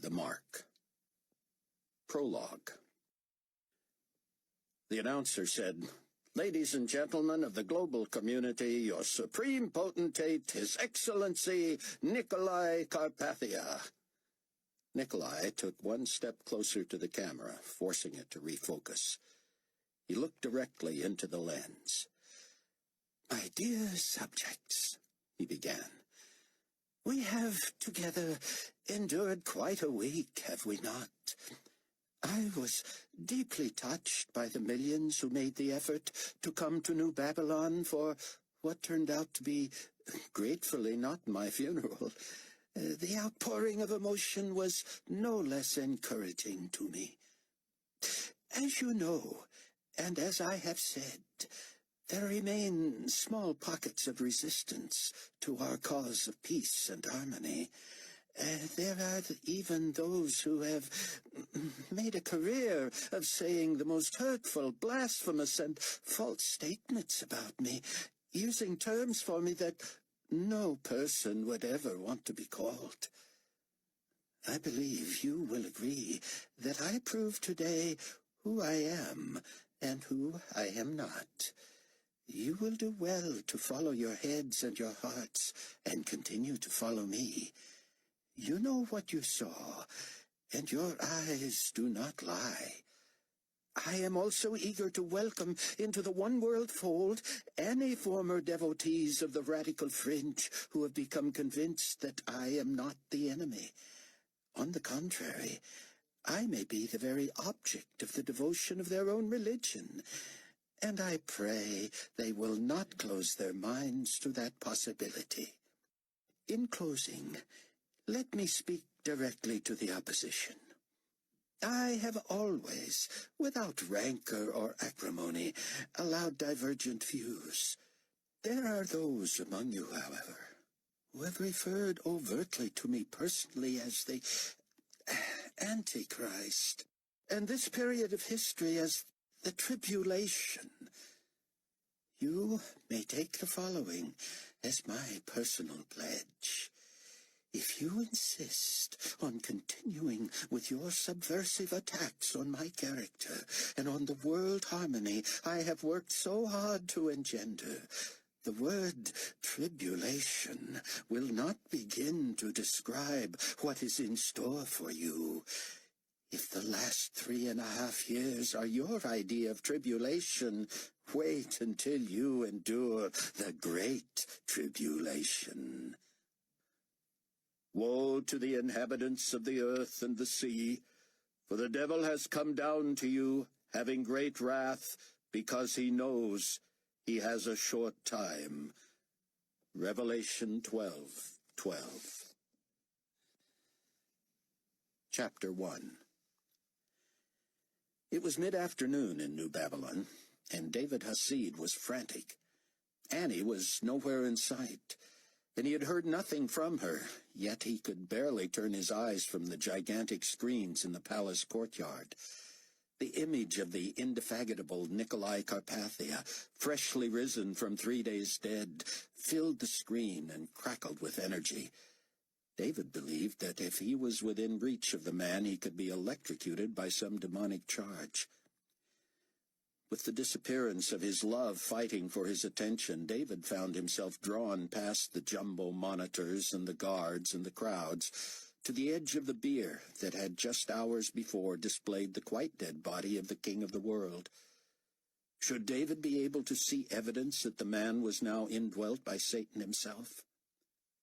The Mark. Prologue. The announcer said, "Ladies and gentlemen of the global community, your supreme potentate, His Excellency Nicolae Carpathia." Nicolae took one step closer to the camera, forcing it to refocus. He looked directly into the lens. "My dear subjects," he began, "we have together endured quite a week, have we not? I was deeply touched by the millions who made the effort to come to New Babylon for what turned out to be, gratefully, not my funeral. The outpouring of emotion was no less encouraging to me. As you know, and as I have said, there remain small pockets of resistance to our cause of peace and harmony. There are even those who have made a career of saying the most hurtful, blasphemous, and false statements about me, using terms for me that no person would ever want to be called. I believe you will agree that I prove today who I am and who I am not. You will do well to follow your heads and your hearts and continue to follow me. You know what you saw, and your eyes do not lie. I am also eager to welcome into the one-world fold any former devotees of the radical fringe who have become convinced that I am not the enemy. On the contrary, I may be the very object of the devotion of their own religion, and I pray they will not close their minds to that possibility. In closing, let me speak directly to the opposition. I have always, without rancor or acrimony, allowed divergent views. There are those among you, however, who have referred overtly to me personally as the Antichrist, and this period of history as the Tribulation. You may take the following as my personal pledge. If you insist on continuing with your subversive attacks on my character and on the world harmony I have worked so hard to engender, the word tribulation will not begin to describe what is in store for you. If the last 3.5 years are your idea of tribulation, wait until you endure the great tribulation. Woe to the inhabitants of the earth and the sea, for the devil has come down to you, having great wrath, because he knows he has a short time. Revelation 12:12. Chapter 1. It was mid-afternoon in New Babylon, and David Hasid was frantic. Annie was nowhere in sight, and he had heard nothing from her, yet he could barely turn his eyes from the gigantic screens in the palace courtyard. The image of the indefatigable Nicolae Carpathia, freshly risen from 3 days dead, filled the screen and crackled with energy. David believed that if he was within reach of the man, he could be electrocuted by some demonic charge. With the disappearance of his love fighting for his attention, David found himself drawn past the jumbo monitors and the guards and the crowds to the edge of the bier that had just hours before displayed the quite dead body of the king of the world. Should David be able to see evidence that the man was now indwelt by Satan himself?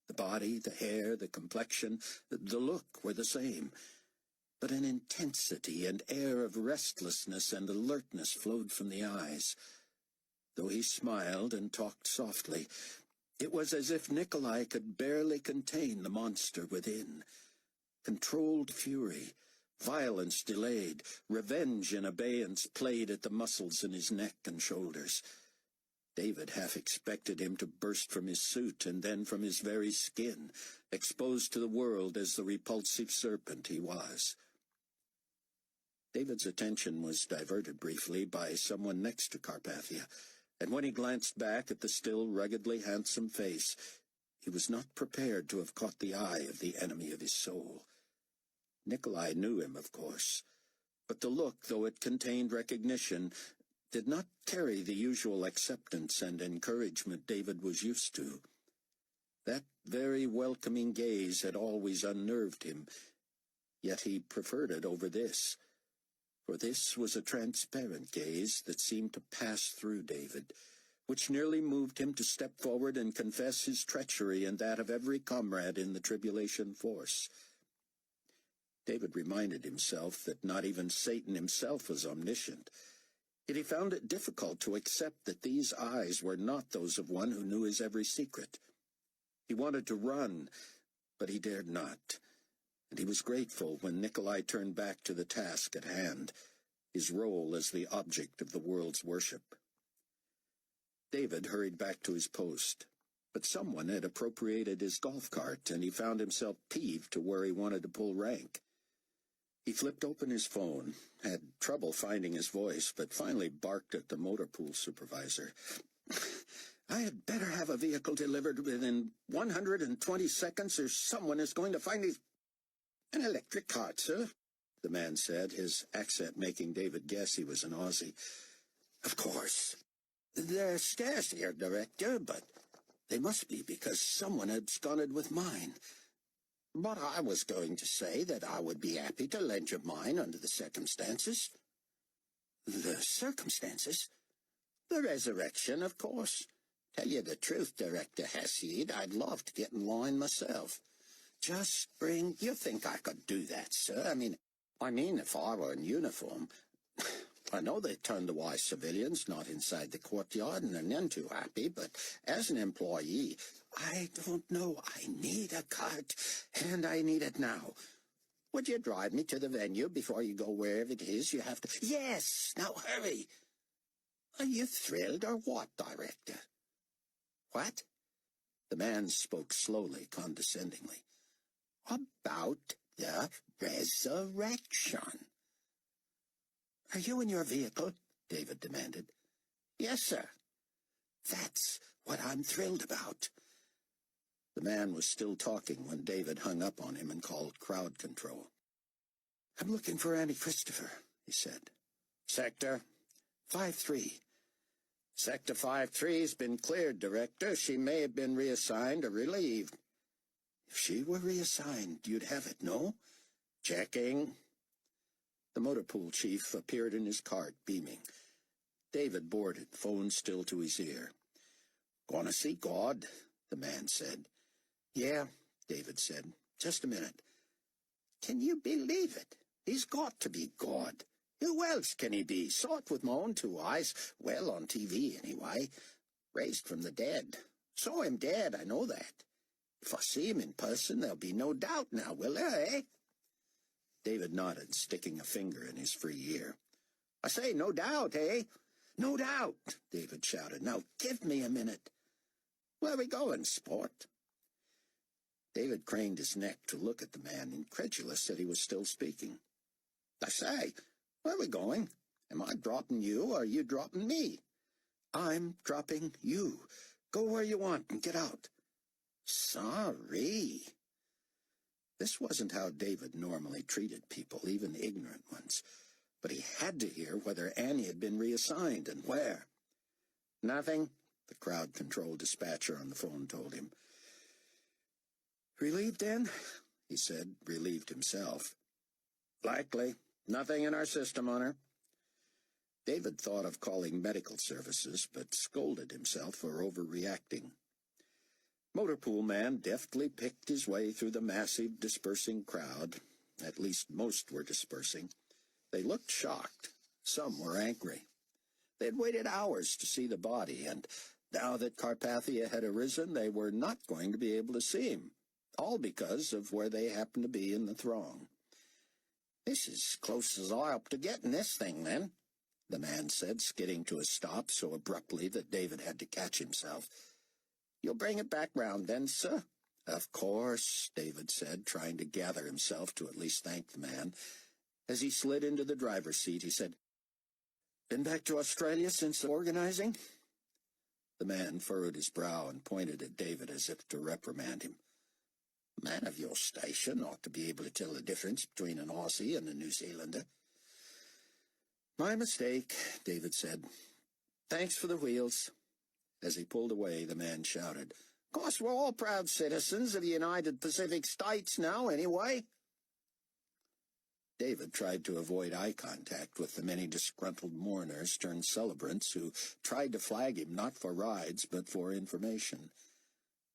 The body, the hair, the complexion, the look were the same, but an intensity and air of restlessness and alertness flowed from the eyes. Though he smiled and talked softly, it was as if Nicolae could barely contain the monster within. Controlled fury, violence delayed, revenge in abeyance played at the muscles in his neck and shoulders. David half expected him to burst from his suit and then from his very skin, exposed to the world as the repulsive serpent he was. David's attention was diverted briefly by someone next to Carpathia, and when he glanced back at the still ruggedly handsome face, he was not prepared to have caught the eye of the enemy of his soul. Nicolae knew him, of course, but the look, though it contained recognition, did not carry the usual acceptance and encouragement David was used to. That very welcoming gaze had always unnerved him, yet he preferred it over this, for this was a transparent gaze that seemed to pass through David, which nearly moved him to step forward and confess his treachery and that of every comrade in the Tribulation Force. David reminded himself that not even Satan himself was omniscient, yet he found it difficult to accept that these eyes were not those of one who knew his every secret. He wanted to run, but he dared not, and he was grateful when Nicolae turned back to the task at hand, his role as the object of the world's worship. David hurried back to his post, but someone had appropriated his golf cart, and he found himself peeved to where he wanted to pull rank. He flipped open his phone, had trouble finding his voice, but finally barked at the motor pool supervisor. "I had better have a vehicle delivered within 120 seconds, or someone is going to find me." "An electric cart, sir," the man said, his accent making David guess he was an Aussie. "Of course. There are stairs here, Director, but they must be because someone absconded with mine. But I was going to say that I would be happy to lend you mine under the circumstances." "The circumstances?" "The resurrection, of course. Tell you the truth, Director Hasid, I'd love to get in line myself. Just bring... You think I could do that, sir? I mean, if I were in uniform... I know they turn to wise civilians not inside the courtyard and are none too happy, but as an employee, I don't know. I need a cart, and I need it now. Would you drive me to the venue before you go wherever it is you have to... Yes! Now hurry! Are you thrilled or what, Director?" "What?" The man spoke slowly, condescendingly. "About the resurrection." "Are you in your vehicle?" David demanded. "Yes, sir." "That's what I'm thrilled about." The man was still talking when David hung up on him and called crowd control. "I'm looking for Annie Christopher," he said. "Sector 5-3. "Sector 5-3's been cleared, Director. She may have been reassigned or relieved." "If she were reassigned, you'd have it, no?" "Checking." The motor pool chief appeared in his cart, beaming. David boarded, phone still to his ear. "Gonna see God," the man said. "Yeah," David said. "Just a minute." "Can you believe it? He's got to be God. Who else can he be? Saw it with my own two eyes. Well, on TV, anyway. Raised from the dead. Saw him dead, I know that. If I see him in person, there'll be no doubt now, will there, eh?" David nodded, sticking a finger in his free ear. "I say, no doubt, eh?" "No doubt," David shouted. "Now give me a minute." "Where are we going, sport?" David craned his neck to look at the man, incredulous that he was still speaking. "I say, where are we going? Am I dropping you, or are you dropping me?" "I'm dropping you. Go where you want and get out." "Sorry." This wasn't how David normally treated people, even ignorant ones. But he had to hear whether Annie had been reassigned and where. "Nothing," the crowd control dispatcher on the phone told him. "Relieved, then?" he said, relieved himself. "Likely. Nothing in our system on her." David thought of calling medical services, but scolded himself for overreacting. Motor pool man deftly picked his way through the massive, dispersing crowd. At least most were dispersing. They looked shocked. Some were angry. They had waited hours to see the body, and now that Carpathia had arisen, they were not going to be able to see him, all because of where they happened to be in the throng. "This is close as I hope to getting this thing, then," the man said, skidding to a stop so abruptly that David had to catch himself. "You'll bring it back round, then, sir?" "Of course," David said, trying to gather himself to at least thank the man. As he slid into the driver's seat, he said, "Been back to Australia since the organizing?" The man furrowed his brow and pointed at David as if to reprimand him. A man of your station ought to be able to tell the difference between an Aussie and a New Zealander. My mistake, David said. Thanks for the wheels. As he pulled away, the man shouted, Of course, we're all proud citizens of the United Pacific States now, anyway. David tried to avoid eye contact with the many disgruntled mourners turned celebrants who tried to flag him not for rides but for information.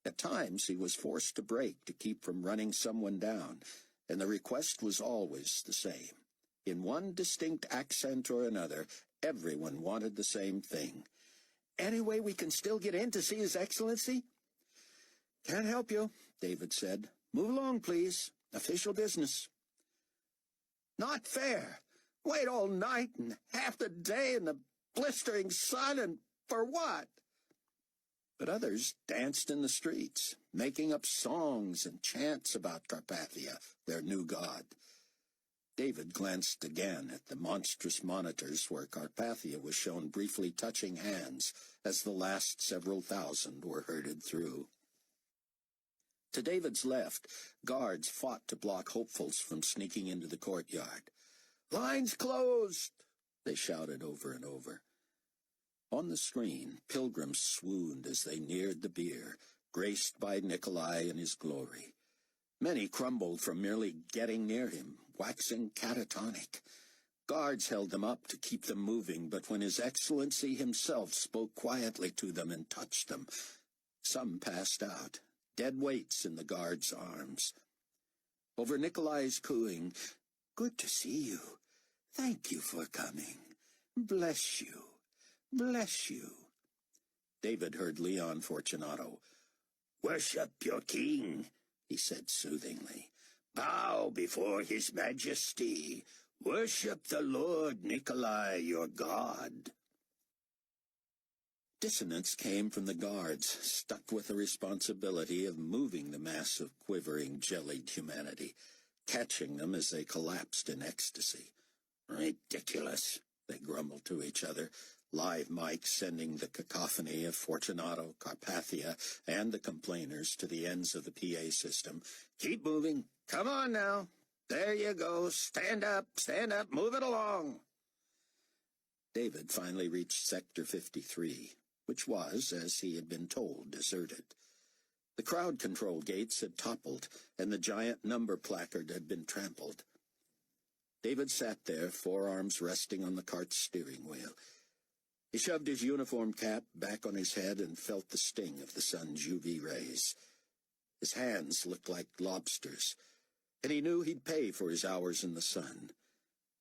At times he was forced to break to keep from running someone down, and the request was always the same. In one distinct accent or another, everyone wanted the same thing. Any way we can still get in to see His Excellency? Can't help you, David said. Move along, please. Official business. Not fair. Wait all night and half the day in the blistering sun, and for what? But others danced in the streets, making up songs and chants about Carpathia, their new god. David glanced again at the monstrous monitors where Carpathia was shown briefly touching hands as the last several thousand were herded through. To David's left, guards fought to block hopefuls from sneaking into the courtyard. "Lines closed!" they shouted over and over. On the screen, pilgrims swooned as they neared the bier, graced by Nicolae in his glory. Many crumbled from merely getting near him, waxing catatonic. Guards held them up to keep them moving, but when His Excellency himself spoke quietly to them and touched them, some passed out, dead weights in the guards' arms. Over Nicolae's cooing, "Good to see you. Thank you for coming. Bless you. Bless you." David heard Leon Fortunato. "Worship your king," he said soothingly. "Bow before His Majesty. Worship the Lord Nicolae, your god." Dissonance came from the guards, stuck with the responsibility of moving the mass of quivering, jellied humanity, catching them as they collapsed in ecstasy. "Ridiculous," they grumbled to each other, live mics sending the cacophony of Fortunato, Carpathia, and the complainers to the ends of the PA system. "Keep moving. Come on now. There you go. Stand up, move it along." David finally reached Sector 53, which was, as he had been told, deserted. The crowd control gates had toppled, and the giant number placard had been trampled. David sat there, forearms resting on the cart's steering wheel. He shoved his uniform cap back on his head and felt the sting of the sun's UV rays. His hands looked like lobsters, and he knew he'd pay for his hours in the sun.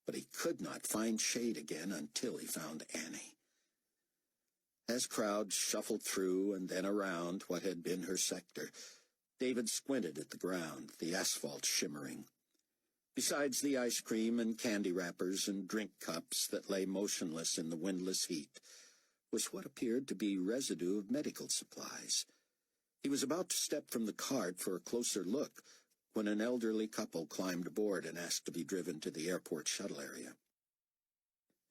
But he could not find shade again until he found Annie. As crowds shuffled through and then around what had been her sector, David squinted at the ground, the asphalt shimmering. Besides the ice cream and candy wrappers and drink cups that lay motionless in the windless heat, was what appeared to be residue of medical supplies. He was about to step from the cart for a closer look when an elderly couple climbed aboard and asked to be driven to the airport shuttle area.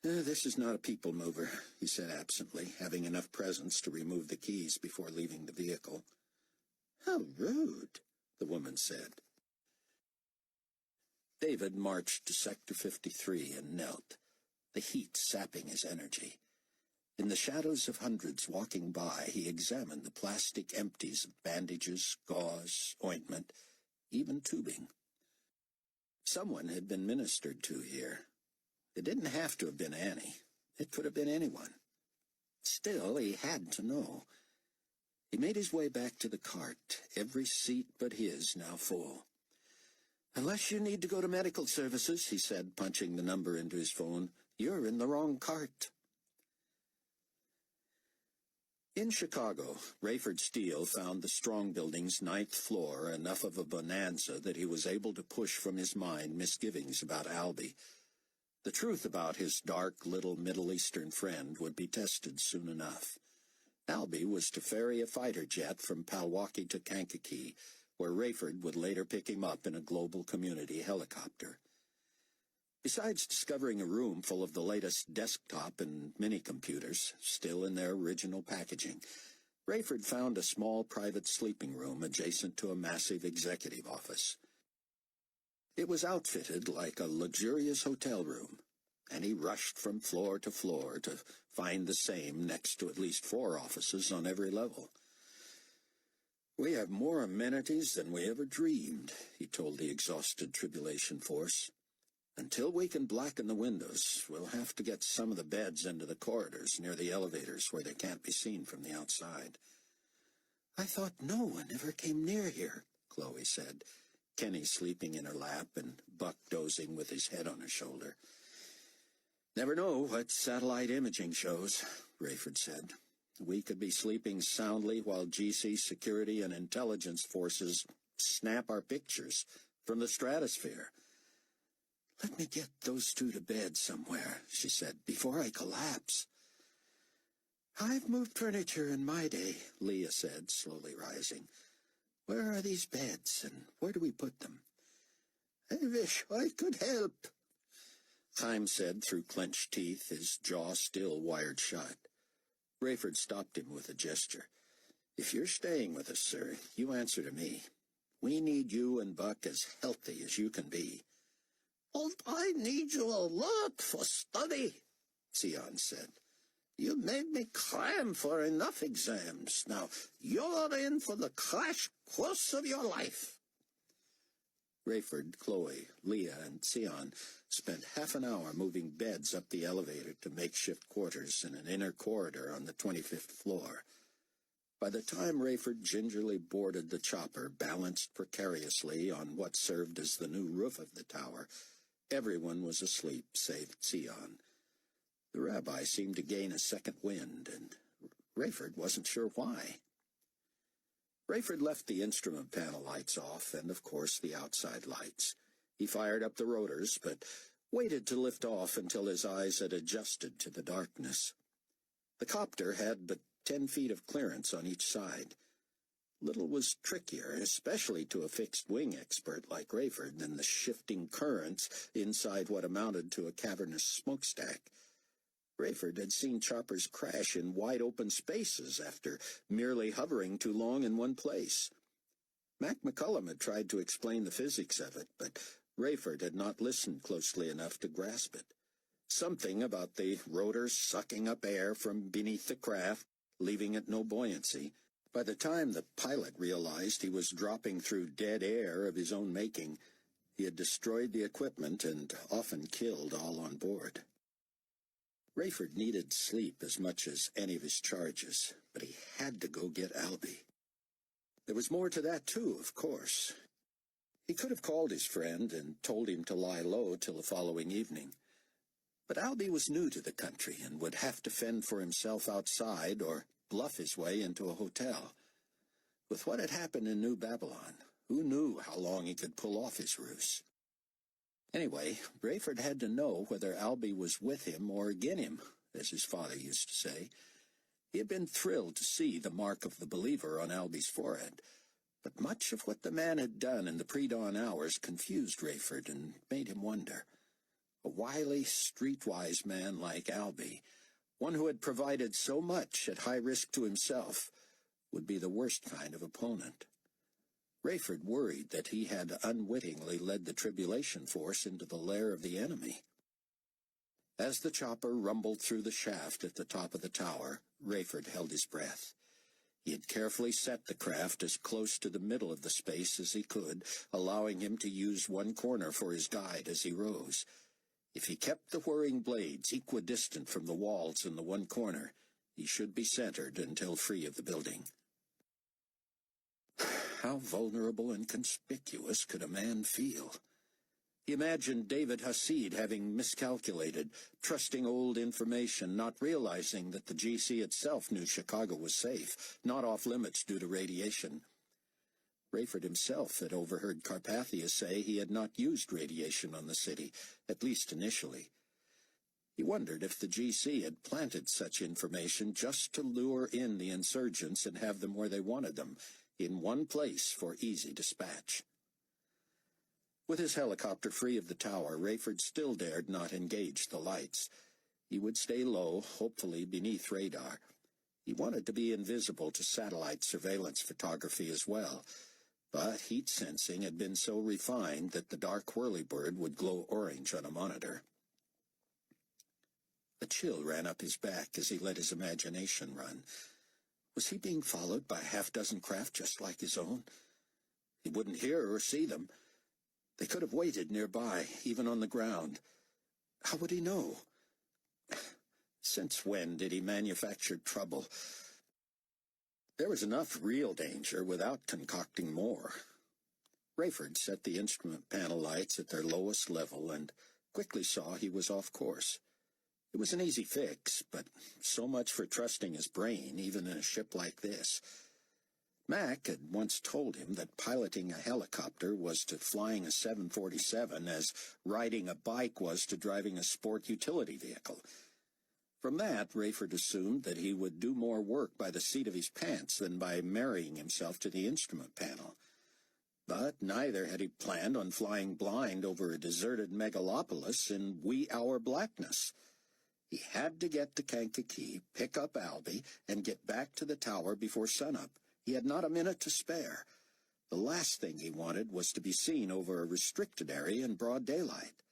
"This is not a people mover," he said absently, having enough presence to remove the keys before leaving the vehicle. "How rude," the woman said. David marched to Sector 53 and knelt, the heat sapping his energy. In the shadows of hundreds walking by, he examined the plastic empties of bandages, gauze, ointment, even tubing. Someone had been ministered to here. It didn't have to have been Annie. It could have been anyone. Still, he had to know. He made his way back to the cart, every seat but his now full. "Unless you need to go to medical services," he said, punching the number into his phone, "you're in the wrong cart." In Chicago, Rayford Steele found the Strong Building's 9th floor enough of a bonanza that he was able to push from his mind misgivings about Albie. The truth about his dark little Middle Eastern friend would be tested soon enough. Albie was to ferry a fighter jet from Palwaukee to Kankakee, where Rayford would later pick him up in a global community helicopter. Besides discovering a room full of the latest desktop and mini-computers, still in their original packaging, Rayford found a small private sleeping room adjacent to a massive executive office. It was outfitted like a luxurious hotel room, and he rushed from floor to floor to find the same next to at least 4 offices on every level. "We have more amenities than we ever dreamed," he told the exhausted Tribulation Force. "Until we can blacken the windows, we'll have to get some of the beds into the corridors near the elevators where they can't be seen from the outside." "I thought no one ever came near here," Chloe said, Kenny sleeping in her lap and Buck dozing with his head on her shoulder. "Never know what satellite imaging shows," Rayford said. "We could be sleeping soundly while GC security and intelligence forces snap our pictures from the stratosphere." "Let me get those 2 to bed somewhere," she said, "before I collapse." "I've moved furniture in my day," Leah said, slowly rising. "Where are these beds, and where do we put them?" "I wish I could help," Chaim said through clenched teeth, his jaw still wired shut. Rayford stopped him with a gesture. "If you're staying with us, sir, you answer to me. We need you and Buck as healthy as you can be." "And I need you a lot for study," Sion said. "You made me cram for enough exams. Now you're in for the crash course of your life." Rayford, Chloe, Leah, and Sion spent half an hour moving beds up the elevator to makeshift quarters in an inner corridor on the 25th floor. By the time Rayford gingerly boarded the chopper, balanced precariously on what served as the new roof of the tower, everyone was asleep save Sion. The rabbi seemed to gain a second wind, and Rayford wasn't sure why. Rayford left the instrument panel lights off, and of course the outside lights. He fired up the rotors, but waited to lift off until his eyes had adjusted to the darkness. The copter had but 10 feet of clearance on each side. Little was trickier, especially to a fixed-wing expert like Rayford, than the shifting currents inside what amounted to a cavernous smokestack. Rayford had seen choppers crash in wide-open spaces after merely hovering too long in one place. Mac McCullum had tried to explain the physics of it, but Rayford had not listened closely enough to grasp it. Something about the rotors sucking up air from beneath the craft, leaving it no buoyancy. By the time the pilot realized he was dropping through dead air of his own making, he had destroyed the equipment and often killed all on board. Rayford needed sleep as much as any of his charges, but he had to go get Albie. There was more to that, too, of course. He could have called his friend and told him to lie low till the following evening. But Albie was new to the country and would have to fend for himself outside or bluff his way into a hotel. With what had happened in New Babylon, who knew how long he could pull off his ruse? Anyway, Rayford had to know whether Albie was with him or agin him, as his father used to say. He had been thrilled to see the mark of the believer on Albie's forehead, but much of what the man had done in the pre-dawn hours confused Rayford and made him wonder. A wily, streetwise man like Albie, one who had provided so much at high risk to himself, would be the worst kind of opponent. Rayford worried that he had unwittingly led the Tribulation Force into the lair of the enemy. As the chopper rumbled through the shaft at the top of the tower, Rayford held his breath. He had carefully set the craft as close to the middle of the space as he could, allowing him to use one corner for his guide as he rose. If he kept the whirring blades equidistant from the walls in the one corner, he should be centered until free of the building. How vulnerable and conspicuous could a man feel? He imagined David Hasid having miscalculated, trusting old information, not realizing that the GC itself knew Chicago was safe, not off-limits due to radiation. Rayford himself had overheard Carpathia say he had not used radiation on the city, at least initially. He wondered if the GC had planted such information just to lure in the insurgents and have them where they wanted them, in one place for easy dispatch. With his helicopter free of the tower, Rayford still dared not engage the lights. He would stay low, hopefully beneath radar. He wanted to be invisible to satellite surveillance photography as well, but heat sensing had been so refined that the dark whirlybird would glow orange on a monitor. A chill ran up his back as he let his imagination run. Was he being followed by a half-dozen craft just like his own? He wouldn't hear or see them. They could have waited nearby, even on the ground. How would he know? Since when did he manufacture trouble? There was enough real danger without concocting more. Rayford set the instrument panel lights at their lowest level and quickly saw he was off course. It was an easy fix, but so much for trusting his brain, even in a ship like this. Mac had once told him that piloting a helicopter was to flying a 747 as riding a bike was to driving a sport utility vehicle. From that, Rayford assumed that he would do more work by the seat of his pants than by marrying himself to the instrument panel. But neither had he planned on flying blind over a deserted megalopolis in wee-hour blackness. He had to get to Kankakee, pick up Albie, and get back to the tower before sunup. He had not a minute to spare. The last thing he wanted was to be seen over a restricted area in broad daylight.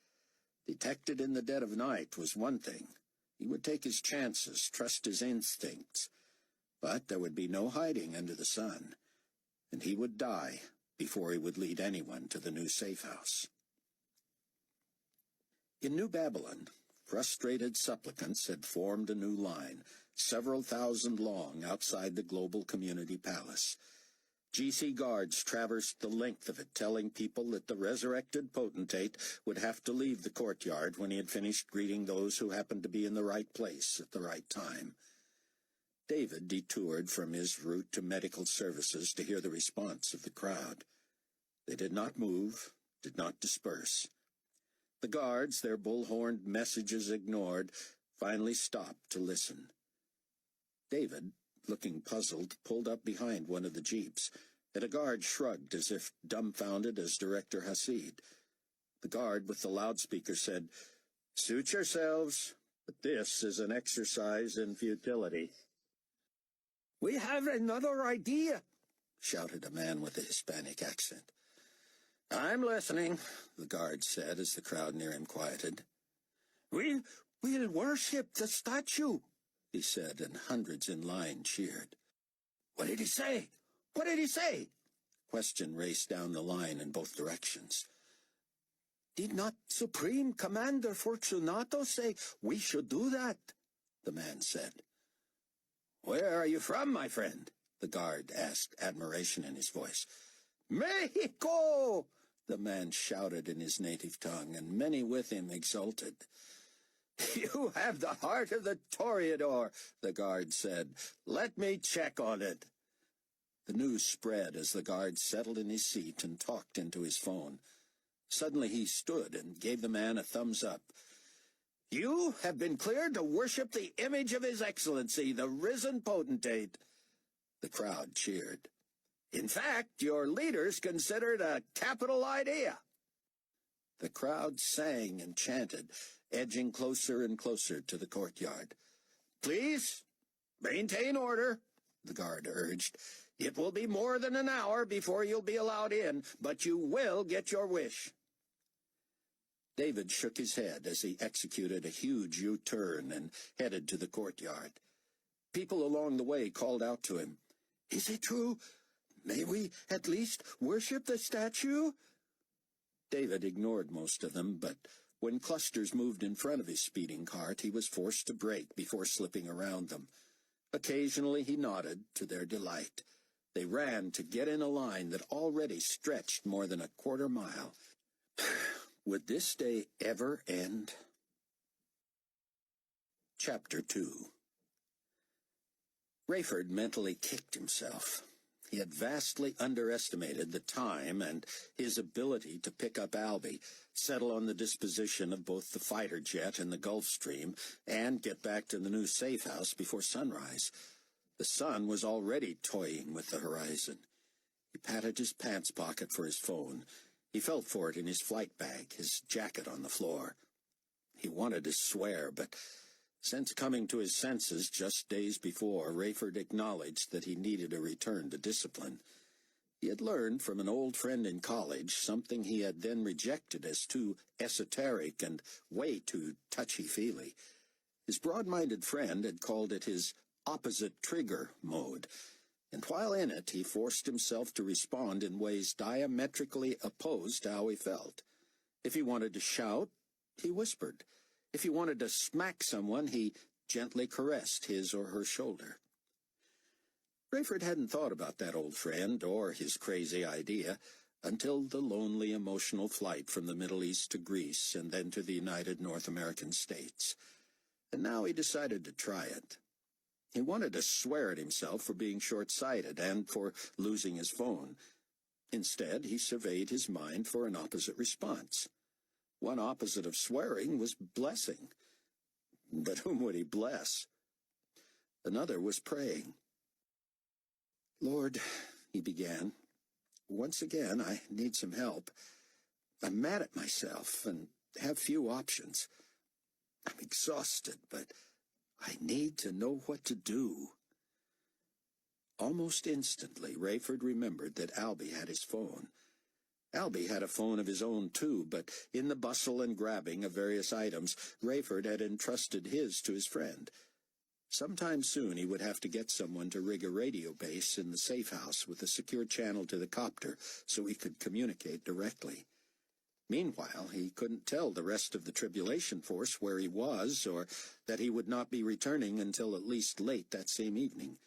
Detected in the dead of night was one thing. He would take his chances, trust his instincts. But there would be no hiding under the sun, and he would die before he would lead anyone to the new safe house. In New Babylon, frustrated supplicants had formed a new line, several thousand long, outside the Global Community Palace. GC guards traversed the length of it, telling people that the resurrected potentate would have to leave the courtyard when he had finished greeting those who happened to be in the right place at the right time. David detoured from his route to medical services to hear the response of the crowd. They did not move, did not disperse. The guards, their bull-horned messages ignored, finally stopped to listen. David, looking puzzled, pulled up behind one of the jeeps, and a guard shrugged as if dumbfounded as Director Hasid. The guard with the loudspeaker said, "Suit yourselves, but this is an exercise in futility." "We have another idea," shouted a man with a Hispanic accent. "I'm listening," the guard said as the crowd near him quieted. We'll worship the statue," he said, and hundreds in line cheered. "What did he say? What did he say?" Question raced down the line in both directions. "Did not Supreme Commander Fortunato say we should do that?" the man said. "Where are you from, my friend?" the guard asked, admiration in his voice. "Mexico!" the man shouted in his native tongue, and many with him exulted. "You have the heart of the Toreador," the guard said. "Let me check on it." The news spread as the guard settled in his seat and talked into his phone. Suddenly he stood and gave the man a thumbs up. "You have been cleared to worship the image of His Excellency, the risen potentate." The crowd cheered. "In fact, your leaders consider it a capital idea." The crowd sang and chanted, edging closer and closer to the courtyard. "Please, maintain order," the guard urged. "It will be more than an hour before you'll be allowed in, but you will get your wish." David shook his head as he executed a huge U-turn and headed to the courtyard. People along the way called out to him, "Is it true? May we at least worship the statue?" David ignored most of them, but when clusters moved in front of his speeding cart, he was forced to brake before slipping around them. Occasionally he nodded, to their delight. They ran to get in a line that already stretched more than a quarter mile. Would this day ever end? Chapter 2. Rayford mentally kicked himself. He had vastly underestimated the time and his ability to pick up Albie, settle on the disposition of both the fighter jet and the Gulfstream, and get back to the new safe house before sunrise. The sun was already toying with the horizon. He patted his pants pocket for his phone. He felt for it in his flight bag, his jacket on the floor. He wanted to swear, but Since coming to his senses just days before, Rayford acknowledged that he needed a return to discipline. He had learned from an old friend in college something he had then rejected as too esoteric and way too touchy-feely. His broad-minded friend had called it his opposite trigger mode, and while in it, he forced himself to respond in ways diametrically opposed to how he felt. If he wanted to shout, he whispered. If he wanted to smack someone, he gently caressed his or her shoulder. Rayford hadn't thought about that old friend or his crazy idea until the lonely emotional flight from the Middle East to Greece and then to the United North American States. And now he decided to try it. He wanted to swear at himself for being short-sighted and for losing his phone. Instead, he surveyed his mind for an opposite response. One opposite of swearing was blessing. But whom would he bless? Another was praying. "Lord," he began, "once again I need some help. I'm mad at myself and have few options. I'm exhausted, but I need to know what to do." Almost instantly, Rayford remembered that Albie had his phone. Albie had a phone of his own, too, but in the bustle and grabbing of various items, Rayford had entrusted his to his friend. Sometime soon he would have to get someone to rig a radio base in the safe house with a secure channel to the copter so he could communicate directly. Meanwhile, he couldn't tell the rest of the Tribulation Force where he was or that he would not be returning until at least late that same evening.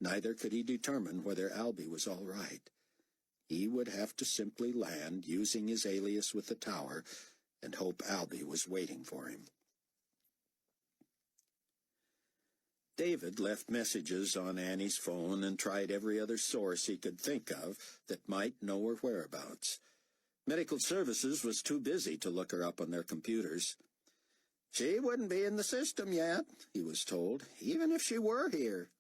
Neither could he determine whether Albie was all right. He would have to simply land, using his alias with the tower, and hope Albie was waiting for him. David left messages on Annie's phone and tried every other source he could think of that might know her whereabouts. Medical Services was too busy to look her up on their computers. "She wouldn't be in the system yet," he was told, "even if she were here."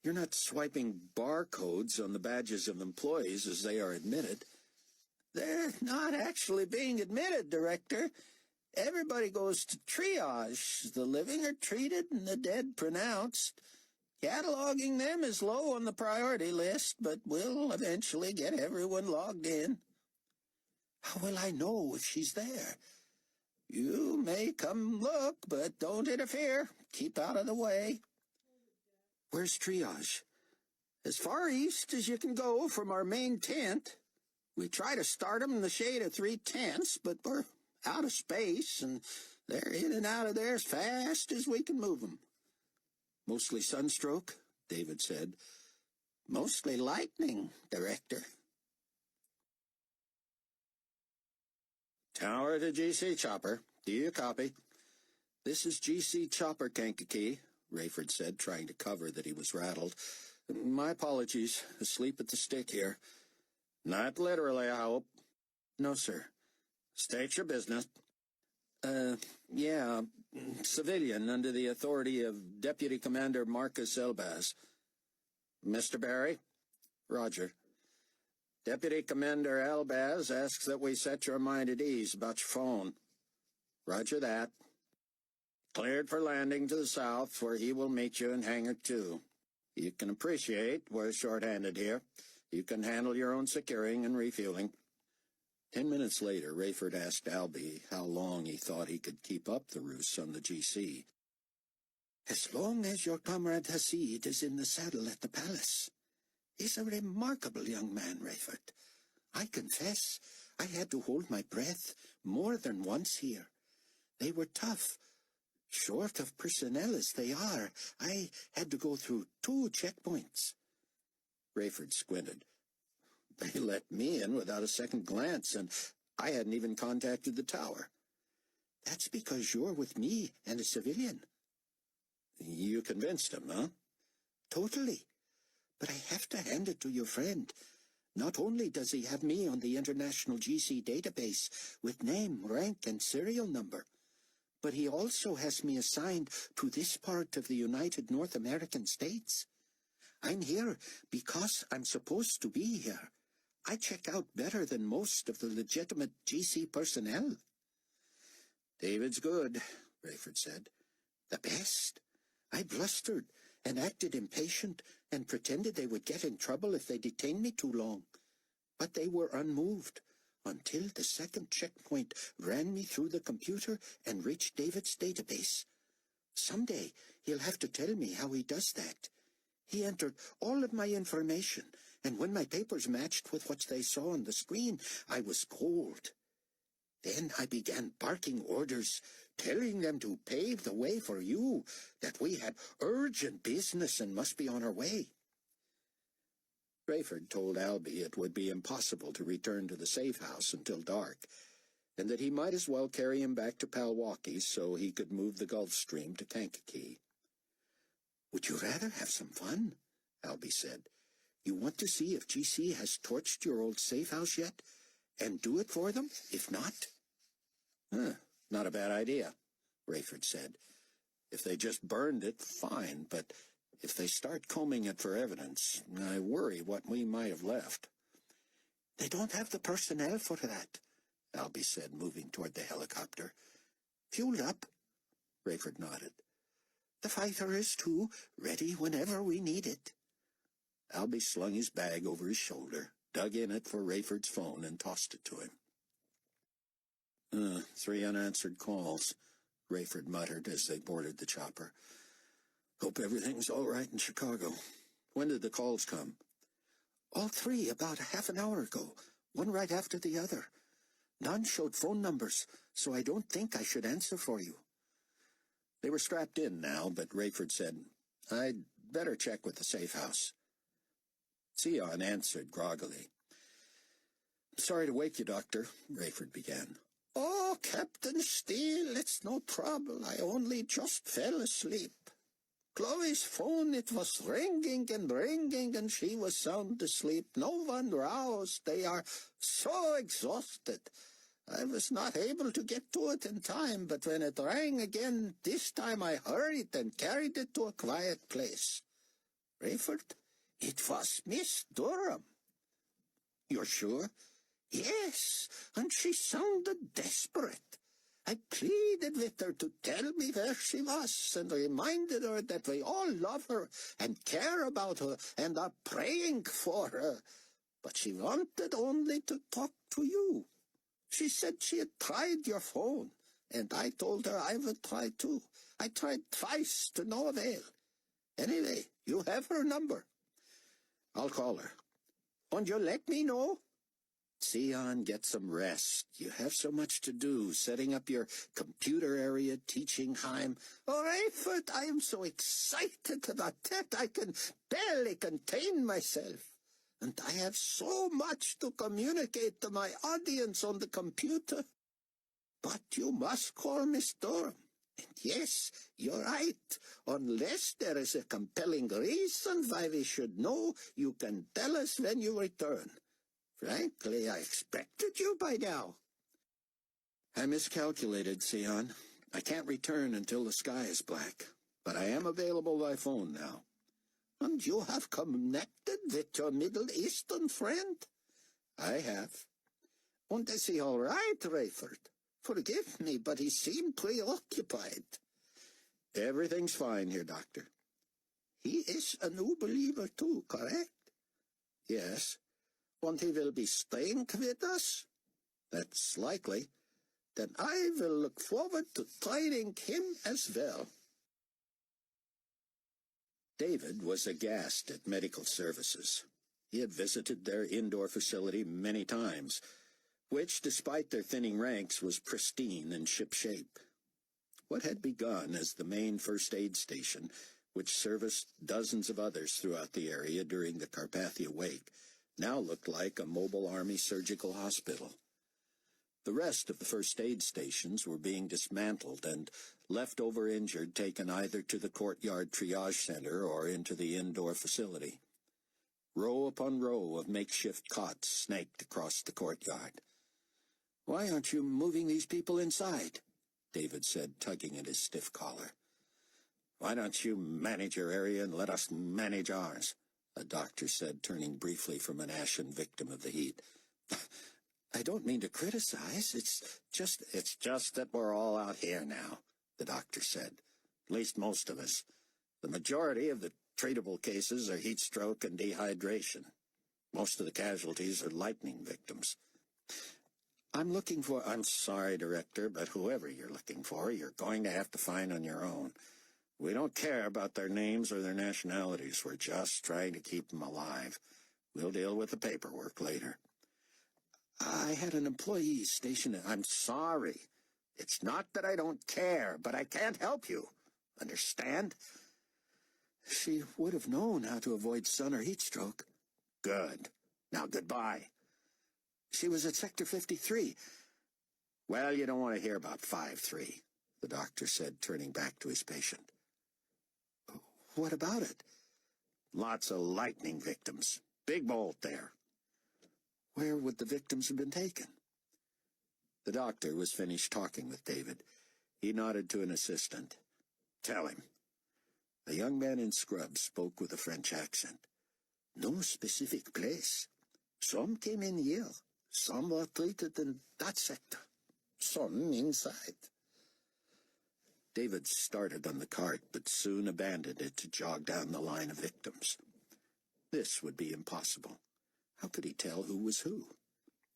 "You're not swiping barcodes on the badges of employees as they are admitted." "They're not actually being admitted, Director. Everybody goes to triage. The living are treated and the dead pronounced. Cataloging them is low on the priority list, but we'll eventually get everyone logged in." "How will I know if she's there?" "You may come look, but don't interfere. Keep out of the way." "Where's triage?" "As far east as you can go from our main tent. We try to start 'em in the shade of 3 tents, but we're out of space, and they're in and out of there as fast as we can move 'em." "Mostly sunstroke?" David said. "Mostly lightning, Director." "Tower to GC Chopper. Do you copy?" "This is GC Chopper, Kankakee," Rayford said, trying to cover that he was rattled. "My apologies. Asleep at the stick here." "Not literally, I hope." "No, sir." "State your business." Yeah, civilian under the authority of Deputy Commander Marcus Elbaz." "Mr. Barry?" "Roger." "Deputy Commander Elbaz asks that we set your mind at ease about your phone." "Roger that." "Cleared for landing to the south, where he will meet you in Hangar 2. You can appreciate we're short-handed here. You can handle your own securing and refueling." 10 minutes later, Rayford asked Albie how long he thought he could keep up the ruse on the GC. "As long as your comrade Hasid is in the saddle at the palace. He's a remarkable young man, Rayford. I confess I had to hold my breath more than once here. They were tough. Short of personnel as they are, I had to go through 2 checkpoints." Rayford squinted. "They let me in without a second glance, and I hadn't even contacted the tower." "That's because you're with me and a civilian." "You convinced him, huh?" "Totally. But I have to hand it to your friend. Not only does he have me on the international GC database with name, rank, and serial number, but he also has me assigned to this part of the United North American States. I'm here because I'm supposed to be here. I check out better than most of the legitimate GC personnel." "David's good," Rayford said. The best. I blustered and acted impatient and pretended they would get in trouble if they detained me too long. But they were unmoved until the second checkpoint ran me through the computer and reached David's database. Someday he'll have to tell me how he does that. He entered all of my information, and when my papers matched with what they saw on the screen, I was cold. Then I began barking orders, telling them to pave the way for you, that we had urgent business and must be on our way. Rayford told Albie it would be impossible to return to the safe house until dark, and that he might as well carry him back to Palwaukee so he could move the Gulf Stream to Kankakee. "Would you rather have some fun?" Albie said. "You want to see if GC has torched your old safe house yet, and do it for them, if not?" Not a bad idea," Rayford said. "If they just burned it, fine, but if they start combing it for evidence, I worry what we might have left." "They don't have the personnel for that," Albie said, moving toward the helicopter. "Fueled up?" Rayford nodded. "The fighter is too, ready whenever we need it." Albie slung his bag over his shoulder, dug in it for Rayford's phone, and tossed it to him. 3 unanswered calls," Rayford muttered as they boarded the chopper. "Hope everything's all right in Chicago. When did the calls come?" "All 3 about half an hour ago, one right after the other. None showed phone numbers, so I don't think I should answer for you." They were strapped in now, but Rayford said, "I'd better check with the safe house." Sion answered groggily. "Sorry to wake you, Doctor," Rayford began. "Oh, Captain Steele, it's no trouble. I only just fell asleep. Chloe's phone, it was ringing, and she was sound asleep. No one roused. They are so exhausted. I was not able to get to it in time, but when it rang again, this time I hurried and carried it to a quiet place. Rayford, it was Miss Durham." "You're sure?" "Yes, and she sounded desperate. I pleaded with her to tell me where she was, and reminded her that we all love her and care about her and are praying for her. But she wanted only to talk to you. She said she had tried your phone, and I told her I would try too. I tried twice to no avail. Anyway, you have her number." "I'll call her." "And you'll let me know?" "Sion, get some rest. You have so much to do, setting up your computer area, teaching Heim." "Oh, Rayford, I am so excited about that I can barely contain myself. And I have so much to communicate to my audience on the computer. But you must call Miss Durham. And yes, you're right. Unless there is a compelling reason why we should know, you can tell us when you return. Frankly, I expected you by now." "I miscalculated, Sion. I can't return until the sky is black, but I am available by phone now." "And you have connected with your Middle Eastern friend?" "I have." "And is he all right, Rayford? Forgive me, but he seemed preoccupied." "Everything's fine here, Doctor." "He is a new believer too, correct?" "Yes." "And he will be staying with us?" "That's likely." "Then I will look forward to training him as well." David was aghast at medical services. He had visited their indoor facility many times, which, despite their thinning ranks, was pristine and shipshape. What had begun as the main first aid station, which serviced dozens of others throughout the area during the Carpathia wake, now looked like a mobile Army surgical hospital. The rest of the first aid stations were being dismantled and leftover injured taken either to the courtyard triage center or into the indoor facility. Row upon row of makeshift cots snaked across the courtyard. "Why aren't you moving these people inside?" David said, tugging at his stiff collar. "Why don't you manage your area and let us manage ours?" a doctor said, turning briefly from an ashen victim of the heat. "I don't mean to criticize. It's just that we're all out here now," the doctor said. At least most of us. The majority of the treatable cases are heat stroke and dehydration. Most of the casualties are lightning victims. I'm sorry, Director, but whoever you're looking for, you're going to have to find on your own. We don't care about their names or their nationalities. We're just trying to keep them alive. We'll deal with the paperwork later. I had an employee stationed at... I'm sorry. It's not that I don't care, but I can't help you. Understand? She would have known how to avoid sun or heat stroke. Good. Now, goodbye. She was at Sector 53. Well, you don't want to hear about 5-3, the doctor said, turning back to his patient. What about it? Lots of lightning victims. Big bolt there. Where would the victims have been taken? The doctor was finished talking with David. He nodded to an assistant. Tell him. A young man in scrubs spoke with a French accent. No specific place. Some came in here. Some were treated in that sector. Some inside. David started on the cart, but soon abandoned it to jog down the line of victims. This would be impossible. How could he tell who was who?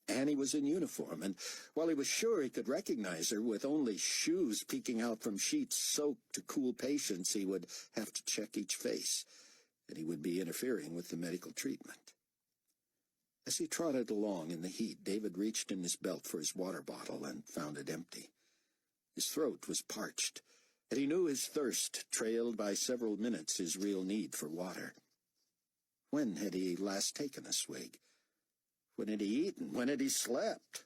Annie was in uniform, and while he was sure he could recognize her with only shoes peeking out from sheets soaked to cool patients, he would have to check each face, and he would be interfering with the medical treatment. As he trotted along in the heat, David reached in his belt for his water bottle and found it empty. His throat was parched, and he knew his thirst trailed by several minutes his real need for water. When had he last taken a swig? When had he eaten? When had he slept?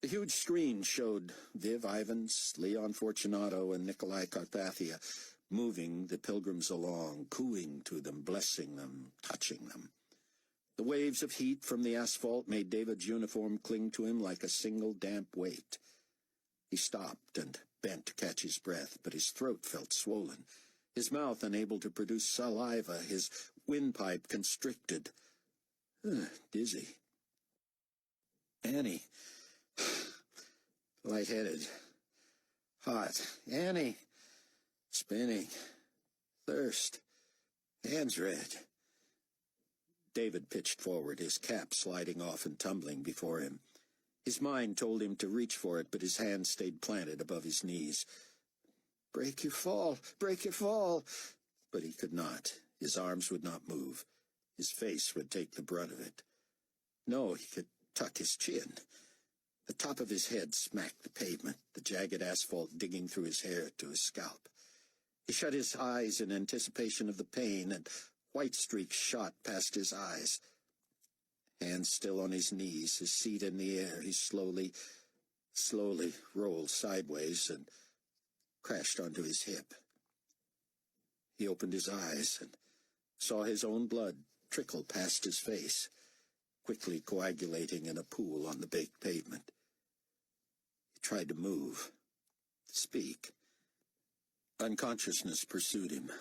The huge screen showed Viv Ivans, Leon Fortunato, and Nicolae Carpathia moving the pilgrims along, cooing to them, blessing them, touching them. The waves of heat from the asphalt made David's uniform cling to him like a single damp weight. He stopped and bent to catch his breath, but his throat felt swollen, his mouth unable to produce saliva, his windpipe constricted. Dizzy. Annie. Lightheaded. Hot. Annie. Spinning. Thirst. Hands red. David pitched forward, his cap sliding off and tumbling before him. His mind told him to reach for it, but his hand stayed planted above his knees. Break your fall! Break your fall! But he could not. His arms would not move. His face would take the brunt of it. No, he could tuck his chin. The top of his head smacked the pavement, the jagged asphalt digging through his hair to his scalp. He shut his eyes in anticipation of the pain, and white streaks shot past his eyes. Hands still on his knees, his seat in the air, he slowly rolled sideways and crashed onto his hip. He opened his eyes and saw his own blood trickle past his face, quickly coagulating in a pool on the baked pavement. He tried to move, to speak. Unconsciousness pursued him,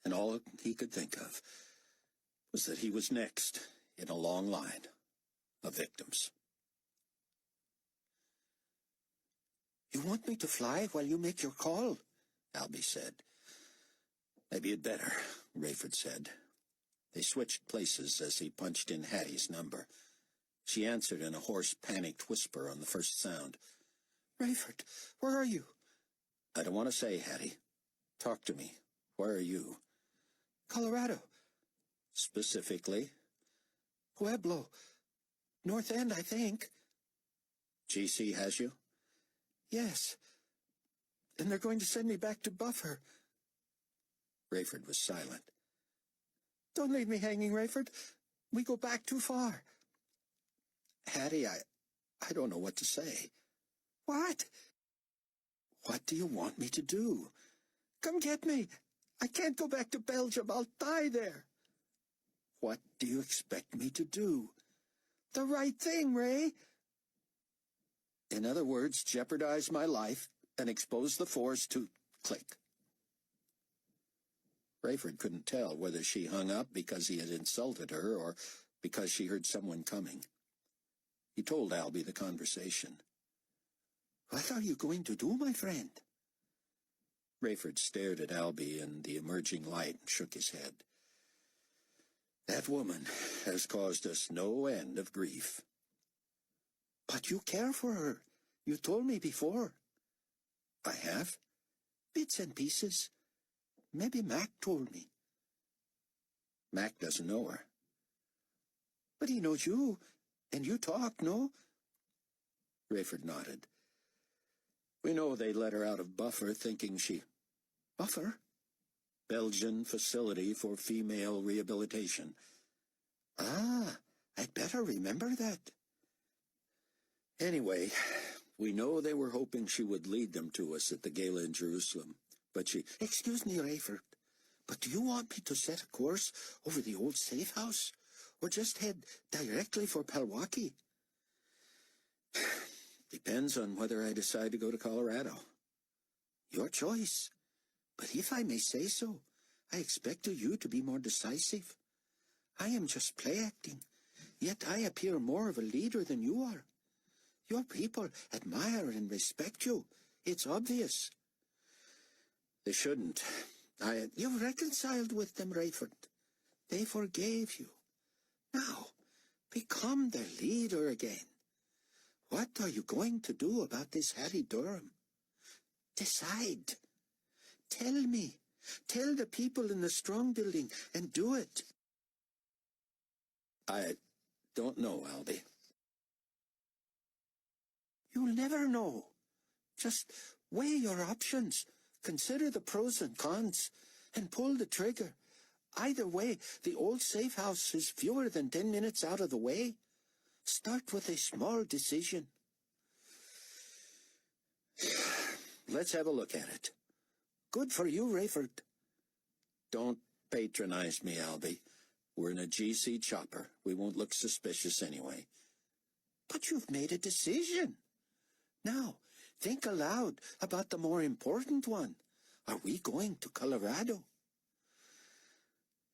and all he could think of was that he was next in a long line of victims. You want me to fly while you make your call? Albie said. Maybe you'd better, Rayford said. They switched places as he punched in Hattie's number. She answered in a hoarse, panicked whisper on the first sound. Rayford, where are you? I don't want to say, Hattie. Talk to me. Where are you? Colorado. Specifically? Pueblo. North End, I think. GC has you? Yes. And they're going to send me back to Buffer. Rayford was silent. Don't leave me hanging, Rayford. We go back too far. Hattie, I don't know what to say. What? What do you want me to do? Come get me. I can't go back to Belgium. I'll die there. What do you expect me to do? The right thing, Ray. In other words, jeopardize my life and expose the Force to... Click. Rayford couldn't tell whether she hung up because he had insulted her or because she heard someone coming. He told Albie the conversation. What are you going to do, my friend? Rayford stared at Albie in the emerging light and shook his head. That woman has caused us no end of grief. But you care for her. You told me before. I have? Bits and pieces. Maybe Mac told me. Mac doesn't know her. But he knows you, and you talk, no? Rayford nodded. We know they let her out of Buffer thinking she... Buffer? Belgian Facility for Female Rehabilitation. Ah, I'd better remember that. Anyway, we know they were hoping she would lead them to us at the gala in Jerusalem, but she... Excuse me, Rayford, but do you want me to set a course over the old safe house, or just head directly for Palwaki? Depends on whether I decide to go to Colorado. Your choice. But if I may say so, I expect you to be more decisive. I am just play-acting, yet I appear more of a leader than you are. Your people admire and respect you. It's obvious. They shouldn't. You've reconciled with them, Rayford. They forgave you. Now, become their leader again. What are you going to do about this Harry Durham? Decide. Tell me. Tell the people in the Strong Building and do it. I don't know, Albie. You'll never know. Just weigh your options. Consider the pros and cons, and pull the trigger. Either way, the old safe house is fewer than 10 minutes out of the way. Start with a small decision. Let's have a look at it. Good for you, Rayford. Don't patronize me, Albie. We're in a GC chopper. We won't look suspicious anyway. But you've made a decision. Now, think aloud about the more important one. Are we going to Colorado?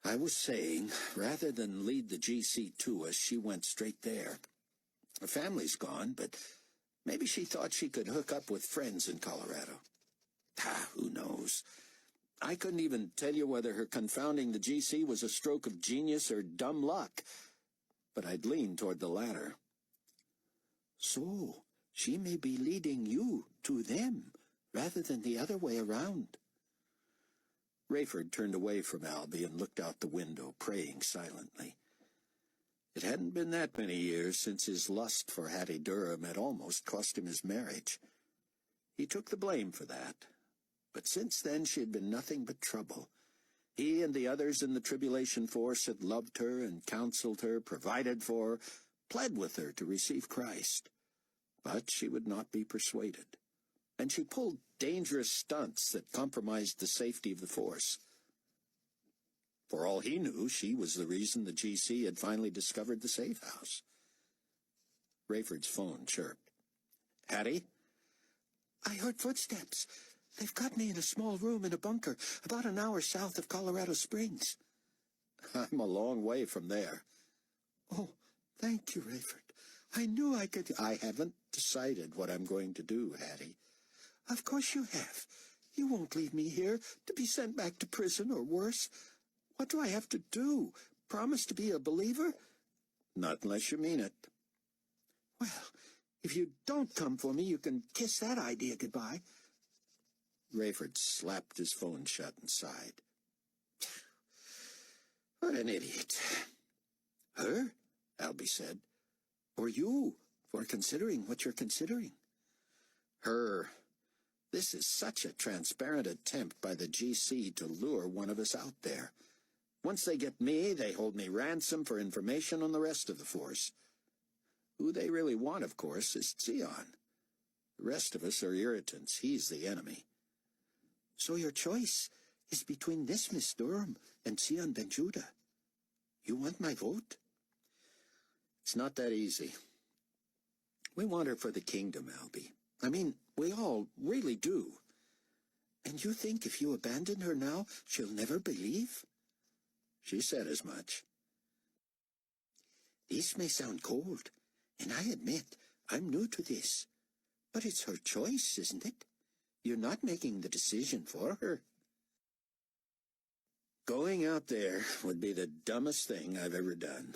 I was saying, rather than lead the GC to us, she went straight there. Her family's gone, but maybe she thought she could hook up with friends in Colorado. Who knows? I couldn't even tell you whether her confounding the GC was a stroke of genius or dumb luck, but I'd lean toward the latter. So, she may be leading you to them, rather than the other way around. Rayford turned away from Albie and looked out the window, praying silently. It hadn't been that many years since his lust for Hattie Durham had almost cost him his marriage. He took the blame for that, but since then she had been nothing but trouble. He and the others in the Tribulation Force had loved her and counseled her, provided for her, pled with her to receive Christ. But she would not be persuaded, and she pulled dangerous stunts that compromised the safety of the force. For all he knew, she was the reason the GC had finally discovered the safe house. Rayford's phone chirped. Hattie? I heard footsteps. They've got me in a small room in a bunker about an hour south of Colorado Springs. I'm a long way from there. Oh, thank you, Rayford. I knew I could... I haven't decided what I'm going to do, Hattie. Of course you have. You won't leave me here to be sent back to prison or worse. What do I have to do? Promise to be a believer? Not unless you mean it. Well, if you don't come for me, you can kiss that idea goodbye. Rayford slapped his phone shut and sighed. What an idiot. Her? Albie said. Or you, for considering what you're considering. Her. This is such a transparent attempt by the GC to lure one of us out there. Once they get me, they hold me ransom for information on the rest of the force. Who they really want, of course, is Zion. The rest of us are irritants. He's the enemy. So your choice is between this Miss Durham and Zion Ben Judah. You want my vote? It's not that easy. We want her for the kingdom, Albie. I mean, we all really do. And you think if you abandon her now, she'll never believe? She said as much. This may sound cold, and I admit I'm new to this. But it's her choice, isn't it? You're not making the decision for her. Going out there would be the dumbest thing I've ever done.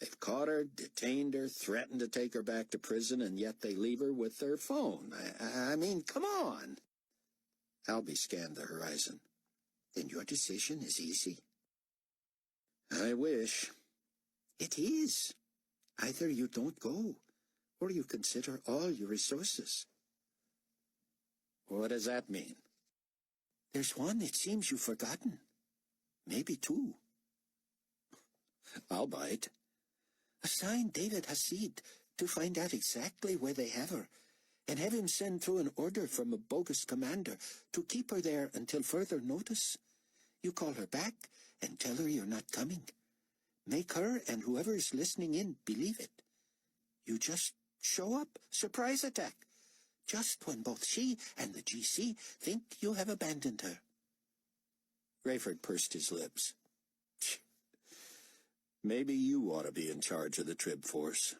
They've caught her, detained her, threatened to take her back to prison, and yet they leave her with their phone. I mean, come on. Albie scanned the horizon. Then your decision is easy. I wish. It is. Either you don't go, or you consider all your resources. What does that mean? There's one it seems you've forgotten. Maybe two. I'll bite. Assign David Hasid to find out exactly where they have her, and have him send through an order from a bogus commander to keep her there until further notice. You call her back and tell her you're not coming. Make her and whoever is listening in believe it. You just show up, surprise attack, just when both she and the GC think you have abandoned her. Rayford pursed his lips. Maybe you ought to be in charge of the Trib Force.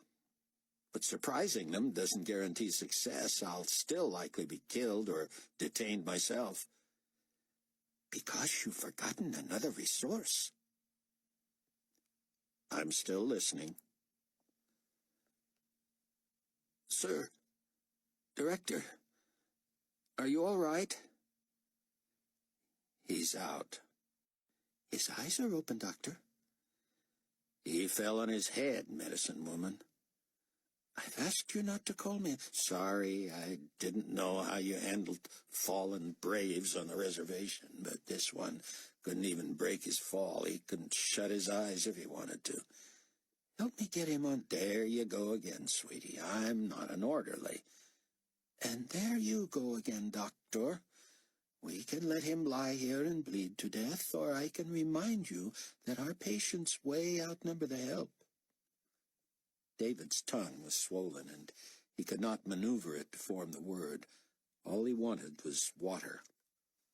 But surprising them doesn't guarantee success. I'll still likely be killed or detained myself. Because you've forgotten another resource. I'm still listening. Sir, Director, are you all right? He's out. His eyes are open, Doctor. He fell on his head, medicine woman. I've asked you not to call me. Sorry, I didn't know how you handled fallen braves on the reservation, but this one couldn't even break his fall. He couldn't shut his eyes if he wanted to. Help me get him on. There you go again, sweetie. I'm not an orderly. And there you go again, Doctor. We can let him lie here and bleed to death, or I can remind you that our patients way outnumber the help. David's tongue was swollen, and he could not maneuver it to form the word. All he wanted was water,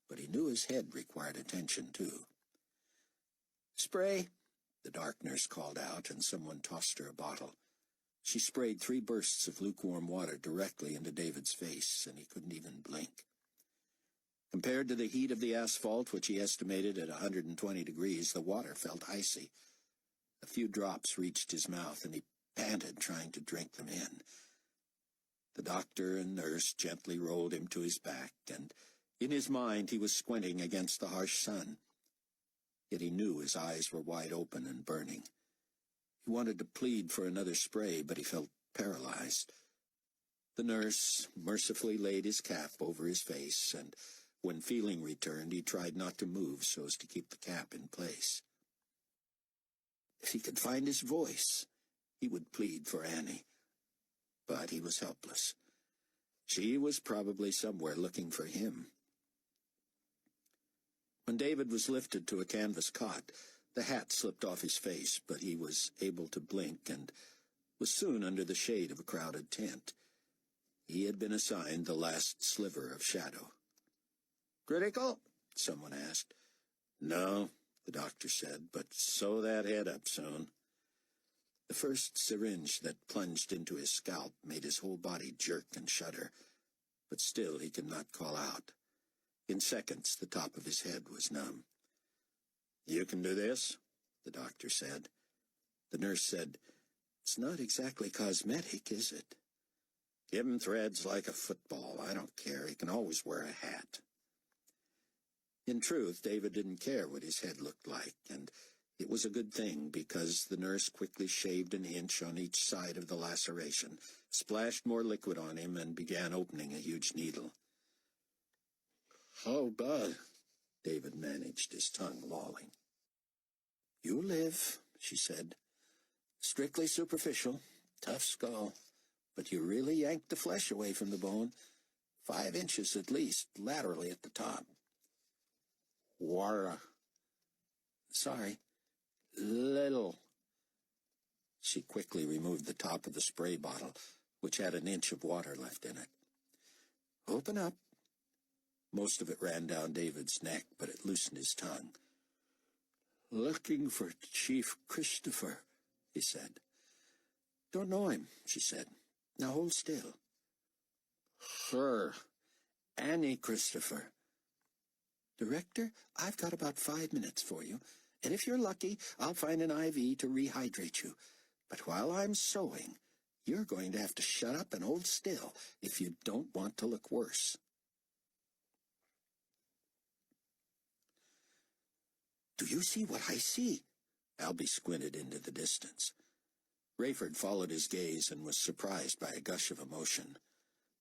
but he knew his head required attention, too. Spray, the dark nurse called out, and someone tossed her a bottle. She sprayed 3 bursts of lukewarm water directly into David's face, and he couldn't even blink. Compared to the heat of the asphalt, which he estimated at 120 degrees, the water felt icy. A few drops reached his mouth, and he panted, trying to drink them in. The doctor and nurse gently rolled him to his back, and in his mind he was squinting against the harsh sun. Yet he knew his eyes were wide open and burning. He wanted to plead for another spray, but he felt paralyzed. The nurse mercifully laid his cap over his face, and when feeling returned, he tried not to move so as to keep the cap in place. If he could find his voice, he would plead for Annie. But he was helpless. She was probably somewhere looking for him. When David was lifted to a canvas cot, the hat slipped off his face, but he was able to blink and was soon under the shade of a crowded tent. He had been assigned the last sliver of shadow. "Critical?" someone asked. "No," the doctor said, "but sew that head up soon." The first syringe that plunged into his scalp made his whole body jerk and shudder, but still he could not call out. In seconds, the top of his head was numb. "You can do this?" the doctor said. The nurse said, "It's not exactly cosmetic, is it?" "Give him threads like a football. I don't care. He can always wear a hat." In truth, David didn't care what his head looked like, and it was a good thing, because the nurse quickly shaved an inch on each side of the laceration, splashed more liquid on him, and began opening a huge needle. "How bad?" David managed, his tongue lolling. "You live," she said. "Strictly superficial, tough skull, but you really yanked the flesh away from the bone, 5 inches at least, laterally at the top." "Wara." "Sorry. Little." She quickly removed the top of the spray bottle, which had an inch of water left in it. "Open up." Most of it ran down David's neck, but it loosened his tongue. "Looking for Chief Christopher," he said. "Don't know him," she said. "Now hold still." "Sure. Annie Christopher. Director, I've got about 5 minutes for you, and if you're lucky, I'll find an IV to rehydrate you. But while I'm sewing, you're going to have to shut up and hold still if you don't want to look worse. Do you see what I see? Albie squinted into the distance. Rayford followed his gaze and was surprised by a gush of emotion.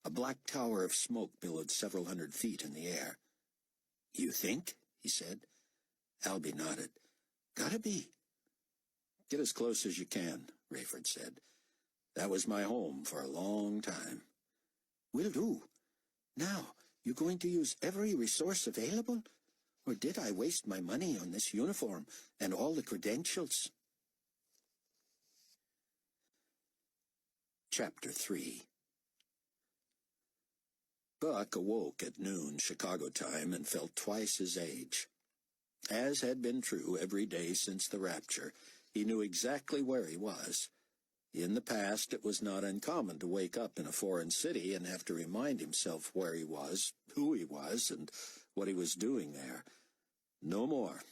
A black tower of smoke billowed several 100 feet in the air. You think? He said. Albie nodded. Gotta be. Get as close as you can, Rayford said. That was my home for a long time. Will do. Now, you going to use every resource available? Or did I waste my money on this uniform and all the credentials? Chapter 3. Buck awoke at noon Chicago time and felt twice his age. As had been true every day since the rapture, he knew exactly where he was. In the past, it was not uncommon to wake up in a foreign city and have to remind himself where he was, who he was, and what he was doing there. No more.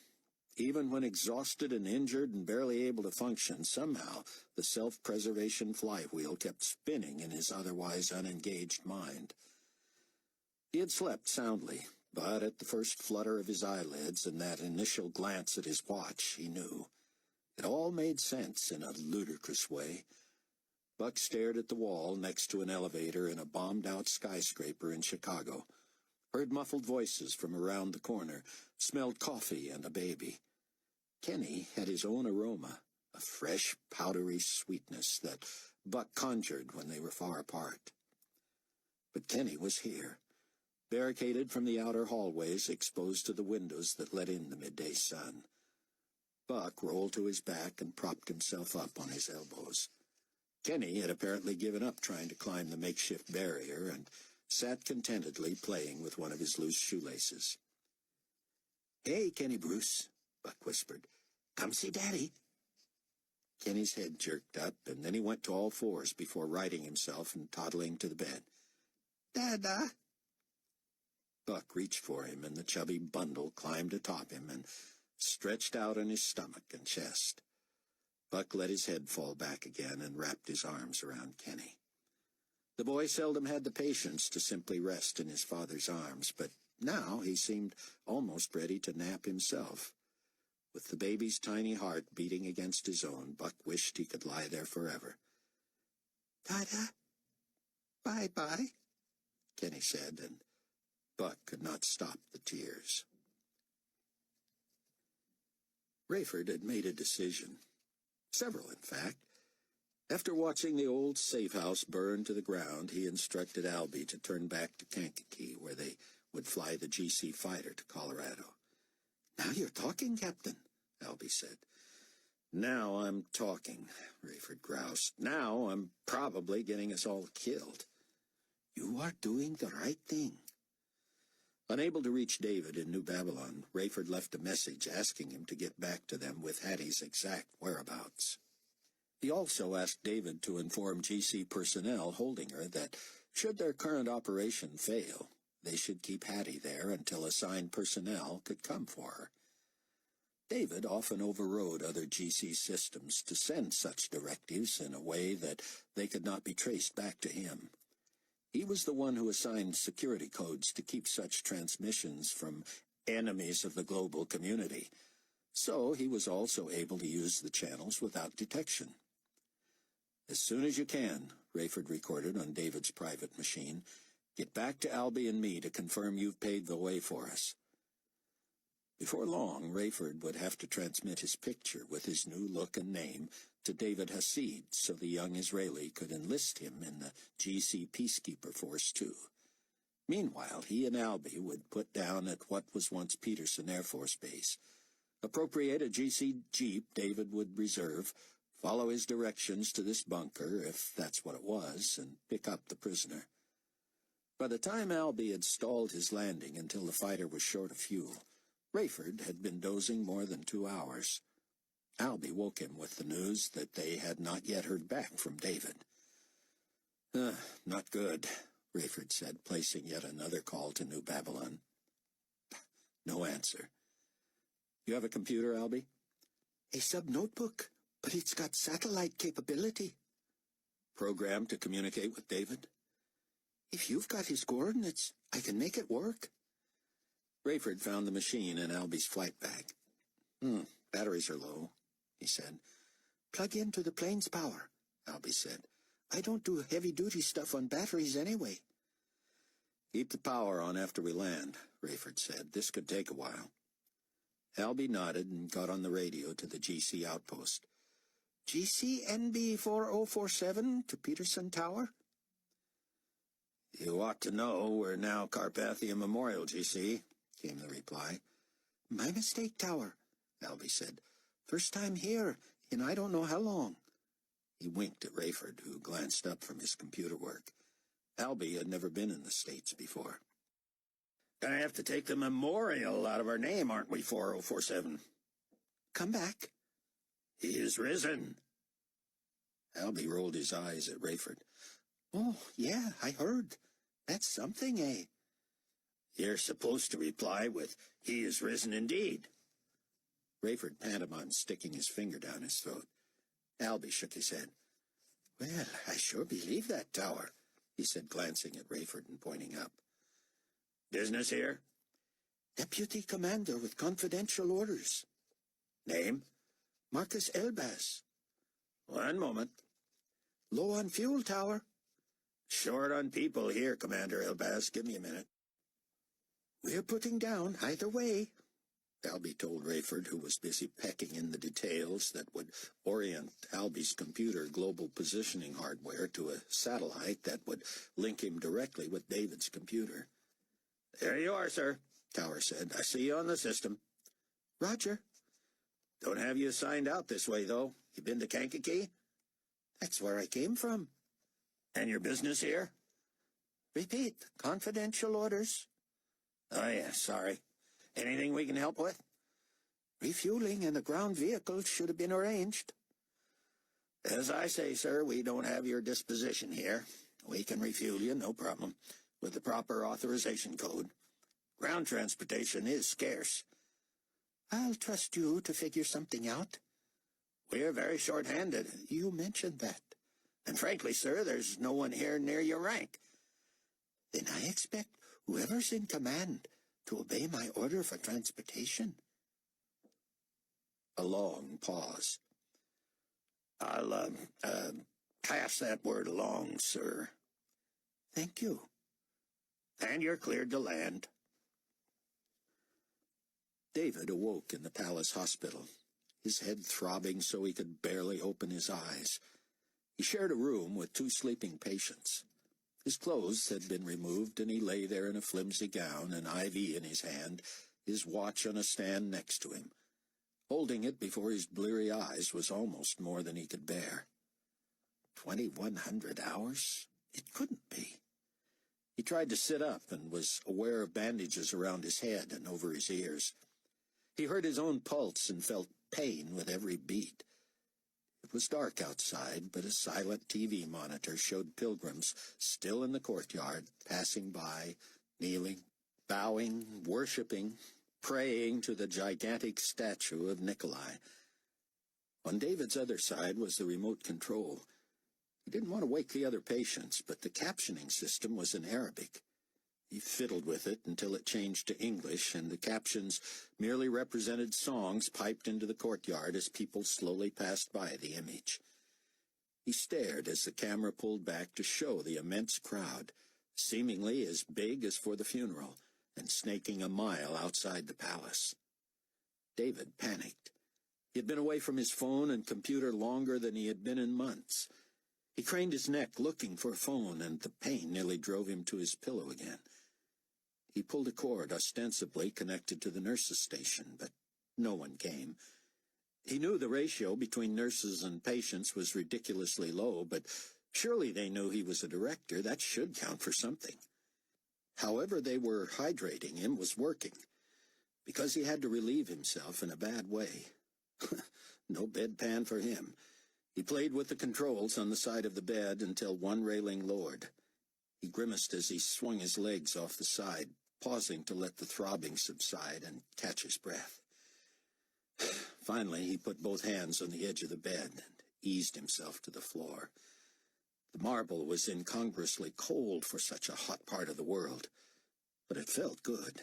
Even when exhausted and injured and barely able to function, somehow the self-preservation flywheel kept spinning in his otherwise unengaged mind. He had slept soundly, but at the first flutter of his eyelids and that initial glance at his watch, he knew. It all made sense in a ludicrous way. Buck stared at the wall next to an elevator in a bombed-out skyscraper in Chicago, heard muffled voices from around the corner, smelled coffee and a baby. Kenny had his own aroma, a fresh, powdery sweetness that Buck conjured when they were far apart. But Kenny was here, barricaded from the outer hallways exposed to the windows that let in the midday sun. Buck rolled to his back and propped himself up on his elbows. Kenny had apparently given up trying to climb the makeshift barrier and sat contentedly playing with one of his loose shoelaces. "Hey, Kenny Bruce," Buck whispered. "Come see Daddy." Kenny's head jerked up, and then he went to all fours before righting himself and toddling to the bed. "Dada." Buck reached for him, and the chubby bundle climbed atop him and stretched out on his stomach and chest. Buck let his head fall back again and wrapped his arms around Kenny. The boy seldom had the patience to simply rest in his father's arms, but now he seemed almost ready to nap himself. With the baby's tiny heart beating against his own, Buck wished he could lie there forever. "Dada, bye-bye," Kenny said, and Buck could not stop the tears. Rayford had made a decision. Several, in fact. After watching the old safe house burn to the ground, he instructed Albie to turn back to Kankakee, where they would fly the GC fighter to Colorado. "Now you're talking, Captain," Albie said. "Now I'm talking," Rayford groused. "Now I'm probably getting us all killed." "You are doing the right thing." Unable to reach David in New Babylon, Rayford left a message asking him to get back to them with Hattie's exact whereabouts. He also asked David to inform GC personnel holding her that, should their current operation fail, they should keep Hattie there until assigned personnel could come for her. David often overrode other GC systems to send such directives in a way that they could not be traced back to him. He was the one who assigned security codes to keep such transmissions from enemies of the global community, so he was also able to use the channels without detection. "As soon as you can," Rayford recorded on David's private machine, "get back to Albie and me to confirm you've paved the way for us." Before long, Rayford would have to transmit his picture with his new look and name to David Hasid so the young Israeli could enlist him in the GC Peacekeeper Force too. Meanwhile, he and Albie would put down at what was once Peterson Air Force Base, appropriate a GC Jeep David would reserve, follow his directions to this bunker, if that's what it was, and pick up the prisoner. By the time Albie had stalled his landing until the fighter was short of fuel, Rayford had been dozing more than 2 hours. Albie woke him with the news that they had not yet heard back from David. Not good. Rayford said, placing yet another call to New Babylon. No answer. You have a computer, Albie? A sub-notebook, but it's got satellite capability. Programmed to communicate with David? If you've got his coordinates, I can make it work. Rayford found the machine in Albie's flight bag. Batteries are low, he said. Plug into the plane's power, Albie said. I don't do heavy-duty stuff on batteries anyway. Keep the power on after we land, Rayford said. This could take a while. Albie nodded and got on the radio to the GC outpost. GCNB 4047 to Peterson Tower? You ought to know we're now Carpathia Memorial, GC, came the reply. My mistake, Tower, Albie said. First time here in I don't know how long. He winked at Rayford, who glanced up from his computer work. Albie had never been in the States before. Gonna have to take the memorial out of our name, aren't we, 4047? Come back. He is risen. Albie rolled his eyes at Rayford. Oh, yeah, I heard. That's something, eh? You're supposed to reply with, he is risen indeed. Rayford pantomimed, sticking his finger down his throat. Albie shook his head. Well, I sure believe that, Tower, he said, glancing at Rayford and pointing up. Business here? Deputy Commander with confidential orders. Name? Marcus Elbaz. One moment. Low on fuel, Tower. Short on people here, Commander Elbaz. Give me a minute. We're putting down either way, Albie told Rayford, who was busy pecking in the details that would orient Albie's computer global positioning hardware to a satellite that would link him directly with David's computer. There you are, sir, Tower said. I see you on the system. Roger. Don't have you assigned out this way, though. You been to Kankakee? That's where I came from. And your business here? Repeat, confidential orders. Oh, yeah, sorry. Anything we can help with? Refueling and a ground vehicle should have been arranged. As I say, sir, we don't have your disposition here. We can refuel you, no problem, with the proper authorization code. Ground transportation is scarce. I'll trust you to figure something out. We're very short-handed. You mentioned that. And frankly, sir, there's no one here near your rank. Then I expect whoever's in command to obey my order for transportation. A long pause. I'll, pass that word along, sir. Thank you. And you're cleared to land. David awoke in the palace hospital, his head throbbing so he could barely open his eyes. He shared a room with 2 sleeping patients. His clothes had been removed, and he lay there in a flimsy gown, an IV in his hand, his watch on a stand next to him. Holding it before his bleary eyes was almost more than he could bear. 2,100 hours? It couldn't be. He tried to sit up and was aware of bandages around his head and over his ears. He heard his own pulse and felt pain with every beat. It was dark outside, but a silent TV monitor showed pilgrims still in the courtyard, passing by, kneeling, bowing, worshipping, praying to the gigantic statue of Nicolae. On David's other side was the remote control. He didn't want to wake the other patients, but the captioning system was in Arabic. He fiddled with it until it changed to English, and the captions merely represented songs piped into the courtyard as people slowly passed by the image. He stared as the camera pulled back to show the immense crowd, seemingly as big as for the funeral, and snaking a mile outside the palace. David panicked. He had been away from his phone and computer longer than he had been in months. He craned his neck looking for a phone, and the pain nearly drove him to his pillow again. He pulled a cord ostensibly connected to the nurses' station, but no one came. He knew the ratio between nurses and patients was ridiculously low, but surely they knew he was a director. That should count for something. However they were hydrating him was working, because he had to relieve himself in a bad way. No bedpan for him. He played with the controls on the side of the bed until one railing lowered. He grimaced as he swung his legs off the side, pausing to let the throbbing subside and catch his breath. Finally, he put both hands on the edge of the bed and eased himself to the floor. The marble was incongruously cold for such a hot part of the world, but it felt good.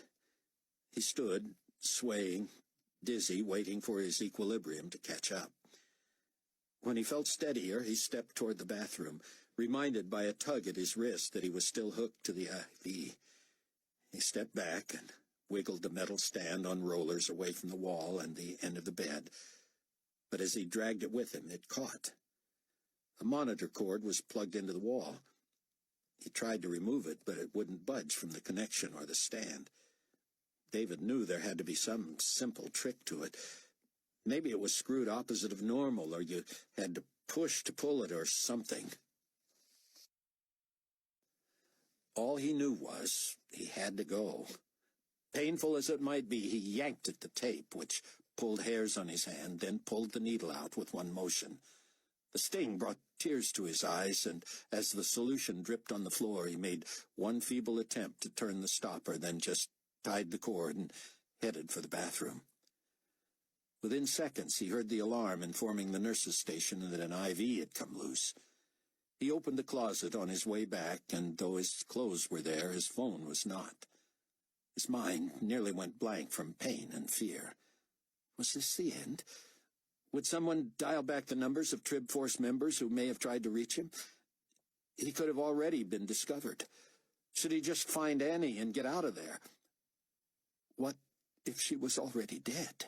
He stood, swaying, dizzy, waiting for his equilibrium to catch up. When he felt steadier, he stepped toward the bathroom, reminded by a tug at his wrist that he was still hooked to the IV. He stepped back and wiggled the metal stand on rollers away from the wall and the end of the bed, but as he dragged it with him, it caught. A monitor cord was plugged into the wall. He tried to remove it, but it wouldn't budge from the connection or the stand. David knew there had to be some simple trick to it. Maybe it was screwed opposite of normal, or you had to push to pull it, or something. All he knew was he had to go. Painful as it might be, he yanked at the tape, which pulled hairs on his hand, then pulled the needle out with one motion. The sting brought tears to his eyes, and as the solution dripped on the floor, he made one feeble attempt to turn the stopper, then just tied the cord and headed for the bathroom. Within seconds, he heard the alarm informing the nurse's station that an IV had come loose. He opened the closet on his way back, and though his clothes were there, his phone was not. His mind nearly went blank from pain and fear. Was this the end? Would someone dial back the numbers of Trib Force members who may have tried to reach him? He could have already been discovered. Should he just find Annie and get out of there? What if she was already dead?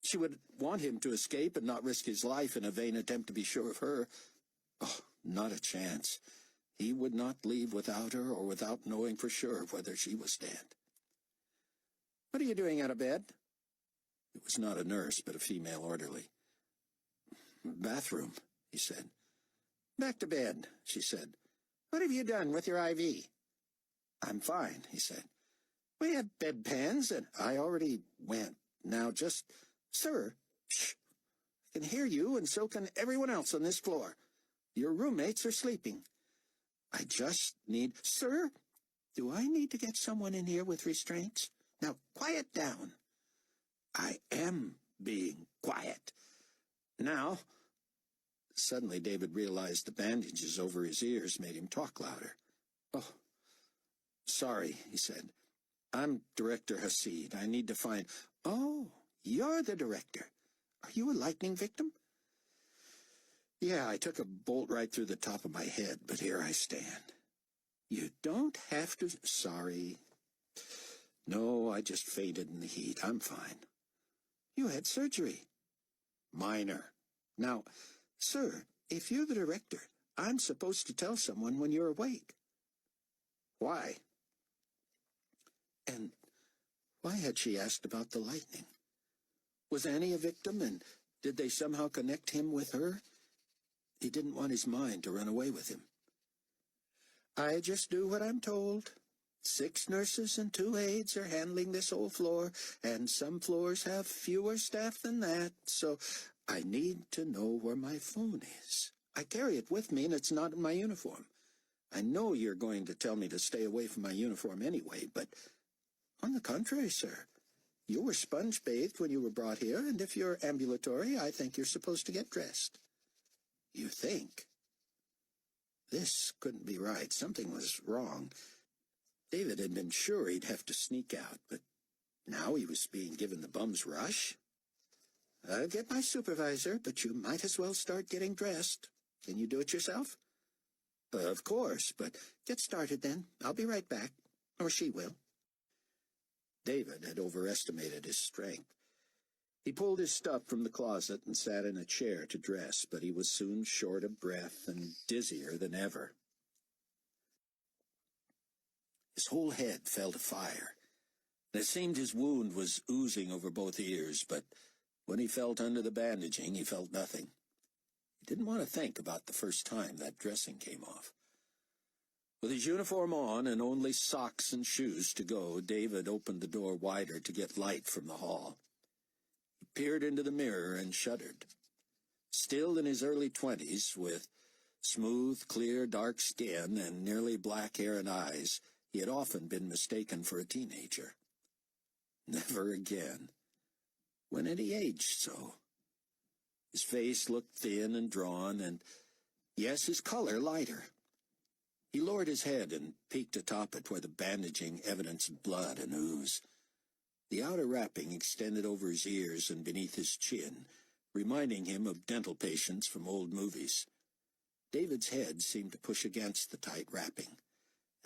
She would want him to escape and not risk his life in a vain attempt to be sure of her. Oh, not a chance. He would not leave without her or without knowing for sure whether she was dead. "What are you doing out of bed?" It was not a nurse, but a female orderly. "Bathroom," he said. "Back to bed," she said. "What have you done with your IV?" "I'm fine," he said. "We have bedpans, and I already went. Now just..." "Sir, shh. I can hear you, and so can everyone else on this floor. Your roommates are sleeping. I just need..." "Sir, do I need to get someone in here with restraints? Now, quiet down." "I am being quiet. Now..." Suddenly, David realized the bandages over his ears made him talk louder. "Oh, sorry," he said. "I'm Director Hasid. I need to find..." "Oh, you're the director. Are you a lightning victim?" "Yeah, I took a bolt right through the top of my head, but here I stand." "You don't have to..." "Sorry. No, I just fainted in the heat. I'm fine." "You had surgery." "Minor." "Now, sir, if you're the director, I'm supposed to tell someone when you're awake." "Why?" And why had she asked about the lightning? Was Annie a victim, and did they somehow connect him with her? He didn't want his mind to run away with him. "I just do what I'm told. 6 nurses and 2 aides are handling this whole floor, and some floors have fewer staff than that, so I need to know where my phone is. I carry it with me, and it's not in my uniform. I know you're going to tell me to stay away from my uniform anyway, but on the contrary, sir. You were sponge-bathed when you were brought here, and if you're ambulatory, I think you're supposed to get dressed." "You think?" This couldn't be right. Something was wrong. David had been sure he'd have to sneak out, but now he was being given the bum's rush. "I'll get my supervisor, but you might as well start getting dressed. Can you do it yourself?" "Of course, but get started then. I'll be right back. Or she will." David had overestimated his strength. He pulled his stuff from the closet and sat in a chair to dress, but he was soon short of breath and dizzier than ever. His whole head fell to fire. It seemed his wound was oozing over both ears, but when he felt under the bandaging, he felt nothing. He didn't want to think about the first time that dressing came off. With his uniform on and only socks and shoes to go, David opened the door wider to get light from the hall. He peered into the mirror and shuddered. Still in his early 20s, with Smooth, clear, dark skin and nearly black hair and eyes, he had often been mistaken for a teenager. Never again. When had he aged so? His face looked thin and drawn, and, yes, his color lighter. He lowered his head and peeked atop it where the bandaging evidenced blood and ooze. The outer wrapping extended over his ears and beneath his chin, reminding him of dental patients from old movies. David's head seemed to push against the tight wrapping,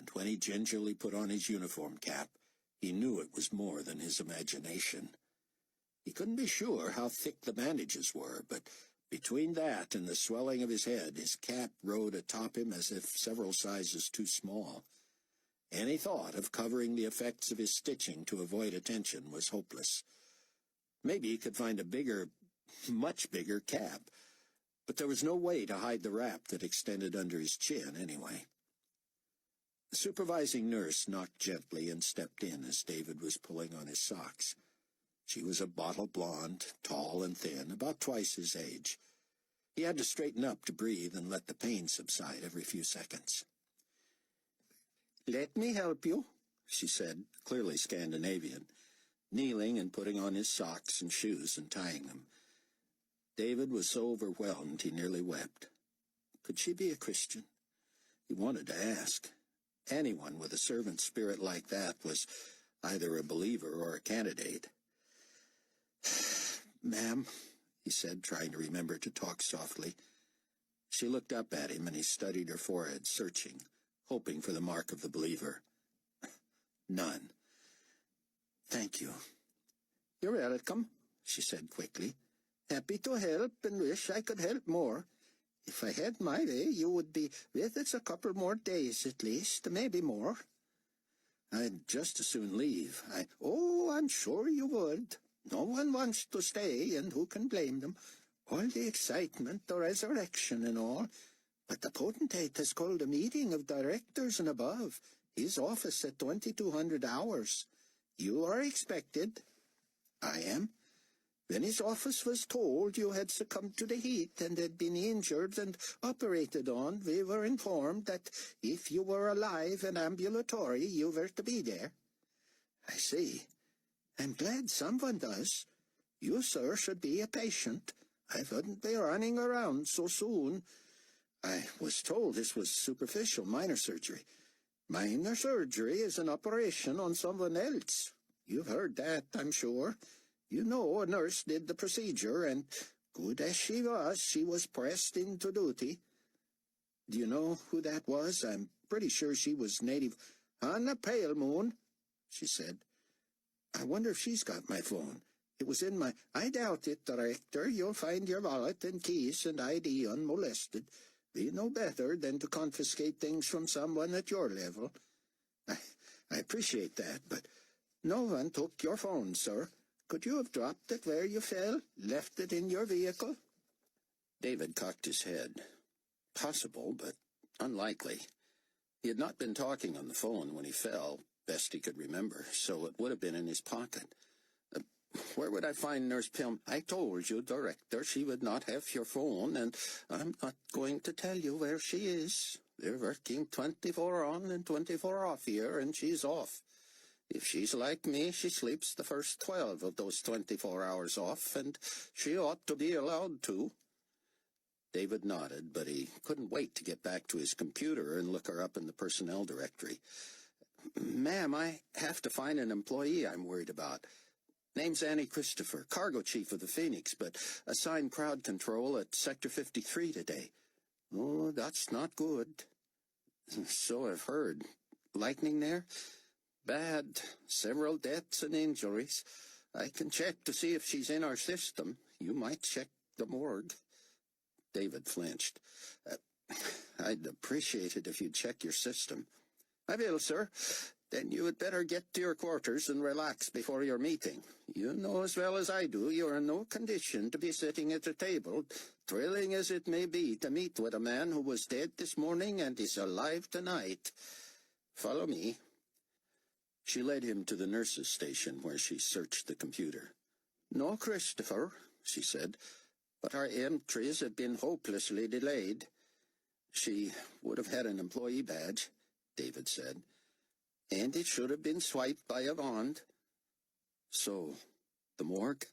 and when he gingerly put on his uniform cap, he knew it was more than his imagination. He couldn't be sure how thick the bandages were, but between that and the swelling of his head, his cap rode atop him as if several sizes too small. Any thought of covering the effects of his stitching to avoid attention was hopeless. Maybe he could find a bigger, much bigger cap, but there was no way to hide the wrap that extended under his chin anyway. The supervising nurse knocked gently and stepped in as David was pulling on his socks. She was a bottle blonde, tall and thin, about twice his age. He had to straighten up to breathe and let the pain subside every few seconds. "Let me help you," she said, clearly Scandinavian, kneeling and putting on his socks and shoes and tying them. David was so overwhelmed he nearly wept. Could she be a Christian? He wanted to ask. Anyone with a servant spirit like that was either a believer or a candidate. "Ma'am," he said, trying to remember to talk softly. She looked up at him, and he studied her forehead, searching, hoping for the mark of the believer. None. "Thank you." "You're welcome," she said quickly. "Happy to help, and wish I could help more. If I had my way, you would be with us a couple more days at least, maybe more." "I'd just as soon leave. Oh, I'm sure you would. No one wants to stay, and who can blame them? All the excitement, the resurrection and all. But the potentate has called a meeting of directors and above. His office at 2200 hours. You are expected." "I am." "When his office was told you had succumbed to the heat and had been injured and operated on, we were informed that if you were alive and ambulatory, you were to be there." "I see. I'm glad someone does. You, sir, should be a patient. I wouldn't be running around so soon." "I was told this was superficial, minor surgery." "Minor surgery is an operation on someone else. You've heard that, I'm sure. You know a nurse did the procedure, and, good as she was pressed into duty." "Do you know who that was? I'm pretty sure she was native." "On a pale moon," she said. "I wonder if she's got my phone. It was in my—" "I doubt it, Director. You'll find your wallet and keys and ID unmolested. We know better than to confiscate things from someone at your level." I appreciate that, but no one took your phone, sir. Could you have dropped it where you fell, left it in your vehicle?" David cocked his head. Possible, but unlikely. He had not been talking on the phone when he fell, best he could remember, so it would have been in his pocket. Where would I find Nurse Pilm? "I told you, Director, she would not have your phone, and I'm not going to tell you where she is. They're working 24 on and 24 off here, and she's off. If she's like me, she sleeps the first 12 of those 24 hours off, and she ought to be allowed to." David nodded, but he couldn't wait to get back to his computer and look her up in the personnel directory. "Ma'am, I have to find an employee I'm worried about. Name's Annie Christopher, cargo chief of the Phoenix, but assigned crowd control at Sector 53 today." "Oh, that's not good." "So I've heard. Lightning there?" "Bad. Several deaths and injuries. I can check to see if she's in our system. You might check the morgue." David flinched. "I'd appreciate it if you'd check your system." "I will, sir. Then you had better get to your quarters and relax before your meeting. You know as well as I do you're in no condition to be sitting at a table, thrilling as it may be to meet with a man who was dead this morning and is alive tonight. Follow me." She led him to the nurse's station where she searched the computer. "No, Christopher," she said, "but our entries have been hopelessly delayed." She would have had an employee badge, David said, and it should have been swiped by a wand. So, the morgue?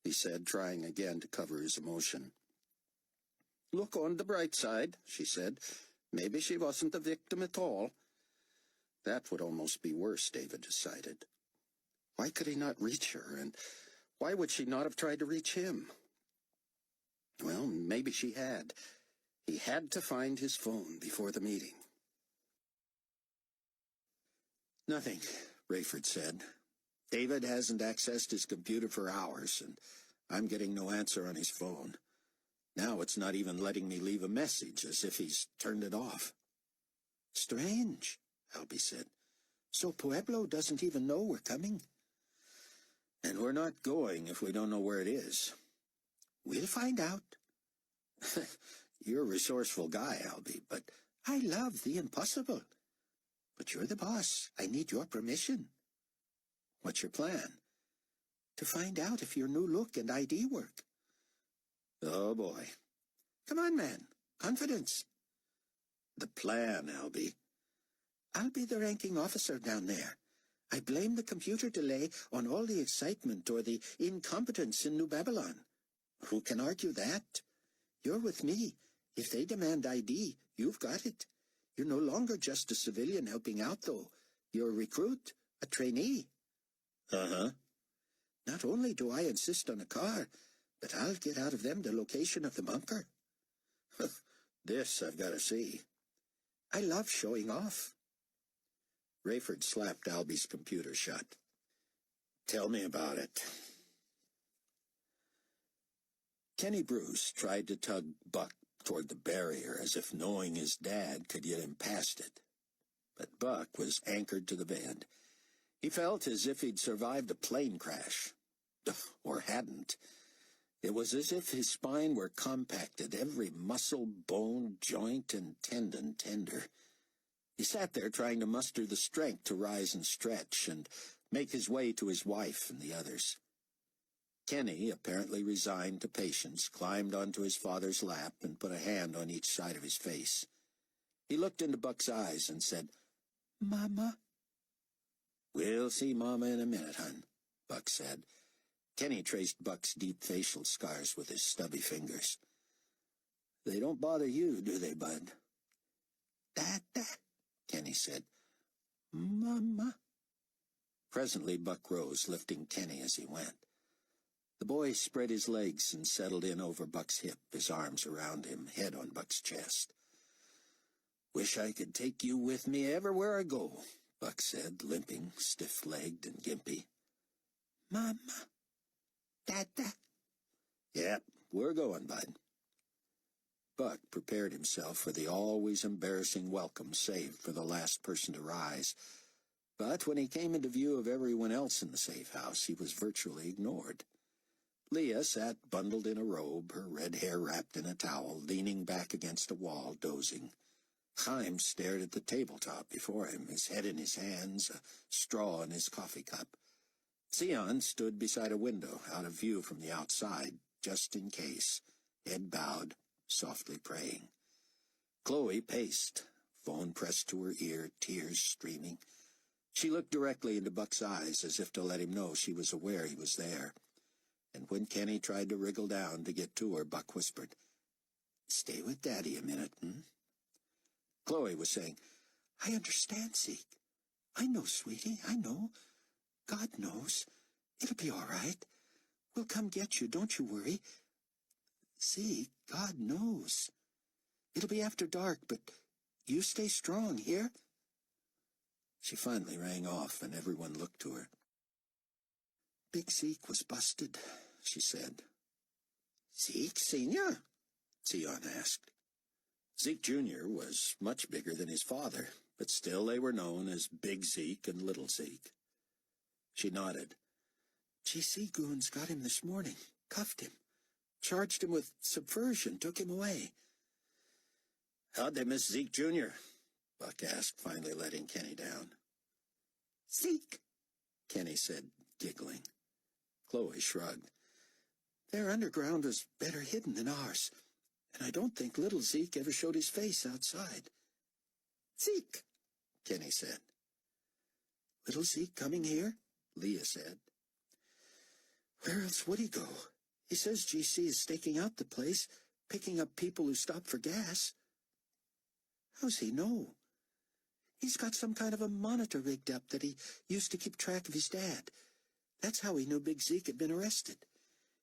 He said, trying again to cover his emotion. Look on the bright side, she said. Maybe she wasn't a victim at all. That would almost be worse, David decided. Why could he not reach her, and why would she not have tried to reach him? Well, maybe she had. He had to find his phone before the meeting. Nothing, Rayford said. David hasn't accessed his computer for hours, and I'm getting no answer on his phone. Now it's not even letting me leave a message, as if he's turned it off. Strange, Albie said. So Pueblo doesn't even know we're coming? And we're not going if we don't know where it is. We'll find out. You're a resourceful guy, Albie, but I love the impossible. But you're the boss. I need your permission. What's your plan? To find out if your new look and ID work. Oh, boy. Come on, man. Confidence. The plan, Albie. I'll be the ranking officer down there. I blame the computer delay on all the excitement or the incompetence in New Babylon. Who can argue that? You're with me. If they demand ID, you've got it. You're no longer just a civilian helping out, though. You're a recruit, a trainee. Uh-huh. Not only do I insist on a car, but I'll get out of them the location of the bunker. This I've got to see. I love showing off. Rayford slapped Albie's computer shut. Tell me about it. Kenny Bruce tried to tug Buck toward the barrier as if knowing his dad could get him past it. But Buck was anchored to the bed. He felt as if he'd survived a plane crash. Or hadn't. It was as if his spine were compacted, every muscle, bone, joint, and tendon tender. He sat there trying to muster the strength to rise and stretch and make his way to his wife and the others. Kenny, apparently resigned to patience, climbed onto his father's lap and put a hand on each side of his face. He looked into Buck's eyes and said, "Mama?" "We'll see Mama in a minute, hon," Buck said. Kenny traced Buck's deep facial scars with his stubby fingers. "They don't bother you, do they, bud?" "Dada," Kenny said. "Mama." Presently Buck rose, lifting Kenny as he went. The boy spread his legs and settled in over Buck's hip, his arms around him, head on Buck's chest. "Wish I could take you with me everywhere I go," Buck said, limping, stiff-legged and gimpy. "Mama. Dada." "Yep, we're going, bud." Buck prepared himself for the always embarrassing welcome saved for the last person to rise. But when he came into view of everyone else in the safe house, he was virtually ignored. Leah sat bundled in a robe, her red hair wrapped in a towel, leaning back against a wall, dozing. Chaim stared at the tabletop before him, his head in his hands, a straw in his coffee cup. Sion stood beside a window, out of view from the outside, just in case, head bowed, softly praying. Chloe paced, phone pressed to her ear, tears streaming. She looked directly into Buck's eyes, as if to let him know she was aware he was there. And when Kenny tried to wriggle down to get to her, Buck whispered, "Stay with Daddy a minute, hmm?" Chloe was saying, "I understand, Zeke. I know, sweetie, I know. God knows. It'll be all right. We'll come get you, don't you worry. Zeke, God knows. It'll be after dark, but you stay strong, here?" She finally rang off, and everyone looked to her. "Big Zeke was busted," she said. "Zeke Sr.?" Sion asked. Zeke Jr. was much bigger than his father, but still they were known as Big Zeke and Little Zeke. She nodded. "GC goons got him this morning, cuffed him, charged him with subversion, took him away." "How'd they miss Zeke Jr.?" Buck asked, finally letting Kenny down. "Zeke," Kenny said, giggling. Chloe shrugged. "Their underground was better hidden than ours. And I don't think little Zeke ever showed his face outside. Zeke, Kenny said. Little Zeke coming here? Leah said. Where else would he go? He says GC is staking out the place, picking up people who stop for gas. How's he know? He's got some kind of a monitor rigged up that he used to keep track of his dad. That's how he knew Big Zeke had been arrested.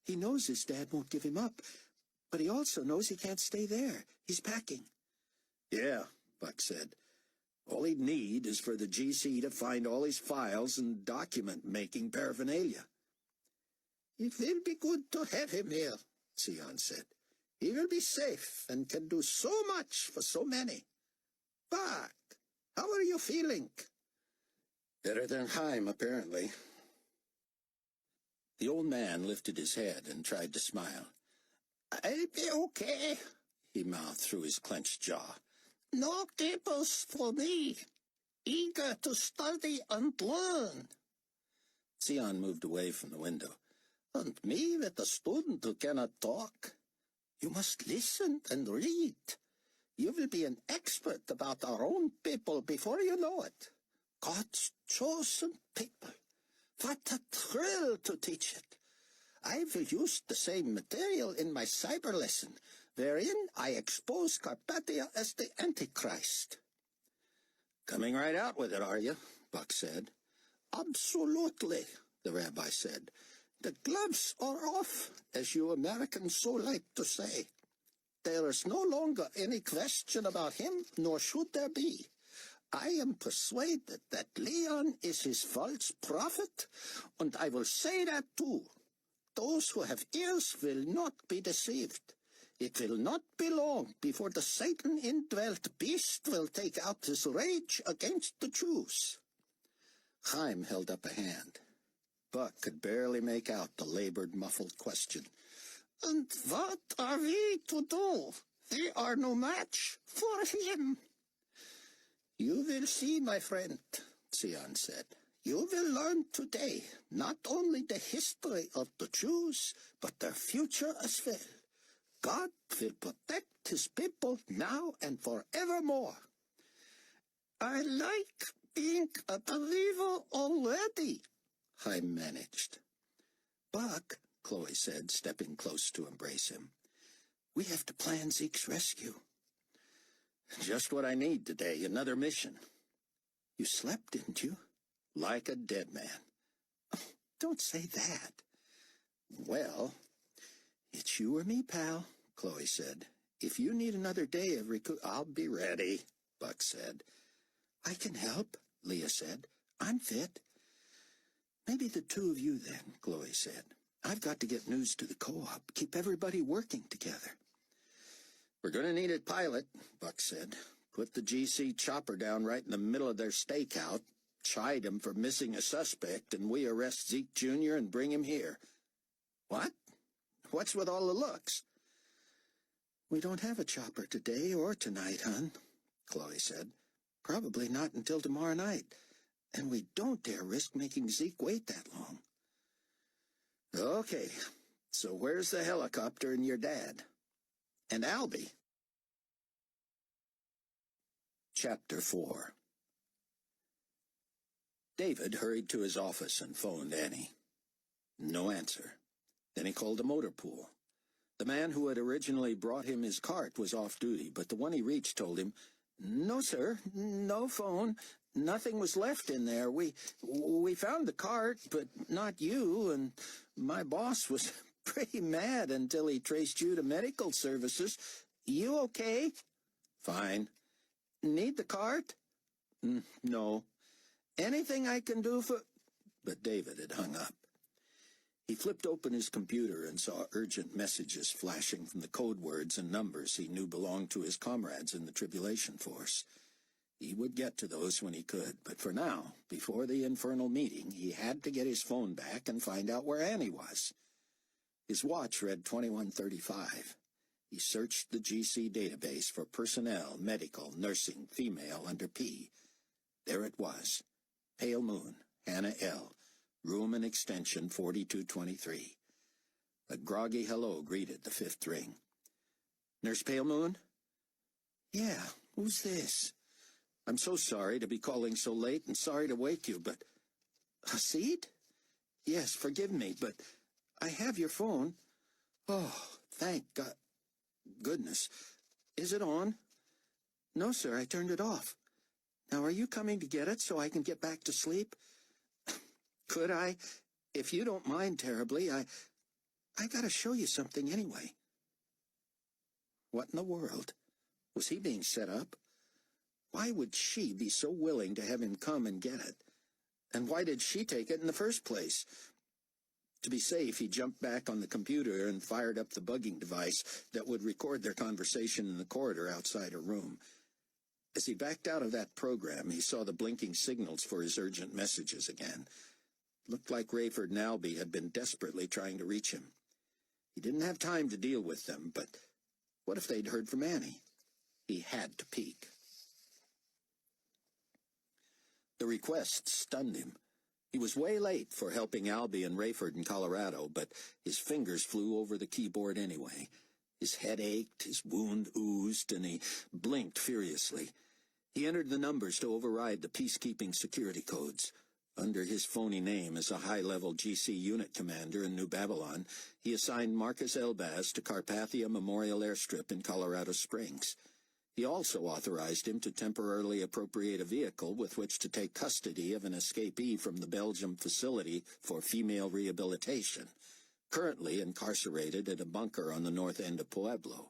He knows his dad won't give him up, but he also knows he can't stay there. He's packing. Yeah, Buck said. All he'd need is for the GC to find all his files and document-making paraphernalia. It will be good to have him here, Sion said. He will be safe and can do so much for so many. Buck, how are you feeling? Better than Chaim, apparently. The old man lifted his head and tried to smile. I'll be okay, he mouthed through his clenched jaw. No capers for me. Eager to study and learn. Sion moved away from the window. And me with a student who cannot talk. You must listen and read. You will be an expert about our own people before you know it. God's chosen people. What a thrill to teach it. I will use the same material in my cyber lesson, wherein I expose Carpathia as the Antichrist. Coming right out with it, are you? Buck said. Absolutely, the rabbi said. The gloves are off, as you Americans so like to say. There is no longer any question about him, nor should there be. I am persuaded that Leon is his false prophet, and I will say that too. Those who have ears will not be deceived. It will not be long before the Satan-indwelt beast will take out his rage against the Jews. Chaim held up a hand. Buck could barely make out the labored, muffled question. And what are we to do? We are no match for him. You will see, my friend, Sion said. You will learn today not only the history of the Jews, but their future as well. God will protect his people now and forevermore. I like being a believer already, Chaim managed. Buck, Chloe said, stepping close to embrace him. We have to plan Zeke's rescue. Just what I need today, another mission. You slept, didn't you? Like a dead man. Oh, don't say that. Well, it's you or me, pal, Chloe said. If you need another day of I'll be ready, Buck said. I can help, Leah said. I'm fit. Maybe the two of you then, Chloe said. I've got to get news to the co-op, keep everybody working together. We're going to need a pilot, Buck said. Put the GC chopper down right in the middle of their stakeout, chide him for missing a suspect, and we arrest Zeke Jr. and bring him here. What? What's with all the looks? We don't have a chopper today or tonight, hon, Chloe said. Probably not until tomorrow night. And we don't dare risk making Zeke wait that long. Okay, so where's the helicopter and your dad? And Albie? Chapter 4. David hurried to his office and phoned Annie. No answer. Then he called the motor pool. The man who had originally brought him his cart was off duty, but the one he reached told him, No, sir, no phone. Nothing was left in there. We found the cart, but not you, and my boss was pretty mad until he traced you to medical services. You okay? Fine. Need the cart? No. Anything I can do for... But David had hung up. He flipped open his computer and saw urgent messages flashing from the code words and numbers he knew belonged to his comrades in the Tribulation Force. He would get to those when he could, but for now, before the infernal meeting, he had to get his phone back and find out where Annie was. His watch read 21:35. He searched the GC database for personnel, medical, nursing, female, under P. There it was. Pale Moon, Hannah L., room and extension 4223. A groggy hello greeted the fifth ring. Nurse Pale Moon? Yeah, who's this? I'm so sorry to be calling so late and sorry to wake you, but... Hasid? Yes, forgive me, but I have your phone. Oh, thank God. Goodness. Is it on? No, sir, I turned it off. Now, are you coming to get it so I can get back to sleep? Could I? If you don't mind terribly, I gotta show you something anyway. What in the world? Was he being set up? Why would she be so willing to have him come and get it? And why did she take it in the first place? To be safe, he jumped back on the computer and fired up the bugging device that would record their conversation in the corridor outside her room. As he backed out of that program, he saw the blinking signals for his urgent messages again. Looked like Rayford and Albie had been desperately trying to reach him. He didn't have time to deal with them, but what if they'd heard from Annie? He had to peek. The request stunned him. He was way late for helping Albie and Rayford in Colorado, but his fingers flew over the keyboard anyway. His head ached, his wound oozed, and he blinked furiously. He entered the numbers to override the peacekeeping security codes. Under his phony name as a high-level GC unit commander in New Babylon, he assigned Marcus Elbaz to Carpathia Memorial Airstrip in Colorado Springs. He also authorized him to temporarily appropriate a vehicle with which to take custody of an escapee from the Belgium facility for female rehabilitation, currently incarcerated at a bunker on the north end of Pueblo.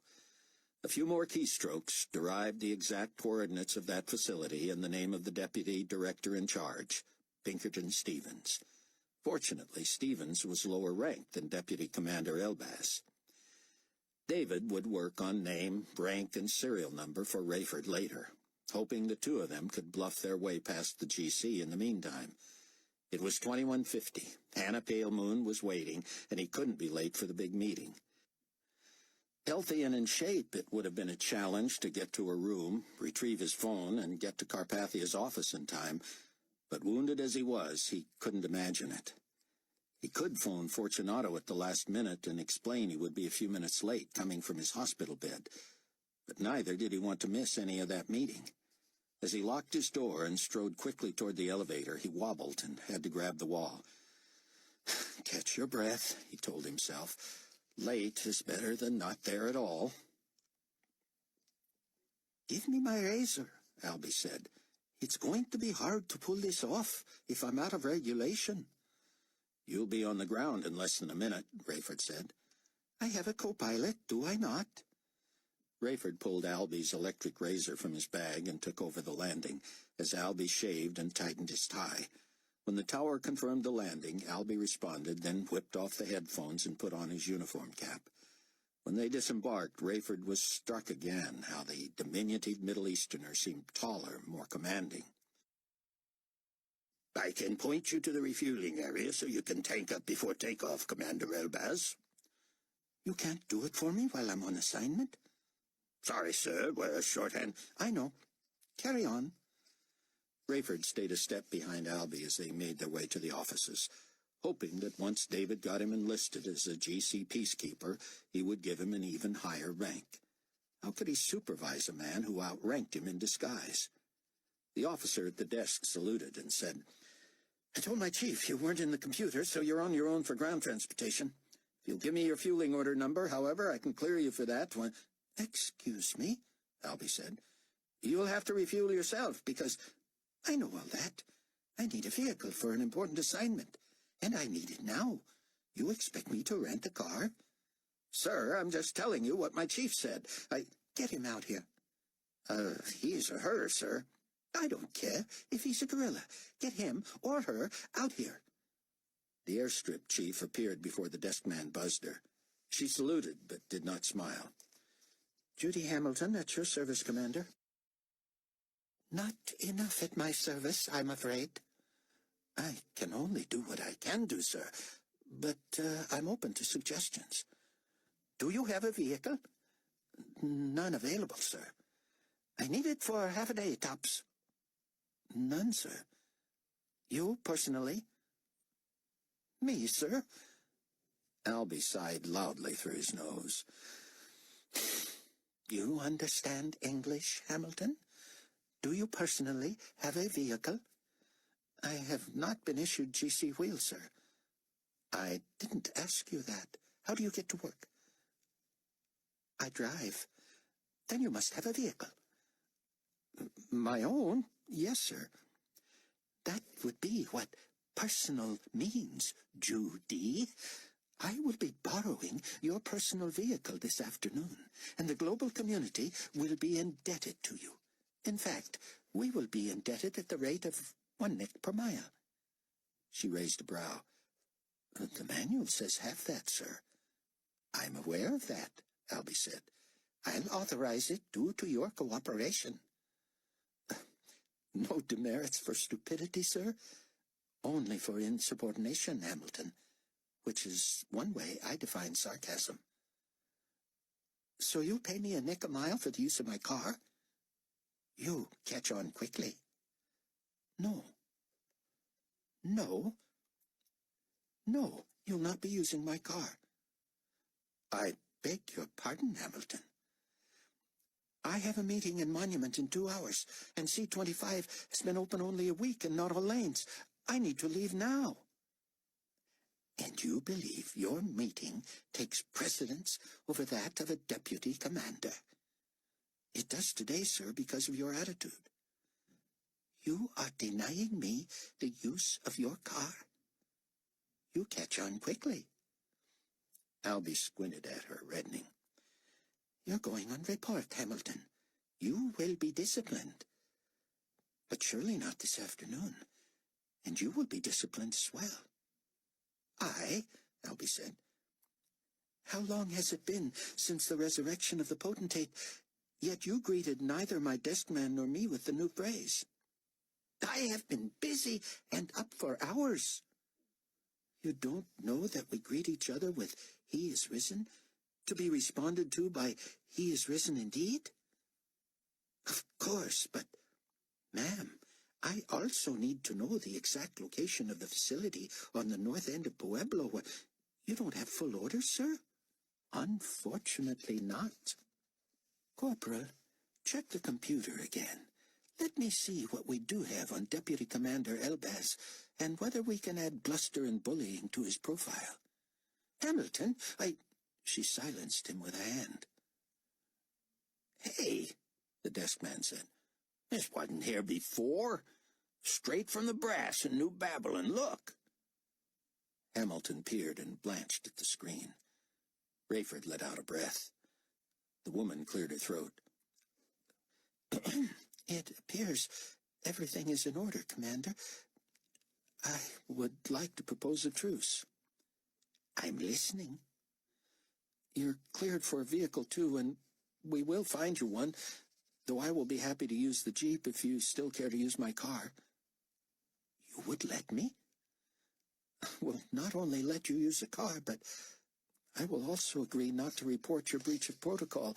A few more keystrokes derived the exact coordinates of that facility and the name of the deputy director in charge, Pinkerton Stevens. Fortunately, Stevens was lower ranked than Deputy Commander Elbaz. David would work on name, rank, and serial number for Rayford later, hoping the two of them could bluff their way past the GC in the meantime. It was 21:50. Hannah Pale Moon was waiting, and he couldn't be late for the big meeting. Healthy and in shape, it would have been a challenge to get to her room, retrieve his phone, and get to Carpathia's office in time, but wounded as he was, he couldn't imagine it. He could phone Fortunato at the last minute and explain he would be a few minutes late coming from his hospital bed, but neither did he want to miss any of that meeting. As he locked his door and strode quickly toward the elevator, he wobbled and had to grab the wall. Catch your breath, he told himself. Late is better than not there at all. Give me my razor, Albie said. It's going to be hard to pull this off if I'm out of regulation. You'll be on the ground in less than a minute, Rayford said. I have a co-pilot, do I not? Rayford pulled Albie's electric razor from his bag and took over the landing, as Albie shaved and tightened his tie. When the tower confirmed the landing, Albie responded, then whipped off the headphones and put on his uniform cap. When they disembarked, Rayford was struck again how the diminutive Middle Easterner seemed taller, more commanding. I can point you to the refueling area so you can tank up before takeoff, Commander Elbaz. You can't do it for me while I'm on assignment? Sorry, sir, we're shorthand. I know. Carry on. Rayford stayed a step behind Albie as they made their way to the offices, hoping that once David got him enlisted as a GC peacekeeper, he would give him an even higher rank. How could he supervise a man who outranked him in disguise? The officer at the desk saluted and said, I told my chief you weren't in the computer, so you're on your own for ground transportation. If you'll give me your fueling order number, however, I can clear you for that when... Excuse me, Albie said. You'll have to refuel yourself, because... I know all that. I need a vehicle for an important assignment, and I need it now. You expect me to rent a car? Sir, I'm just telling you what my chief said. Get him out here. He's or her, sir. I don't care if he's a gorilla. Get him or her out here. The airstrip chief appeared before the desk man buzzed her. She saluted, but did not smile. Judy Hamilton, at your service, Commander. Not enough at my service, I'm afraid. I can only do what I can do, sir, but I'm open to suggestions. Do you have a vehicle? None available, sir. I need it for half a day, tops. None, sir. You, personally? Me, sir? Albie sighed loudly through his nose. You understand English, Hamilton? Do you personally have a vehicle? I have not been issued GC wheels, sir. I didn't ask you that. How do you get to work? I drive. Then you must have a vehicle. My own? Yes, sir. That would be what personal means, Judy. I will be borrowing your personal vehicle this afternoon, and the global community will be indebted to you. In fact, we will be indebted at the rate of 1 nick per mile. She raised a brow. The manual says half that, sir. I'm aware of that, Albie said. I'll authorize it due to your cooperation. No demerits for stupidity, sir. Only for insubordination, Hamilton, which is one way I define sarcasm. So you'll pay me 1 nick a mile for the use of my car? You catch on quickly. No. No. No, you'll not be using my car. I beg your pardon, Hamilton. I have a meeting in Monument in 2 hours, and C-25 has been open only a week and not all lanes. I need to leave now. And you believe your meeting takes precedence over that of a deputy commander? It does today, sir, because of your attitude. You are denying me the use of your car. You catch on quickly. Albie squinted at her, reddening. You're going on report, Hamilton. You will be disciplined. But surely not this afternoon. And you will be disciplined as well. I, Albie said. How long has it been since the resurrection of the potentate, yet you greeted neither my desk man nor me with the new praise? I have been busy and up for hours. You don't know that we greet each other with He is risen, to be responded to by He is risen indeed? Of course, but, ma'am, I also need to know the exact location of the facility on the north end of Pueblo. You don't have full orders, sir? Unfortunately not. Corporal, check the computer again. Let me see what we do have on Deputy Commander Elbaz, and whether we can add bluster and bullying to his profile. Hamilton, She silenced him with a hand. Hey, the desk man said. This wasn't here before. Straight from the brass in New Babylon, look. Hamilton peered and blanched at the screen. Rayford let out a breath. The woman cleared her throat. It appears everything is in order, Commander. I would like to propose a truce. I'm listening. You're cleared for a vehicle, too, and we will find you one, though I will be happy to use the Jeep if you still care to use my car. You would let me? Will not only let you use the car, but I will also agree not to report your breach of protocol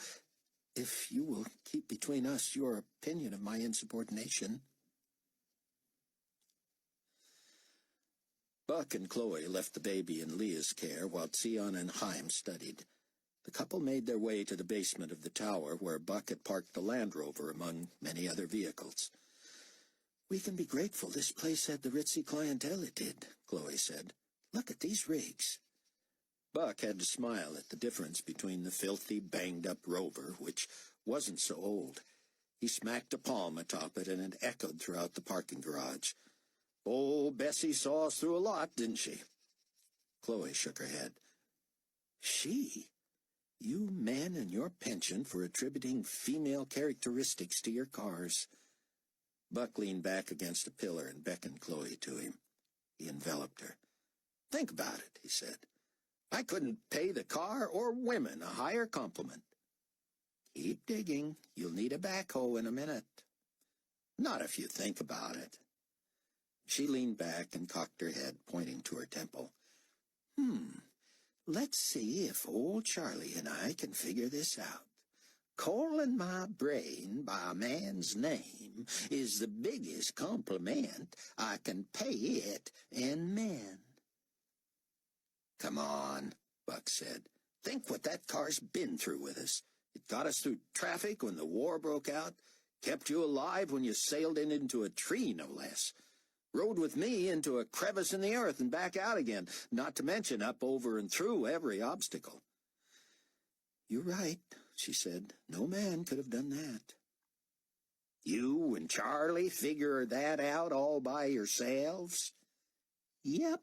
if you will keep between us your opinion of my insubordination. Buck and Chloe left the baby in Leah's care while Sion and Chaim studied. The couple made their way to the basement of the tower where Buck had parked the Land Rover among many other vehicles. We can be grateful this place had the ritzy clientele it did, Chloe said. Look at these rigs. Buck had to smile at the difference between the filthy, banged-up Rover, which wasn't so old. He smacked a palm atop it, and it echoed throughout the parking garage. Old Bessie saw us through a lot, didn't she? Chloe shook her head. She? You men and your penchant for attributing female characteristics to your cars. Buck leaned back against a pillar and beckoned Chloe to him. He enveloped her. Think about it, he said. I couldn't pay the car or women a higher compliment. Keep digging. You'll need a backhoe in a minute. Not if you think about it. She leaned back and cocked her head, pointing to her temple. Let's see if old Charlie and I can figure this out. Calling my brain by a man's name is the biggest compliment I can pay it in men. Come on, Buck said. Think what that car's been through with us. It got us through traffic when the war broke out, kept you alive when you sailed into a tree, no less. Rode with me into a crevice in the earth and back out again, not to mention up, over, and through every obstacle. You're right, she said. No man could have done that. You and Charlie figure that out all by yourselves? Yep.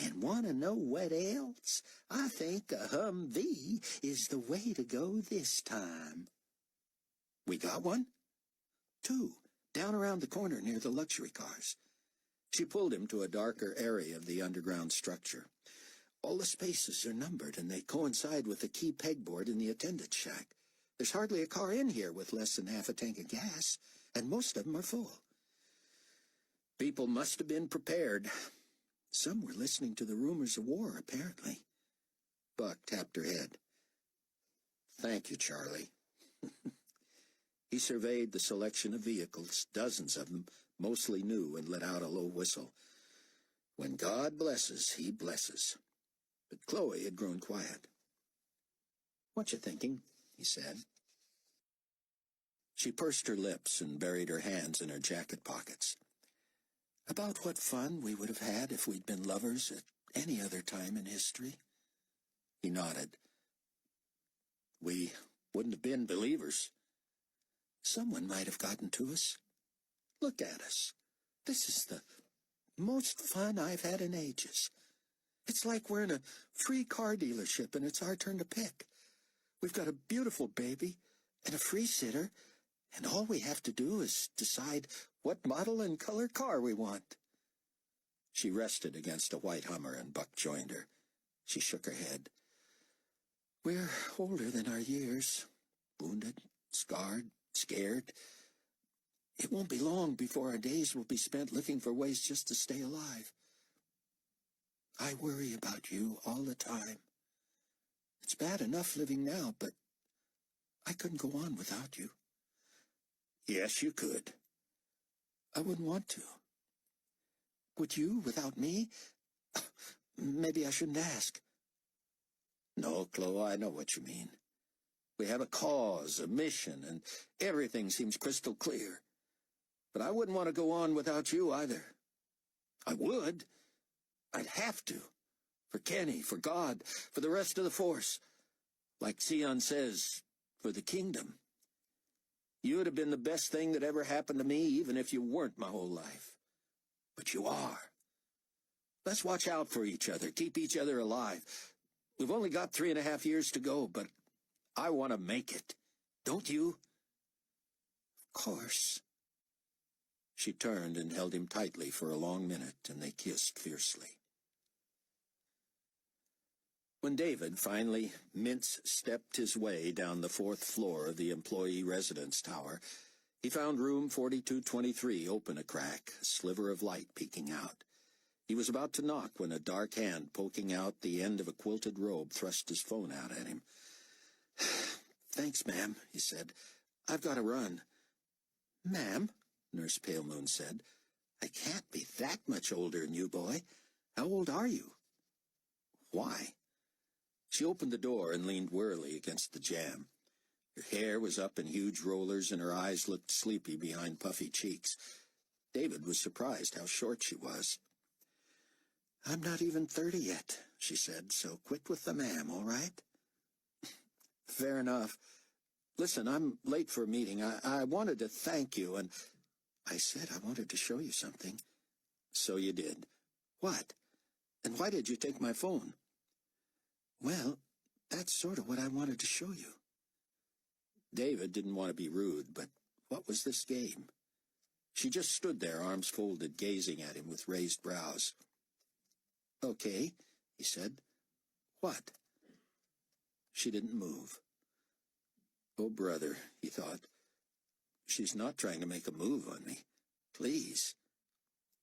And want to know what else? I think a Humvee is the way to go this time. We got one? 2, down around the corner near the luxury cars. She pulled him to a darker area of the underground structure. All the spaces are numbered, and they coincide with the key pegboard in the attendance shack. There's hardly a car in here with less than half a tank of gas, and most of them are full. People must have been prepared. Some were listening to the rumors of war, apparently. Buck tapped her head. Thank you, Charlie. He surveyed the selection of vehicles, dozens of them, mostly new, and let out a low whistle. When God blesses, he blesses. But Chloe had grown quiet. What you thinking? He said. She pursed her lips and buried her hands in her jacket pockets. About what fun we would have had if we'd been lovers at any other time in history. He nodded. We wouldn't have been believers. Someone might have gotten to us. Look at us. This is the most fun I've had in ages. It's like we're in a free car dealership and it's our turn to pick. We've got a beautiful baby and a free sitter, and all we have to do is decide what model and color car we want. She rested against a white Hummer, and Buck joined her. She shook her head. We're older than our years, wounded, scarred, scared. It won't be long before our days will be spent looking for ways just to stay alive. I worry about you all the time. It's bad enough living now, but I couldn't go on without you. Yes, you could. I wouldn't want to. Would you, without me? Maybe I shouldn't ask. No, Chloe, I know what you mean. We have a cause, a mission, and everything seems crystal clear. But I wouldn't want to go on without you either. I would. I'd have to. For Kenny, for God, for the rest of the force. Like Sion says, for the kingdom. You would have been the best thing that ever happened to me, even if you weren't my whole life. But you are. Let's watch out for each other, keep each other alive. We've only got 3.5 years to go, but I want to make it. Don't you? Of course. She turned and held him tightly for a long minute, and they kissed fiercely. When David finally mince-stepped his way down the 4th floor of the employee residence tower, he found room 4223 open a crack, a sliver of light peeking out. He was about to knock when a dark hand poking out the end of a quilted robe thrust his phone out at him. Thanks, ma'am, he said. I've got to run. Ma'am, Nurse Pale Moon said, I can't be that much older than you, boy. How old are you? Why? She opened the door and leaned wearily against the jamb. Her hair was up in huge rollers, and her eyes looked sleepy behind puffy cheeks. David was surprised how short she was. I'm not even 30 yet, she said, so quit with the ma'am, all right? Fair enough. Listen, I'm late for a meeting. I wanted to thank you, and I said I wanted to show you something. So you did. What? And why did you take my phone? Well, that's sort of what I wanted to show you. David didn't want to be rude, but what was this game? She just stood there, arms folded, gazing at him with raised brows. Okay, he said. What? She didn't move. Oh, brother, he thought. She's not trying to make a move on me. Please.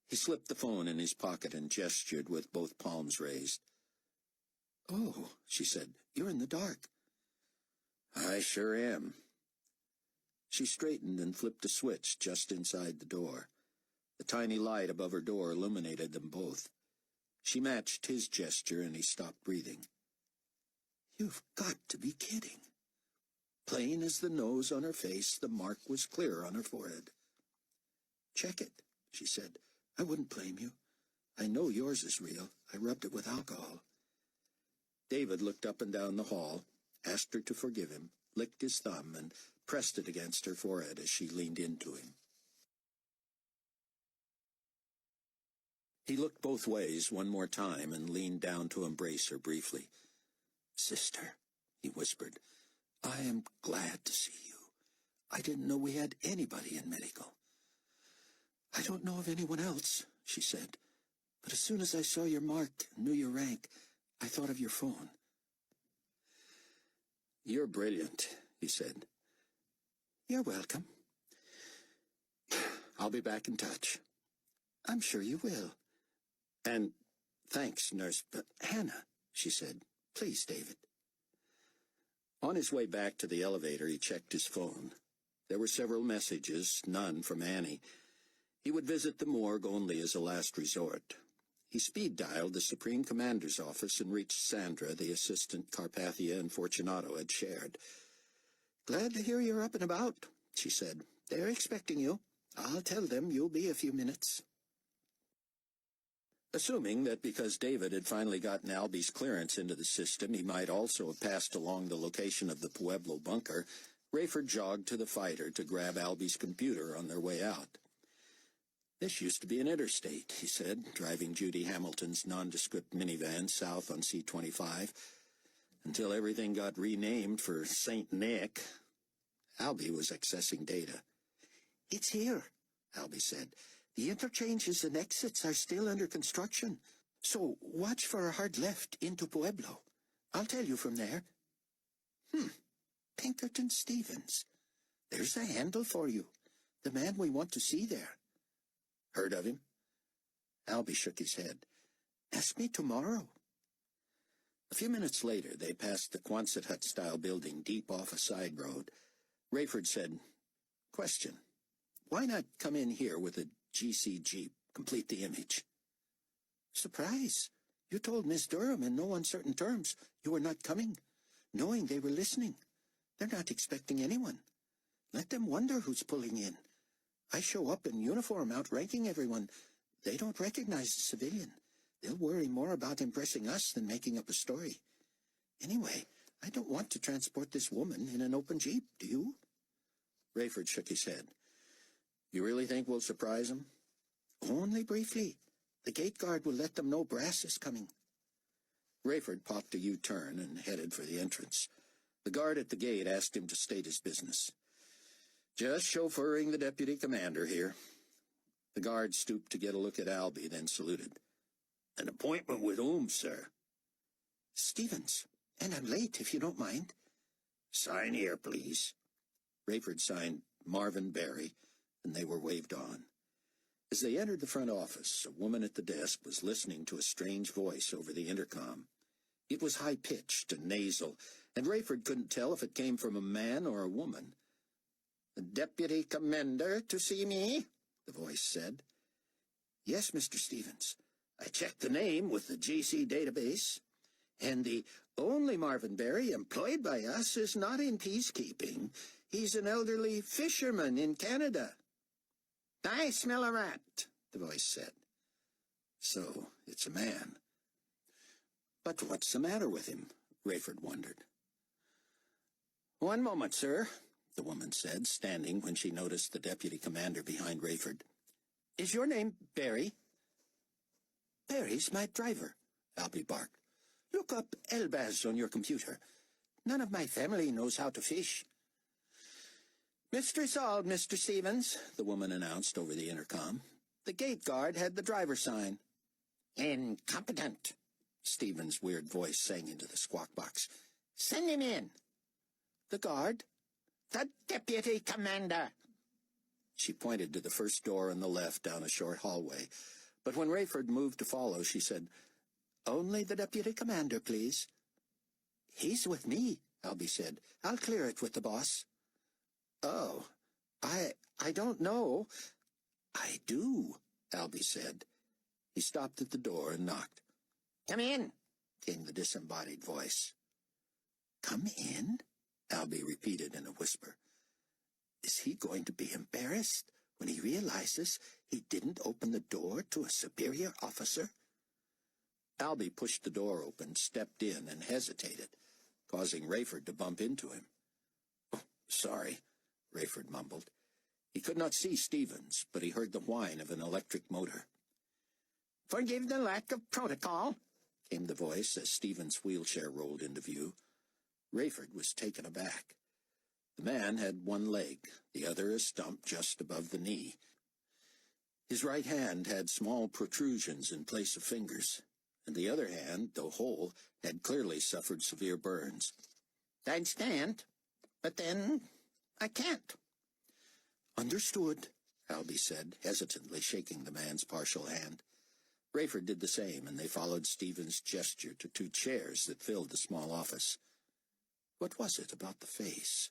He slipped the phone in his pocket and gestured with both palms raised. Oh, she said, you're in the dark. I sure am. She straightened and flipped a switch just inside the door. The tiny light above her door illuminated them both. She matched his gesture, and he stopped breathing. You've got to be kidding. Plain as the nose on her face, the mark was clear on her forehead. "Check it," she said. "I wouldn't blame you. I know yours is real. I rubbed it with alcohol." David looked up and down the hall, asked her to forgive him, licked his thumb, and pressed it against her forehead as she leaned into him. He looked both ways one more time and leaned down to embrace her briefly. "Sister," he whispered, "I am glad to see you. I didn't know we had anybody in medical." "I don't know of anyone else," she said, "but as soon as I saw your mark and knew your rank, I thought of your phone." "You're brilliant," he said. "You're welcome. I'll be back in touch." "I'm sure you will." "And thanks, Nurse, but Hannah," she said. "Please, David." On his way back to the elevator, he checked his phone. There were several messages, none from Annie. He would visit the morgue only as a last resort. He speed-dialed the Supreme Commander's office and reached Sandra, the assistant Carpathia and Fortunato had shared. "Glad to hear you're up and about," she said. "They're expecting you. I'll tell them you'll be a few minutes." Assuming that because David had finally gotten Albie's clearance into the system, he might also have passed along the location of the Pueblo bunker, Rayford jogged to the fighter to grab Albie's computer on their way out. "This used to be an interstate," he said, driving Judy Hamilton's nondescript minivan south on C-25, "until everything got renamed for St. Nick." Albie was accessing data. "It's here," Albie said. "The interchanges and exits are still under construction, so watch for a hard left into Pueblo. I'll tell you from there." Pinkerton Stevens. There's a handle for you. The man we want to see there. "Heard of him?" Albie shook his head. "Ask me tomorrow." A few minutes later, they passed the Quonset hut-style building deep off a side road. Rayford said, "Question. Why not come in here with a GC Jeep, complete the image?" "Surprise. You told Miss Durham in no uncertain terms you were not coming, knowing they were listening. They're not expecting anyone. Let them wonder who's pulling in. I show up in uniform outranking everyone. They don't recognize the civilian. They'll worry more about impressing us than making up a story. Anyway, I don't want to transport this woman in an open Jeep, do you?" Rayford shook his head. "You really think we'll surprise them?" "Only briefly. The gate guard will let them know Brass is coming." Rayford popped a U-turn and headed for the entrance. The guard at the gate asked him to state his business. "Just chauffeuring the deputy commander here." The guard stooped to get a look at Albie, then saluted. "An appointment with whom, sir?" "Stevens, and I'm late, if you don't mind." "Sign here, please." Rayford signed Marvin Berry, and they were waved on. As they entered the front office, a woman at the desk was listening to a strange voice over the intercom. It was high-pitched and nasal, and Rayford couldn't tell if it came from a man or a woman. "The deputy commander to see me?" the voice said. "Yes, Mr. Stevens. I checked the name with the GC database, and the only Marvin Berry employed by us is not in peacekeeping. He's an elderly fisherman in Canada." "I smell a rat," the voice said. So it's a man. But what's the matter with him? Rayford wondered. "One moment, sir," the woman said, standing when she noticed the deputy commander behind Rayford. "Is your name Barry?" "Barry's my driver," Albie barked. "Look up Elbaz on your computer. None of my family knows how to fish." "Mystery solved, Mr. Stevens," the woman announced over the intercom. "The gate guard had the driver sign." "Incompetent," Stevens' weird voice sang into the squawk box. "Send him in." "The guard?" "The deputy commander." She pointed to the first door on the left down a short hallway, but when Rayford moved to follow, she said, "Only the deputy commander, please." "He's with me," Albie said. "I'll clear it with the boss." "Oh, I don't know." "I do," Albie said. He stopped at the door and knocked. "Come in," came the disembodied voice. "Come in?" Albie repeated in a whisper. Is he going to be embarrassed when he realizes he didn't open the door to a superior officer? Albie pushed the door open, stepped in, and hesitated, causing Rayford to bump into him. "Oh, sorry," Rayford mumbled. He could not see Stevens, but he heard the whine of an electric motor. "Forgive the lack of protocol," came the voice as Stevens' wheelchair rolled into view. Rayford was taken aback. The man had one leg, the other a stump just above the knee. His right hand had small protrusions in place of fingers, and the other hand, though whole, had clearly suffered severe burns. "I'd stand, but then I can't." "Understood," Albie said, hesitantly shaking the man's partial hand. Rayford did the same, and they followed Stevens' gesture to two chairs that filled the small office. What was it about the face?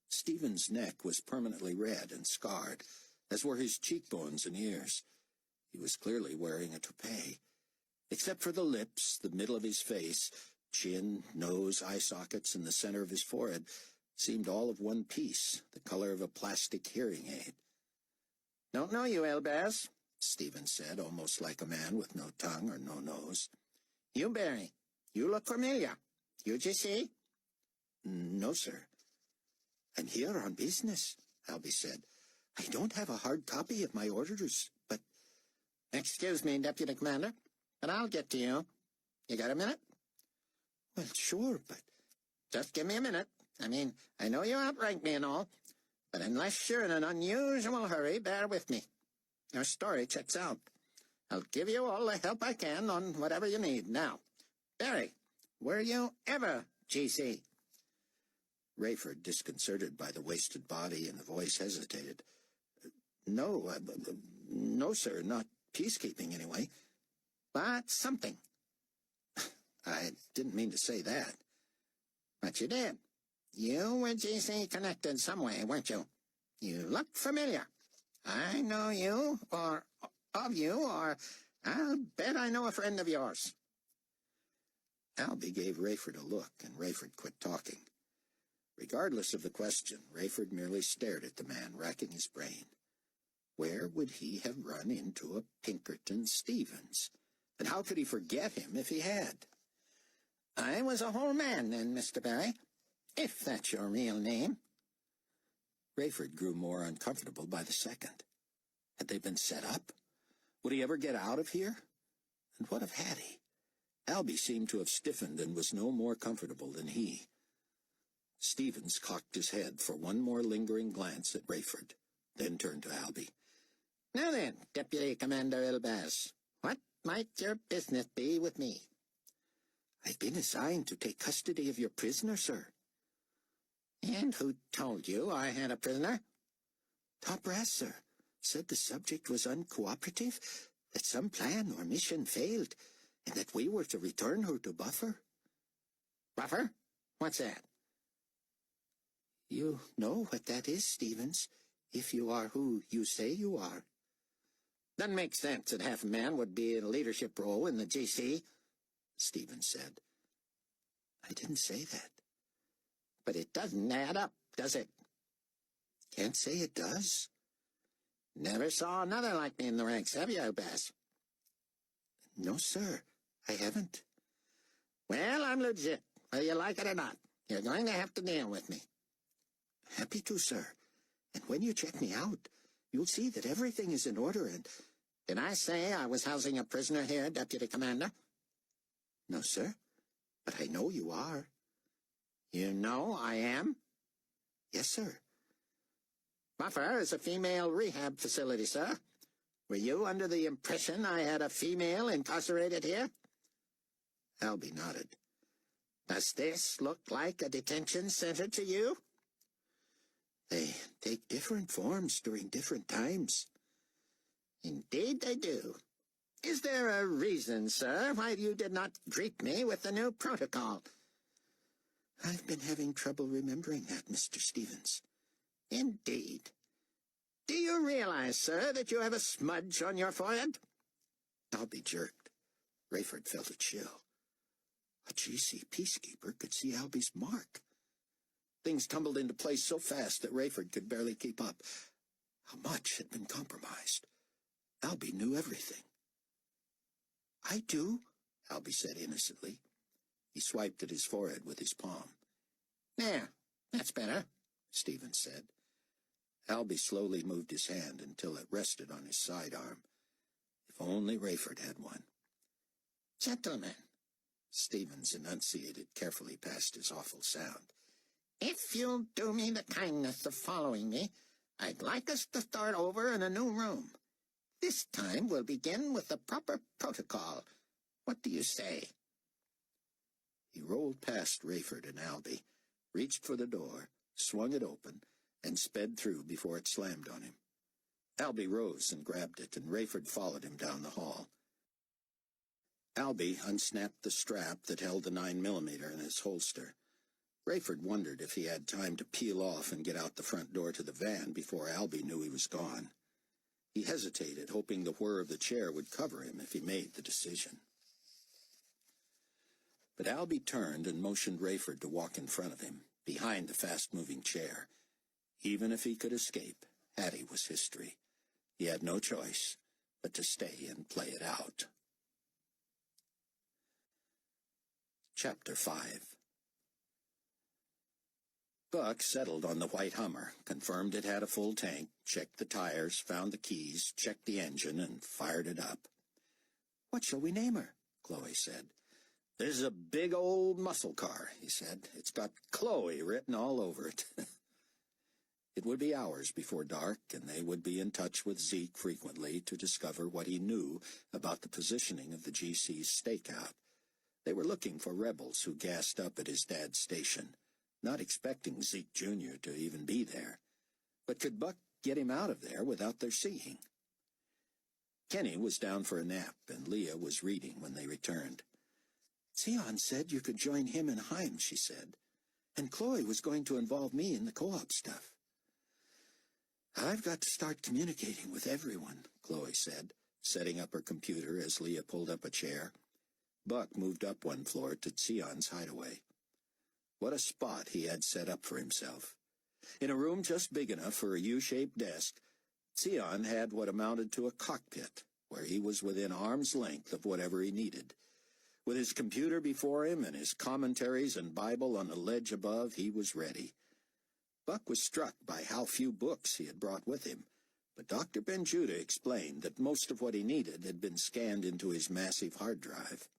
Stevens' neck was permanently red and scarred, as were his cheekbones and ears. He was clearly wearing a toupee. Except for the lips, the middle of his face, chin, nose, eye sockets, and the center of his forehead seemed all of one piece, the color of a plastic hearing aid. "Don't know you, Elbaz," Stevens said, almost like a man with no tongue or no nose. "You, Barry. You look familiar. You GC?" "No, sir." "I'm here on business," Albie said. "I don't have a hard copy of my orders, but—" "Excuse me, Deputy Commander, but I'll get to you. You got a minute?" "Well, sure, but—" "Just give me a minute. I mean, I know you outrank me and all, but unless you're in an unusual hurry, bear with me. Your story checks out. I'll give you all the help I can on whatever you need. Now, Barry, were you ever GC?" Rayford, disconcerted by the wasted body and the voice, hesitated. No, sir, not peacekeeping, anyway." "But something." "I didn't mean to say that." "But you did. You were GC connected some way, weren't you? You look familiar. I know you, or of you, or I'll bet I know a friend of yours." Albie gave Rayford a look, and Rayford quit talking. Regardless of the question, Rayford merely stared at the man, racking his brain. Where would he have run into a Pinkerton Stevens? And how could he forget him if he had? "I was a whole man then, Mr. Barry, if that's your real name." Rayford grew more uncomfortable by the second. Had they been set up? Would he ever get out of here? And what of Hattie? Albie seemed to have stiffened and was no more comfortable than he. Stevens cocked his head for one more lingering glance at Rayford, then turned to Albie. "Now then, Deputy Commander Elbaz, what might your business be with me?" "I've been assigned to take custody of your prisoner, sir." "And who told you I had a prisoner?" "Top brass, sir. Said the subject was uncooperative, that some plan or mission failed, and that we were to return her to Buffer." "Buffer? What's that?" "You know what that is, Stevens, if you are who you say you are." "Doesn't make sense that half a man would be in a leadership role in the GC," Stevens said. "I didn't say that." "But it doesn't add up, does it?" "Can't say it does." "Never saw another like me in the ranks, have you, Elbaz?" "No, sir, I haven't." "Well, I'm legit, whether you like it or not. You're going to have to deal with me." "Happy to, sir. And when you check me out, you'll see that everything is in order and—" "Did I say I was housing a prisoner here, Deputy Commander?" "No, sir, but I know you are." "You know I am?" "Yes, sir." "Buffer is a female rehab facility, sir. Were you under the impression I had a female incarcerated here?" Albie nodded. "Does this look like a detention center to you?" "They take different forms during different times." "Indeed they do. Is there a reason, sir, why you did not greet me with the new protocol?" "I've been having trouble remembering that, Mr. Stevens." "Indeed. Do you realize, sir, that you have a smudge on your forehead?" Albie jerked. Rayford felt a chill. A GC peacekeeper could see Albie's mark. Things tumbled into place so fast that Rayford could barely keep up. How much had been compromised? Albie knew everything. "I do," Albie said innocently. He swiped at his forehead with his palm. "There, that's better," Stephen said. Albie slowly moved his hand until it rested on his sidearm. If only Rayford had one. "Gentlemen," Stevens enunciated carefully past his awful sound, "if you'll do me the kindness of following me, I'd like us to start over in a new room. This time we'll begin with the proper protocol. What do you say?" He rolled past Rayford and Albie, reached for the door, swung it open, and sped through before it slammed on him. Albie rose and grabbed it, and Rayford followed him down the hall. Albie unsnapped the strap that held the 9mm in his holster. Rayford wondered if he had time to peel off and get out the front door to the van before Albie knew he was gone. He hesitated, hoping the whir of the chair would cover him if he made the decision. But Albie turned and motioned Rayford to walk in front of him, behind the fast-moving chair. Even if he could escape, Hattie was history. He had no choice but to stay and play it out. Chapter 5. Buck settled on the white Hummer, confirmed it had a full tank, checked the tires, found the keys, checked the engine, and fired it up. "What shall we name her?" Chloe said. "This is a big old muscle car," he said. "It's got Chloe written all over it." It would be hours before dark, and they would be in touch with Zeke frequently to discover what he knew about the positioning of the GC's stakeout. They were looking for rebels who gassed up at his dad's station, not expecting Zeke Jr. to even be there. But could Buck get him out of there without their seeing? Kenny was down for a nap, and Leah was reading when they returned. "Sion said you could join him and Haim," she said. "And Chloe was going to involve me in the co-op stuff." "I've got to start communicating with everyone," Chloe said, setting up her computer as Leah pulled up a chair. Buck moved up one floor to Sion's hideaway. What a spot he had set up for himself. In a room just big enough for a U-shaped desk, Sion had what amounted to a cockpit, where he was within arm's length of whatever he needed. With his computer before him and his commentaries and Bible on the ledge above, he was ready. Buck was struck by how few books he had brought with him, but Dr. Ben-Judah explained that most of what he needed had been scanned into his massive hard drive.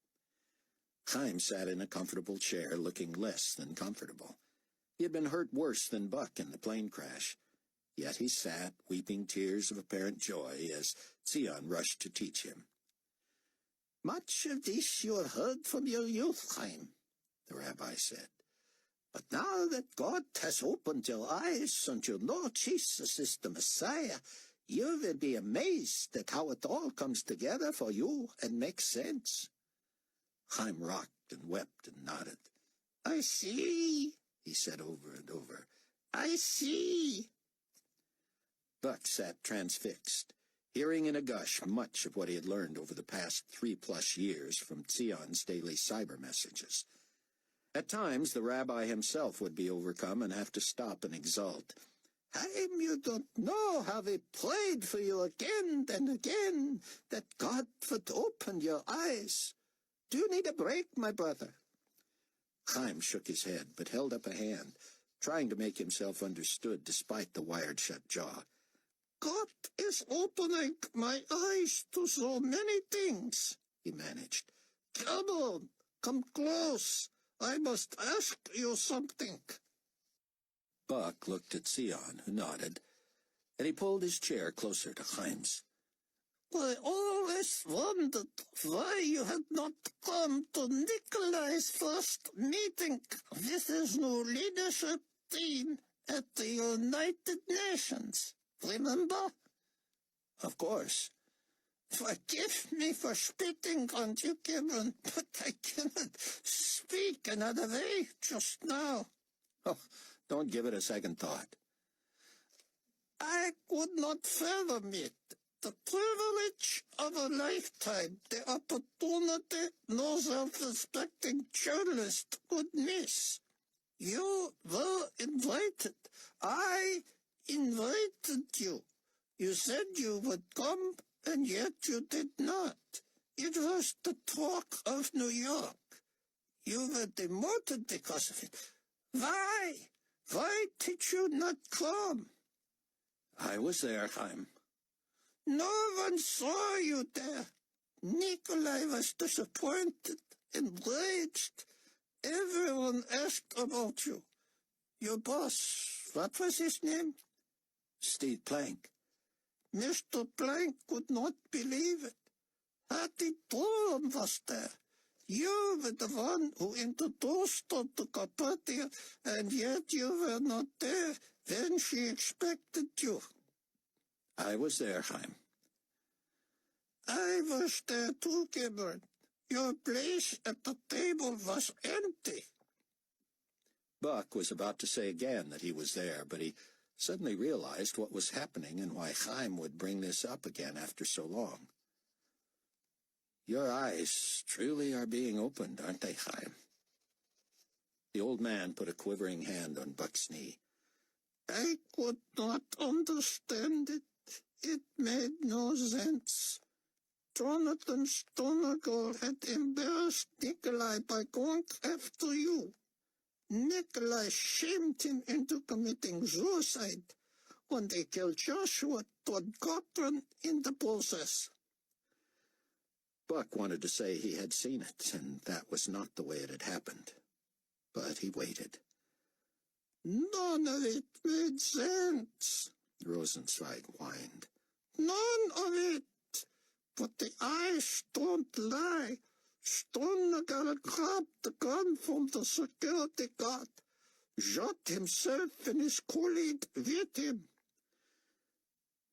Haim sat in a comfortable chair, looking less than comfortable. He had been hurt worse than Buck in the plane crash. Yet he sat, weeping tears of apparent joy, as Sion rushed to teach him. "Much of this you heard from your youth, Haim," the rabbi said. "But now that God has opened your eyes and you know Jesus is the Messiah, you will be amazed at how it all comes together for you and makes sense." Haim rocked and wept and nodded. "I see," he said over and over. "I see." Buck sat transfixed, hearing in a gush much of what he had learned over the past 3+ years from Sion's daily cyber messages. At times, the rabbi himself would be overcome and have to stop and exult. "Haim, you don't know how we prayed for you again and again, that God would open your eyes. Do you need a break, my brother?" Haim shook his head, but held up a hand, trying to make himself understood despite the wired-shut jaw. "God is opening my eyes to so many things," he managed. "Come on, come close. I must ask you something." Buck looked at Sion, who nodded, and he pulled his chair closer to Haim's. "I always wondered why you had not come to Nicolae's first meeting with his new leadership team at the United Nations. Remember?" "Of course." "Forgive me for spitting on you, Kevin, but I cannot speak another way just now." "Oh, don't give it a second thought." "I could not fathom it. The privilege of a lifetime, the opportunity no self-respecting journalist could miss. You were invited. I invited you. You said you would come, and yet you did not. It was the talk of New York. You were demoted because of it. Why? Why did you not come? I was there, Chaim. No one saw you there. Nicolae was disappointed, enraged. Everyone asked about you. Your boss, what was his name? Steve Plank. Mr. Plank could not believe it. Hattie Dorn was there. You were the one who introduced her to Carpathia, and yet you were not there when she expected you. I was there, Chaim. I was there too, Gilbert. Your place at the table was empty. Buck was about to say again that he was there, but he suddenly realized what was happening and why Chaim would bring this up again after so long. Your eyes truly are being opened, aren't they, Chaim? The old man put a quivering hand on Buck's knee. I could not understand it. It made no sense. Jonathan Stonegold had embarrassed Nicolae by going after you. Nicolae shamed him into committing suicide when they killed Joshua Todd Cochran in the process. Buck wanted to say he had seen it, and that was not the way it had happened. But he waited. None of it made sense, Rosenzweig whined. None of it. But the eyes don't lie. Stonegold grabbed the gun from the security guard, shot himself and his colleague with him.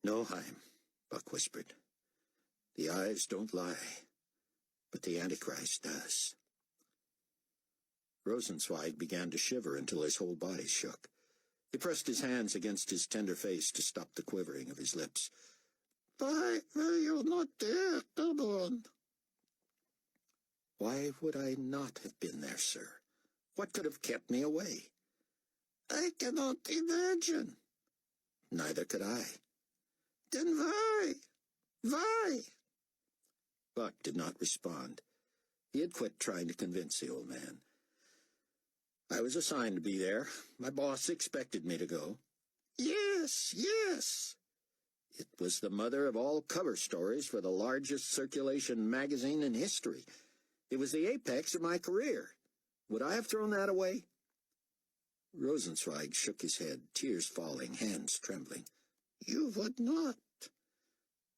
No, Chaim, Buck whispered. The eyes don't lie, but the Antichrist does. Rosenzweig began to shiver until his whole body shook. He pressed his hands against his tender face to stop the quivering of his lips. Why were you not there, Gilbert? Why would I not have been there, sir? What could have kept me away? I cannot imagine. Neither could I. Then why? Why? Buck did not respond. He had quit trying to convince the old man. I was assigned to be there. My boss expected me to go. Yes, yes. It was the mother of all cover stories for the largest circulation magazine in history. It was the apex of my career. Would I have thrown that away? Rosenzweig shook his head, tears falling, hands trembling. You would not.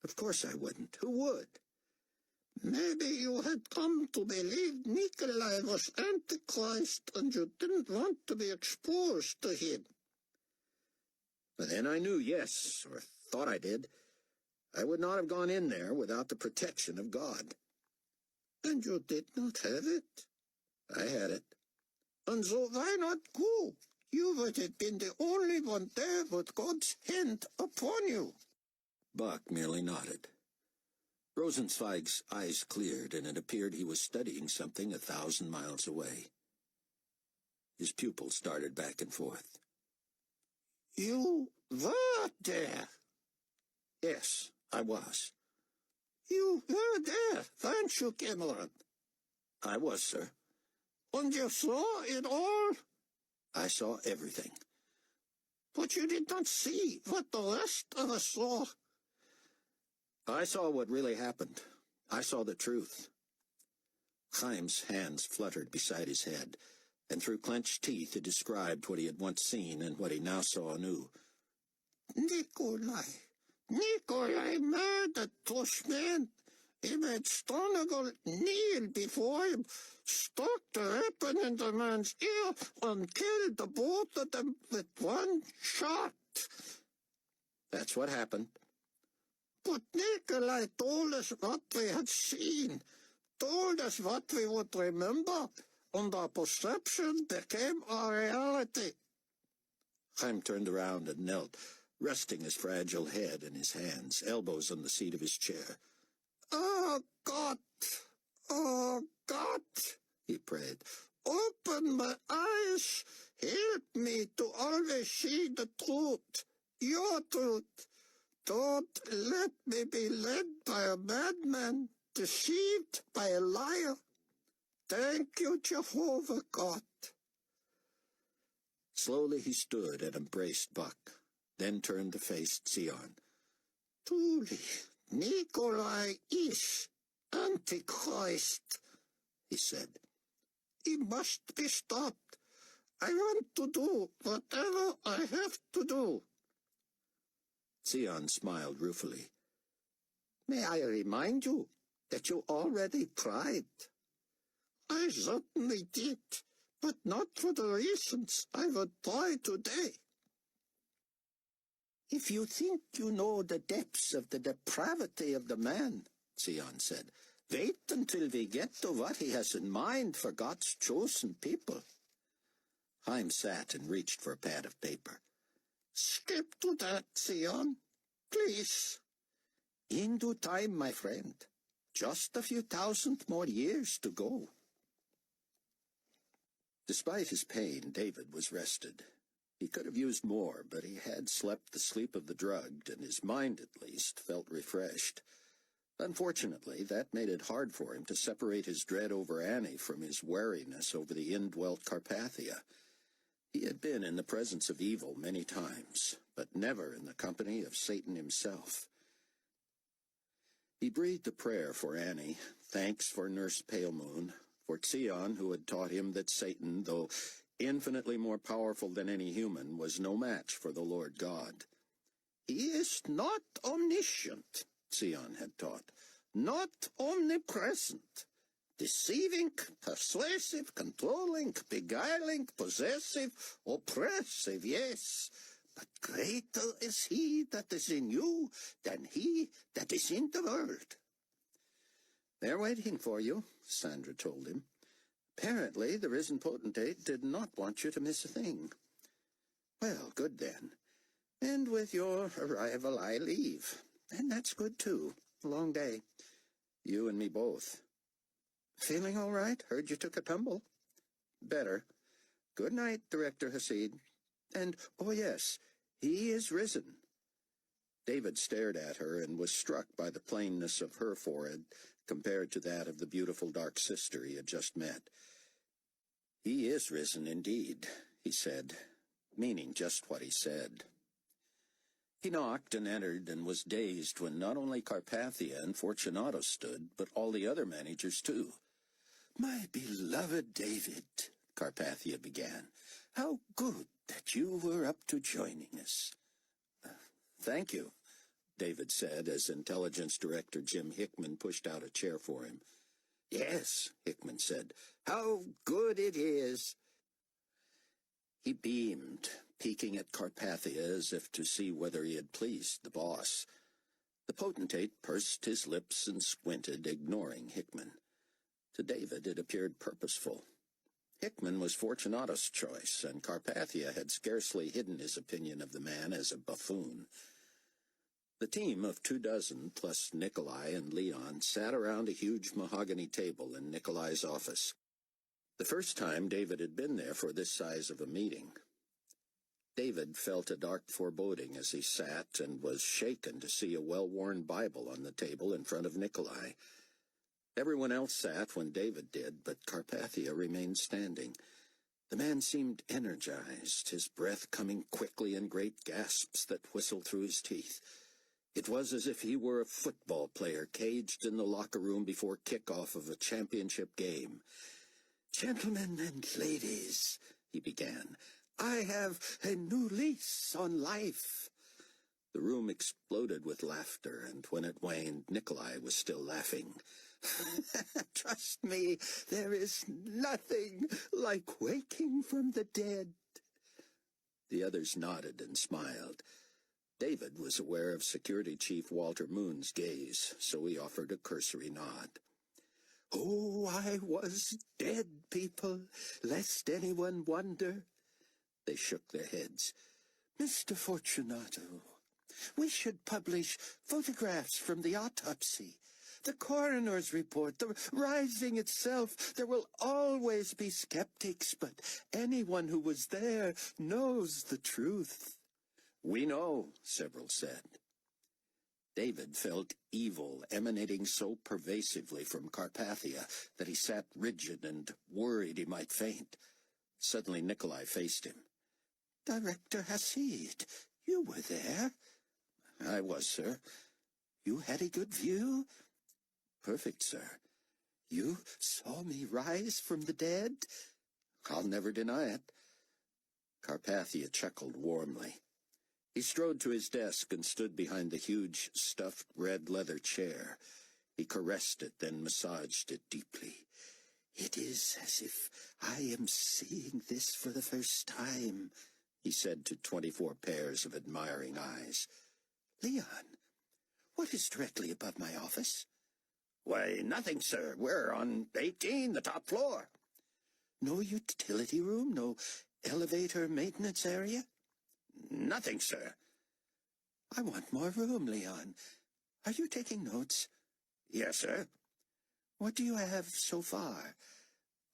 Of course I wouldn't. Who would? Maybe you had come to believe Nicolae was Antichrist and you didn't want to be exposed to him. But then I knew, yes, or thought I did. I would not have gone in there without the protection of God. And you did not have it? I had it. And so why not go? You would have been the only one there with God's hand upon you. Buck merely nodded. Rosenzweig's eyes cleared, and it appeared he was studying something 1,000 miles away. His pupils darted back and forth. You were there? Yes, I was. You were there, weren't you, Cameron? I was, sir. And you saw it all? I saw everything. But you did not see what the rest of us saw. I saw what really happened. I saw the truth. Chaim's hands fluttered beside his head, and through clenched teeth he described what he had once seen and what he now saw anew. Nicolae murdered those men. He made Stonegold kneel before him, stuck the weapon in the man's ear, and killed the both of them with one shot. That's what happened. But Nicolae told us what we had seen, told us what we would remember, and our perception became our reality. Chaim turned around and knelt, resting his fragile head in his hands, elbows on the seat of his chair. Oh, God! Oh, God! He prayed. Open my eyes! help me to always see the truth, your truth. Don't let me be led by a madman, deceived by a liar. Thank you, Jehovah God. Slowly he stood and embraced Buck, then turned to face Zion. Truly, Nicolae is Antichrist, he said. He must be stopped. I want to do whatever I have to do. Zion smiled ruefully. May I remind you that you already tried? I certainly did, but not for the reasons I would try today. If you think you know the depths of the depravity of the man, Zion said, wait until we get to what he has in mind for God's chosen people. Haim sat and reached for a pad of paper. Skip to that, Zion, please. In due time, my friend. Just a few thousand more years to go. Despite his pain, David was rested. He could have used more, but he had slept the sleep of the drugged, and his mind, at least, felt refreshed. Unfortunately, that made it hard for him to separate his dread over Annie from his wariness over the indwelt Carpathia. He had been in the presence of evil many times, but never in the company of Satan himself. He breathed a prayer for Annie, thanks for Nurse Pale Moon, for Zion, who had taught him that Satan, though infinitely more powerful than any human, was no match for the Lord God. He is not omniscient, Zion had taught, not omnipresent. Deceiving, persuasive, controlling, beguiling, possessive, oppressive, yes. But greater is he that is in you than he that is in the world. They're waiting for you, Sandra told him. Apparently, the risen potentate did not want you to miss a thing. Well, good then. And with your arrival, I leave. And that's good, too. A long day. You and me both. Feeling all right? Heard you took a tumble. Better. Good night, Director Hasid. And, oh yes, he is risen. David stared at her and was struck by the plainness of her forehead compared to that of the beautiful dark sister he had just met. He is risen indeed, he said, meaning just what he said. He knocked and entered and was dazed when not only Carpathia and Fortunato stood, but all the other managers too. My beloved David, Carpathia began, how good that you were up to joining us. Thank you, David said as Intelligence Director Jim Hickman pushed out a chair for him. Yes, Hickman said, how good it is. He beamed, peeking at Carpathia as if to see whether he had pleased the boss. The potentate pursed his lips and squinted, ignoring Hickman. To David it appeared purposeful. Hickman was Fortunato's choice, and Carpathia had scarcely hidden his opinion of the man as a buffoon. The team of 24, plus Nicolae and Leon, sat around a huge mahogany table in Nicolae's office. The first time David had been there for this size of a meeting. David felt a dark foreboding as he sat and was shaken to see a well-worn Bible on the table in front of Nicolae. Everyone else sat when David did, but Carpathia remained standing. The man seemed energized, his breath coming quickly in great gasps that whistled through his teeth. It was as if he were a football player caged in the locker room before kickoff of a championship game. Gentlemen and ladies, he began, I have a new lease on life. The room exploded with laughter, and when it waned, Nicolae was still laughing. Trust me, there is nothing like waking from the dead. The others nodded and smiled. David was aware of Security Chief Walter Moon's gaze, so he offered a cursory nod. Oh, I was dead, people, lest anyone wonder. They shook their heads. Mr. Fortunato, we should publish photographs from the autopsy. The coroner's report, the rising itself. There will always be skeptics, but anyone who was there knows the truth. We know, several said. David felt evil emanating so pervasively from Carpathia that he sat rigid and worried he might faint. Suddenly Nicolae faced him. "Director Hasid, you were there." "I was, sir." "You had a good view?" "Perfect, sir." "You saw me rise from the dead?" "I'll never deny it." Carpathia chuckled warmly. He strode to his desk and stood behind the huge, stuffed red leather chair. He caressed it, then massaged it deeply. "It is as if I am seeing this for the first time," he said to 24 pairs of admiring eyes. "Leon, what is directly above my office?" "Why, nothing, sir. We're on 18, the top floor." "No utility room? No elevator maintenance area?" "Nothing, sir." "I want more room, Leon. Are you taking notes?" "Yes, sir." "What do you have so far?"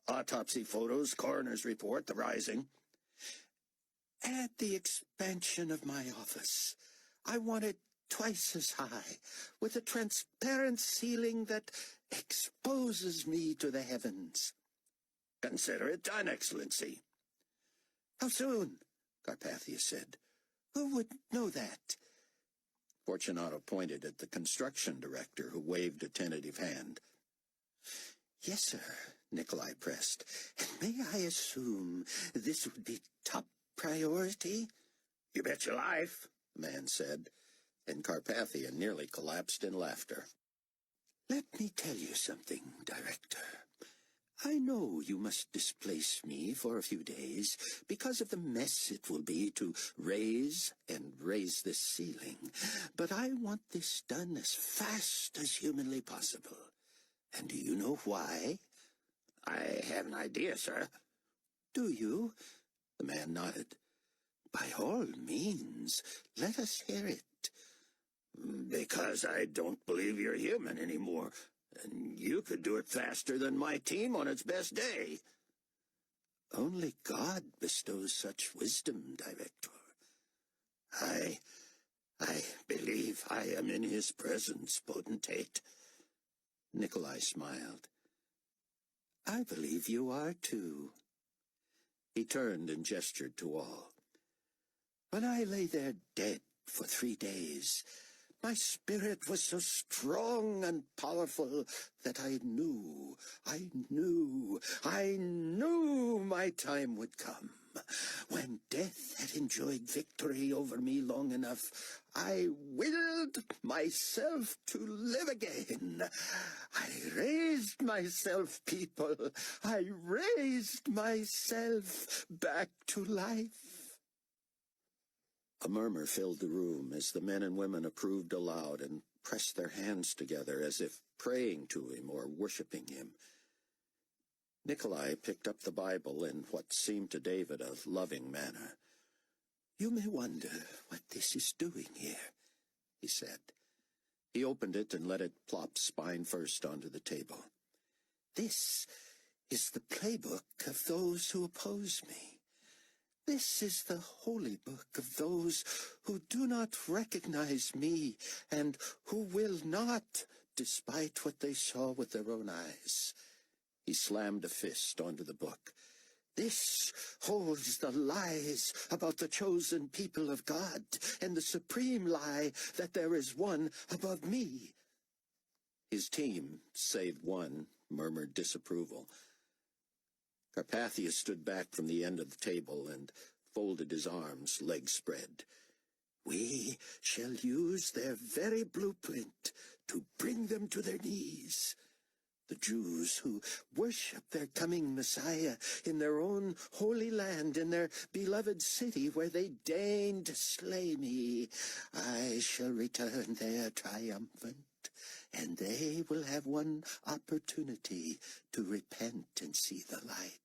"Autopsy photos, coroner's report, the rising." "Add the expansion of my office. I want it twice as high, with a transparent ceiling that exposes me to the heavens." "Consider it done, Excellency." "How soon?" Carpathia said. "Who would know that?" Fortunato pointed at the construction director, who waved a tentative hand. "Yes, sir," Nicolae pressed. "And may I assume this would be top priority?" "You bet your life," the man said, and Carpathia nearly collapsed in laughter. "Let me tell you something, Director. I know you must displace me for a few days because of the mess it will be to raise this ceiling, but I want this done as fast as humanly possible. And do you know why?" "I have an idea, sir." "Do you?" The man nodded. "By all means, let us hear it." "Because I don't believe you're human anymore. And you could do it faster than my team on its best day." "Only God bestows such wisdom, Director." I believe I am in his presence, potentate." Nicolae smiled. "I believe you are, too." He turned and gestured to all. "When I lay there dead for 3 days, my spirit was so strong and powerful that I knew my time would come. When death had enjoyed victory over me long enough, I willed myself to live again. I raised myself, people. I raised myself back to life." A murmur filled the room as the men and women approved aloud and pressed their hands together as if praying to him or worshipping him. Nicolae picked up the Bible in what seemed to David a loving manner. "You may wonder what this is doing here," he said. He opened it and let it plop spine first onto the table. "This is the playbook of those who oppose me. This is the holy book of those who do not recognize me and who will not, despite what they saw with their own eyes." He slammed a fist onto the book. "This holds the lies about the chosen people of God and the supreme lie that there is one above me." His team, save one, murmured disapproval. Carpathia stood back from the end of the table and folded his arms, legs spread. "We shall use their very blueprint to bring them to their knees. The Jews who worship their coming Messiah in their own holy land, in their beloved city where they deigned to slay me, I shall return there triumphant, and they will have one opportunity to repent and see the light.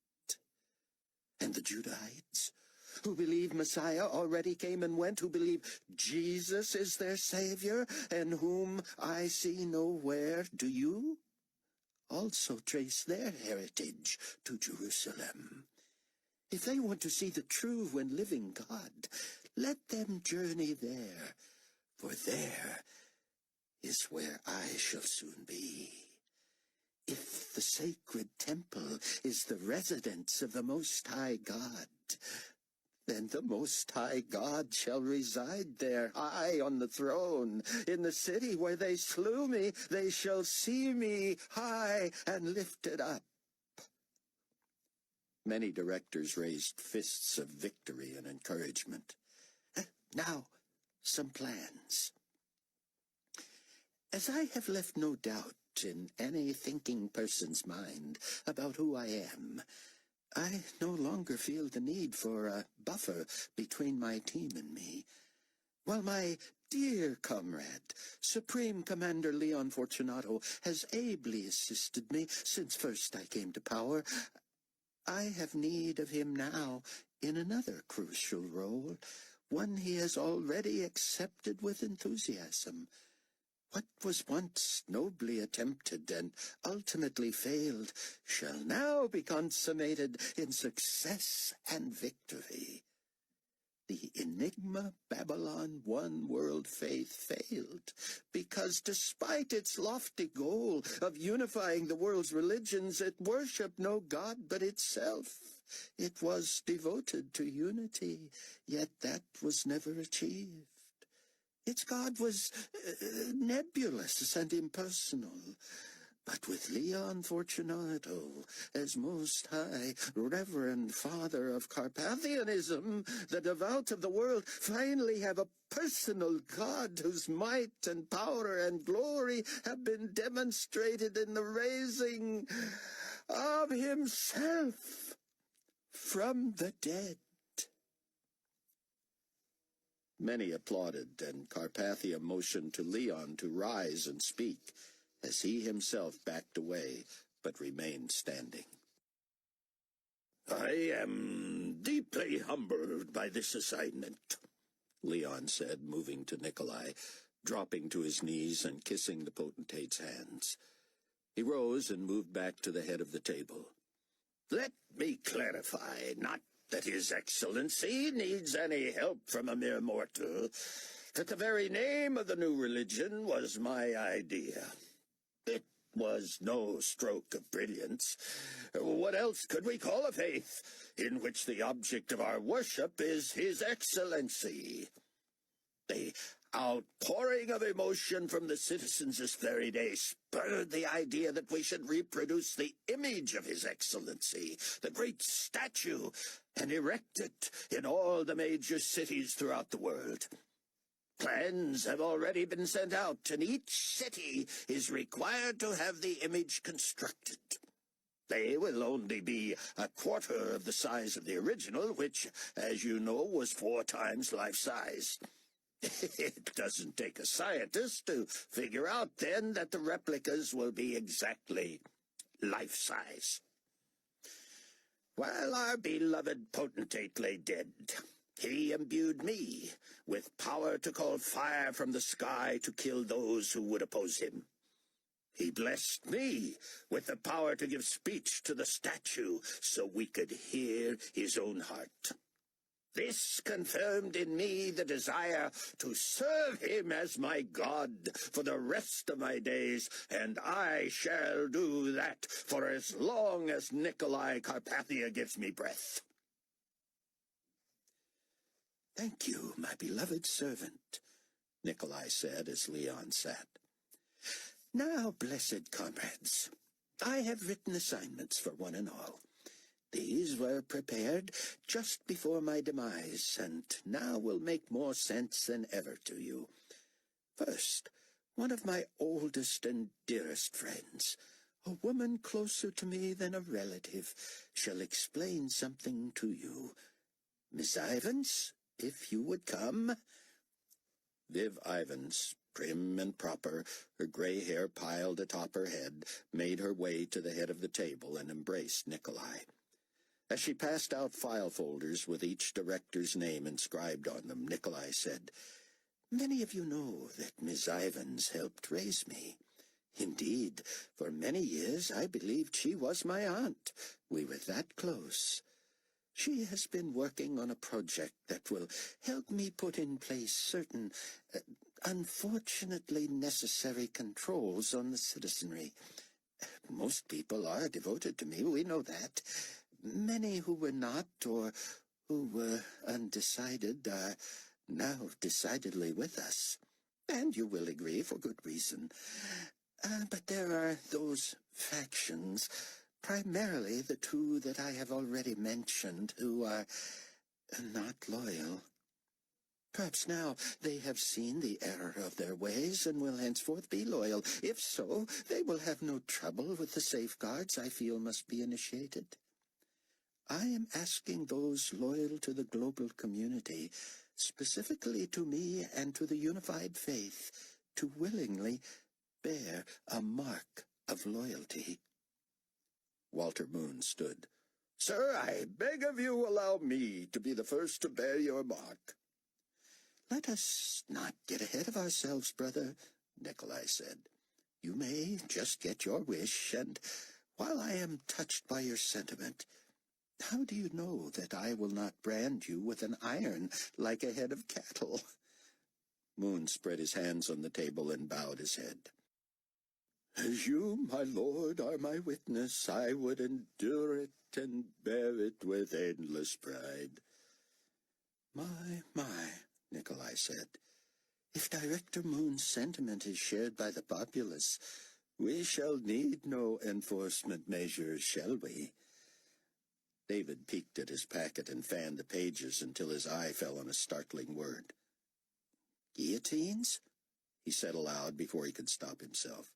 And the Judahites, who believe Messiah already came and went, who believe Jesus is their Savior, and whom I see nowhere. Do you also trace their heritage to Jerusalem? If they want to see the true and living God, let them journey there, for there is where I shall soon be. If the sacred temple is the residence of the Most High God, then the Most High God shall reside there, high on the throne. In the city where they slew me, they shall see me high and lifted up. Many directors raised fists of victory and encouragement. Now, some plans. As I have left no doubt in any thinking person's mind about who I am, I no longer feel the need for a buffer between my team and me. While my dear comrade, Supreme Commander Leon Fortunato, has ably assisted me since first I came to power, I have need of him now in another crucial role, one he has already accepted with enthusiasm. What was once nobly attempted and ultimately failed shall now be consummated in success and victory. The Enigma Babylon One World Faith failed because despite its lofty goal of unifying the world's religions, it worshipped no God but itself. It was devoted to unity, yet that was never achieved. Its God was nebulous and impersonal. But with Leon Fortunato as Most High Reverend Father of Carpathianism, the devout of the world finally have a personal God whose might and power and glory have been demonstrated in the raising of himself from the dead. Many applauded, and Carpathia motioned to Leon to rise and speak, as he himself backed away, but remained standing. I am deeply humbled by this assignment, Leon said, moving to Nicolae, dropping to his knees and kissing the potentate's hands. He rose and moved back to the head of the table. Let me clarify, not that His Excellency needs any help from a mere mortal, that the very name of the new religion was my idea. It was no stroke of brilliance. What else could we call a faith in which the object of our worship is His Excellency? The outpouring of emotion from the citizens this very day spurred the idea that we should reproduce the image of His Excellency, the great statue, and erect it in all the major cities throughout the world. Plans have already been sent out, and each city is required to have the image constructed. They will only be a quarter of the size of the original, which, as you know, was 4 times life-size. It doesn't take a scientist to figure out, then, that the replicas will be exactly life-size. While our beloved potentate lay dead, he imbued me with power to call fire from the sky to kill those who would oppose him. He blessed me with the power to give speech to the statue so we could hear his own heart. This confirmed in me the desire to serve him as my God for the rest of my days, and I shall do that for as long as Nicolae Carpathia gives me breath. Thank you, my beloved servant, Nicolae said as Leon sat. Now, blessed comrades, I have written assignments for one and all. These were prepared just before my demise, and now will make more sense than ever to you. First, one of my oldest and dearest friends, a woman closer to me than a relative, shall explain something to you. Miss Ivans, if you would come. Viv Ivans, prim and proper, her gray hair piled atop her head, made her way to the head of the table and embraced Nicolae. As she passed out file folders with each director's name inscribed on them, Nicolae said, "Many of you know that Miss Ivins helped raise me. Indeed, for many years I believed she was my aunt. We were that close. She has been working on a project that will help me put in place certain, unfortunately necessary controls on the citizenry. Most people are devoted to me, we know that. Many who were not, or who were undecided, are now decidedly with us. And you will agree, for good reason. But there are those factions, primarily the two that I have already mentioned, who are not loyal. Perhaps now they have seen the error of their ways and will henceforth be loyal. If so, they will have no trouble with the safeguards I feel must be initiated. I am asking those loyal to the global community, specifically to me and to the unified faith, to willingly bear a mark of loyalty." Walter Moon stood. "Sir, I beg of you allow me to be the first to bear your mark." "Let us not get ahead of ourselves, brother," Nicolae said. "You may just get your wish, and while I am touched by your sentiment, how do you know that I will not brand you with an iron like a head of cattle?" Moon spread his hands on the table and bowed his head. "As you, my lord, are my witness, I would endure it and bear it with endless pride." My, Nicolae said. "If Director Moon's sentiment is shared by the populace, we shall need no enforcement measures, shall we?" David peeked at his packet and fanned the pages until his eye fell on a startling word. "Guillotines?" he said aloud before he could stop himself.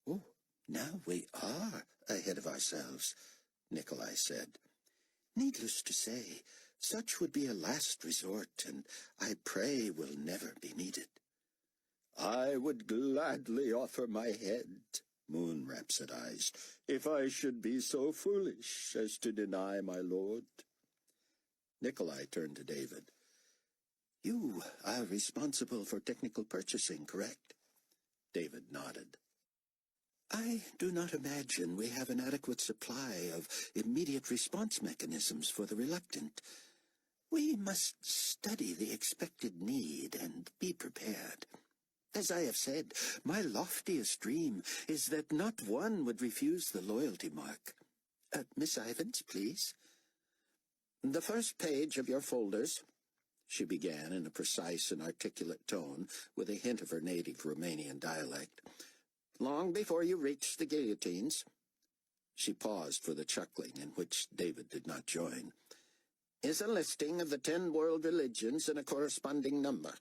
"Oh, now we are ahead of ourselves," Nicolae said. "Needless to say, such would be a last resort, and I pray will never be needed." "I would gladly offer my head," Moon rhapsodized, "if I should be so foolish as to deny my lord." Nicolae turned to David. "You are responsible for technical purchasing, correct?" David nodded. "I do not imagine we have an adequate supply of immediate response mechanisms for the reluctant. We must study the expected need and be prepared. As I have said, my loftiest dream is that not one would refuse the loyalty mark. Miss Ivins, please." "The first page of your folders," she began in a precise and articulate tone, with a hint of her native Romanian dialect. "Long before you reach the guillotines." She paused for the chuckling, in which David did not join. "Is a listing of the 10 world religions and a corresponding number.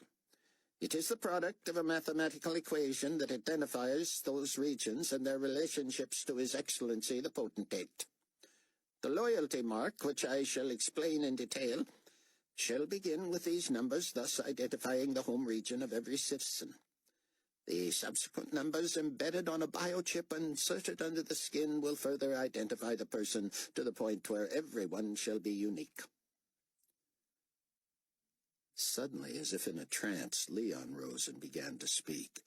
It is the product of a mathematical equation that identifies those regions and their relationships to His Excellency the Potentate. The loyalty mark, which I shall explain in detail, shall begin with these numbers, thus identifying the home region of every citizen. The subsequent numbers embedded on a biochip inserted under the skin will further identify the person to the point where everyone shall be unique." Suddenly, as if in a trance, Leon rose and began to speak.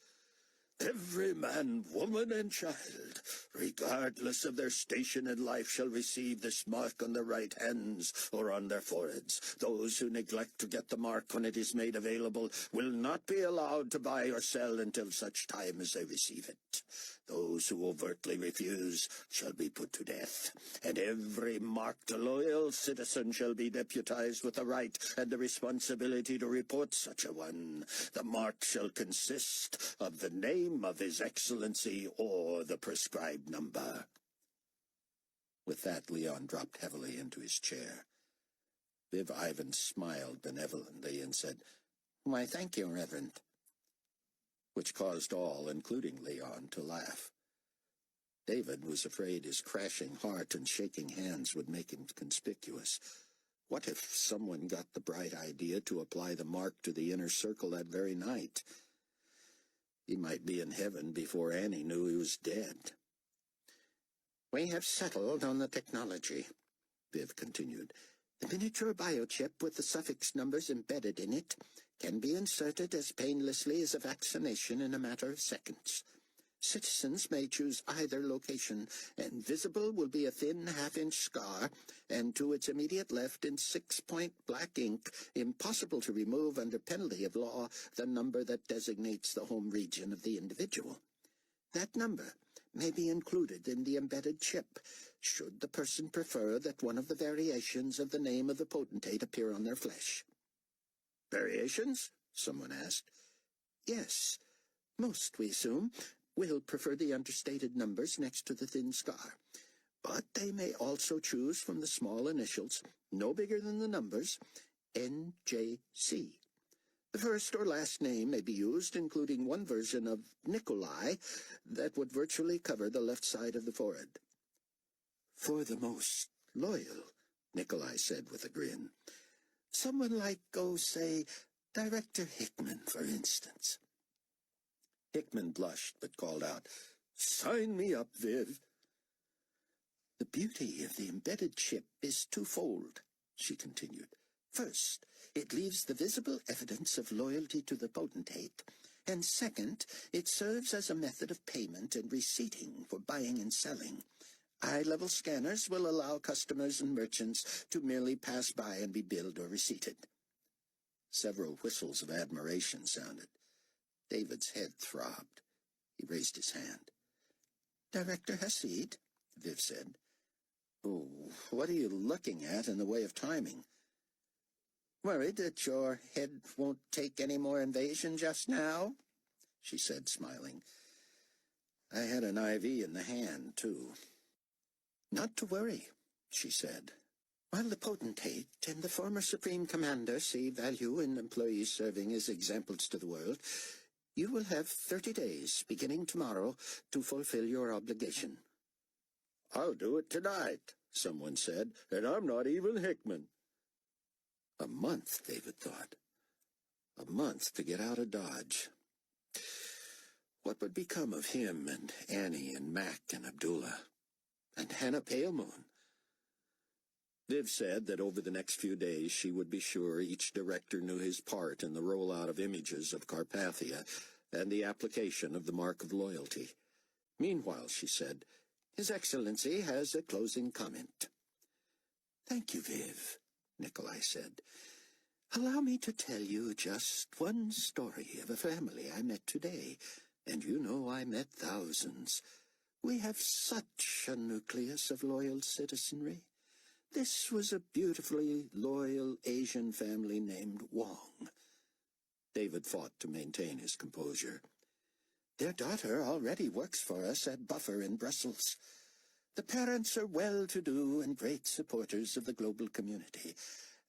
"Every man, woman, and child, regardless of their station in life, shall receive this mark on their right hands or on their foreheads. Those who neglect to get the mark when it is made available will not be allowed to buy or sell until such time as they receive it. Those who overtly refuse shall be put to death, and every marked loyal citizen shall be deputized with the right and the responsibility to report such a one. The mark shall consist of the name of His Excellency or the prescribed number." With that, Leon dropped heavily into his chair. Viv Ivins smiled benevolently and said, "Why, thank you, Reverend," which caused all, including Leon, to laugh. David was afraid his crashing heart and shaking hands would make him conspicuous. What if someone got the bright idea to apply the mark to the inner circle that very night? He might be in heaven before Annie knew he was dead. "We have settled on the technology. Viv continued. The miniature biochip with the suffix numbers embedded in it can be inserted as painlessly as a vaccination in a matter of seconds. Citizens may choose either location, and visible will be a thin half-inch scar, and to its immediate left in 6-point black ink, impossible to remove under penalty of law, the number that designates the home region of the individual. That number may be included in the embedded chip, should the person prefer that one of the variations of the name of the potentate appear on their flesh. Variations? Someone asked. Yes. Most, we assume, will prefer the understated numbers next to the thin scar. But they may also choose from the small initials, no bigger than the numbers, NJC. The first or last name may be used, including one version of Nicolae that would virtually cover the left side of the forehead. For the most loyal, Nicolae said with a grin. Someone like, say, Director Hickman, for instance. Hickman blushed, but called out, Sign me up, Viv. The beauty of the embedded chip is twofold, she continued. First, it leaves the visible evidence of loyalty to the potentate, and second, it serves as a method of payment and receipting for buying and selling. Eye-level scanners will allow customers and merchants to merely pass by and be billed or receipted. Several whistles of admiration sounded. David's head throbbed. He raised his hand. Director Hasid, Viv said. Oh, what are you looking at in the way of timing? Worried that your head won't take any more invasion just now? She said, smiling. I had an IV in the hand, too. Not to worry, she said. While the potentate and the former Supreme Commander see value in employees serving as examples to the world, you will have 30 days, beginning tomorrow, to fulfill your obligation. I'll do it tonight, someone said, and I'm not even Hickman. A month, David thought. A month to get out of Dodge. What would become of him and Annie and Mac and Abdullah? And Hannah Palemoon? Viv said that over the next few days she would be sure each director knew his part in the rollout of images of Carpathia and the application of the mark of loyalty. Meanwhile, she said, His Excellency has a closing comment. Thank you, Viv, Nicolae said. Allow me to tell you just one story of a family I met today, and you know I met thousands. We have such a nucleus of loyal citizenry. This was a beautifully loyal Asian family named Wong. David fought to maintain his composure. Their daughter already works for us at Buffer in Brussels. The parents are well-to-do and great supporters of the global community.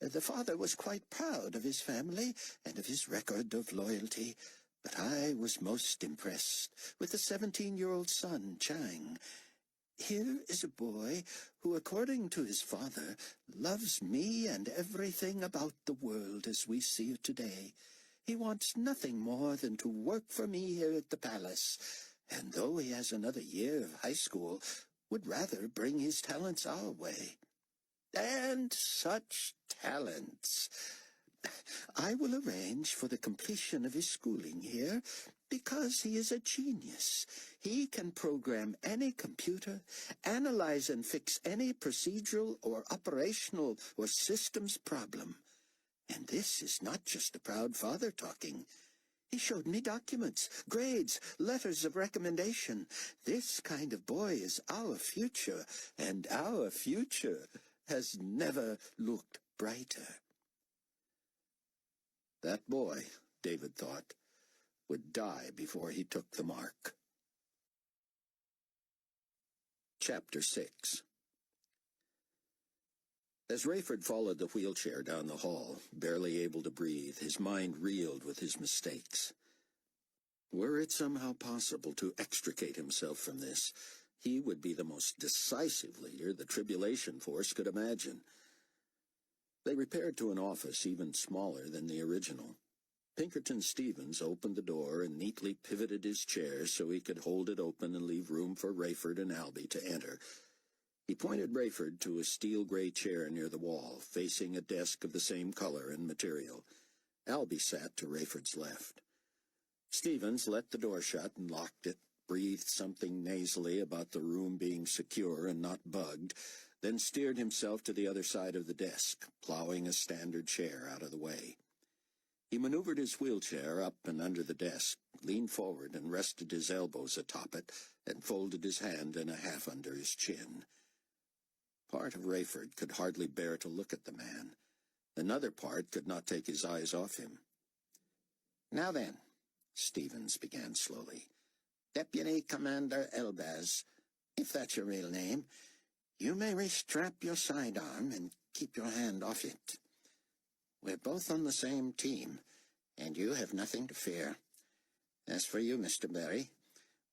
The father was quite proud of his family and of his record of loyalty, but I was most impressed with the 17-year-old son, Chang. Here is a boy who, according to his father, loves me and everything about the world as we see it today. He wants nothing more than to work for me here at the palace, and though he has another year of high school, would rather bring his talents our way. And such talents! I will arrange for the completion of his schooling here, because he is a genius. He can program any computer, analyze and fix any procedural or operational or systems problem. And this is not just a proud father talking. He showed me documents, grades, letters of recommendation. This kind of boy is our future, and our future has never looked brighter. That boy, David thought, would die before he took the mark. Chapter 6. As Rayford followed the wheelchair down the hall, barely able to breathe, his mind reeled with his mistakes. Were it somehow possible to extricate himself from this, he would be the most decisive leader the Tribulation Force could imagine. They repaired to an office even smaller than the original. Pinkerton Stevens opened the door and neatly pivoted his chair so he could hold it open and leave room for Rayford and Albie to enter. He pointed Rayford to a steel-gray chair near the wall, facing a desk of the same color and material. Albie sat to Rayford's left. Stevens let the door shut and locked it, breathed something nasally about the room being secure and not bugged, then steered himself to the other side of the desk, plowing a standard chair out of the way. He maneuvered his wheelchair up and under the desk, leaned forward and rested his elbows atop it, and folded his hand in a half under his chin. Part of Rayford could hardly bear to look at the man. Another part could not take his eyes off him. "Now then," Stevens began slowly, "Deputy Commander Elbaz, if that's your real name, you may restrap your sidearm and keep your hand off it. We're both on the same team, and you have nothing to fear. As for you, Mr. Berry,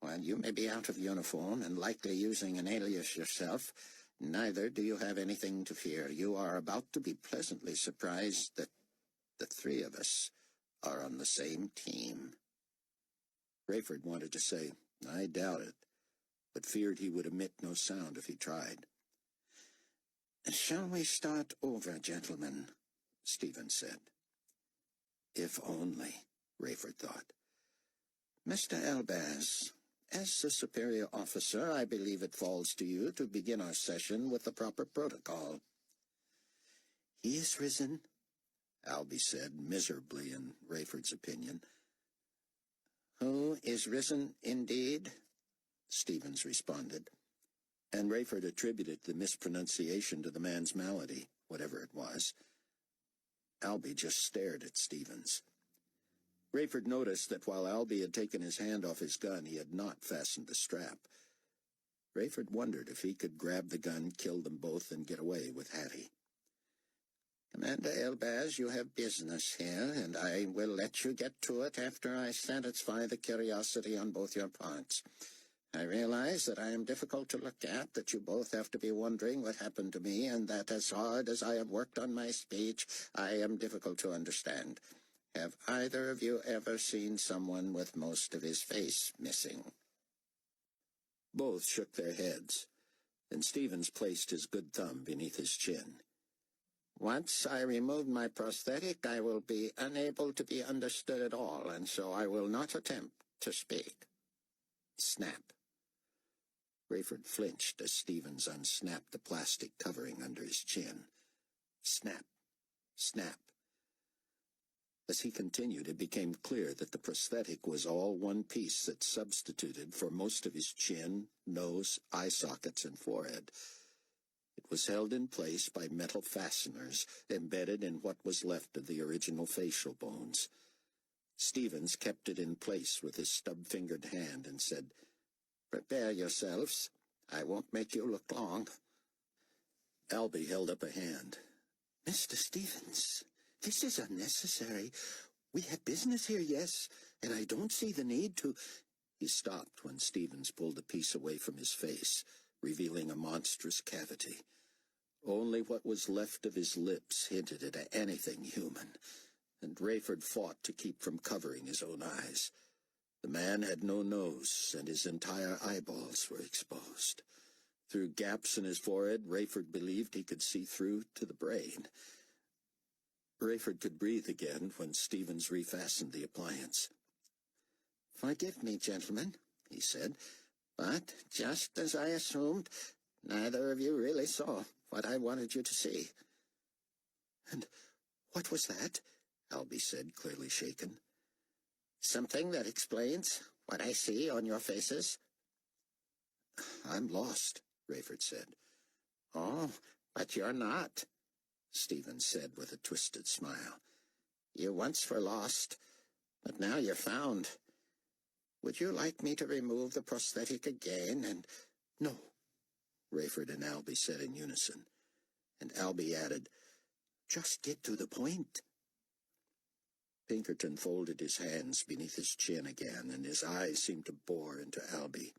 while you may be out of uniform and likely using an alias yourself, neither do you have anything to fear. You are about to be pleasantly surprised that the three of us are on the same team." Rayford wanted to say, "I doubt it," but feared he would emit no sound if he tried. "Shall we start over, gentlemen?" Stevens said. If only, Rayford thought. "Mr. Elbaz, as the superior officer, I believe it falls to you to begin our session with the proper protocol." "He is risen," Albie said, miserably in Rayford's opinion. "Who is risen indeed?" Stevens responded, and Rayford attributed the mispronunciation to the man's malady, whatever it was. Albie just stared at Stevens. Rayford noticed that while Albie had taken his hand off his gun, he had not fastened the strap. Rayford wondered if he could grab the gun, kill them both, and get away with Hattie. "Commander Elbaz, you have business here, and I will let you get to it after I satisfy the curiosity on both your parts. I realize that I am difficult to look at, that you both have to be wondering what happened to me, and that as hard as I have worked on my speech, I am difficult to understand. Have either of you ever seen someone with most of his face missing?" Both shook their heads, and Stevens placed his good thumb beneath his chin. "Once I remove my prosthetic, I will be unable to be understood at all, and so I will not attempt to speak." Snap. Rayford flinched as Stevens unsnapped the plastic covering under his chin. Snap. Snap. As he continued, it became clear that the prosthetic was all one piece that substituted for most of his chin, nose, eye sockets, and forehead. It was held in place by metal fasteners embedded in what was left of the original facial bones. Stevens kept it in place with his stub-fingered hand and said, "Prepare yourselves. I won't make you look long." Albie held up a hand. "Mr. Stevens, this is unnecessary. We have business here, yes, and I don't see the need to—" He stopped when Stevens pulled a piece away from his face, revealing a monstrous cavity. Only what was left of his lips hinted at anything human, and Rayford fought to keep from covering his own eyes. The man had no nose, and his entire eyeballs were exposed. Through gaps in his forehead, Rayford believed he could see through to the brain. Rayford could breathe again when Stevens refastened the appliance. "Forgive me, gentlemen," he said, "but just as I assumed, neither of you really saw what I wanted you to see." "And what was that?" Albie said, clearly shaken. "Something that explains what I see on your faces." "I'm lost," Rayford said. "Oh, but you're not," Stevens said with a twisted smile. "You once were lost, but now you're found. Would you like me to remove the prosthetic again and—" "No," Rayford and Albie said in unison, and Albie added, "Just get to the point." Pinkerton folded his hands beneath his chin again, and his eyes seemed to bore into Albie.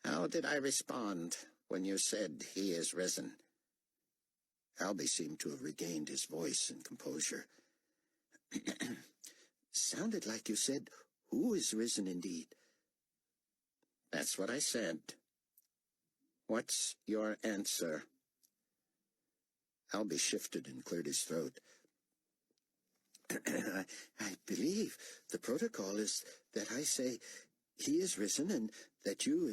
"How did I respond when you said he is risen?" Albie seemed to have regained his voice and composure. "Sounded like you said, 'Who is risen indeed?'" "That's what I said." What's your answer? Albie shifted and cleared his throat. I believe the protocol is that I say he is risen and that you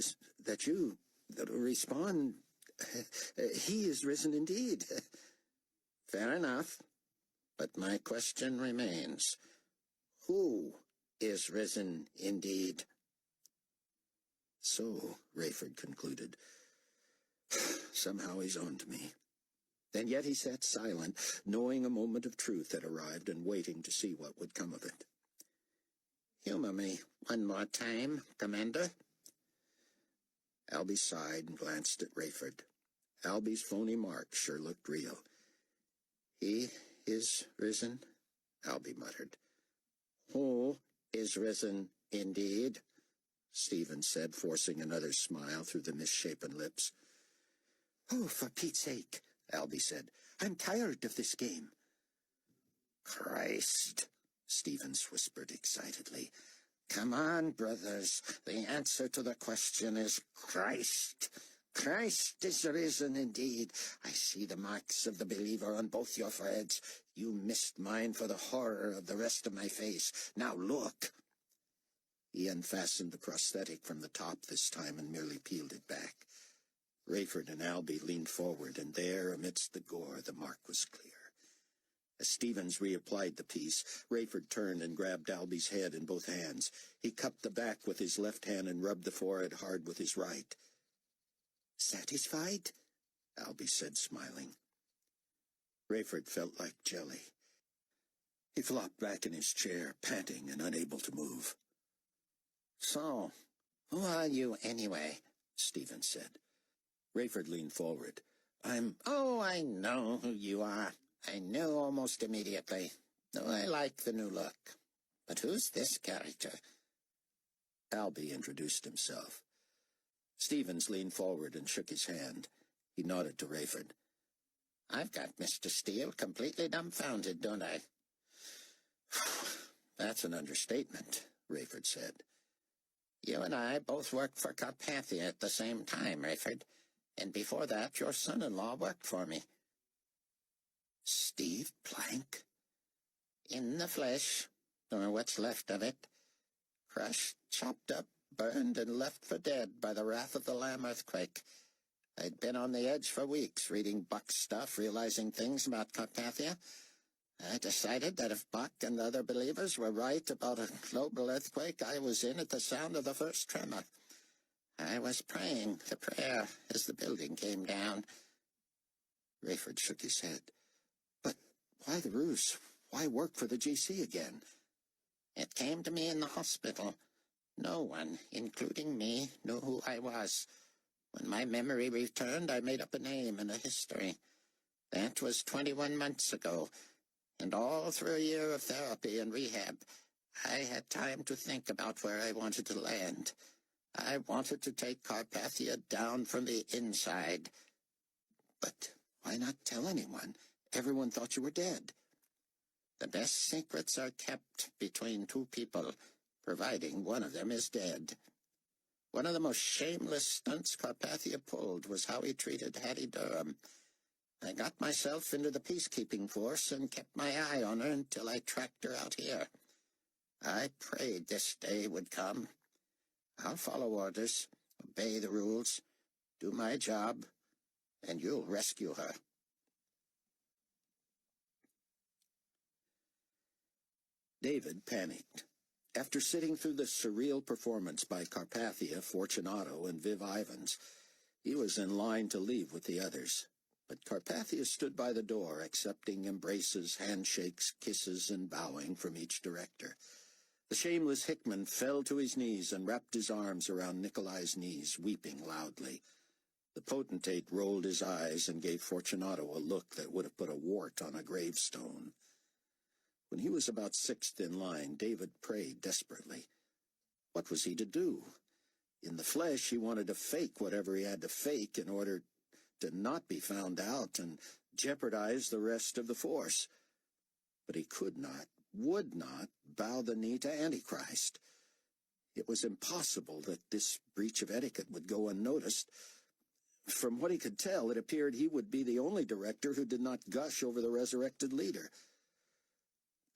respond, he is risen indeed. Fair enough, but my question remains. Who is risen indeed? So, Rayford concluded, somehow he's on to me. And yet he sat silent, knowing a moment of truth had arrived and waiting to see what would come of it. Humor me one more time, Commander. Albie sighed and glanced at Rayford. Albie's phony mark sure looked real. He is risen, Albie muttered. Who is risen indeed? Stephen said, forcing another smile through the misshapen lips. Oh, for Pete's sake, Albie said. I'm tired of this game. Christ, Stevens whispered excitedly. Come on, brothers. The answer to the question is Christ. Christ is risen indeed. I see the marks of the believer on both your foreheads. You missed mine for the horror of the rest of my face. Now look. He unfastened the prosthetic from the top this time and merely peeled it back. Rayford and Albie leaned forward, and there, amidst the gore, the mark was clear. As Stevens reapplied the piece, Rayford turned and grabbed Albie's head in both hands. He cupped the back with his left hand and rubbed the forehead hard with his right. Satisfied? Albie said, smiling. Rayford felt like jelly. He flopped back in his chair, panting and unable to move. So, who are you anyway? Stevens said. Rayford leaned forward. Oh, I know who you are. I knew almost immediately. Oh, I like the new look. But who's this character? Albie introduced himself. Stevens leaned forward and shook his hand. He nodded to Rayford. I've got Mr. Steele completely dumbfounded, don't I? That's an understatement, Rayford said. You and I both worked for Carpathia at the same time, Rayford. And before that, your son-in-law worked for me. Steve Plank? In the flesh, or what's left of it. Crushed, chopped up, burned, and left for dead by the wrath of the Lamb earthquake. I'd been on the edge for weeks, reading Buck's stuff, realizing things about Carpathia. I decided that if Buck and the other believers were right about a global earthquake, I was in at the sound of the first tremor. I was praying the prayer as the building came down. Rayford shook his head. But why the ruse? Why work for the GC again? It came to me in the hospital. No one, including me, knew who I was. When my memory returned, I made up a name and a history. That was 21 months ago, and all through a year of therapy and rehab, I had time to think about where I wanted to land. I wanted to take Carpathia down from the inside. But why not tell anyone? Everyone thought you were dead. The best secrets are kept between two people, providing one of them is dead. One of the most shameless stunts Carpathia pulled was how he treated Hattie Durham. I got myself into the peacekeeping force and kept my eye on her until I tracked her out here. I prayed this day would come. I'll follow orders, obey the rules, do my job, and you'll rescue her. David panicked. After sitting through the surreal performance by Carpathia, Fortunato, and Viv Ivans, he was in line to leave with the others. But Carpathia stood by the door, accepting embraces, handshakes, kisses, and bowing from each director. The shameless Hickman fell to his knees and wrapped his arms around Nicolae's knees, weeping loudly. The potentate rolled his eyes and gave Fortunato a look that would have put a wart on a gravestone. When he was about sixth in line, David prayed desperately. What was he to do? In the flesh, he wanted to fake whatever he had to fake in order to not be found out and jeopardize the rest of the force. But he could not, would not, bow the knee to Antichrist. It was impossible that this breach of etiquette would go unnoticed. From what he could tell, it appeared he would be the only director who did not gush over the resurrected leader.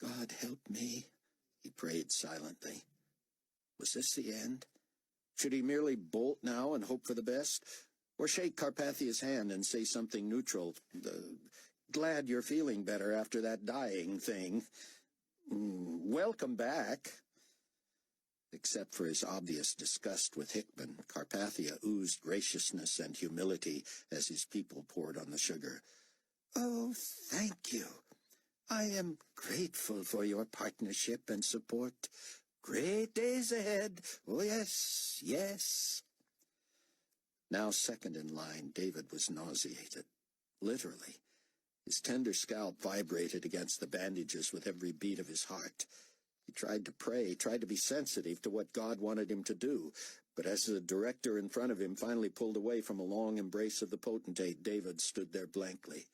God help me, he prayed silently. Was this the end? Should he merely bolt now and hope for the best? Or shake Carpathia's hand and say something neutral? Glad you're feeling better after that dying thing. Welcome back. Except for his obvious disgust with Hickman, Carpathia oozed graciousness and humility as his people poured on the sugar. Oh, thank you. I am grateful for your partnership and support. Great days ahead. Oh, yes, yes. Now second in line, David was nauseated. Literally. His tender scalp vibrated against the bandages with every beat of his heart. He tried to pray, tried to be sensitive to what God wanted him to do, but as the director in front of him finally pulled away from a long embrace of the potentate, David stood there blankly.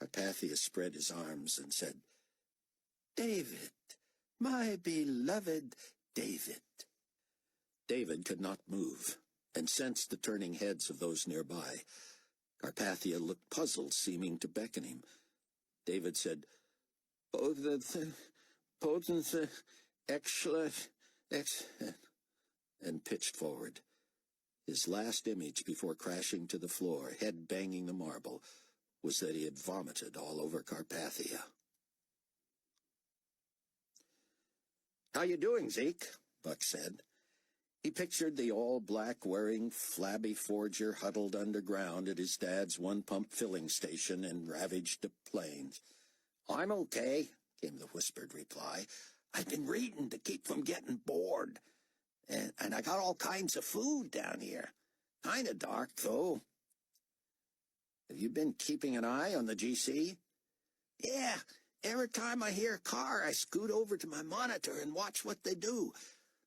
Carpathia spread his arms and said, David, my beloved David. David could not move, and sensed the turning heads of those nearby. Carpathia looked puzzled, seeming to beckon him. David said, excellent, and pitched forward. His last image before crashing to the floor, head banging the marble, was that he had vomited all over Carpathia. How you doing, Zeke? Buck said. He pictured the all-black-wearing, flabby forger huddled underground at his dad's one-pump filling station in ravaged plains. I'm okay, came the whispered reply. I've been reading to keep from getting bored. And I got all kinds of food down here. Kinda dark, though. Have you been keeping an eye on the GC? Yeah, every time I hear a car, I scoot over to my monitor and watch what they do.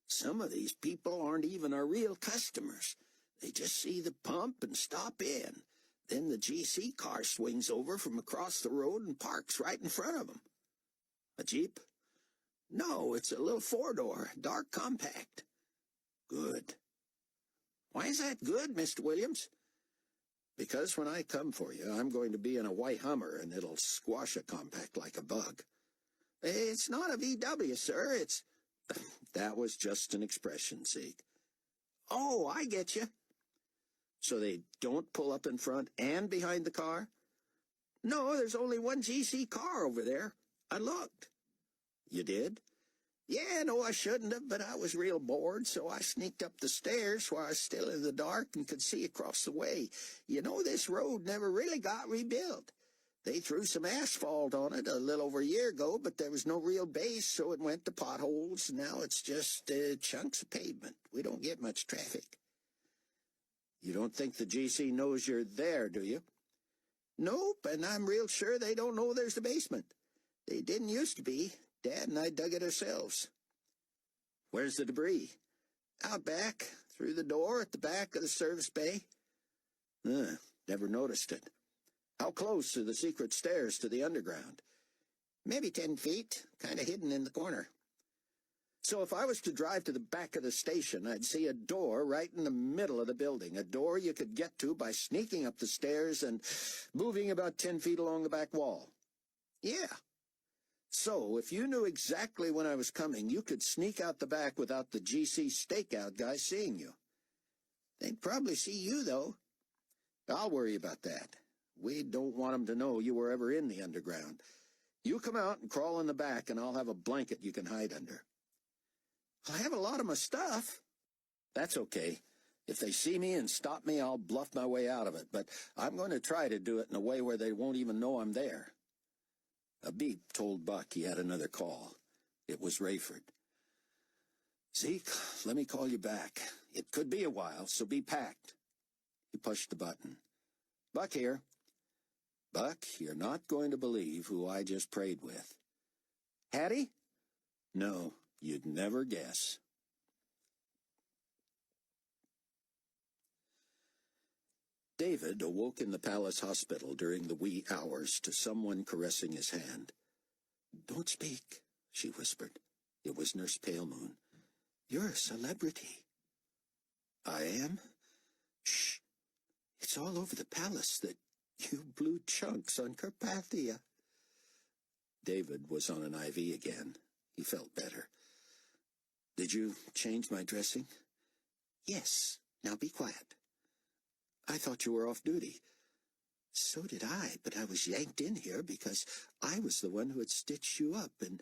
Some of these people aren't even our real customers. They just see the pump and stop in. Then the GC car swings over from across the road and parks right in front of them. A Jeep? No, it's a little four-door, dark compact. Good. Why is that good, Mr. Williams? Because when I come for you, I'm going to be in a white Hummer, and it'll squash a compact like a bug. It's not a VW, sir, it's... That was just an expression, Zeke. Oh, I get you. So they don't pull up in front and behind the car? No, there's only one GC car over there. I looked. You did? Yeah, no, I shouldn't have, but I was real bored, so I sneaked up the stairs while I was still in the dark and could see across the way. You know, this road never really got rebuilt. They threw some asphalt on it a little over a year ago, but there was no real base, so it went to potholes. Now it's just chunks of pavement. We don't get much traffic. You don't think the GC knows you're there, do you? Nope, and I'm real sure they don't know there's a basement. They didn't used to be. Dad and I dug it ourselves. Where's the debris? Out back, through the door at the back of the service bay. Never noticed it. How close are the secret stairs to the underground? Maybe 10 feet, kind of hidden in the corner. So if I was to drive to the back of the station, I'd see a door right in the middle of the building, a door you could get to by sneaking up the stairs and moving about 10 feet along the back wall. Yeah. So if you knew exactly when I was coming, you could sneak out the back without the GC stakeout guy seeing you. They'd probably see you, though. I'll worry about that. We don't want them to know you were ever in the underground. You come out and crawl in the back, and I'll have a blanket you can hide under. I have a lot of my stuff. That's okay. If they see me and stop me, I'll bluff my way out of it, but I'm going to try to do it in a way where they won't even know I'm there. A beep told Buck he had another call. It was Rayford. Zeke, let me call you back. It could be a while, so be packed. He pushed the button. Buck here. Buck, you're not going to believe who I just prayed with. Hattie? No, you'd never guess. David awoke in the Palace Hospital during the wee hours to someone caressing his hand. Don't speak, she whispered. It was Nurse Palemoon. You're a celebrity. I am? Shh. It's all over the palace that you blew chunks on Carpathia. David was on an IV again. He felt better. Did you change my dressing? Yes. Now be quiet. I thought you were off duty. So did I, but I was yanked in here because I was the one who had stitched you up, and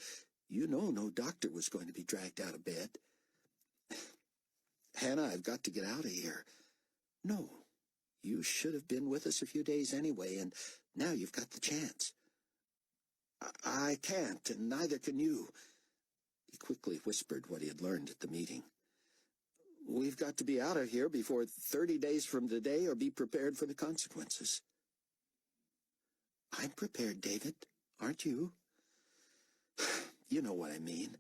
you know no doctor was going to be dragged out of bed. Hannah, I've got to get out of here. No, you should have been with us a few days anyway, and now you've got the chance. I can't, and neither can you. He quickly whispered what he had learned at the meeting. We've got to be out of here before 30 days from today, or be prepared for the consequences. I'm prepared, David, aren't you? You know what I mean.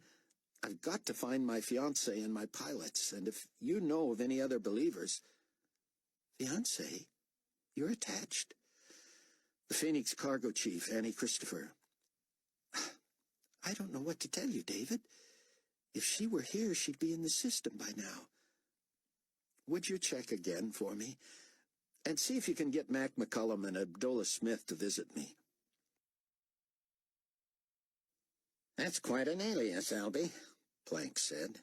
I've got to find my fiancé and my pilots, and if you know of any other believers... Fiancé? You're attached? The Phoenix cargo chief, Annie Christopher. I don't know what to tell you, David. If she were here, she'd be in the system by now. Would you check again for me? And see if you can get Mac McCullum and Abdullah Smith to visit me. That's quite an alias, Albie, Plank said.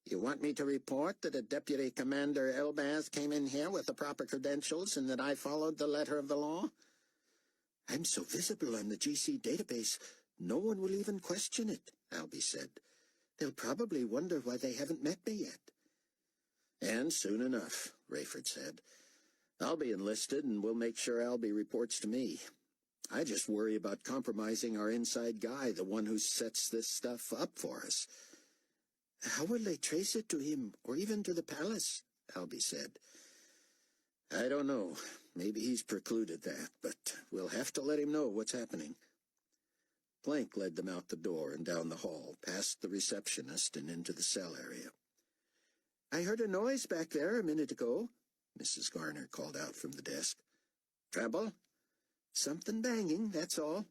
You want me to report that a Deputy Commander Elbaz came in here with the proper credentials and that I followed the letter of the law? I'm so visible on the GC database, no one will even question it, Albie said. They'll probably wonder why they haven't met me yet. And soon enough, Rayford said. I'll be enlisted, and we'll make sure Albie reports to me. I just worry about compromising our inside guy, the one who sets this stuff up for us. How will they trace it to him, or even to the palace? Albie said. I don't know. Maybe he's precluded that, but we'll have to let him know what's happening. Plank led them out the door and down the hall, past the receptionist and into the cell area. I heard a noise back there a minute ago, Mrs. Garner called out from the desk. Trouble? Something banging, that's all.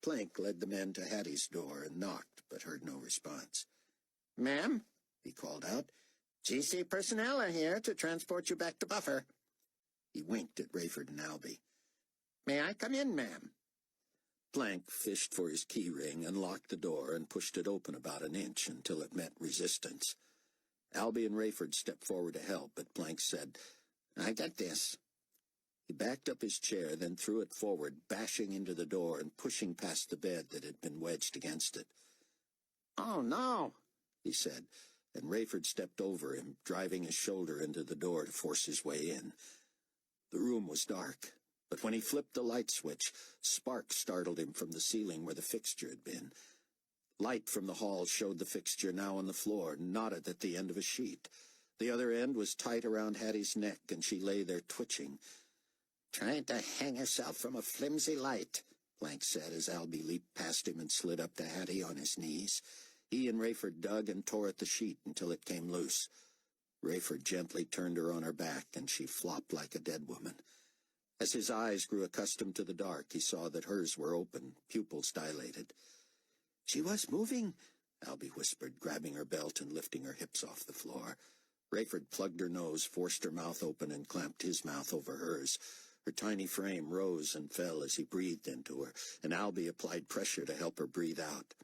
Plank led the men to Hattie's door and knocked, but heard no response. Ma'am, he called out, GC personnel are here to transport you back to Buffer. He winked at Rayford and Albie. May I come in, ma'am? Plank fished for his key ring, unlocked the door, and pushed it open about an inch until it met resistance. Albie and Rayford stepped forward to help, but Plank said, I got this. He backed up his chair, then threw it forward, bashing into the door and pushing past the bed that had been wedged against it. Oh, no, he said, and Rayford stepped over him, driving his shoulder into the door to force his way in. The room was dark, but when he flipped the light switch, sparks startled him from the ceiling where the fixture had been. Light from the hall showed the fixture now on the floor, knotted at the end of a sheet. The other end was tight around Hattie's neck, and she lay there twitching. Trying to hang herself from a flimsy light, Plank said as Albie leaped past him and slid up to Hattie on his knees. He and Rayford dug and tore at the sheet until it came loose. Rayford gently turned her on her back, and she flopped like a dead woman. As his eyes grew accustomed to the dark, he saw that hers were open, pupils dilated. She was moving, Albie whispered, grabbing her belt and lifting her hips off the floor. Rayford plugged her nose, forced her mouth open, and clamped his mouth over hers. Her tiny frame rose and fell as he breathed into her, and Albie applied pressure to help her breathe out.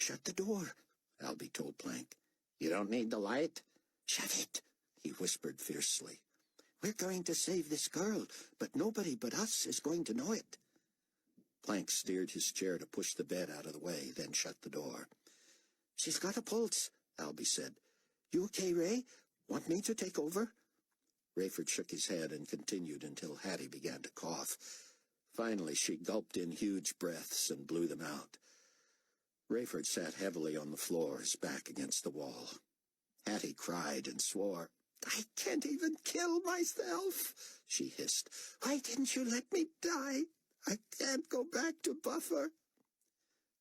Shut the door, Albie told Plank. You don't need the light? Shut it, he whispered fiercely. We're going to save this girl, but nobody but us is going to know it. Plank steered his chair to push the bed out of the way, then shut the door. She's got a pulse, Albie said. You okay, Ray? Want me to take over? Rayford shook his head and continued until Hattie began to cough. Finally, she gulped in huge breaths and blew them out. Rayford sat heavily on the floor, his back against the wall. Hattie cried and swore. I can't even kill myself, she hissed. Why didn't you let me die? I can't go back to Buffer.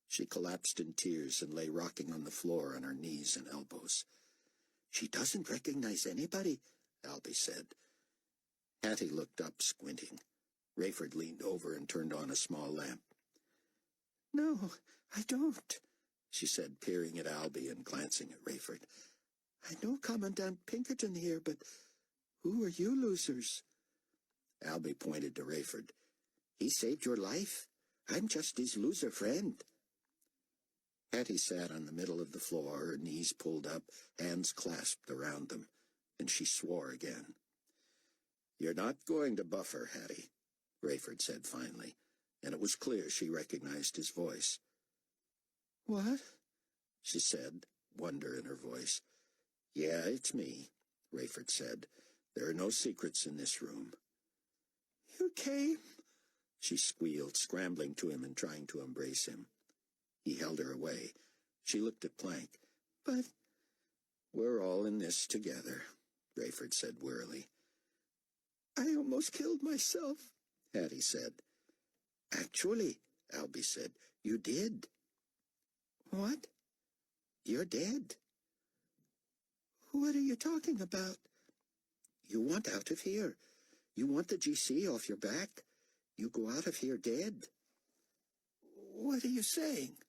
She collapsed in tears and lay rocking on the floor on her knees and elbows. She doesn't recognize anybody, Albie said. Hattie looked up, squinting. Rayford leaned over and turned on a small lamp. No, I don't, she said, peering at Albie and glancing at Rayford. I know Commandant Pinkerton here, but who are you losers? Albie pointed to Rayford. "He saved your life? I'm just his loser friend." Hattie sat on the middle of the floor, her knees pulled up, hands clasped around them, and she swore again. "You're not going to Buffer, Hattie," Rayford said finally, and it was clear she recognized his voice. "What?" she said, wonder in her voice. "Yeah, it's me," Rayford said. "There are no secrets in this room." "You came?" she squealed, scrambling to him and trying to embrace him. He held her away. She looked at Plank. "But—" "We're all in this together," Rayford said wearily. "I almost killed myself," Hattie said. "Actually," Albie said, "you did." "What?" "You're dead." "What are you talking about?" "You want out of here. You want the GC off your back. You go out of here dead." "What are you saying?"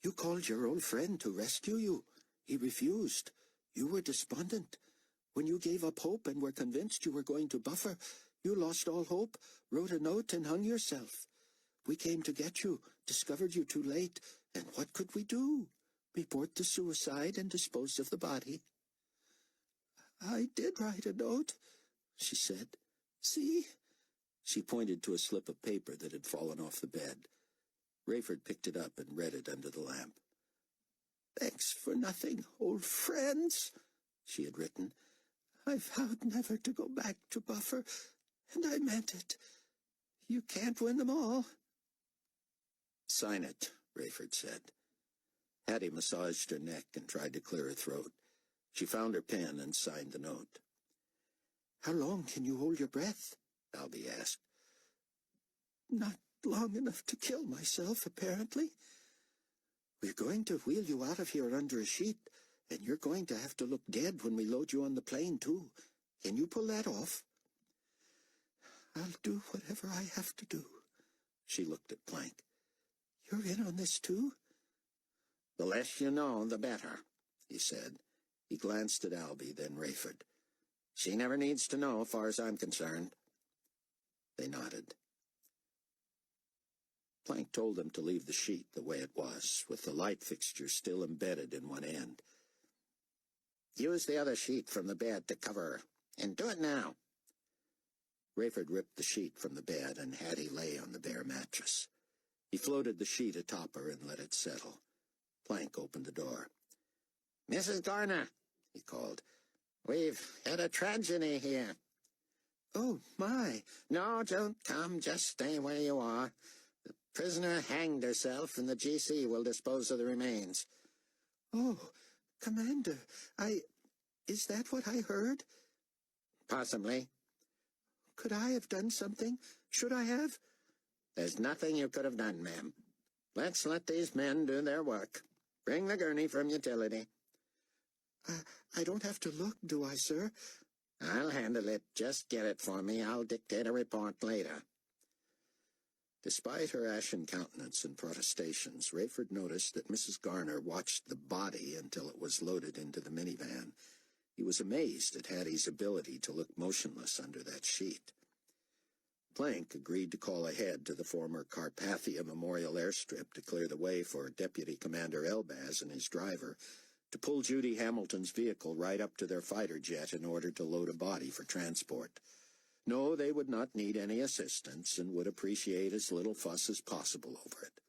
"You called your old friend to rescue you. He refused. You were despondent. When you gave up hope and were convinced you were going to Buffer, you lost all hope, wrote a note, and hung yourself. We came to get you, discovered you too late, and what could we do? Report the suicide and dispose of the body." "I did write a note," she said. "See?" She pointed to a slip of paper that had fallen off the bed. Rayford picked it up and read it under the lamp. "Thanks for nothing, old friends," she had written. "I vowed never to go back to Buffer, and I meant it. You can't win them all." "Sign it," Rayford said. Hattie massaged her neck and tried to clear her throat. She found her pen and signed the note. "How long can you hold your breath?" Albie asked. "Not long enough to kill myself, apparently. We're going to wheel you out of here under a sheet, and you're going to have to look dead when we load you on the plane, too. Can you pull that off?" "I'll do whatever I have to do." She looked at Plank. "You're in on this, too?" "The less you know, the better," he said. He glanced at Albie, then Rayford. "She never needs to know, as far as I'm concerned." They nodded. Plank told them to leave the sheet the way it was, with the light fixture still embedded in one end. "Use the other sheet from the bed to cover her, and do it now." Rayford ripped the sheet from the bed, and Hattie lay on the bare mattress. He floated the sheet atop her and let it settle. Plank opened the door. "Mrs. Garner," he called, "we've had a tragedy here." "Oh, my." "No, don't come. Just stay where you are. The prisoner hanged herself, and the GC will dispose of the remains." "Oh, Commander, is that what I heard?" "Possibly." "Could I have done something? Should I have?" "There's nothing you could have done, ma'am. Let's let these men do their work. Bring the gurney from utility." I don't have to look, do I, sir?" "I'll handle it. Just get it for me. I'll dictate a report later." Despite her ashen countenance and protestations, Rayford noticed that Mrs. Garner watched the body until it was loaded into the minivan. He was amazed at Hattie's ability to look motionless under that sheet. Plank agreed to call ahead to the former Carpathia Memorial Airstrip to clear the way for Deputy Commander Elbaz and his driver to pull Judy Hamilton's vehicle right up to their fighter jet in order to load a body for transport. No, they would not need any assistance and would appreciate as little fuss as possible over it.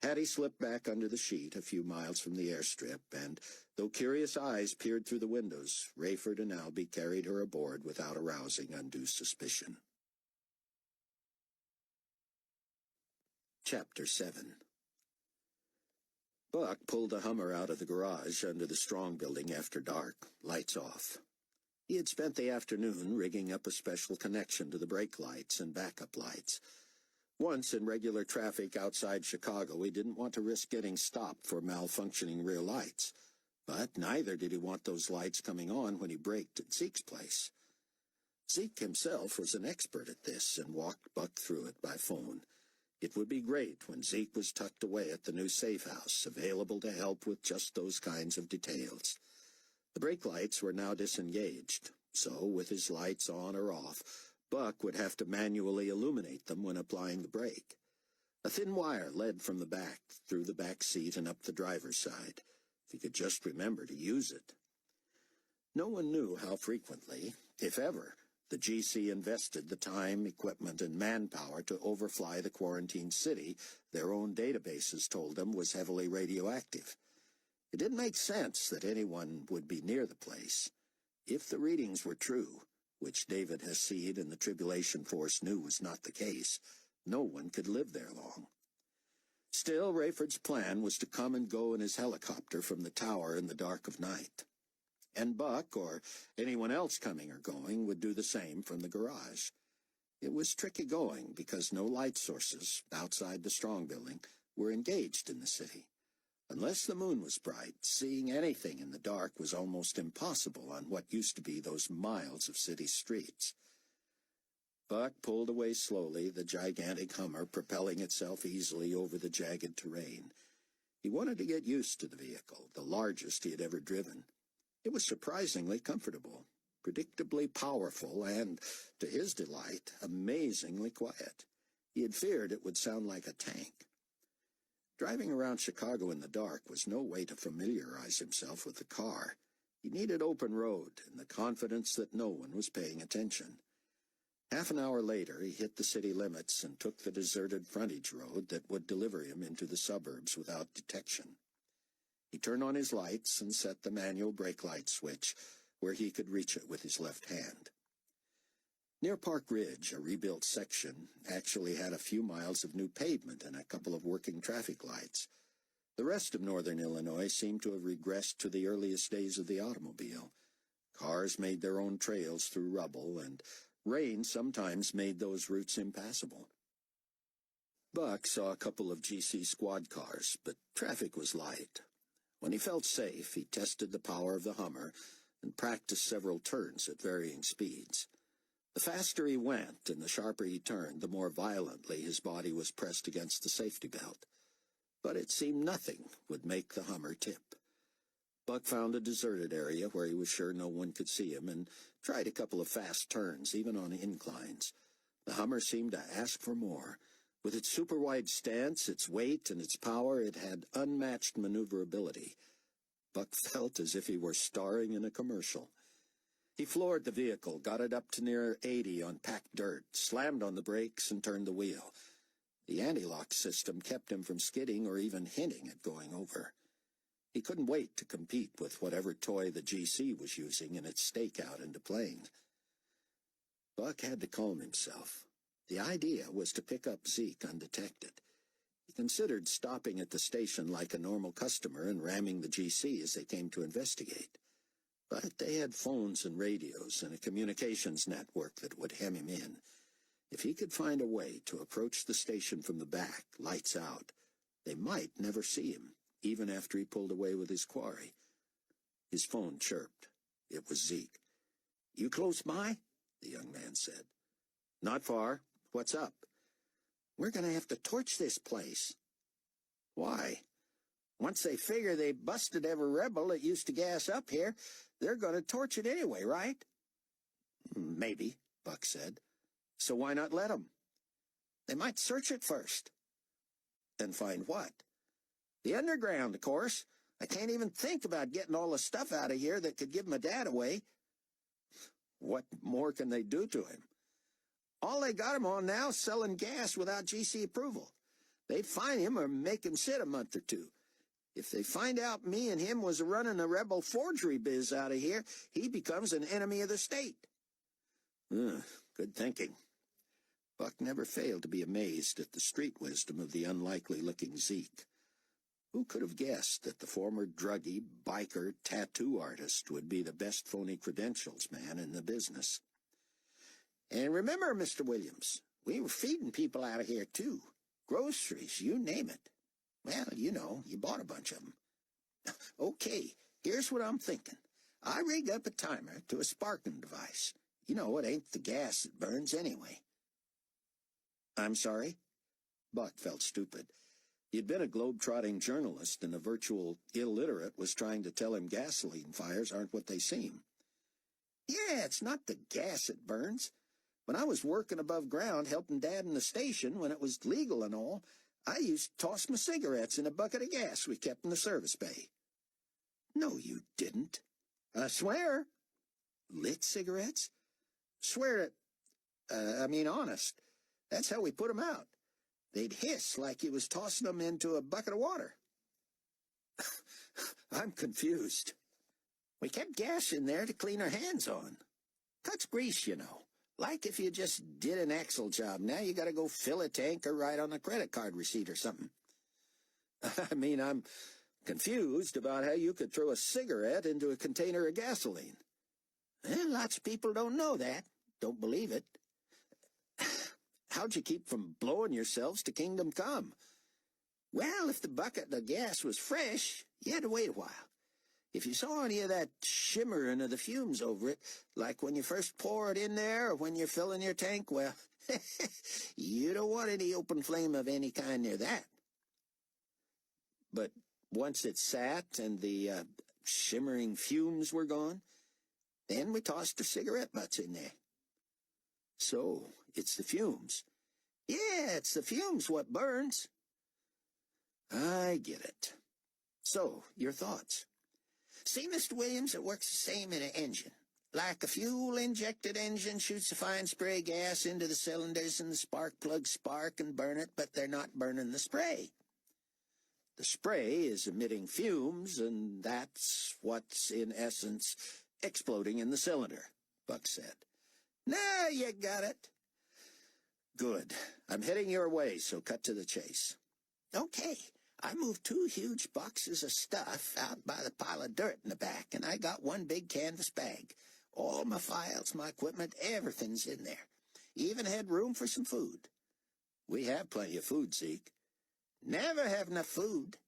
Hattie slipped back under the sheet a few miles from the airstrip, and, though curious eyes peered through the windows, Rayford and Albie carried her aboard without arousing undue suspicion. Chapter 7. Buck pulled the Hummer out of the garage under the Strong building after dark, lights off. He had spent the afternoon rigging up a special connection to the brake lights and backup lights. Once in regular traffic outside Chicago, he didn't want to risk getting stopped for malfunctioning rear lights, but neither did he want those lights coming on when he braked at Zeke's place. Zeke himself was an expert at this and walked Buck through it by phone. It would be great when Zeke was tucked away at the new safe house, available to help with just those kinds of details. The brake lights were now disengaged. So, with his lights on or off, Buck would have to manually illuminate them when applying the brake. A thin wire led from the back, through the back seat and up the driver's side, if he could just remember to use it. No one knew how frequently, if ever, the GC invested the time, equipment, and manpower to overfly the quarantined city their own databases told them was heavily radioactive. It didn't make sense that anyone would be near the place. If the readings were true, which David Hasid and the Tribulation Force knew was not the case, no one could live there long. Still, Rayford's plan was to come and go in his helicopter from the tower in the dark of night. And Buck, or anyone else coming or going, would do the same from the garage. It was tricky going because no light sources, outside the strong building, were engaged in the city. Unless the moon was bright, seeing anything in the dark was almost impossible on what used to be those miles of city streets. Buck pulled away slowly, the gigantic Hummer propelling itself easily over the jagged terrain. He wanted to get used to the vehicle, the largest he had ever driven. It was surprisingly comfortable, predictably powerful, and, to his delight, amazingly quiet. He had feared it would sound like a tank. Driving around Chicago in the dark was no way to familiarize himself with the car. He needed open road and the confidence that no one was paying attention. Half an hour later, he hit the city limits and took the deserted frontage road that would deliver him into the suburbs without detection. He turned on his lights and set the manual brake light switch where he could reach it with his left hand. Near Park Ridge, a rebuilt section actually had a few miles of new pavement and a couple of working traffic lights. The rest of northern Illinois seemed to have regressed to the earliest days of the automobile. Cars made their own trails through rubble, and rain sometimes made those routes impassable. Buck saw a couple of GC squad cars, but traffic was light. When he felt safe, he tested the power of the Hummer and practiced several turns at varying speeds. The faster he went and the sharper he turned, the more violently his body was pressed against the safety belt. But it seemed nothing would make the Hummer tip. Buck found a deserted area where he was sure no one could see him and tried a couple of fast turns, even on inclines. The Hummer seemed to ask for more. With its super-wide stance, its weight, and its power, it had unmatched maneuverability. Buck felt as if he were starring in a commercial. He floored the vehicle, got it up to near 80 on packed dirt, slammed on the brakes, and turned the wheel. The anti-lock system kept him from skidding or even hinting at going over. He couldn't wait to compete with whatever toy the GC was using in its stakeout into playing. Buck had to calm himself. The idea was to pick up Zeke undetected. He considered stopping at the station like a normal customer and ramming the GC as they came to investigate. But they had phones and radios and a communications network that would hem him in. If he could find a way to approach the station from the back, lights out, they might never see him, even after he pulled away with his quarry. His phone chirped. It was Zeke. "You close by?" the young man said. "Not far. What's up?" "We're going to have to torch this place." "Why?" "Once they figure they busted every rebel that used to gas up here, they're going to torch it anyway, right?" "Maybe," Buck said. "So why not let them?" "They might search it first." "And find what?" "The underground, of course. I can't even think about getting all the stuff out of here that could give my dad away." "What more can they do to him?" "All they got him on now is selling gas without GC approval. They'd fine him or make him sit a month or two. If they find out me and him was running a rebel forgery biz out of here, he becomes an enemy of the state." Good thinking. Buck never failed to be amazed at the street wisdom of the unlikely-looking Zeke. Who could have guessed that the former druggie, biker, tattoo artist would be the best phony credentials man in the business? "And remember, Mr. Williams, we were feeding people out of here, too. Groceries, you name it. Well, you know, you bought a bunch of them. Okay, here's what I'm thinking. I rig up a timer to a sparking device. You know, it ain't the gas that burns anyway." "I'm sorry?" Buck felt stupid. He'd been a globe-trotting journalist, and a virtual illiterate was trying to tell him gasoline fires aren't what they seem. Yeah, it's not the gas that burns. When I was working above ground helping Dad in the station when it was legal and all, I used to toss my cigarettes in a bucket of gas we kept in the service bay. No, you didn't. I swear. Lit cigarettes? Swear it. Honest. That's how we put 'em out. They'd hiss like you was tossing 'em into a bucket of water. I'm confused. We kept gas in there to clean our hands on. Cuts grease, you know. Like if you just did an axle job. Now you gotta go fill a tank or write on a credit card receipt or something. I'm confused about how you could throw a cigarette into a container of gasoline. Well, lots of people don't know that. Don't believe it. How'd you keep from blowing yourselves to kingdom come? Well, if the bucket of gas was fresh, you had to wait a while. If you saw any of that shimmering of the fumes over it, like when you first pour it in there or when you're filling your tank, well, you don't want any open flame of any kind near that. But once it sat and the shimmering fumes were gone, then we tossed our cigarette butts in there. So, it's the fumes. Yeah, it's the fumes what burns. I get it. So, your thoughts? See, Mr. Williams, it works the same in an engine. Like a fuel-injected engine shoots a fine spray gas into the cylinders and the spark plugs spark and burn it, but they're not burning the spray. The spray is emitting fumes, and that's what's, in essence, exploding in the cylinder, Buck said. Now you got it. Good. I'm heading your way, so cut to the chase. Okay. I moved 2 huge boxes of stuff out by the pile of dirt in the back, and I got 1 big canvas bag. All my files, my equipment, everything's in there. Even had room for some food. We have plenty of food, Zeke. Never have enough food.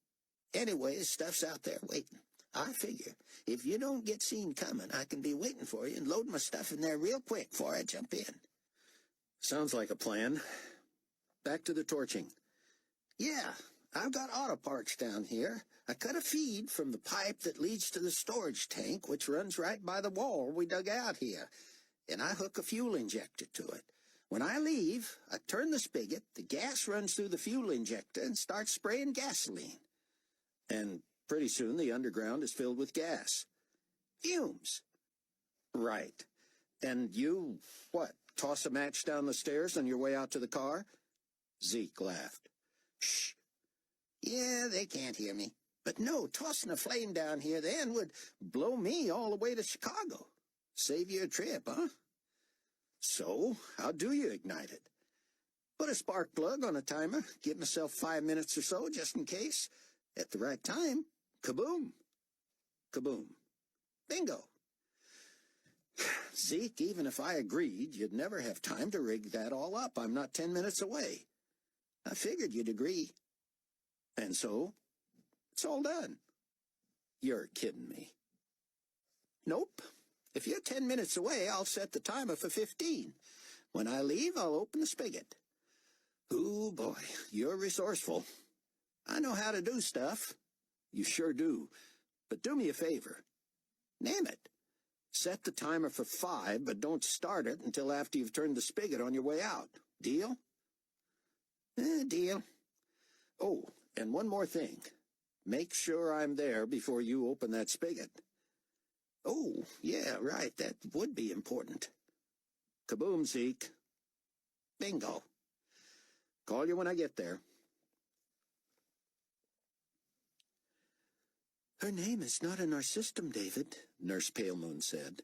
Anyway, the stuff's out there waiting. I figure, if you don't get seen coming, I can be waiting for you and load my stuff in there real quick before I jump in. Sounds like a plan. Back to the torching. Yeah, I've got auto parts down here. I cut a feed from the pipe that leads to the storage tank, which runs right by the wall we dug out here, and I hook a fuel injector to it. When I leave, I turn the spigot, the gas runs through the fuel injector and starts spraying gasoline. And pretty soon the underground is filled with gas. Fumes. Right. And you, toss a match down the stairs on your way out to the car? Zeke laughed. Shh. Yeah, they can't hear me. But no, tossing a flame down here then would blow me all the way to Chicago. Save you a trip, huh? So, how do you ignite it? Put a spark plug on a timer, give myself 5 minutes or so just in case. At the right time, kaboom. Kaboom. Bingo. Zeke, even if I agreed, you'd never have time to rig that all up. I'm not 10 minutes away. I figured you'd agree. And so, it's all done. You're kidding me. Nope. If you're 10 minutes away, I'll set the timer for 15. When I leave, I'll open the spigot. Ooh, boy, you're resourceful. I know how to do stuff. You sure do. But do me a favor. Name it. Set the timer for 5, but don't start it until after you've turned the spigot on your way out. Deal? Deal. Oh, and one more thing. Make sure I'm there before you open that spigot. Oh, yeah, right, that would be important. Kaboom, Zeke. Bingo. Call you when I get there. Her name is not in our system, David, Nurse Pale Moon said.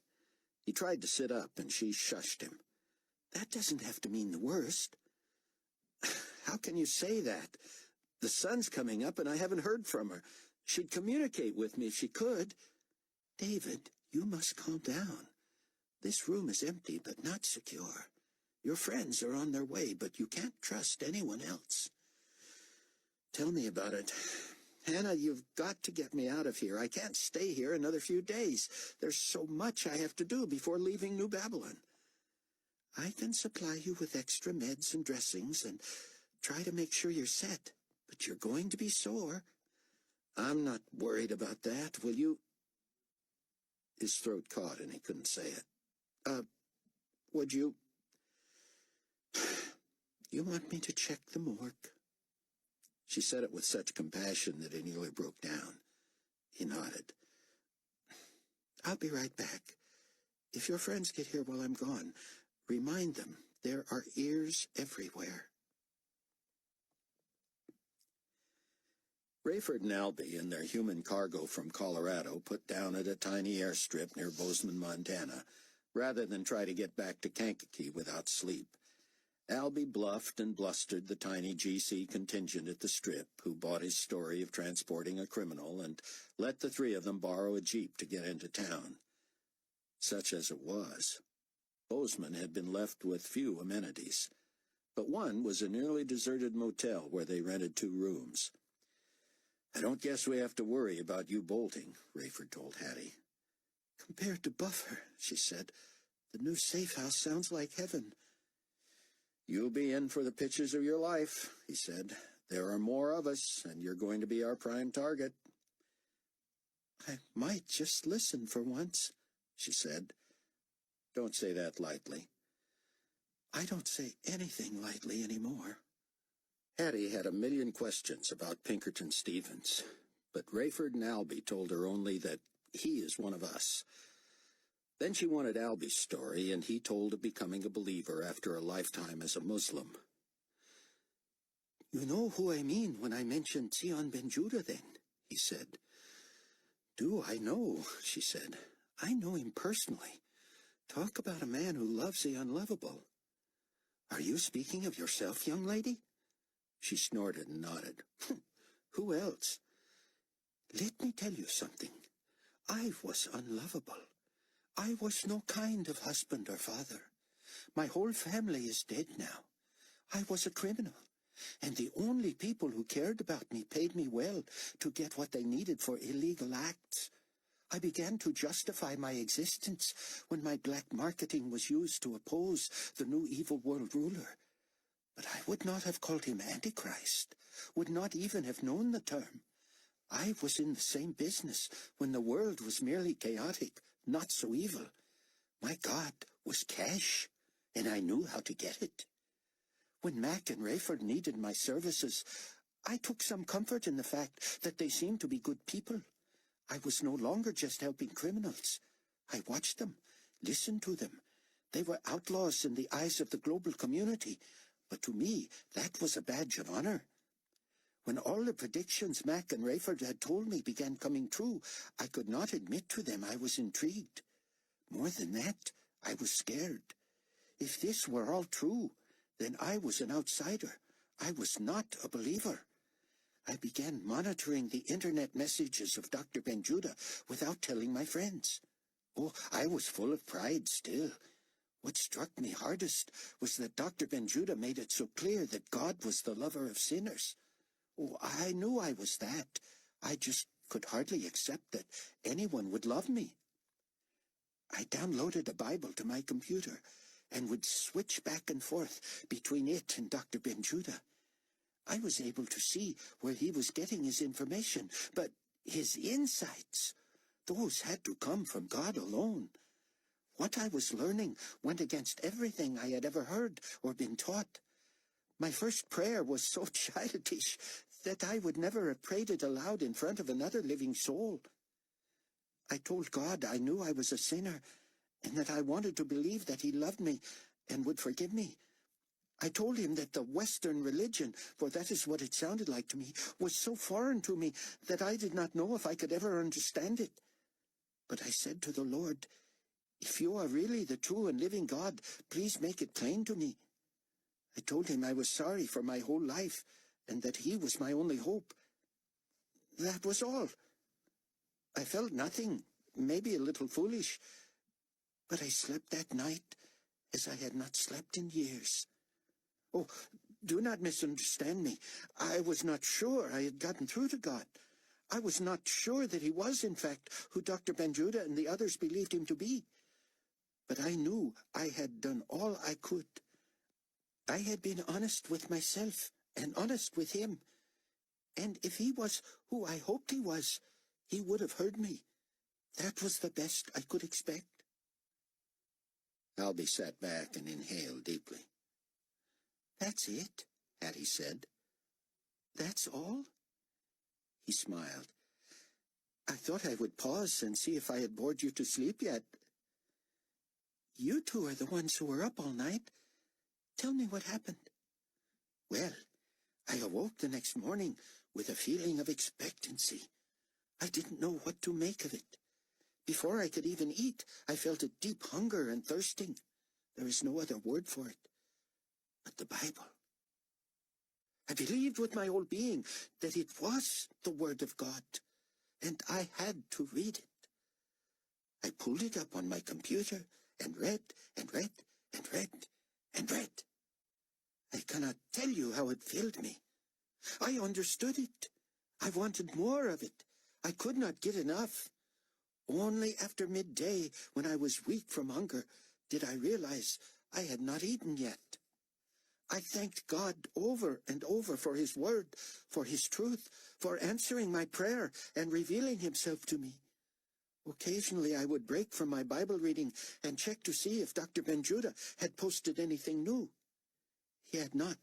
He tried to sit up, and she shushed him. That doesn't have to mean the worst. How can you say that? The sun's coming up, and I haven't heard from her. She'd communicate with me if she could. David, you must calm down. This room is empty, but not secure. Your friends are on their way, but you can't trust anyone else. Tell me about it. Hannah, you've got to get me out of here. I can't stay here another few days. There's so much I have to do before leaving New Babylon. I can supply you with extra meds and dressings and try to make sure you're set, but you're going to be sore. I'm not worried about that. Will you... His throat caught and he couldn't say it. Would you... You want me to check the morgue? She said it with such compassion that he nearly broke down. He nodded. I'll be right back. If your friends get here while I'm gone, remind them there are ears everywhere. Rayford and Albie and their human cargo from Colorado put down at a tiny airstrip near Bozeman, Montana, rather than try to get back to Kankakee without sleep. Albie bluffed and blustered the tiny GC contingent at the strip, who bought his story of transporting a criminal, and let the three of them borrow a jeep to get into town. Such as it was, Bozeman had been left with few amenities, but one was a nearly deserted motel where they rented 2 rooms. I don't guess we have to worry about you bolting, Rayford told Hattie. Compared to Buffer, she said, the new safe house sounds like heaven. You'll be in for the pitches of your life, he said. There are more of us, and you're going to be our prime target. I might just listen for once, she said. Don't say that lightly. I don't say anything lightly anymore. Hattie had a million questions about Pinkerton Stevens, but Rayford and Albie told her only that he is one of us. Then she wanted Albie's story, and he told of becoming a believer after a lifetime as a Muslim. You know who I mean when I mention Zion Ben Judah, then, he said. Do I know, she said. I know him personally. Talk about a man who loves the unlovable. Are you speaking of yourself, young lady? She snorted and nodded. Who else? Let me tell you something. I was unlovable. I was no kind of husband or father. My whole family is dead now. I was a criminal, and the only people who cared about me paid me well to get what they needed for illegal acts. I began to justify my existence when my black marketing was used to oppose the new evil world ruler. But I would not have called him Antichrist, would not even have known the term. I was in the same business when the world was merely chaotic, not so evil. My God was cash, and I knew how to get it. When Mac and Rayford needed my services, I took some comfort in the fact that they seemed to be good people. I was no longer just helping criminals. I watched them, listened to them. They were outlaws in the eyes of the global community, but to me, that was a badge of honor. When all the predictions Mac and Rayford had told me began coming true, I could not admit to them I was intrigued. More than that, I was scared. If this were all true, then I was an outsider. I was not a believer. I began monitoring the internet messages of Dr. Ben Judah without telling my friends. Oh, I was full of pride still. What struck me hardest was that Dr. Ben Judah made it so clear that God was the lover of sinners. Oh, I knew I was that. I just could hardly accept that anyone would love me. I downloaded a Bible to my computer and would switch back and forth between it and Dr. Ben Judah. I was able to see where he was getting his information, but his insights, those had to come from God alone. What I was learning went against everything I had ever heard or been taught. My first prayer was so childish that I would never have prayed it aloud in front of another living soul. I told God I knew I was a sinner and that I wanted to believe that he loved me and would forgive me. I told him that the Western religion, for that is what it sounded like to me, was so foreign to me that I did not know if I could ever understand it. But I said to the Lord, if you are really the true and living God, please make it plain to me. I told him I was sorry for my whole life and that he was my only hope. That was all. I felt nothing, maybe a little foolish, but I slept that night as I had not slept in years. Oh, do not misunderstand me. I was not sure I had gotten through to God. I was not sure that he was, in fact, who Dr. Ben Judah and the others believed him to be. But I knew I had done all I could. I had been honest with myself and honest with him. And if he was who I hoped he was, he would have heard me. That was the best I could expect. Albie sat back and inhaled deeply. "That's it," Hattie said. "That's all?" He smiled. "I thought I would pause and see if I had bored you to sleep yet. You two are the ones who were up all night. Tell me what happened." "Well, I awoke the next morning with a feeling of expectancy. I didn't know what to make of it. Before I could even eat, I felt a deep hunger and thirsting. There is no other word for it but the Bible. I believed with my whole being that it was the Word of God, and I had to read it. I pulled it up on my computer and read and read and read and read. I cannot tell you how it filled me. I understood it. I wanted more of it. I could not get enough. Only after midday, when I was weak from hunger, did I realize I had not eaten yet. I thanked God over and over for His Word, for His truth, for answering my prayer and revealing Himself to me. Occasionally I would break from my Bible reading and check to see if Dr. Ben-Judah had posted anything new. He had not.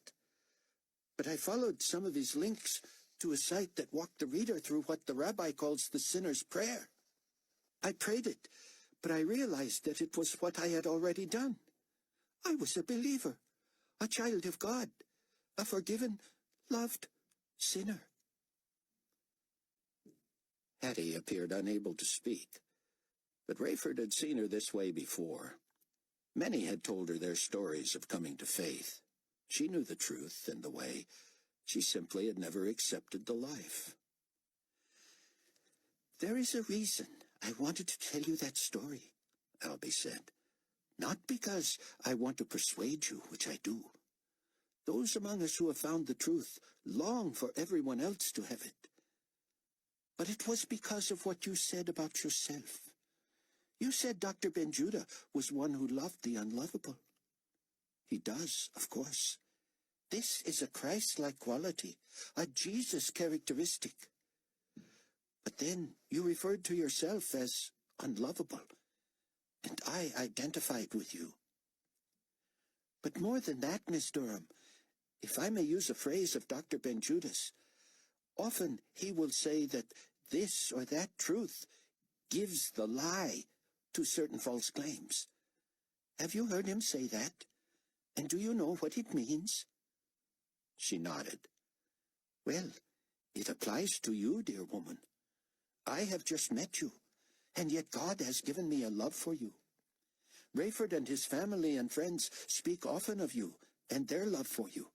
But I followed some of his links to a site that walked the reader through what the rabbi calls the sinner's prayer. I prayed it, but I realized that it was what I had already done. I was a believer, a child of God, a forgiven, loved sinner. Hattie appeared unable to speak, but Rayford had seen her this way before. Many had told her their stories of coming to faith. She knew the truth and the way. She simply had never accepted the life. "There is a reason I wanted to tell you that story," Albie said. "Not because I want to persuade you, which I do. Those among us who have found the truth long for everyone else to have it. But it was because of what you said about yourself. You said Dr. Ben-Judah was one who loved the unlovable. He does, of course. This is a Christ-like quality, a Jesus characteristic. But then you referred to yourself as unlovable, and I identified with you. But more than that, Miss Durham, if I may use a phrase of Dr. Ben-Judah's, often he will say that this or that truth gives the lie to certain false claims. Have you heard him say that? And do you know what it means?" She nodded. "Well, it applies to you, dear woman. I have just met you, and yet God has given me a love for you. Rayford and his family and friends speak often of you and their love for you.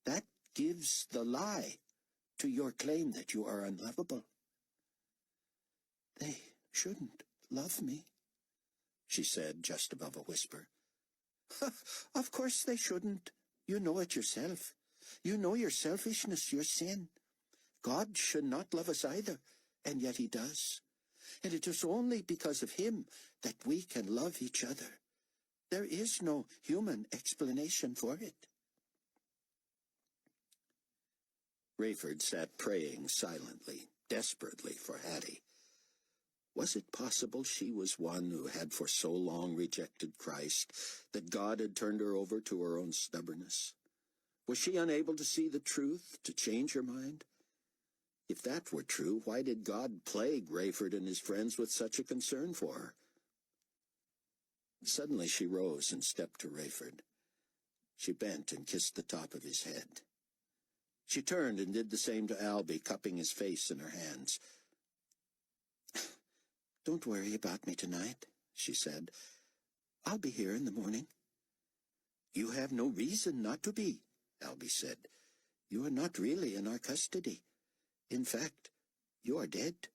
That gives the lie to your claim that you are unlovable." "They shouldn't love me," she said, just above a whisper. "Of course they shouldn't. You know it yourself. You know your selfishness, your sin. God should not love us either, and yet He does. And it is only because of Him that we can love each other. There is no human explanation for it." Rayford sat praying silently, desperately for Hattie. Was it possible she was one who had for so long rejected Christ that God had turned her over to her own stubbornness? Was she unable to see the truth, to change her mind? If that were true, why did God plague Rayford and his friends with such a concern for her? Suddenly she rose and stepped to Rayford. She bent and kissed the top of his head. She turned and did the same to Albie, cupping his face in her hands. "Don't worry about me tonight," she said. "I'll be here in the morning." "You have no reason not to be," Albie said. "You are not really in our custody. In fact, you are dead."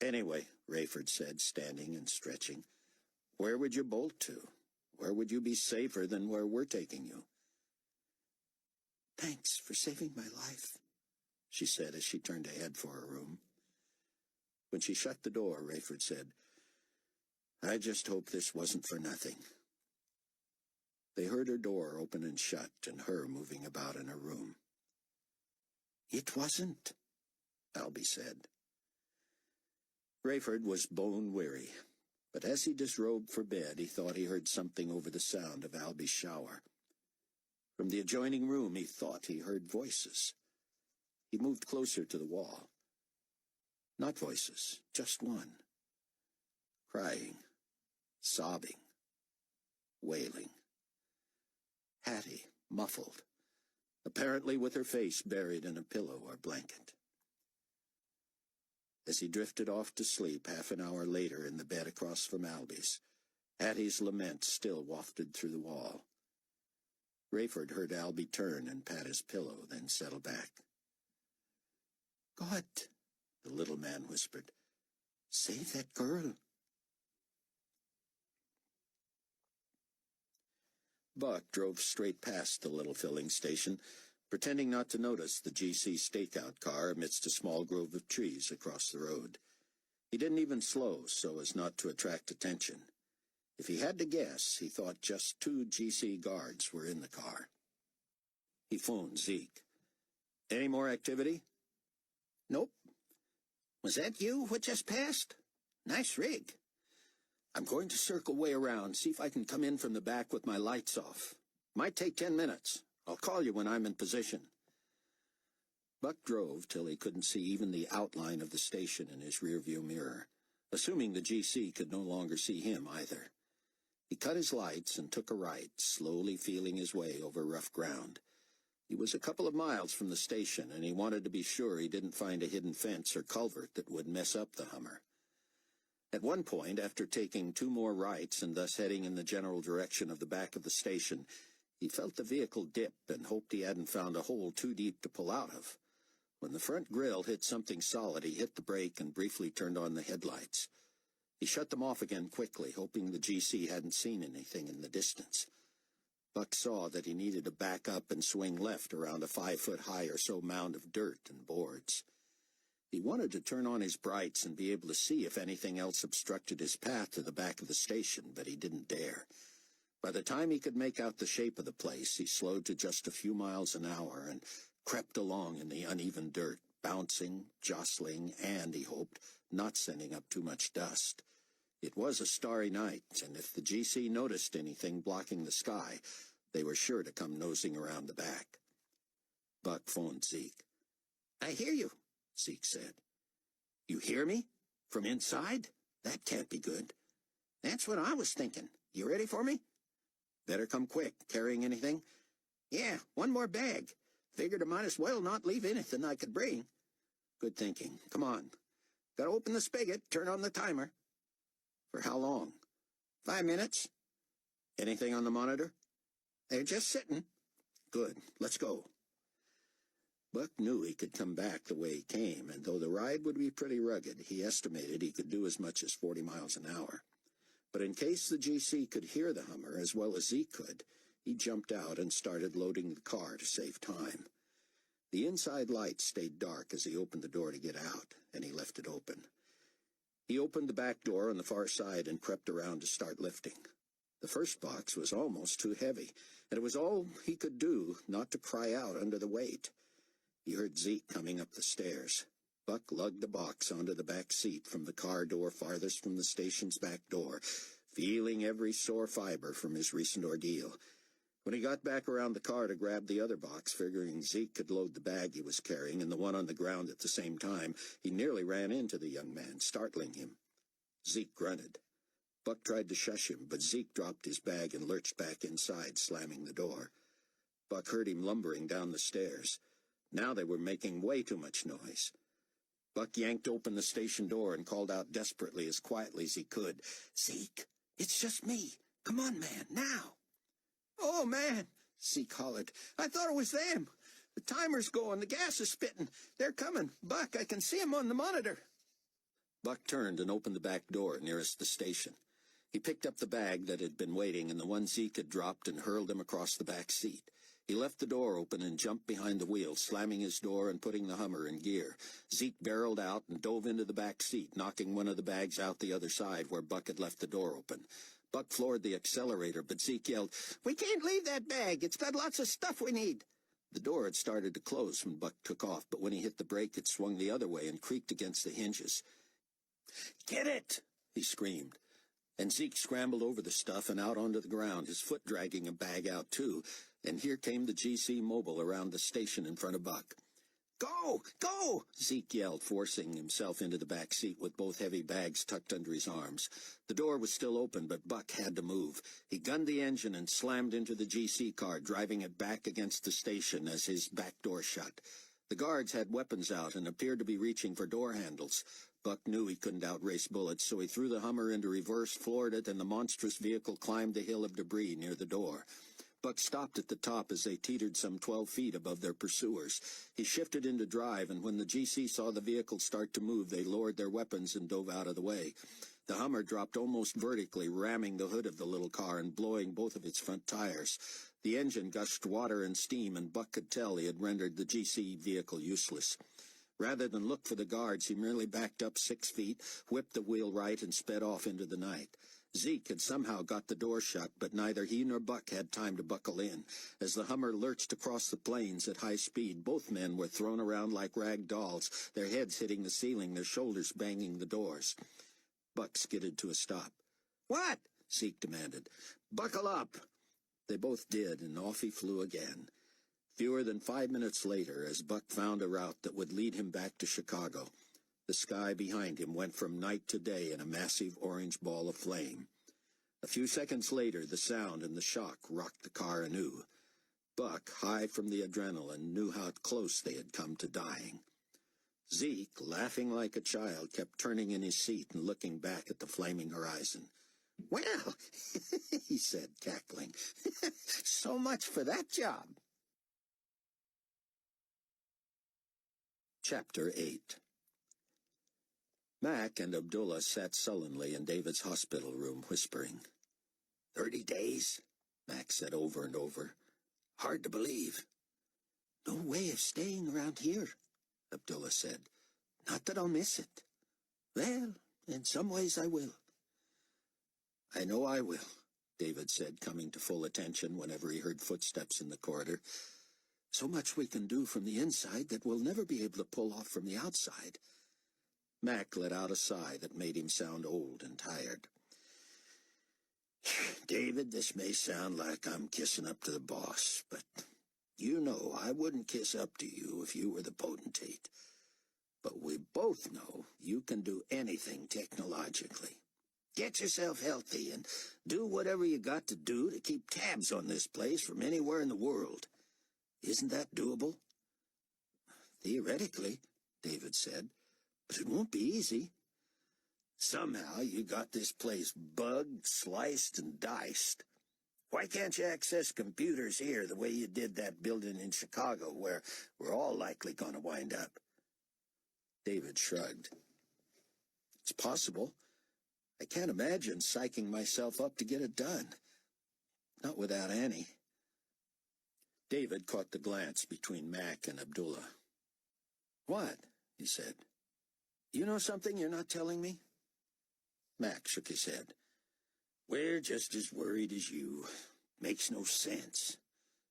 "Anyway," Rayford said, standing and stretching, "where would you bolt to? Where would you be safer than where we're taking you?" "Thanks for saving my life," she said as she turned to head for her room. When she shut the door, Rayford said, "I just hope this wasn't for nothing." They heard her door open and shut and her moving about in her room. "It wasn't," Albie said. Rayford was bone-weary. But as he disrobed for bed, he thought he heard something over the sound of Albie's shower. From the adjoining room, he thought he heard voices. He moved closer to the wall. Not voices, just one. Crying, sobbing, wailing. Hattie, muffled, apparently with her face buried in a pillow or blanket. As he drifted off to sleep half an hour later in the bed across from Albie's, Hattie's lament still wafted through the wall. Rayford heard Albie turn and pat his pillow, then settle back. "God," the little man whispered, "save that girl." Buck drove straight past the little filling station, pretending not to notice the GC stakeout car amidst a small grove of trees across the road. He didn't even slow so as not to attract attention. If he had to guess, he thought just 2 GC guards were in the car. He phoned Zeke. "Any more activity?" "Nope." "Was that you what just passed? Nice rig." "I'm going to circle way around, see if I can come in from the back with my lights off. Might take 10 minutes. I'll call you when I'm in position." Buck drove till he couldn't see even the outline of the station in his rearview mirror, assuming the GC could no longer see him either. He cut his lights and took a right, slowly feeling his way over rough ground. He was a couple of miles from the station, and he wanted to be sure he didn't find a hidden fence or culvert that would mess up the Hummer. At one point, after taking 2 more rights and thus heading in the general direction of the back of the station, he felt the vehicle dip and hoped he hadn't found a hole too deep to pull out of. When the front grille hit something solid, he hit the brake and briefly turned on the headlights. He shut them off again quickly, hoping the GC hadn't seen anything in the distance. Buck saw that he needed to back up and swing left around a 5-foot-high or so mound of dirt and boards. He wanted to turn on his brights and be able to see if anything else obstructed his path to the back of the station, but he didn't dare. By the time he could make out the shape of the place, he slowed to just a few miles an hour and crept along in the uneven dirt, bouncing, jostling, and, he hoped, not sending up too much dust. It was a starry night, and if the GC noticed anything blocking the sky, they were sure to come nosing around the back. Buck phoned Zeke. "I hear you," Zeke said. "You hear me? From inside? That can't be good." "That's what I was thinking. You ready for me?" "Better come quick. Carrying anything?" "Yeah, 1 more bag. Figured I might as well not leave anything I could bring." "Good thinking. Come on. Gotta open the spigot, turn on the timer." "For how long?" 5 minutes. "Anything on the monitor?" "They're just sitting." "Good. Let's go." Buck knew he could come back the way he came, and though the ride would be pretty rugged, he estimated he could do as much as 40 miles an hour. But in case the GC could hear the Hummer as well as Zeke could, he jumped out and started loading the car to save time. The inside lights stayed dark as he opened the door to get out, and he left it open. He opened the back door on the far side and crept around to start lifting. The first box was almost too heavy, and it was all he could do not to cry out under the weight. He heard Zeke coming up the stairs. Buck lugged the box onto the back seat from the car door farthest from the station's back door, feeling every sore fiber from his recent ordeal. When he got back around the car to grab the other box, figuring Zeke could load the bag he was carrying and the one on the ground at the same time, he nearly ran into the young man, startling him. Zeke grunted. Buck tried to shush him, but Zeke dropped his bag and lurched back inside, slamming the door. Buck heard him lumbering down the stairs. Now they were making way too much noise. Buck yanked open the station door and called out desperately, as quietly as he could, "Zeke, it's just me. Come on, man, now." "Oh, man," Zeke hollered. "I thought it was them. The timer's going. The gas is spitting. They're coming. Buck, I can see 'em on the monitor." Buck turned and opened the back door nearest the station. He picked up the bag that had been waiting and the one Zeke had dropped and hurled him across the back seat. He left the door open and jumped behind the wheel, slamming his door and putting the Hummer in gear. Zeke barreled out and dove into the back seat, knocking one of the bags out the other side where Buck had left the door open. Buck floored the accelerator, but Zeke yelled, "We can't leave that bag. It's got lots of stuff we need." The door had started to close when Buck took off, but when he hit the brake, it swung the other way and creaked against the hinges. "Get it!" he screamed. And Zeke scrambled over the stuff and out onto the ground, his foot dragging a bag out too, and here came the GC mobile around the station in front of Buck. "Go! Go!" Zeke yelled, forcing himself into the back seat with both heavy bags tucked under his arms. The door was still open, but Buck had to move. He gunned the engine and slammed into the GC car, driving it back against the station as his back door shut. The guards had weapons out and appeared to be reaching for door handles. Buck knew he couldn't outrace bullets, so he threw the Hummer into reverse, floored it, and the monstrous vehicle climbed the hill of debris near the door. Buck stopped at the top as they teetered some 12 feet above their pursuers. He shifted into drive, and when the GC saw the vehicle start to move, they lowered their weapons and dove out of the way. The Hummer dropped almost vertically, ramming the hood of the little car and blowing both of its front tires. The engine gushed water and steam, and Buck could tell he had rendered the GC vehicle useless. Rather than look for the guards, he merely backed up 6 feet, whipped the wheel right, and sped off into the night. Zeke had somehow got the door shut, but neither he nor Buck had time to buckle in. As the Hummer lurched across the plains at high speed, both men were thrown around like rag dolls, their heads hitting the ceiling, their shoulders banging the doors. Buck skidded to a stop. "What?" Zeke demanded. "Buckle up." They both did, and off he flew again. Fewer than 5 minutes later, as Buck found a route that would lead him back to Chicago, the sky behind him went from night to day in a massive orange ball of flame. A few seconds later, the sound and the shock rocked the car anew. Buck, high from the adrenaline, knew how close they had come to dying. Zeke, laughing like a child, kept turning in his seat and looking back at the flaming horizon. "Well," he said, cackling, "so much for that job." Chapter 8. Mac and Abdullah sat sullenly in David's hospital room, whispering. 30 days, Mac said over and over. Hard to believe. No way of staying around here, Abdullah said. Not that I'll miss it. Well, in some ways I will. I know I will, David said, coming to full attention whenever he heard footsteps in the corridor. So much we can do from the inside that we'll never be able to pull off from the outside. Mac let out a sigh that made him sound old and tired. David, this may sound like I'm kissing up to the boss, but you know I wouldn't kiss up to you if you were the potentate. But we both know you can do anything technologically. Get yourself healthy and do whatever you got to do to keep tabs on this place from anywhere in the world. Isn't that doable? Theoretically, David said, but it won't be easy. Somehow you got this place bugged, sliced, and diced. Why can't you access computers here the way you did that building in Chicago where we're all likely going to wind up? David shrugged. It's possible. I can't imagine psyching myself up to get it done. Not without Annie. David caught the glance between Mac and Abdullah. What? He said. You know something you're not telling me? Mac shook his head. We're just as worried as you. Makes no sense.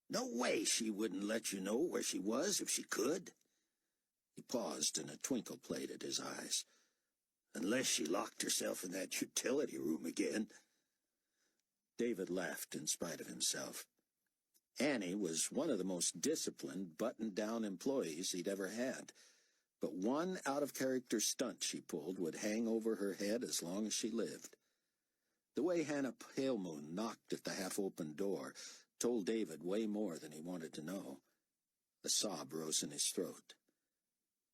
No way she wouldn't let you know where she was if she could. He paused, and a twinkle played at his eyes. Unless she locked herself in that utility room again. David laughed in spite of himself. Annie was one of the most disciplined, buttoned-down employees he'd ever had. But one out-of-character stunt she pulled would hang over her head as long as she lived. The way Hannah Palemoon knocked at the half-open door told David way more than he wanted to know. A sob rose in his throat.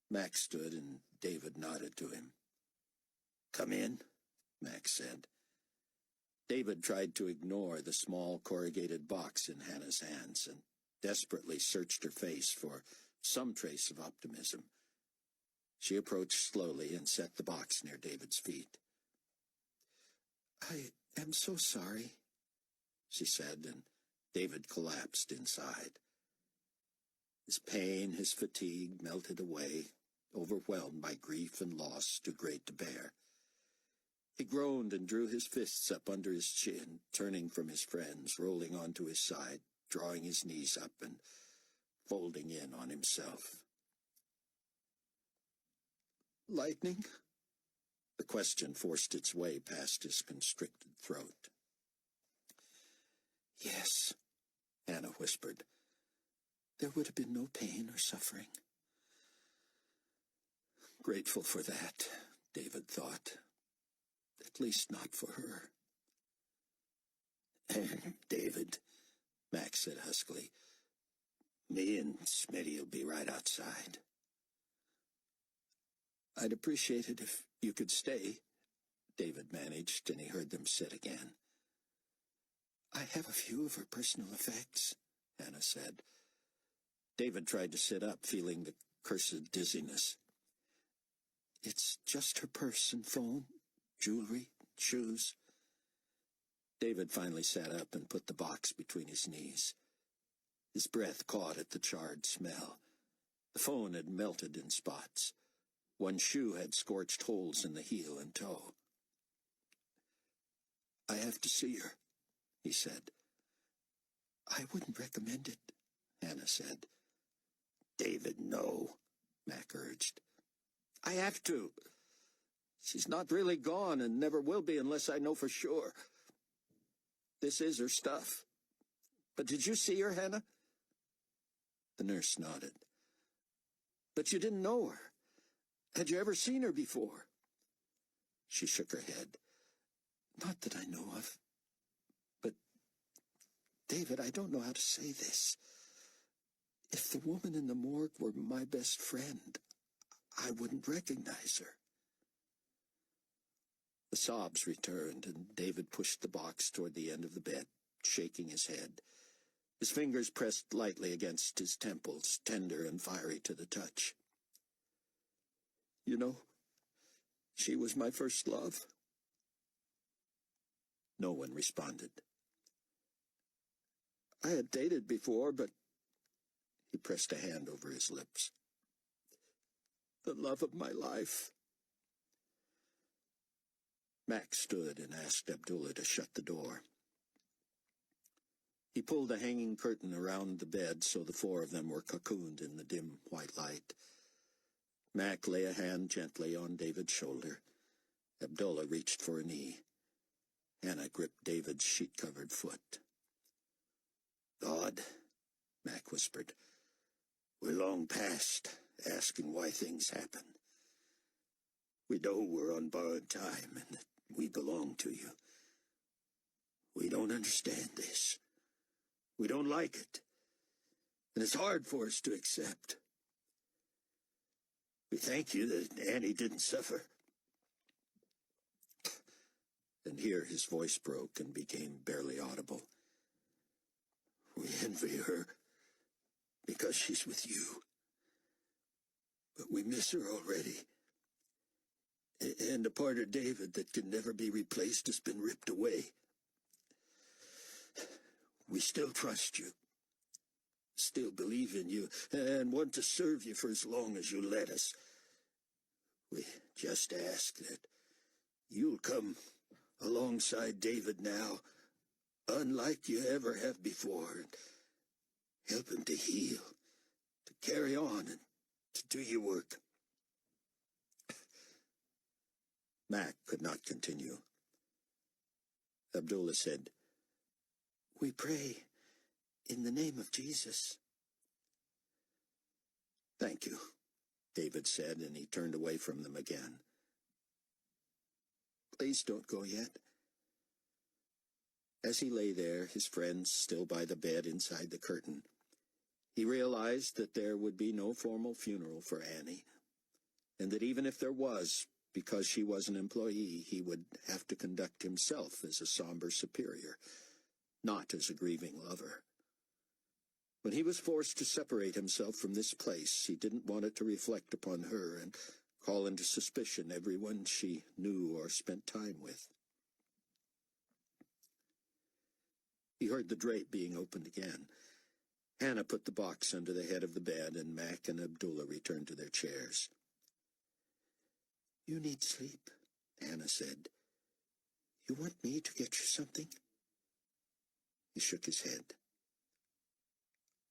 Mac stood, and David nodded to him. Come in, Mac said. David tried to ignore the small corrugated box in Hannah's hands and desperately searched her face for some trace of optimism. She approached slowly and set the box near David's feet. I am so sorry, she said, and David collapsed inside. His pain, his fatigue melted away, overwhelmed by grief and loss too great to bear. He groaned and drew his fists up under his chin, turning from his friends, rolling onto his side, drawing his knees up and folding in on himself. Lightning? The question forced its way past his constricted throat. "Yes," Hannah whispered. "There would have been no pain or suffering." Grateful for that, David thought. At least not for her. "David," Max said huskily, "me and Smitty'll be right outside." "I'd appreciate it if you could stay," David managed, and he heard them sit again. "I have a few of her personal effects," Hannah said. David tried to sit up, feeling the cursed dizziness. "It's just her purse and phone, jewelry, shoes." David finally sat up and put the box between his knees. His breath caught at the charred smell. The phone had melted in spots. One shoe had scorched holes in the heel and toe. "I have to see her," he said. "I wouldn't recommend it," Hannah said. "David, no," Mac urged. "I have to. She's not really gone and never will be unless I know for sure. This is her stuff. But did you see her, Hannah?" The nurse nodded. "But you didn't know her. Had you ever seen her before?" She shook her head. "Not that I know of. But, David, I don't know how to say this. If the woman in the morgue were my best friend, I wouldn't recognize her." The sobs returned, and David pushed the box toward the end of the bed, shaking his head. His fingers pressed lightly against his temples, tender and fiery to the touch. "You know, she was my first love." No one responded. "I had dated before, but—" He pressed a hand over his lips. "The love of my life." Max stood and asked Abdullah to shut the door. He pulled a hanging curtain around the bed so the four of them were cocooned in the dim white light. Mac lay a hand gently on David's shoulder. Abdullah reached for a knee. Hannah gripped David's sheet-covered foot. "God," Mac whispered, "we're long past asking why things happen. We know we're on borrowed time and that we belong to you. We don't understand this. We don't like it. And it's hard for us to accept. We thank you that Annie didn't suffer." And here his voice broke and became barely audible. "We envy her because she's with you. But we miss her already. And a part of David that can never be replaced has been ripped away. We still trust you, still believe in you, and want to serve you for as long as you let us. We just ask that you'll come alongside David now, unlike you ever have before, and help him to heal, to carry on, and to do your work." Mac could not continue. Abdullah said, "We pray in the name of Jesus." "Thank you," David said, and he turned away from them again. "Please don't go yet." As he lay there, his friends still by the bed inside the curtain, he realized that there would be no formal funeral for Annie, and that even if there was, because she was an employee, he would have to conduct himself as a somber superior, not as a grieving lover. When he was forced to separate himself from this place, he didn't want it to reflect upon her and call into suspicion everyone she knew or spent time with. He heard the drape being opened again. Hannah put the box under the head of the bed, and Mac and Abdullah returned to their chairs. "You need sleep," Hannah said. "You want me to get you something?" He shook his head.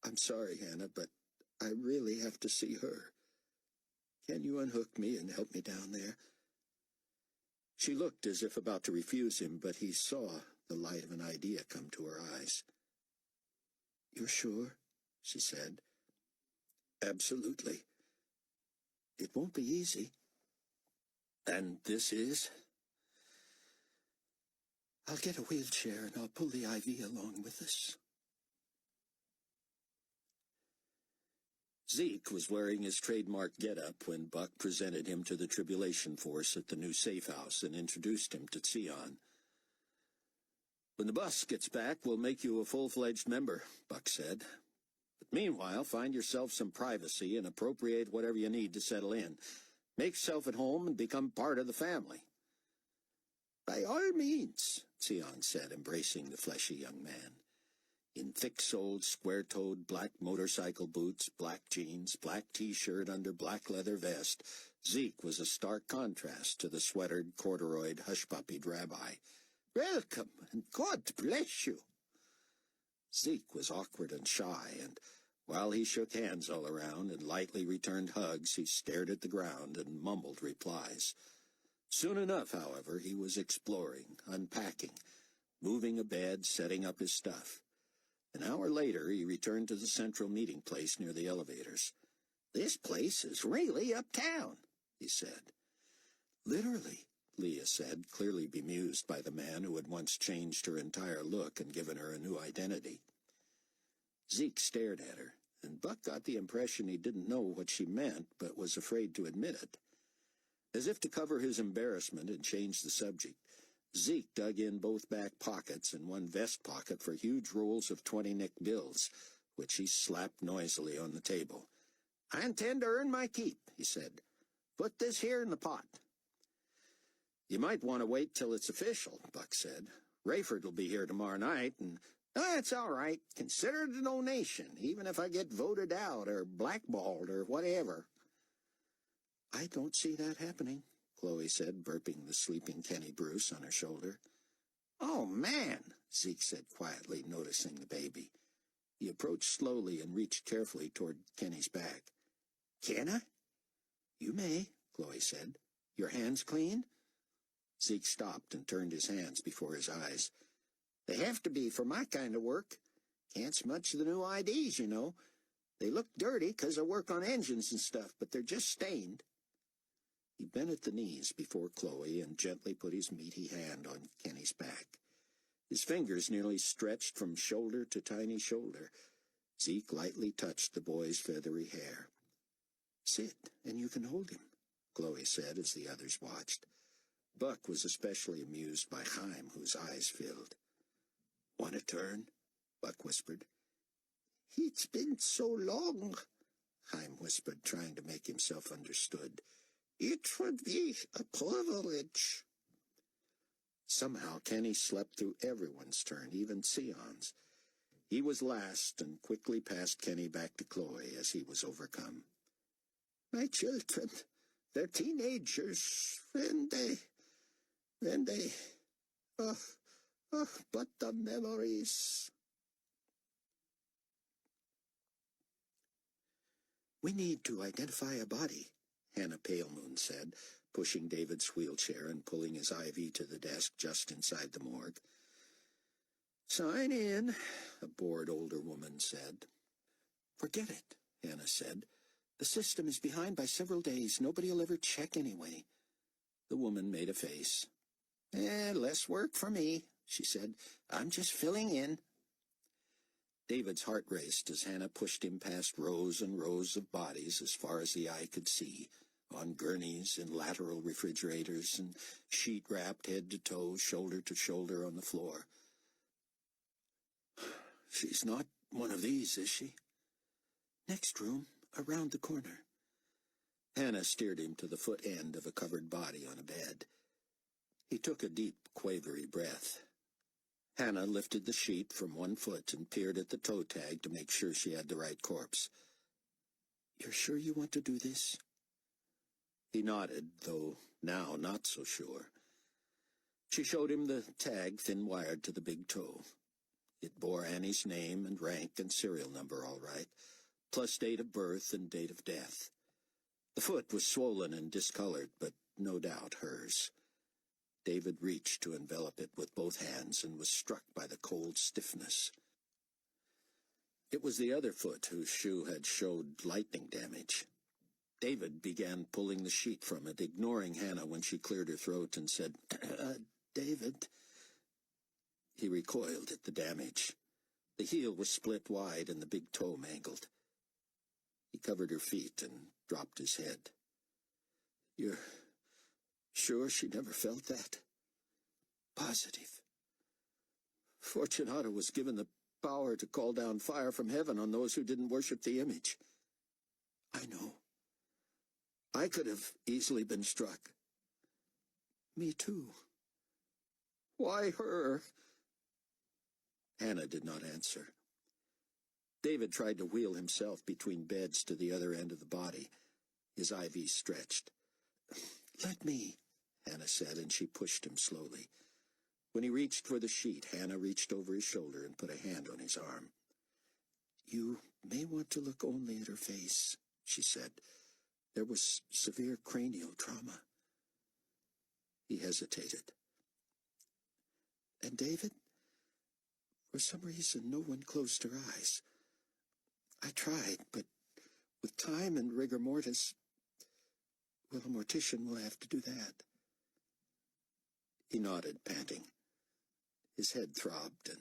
"I'm sorry, Hannah, but I really have to see her. Can you unhook me and help me down there?" She looked as if about to refuse him, but he saw the light of an idea come to her eyes. "You're sure?" she said. "Absolutely. It won't be easy." "And this is?" "I'll get a wheelchair and I'll pull the IV along with us." Zeke was wearing his trademark get-up when Buck presented him to the Tribulation Force at the new safe house and introduced him to Sion. "When the bus gets back, we'll make you a full-fledged member," Buck said. "But meanwhile, find yourself some privacy and appropriate whatever you need to settle in. Make yourself at home and become part of the family." "By all means," Sion said, embracing the fleshy young man. In thick-soled, square-toed black motorcycle boots, black jeans, black T-shirt under black leather vest, Zeke was a stark contrast to the sweatered, corduroyed, hush-puppied rabbi. "Welcome, and God bless you." Zeke was awkward and shy, and while he shook hands all around and lightly returned hugs, he stared at the ground and mumbled replies. Soon enough, however, he was exploring, unpacking, moving a bed, setting up his stuff. An hour later, he returned to the central meeting place near the elevators. "This place is really uptown," he said. "Literally," Leah said, clearly bemused by the man who had once changed her entire look and given her a new identity. Zeke stared at her, and Buck got the impression he didn't know what she meant, but was afraid to admit it. As if to cover his embarrassment and change the subject, Zeke dug in both back pockets and one vest pocket for huge rolls of 20-nick bills, which he slapped noisily on the table. "I intend to earn my keep," he said. "Put this here in the pot." "You might want to wait till it's official," Buck said. "Rayford will be here tomorrow night, and—" "That's all right. Consider it a donation, even if I get voted out or blackballed or whatever." "I don't see that happening," Chloe said, burping the sleeping Kenny Bruce on her shoulder. "Oh, man," Zeke said quietly, noticing the baby. He approached slowly and reached carefully toward Kenny's back. "Can I?" "You may," Chloe said. "Your hands clean?" Zeke stopped and turned his hands before his eyes. "They have to be for my kind of work. Can't smudge the new IDs, you know. They look dirty 'cause I work on engines and stuff, but they're just stained." He bent at the knees before Chloe and gently put his meaty hand on Kenny's back. His fingers nearly stretched from shoulder to tiny shoulder. Zeke lightly touched the boy's feathery hair. "Sit, and you can hold him," Chloe said as the others watched. Buck was especially amused by Chaim, whose eyes filled. "Want a turn?" Buck whispered. "It's been so long," Chaim whispered, trying to make himself understood. "It would be a privilege." Somehow Kenny slept through everyone's turn, even Sion's. He was last and quickly passed Kenny back to Chloe as he was overcome. "My children, they're teenagers, and they, but the memories." "We need to identify a body," Hannah Palemoon said, pushing David's wheelchair and pulling his IV to the desk just inside the morgue. "Sign in," a bored older woman said. "Forget it," Hannah said. "The system is behind by several days. Nobody'll ever check anyway." The woman made a face. "Less work for me," she said. "I'm just filling in." David's heart raced as Hannah pushed him past rows and rows of bodies as far as the eye could see, on gurneys and lateral refrigerators and sheet-wrapped head to toe, shoulder to shoulder on the floor. "She's not one of these, is she?" "Next room, around the corner." Hannah steered him to the foot end of a covered body on a bed. He took a deep, quavery breath. Hannah lifted the sheet from one foot and peered at the toe tag to make sure she had the right corpse. "You're sure you want to do this?" He nodded, though now not so sure. She showed him the tag thin-wired to the big toe. It bore Annie's name and rank and serial number all right, plus date of birth and date of death. The foot was swollen and discolored, but no doubt hers. David reached to envelop it with both hands and was struck by the cold stiffness. It was the other foot whose shoe had showed lightning damage. David began pulling the sheet from it, ignoring Hannah when she cleared her throat and said, David. He recoiled at the damage. The heel was split wide and the big toe mangled. He covered her feet and dropped his head. You're sure she never felt that? Positive. Fortunato was given the power to call down fire from heaven on those who didn't worship the image. I know. I could have easily been struck. Me too. Why her? Hannah did not answer. David tried to wheel himself between beds to the other end of the body. His IV stretched. Let me, Hannah said, and she pushed him slowly. When he reached for the sheet, Hannah reached over his shoulder and put a hand on his arm. You may want to look only at her face, she said. There was severe cranial trauma. He hesitated. And David? For some reason, no one closed her eyes. I tried, but with time and rigor mortis, well, a mortician will have to do that. He nodded, panting. His head throbbed, and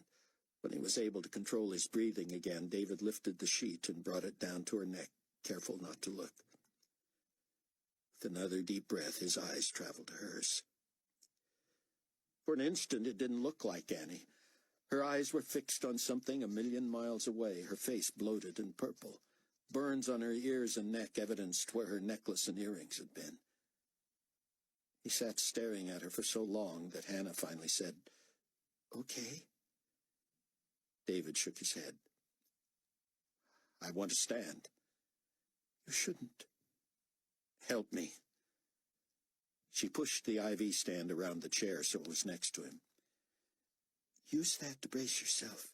when he was able to control his breathing again, David lifted the sheet and brought it down to her neck, careful not to look. With another deep breath, his eyes traveled to hers. For an instant, it didn't look like Annie. Her eyes were fixed on something a million miles away, her face bloated and purple. Burns on her ears and neck evidenced where her necklace and earrings had been. He sat staring at her for so long that Hannah finally said, Okay. David shook his head. I want to stand. You shouldn't. Help me. She pushed the IV stand around the chair so it was next to him. Use that to brace yourself.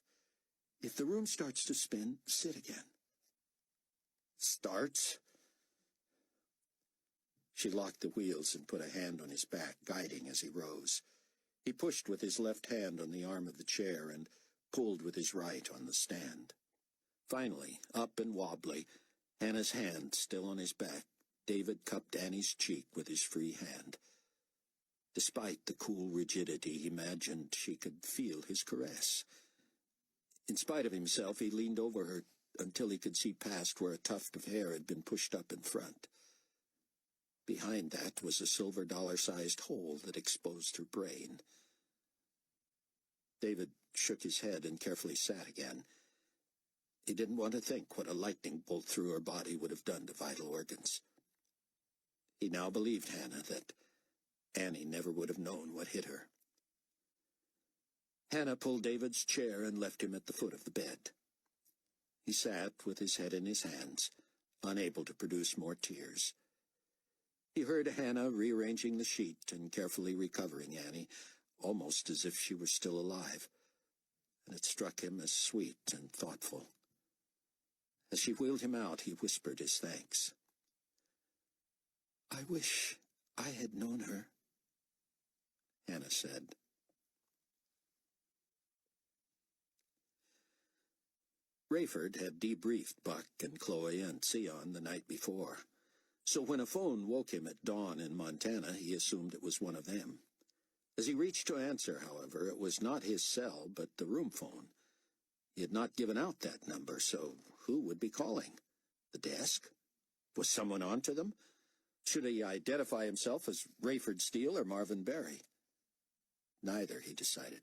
If the room starts to spin, sit again. Starts? She locked the wheels and put a hand on his back, guiding as he rose. He pushed with his left hand on the arm of the chair and pulled with his right on the stand. Finally, up and wobbly, Hannah's hand still on his back, David cupped Annie's cheek with his free hand. Despite the cool rigidity, he imagined she could feel his caress. In spite of himself, he leaned over her until he could see past where a tuft of hair had been pushed up in front. Behind that was a silver dollar-sized hole that exposed her brain. David shook his head and carefully sat again. He didn't want to think what a lightning bolt through her body would have done to vital organs. He now believed Hannah that Annie never would have known what hit her. Hannah pulled David's chair and left him at the foot of the bed. He sat with his head in his hands, unable to produce more tears. He heard Hannah rearranging the sheet and carefully recovering Annie, almost as if she were still alive, and it struck him as sweet and thoughtful. As she wheeled him out, he whispered his thanks. I wish I had known her, Hannah said. Rayford had debriefed Buck and Chloe and Sion the night before, so when a phone woke him at dawn in Montana, he assumed it was one of them. As he reached to answer, however, it was not his cell, but the room phone. He had not given out that number, so who would be calling? The desk? Was someone on to them? Should he identify himself as Rayford Steele or Marvin Berry? Neither, he decided.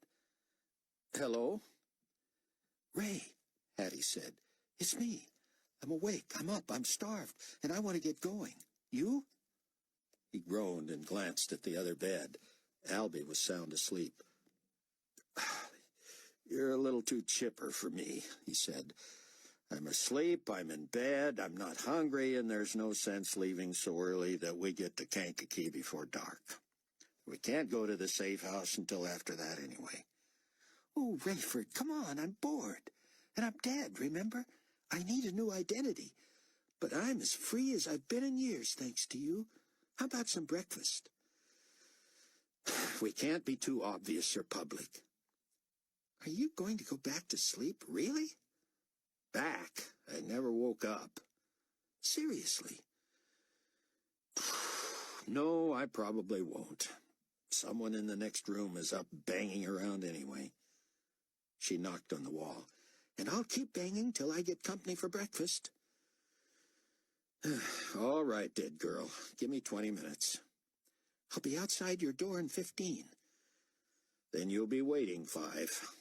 Hello? Ray, Hattie said. It's me. I'm awake. I'm up. I'm starved. And I want to get going. You? He groaned and glanced at the other bed. Albie was sound asleep. You're a little too chipper for me, he said. I'm asleep, I'm in bed, I'm not hungry, and there's no sense leaving so early that we get to Kankakee before dark. We can't go to the safe house until after that anyway. Oh, Rayford, come on, I'm bored. And I'm dead, remember? I need a new identity. But I'm as free as I've been in years, thanks to you. How about some breakfast? We can't be too obvious or public. Are you going to go back to sleep, really? Back? I never woke up. Seriously? No, I probably won't. Someone in the next room is up banging around anyway. She knocked on the wall. And I'll keep banging till I get company for breakfast. All right, dead girl. Give me 20 minutes. I'll be outside your door in 15. Then you'll be waiting 5.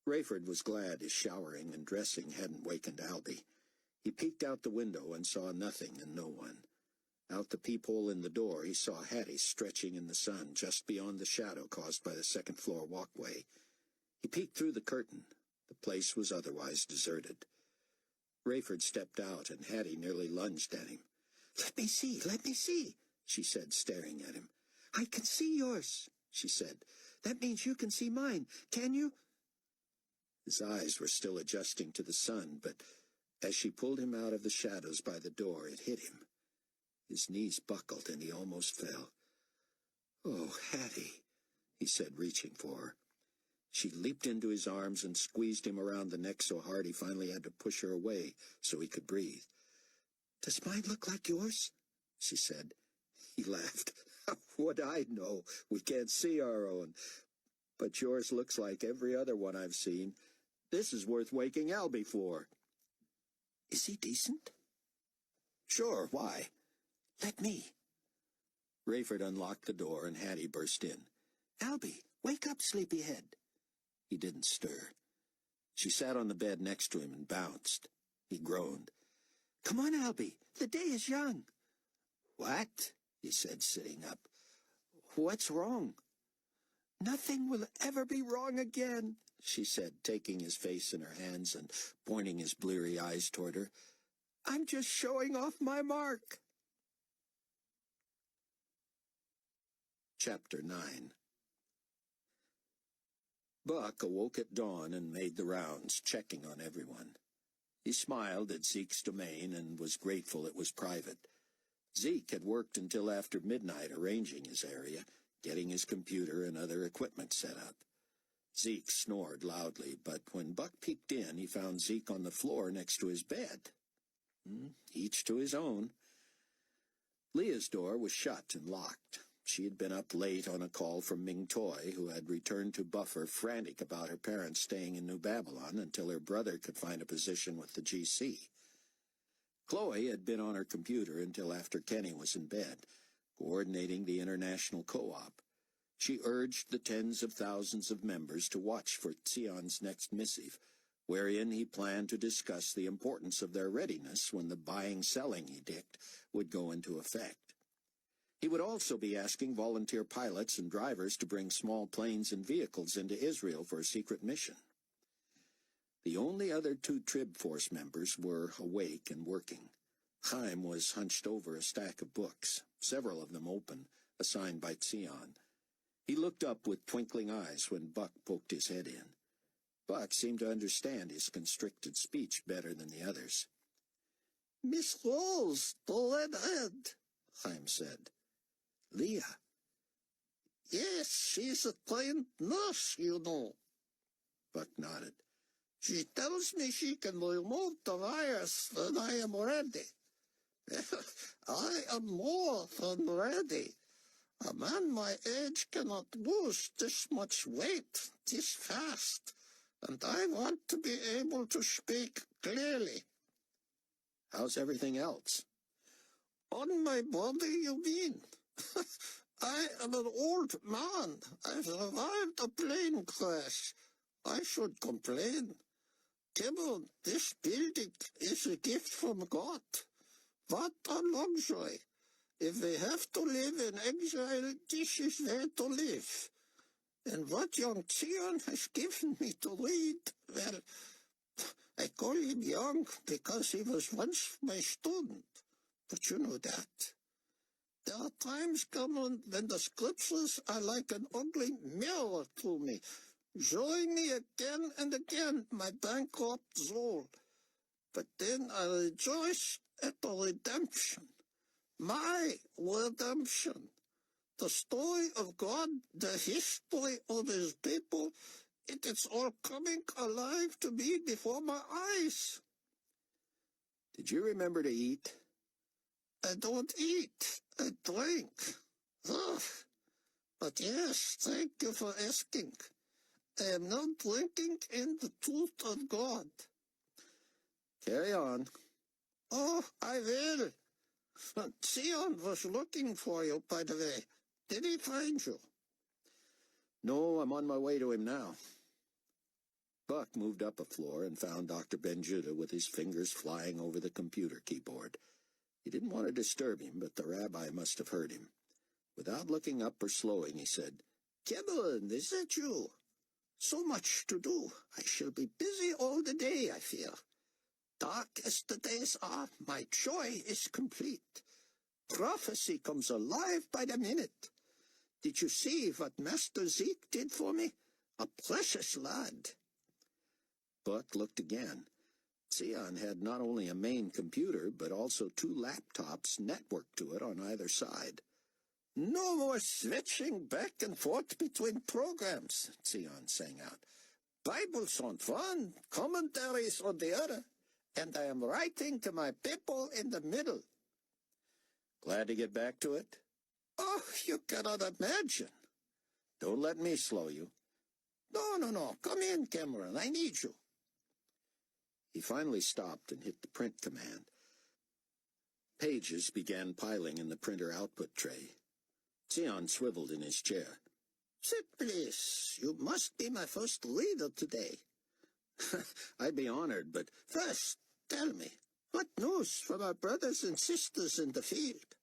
Rayford was glad his showering and dressing hadn't wakened Albie. He peeked out the window and saw nothing and no one. Out the peephole in the door, he saw Hattie stretching in the sun just beyond the shadow caused by the second-floor walkway. He peeked through the curtain. The place was otherwise deserted. Rayford stepped out, and Hattie nearly lunged at him. Let me see, she said, staring at him. I can see yours, she said. That means you can see mine, can you? His eyes were still adjusting to the sun, but as she pulled him out of the shadows by the door, it hit him. His knees buckled, and he almost fell. Oh, Hattie, he said, reaching for her. She leaped into his arms and squeezed him around the neck so hard he finally had to push her away so he could breathe. Does mine look like yours? She said. He laughed. How would I know? We can't see our own. But yours looks like every other one I've seen. This is worth waking Albie for. Is he decent? Sure, why? Let me. Rayford unlocked the door and Hattie burst in. Albie, wake up, sleepyhead. He didn't stir. She sat on the bed next to him and bounced. He groaned. Come on, Albie, the day is young. What? He said, sitting up. What's wrong? Nothing will ever be wrong again, she said, taking his face in her hands and pointing his bleary eyes toward her. I'm just showing off my mark. Chapter 9. Buck awoke at dawn and made the rounds, checking on everyone. He smiled at Zeke's domain and was grateful it was private. Zeke had worked until after midnight arranging his area, getting his computer and other equipment set up. Zeke snored loudly, but when Buck peeked in, he found Zeke on the floor next to his bed. Each to his own. Leah's door was shut and locked. She had been up late on a call from Ming Toy, who had returned to Buffer, frantic about her parents staying in New Babylon until her brother could find a position with the GC. Chloe had been on her computer until after Kenny was in bed, coordinating the international co-op. She urged the tens of thousands of members to watch for Sion's next missive, wherein he planned to discuss the importance of their readiness when the buying-selling edict would go into effect. He would also be asking volunteer pilots and drivers to bring small planes and vehicles into Israel for a secret mission. The only other 2 Trib Force members were awake and working. Chaim was hunched over a stack of books, several of them open, assigned by Sion. He looked up with twinkling eyes when Buck poked his head in. Buck seemed to understand his constricted speech better than the others. Miss Rose, the redhead, Chaim said. Leah. Yes, she's a trained nurse, you know. Buck nodded. She tells me she can remove the virus when I am ready. I am more than ready. A man my age cannot lose this much weight this fast, and I want to be able to speak clearly. How's everything else? On my body, you mean? I am an old man. I survived a plane crash. I should complain. Timon, this building is a gift from God. What a luxury. If we have to live in exile, this is where to live. And what young Sion has given me to read, well, I call him young because he was once my student. But you know that. There are times coming when the scriptures are like an ugly mirror to me, showing me again and again my bankrupt soul. But then I rejoice at the redemption, my redemption. The story of God, the history of his people, it is all coming alive to me before my eyes. Did you remember to eat? I don't eat. I drink. Ugh. But yes, thank you for asking. I am now drinking in the truth of God. Carry on. Oh, I will. Sion was looking for you, by the way. Did he find you? No, I'm on my way to him now. Buck moved up a floor and found Dr. Ben-Judah with his fingers flying over the computer keyboard. He didn't want to disturb him, but the rabbi must have heard him. Without looking up or slowing, he said, Cameron, is that you? So much to do. I shall be busy all the day, I fear. Dark as the days are, my joy is complete. Prophecy comes alive by the minute. Did you see what Master Zeke did for me? A precious lad. Buck looked again. Sion had not only a main computer, but also 2 laptops networked to it on either side. No more switching back and forth between programs, Sion sang out. Bibles on one, commentaries on the other, and I am writing to my people in the middle. Glad to get back to it? Oh, you cannot imagine. Don't let me slow you. No. Come in, Cameron. I need you. He finally stopped and hit the print command. Pages began piling in the printer output tray. Sion swiveled in his chair. Sit, please. You must be my first reader today. I'd be honored, but first, tell me, what news from our brothers and sisters in the field?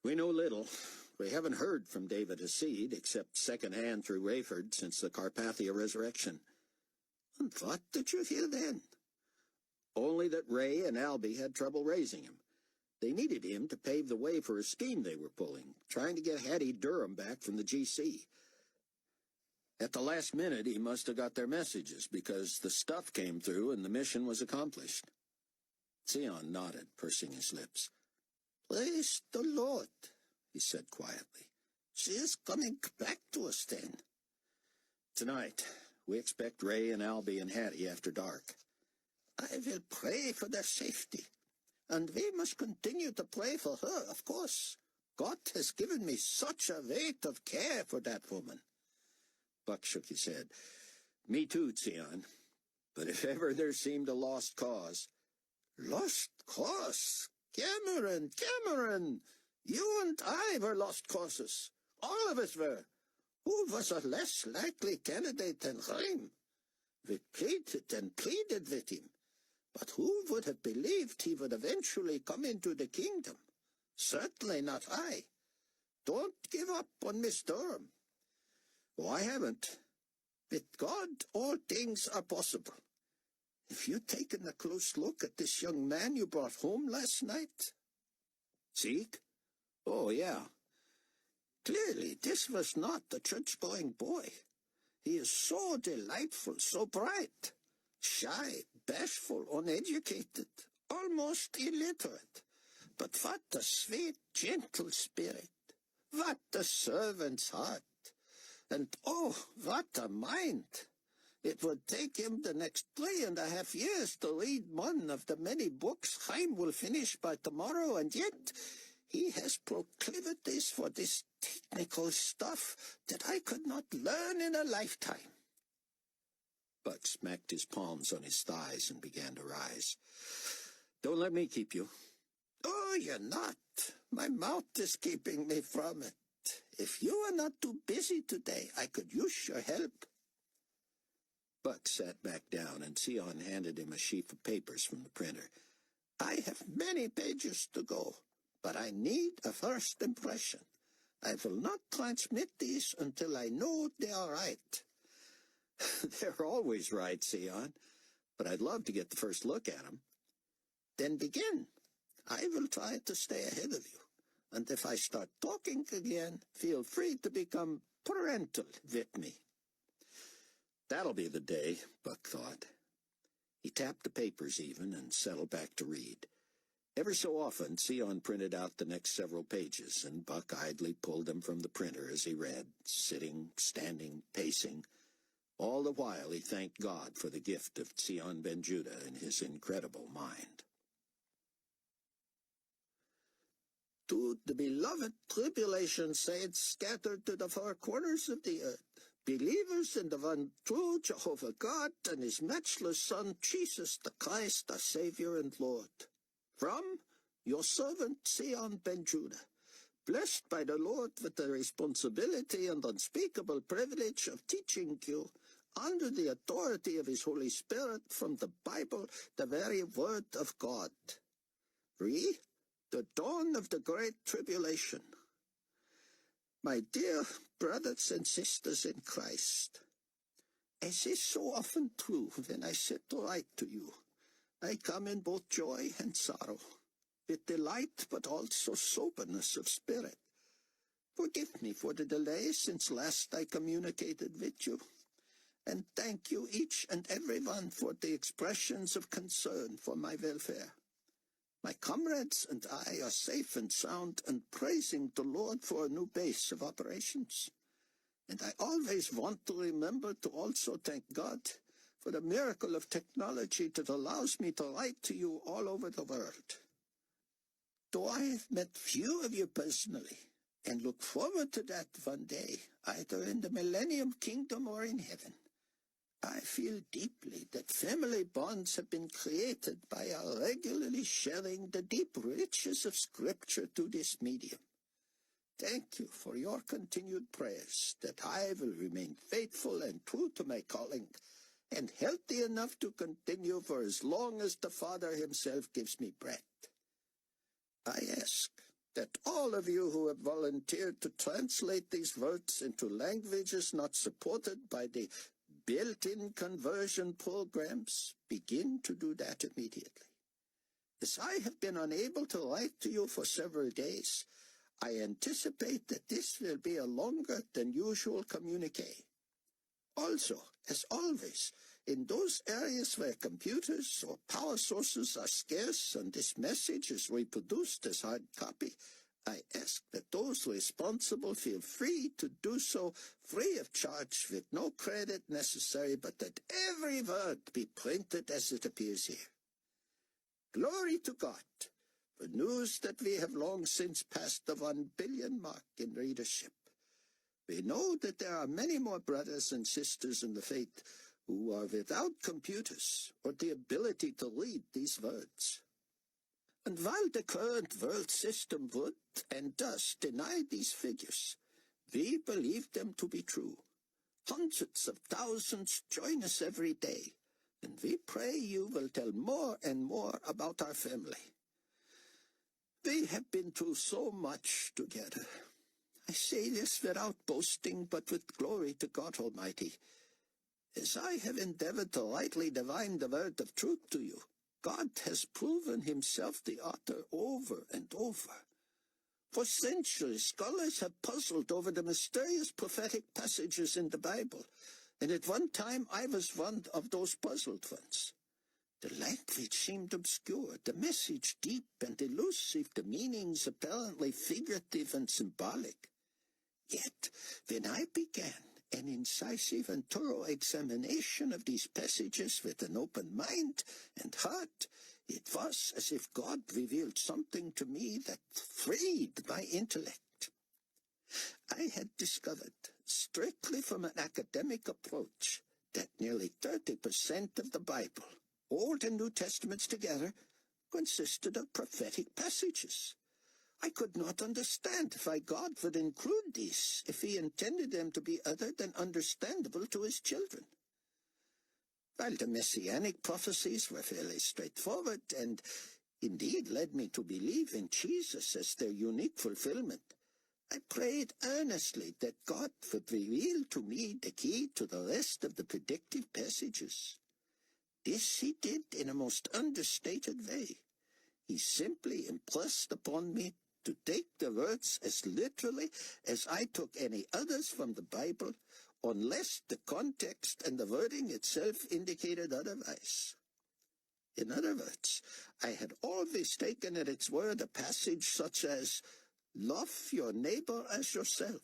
We know little. We haven't heard from David Hasid, except second-hand through Rayford since the Carpathia resurrection. And what did you hear then? Only that Ray and Albie had trouble raising him. They needed him to pave the way for a scheme they were pulling, trying to get Hattie Durham back from the GC. At the last minute, he must have got their messages, because the stuff came through and the mission was accomplished. Sion nodded, pursing his lips. Praise the Lord, he said quietly. She is coming back to us then. Tonight, we expect Ray and Albie and Hattie after dark. I will pray for their safety. And we must continue to pray for her, of course. God has given me such a weight of care for that woman. Buck shook his head. Me too, Sion. But if ever there seemed a lost cause... Lost cause? Cameron! You and I were lost causes. All of us were. Who was a less likely candidate than Chaim? We pleaded and pleaded with him. But who would have believed he would eventually come into the kingdom? Certainly not I. Don't give up on Miss Durham. Oh, I haven't. With God, all things are possible. Have you taken a close look at this young man you brought home last night? Zeke? Oh, yeah. Clearly, this was not a church-going boy. He is so delightful, so bright. Shy, bashful, uneducated, almost illiterate. But what a sweet, gentle spirit. What a servant's heart. And oh, what a mind. It would take him the next 3.5 years to read one of the many books Chaim will finish by tomorrow, and yet he has proclivities for this technical stuff that I could not learn in a lifetime. Buck smacked his palms on his thighs and began to rise. Don't let me keep you. Oh, you're not. My mouth is keeping me from it. If you are not too busy today, I could use your help. Buck sat back down, and Sion handed him a sheaf of papers from the printer. I have many pages to go, but I need a first impression. I will not transmit these until I know they are right. They're always right, Sion, but I'd love to get the first look at them. Then begin. I will try to stay ahead of you, and if I start talking again, feel free to become parental with me. That'll be the day, Buck thought. He tapped the papers even and settled back to read. Ever so often, Sion printed out the next several pages, and Buck idly pulled them from the printer as he read, sitting, standing, pacing. All the while he thanked God for the gift of Sion ben Judah in his incredible mind. To the beloved tribulation saints scattered to the four corners of the earth, believers in the one true Jehovah God and his matchless Son, Jesus the Christ, our Savior and Lord. From your servant Sion ben Judah, blessed by the Lord with the responsibility and unspeakable privilege of teaching you, under the authority of his Holy Spirit, from the Bible, the very Word of God. 3. The dawn of the great tribulation. My dear brothers and sisters in Christ, as is so often true when I sit to write to you, I come in both joy and sorrow, with delight but also soberness of spirit. Forgive me for the delay since last I communicated with you, and thank you each and every one for the expressions of concern for my welfare. My comrades and I are safe and sound and praising the Lord for a new base of operations. And I always want to remember to also thank God for the miracle of technology that allows me to write to you all over the world. Though I have met few of you personally, and look forward to that one day, either in the Millennium Kingdom or in heaven, I feel deeply that family bonds have been created by our regularly sharing the deep riches of Scripture through this medium. Thank you for your continued prayers that I will remain faithful and true to my calling, and healthy enough to continue for as long as the Father himself gives me breath. I ask that all of you who have volunteered to translate these words into languages not supported by the built-in conversion programs begin to do that immediately. As I have been unable to write to you for several days, I anticipate that this will be a longer than usual communique. Also, as always, in those areas where computers or power sources are scarce and this message is reproduced as hard copy, I ask that those responsible feel free to do so free of charge with no credit necessary, but that every word be printed as it appears here. Glory to God for news that we have long since passed the 1 billion mark in readership. We know that there are many more brothers and sisters in the faith who are without computers or the ability to read these words. And while the current world system would and does deny these figures, we believe them to be true. Hundreds of thousands join us every day, and we pray you will tell more and more about our family. We have been through so much together. I say this without boasting, but with glory to God Almighty. As I have endeavored to rightly divine the word of truth to you, God has proven himself the author over and over. For centuries, scholars have puzzled over the mysterious prophetic passages in the Bible, and at one time I was one of those puzzled ones. The language seemed obscure, the message deep and elusive, the meanings apparently figurative and symbolic. Yet, when I began an incisive and thorough examination of these passages with an open mind and heart, it was as if God revealed something to me that freed my intellect. I had discovered, strictly from an academic approach, that nearly 30% of the Bible, Old and New Testaments together, consisted of prophetic passages. I could not understand why God would include these if he intended them to be other than understandable to his children. While the messianic prophecies were fairly straightforward and indeed led me to believe in Jesus as their unique fulfillment, I prayed earnestly that God would reveal to me the key to the rest of the predictive passages. This he did in a most understated way. He simply impressed upon me to take the words as literally as I took any others from the Bible, unless the context and the wording itself indicated otherwise. In other words, I had always taken at its word a passage such as, "Love your neighbor as yourself,"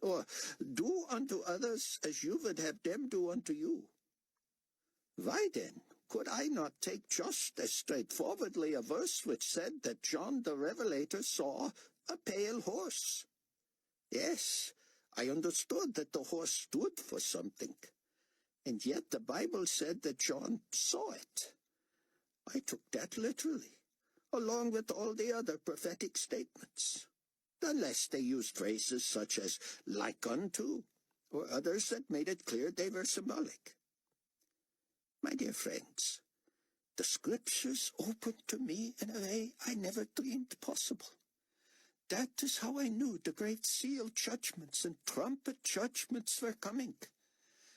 or "Do unto others as you would have them do unto you." Why then could I not take just as straightforwardly a verse which said that John the Revelator saw a pale horse? Yes, I understood that the horse stood for something, and yet the Bible said that John saw it. I took that literally, along with all the other prophetic statements, unless they used phrases such as "like unto," or others that made it clear they were symbolic. My dear friends, the Scriptures opened to me in a way I never dreamed possible. That is how I knew the great seal judgments and trumpet judgments were coming.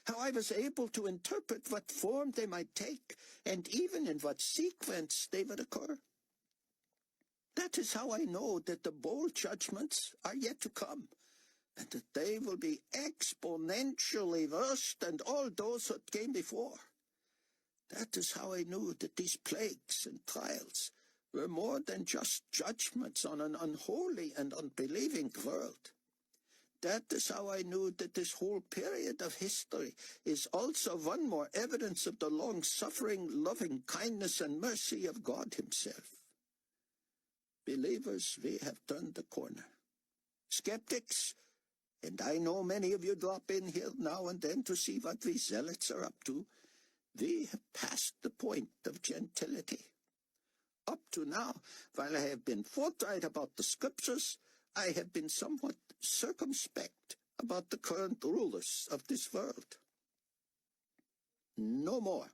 How I was able to interpret what form they might take, and even in what sequence they would occur. That is how I know that the bowl judgments are yet to come, and that they will be exponentially worse than all those that came before. That is how I knew that these plagues and trials were more than just judgments on an unholy and unbelieving world. That is how I knew that this whole period of history is also one more evidence of the long-suffering, loving kindness and mercy of God himself. Believers, we have turned the corner. Skeptics, and I know many of you drop in here now and then to see what we zealots are up to, we have passed the point of gentility. Up to now, while I have been forthright about the Scriptures, I have been somewhat circumspect about the current rulers of this world. No more.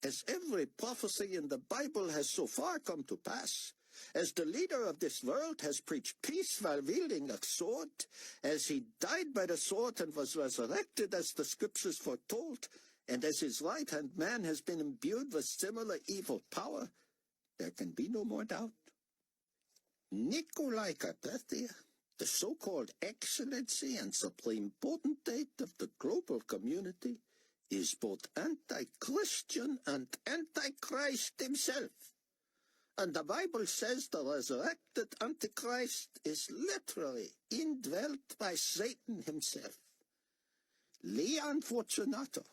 As every prophecy in the Bible has so far come to pass, as the leader of this world has preached peace while wielding a sword, as he died by the sword and was resurrected as the Scriptures foretold, and as his right-hand man has been imbued with similar evil power, there can be no more doubt. Nicolae Carpathia, the so-called excellency and supreme potentate of the global community, is both anti-Christian and Antichrist himself. And the Bible says the resurrected Antichrist is literally indwelt by Satan himself. Leon Fortunato,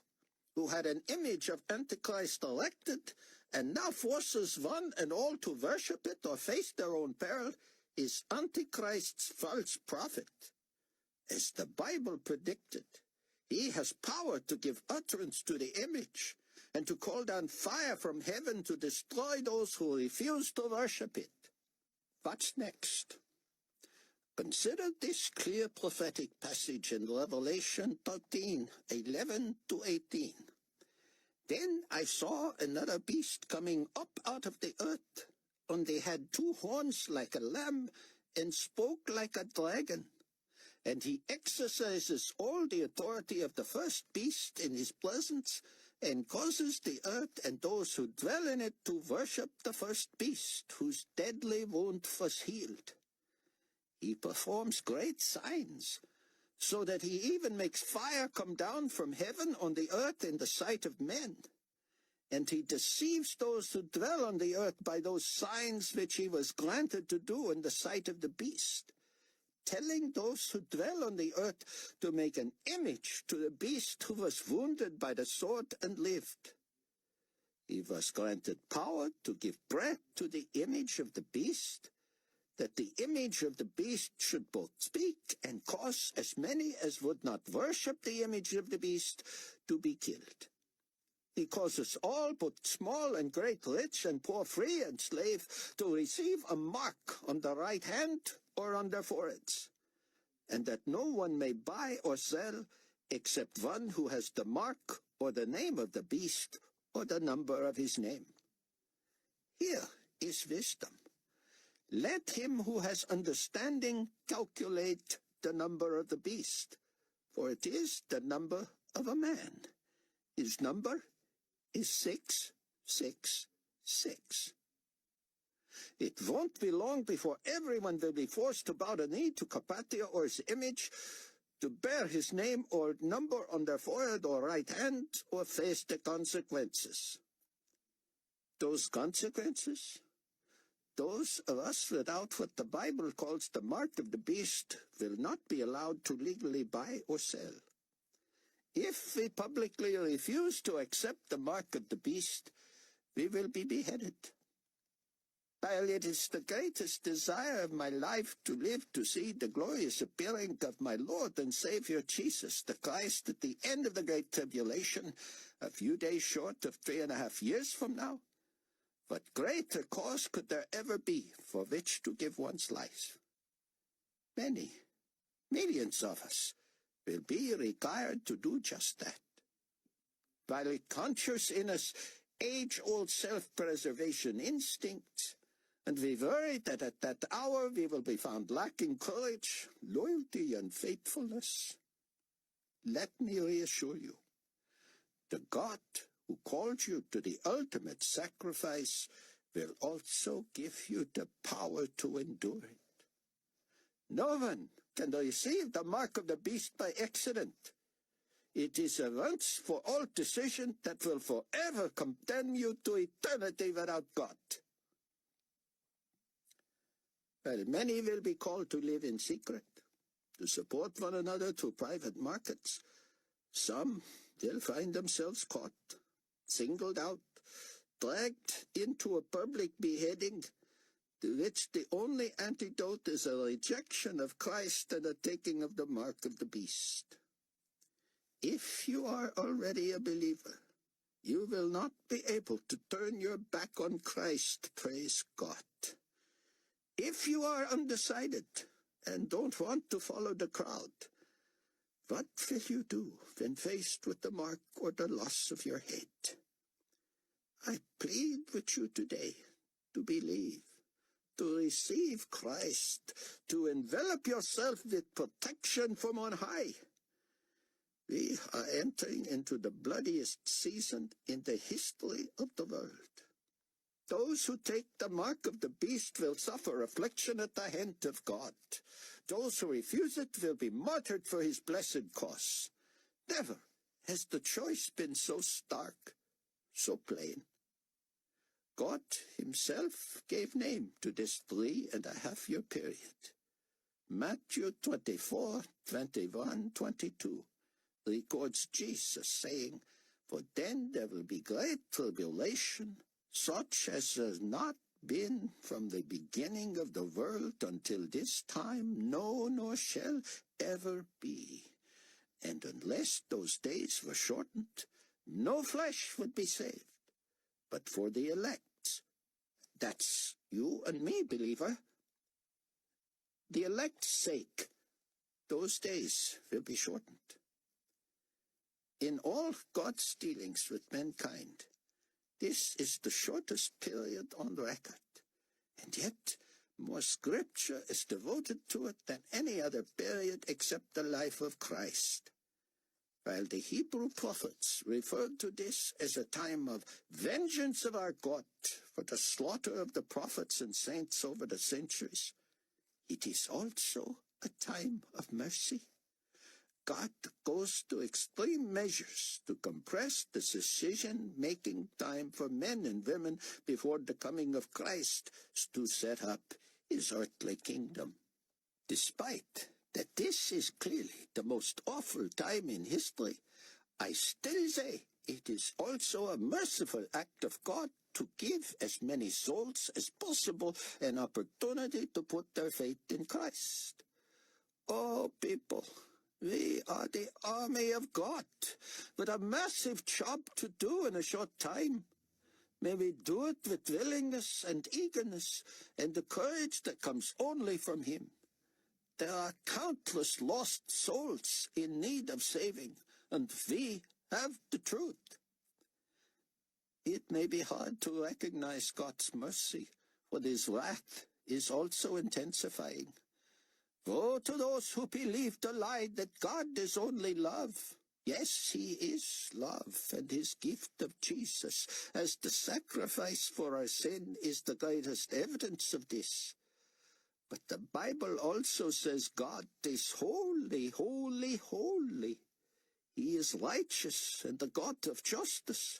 who had an image of Antichrist erected, and now forces one and all to worship it or face their own peril, is Antichrist's false prophet. As the Bible predicted, he has power to give utterance to the image, and to call down fire from heaven to destroy those who refuse to worship it. What's next? Consider this clear prophetic passage in Revelation 13:11-18. Then I saw another beast coming up out of the earth, and he had 2 horns like a lamb, and spoke like a dragon. And he exercises all the authority of the first beast in his presence, and causes the earth and those who dwell in it to worship the first beast, whose deadly wound was healed. He performs great signs, so that he even makes fire come down from heaven on the earth in the sight of men. And he deceives those who dwell on the earth by those signs which he was granted to do in the sight of the beast, telling those who dwell on the earth to make an image to the beast who was wounded by the sword and lived. He was granted power to give breath to the image of the beast, that the image of the beast should both speak and cause as many as would not worship the image of the beast to be killed. He causes all, both small and great, rich and poor, free and slave, to receive a mark on the right hand or on their foreheads, and that no one may buy or sell except one who has the mark or the name of the beast or the number of his name. Here is wisdom. Let him who has understanding calculate the number of the beast, for it is the number of a man. His number is 666. It won't be long before everyone will be forced to bow the knee to Carpathia or his image, to bear his name or number on their forehead or right hand, or face the consequences. Those consequences? Those of us without what the Bible calls the mark of the beast will not be allowed to legally buy or sell. If we publicly refuse to accept the mark of the beast, we will be beheaded. While it is the greatest desire of my life to live to see the glorious appearing of my Lord and Savior Jesus the Christ at the end of the Great Tribulation, a few days short of 3.5 years from now, what greater cause could there ever be for which to give one's life? Many, millions of us will be required to do just that. While it conjures in us age-old self-preservation instincts, and we worry that at that hour we will be found lacking courage, loyalty, and faithfulness, let me reassure you, the God who called you to the ultimate sacrifice will also give you the power to endure it. No one can receive the mark of the beast by accident. It is a once-for-all decision that will forever condemn you to eternity without God. Well, many will be called to live in secret, to support one another through private markets. Some will find themselves caught, singled out, dragged into a public beheading, to which the only antidote is a rejection of Christ and a taking of the mark of the beast. If you are already a believer, you will not be able to turn your back on Christ, praise God. If you are undecided and don't want to follow the crowd, what will you do when faced with the mark or the loss of your head? I plead with you today to believe, to receive Christ, to envelop yourself with protection from on high. We are entering into the bloodiest season in the history of the world. Those who take the mark of the beast will suffer affliction at the hand of God. Those who refuse it will be martyred for his blessed cause. Never has the choice been so stark, so plain. God himself gave name to this 3.5-year period. Matthew 24, 21, 22 records Jesus saying, "For then there will be great tribulation, such as has not been from the beginning of the world until this time, no, nor shall ever be. And unless those days were shortened, no flesh would be saved. But for the elect," that's you and me, believer, "the elect's sake, those days will be shortened." In all God's dealings with mankind, this is the shortest period on record, and yet more scripture is devoted to it than any other period except the life of Christ. While the Hebrew prophets referred to this as a time of vengeance of our God for the slaughter of the prophets and saints over the centuries, it is also a time of mercy. God goes to extreme measures to compress the decision-making time for men and women before the coming of Christ to set up his earthly kingdom. Despite that this is clearly the most awful time in history, I still say it is also a merciful act of God to give as many souls as possible an opportunity to put their faith in Christ. Oh, people, we are the army of God, with a massive job to do in a short time. May we do it with willingness and eagerness and the courage that comes only from him. There are countless lost souls in need of saving, and we have the truth. It may be hard to recognize God's mercy, for his wrath is also intensifying. Woe to those who believe the lie that God is only love. Yes, he is love, and his gift of Jesus as the sacrifice for our sin is the greatest evidence of this. But the Bible also says God is holy, holy, holy. He is righteous and the God of justice,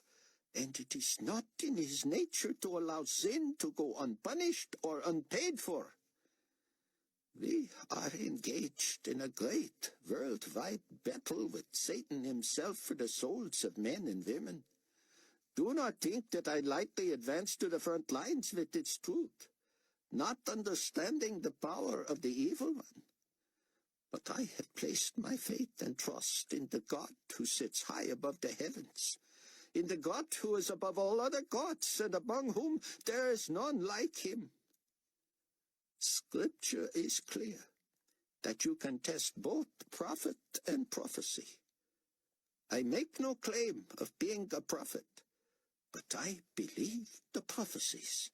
and it is not in his nature to allow sin to go unpunished or unpaid for. We are engaged in a great worldwide battle with Satan himself for the souls of men and women. Do not think that I lightly advance to the front lines with its truth, not understanding the power of the evil one. But I have placed my faith and trust in the God who sits high above the heavens, in the God who is above all other gods, and among whom there is none like him. Scripture is clear that you can test both prophet and prophecy. I make no claim of being a prophet, but I believe the prophecies.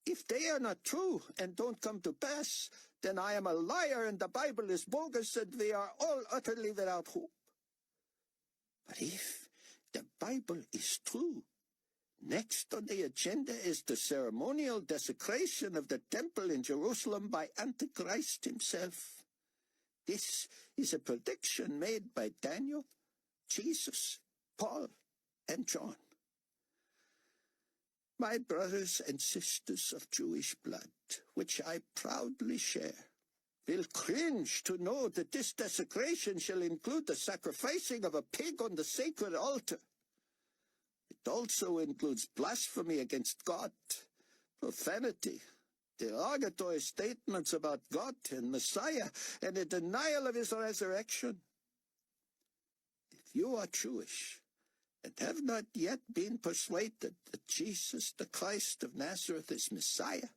If they are not true and don't come to pass, then I am a liar and the Bible is bogus and we are all utterly without hope. But if the Bible is true, next on the agenda is the ceremonial desecration of the temple in Jerusalem by Antichrist himself. This is a prediction made by Daniel, Jesus, Paul, and John. My brothers and sisters of Jewish blood, which I proudly share, will cringe to know that this desecration shall include the sacrificing of a pig on the sacred altar. It also includes blasphemy against God, profanity, derogatory statements about God and Messiah, and a denial of his resurrection. If you are Jewish and have not yet been persuaded that Jesus the Christ of Nazareth is Messiah,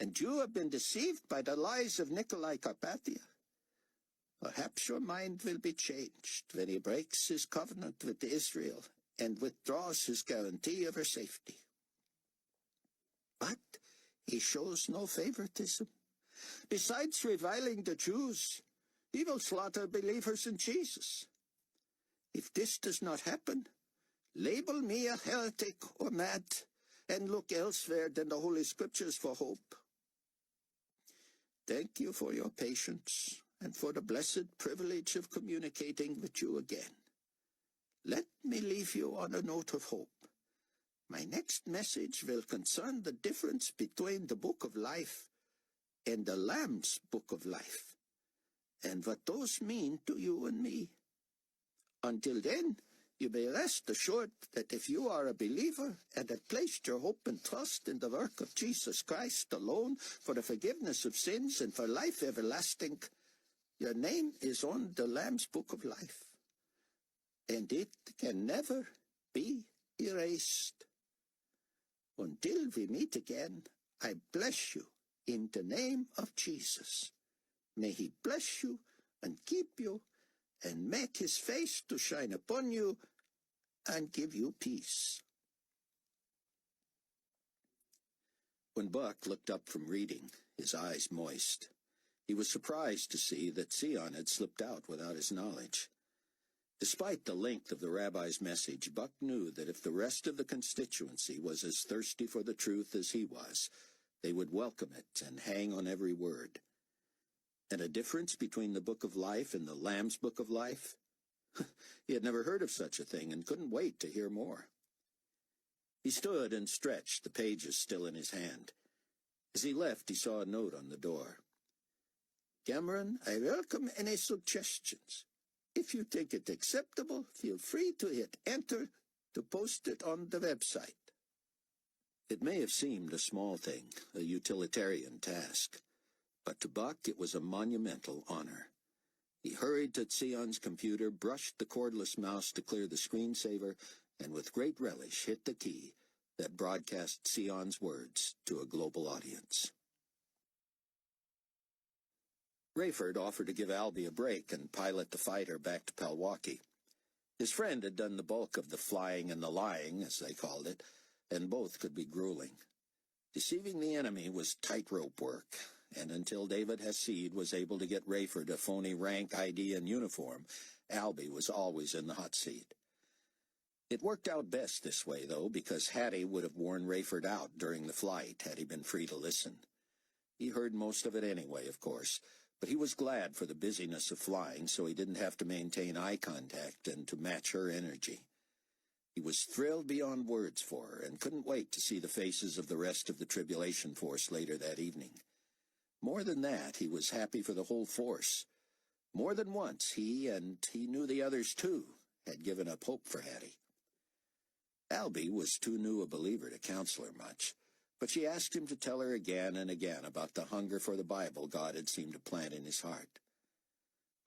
and you have been deceived by the lies of Nicolae Carpathia, perhaps your mind will be changed when he breaks his covenant with Israel and withdraws his guarantee of her safety. But he shows no favoritism. Besides reviling the Jews, he will slaughter believers in Jesus. If this does not happen, label me a heretic or mad, and look elsewhere than the Holy Scriptures for hope. Thank you for your patience and for the blessed privilege of communicating with you again. Let me leave you on a note of hope. My next message will concern the difference between the Book of Life and the Lamb's Book of Life, and what those mean to you and me. Until then, you may rest assured that if you are a believer and have placed your hope and trust in the work of Jesus Christ alone for the forgiveness of sins and for life everlasting, your name is on the Lamb's Book of Life, and it can never be erased. Until we meet again, I bless you in the name of Jesus. May he bless you and keep you, and make his face to shine upon you, and give you peace. When Buck looked up from reading, his eyes moist, he was surprised to see that Sion had slipped out without his knowledge. Despite the length of the rabbi's message, Buck knew that if the rest of the constituency was as thirsty for the truth as he was, they would welcome it and hang on every word. And a difference between the Book of Life and the Lamb's Book of Life? He had never heard of such a thing and couldn't wait to hear more. He stood and stretched, the pages still in his hand. As he left, he saw a note on the door. Cameron, I welcome any suggestions. If you think it acceptable, feel free to hit enter to post it on the website. It may have seemed a small thing, a utilitarian task, but to Buck it was a monumental honor. He hurried to Sion's computer, brushed the cordless mouse to clear the screensaver, and with great relish hit the key that broadcast Sion's words to a global audience. Rayford offered to give Albie a break and pilot the fighter back to Palwaukie. His friend had done the bulk of the flying and the lying, as they called it, and both could be grueling. Deceiving the enemy was tightrope work, and until David Hassid was able to get Rayford a phony rank ID and uniform, Albie was always in the hot seat. It worked out best this way, though, because Hattie would have worn Rayford out during the flight had he been free to listen. He heard most of it anyway, of course, but he was glad for the busyness of flying so he didn't have to maintain eye contact and to match her energy. He was thrilled beyond words for her and couldn't wait to see the faces of the rest of the Tribulation Force later that evening. More than that, he was happy for the whole force. More than once, he, and he knew the others too, had given up hope for Hattie. Albie was too new a believer to counsel her much, but she asked him to tell her again and again about the hunger for the Bible God had seemed to plant in his heart.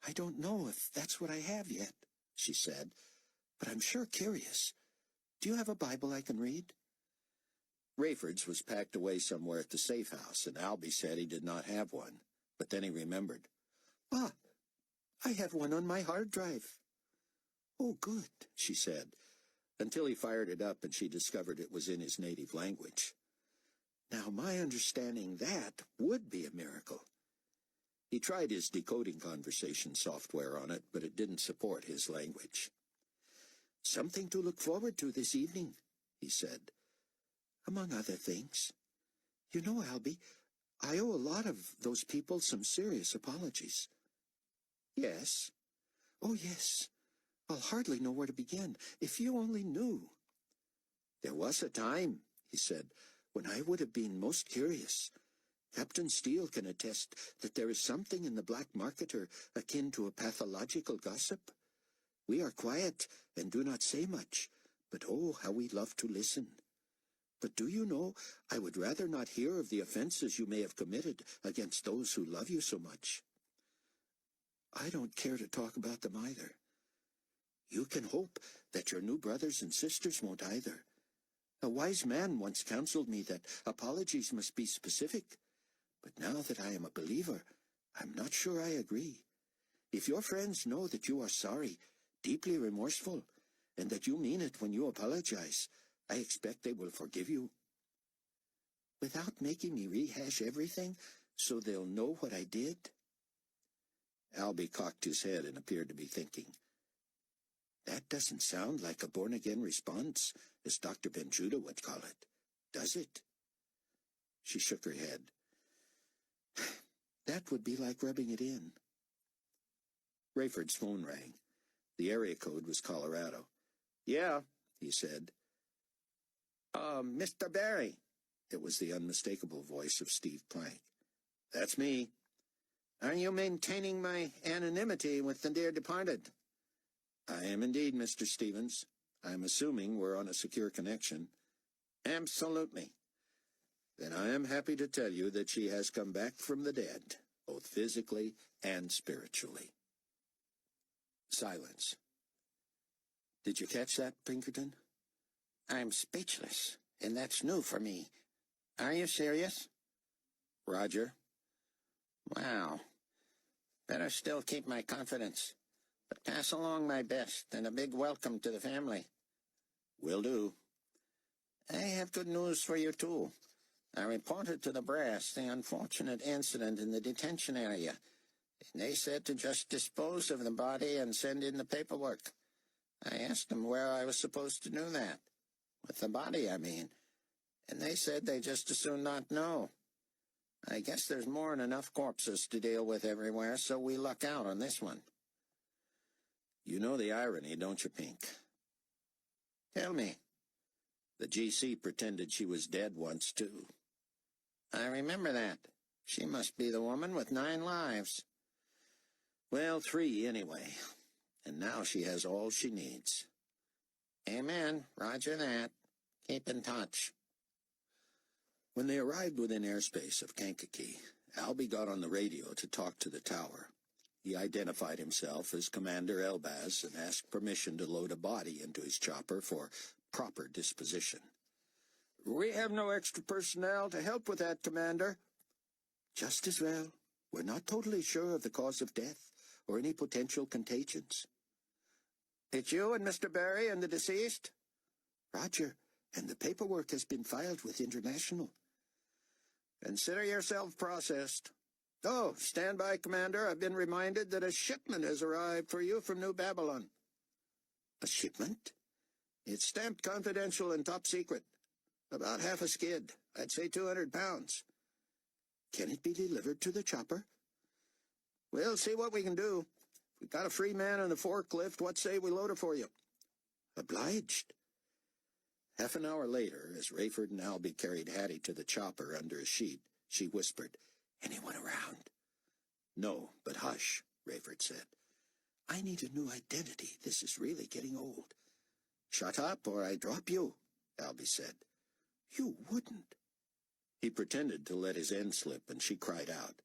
"I don't know if that's what I have yet," she said, "but I'm sure curious. Do you have a Bible I can read?" Rayford's was packed away somewhere at the safe house, and Albie said he did not have one, but then he remembered. "Ah, I have one on my hard drive." "Oh, good," she said, until he fired it up and she discovered it was in his native language. Now, my understanding that would be a miracle. He tried his decoding conversation software on it, but it didn't support his language. "Something to look forward to this evening," he said. "Among other things. You know, Albie, I owe a lot of those people some serious apologies." "Yes?" "Oh, yes. I'll hardly know where to begin. If you only knew." "There was a time," he said, "when I would have been most curious. Captain Steele can attest that there is something in the black marketer akin to a pathological gossip. We are quiet and do not say much, but oh, how we love to listen. But do you know, I would rather not hear of the offenses you may have committed against those who love you so much." "I don't care to talk about them either." "You can hope that your new brothers and sisters won't either. A wise man once counseled me that apologies must be specific, but now that I am a believer, I'm not sure I agree. If your friends know that you are sorry, deeply remorseful, and that you mean it when you apologize, I expect they will forgive you." "Without making me rehash everything, so they'll know what I did?" Albie cocked his head and appeared to be thinking. "That doesn't sound like a born-again response, as Dr. Benjuda would call it, does it?" She shook her head. "That would be like rubbing it in." Rayford's phone rang. The area code was Colorado. "Yeah," he said. Mr. Barry." It was the unmistakable voice of Steve Plank. "That's me." "Are you maintaining my anonymity with the dear departed?" "I am indeed, Mr. Stevens. I'm assuming we're on a secure connection." "Absolutely." "Then I am happy to tell you that she has come back from the dead, both physically and spiritually." Silence. "Did you catch that, Pinkerton?" "I'm speechless, and that's new for me. Are you serious?" "Roger." "Wow. Better still keep my confidence, but pass along my best and a big welcome to the family." "Will do." "I have good news for you, too. I reported to the brass the unfortunate incident in the detention area, and they said to just dispose of the body and send in the paperwork. I asked them where I was supposed to do that. With the body, I mean. And they said they just as soon not know. I guess there's more than enough corpses to deal with everywhere, so we luck out on this one." "You know the irony, don't you, Pink?" "Tell me." "The GC pretended she was dead once, too." "I remember that. She must be the woman with 9 lives. "Well, 3 anyway. And now she has all she needs." "Amen. Roger that. Keep in touch." When they arrived within airspace of Kankakee, Albie got on the radio to talk to the tower. He identified himself as Commander Elbaz and asked permission to load a body into his chopper for proper disposition. "We have no extra personnel to help with that, Commander." "Just as well. We're not totally sure of the cause of death or any potential contagions." "It's you and Mr. Barry and the deceased?" "Roger, and the paperwork has been filed with International." "Consider yourself processed. Oh, stand by, Commander. I've been reminded that a shipment has arrived for you from New Babylon." "A shipment?" "It's stamped confidential and top secret. About half a skid. I'd say 200 pounds. "Can it be delivered to the chopper?" We'll see what we can do. If we've got a free man in the forklift, what say we load it for you?" "Obliged." Half an hour later, as Rayford and Albie carried Hattie to the chopper under a sheet, she whispered, "Anyone around?" "No, but hush," Rayford said. "I need a new identity. This is really getting old." "Shut up, or I drop you," Albie said. "You wouldn't." He pretended to let his end slip, and she cried out.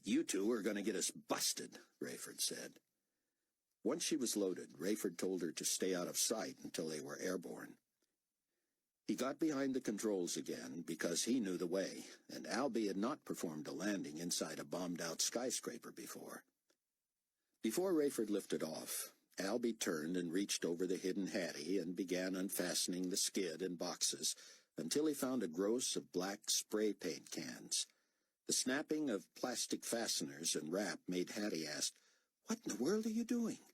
"You two are going to get us busted," Rayford said. Once she was loaded, Rayford told her to stay out of sight until they were airborne. He got behind the controls again because he knew the way, and Albie had not performed a landing inside a bombed-out skyscraper before. Before Rayford lifted off, Albie turned and reached over the hidden Hattie and began unfastening the skid and boxes until he found a gross of black spray paint cans. The snapping of plastic fasteners and wrap made Hattie ask, "What in the world are you doing?"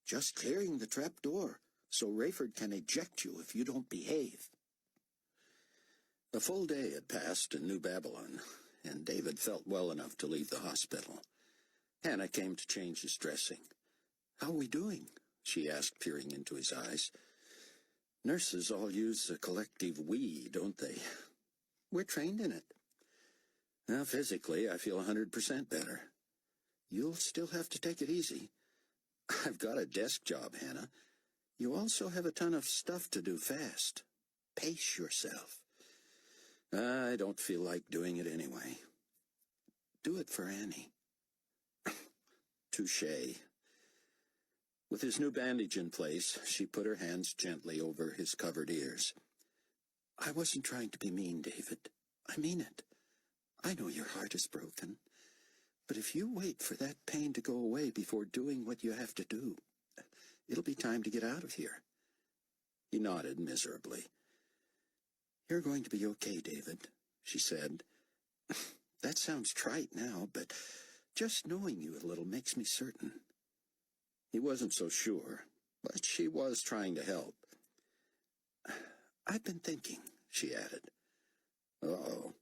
"Just clearing the trap door, so Rayford can eject you if you don't behave." A full day had passed in New Babylon, and David felt well enough to leave the hospital. Hannah came to change his dressing. "How are we doing?" she asked, peering into his eyes. "Nurses all use the collective we, don't they?" "We're trained in it." "Now, physically, I feel 100% better." "You'll still have to take it easy." "I've got a desk job, Hannah." "You also have a ton of stuff to do fast. Pace yourself." "I don't feel like doing it anyway." "Do it for Annie." Touché. With his new bandage in place, she put her hands gently over his covered ears. "I wasn't trying to be mean, David. I mean it. I know your heart is broken. But if you wait for that pain to go away before doing what you have to do, it'll be time to get out of here." He nodded miserably. "You're going to be okay, David," she said. "That sounds trite now, but just knowing you a little makes me certain." He wasn't so sure, but she was trying to help. "I've been thinking," she added. "Uh-oh.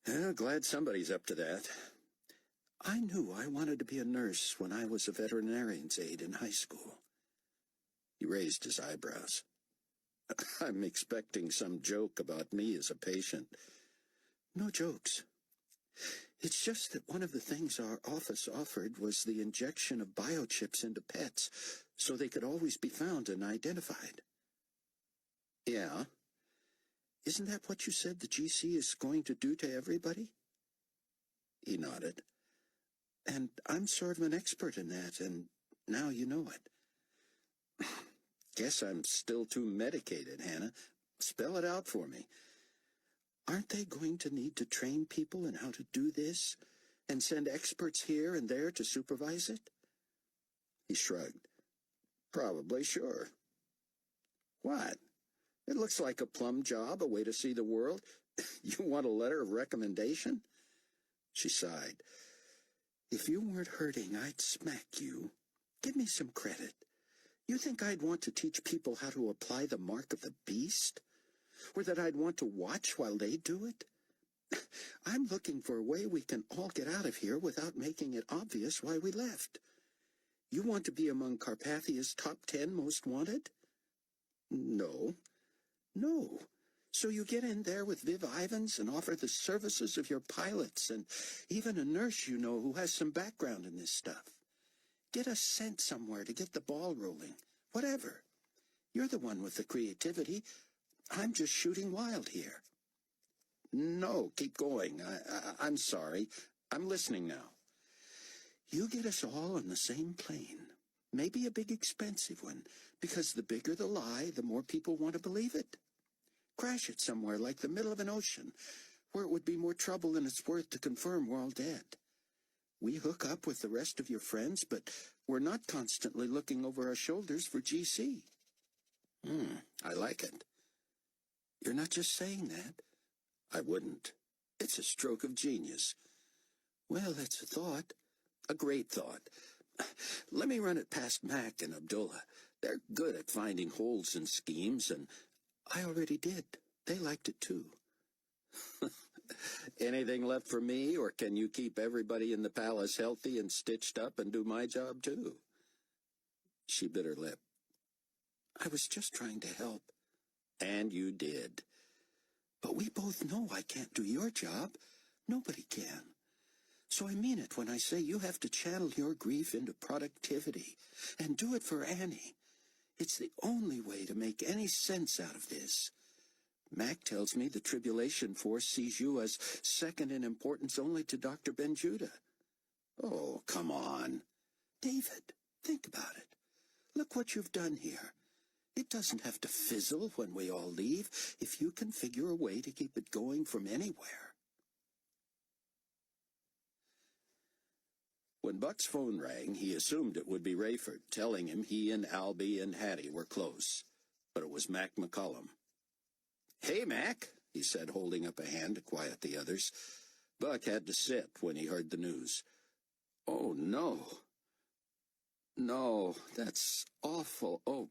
Well, glad somebody's up to that." "I knew I wanted to be a nurse when I was a veterinarian's aide in high school." He raised his eyebrows. "I'm expecting some joke about me as a patient." "No jokes. It's just that one of the things our office offered was the injection of biochips into pets so they could always be found and identified." "Yeah? Isn't that what you said the GC is going to do to everybody?" He nodded. "And I'm sort of an expert in that, and now you know it." "Guess I'm still too medicated, Hannah. Spell it out for me." "Aren't they going to need to train people in how to do this, and send experts here and there to supervise it?" He shrugged. "Probably, sure." "What? It looks like a plum job, a way to see the world. You want a letter of recommendation?" She sighed. "If you weren't hurting, I'd smack you. Give me some credit. You think I'd want to teach people how to apply the mark of the beast? Or that I'd want to watch while they do it? I'm looking for a way we can all get out of here without making it obvious why we left. You want to be among Carpathia's top 10 most wanted?" No. So you get in there with Viv Ivans and offer the services of your pilots and even a nurse you know who has some background in this stuff. Get us sent somewhere to get the ball rolling. Whatever. You're the one with the creativity. I'm just shooting wild here." "No, keep going. I'm sorry. I'm listening now." "You get us all on the same plane. Maybe a big expensive one, because the bigger the lie, the more people want to believe it. Crash it somewhere like the middle of an ocean, where it would be more trouble than it's worth to confirm we're all dead. We hook up with the rest of your friends, but we're not constantly looking over our shoulders for GC. I like it. You're not just saying that. I wouldn't. It's a stroke of genius. Well, that's a thought. A great thought. Let me run it past Mac and Abdullah. They're good at finding holes in schemes, and I already did. They liked it too. Anything left for me, or can you keep everybody in the palace healthy and stitched up and do my job too? She bit her lip. I was just trying to help. And you did. But we both know I can't do your job. Nobody can. So I mean it when I say you have to channel your grief into productivity and do it for Annie. It's the only way to make any sense out of this. Mac tells me the Tribulation Force sees you as second in importance only to Dr. Ben-Judah. Oh, come on. David, think about it. Look what you've done here. It doesn't have to fizzle when we all leave if you can figure a way to keep it going from anywhere. When Buck's phone rang, he assumed it would be Rayford, telling him he and Albie and Hattie were close. But it was Mac McCullum. "Hey, Mac," he said, holding up a hand to quiet the others. Buck had to sit when he heard the news. "Oh, no. No, that's awful. Oh,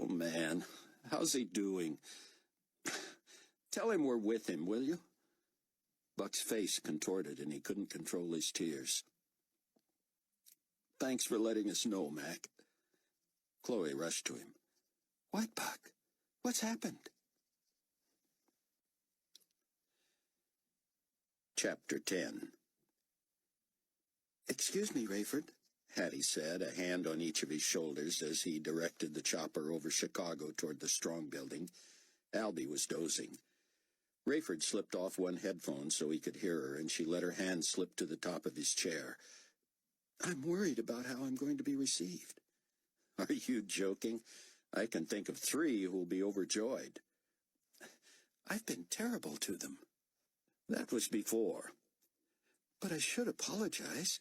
man. How's he doing? Tell him we're with him, will you?" Buck's face contorted, and he couldn't control his tears. "Thanks for letting us know, Mac." Chloe rushed to him. "What, Buck? What's happened?" Chapter 10. "Excuse me, Rayford," Hattie said, a hand on each of his shoulders as he directed the chopper over Chicago toward the Strong Building. Albie was dozing. Rayford slipped off one headphone so he could hear her, and she let her hand slip to the top of his chair. "I'm worried about how I'm going to be received." "Are you joking? I can think of 3 who'll be overjoyed." "I've been terrible to them." "That was before." "But I should apologize.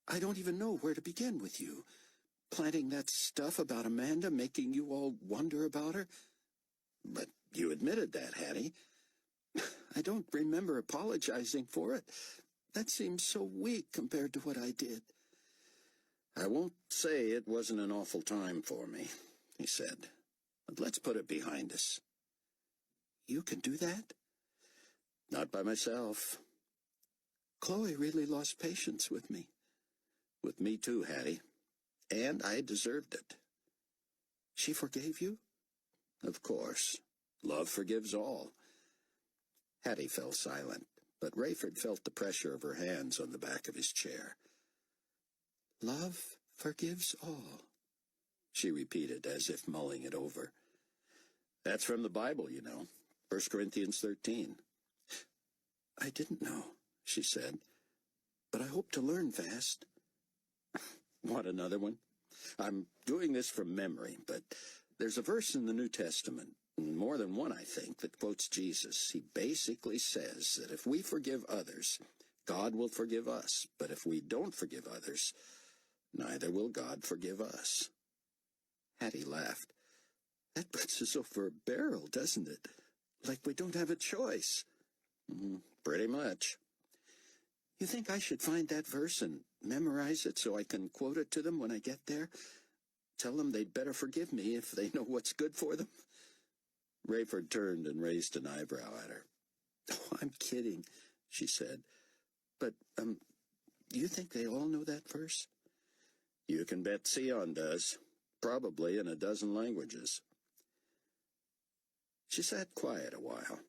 I don't even know where to begin with you. Planting that stuff about Amanda, making you all wonder about her." "But you admitted that, Hattie." "I don't remember apologizing for it. That seems so weak compared to what I did." "I won't say it wasn't an awful time for me," he said. "But let's put it behind us." "You can do that?" "Not by myself." "Chloe really lost patience with me." "With me too, Hattie. And I deserved it." "She forgave you?" "Of course. Love forgives all." Hattie fell silent, but Rayford felt the pressure of her hands on the back of his chair. "Love forgives all," she repeated, as if mulling it over. "That's from the Bible, you know. 1 Corinthians 13. "I didn't know," she said, "but I hope to learn fast." "Want another one? I'm doing this from memory, but there's a verse in the New Testament, more than one, I think, that quotes Jesus. He basically says that if we forgive others, God will forgive us. But if we don't forgive others, neither will God forgive us." Hattie laughed. "That puts us over a barrel, doesn't it? Like we don't have a choice." Pretty much." "You think I should find that verse and memorize it so I can quote it to them when I get there? Tell them they'd better forgive me if they know what's good for them?" Rayford turned and raised an eyebrow at her. "Oh, I'm kidding," she said. "But, you think they all know that verse?" "You can bet Sion does. Probably in a dozen languages." She sat quiet a while.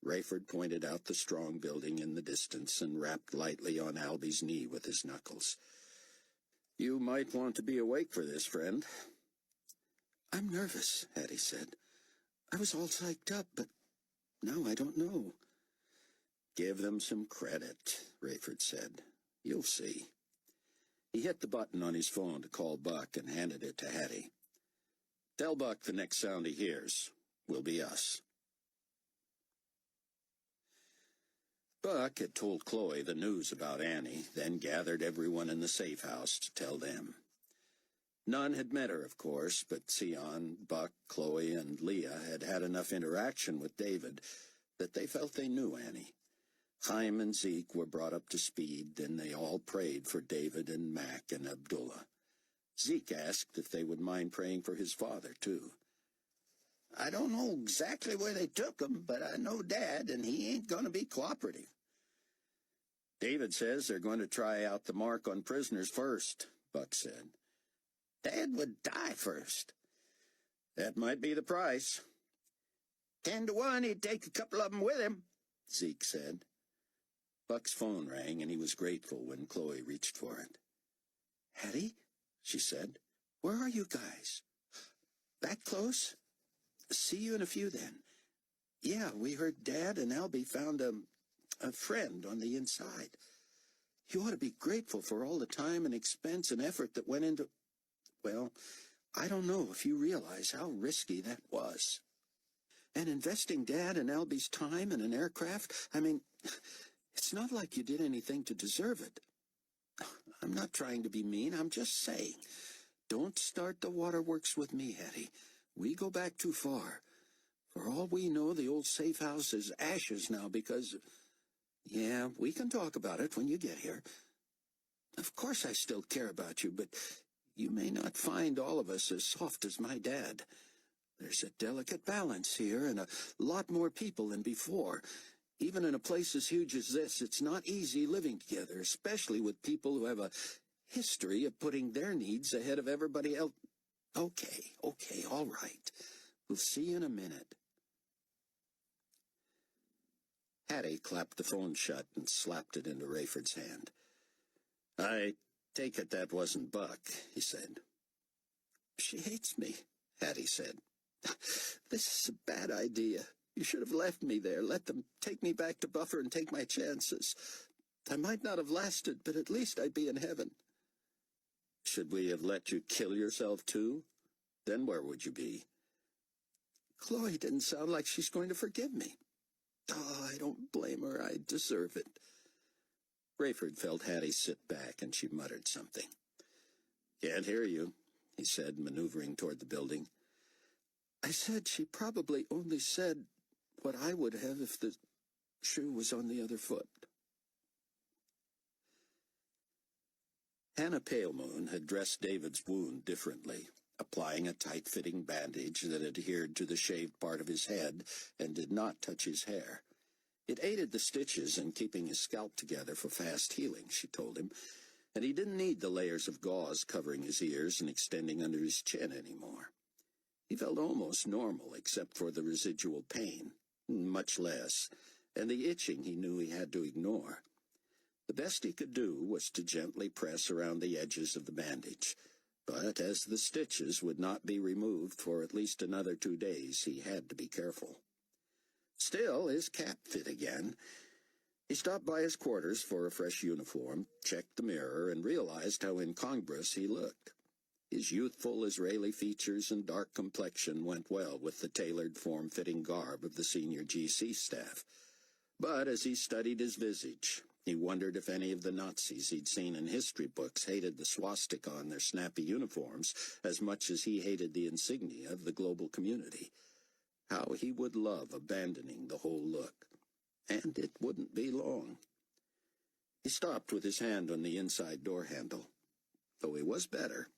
Rayford pointed out the Strong Building in the distance and rapped lightly on Albie's knee with his knuckles. "You might want to be awake for this, friend." "I'm nervous," Hattie said. "I was all psyched up, but now I don't know." "Give them some credit," Rayford said. "You'll see." He hit the button on his phone to call Buck and handed it to Hattie. "Tell Buck the next sound he hears will be us." Buck had told Chloe the news about Annie, then gathered everyone in the safe house to tell them. None had met her, of course, but Sion, Buck, Chloe, and Leah had had enough interaction with David that they felt they knew Annie. Chaim and Zeke were brought up to speed, and they all prayed for David and Mac and Abdullah. Zeke asked if they would mind praying for his father, too. "I don't know exactly where they took him, but I know Dad, and he ain't going to be cooperative." "David says they're going to try out the mark on prisoners first," Buck said. "Dad would die first." "That might be the price." 10 to 1 he'd take a couple of them with him, Zeke said. Buck's phone rang, and he was grateful when Chloe reached for it. "Hattie," she said, "where are you guys? Back close? See you in a few, then." "Yeah, we heard Dad and Albie found a friend on the inside. You ought to be grateful for all the time and expense and effort that went into... Well, I don't know if you realize how risky that was. And investing Dad and Albie's time in an aircraft, I mean, it's not like you did anything to deserve it. I'm not trying to be mean, I'm just saying. Don't start the waterworks with me, Hattie. We go back too far. For all we know, the old safe house is ashes now because... Yeah, we can talk about it when you get here. Of course I still care about you, but you may not find all of us as soft as my dad. There's a delicate balance here and a lot more people than before. Even in a place as huge as this, it's not easy living together, especially with people who have a history of putting their needs ahead of everybody else. Okay, all right. We'll see you in a minute." Hattie clapped the phone shut and slapped it into Rayford's hand. "I take it that wasn't Buck," he said. "She hates me," Hattie said. "This is a bad idea. You should have left me there, let them take me back to Buffer and take my chances. I might not have lasted, but at least I'd be in heaven." "Should we have let you kill yourself, too? Then where would you be?" "Chloe didn't sound like she's going to forgive me. Oh, I don't blame her. I deserve it." Rayford felt Hattie sit back, and she muttered something. "Can't hear you," he said, maneuvering toward the building. "I said she probably only said what I would have if the shoe was on the other foot." Hannah Palemoon had dressed David's wound differently, applying a tight-fitting bandage that adhered to the shaved part of his head and did not touch his hair. It aided the stitches in keeping his scalp together for fast healing, she told him, and he didn't need the layers of gauze covering his ears and extending under his chin anymore. He felt almost normal, except for the residual pain, much less, and the itching he knew he had to ignore. The best he could do was to gently press around the edges of the bandage, but as the stitches would not be removed for at least another 2 days, he had to be careful. Still, his cap fit again. He stopped by his quarters for a fresh uniform, checked the mirror, and realized how incongruous he looked. His youthful Israeli features and dark complexion went well with the tailored, form-fitting garb of the senior GC staff. But as he studied his visage, he wondered if any of the Nazis he'd seen in history books hated the swastika on their snappy uniforms as much as he hated the insignia of the global community. How he would love abandoning the whole look. And it wouldn't be long. He stopped with his hand on the inside door handle. Though he was better,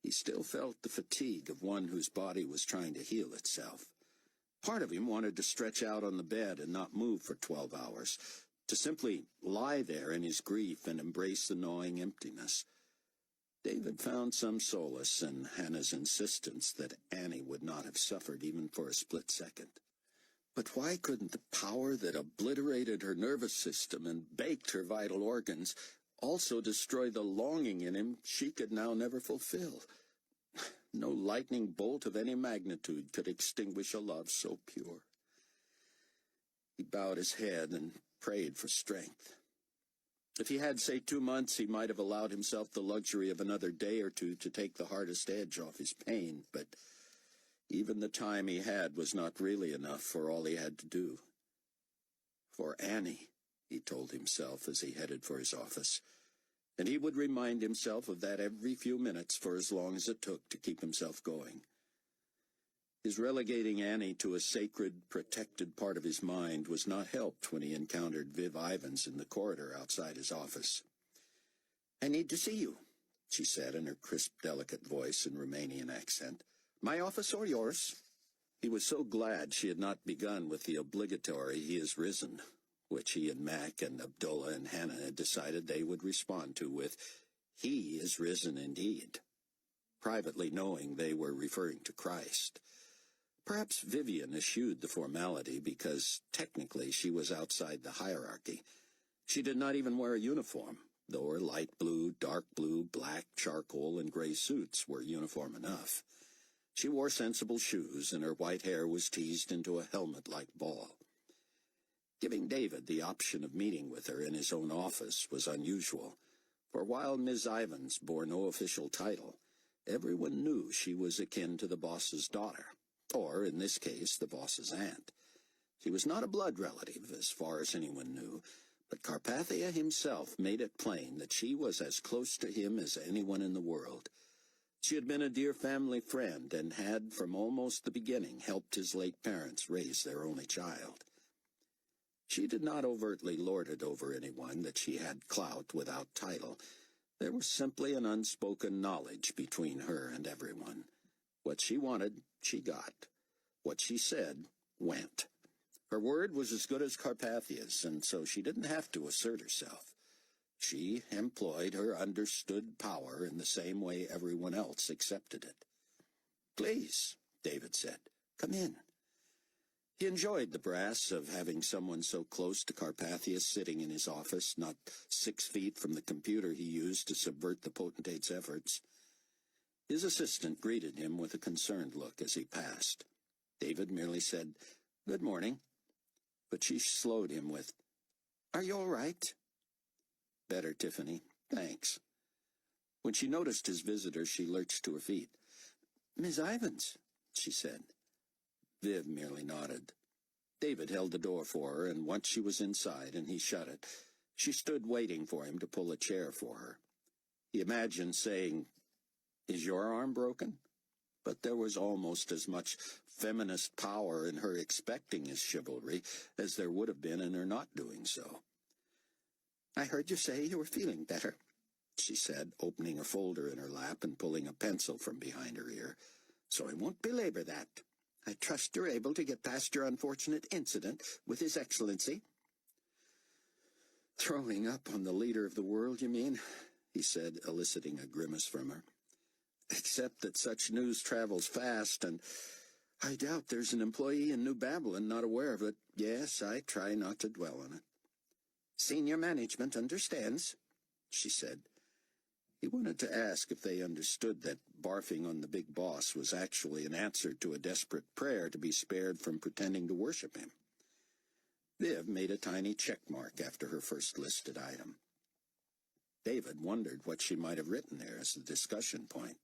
he still felt the fatigue of one whose body was trying to heal itself. Part of him wanted to stretch out on the bed and not move for 12 hours, to simply lie there in his grief and embrace the gnawing emptiness. David found some solace in Hannah's insistence that Annie would not have suffered even for a split second. But why couldn't the power that obliterated her nervous system and baked her vital organs also destroy the longing in him she could now never fulfill? No lightning bolt of any magnitude could extinguish a love so pure. He bowed his head and prayed for strength. If he had, say, 2 months, he might have allowed himself the luxury of another day or two to take the hardest edge off his pain, but even the time he had was not really enough for all he had to do. For Annie, he told himself as he headed for his office, and he would remind himself of that every few minutes for as long as it took to keep himself going. His relegating Annie to a sacred, protected part of his mind was not helped when he encountered Viv Ivins in the corridor outside his office. "I need to see you," she said in her crisp, delicate voice and Romanian accent. "My office or yours?" He was so glad she had not begun with the obligatory "he is risen," which he and Mac and Abdullah and Hannah had decided they would respond to with, "He is risen indeed," privately knowing they were referring to Christ. Perhaps Vivian eschewed the formality because technically she was outside the hierarchy. She did not even wear a uniform, though her light blue, dark blue, black, charcoal, and gray suits were uniform enough. She wore sensible shoes, and her white hair was teased into a helmet-like ball. Giving David the option of meeting with her in his own office was unusual, for while Ms. Ivins bore no official title, everyone knew she was akin to the boss's daughter, or, in this case, the boss's aunt. She was not a blood relative, as far as anyone knew, but Carpathia himself made it plain that she was as close to him as anyone in the world. She had been a dear family friend and had, from almost the beginning, helped his late parents raise their only child. She did not overtly lord it over anyone that she had clout without title. There was simply an unspoken knowledge between her and everyone. What she wanted, she got. What she said, went. Her word was as good as Carpathia's, and so she didn't have to assert herself. She employed her understood power in the same way everyone else accepted it. "Please," David said, "come in." He enjoyed the brass of having someone so close to Carpathia sitting in his office, not 6 feet from the computer he used to subvert the potentate's efforts. His assistant greeted him with a concerned look as he passed. David merely said, "Good morning," but she slowed him with, "Are you all right?" "Better, Tiffany. Thanks." When she noticed his visitor, she lurched to her feet. "Miss Ivins," she said. Viv merely nodded. David held the door for her, and once she was inside and he shut it, she stood waiting for him to pull a chair for her. He imagined saying, "Is your arm broken?" But there was almost as much feminist power in her expecting his chivalry as there would have been in her not doing so. "I heard you say you were feeling better," she said, opening a folder in her lap and pulling a pencil from behind her ear. "So I won't belabor that. I trust you're able to get past your unfortunate incident with His Excellency." "Throwing up on the leader of the world, you mean?" he said, eliciting a grimace from her. "Except that such news travels fast, and I doubt there's an employee in New Babylon not aware of it. Yes, I try not to dwell on it." "Senior management understands," she said. He wanted to ask if they understood that barfing on the big boss was actually an answer to a desperate prayer to be spared from pretending to worship him. Viv made a tiny check mark after her first listed item. David wondered what she might have written there as the discussion point.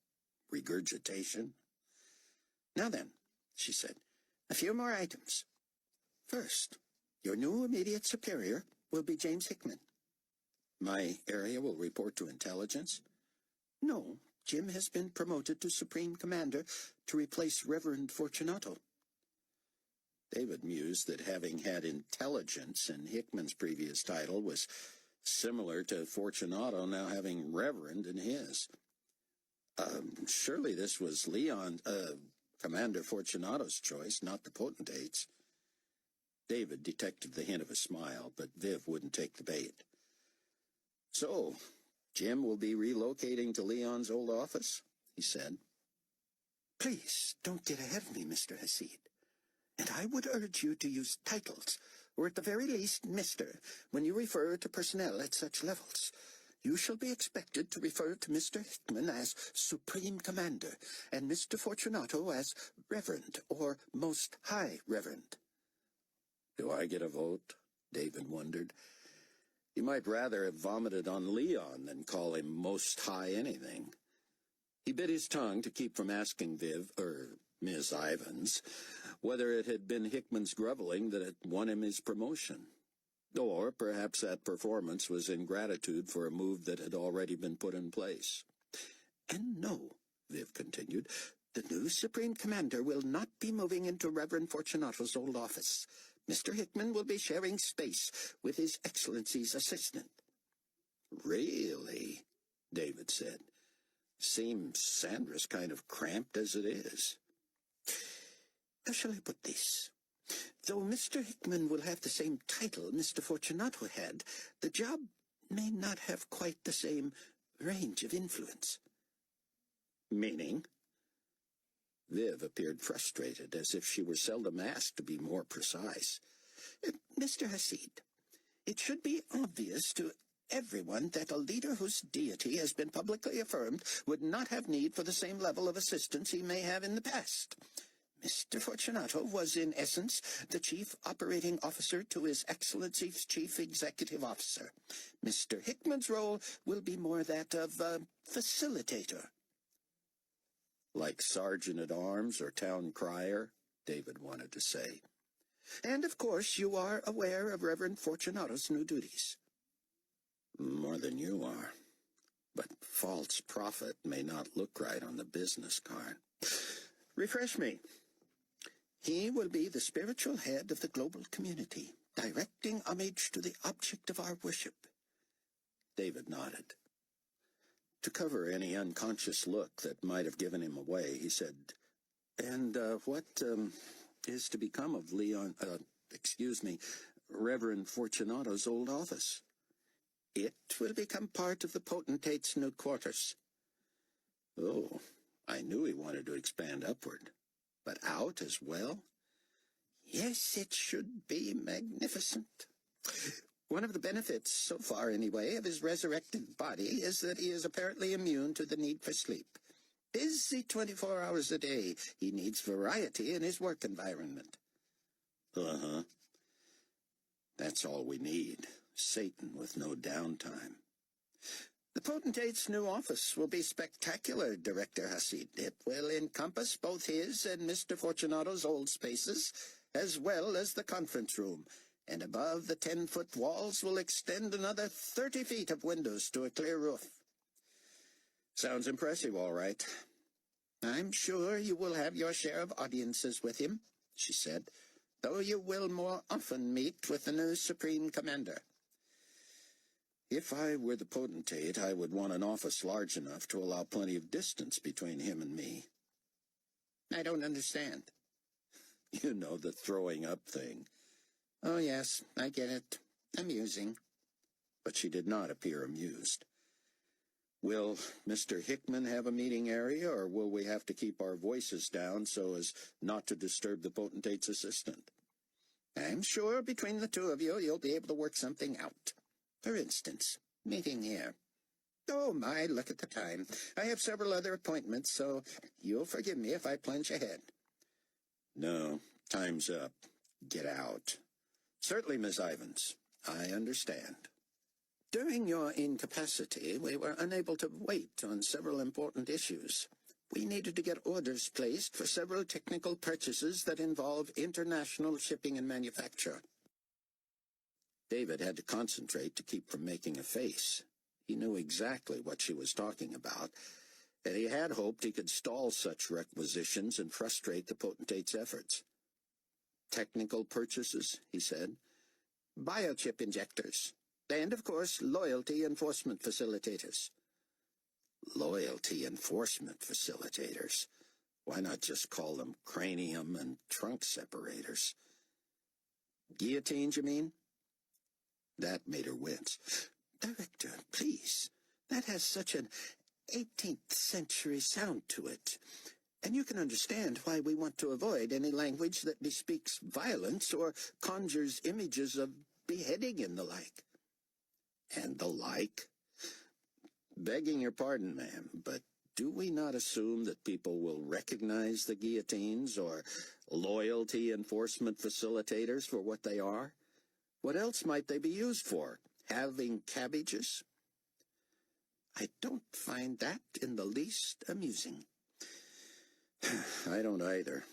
Regurgitation? "Now then," she said, "a few more items. First, your new immediate superior will be James Hickman." "My area will report to intelligence?" "No, Jim has been promoted to Supreme Commander to replace Reverend Fortunato." David mused that having had intelligence in Hickman's previous title was similar to Fortunato now having Reverend in his. Surely this was Commander Fortunato's choice, not the potentate's. David detected the hint of a smile, but Viv wouldn't take the bait. "So, Jim will be relocating to Leon's old office?" he said. "Please, don't get ahead of me, Mr. Hasid. And I would urge you to use titles, or at the very least, Mr., when you refer to personnel at such levels. You shall be expected to refer to Mr. Hickman as Supreme Commander, and Mr. Fortunato as Reverend, or Most High Reverend." "Do I get a vote?" David wondered. He might rather have vomited on Leon than call him Most High anything. He bit his tongue to keep from asking Miss Ivins, whether it had been Hickman's groveling that had won him his promotion. Or perhaps that performance was in gratitude for a move that had already been put in place. "And no," Viv continued, "the new Supreme Commander will not be moving into Reverend Fortunato's old office. Mr. Hickman will be sharing space with His Excellency's assistant." "Really?" David said. "Seems Sandra's kind of cramped as it is." "How shall I put this? Though Mr. Hickman will have the same title Mr. Fortunato had, the job may not have quite the same range of influence." "Meaning?" Viv appeared frustrated, as if she were seldom asked to be more precise. Mr. Hasid, it should be obvious to everyone that a leader whose deity has been publicly affirmed would not have need for the same level of assistance he may have in the past. Mr. Fortunato was, in essence, the chief operating officer to His Excellency's chief executive officer. Mr. Hickman's role will be more that of facilitator. Like sergeant-at-arms or town crier, David wanted to say. And, of course, you are aware of Reverend Fortunato's new duties. More than you are. But false prophet may not look right on the business card. Refresh me. He will be the spiritual head of the global community, directing homage to the object of our worship. David nodded. To cover any unconscious look that might have given him away, he said, "And what is to become of Reverend Fortunato's old office?" "It will become part of the potentate's new quarters." "Oh, I knew he wanted to expand upward. But out as well?" "Yes, it should be magnificent. One of the benefits, so far anyway, of his resurrected body is that he is apparently immune to the need for sleep. Busy 24 hours a day, he needs variety in his work environment." Uh-huh. That's all we need. Satan with no downtime. The potentate's new office will be spectacular, Director Hasid. It will encompass both his and Mr. Fortunato's old spaces, as well as the conference room, and above the 10-foot walls will extend another 30 feet of windows to a clear roof. Sounds impressive, all right. "I'm sure you will have your share of audiences with him," she said, "though you will more often meet with the new Supreme Commander." If I were the potentate, I would want an office large enough to allow plenty of distance between him and me. "I don't understand." You know, the throwing up thing. "Oh, yes, I get it. Amusing." But she did not appear amused. "Will Mr. Hickman have a meeting area, or will we have to keep our voices down so as not to disturb the potentate's assistant?" "I'm sure between the two of you, you'll be able to work something out. For instance, meeting here. Oh, my, look at the time. I have several other appointments, so you'll forgive me if I plunge ahead." "No, time's up. Get out." "Certainly, Miss Ivins. I understand." "During your incapacity, we were unable to wait on several important issues. We needed to get orders placed for several technical purchases that involve international shipping and manufacture." David had to concentrate to keep from making a face. He knew exactly what she was talking about, and he had hoped he could stall such requisitions and frustrate the potentate's efforts. "Technical purchases," he said. "Biochip injectors. And, of course, loyalty enforcement facilitators." Loyalty enforcement facilitators. Why not just call them cranium and trunk separators? "Guillotines, you mean?" That made her wince. "Director, please. That has such an 18th century sound to it. And you can understand why we want to avoid any language that bespeaks violence or conjures images of beheading and the like." "And the like?" "Begging your pardon, ma'am, but do we not assume that people will recognize the guillotines or loyalty enforcement facilitators for what they are? What else might they be used for? Halving cabbages?" "I don't find that in the least amusing." "I don't either.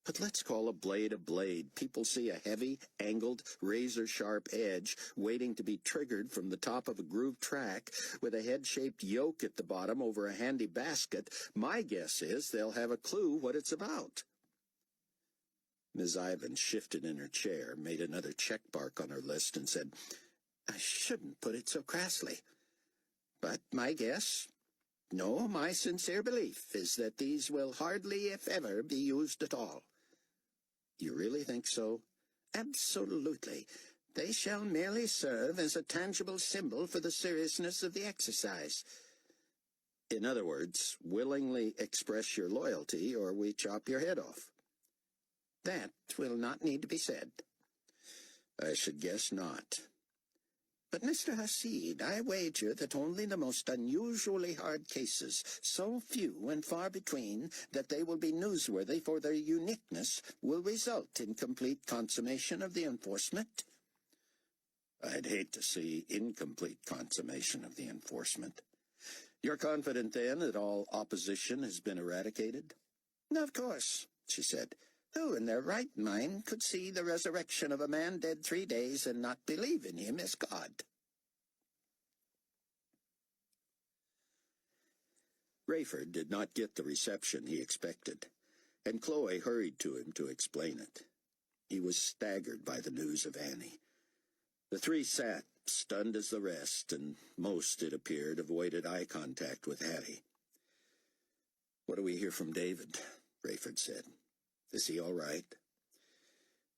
But let's call a blade. People see a heavy, angled, razor-sharp edge waiting to be triggered from the top of a grooved track with a head-shaped yoke at the bottom over a handy basket. My guess is they'll have a clue what it's about." Ms. Ivins shifted in her chair, made another check mark on her list, and said, "I shouldn't put it so crassly. But my guess, no, my sincere belief, is that these will hardly, if ever, be used at all." "You really think so?" "Absolutely. They shall merely serve as a tangible symbol for the seriousness of the exercise. In other words, willingly express your loyalty or we chop your head off. That will not need to be said. I should guess not. But, Mr. Hasid, I wager that only the most unusually hard cases, so few and far between that they will be newsworthy for their uniqueness, will result in complete consummation of the enforcement. I'd hate to see incomplete consummation of the enforcement. You're confident, then, that all opposition has been eradicated? Of course, she said. Who in their right mind could see the resurrection of a man dead 3 days and not believe in him as God? Rayford did not get the reception he expected, and Chloe hurried to him to explain it. He was staggered by the news of Annie. The three sat, stunned as the rest, and most, it appeared, avoided eye contact with Hattie. "What do we hear from David?" Rayford said. "Is he all right?"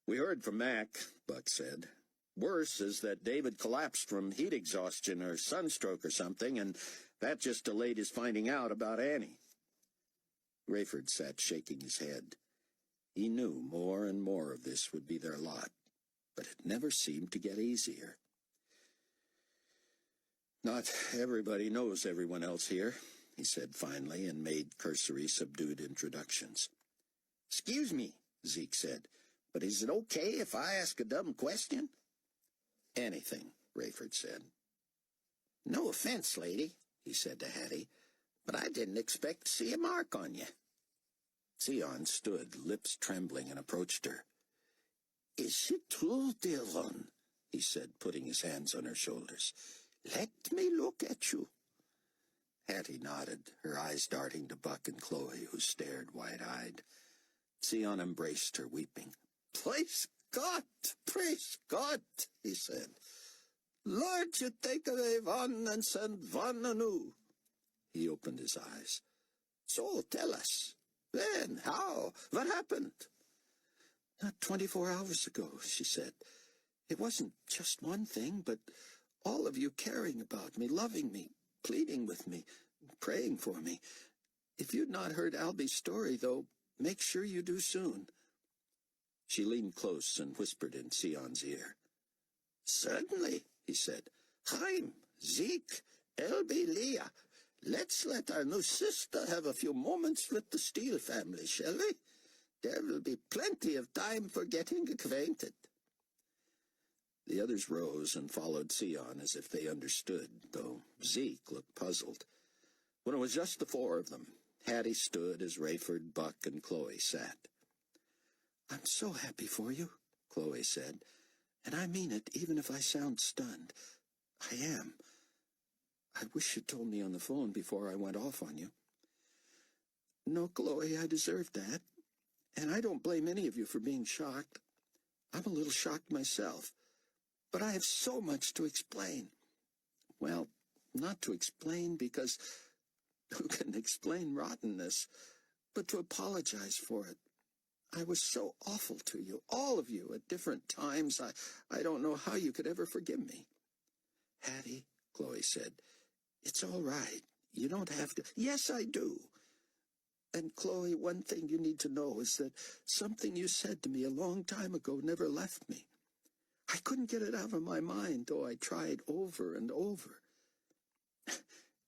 "We heard from Mac," Buck said. "Worse is that David collapsed from heat exhaustion or sunstroke or something, and that just delayed his finding out about Annie." Rayford sat shaking his head. He knew more and more of this would be their lot, but it never seemed to get easier. "Not everybody knows everyone else here," he said finally, and made cursory, subdued introductions. "Excuse me," Zeke said, "but is it okay if I ask a dumb question?" "Anything," Rayford said. "No offense, lady," he said to Hattie, "but I didn't expect to see a mark on you." Sion stood, lips trembling, and approached her. "Is it true, dear one?" he said, putting his hands on her shoulders. "Let me look at you." Hattie nodded, her eyes darting to Buck and Chloe, who stared wide-eyed. Sion embraced her, weeping. Praise God, he said. "Lord, you take away one and send one anew." He opened his eyes. "So tell us, when, how, what happened?" "Not 24 hours ago," she said. "It wasn't just one thing, but all of you caring about me, loving me, pleading with me, praying for me. If you'd not heard Albie's story, though, make sure you do soon." She leaned close and whispered in Sion's ear. "Certainly," he said. "Chaim, Zeke, Elby, Leah, let's let our new sister have a few moments with the Steele family, shall we? There will be plenty of time for getting acquainted." The others rose and followed Sion as if they understood, though Zeke looked puzzled. When it was just the four of them, Hattie stood as Rayford, Buck, and Chloe sat. "I'm so happy for you," Chloe said, "and I mean it even if I sound stunned. I am. I wish you'd told me on the phone before I went off on you." "No, Chloe, I deserved that, and I don't blame any of you for being shocked. I'm a little shocked myself, but I have so much to explain. Well, not to explain, because who can explain rottenness, but to apologize for it. I was so awful to you, all of you, at different times. I don't know how you could ever forgive me." "Hattie," Chloe said, "it's all right. You don't have to." "Yes, I do. And, Chloe, one thing you need to know is that something you said to me a long time ago never left me. I couldn't get it out of my mind, though I tried over and over.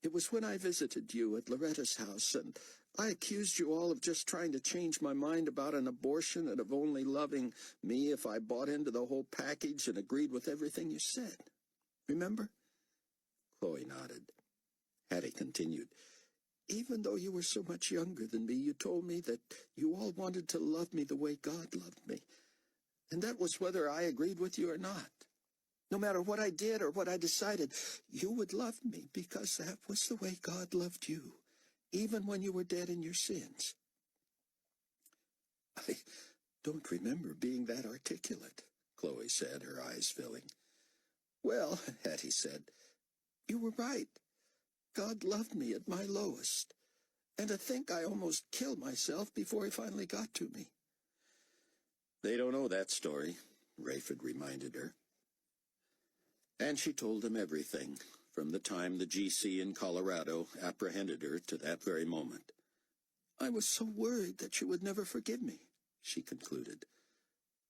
It was when I visited you at Loretta's house, and I accused you all of just trying to change my mind about an abortion and of only loving me if I bought into the whole package and agreed with everything you said. Remember?" Chloe nodded. Hattie continued. "Even though you were so much younger than me, you told me that you all wanted to love me the way God loved me. And that was whether I agreed with you or not. No matter what I did or what I decided, you would love me because that was the way God loved you, even when you were dead in your sins." "I don't remember being that articulate," Chloe said, her eyes filling. "Well," Hattie said, "you were right. God loved me at my lowest, and to think I almost killed myself before he finally got to me." "They don't know that story," Rayford reminded her. And she told him everything, from the time the GC in Colorado apprehended her to that very moment. "I was so worried that you would never forgive me," she concluded.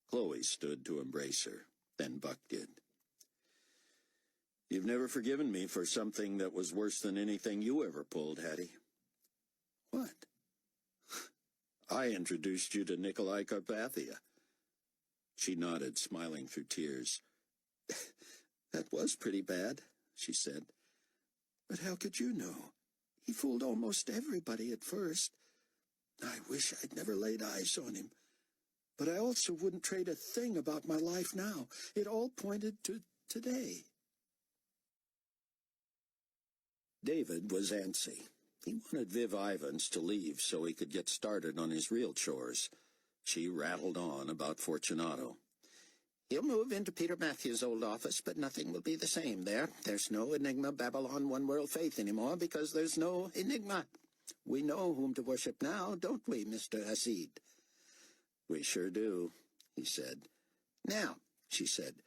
Chloe stood to embrace her. Then Buck did. "You've never forgiven me for something that was worse than anything you ever pulled, Hattie." "What?" "I introduced you to Nicolae Carpathia." She nodded, smiling through tears. "That was pretty bad," she said. "But how could you know? He fooled almost everybody at first. I wish I'd never laid eyes on him. But I also wouldn't trade a thing about my life now. It all pointed to today." David was antsy. He wanted Viv Ivans to leave so he could get started on his real chores. She rattled on about Fortunato. "He'll move into Peter Matthews' old office, but nothing will be the same there. There's no Enigma Babylon One World Faith anymore because there's no Enigma. We know whom to worship now, don't we, Mr. Hasid?" "We sure do," he said. "Now," she said,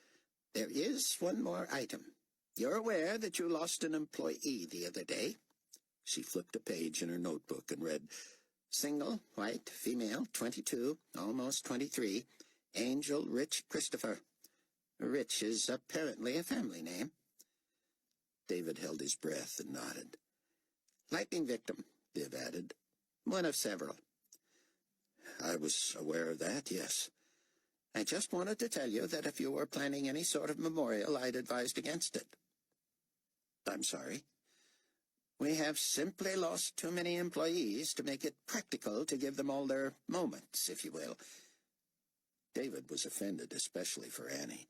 "there is one more item. You're aware that you lost an employee the other day?" She flipped a page in her notebook and read, "Single, white, female, 22, almost 23, Angel Rich Christopher. Rich is apparently a family name." David held his breath and nodded. "Lightning victim," Viv added. "One of several." "I was aware of that, yes." "I just wanted to tell you that if you were planning any sort of memorial, I'd advised against it." "I'm sorry?" "We have simply lost too many employees to make it practical to give them all their moments, if you will." David was offended, especially for Annie.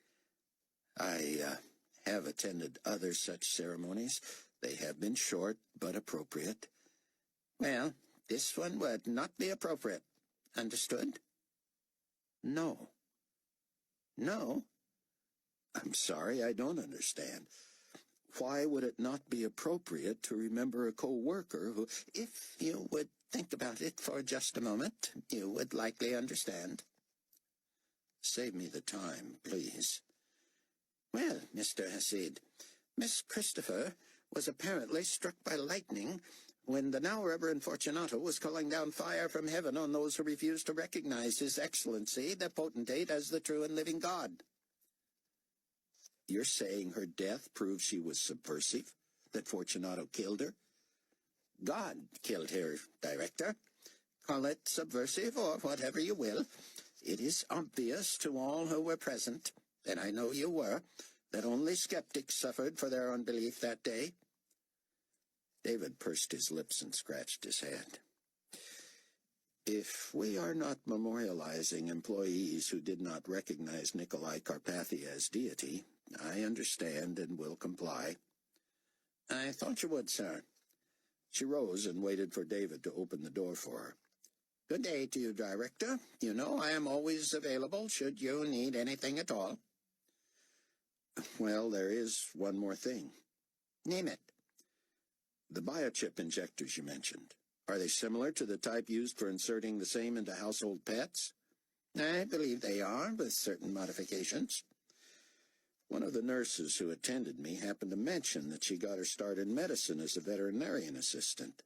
"I have attended other such ceremonies. They have been short, but appropriate." "Well, this one would not be appropriate. Understood?" "No." "No?" "I'm sorry, I don't understand. Why would it not be appropriate to remember a co-worker who—" "If you would think about it for just a moment, you would likely understand." "Save me the time, please." "Well, Mr. Hasid, Miss Christopher was apparently struck by lightning when the now Reverend Fortunato was calling down fire from heaven on those who refused to recognize His Excellency, the potentate, as the true and living God." "You're saying her death proves she was subversive? That Fortunato killed her?" "God killed her, Director. Call it subversive or whatever you will. It is obvious to all who were present, and I know you were, that only skeptics suffered for their unbelief that day." David pursed his lips and scratched his head. "If we are not memorializing employees who did not recognize Nicolae Carpathia as deity, I understand and will comply." "I thought you would, sir." She rose and waited for David to open the door for her. "Good day to you, Director. You know I am always available should you need anything at all." "Well, there is one more thing." "Name it." "The biochip injectors you mentioned. Are they similar to the type used for inserting the same into household pets?" "I believe they are, with certain modifications." One of the nurses who attended me happened to mention that she got her start in medicine as a veterinarian assistant.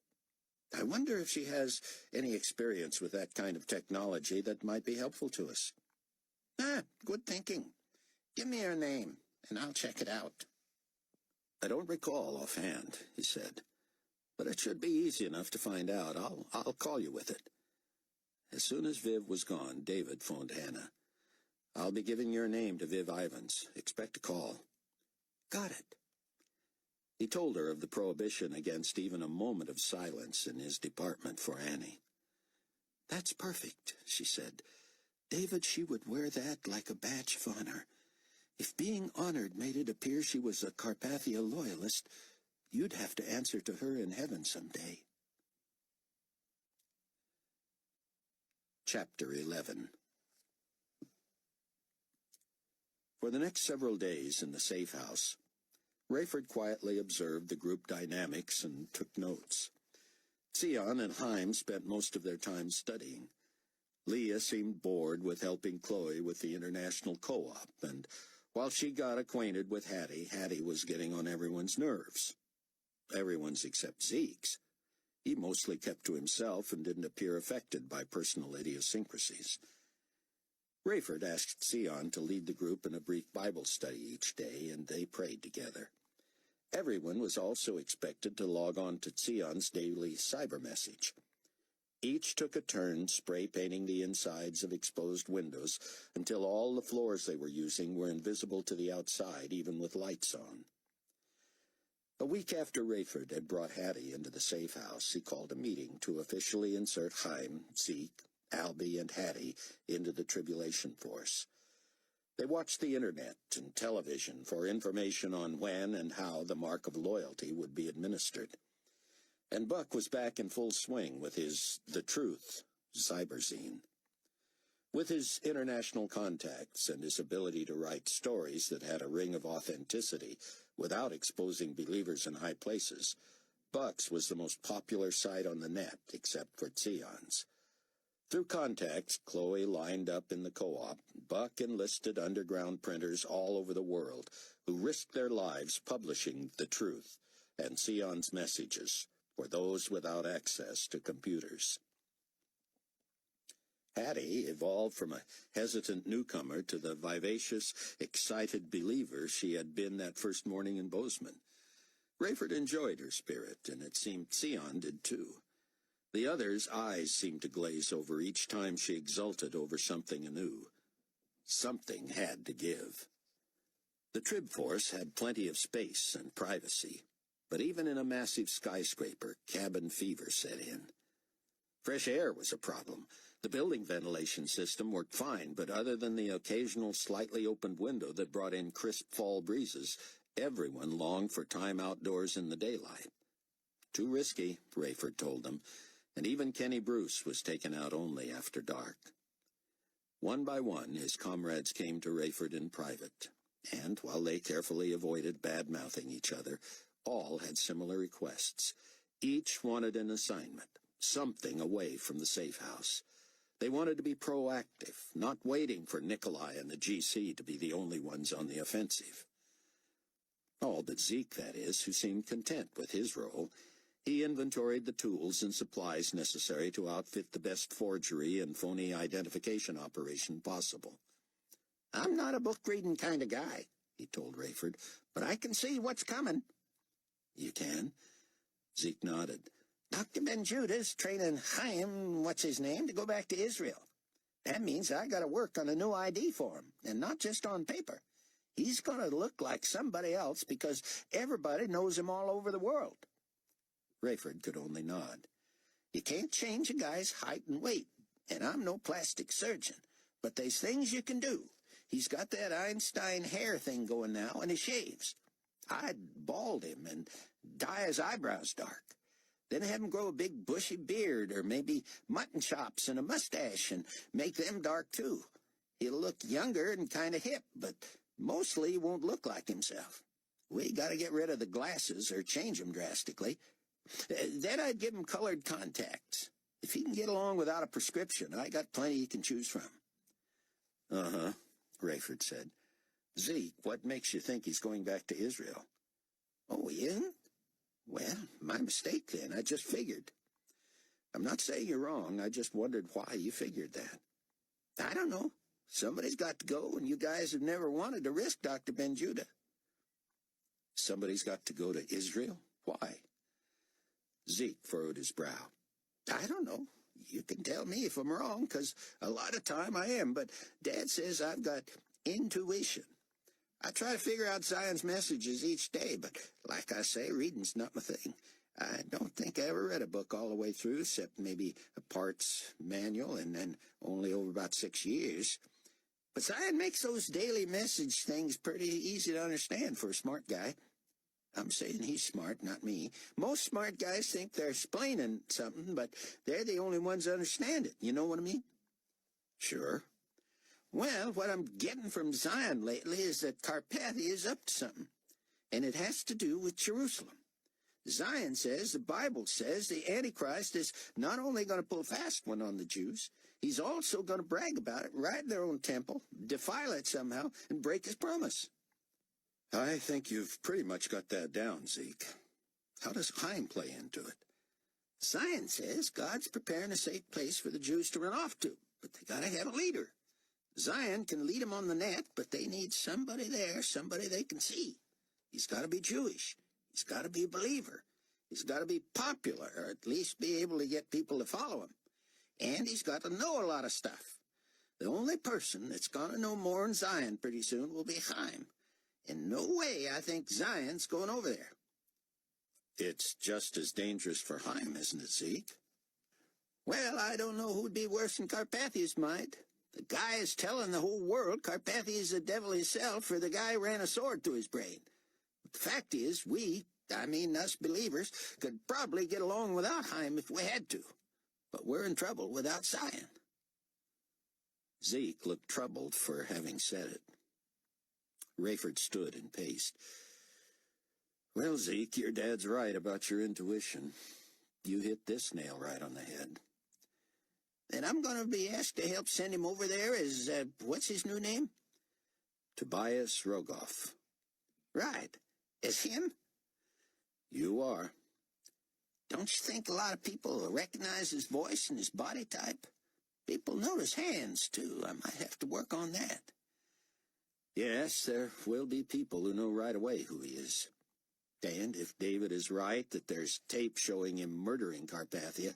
I wonder if she has any experience with that kind of technology that might be helpful to us." "Good thinking. Give me her name, and I'll check it out." "I don't recall offhand," he said, "but it should be easy enough to find out. I'll call you with it." As soon as Viv was gone, David phoned Hannah. "I'll be giving your name to Viv Ivans. Expect a call." "Got it." He told her of the prohibition against even a moment of silence in his department for Annie. "That's perfect," she said. "David, she would wear that like a badge of honor. If being honored made it appear she was a Carpathia loyalist, you'd have to answer to her in heaven someday." Chapter 11. For the next several days in the safe house, Rayford quietly observed the group dynamics and took notes. Sion and Haim spent most of their time studying. Leah seemed bored with helping Chloe with the international co-op, and While she got acquainted with Hattie, Hattie was getting on everyone's nerves. Everyone's except Zeke's. He mostly kept to himself and didn't appear affected by personal idiosyncrasies. Rayford asked Sion to lead the group in a brief Bible study each day, and they prayed together. Everyone was also expected to log on to Sion's daily cyber message. Each took a turn spray-painting the insides of exposed windows until all the floors they were using were invisible to the outside, even with lights on. A week after Rayford had brought Hattie into the safe house, he called a meeting to officially insert Chaim, Zeke, Albie, and Hattie into the Tribulation Force. They watched the internet and television for information on when and how the mark of loyalty would be administered. And Buck was back in full swing with his The Truth cyberzine. With his international contacts and his ability to write stories that had a ring of authenticity without exposing believers in high places, Buck's was the most popular site on the net, except for Sion's. Through contacts Chloe lined up in the co-op, Buck enlisted underground printers all over the world who risked their lives publishing The Truth and Sion's messages for those without access to computers. Hattie evolved from a hesitant newcomer to the vivacious, excited believer she had been that first morning in Bozeman. Rayford enjoyed her spirit, and it seemed Sion did too. The others' eyes seemed to glaze over each time she exulted over something anew. Something had to give. The Trib Force had plenty of space and privacy, but even in a massive skyscraper, cabin fever set in. Fresh air was a problem. The building ventilation system worked fine, but other than the occasional slightly opened window that brought in crisp fall breezes, everyone longed for time outdoors in the daylight. Too risky, Rayford told them, and even Kenny Bruce was taken out only after dark. One by one, his comrades came to Rayford in private, and while they carefully avoided bad-mouthing each other, all had similar requests. Each wanted an assignment, something away from the safe house. They wanted to be proactive, not waiting for Nicolae and the GC to be the only ones on the offensive. All but Zeke, that is, who seemed content with his role. He inventoried the tools and supplies necessary to outfit the best forgery and phony identification operation possible. "I'm not a book-reading kind of guy," he told Rayford, "but I can see what's coming." "You can?" Zeke nodded. "Dr. Ben-Judah's training Chaim, what's-his-name, to go back to Israel. That means I got to work on a new ID for him, and not just on paper. He's going to look like somebody else because everybody knows him all over the world." Rayford could only nod. "You can't change a guy's height and weight, and I'm no plastic surgeon, but there's things you can do. He's got that Einstein hair thing going now, and he shaves. I'd bald him and dye his eyebrows dark. Then have him grow a big bushy beard, or maybe mutton chops and a mustache, and make them dark too. He'll look younger and kind of hip, but mostly he won't look like himself. We got to get rid of the glasses or change them drastically. Then I'd give him colored contacts. If he can get along without a prescription, I got plenty he can choose from." "Uh-huh," Rayford said. "Zeke, what makes you think he's going back to Israel?" "Oh, he isn't? Well, my mistake then. I just figured." "I'm not saying you're wrong. I just wondered why you figured that." "I don't know. Somebody's got to go, and you guys have never wanted to risk Dr. Ben-Judah." "Somebody's got to go to Israel? Why?" Zeke furrowed his brow. "I don't know. You can tell me if I'm wrong, because a lot of time I am, but Dad says I've got intuition. I try to figure out Zion's messages each day, but like I say, reading's not my thing. I don't think I ever read a book all the way through, except maybe a parts manual, and then only over about 6 years. But Zion makes those daily message things pretty easy to understand for a smart guy. I'm saying he's smart, not me. Most smart guys think they're explaining something, but they're the only ones that understand it. You know what I mean?" "Sure." "Well, what I'm getting from Zion lately is that Carpathia is up to something, and it has to do with Jerusalem. Zion says, the Bible says, the Antichrist is not only going to pull a fast one on the Jews, He's also going to brag about it right in their own temple, defile it somehow, and break his promise. I think you've pretty much got that down, Zeke. How does Haim play into it? Zion says God's preparing a safe place for the Jews to run off to, but they got to have a leader. Zion can lead them on the net, but they need somebody there, somebody they can see. He's got to be Jewish. He's got to be a believer. He's got to be popular, or at least be able to get people to follow him. And he's got to know a lot of stuff. The only person that's going to know more than Zion pretty soon will be Haim. In no way I think Zion's going over there. It's just as dangerous for Haim, isn't it, Zeke? Well, I don't know who'd be worse than Carpathia's mind. The guy is telling the whole world Carpathia is the devil himself, for the guy ran a sword through his brain. But the fact is, us believers, could probably get along without Haim if we had to. But we're in trouble without Zion. Zeke looked troubled for having said it. Rayford stood and paced. Well, Zeke, your dad's right about your intuition. You hit this nail right on the head. Then I'm going to be asked to help send him over there as, what's his new name? Tobias Rogoff. Right. As him? You are. Don't you think a lot of people will recognize his voice and his body type? People notice hands, too. I might have to work on that. Yes, there will be people who know right away who he is. And if David is right that there's tape showing him murdering Carpathia,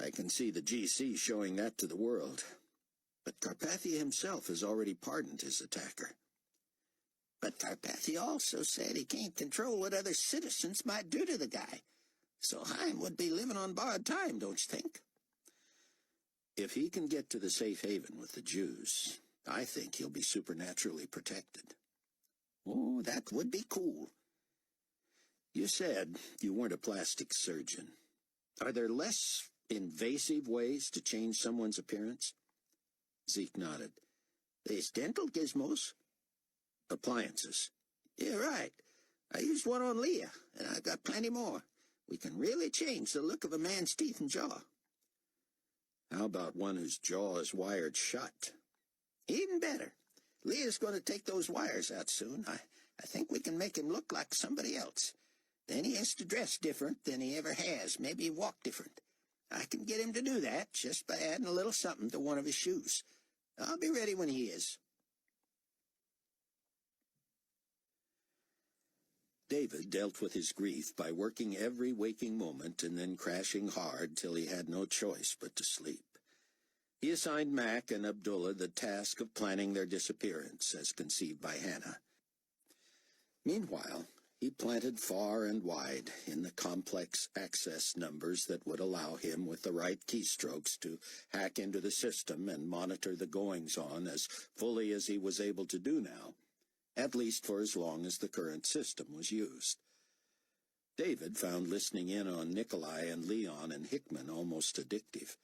I can see the GC showing that to the world. But Carpathia himself has already pardoned his attacker. But Carpathia also said he can't control what other citizens might do to the guy. So Haim would be living on borrowed time, don't you think? If he can get to the safe haven with the Jews, I think he'll be supernaturally protected. Oh, that would be cool. You said you weren't a plastic surgeon. Are there less invasive ways to change someone's appearance? Zeke nodded. There's dental gizmos. Appliances. Yeah, right. I used one on Leah, and I got plenty more. We can really change the look of a man's teeth and jaw. How about one whose jaw is wired shut? Even better. Leah's going to take those wires out soon. I think we can make him look like somebody else. Then he has to dress different than he ever has, maybe walk different. I can get him to do that just by adding a little something to one of his shoes. I'll be ready when he is. David dealt with his grief by working every waking moment and then crashing hard till he had no choice but to sleep. He assigned Mac and Abdullah the task of planning their disappearance, as conceived by Hannah. Meanwhile, he planted far and wide in the complex access numbers that would allow him, with the right keystrokes, to hack into the system and monitor the goings-on as fully as he was able to do now, at least for as long as the current system was used. David found listening in on Nicolae and Leon and Hickman almost addictive,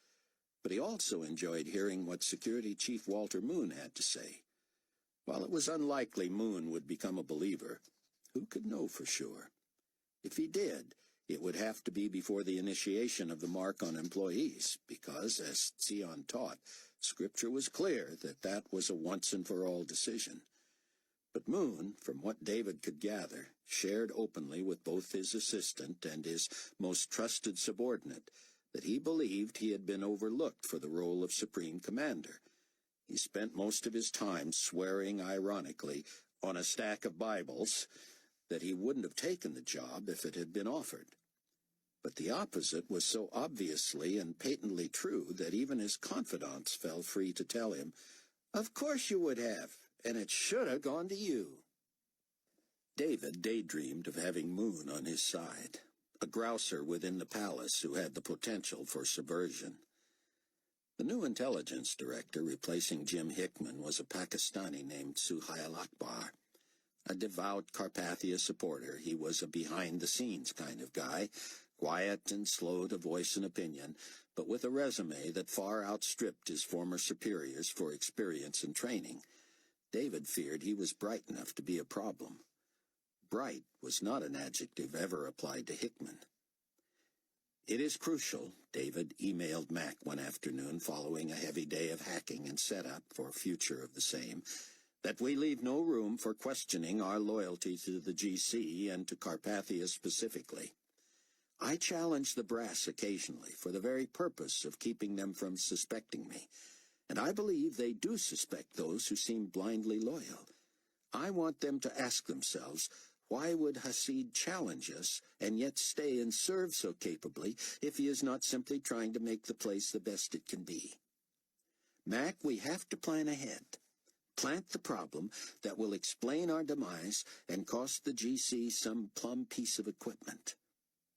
but he also enjoyed hearing what Security Chief Walter Moon had to say. While it was unlikely Moon would become a believer, who could know for sure? If he did, it would have to be before the initiation of the mark on employees, because, as Zion taught, Scripture was clear that that was a once-and-for-all decision. But Moon, from what David could gather, shared openly with both his assistant and his most trusted subordinate that he believed he had been overlooked for the role of Supreme Commander. He spent most of his time swearing ironically on a stack of Bibles that he wouldn't have taken the job if it had been offered. But the opposite was so obviously and patently true that even his confidants felt free to tell him, "Of course you would have, and it should have gone to you." David daydreamed of having Moon on his side, a grouser within the palace who had the potential for subversion. The new intelligence director replacing Jim Hickman was a Pakistani named Suhail Akbar. A devout Carpathia supporter, he was a behind-the-scenes kind of guy, quiet and slow to voice an opinion, but with a resume that far outstripped his former superiors for experience and training. David feared he was bright enough to be a problem. Bright was not an adjective ever applied to Hickman. It is crucial, David emailed Mac one afternoon following a heavy day of hacking and setup for future of the same, that we leave no room for questioning our loyalty to the GC and to Carpathia specifically. I challenge the brass occasionally for the very purpose of keeping them from suspecting me, and I believe they do suspect those who seem blindly loyal. I want them to ask themselves, why would Hasid challenge us and yet stay and serve so capably if he is not simply trying to make the place the best it can be? Mac, we have to plan ahead. Plant the problem that will explain our demise and cost the GC some plum piece of equipment.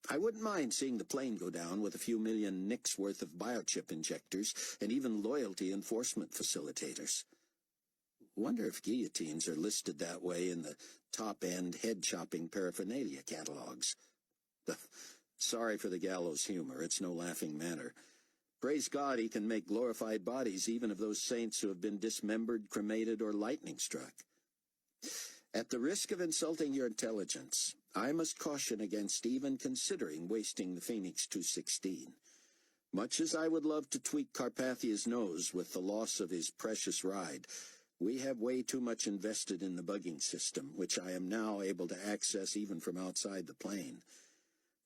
I wouldn't mind seeing the plane go down with a few million nicks worth of biochip injectors and even loyalty enforcement facilitators. Wonder if guillotines are listed that way in the top-end head-chopping paraphernalia catalogs. Sorry for the gallows humor, it's no laughing matter. Praise God he can make glorified bodies even of those saints who have been dismembered, cremated, or lightning-struck. At the risk of insulting your intelligence, I must caution against even considering wasting the Phoenix 216. Much as I would love to tweak Carpathia's nose with the loss of his precious ride, we have way too much invested in the bugging system, which I am now able to access even from outside the plane.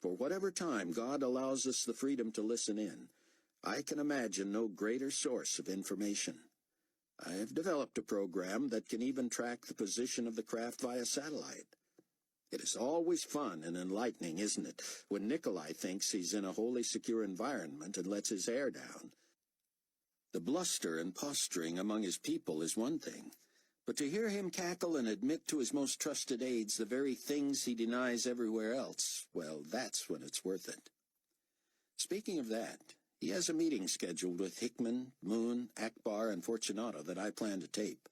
For whatever time God allows us the freedom to listen in, I can imagine no greater source of information. I have developed a program that can even track the position of the craft via satellite. It is always fun and enlightening, isn't it, when Nicolae thinks he's in a wholly secure environment and lets his hair down. The bluster and posturing among his people is one thing, but to hear him cackle and admit to his most trusted aides the very things he denies everywhere else, well, that's when it's worth it. Speaking of that, he has a meeting scheduled with Hickman, Moon, Akbar, and Fortunato that I plan to tape.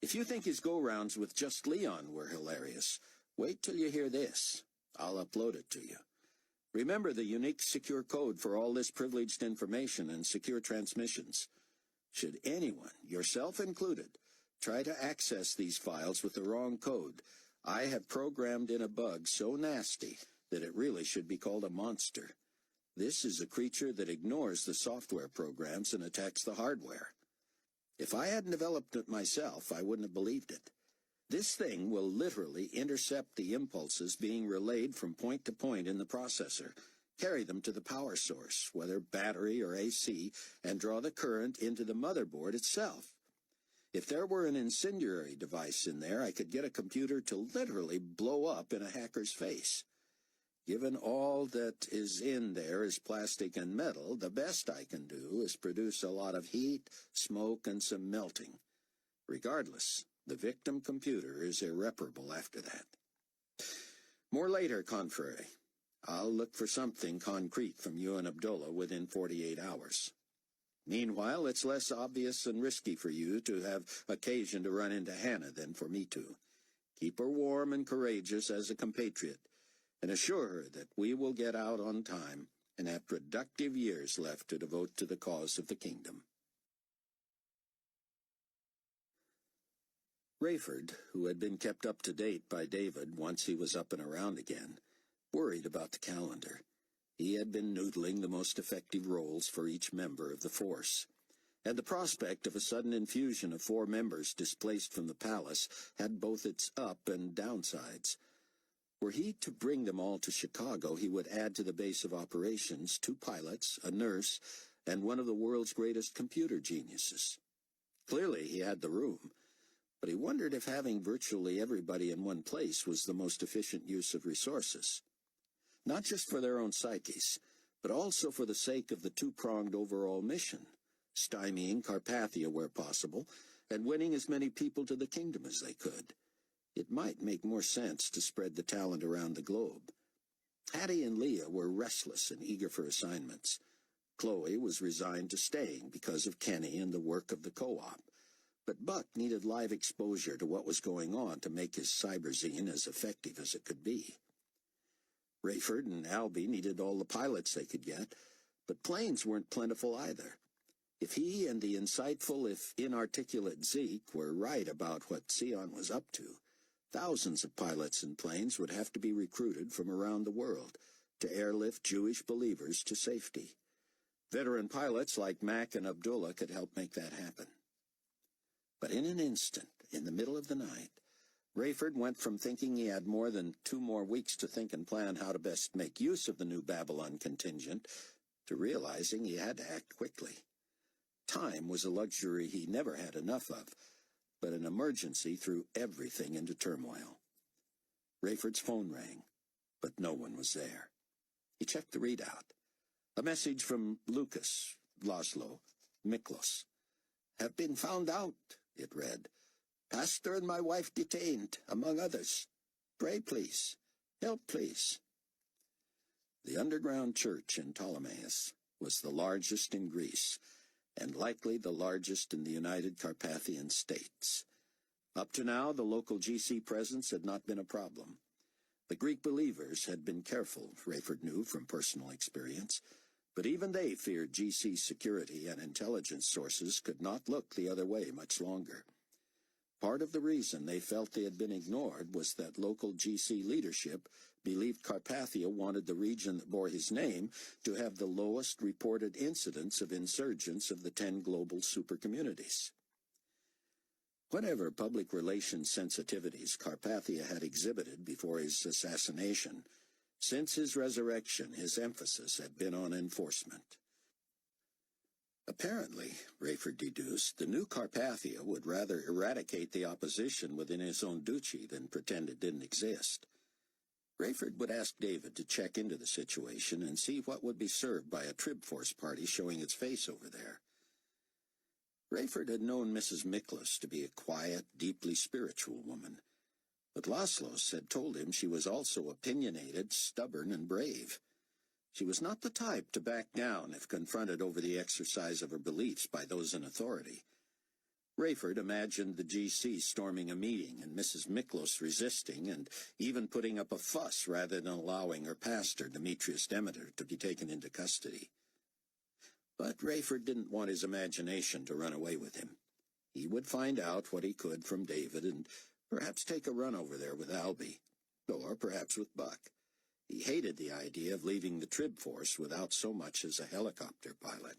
If you think his go-rounds with Just Leon were hilarious, wait till you hear this. I'll upload it to you. Remember the unique secure code for all this privileged information and secure transmissions. Should anyone, yourself included, try to access these files with the wrong code, I have programmed in a bug so nasty that it really should be called a monster. This is a creature that ignores the software programs and attacks the hardware. If I hadn't developed it myself, I wouldn't have believed it. This thing will literally intercept the impulses being relayed from point to point in the processor, carry them to the power source, whether battery or AC, and draw the current into the motherboard itself. If there were an incendiary device in there, I could get a computer to literally blow up in a hacker's face. Given all that is in there is plastic and metal, the best I can do is produce a lot of heat, smoke, and some melting. Regardless, the victim computer is irreparable after that. More later, contrary. I'll look for something concrete from you and Abdullah within 48 hours. Meanwhile, it's less obvious and risky for you to have occasion to run into Hannah than for me to. Keep her warm and courageous as a compatriot, and assure her that we will get out on time and have productive years left to devote to the cause of the kingdom. Rayford, who had been kept up to date by David once he was up and around again, worried about the calendar. He had been noodling the most effective roles for each member of the force, and the prospect of a sudden infusion of 4 members displaced from the palace had both its up and downsides. Were he to bring them all to Chicago, he would add to the base of operations 2 pilots, a nurse, and one of the world's greatest computer geniuses. Clearly he had the room, but he wondered if having virtually everybody in one place was the most efficient use of resources. Not just for their own psyches, but also for the sake of the 2-pronged overall mission, stymieing Carpathia where possible, and winning as many people to the kingdom as they could. It might make more sense to spread the talent around the globe. Hattie and Leah were restless and eager for assignments. Chloe was resigned to staying because of Kenny and the work of the co-op. But Buck needed live exposure to what was going on to make his cyberzine as effective as it could be. Rayford and Albie needed all the pilots they could get, but planes weren't plentiful either. If he and the insightful, if inarticulate Zeke were right about what Sion was up to, thousands of pilots and planes would have to be recruited from around the world, to airlift Jewish believers to safety. Veteran pilots like Mac and Abdullah could help make that happen. But in an instant, in the middle of the night, Rayford went from thinking he had more than 2 more weeks to think and plan how to best make use of the new Babylon contingent to realizing he had to act quickly. Time was a luxury he never had enough of, but an emergency threw everything into turmoil. Rayford's phone rang, but no one was there. He checked the readout. A message from Lucas, Laszlo, Miklos. "Have been found out," it read. "Pastor and my wife detained, among others. Pray, please. Help, please." The underground church in Ptolemais was the largest in Greece, and likely the largest in the United Carpathian States. Up to now, the local GC presence had not been a problem. The Greek believers had been careful, Rayford knew from personal experience, but even they feared GC security and intelligence sources could not look the other way much longer. Part of the reason they felt they had been ignored was that local GC leadership believed Carpathia wanted the region that bore his name to have the lowest reported incidence of insurgents of the 10 global supercommunities. Whatever public relations sensitivities Carpathia had exhibited before his assassination, since his resurrection his emphasis had been on enforcement. Apparently, Rayford deduced, the new Carpathia would rather eradicate the opposition within his own duchy than pretend it didn't exist. Rayford would ask David to check into the situation and see what would be served by a Trib Force party showing its face over there. Rayford had known Mrs. Miklos to be a quiet, deeply spiritual woman, but Laszlos had told him she was also opinionated, stubborn, and brave. She was not the type to back down if confronted over the exercise of her beliefs by those in authority. Rayford imagined the GC storming a meeting and Mrs. Miklos resisting and even putting up a fuss rather than allowing her pastor, Demetrius Demeter, to be taken into custody. But Rayford didn't want his imagination to run away with him. He would find out what he could from David and perhaps take a run over there with Albie, or perhaps with Buck. He hated the idea of leaving the Trib Force without so much as a helicopter pilot.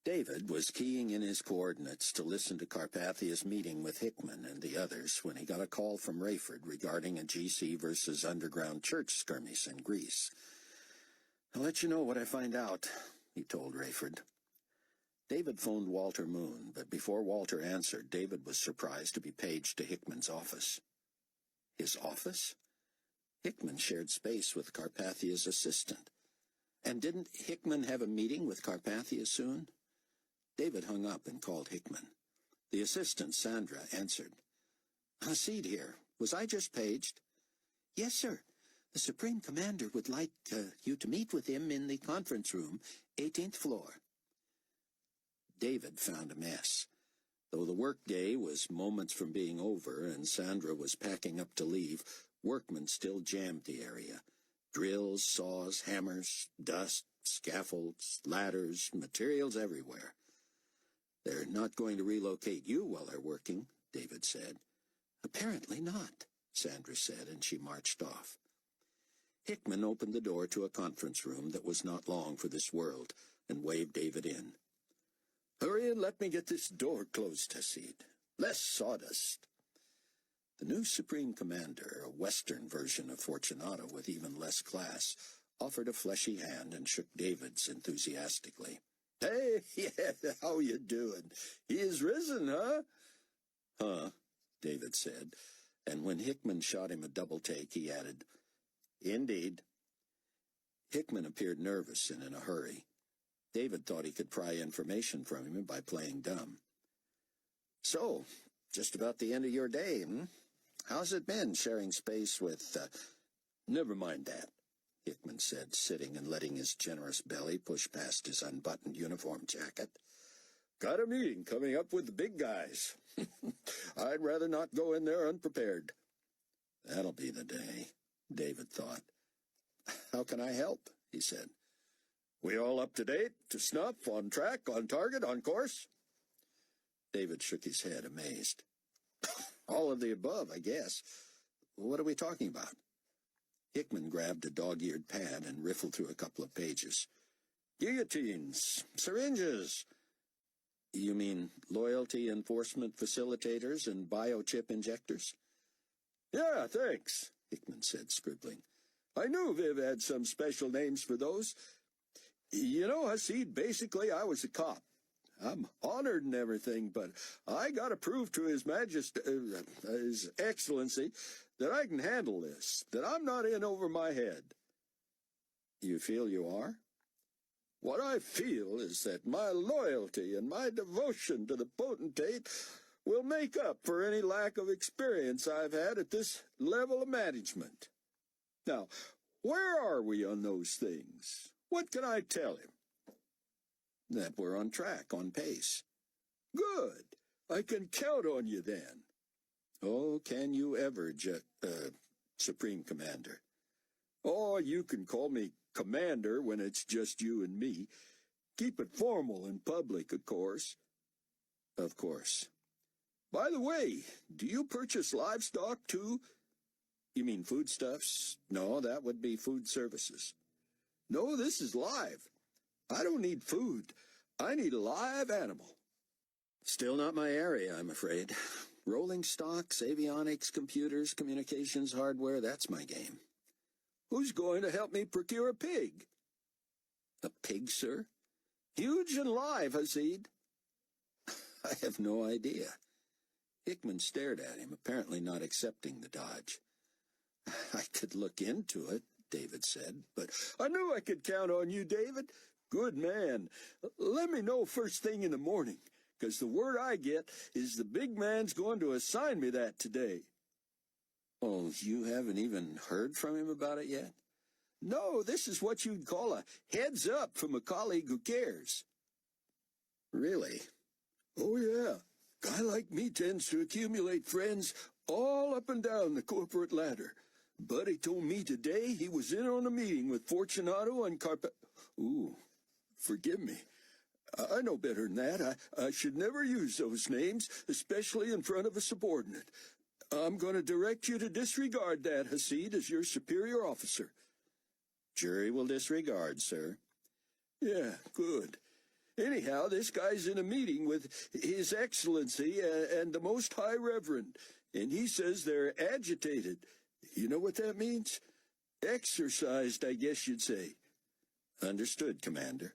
David was keying in his coordinates to listen to Carpathia's meeting with Hickman and the others when he got a call from Rayford regarding a GC versus underground church skirmish in Greece. "I'll let you know what I find out," he told Rayford. David phoned Walter Moon, but before Walter answered, David was surprised to be paged to Hickman's office. His office? Hickman shared space with Carpathia's assistant. And didn't Hickman have a meeting with Carpathia soon? David hung up and called Hickman. The assistant, Sandra, answered. "Hasid here. Was I just paged?" "Yes, sir. The Supreme Commander would like you to meet with him in the conference room, 18th floor. David found a mess. Though the workday was moments from being over and Sandra was packing up to leave, workmen still jammed the area. Drills, saws, hammers, dust, scaffolds, ladders, materials everywhere. "They're not going to relocate you while they're working," David said. "Apparently not," Sandra said, and she marched off. Hickman opened the door to a conference room that was not long for this world and waved David in. "Hurry and let me get this door closed, Hasid. Less sawdust." The new Supreme Commander, a Western version of Fortunato with even less class, offered a fleshy hand and shook David's enthusiastically. "Hey, yeah, how you doing? He is risen, huh?" "Huh," David said, and when Hickman shot him a double take, he added, "Indeed." Hickman appeared nervous and in a hurry. David thought he could pry information from him by playing dumb. "So, just about the end of your day, hmm? How's it been sharing space with, "Never mind that," Hickman said, sitting and letting his generous belly push past his unbuttoned uniform jacket. "Got a meeting coming up with the big guys. I'd rather not go in there unprepared." "That'll be the day," David thought. "How can I help?" he said. "We all up to date, to snuff, on track, on target, on course?" David shook his head, amazed. "All of the above, I guess. What are we talking about?" Hickman grabbed a dog-eared pad and riffled through a couple of pages. Guillotines, syringes. You mean loyalty enforcement facilitators and biochip injectors? Yeah, thanks, Hickman said, scribbling. I knew Viv had some special names for those. You know, Hasid, basically I was a cop. I'm honored and everything, but I gotta prove to His Excellency, that I can handle this, that I'm not in over my head. You feel you are? What I feel is that my loyalty and my devotion to the potentate will make up for any lack of experience I've had at this level of management. Now, where are we on those things? What can I tell him? That we're on track, on pace. Good. I can count on you then. Oh, can you ever, Supreme Commander? Oh, you can call me Commander when it's just you and me. Keep it formal in public, of course. Of course. By the way, do you purchase livestock, too? You mean foodstuffs? No, that would be food services. No, this is live. I don't need food. I need a live animal. Still not my area, I'm afraid. Rolling stocks, avionics, computers, communications, hardware, that's my game. Who's going to help me procure a pig? A pig, sir? Huge and live, Hasid. I have no idea. Hickman stared at him, apparently not accepting the dodge. I could look into it, David said, but I knew I could count on you, David. Good man. Let me know first thing in the morning, because the word I get is the big man's going to assign me that today. Oh, you haven't even heard from him about it yet? No, this is what you'd call a heads up from a colleague who cares. Really? Oh, yeah. Guy like me tends to accumulate friends all up and down the corporate ladder. Buddy told me today he was in on a meeting with Fortunato and Ooh, forgive me. I know better than that. I should never use those names, especially in front of a subordinate. I'm going to direct you to disregard that, Hasid, as your superior officer. Jury will disregard, sir. Yeah, good. Anyhow, this guy's in a meeting with His Excellency and the Most High Reverend, and he says they're agitated. You know what that means? Exercised, I guess you'd say. Understood, Commander.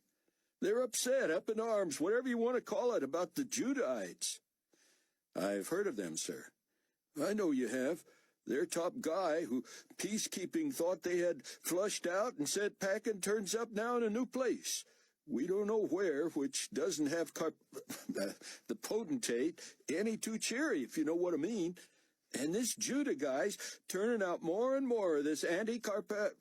They're upset, up in arms, whatever you want to call it, about the Judahites. I've heard of them, sir. I know you have. Their top guy, who peacekeeping thought they had flushed out and sent packing, turns up now in a new place. We don't know where, which doesn't have the potentate any too cheery, if you know what I mean. And this Judah guy's turning out more and more of this Antichrist.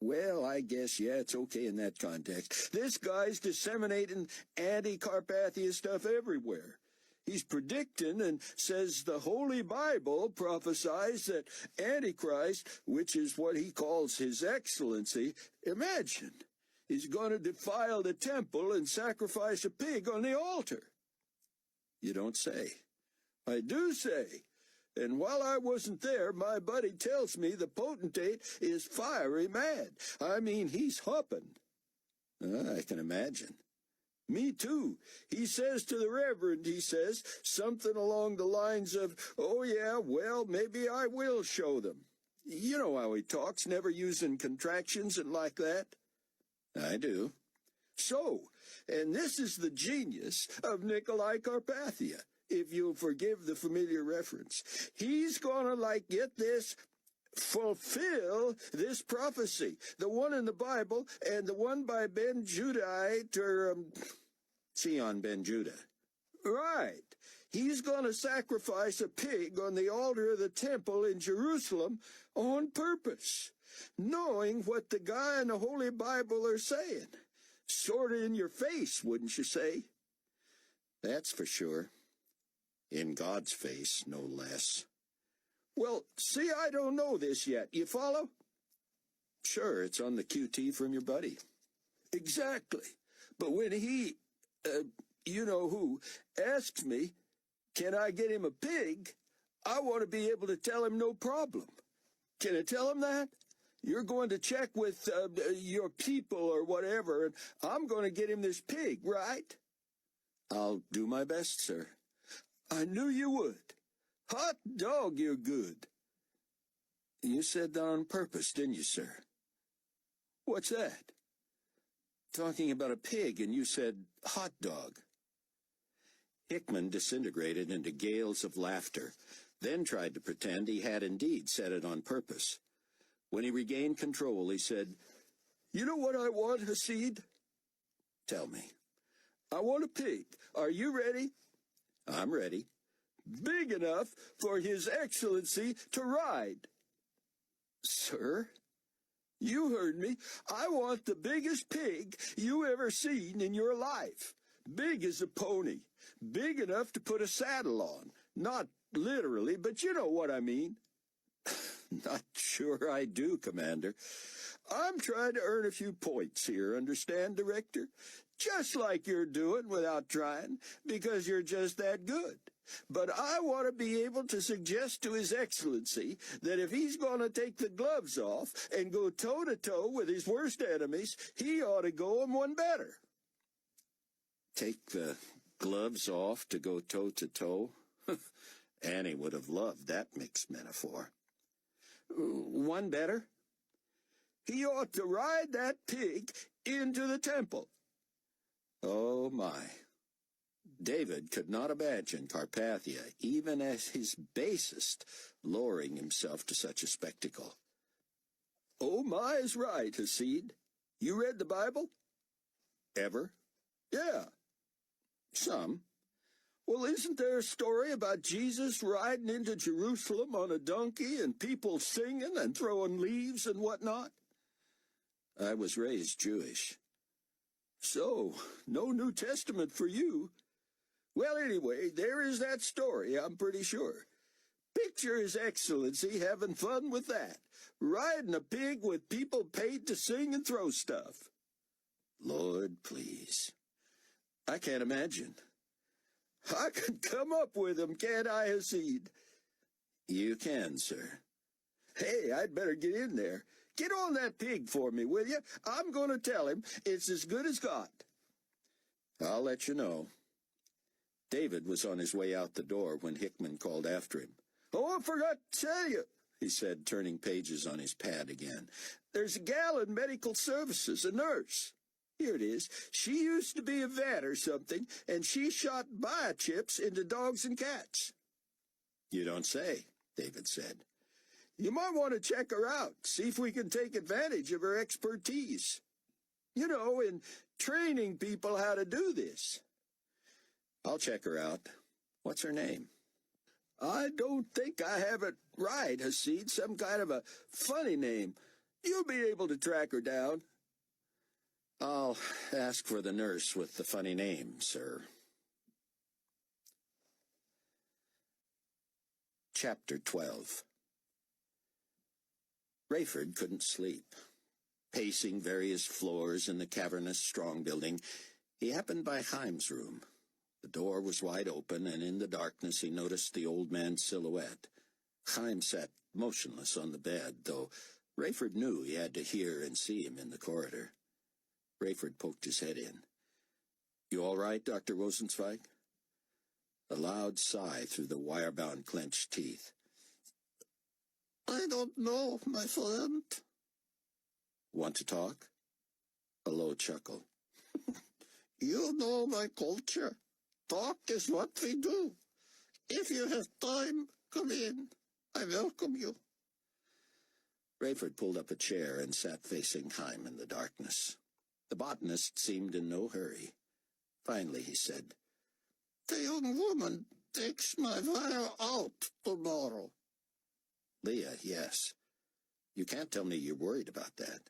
Well, I guess, yeah, it's okay in that context. This guy's disseminating Anti-Carpathia stuff everywhere. He's predicting and says the Holy Bible prophesies that Antichrist, which is what he calls His Excellency, imagine, is going to defile the temple and sacrifice a pig on the altar. You don't say. I do say. And while I wasn't there, my buddy tells me the potentate is fiery mad. I mean, he's hopping. I can imagine. Me too. He says to the Reverend, he says, something along the lines of, oh yeah, well, maybe I will show them. You know how he talks, never using contractions and like that. I do. So, and this is the genius of Nicolae Carpathia, if you'll forgive the familiar reference. He's gonna, get this, fulfill this prophecy, the one in the Bible and the one by Ben Judahite, or Sion Ben Judah. Right. He's going to sacrifice a pig on the altar of the temple in Jerusalem on purpose, knowing what the guy in the Holy Bible are saying. Sort of in your face, wouldn't you say? That's for sure. In God's face, no less. Well, see, I don't know this yet. You follow? Sure, it's on the QT from your buddy. Exactly. But when he, you-know-who, asks me, can I get him a pig, I want to be able to tell him no problem. Can I tell him that? You're going to check with your people or whatever, and I'm going to get him this pig, right? I'll do my best, sir. I knew you would. Hot dog, you're good. You said that on purpose, didn't you, sir? What's that? Talking about a pig, and you said hot dog. Hickman disintegrated into gales of laughter, then tried to pretend he had indeed said it on purpose. When he regained control, he said, "You know what I want, Hasid?" "Tell me." "I want a pig. Are you ready?" "I'm ready." "Big enough for His Excellency to ride." "Sir?" "You heard me. I want the biggest pig you ever seen in your life. Big as a pony. Big enough to put a saddle on. Not literally, but you know what I mean." "Not sure I do, Commander. I'm trying to earn a few points here, understand, Director? Just like you're doing without trying, because you're just that good. But I want to be able to suggest to His Excellency that if he's going to take the gloves off and go toe-to-toe with his worst enemies, he ought to go on one better." Take the gloves off to go toe-to-toe? Annie would have loved that mixed metaphor. "One better?" "He ought to ride that pig into the temple." Oh, my. David could not imagine Carpathia, even as his basest, lowering himself to such a spectacle. "Oh, my is right, Hasid. You read the Bible?" "Ever?" "Yeah." "Some." "Well, isn't there a story about Jesus riding into Jerusalem on a donkey and people singing and throwing leaves and whatnot?" "I was raised Jewish." "So, no New Testament for you. Well, anyway, there is that story, I'm pretty sure. Picture His Excellency having fun with that, riding a pig with people paid to sing and throw stuff." "Lord, please. I can't imagine." "I can come up with them, can't I, Hasid?" "You can, sir." "Hey, I'd better get in there. Get on that pig for me, will you? I'm going to tell him it's as good as got." "I'll let you know." David was on his way out the door when Hickman called after him. "Oh, I forgot to tell you," he said, turning pages on his pad again. "There's a gal in medical services, a nurse. Here it is. She used to be a vet or something, and she shot biochips into dogs and cats." "You don't say," David said. "You might want to check her out, see if we can take advantage of her expertise. You know, in training people how to do this." "I'll check her out. What's her name?" "I don't think I have it right, Hasid. Some kind of a funny name. You'll be able to track her down." "I'll ask for the nurse with the funny name, sir." Chapter 12. Rayford couldn't sleep. Pacing various floors in the cavernous strong building, he happened by Chaim's room. The door was wide open, and in the darkness he noticed the old man's silhouette. Chaim sat motionless on the bed, though Rayford knew he had to hear and see him in the corridor. Rayford poked his head in. "You all right, Dr. Rosenzweig?" A loud sigh through the wire-bound clenched teeth. "I don't know, my friend." "Want to talk?" A low chuckle. "You know my culture. Talk is what we do. If you have time, come in. I welcome you." Rayford pulled up a chair and sat facing Chaim in the darkness. The botanist seemed in no hurry. Finally he said, "The young woman takes my wire out tomorrow." "Leah, yes. You can't tell me you're worried about that."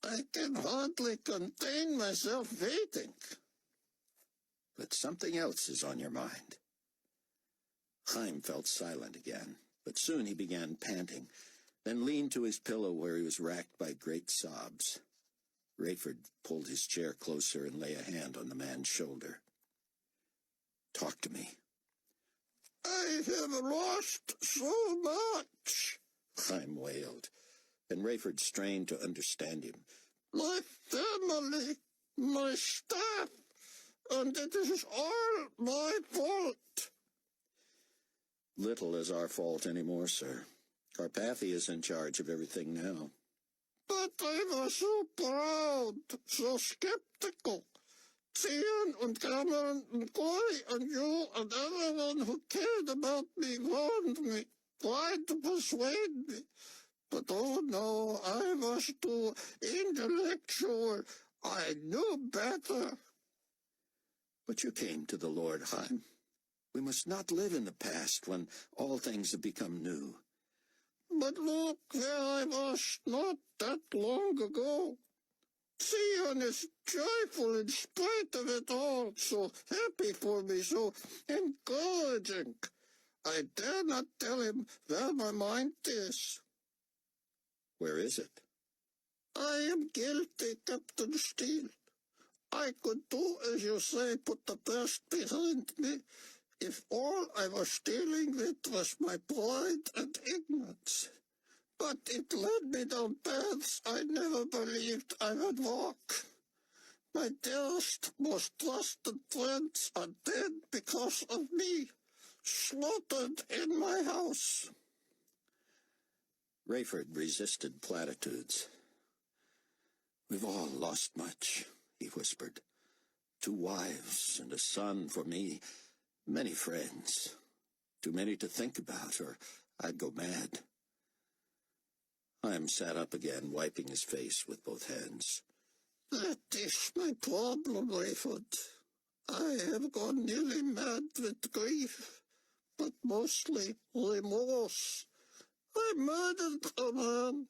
"I can hardly contain myself waiting." "But something else is on your mind." Chaim felt silent again, but soon he began panting, then leaned to his pillow where he was racked by great sobs. Rayford pulled his chair closer and lay a hand on the man's shoulder. "Talk to me." "I have lost so much." Chaim wailed, and Rayford strained to understand him. My family, my staff, and it is all my fault. Little is our fault anymore, sir. Carpathia is in charge of everything now. But I was so proud, so skeptical. Cian and Cameron and Corey and you and everyone who cared about me warned me, tried to persuade me. But oh no, I was too intellectual. I knew better. But you came to the Lord, Chaim. We must not live in the past when all things have become new. But look where I was not that long ago. Cian is joyful in spite of it all, so happy for me, so encouraging. I dare not tell him where my mind is. Where is it? I am guilty, Captain Steele. I could do, as you say, put the past behind me, if all I was dealing with was my pride and ignorance. But it led me down paths I never believed I would walk. My dearest, most trusted friends are dead because of me, slaughtered in my house. Rayford resisted platitudes. We've all lost much, he whispered. 2 wives and a son for me, many friends. Too many to think about, or I'd go mad. Chaim sat up again, wiping his face with both hands. That is my problem, Rayford. I have gone nearly mad with grief, but mostly remorse. I murdered a man.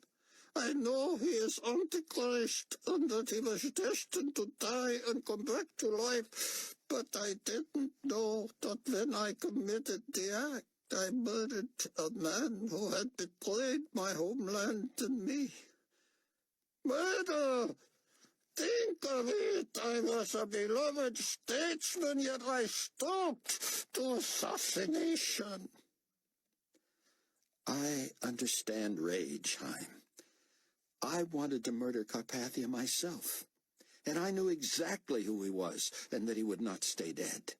I know he is Antichrist, and that he was destined to die and come back to life, but I didn't know that when I committed the act, I murdered a man who had betrayed my homeland and me. Murder! Think of it! I was a beloved statesman, yet I stooped to assassination. I understand rage, Chaim. I wanted to murder Carpathia myself, and I knew exactly who he was and that he would not stay dead.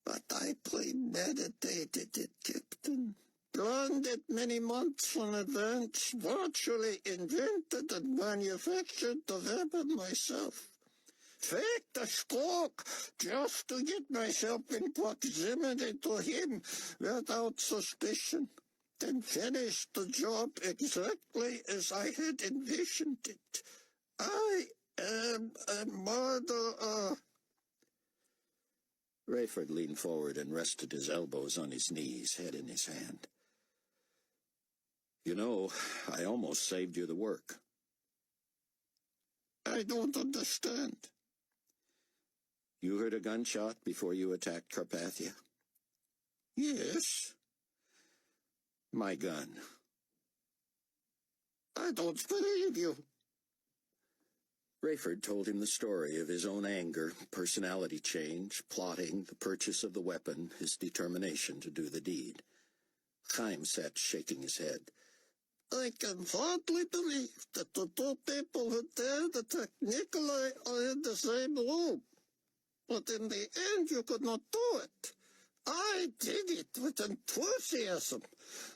But I premeditated it, Captain. Planned it many months in advance, virtually invented and manufactured the weapon myself. Faked a stroke just to get myself in proximity to him without suspicion. Then finished the job exactly as I had envisioned it. I am a murderer. Rayford leaned forward and rested his elbows on his knees, head in his hand. You know, I almost saved you the work. I don't understand. You heard a gunshot before you attacked Carpathia? Yes. My gun. I don't believe you. Rayford told him the story of his own anger, personality change, plotting, the purchase of the weapon, his determination to do the deed. Chaim sat shaking his head. I can hardly believe that the 2 people who dared attack Nicolae are in the same room. But in the end you could not do it. I did it with enthusiasm,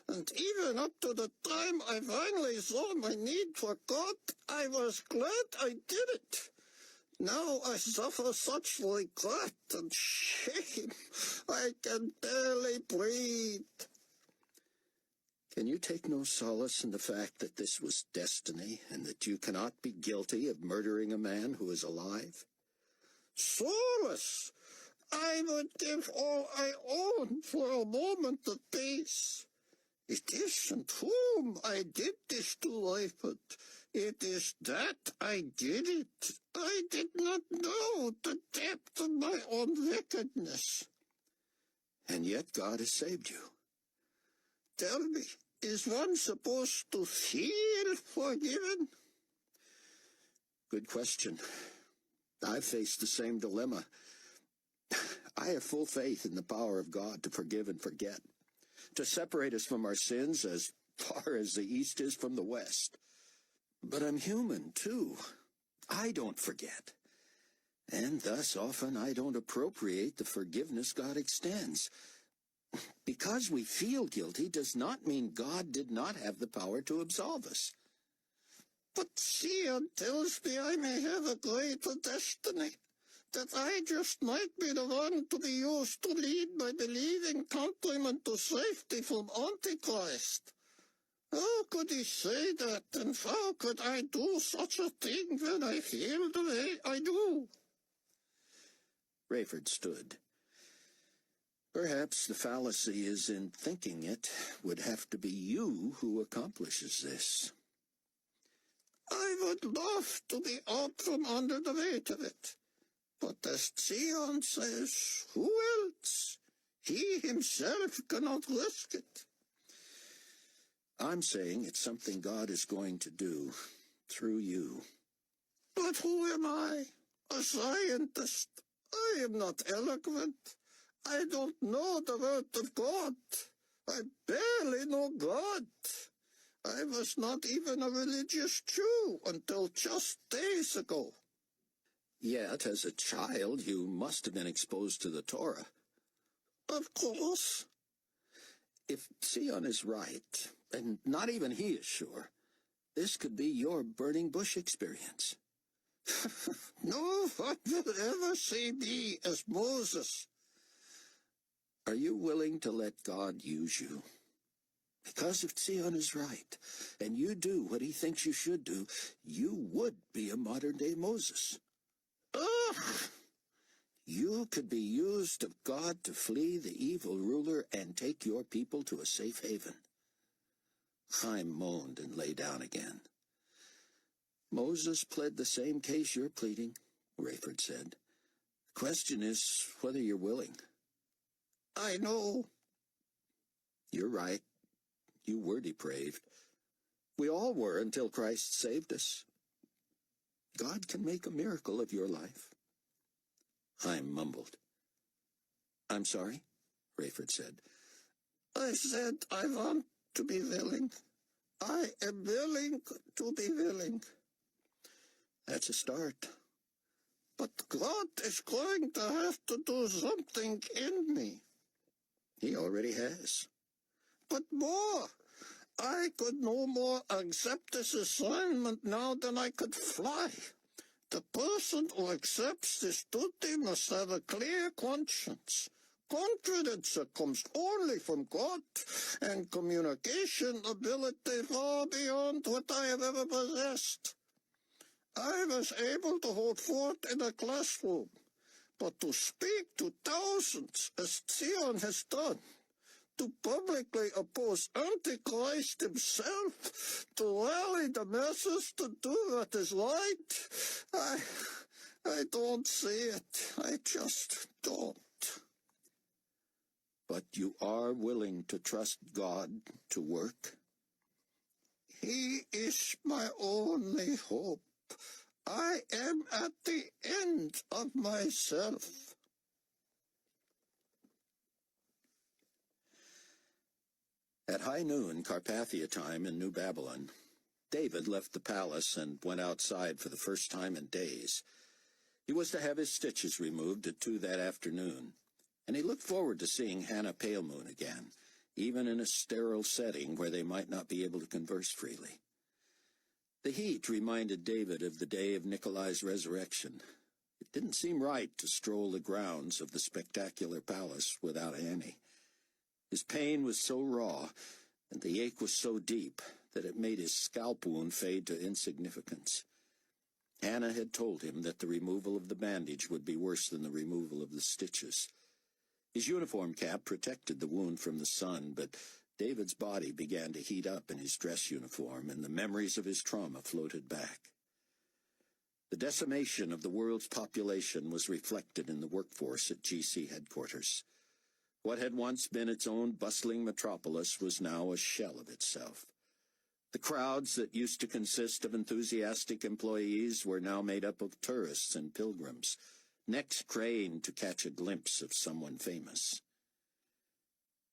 and even up to the time I finally saw my need for God, I was glad I did it. Now I suffer such regret and shame, I can barely breathe. Can you take no solace in the fact that this was destiny, and that you cannot be guilty of murdering a man who is alive? Solace! I would give all I own for a moment of peace. It isn't whom I did this to, Rayford. It is that I did it. I did not know the depth of my own wickedness. And yet God has saved you. Tell me, is one supposed to feel forgiven? Good question. I've faced the same dilemma. I have full faith in the power of God to forgive and forget, to separate us from our sins as far as the east is from the west. But I'm human, too. I don't forget. And thus often I don't appropriate the forgiveness God extends. Because we feel guilty does not mean God did not have the power to absolve us. But Sion tells me I may have a greater destiny, that I just might be the one to be used to lead my believing countrymen to safety from Antichrist. How could he say that, and how could I do such a thing when I feel the way I do? Rayford stood. Perhaps the fallacy is in thinking it would have to be you who accomplishes this. I would love to be out from under the weight of it. But as Sion says, who else? He himself cannot risk it. I'm saying it's something God is going to do through you. But who am I? A scientist. I am not eloquent. I don't know the word of God. I barely know God. I was not even a religious Jew until just days ago. Yet, as a child, you must have been exposed to the Torah. Of course. If Sion is right, and not even he is sure, this could be your burning bush experience. No one will ever see me as Moses. Are you willing to let God use you? Because if Sion is right, and you do what he thinks you should do, you would be a modern-day Moses. Ugh! You could be used of God to flee the evil ruler and take your people to a safe haven. Chaim moaned and lay down again. Moses pled the same case you're pleading, Rayford said. The question is whether you're willing. I know. You're right. You were depraved. We all were until Christ saved us. God can make a miracle of your life. Chaim mumbled. I'm sorry, Rayford said. I said I want to be willing. I am willing to be willing. That's a start. But God is going to have to do something in me. He already has. But more. I could no more accept this assignment now than I could fly. The person who accepts this duty must have a clear conscience, confidence that comes only from God, and communication ability far beyond what I have ever possessed. I was able to hold forth in a classroom, but to speak to thousands, as Sion has done, to publicly oppose Antichrist himself, to rally the masses to do what is right, I don't see it. I just don't. But you are willing to trust God to work? He is my only hope. I am at the end of myself. At high noon, Carpathia time in New Babylon, David left the palace and went outside for the first time in days. He was to have his stitches removed at 2 that afternoon, and he looked forward to seeing Hannah Palemoon again, even in a sterile setting where they might not be able to converse freely. The heat reminded David of the day of Nicolae's resurrection. It didn't seem right to stroll the grounds of the spectacular palace without Annie. His pain was so raw, and the ache was so deep, that it made his scalp wound fade to insignificance. Hannah had told him that the removal of the bandage would be worse than the removal of the stitches. His uniform cap protected the wound from the sun, but David's body began to heat up in his dress uniform, and the memories of his trauma floated back. The decimation of the world's population was reflected in the workforce at GC headquarters. What had once been its own bustling metropolis was now a shell of itself. The crowds that used to consist of enthusiastic employees were now made up of tourists and pilgrims, necks craned to catch a glimpse of someone famous.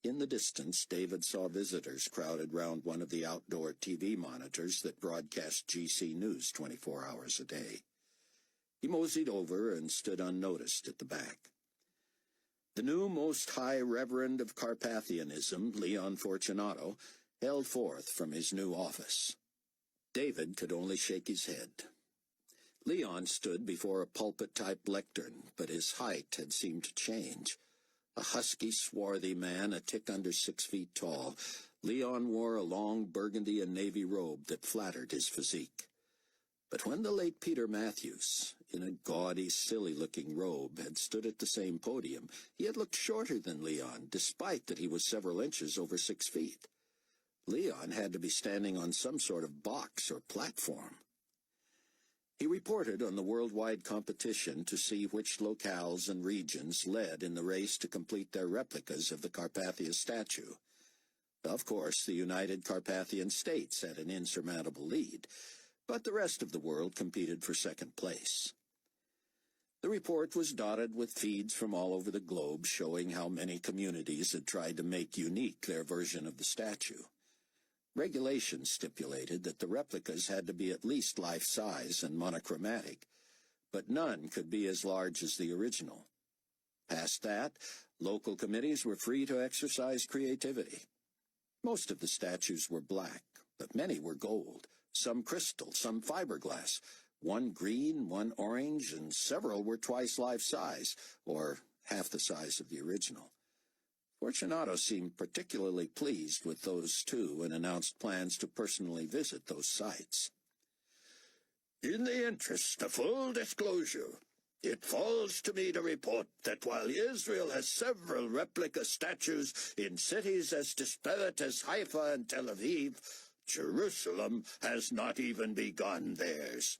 In the distance, David saw visitors crowded round one of the outdoor TV monitors that broadcast GC News 24 hours a day. He moseyed over and stood unnoticed at the back. The new Most High Reverend of Carpathianism, Leon Fortunato, held forth from his new office. David could only shake his head. Leon stood before a pulpit-type lectern, but his height had seemed to change. A husky, swarthy man, a tick under 6 feet tall, Leon wore a long burgundy and navy robe that flattered his physique. But when the late Peter Matthews, in a gaudy, silly-looking robe, had stood at the same podium, he had looked shorter than Leon, despite that he was several inches over 6 feet. Leon had to be standing on some sort of box or platform. He reported on the worldwide competition to see which locales and regions led in the race to complete their replicas of the Carpathia statue. Of course, the United Carpathian States had an insurmountable lead, but the rest of the world competed for second place. The report was dotted with feeds from all over the globe showing how many communities had tried to make unique their version of the statue. Regulations stipulated that the replicas had to be at least life-size and monochromatic, but none could be as large as the original. Past that, local committees were free to exercise creativity. Most of the statues were black, but many were gold, some crystal, some fiberglass, one green, one orange, and several were twice life-size, or half the size of the original. Fortunato seemed particularly pleased with those two and announced plans to personally visit those sites. In the interest of full disclosure, it falls to me to report that while Israel has several replica statues in cities as disparate as Haifa and Tel Aviv, Jerusalem has not even begun theirs.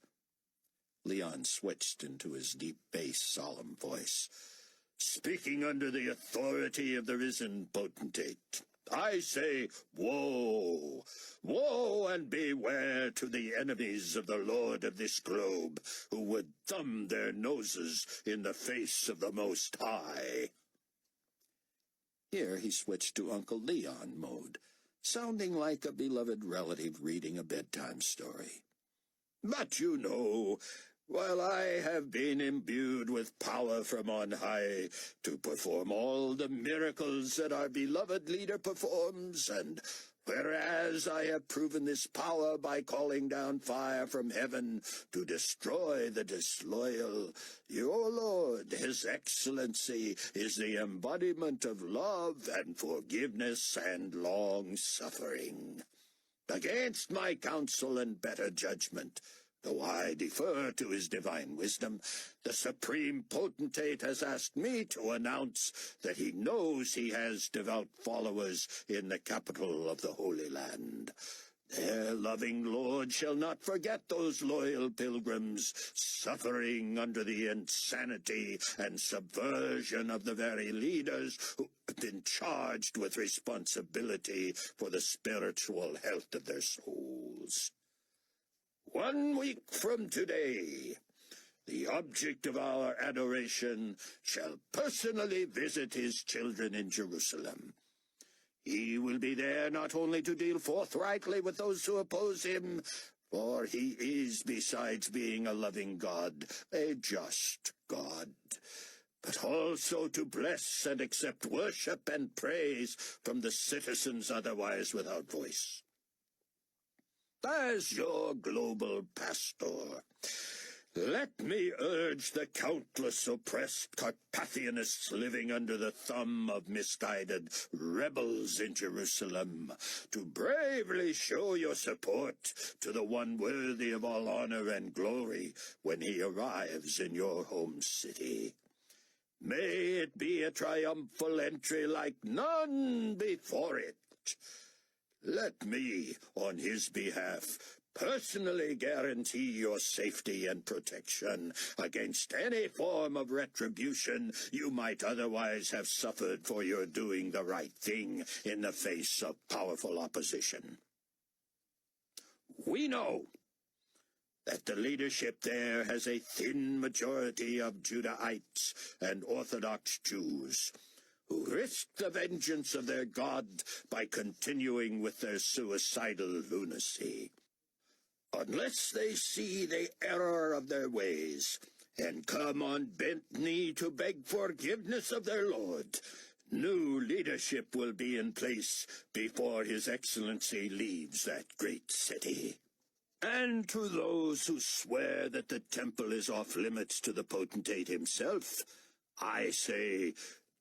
Leon switched into his deep bass, solemn voice. Speaking under the authority of the risen potentate, I say, woe! Woe and beware to the enemies of the Lord of this globe, who would thumb their noses in the face of the Most High. Here he switched to Uncle Leon mode, sounding like a beloved relative reading a bedtime story. But you know, while I have been imbued with power from on high to perform all the miracles that our beloved leader performs, and whereas I have proven this power by calling down fire from heaven to destroy the disloyal, your Lord, His Excellency, is the embodiment of love and forgiveness and long-suffering. Against my counsel and better judgment, though I defer to his divine wisdom, the supreme potentate has asked me to announce that he knows he has devout followers in the capital of the Holy Land. Their loving Lord shall not forget those loyal pilgrims suffering under the insanity and subversion of the very leaders who have been charged with responsibility for the spiritual health of their souls. 1 week from today, the object of our adoration shall personally visit his children in Jerusalem. He will be there not only to deal forthrightly with those who oppose him, for he is, besides being a loving God, a just God, but also to bless and accept worship and praise from the citizens otherwise without voice. As your global pastor, let me urge the countless oppressed Carpathianists living under the thumb of misguided rebels in Jerusalem to bravely show your support to the one worthy of all honor and glory when he arrives in your home city. May it be a triumphal entry like none before it. Let me, on his behalf, personally guarantee your safety and protection against any form of retribution you might otherwise have suffered for your doing the right thing in the face of powerful opposition. We know that the leadership there has a thin majority of Judahites and Orthodox Jews, who risk the vengeance of their God by continuing with their suicidal lunacy. Unless they see the error of their ways, and come on bent knee to beg forgiveness of their Lord, new leadership will be in place before His Excellency leaves that great city. And to those who swear that the temple is off limits to the potentate himself, I say,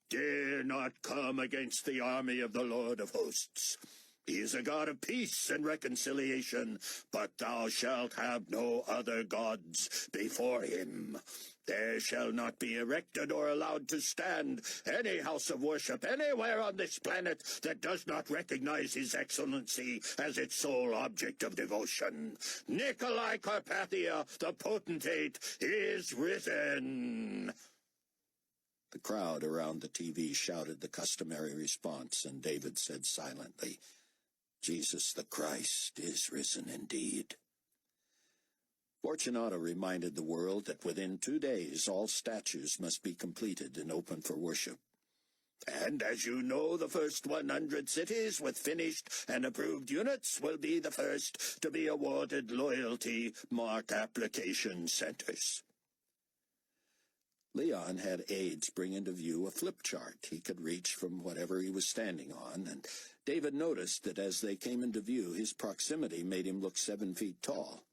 dare not come against the army of the Lord of hosts. He is a God of peace and reconciliation, but thou shalt have no other gods before him. There shall not be erected or allowed to stand any house of worship anywhere on this planet that does not recognize His Excellency as its sole object of devotion. Nicolae Carpathia, the potentate, is risen. The crowd around the TV shouted the customary response, and David said silently, "Jesus the Christ is risen indeed." Fortunato reminded the world that within 2 days all statues must be completed and open for worship. And as you know, the first 100 cities with finished and approved units will be the first to be awarded loyalty mark application centers. Leon had aides bring into view a flip chart he could reach from whatever he was standing on, and David noticed that as they came into view, his proximity made him look 7 feet tall.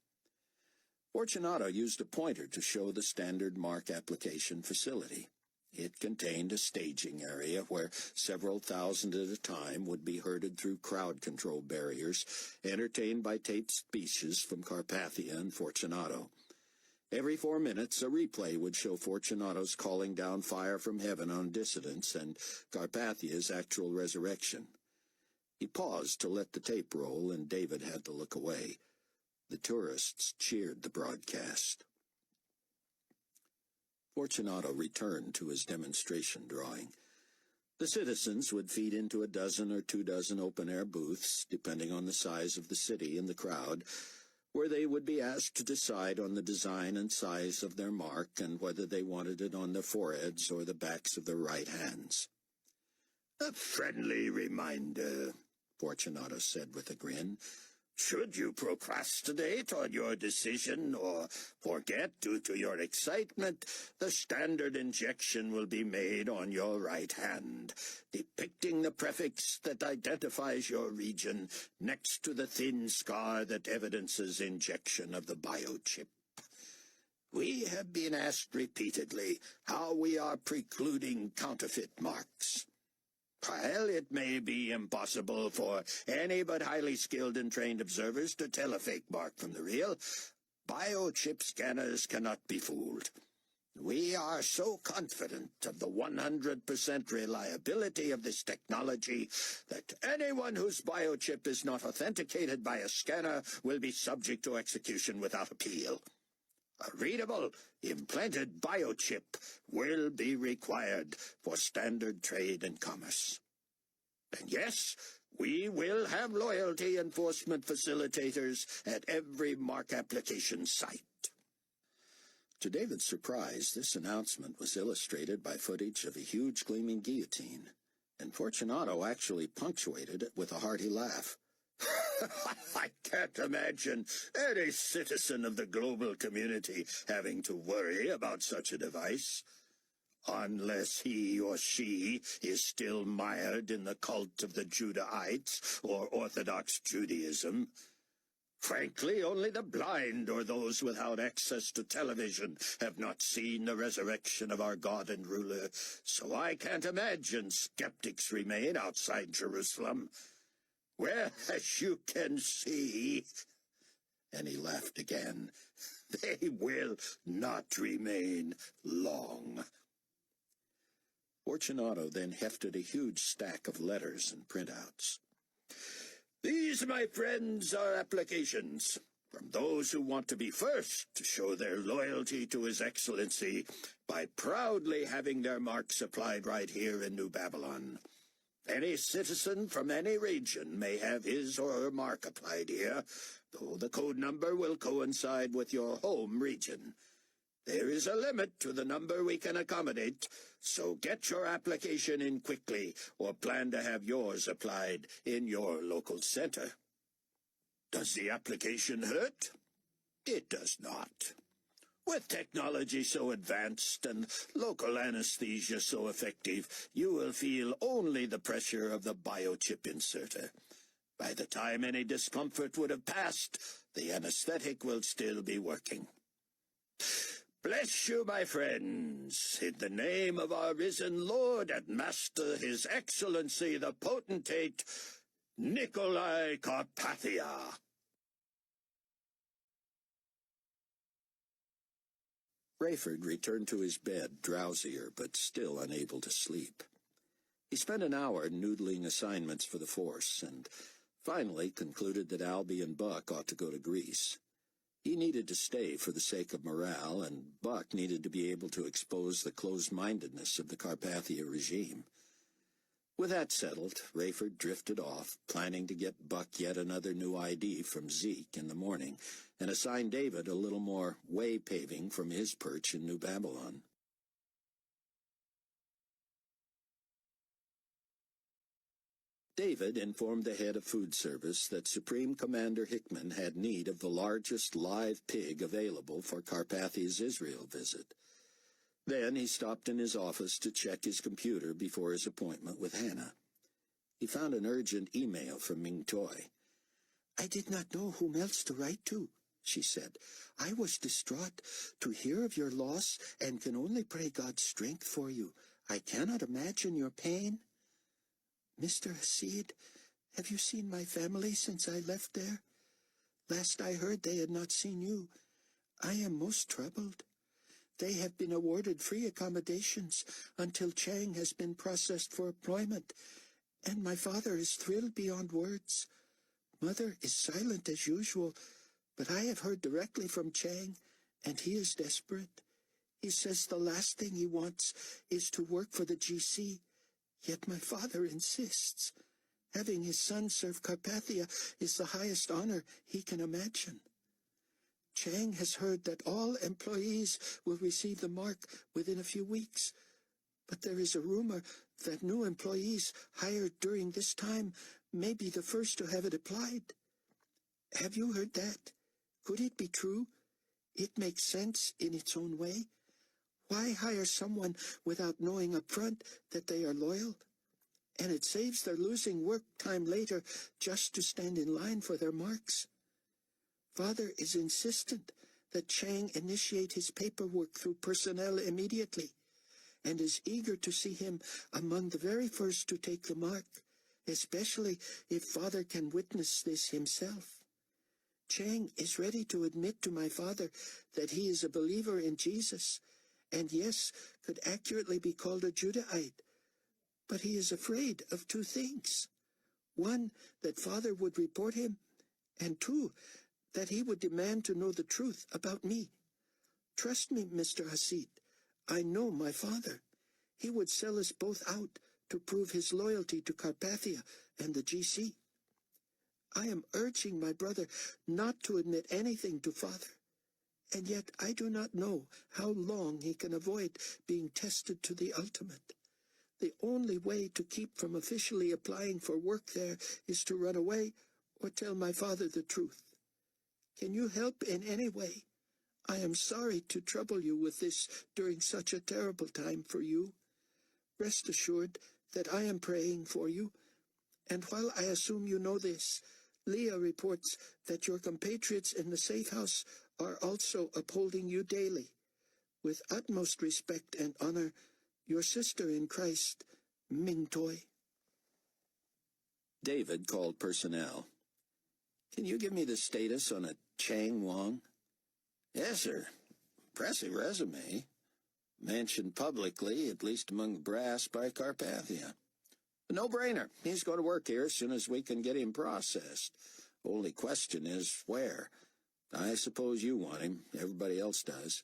Fortunato used a pointer to show the standard mark application facility. It contained a staging area where several thousand at a time would be herded through crowd control barriers, entertained by taped speeches from Carpathia and Fortunato. Every 4 minutes, a replay would show Fortunato's calling down fire from heaven on dissidents and Carpathia's actual resurrection. He paused to let the tape roll, and David had to look away. The tourists cheered the broadcast. Fortunato returned to his demonstration drawing. The citizens would feed into a dozen or 2 dozen open-air booths, depending on the size of the city and the crowd, where they would be asked to decide on the design and size of their mark and whether they wanted it on their foreheads or the backs of their right hands. "A friendly reminder," Fortunato said with a grin. "Should you procrastinate on your decision or forget due to your excitement, the standard injection will be made on your right hand, depicting the prefix that identifies your region next to the thin scar that evidences injection of the biochip. We have been asked repeatedly how we are precluding counterfeit marks. While it may be impossible for any but highly skilled and trained observers to tell a fake mark from the real, biochip scanners cannot be fooled. We are so confident of the 100% reliability of this technology that anyone whose biochip is not authenticated by a scanner will be subject to execution without appeal. A readable, implanted biochip will be required for standard trade and commerce. And yes, we will have loyalty enforcement facilitators at every mark application site." To David's surprise, this announcement was illustrated by footage of a huge gleaming guillotine, and Fortunato actually punctuated it with a hearty laugh. I can't imagine any citizen of the global community having to worry about such a device, unless he or she is still mired in the cult of the Judahites or Orthodox Judaism. Frankly, only the blind or those without access to television have not seen the resurrection of our God and ruler, so I can't imagine skeptics remain outside Jerusalem. Well, as you can see, and he laughed again, they will not remain long. Fortunato then hefted a huge stack of letters and printouts. "These, my friends, are applications from those who want to be first to show their loyalty to His Excellency by proudly having their marks applied right here in New Babylon. Any citizen from any region may have his or her mark applied here, though the code number will coincide with your home region. There is a limit to the number we can accommodate, so get your application in quickly, or plan to have yours applied in your local center. Does the application hurt? It does not. With technology so advanced and local anesthesia so effective, you will feel only the pressure of the biochip inserter. By the time any discomfort would have passed, the anesthetic will still be working. Bless you, my friends, in the name of our risen Lord and Master, His Excellency the Potentate, Nicolae Carpathia. Rayford returned to his bed, drowsier but still unable to sleep. He spent an hour noodling assignments for the force, and finally concluded that Albie and Buck ought to go to Greece. He needed to stay for the sake of morale, and Buck needed to be able to expose the closed-mindedness of the Carpathia regime. With that settled, Rayford drifted off, planning to get Buck yet another new ID from Zeke in the morning, and assign David a little more way paving from his perch in New Babylon. David informed the head of food service that Supreme Commander Hickman had need of the largest live pig available for Carpathia's Israel visit. Then he stopped in his office to check his computer before his appointment with Hannah. He found an urgent email from Ming Toy. "I did not know whom else to write to," she said. "I was distraught to hear of your loss and can only pray God's strength for you. I cannot imagine your pain. Mr. Hasid, have you seen my family since I left there? Last I heard they had not seen you. I am most troubled. They have been awarded free accommodations until Chang has been processed for employment, and my father is thrilled beyond words. Mother is silent as usual, but I have heard directly from Chang, and he is desperate. He says the last thing he wants is to work for the GC, yet my father insists. Having his son serve Carpathia is the highest honor he can imagine. Chang has heard that all employees will receive the mark within a few weeks, but there is a rumor that new employees hired during this time may be the first to have it applied. Have you heard that? Could it be true? It makes sense in its own way. Why hire someone without knowing up front that they are loyal? And it saves their losing work time later just to stand in line for their marks. Father is insistent that Chang initiate his paperwork through personnel immediately, and is eager to see him among the very first to take the mark, especially if Father can witness this himself. Chang is ready to admit to my father that he is a believer in Jesus, and yes, could accurately be called a Judahite, but he is afraid of two things. One, that Father would report him, and two, that he would demand to know the truth about me. Trust me, Mr. Hasid, I know my father. He would sell us both out to prove his loyalty to Carpathia and the GC. I am urging my brother not to admit anything to Father, and yet I do not know how long he can avoid being tested to the ultimate. The only way to keep from officially applying for work there is to run away or tell my father the truth. Can you help in any way? I am sorry to trouble you with this during such a terrible time for you. Rest assured that I am praying for you, and while I assume you know this, Leah reports that your compatriots in the safe house are also upholding you daily. With utmost respect and honor, your sister in Christ, Ming Toy. David called personnel. Can you give me the status on a Chang Wang? Yes, sir. Impressive resume. Mentioned publicly, at least among the brass, by Carpathia. A no-brainer. He's going to work here as soon as we can get him processed. Only question is where. I suppose you want him. Everybody else does.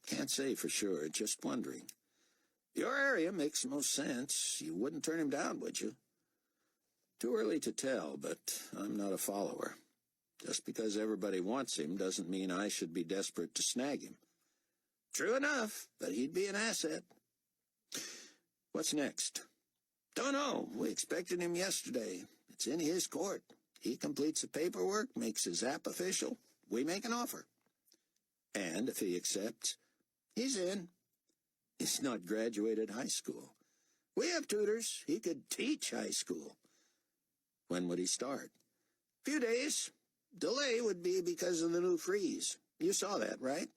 Can't say for sure. Just wondering. Your area makes the most sense. You wouldn't turn him down, would you? Too early to tell, but I'm not a follower. Just because everybody wants him doesn't mean I should be desperate to snag him. True enough, but he'd be an asset. What's next? Don't know. We expected him yesterday. It's in his court. He completes the paperwork, makes his app official. We make an offer. And if he accepts, he's in. He's not graduated high school. We have tutors. He could teach high school. When would he start? Few days. Delay would be because of the new freeze. You saw that, right?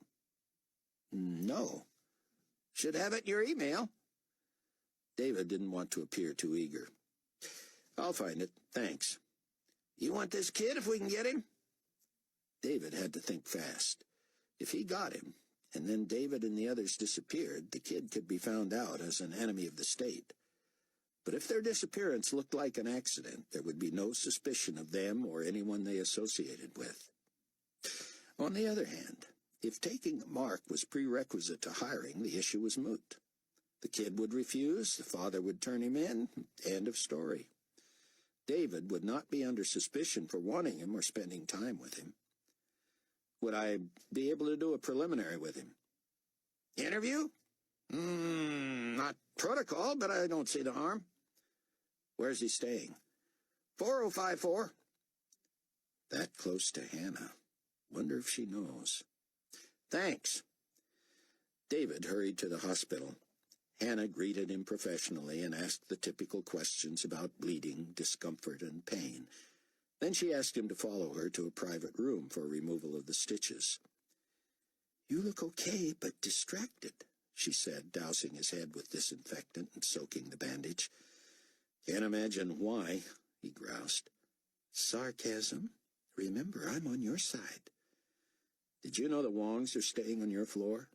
No. Should have it in your email. David didn't want to appear too eager. I'll find it. Thanks. You want this kid if we can get him? David had to think fast. If he got him, and then David and the others disappeared, the kid could be found out as an enemy of the state. But if their disappearance looked like an accident, there would be no suspicion of them or anyone they associated with. On the other hand, if taking Mark was prerequisite to hiring, the issue was moot. The kid would refuse, the father would turn him in, end of story. David would not be under suspicion for wanting him or spending time with him. Would I be able to do a preliminary with him? Interview? Not protocol, but I don't see the harm. Where's he staying? 4054. That close to Hannah. Wonder if she knows. Thanks. David hurried to the hospital. Hannah greeted him professionally and asked the typical questions about bleeding, discomfort, and pain. Then she asked him to follow her to a private room for removal of the stitches. You look okay, but distracted, she said, dousing his head with disinfectant and soaking the bandage. Can't imagine why, he groused. Sarcasm? Remember, I'm on your side. Did you know the Wongs are staying on your floor?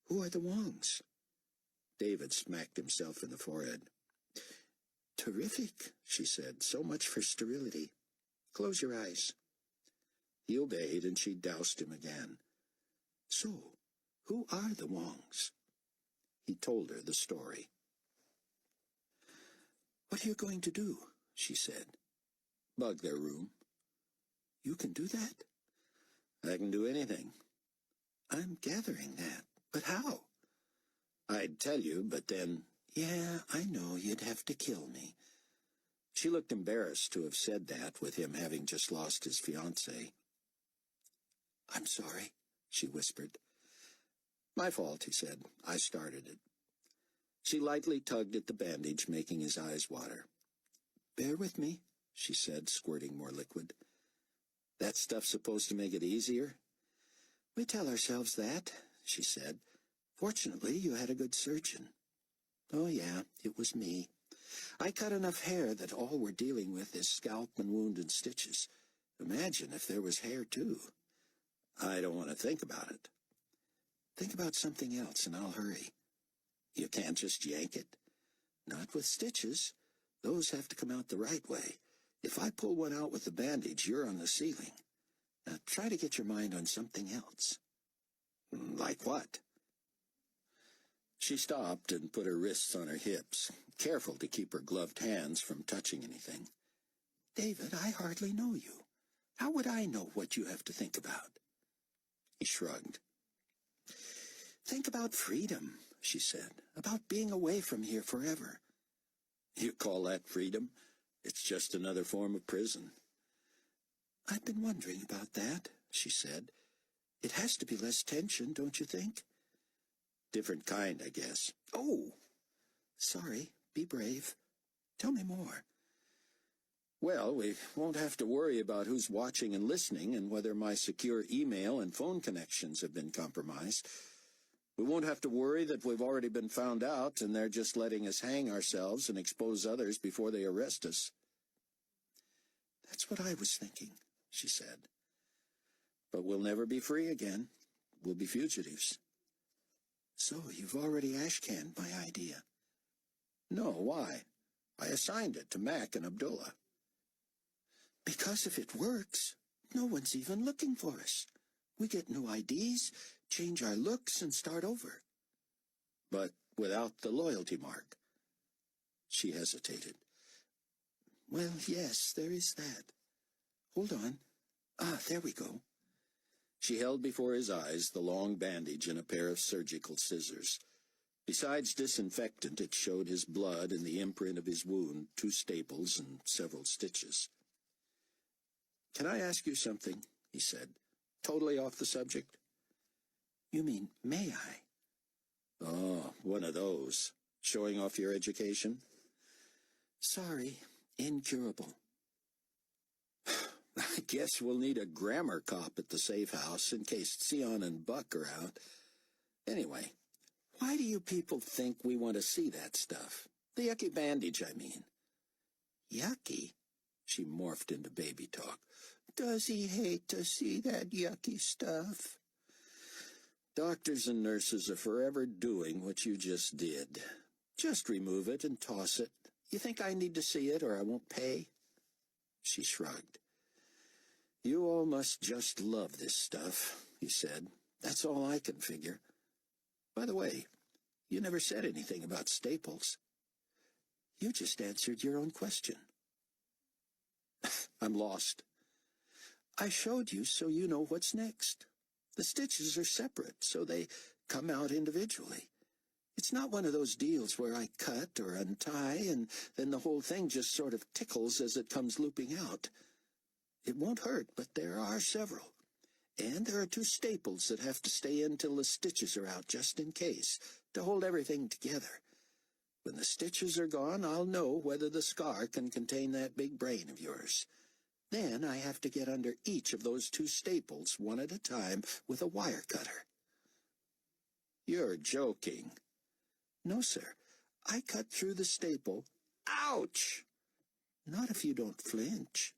Who are the Wongs? David smacked himself in the forehead. Terrific, she said. So much for sterility. Close your eyes. He obeyed, and she doused him again. So, who are the Wongs? He told her the story. What are you going to do? She said. Bug their room. You can do that? I can do anything. I'm gathering that. But how? I'd tell you, but then... Yeah, I know you'd have to kill me. She looked embarrassed to have said that with him having just lost his fiancée. I'm sorry, she whispered. My fault, he said. I started it. She lightly tugged at the bandage, making his eyes water. Bear with me, she said, squirting more liquid. That stuff's supposed to make it easier? We tell ourselves that, she said. Fortunately, you had a good surgeon. Oh, yeah, it was me. I cut enough hair that all we're dealing with is scalp and wound and stitches. Imagine if there was hair, too. I don't want to think about it. Think about something else, and I'll hurry. You can't just yank it. Not with stitches. Those have to come out the right way. If I pull one out with the bandage, you're on the ceiling. Now try to get your mind on something else. Like what? She stopped and put her wrists on her hips, careful to keep her gloved hands from touching anything. David, I hardly know you. How would I know what you have to think about? He shrugged. Think about freedom, she said, about being away from here forever. You call that freedom? It's just another form of prison. I've been wondering about that, she said. It has to be less tension, don't you think? Different kind, I guess. Oh, sorry. Be brave. Tell me more. Well, we won't have to worry about who's watching and listening and whether my secure email and phone connections have been compromised. We won't have to worry that we've already been found out and they're just letting us hang ourselves and expose others before they arrest us. That's what I was thinking, she said. But we'll never be free again. We'll be fugitives. So you've already ash-canned my idea. No, why? I assigned it to Mac and Abdullah. Because if it works, no one's even looking for us. We get new IDs, change our looks, and start over. But without the loyalty mark. She hesitated. Well, yes, there is that. Hold on. There we go. She held before his eyes the long bandage and a pair of surgical scissors. Besides disinfectant, it showed his blood and the imprint of his wound, 2 staples and several stitches. "Can I ask you something?" he said, totally off the subject. "You mean, may I?" "Oh, one of those. Showing off your education?" "Sorry, incurable." "I guess we'll need a grammar cop at the safe house in case Sion and Buck are out. Anyway, why do you people think we want to see that stuff? The yucky bandage, I mean." "Yucky?" She morphed into baby talk. "Does he hate to see that yucky stuff?" "Doctors and nurses are forever doing what you just did. Just remove it and toss it. You think I need to see it or I won't pay?" She shrugged. "You all must just love this stuff," he said. "That's all I can figure. By the way, you never said anything about staples." "You just answered your own question." "I'm lost." "I showed you so you know what's next. The stitches are separate, so they come out individually. It's not one of those deals where I cut or untie, and then the whole thing just sort of tickles as it comes looping out. It won't hurt, but there are several. And there are 2 staples that have to stay in till the stitches are out, just in case, to hold everything together. When the stitches are gone, I'll know whether the scar can contain that big brain of yours. Then I have to get under each of those 2 staples, one at a time, with a wire cutter." "You're joking." "No, sir. I cut through the staple." "Ouch!" "Not if you don't flinch."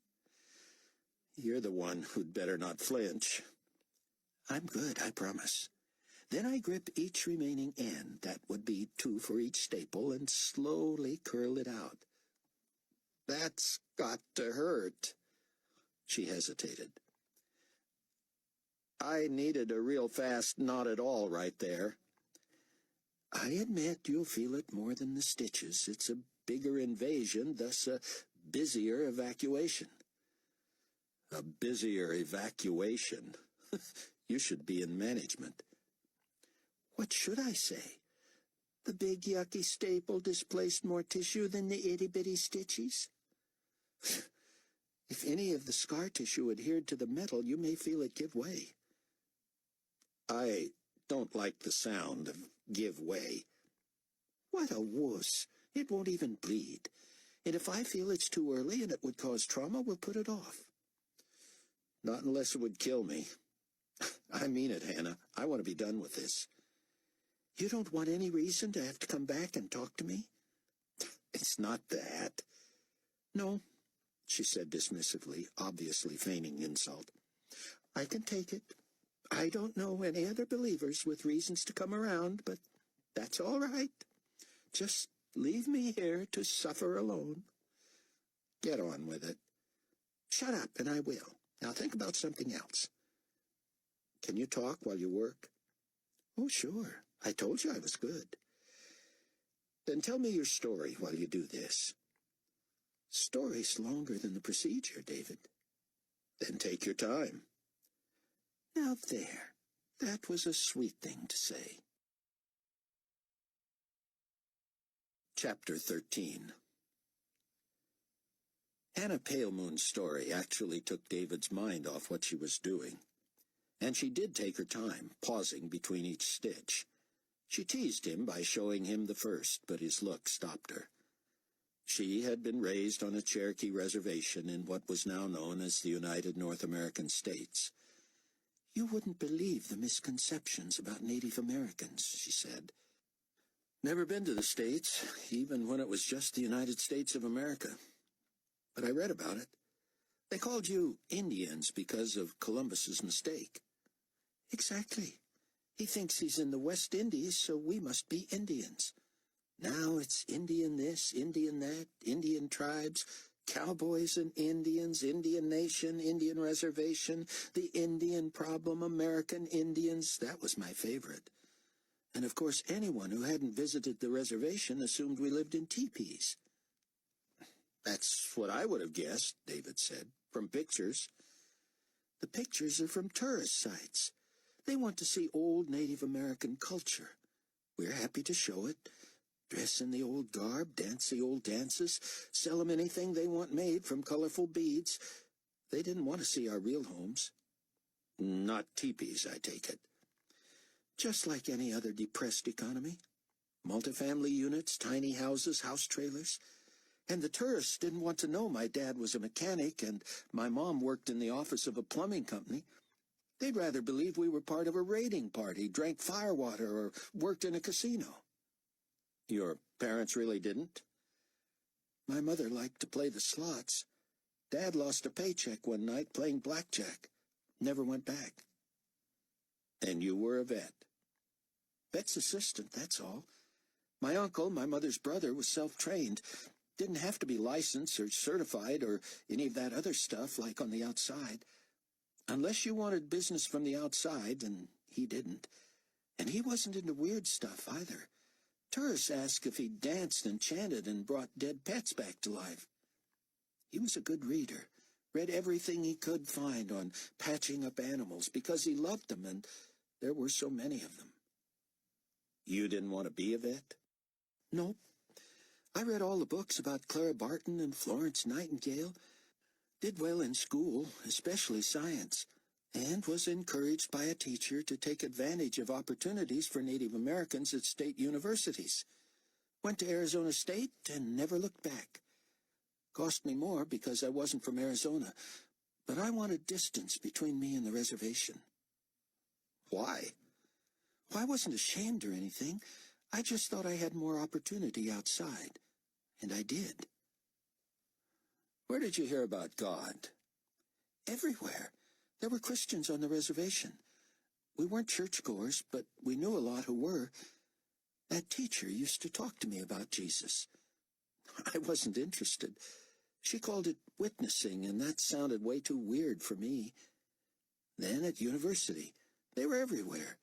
"You're the one who'd better not flinch." "I'm good, I promise. Then I grip each remaining end, that would be 2 for each staple, and slowly curl it out." "That's got to hurt." She hesitated. "I needed a real fast not at all right there." "I admit you'll feel it more than the stitches. It's a bigger invasion, thus a busier evacuation." "A busier evacuation." You should be in management. "What should I say? The big yucky staple displaced more tissue than the itty-bitty stitches?" "If any of the scar tissue adhered to the metal, you may feel it give way." "I don't like the sound of give way." "What a wuss. It won't even bleed. And if I feel it's too early and it would cause trauma, we'll put it off." "Not unless it would kill me." "I mean it, Hannah. I want to be done with this." "You don't want any reason to have to come back and talk to me?" "It's not that." "No," she said dismissively, obviously feigning insult. "I can take it. I don't know any other believers with reasons to come around, but that's all right. Just leave me here to suffer alone." "Get on with it." "Shut up, and I will. Now think about something else." "Can you talk while you work?" "Oh, sure. I told you I was good." "Then tell me your story while you do this." "Story's longer than the procedure, David." "Then take your time." "Now there. That was a sweet thing to say." Chapter 13. Hannah Palemoon's story actually took David's mind off what she was doing. And she did take her time, pausing between each stitch. She teased him by showing him the first, but his look stopped her. She had been raised on a Cherokee reservation in what was now known as the United North American States. "You wouldn't believe the misconceptions about Native Americans," she said. "Never been to the States, even when it was just the United States of America. But I read about it. They called you Indians because of Columbus's mistake." "Exactly. He thinks he's in the West Indies, so we must be Indians. Now it's Indian this, Indian that, Indian tribes, cowboys and Indians, Indian nation, Indian reservation, the Indian problem, American Indians. That was my favorite. And of course anyone who hadn't visited the reservation assumed we lived in teepees." "That's what I would have guessed," David said, "from pictures." The pictures are from tourist sites. They want to see old Native American culture. We're happy to show it. Dress in the old garb, dance the old dances, sell them anything they want made from colorful beads. They didn't want to see our real homes. Not teepees, I take it. Just like any other depressed economy. Multifamily units, tiny houses, house trailers. And the tourists didn't want to know my dad was a mechanic and my mom worked in the office of a plumbing company. They'd rather believe we were part of a raiding party, drank firewater, or worked in a casino. Your parents really didn't? My mother liked to play the slots. Dad lost a paycheck one night playing blackjack. Never went back. And you were a vet? Vet's assistant, that's all. My uncle, my mother's brother, was self-trained. Didn't have to be licensed or certified or any of that other stuff like on the outside. Unless you wanted business from the outside, and he didn't. And he wasn't into weird stuff either. Tourists asked if he danced and chanted and brought dead pets back to life. He was a good reader, read everything he could find on patching up animals because he loved them, and there were so many of them. You didn't want to be a vet? Nope. I read all the books about Clara Barton and Florence Nightingale, did well in school, especially science, and was encouraged by a teacher to take advantage of opportunities for Native Americans at state universities. Went to Arizona State and never looked back. Cost me more because I wasn't from Arizona, but I wanted distance between me and the reservation. Why? Well, I wasn't ashamed or anything. I just thought I had more opportunity outside, and I did. Where did you hear about God? Everywhere. There were Christians on the reservation. We weren't churchgoers, but we knew a lot who were. That teacher used to talk to me about Jesus. I wasn't interested. She called it witnessing, and that sounded way too weird for me. Then at university, they were everywhere.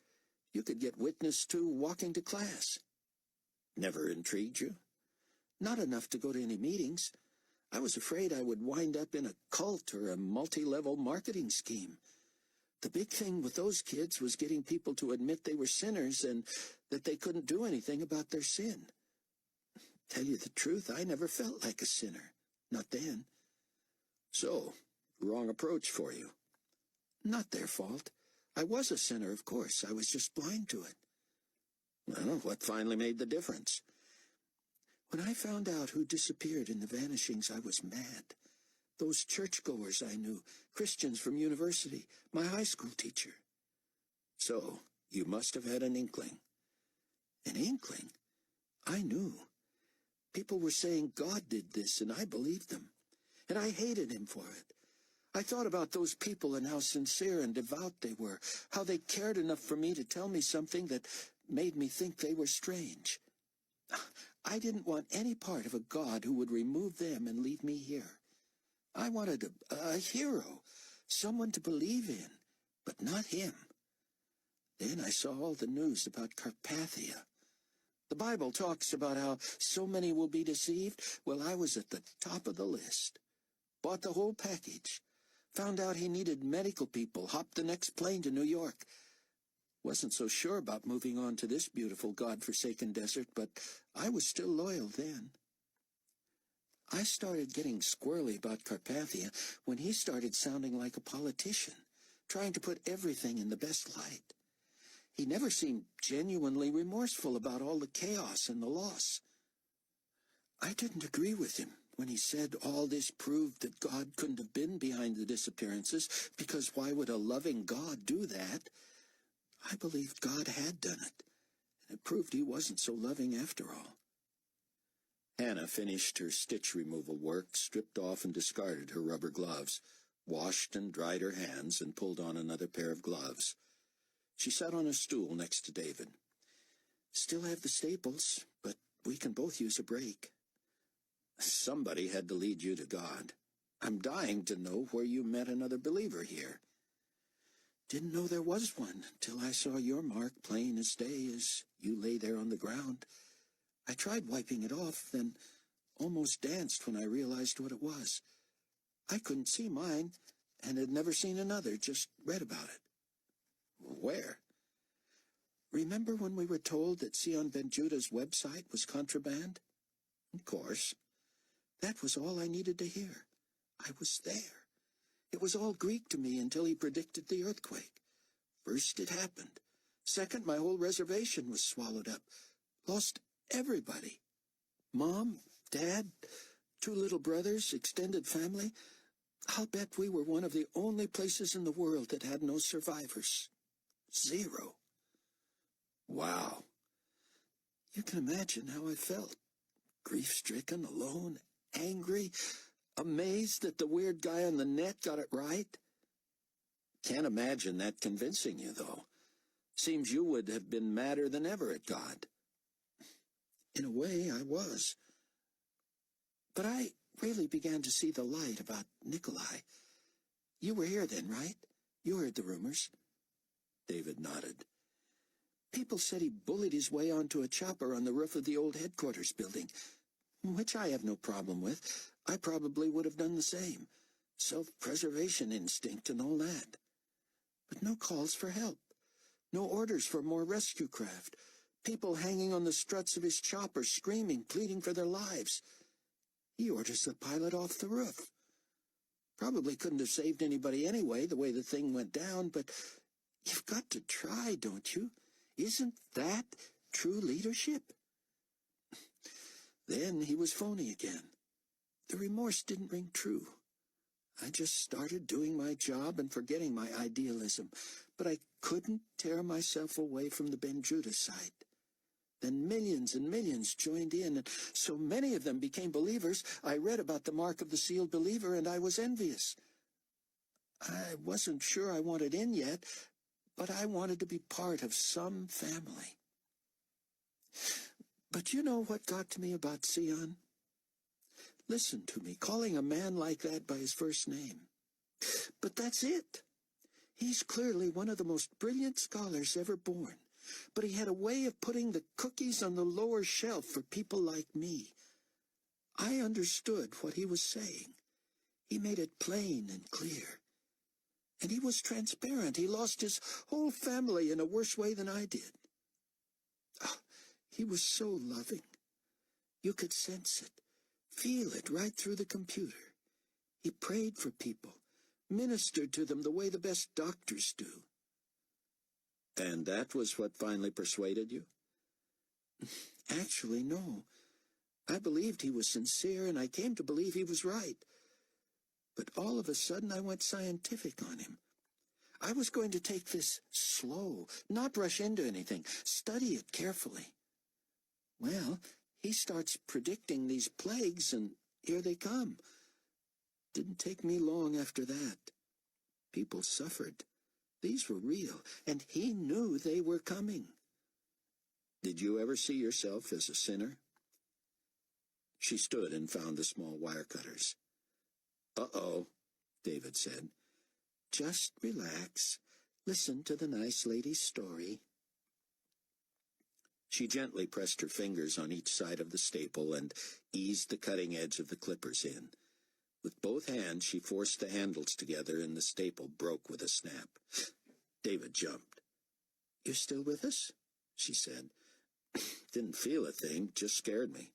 You could get witnessed to walking to class. Never intrigued you? Not enough to go to any meetings. I was afraid I would wind up in a cult or a multi-level marketing scheme. The big thing with those kids was getting people to admit they were sinners and that they couldn't do anything about their sin. Tell you the truth, I never felt like a sinner. Not then. So, wrong approach for you. Not their fault. I was a sinner, of course. I was just blind to it. Well, what finally made the difference? When I found out who disappeared in the vanishings, I was mad. Those churchgoers I knew, Christians from university, my high school teacher. So, you must have had an inkling. An inkling? I knew. People were saying God did this, and I believed them. And I hated him for it. I thought about those people and how sincere and devout they were, how they cared enough for me to tell me something that made me think they were strange. I didn't want any part of a God who would remove them and leave me here. I wanted a hero, someone to believe in, but not him. Then I saw all the news about Carpathia. The Bible talks about how so many will be deceived. Well, I was at the top of the list. Bought the whole package. Found out he needed medical people. Hopped the next plane to New York. Wasn't so sure about moving on to this beautiful God-forsaken desert, but I was still loyal then. I started getting squirrely about Carpathia when he started sounding like a politician, trying to put everything in the best light. He never seemed genuinely remorseful about all the chaos and the loss. I didn't agree with him when he said all this proved that God couldn't have been behind the disappearances, because why would a loving God do that? I believed God had done it, and it proved he wasn't so loving after all. Hannah finished her stitch removal work, stripped off and discarded her rubber gloves, washed and dried her hands, and pulled on another pair of gloves. She sat on a stool next to David. Still have the staples, but we can both use a break. Somebody had to lead you to God. I'm dying to know where you met another believer here. Didn't know there was one till I saw your mark plain as day as you lay there on the ground. I tried wiping it off, then almost danced when I realized what it was. I couldn't see mine, and had never seen another, just read about it. Where? Remember when we were told that Sion Ben Judah's website was contraband? Of course. That was all I needed to hear. I was there. It was all Greek to me until he predicted the earthquake. First it happened. Second, my whole reservation was swallowed up. Lost everybody. Mom, Dad, 2 little brothers, extended family. I'll bet we were one of the only places in the world that had no survivors. 0. Wow. You can imagine how I felt. Grief-stricken, alone, angry, amazed that the weird guy on the net got it right. Can't imagine that convincing you, though. Seems you would have been madder than ever at God. In a way, I was. But I really began to see the light about Nicolae. You were here then, right? You heard the rumors. David nodded. People said he bullied his way onto a chopper on the roof of the old headquarters building, which I have no problem with. I probably would have done the same. Self-preservation instinct and all that. But no calls for help. No orders for more rescue craft. People hanging on the struts of his chopper, screaming, pleading for their lives. He orders the pilot off the roof. Probably couldn't have saved anybody anyway, the way the thing went down, but you've got to try, don't you? Isn't that true leadership? Then he was phony again. The remorse didn't ring true. I just started doing my job and forgetting my idealism, but I couldn't tear myself away from the Ben Judah side. Then millions and millions joined in, and so many of them became believers. I read about the mark of the sealed believer, and I was envious. I wasn't sure I wanted in yet, but I wanted to be part of some family. But you know what got to me about Sion? Listen to me, calling a man like that by his first name. But that's it. He's clearly one of the most brilliant scholars ever born. But he had a way of putting the cookies on the lower shelf for people like me. I understood what he was saying. He made it plain and clear. And he was transparent. He lost his whole family in a worse way than I did. Oh, he was so loving. You could sense it, feel it right through the computer. He prayed for people, ministered to them the way the best doctors do. And that was what finally persuaded you? Actually, no. I believed he was sincere, and I came to believe he was right. But all of a sudden I went scientific on him. I was going to take this slow, not rush into anything, study it carefully. Well, he starts predicting these plagues, and here they come. Didn't take me long after that. People suffered. These were real, and he knew they were coming. Did you ever see yourself as a sinner? She stood and found the small wire cutters. Uh-oh, David said. Just relax. Listen to the nice lady's story. She gently pressed her fingers on each side of the staple and eased the cutting edge of the clippers in. With both hands, she forced the handles together, and the staple broke with a snap. David jumped. "You're still with us?" she said. Didn't feel a thing, just scared me.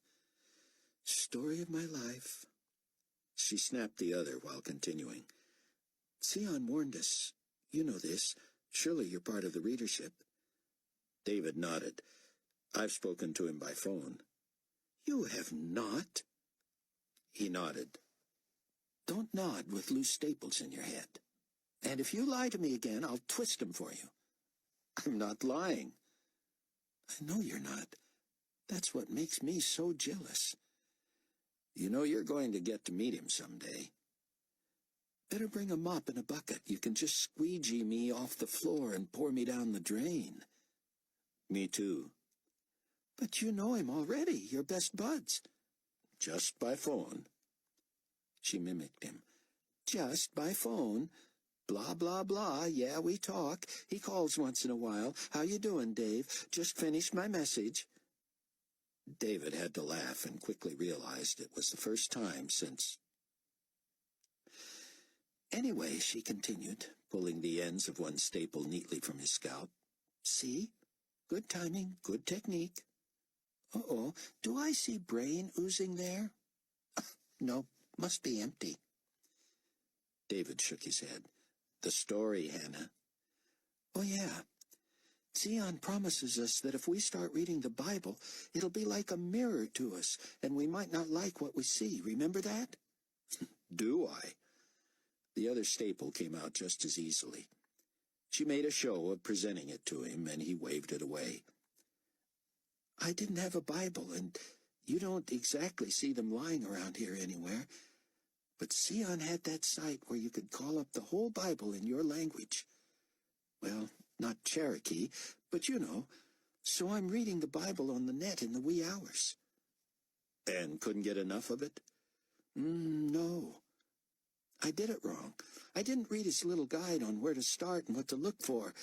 "Story of my life." She snapped the other while continuing. "Sion warned us. You know this. Surely you're part of the readership." David nodded. "I've spoken to him by phone." "You have not?" He nodded. Don't nod with loose staples in your head. And if you lie to me again, I'll twist them for you. I'm not lying. I know you're not. That's what makes me so jealous. You know you're going to get to meet him someday. Better bring a mop and a bucket. You can just squeegee me off the floor and pour me down the drain. Me too. But you know him already. You're best buds. Just by phone. She mimicked him. Just by phone. Blah, blah, blah. Yeah, we talk. He calls once in a while. How you doing, Dave? Just finished my message. David had to laugh and quickly realized it was the first time since... Anyway, she continued, pulling the ends of one staple neatly from his scalp. See? Good timing, good technique. Uh-oh, do I see brain oozing there? No, must be empty. David shook his head. The story, Hannah. Oh, yeah. Zion promises us that if we start reading the Bible, it'll be like a mirror to us, and we might not like what we see. Remember that? Do I? The other staple came out just as easily. She made a show of presenting it to him, and he waved it away. I didn't have a Bible, and you don't exactly see them lying around here anywhere. But Zion had that site where you could call up the whole Bible in your language. Well, not Cherokee, but you know. So I'm reading the Bible on the net in the wee hours. And couldn't get enough of it? No. I did it wrong. I didn't read his little guide on where to start and what to look for.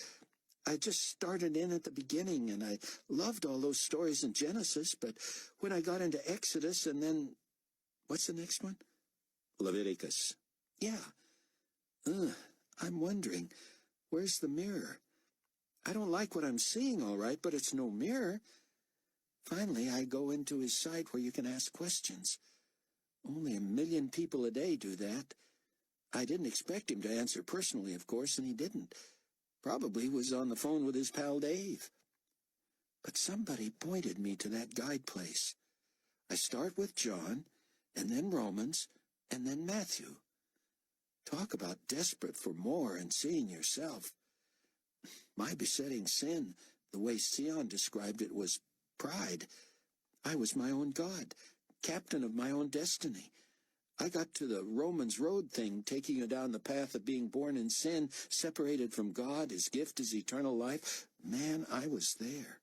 I just started in at the beginning, and I loved all those stories in Genesis, but when I got into Exodus and then... What's the next one? Leviticus. Yeah. I'm wondering, where's the mirror? I don't like what I'm seeing, all right, but it's no mirror. Finally, I go into his site where you can ask questions. Only 1 million people a day do that. I didn't expect him to answer personally, of course, and he didn't. Probably was on the phone with his pal Dave. But somebody pointed me to that guide place. I start with John, and then Romans, and then Matthew. Talk about desperate for more and seeing yourself. My besetting sin, the way Sion described it, was pride. I was my own God, captain of my own destiny. I got to the Romans road thing, taking you down the path of being born in sin, separated from God, his gift is eternal life. Man, I was there.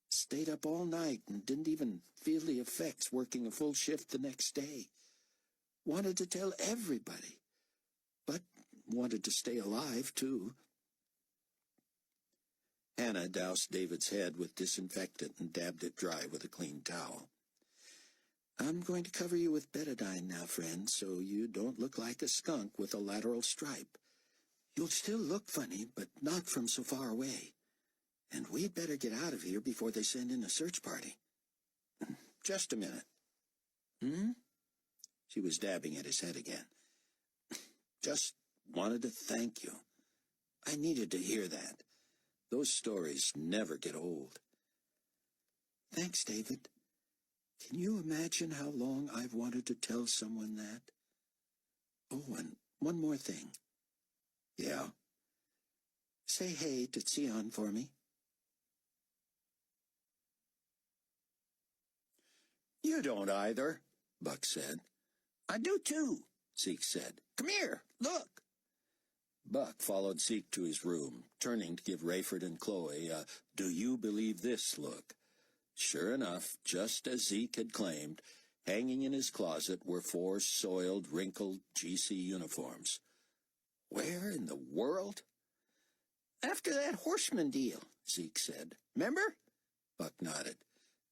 Stayed up all night and didn't even feel the effects working a full shift the next day. Wanted to tell everybody, but wanted to stay alive, too. Hannah doused David's head with disinfectant and dabbed it dry with a clean towel. I'm going to cover you with betadine now, friend, so you don't look like a skunk with a lateral stripe. You'll still look funny, but not from so far away. And we'd better get out of here before they send in a search party. Just a minute. She was dabbing at his head again. Just wanted to thank you. I needed to hear that. Those stories never get old. Thanks, David. Can you imagine how long I've wanted to tell someone that? Oh, and one more thing. Yeah? Say hey to Sion for me. You don't either, Buck said. I do too, Zeke said. Come here, look. Buck followed Zeke to his room, turning to give Rayford and Chloe a "do you believe this" look. Sure enough, just as Zeke had claimed, hanging in his closet were 4 soiled, wrinkled GC uniforms. Where in the world? After that horseman deal, Zeke said. Remember? Buck nodded.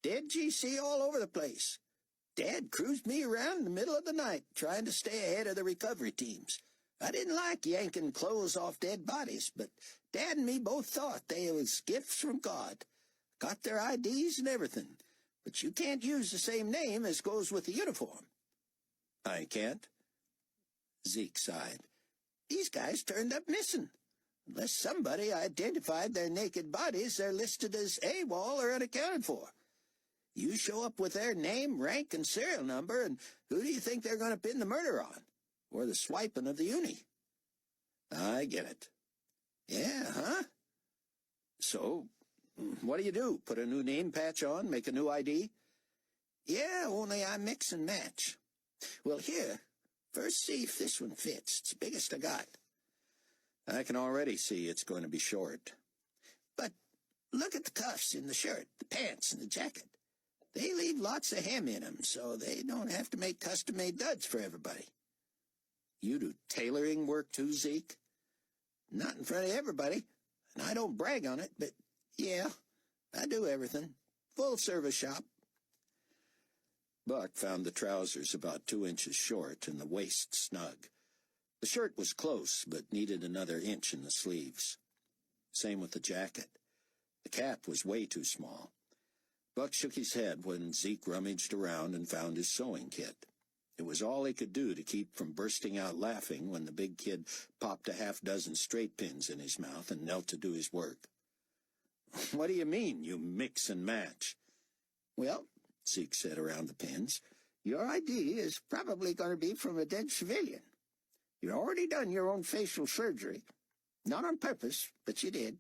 Dead GC all over the place. Dad cruised me around in the middle of the night, trying to stay ahead of the recovery teams. I didn't like yanking clothes off dead bodies, but Dad and me both thought they was gifts from God. Got their IDs and everything, but you can't use the same name as goes with the uniform. I can't? Zeke sighed. These guys turned up missing. Unless somebody identified their naked bodies, they're listed as AWOL or unaccounted for. You show up with their name, rank, and serial number, and who do you think they're going to pin the murder on? Or the swiping of the uni? I get it. Yeah, huh? So, what do? Put a new name patch on, make a new ID? Yeah, only I mix and match. Well, here, first see if this one fits. It's the biggest I got. I can already see it's going to be short. But look at the cuffs in the shirt, the pants, and the jacket. They leave lots of hem in them, so they don't have to make custom-made duds for everybody. You do tailoring work too, Zeke? Not in front of everybody, and I don't brag on it, but yeah, I do everything. Full-service shop. Buck found the trousers about 2 inches short and the waist snug. The shirt was close, but needed another inch in the sleeves. Same with the jacket. The cap was way too small. Buck shook his head when Zeke rummaged around and found his sewing kit. It was all he could do to keep from bursting out laughing when the big kid popped a half-dozen straight pins in his mouth and knelt to do his work. "What do you mean, you mix and match?" "Well," Zeke said around the pins, "your ID is probably going to be from a dead civilian. You've already done your own facial surgery. Not on purpose, but you did.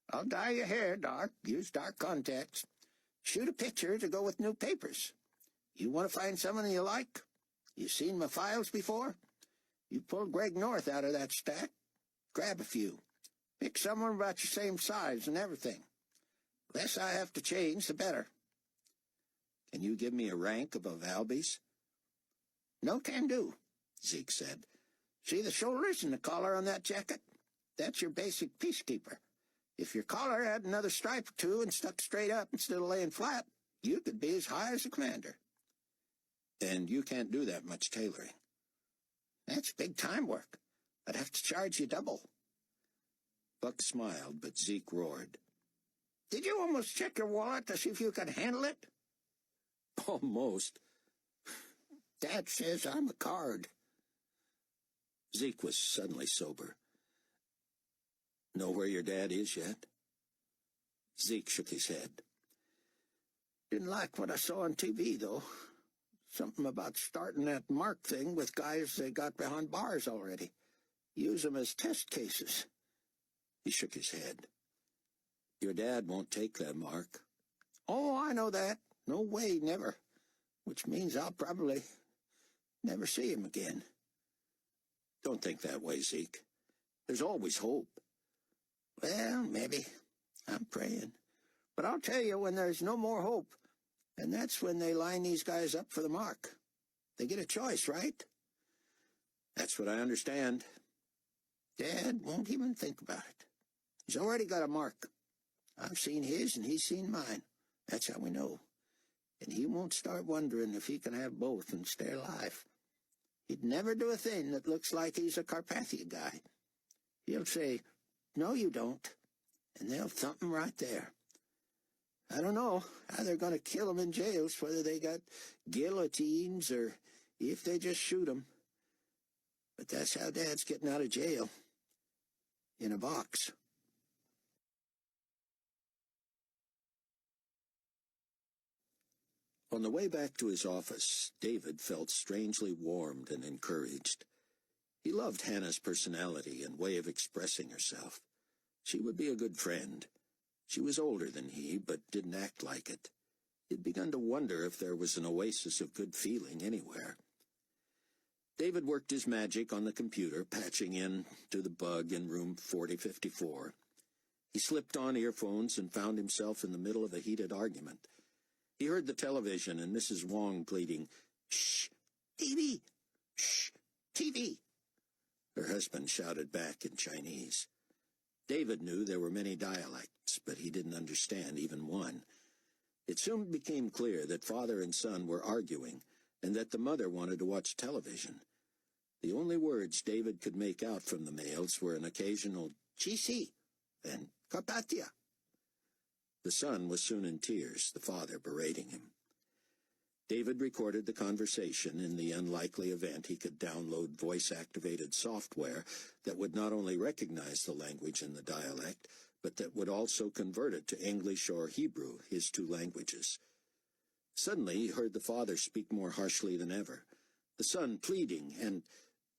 I'll dye your hair dark, use dark contacts, shoot a picture to go with new papers. You want to find someone you like? You've seen my files before? You pulled Greg North out of that stack. Grab a few. Pick someone about your same size and everything. Less I have to change, the better." "Can you give me a rank above Albie's?" "No can do," Zeke said. "See the shoulders and the collar on that jacket? That's your basic peacekeeper. If your collar had another stripe or two and stuck straight up instead of laying flat, you could be as high as a commander." "And you can't do that much tailoring." "That's big-time work. I'd have to charge you double." Buck smiled, but Zeke roared. "Did you almost check your wallet to see if you could handle it?" "Almost." "Dad says I'm a card." Zeke was suddenly sober. "Know where your dad is yet?" Zeke shook his head. "Didn't like what I saw on TV, though. Something about starting that Mark thing with guys they got behind bars already. Use them as test cases." He shook his head. "Your dad won't take that Mark." "Oh, I know that. No way, never. Which means I'll probably never see him again." "Don't think that way, Zeke. There's always hope." "Well, maybe. I'm praying. But I'll tell you when there's no more hope, and that's when they line these guys up for the Mark. They get a choice, right?" "That's what I understand." "Dad won't even think about it. He's already got a Mark. I've seen his and he's seen mine. That's how we know. And he won't start wondering if he can have both and stay alive. He'd never do a thing that looks like he's a Carpathia guy. He'll say, 'No, you don't,' and they'll thump him right there. I don't know how they're going to kill him in jails, whether they got guillotines or if they just shoot him. But that's how Dad's getting out of jail. In a box." On the way back to his office, David felt strangely warmed and encouraged. He loved Hannah's personality and way of expressing herself. She would be a good friend. She was older than he, but didn't act like it. He'd begun to wonder if there was an oasis of good feeling anywhere. David worked his magic on the computer, patching in to the bug in room 4054. He slipped on earphones and found himself in the middle of a heated argument. He heard the television and Mrs. Wong pleading, "Shh, TV! Shh, TV!" Her husband shouted back in Chinese. David knew there were many dialects, but he didn't understand even one. It soon became clear that father and son were arguing, and that the mother wanted to watch television. The only words David could make out from the males were an occasional "GC" and "Carpathia." The son was soon in tears, the father berating him. David recorded the conversation in the unlikely event he could download voice-activated software that would not only recognize the language in the dialect, but that would also convert it to English or Hebrew, his two languages. Suddenly he heard the father speak more harshly than ever, the son pleading, and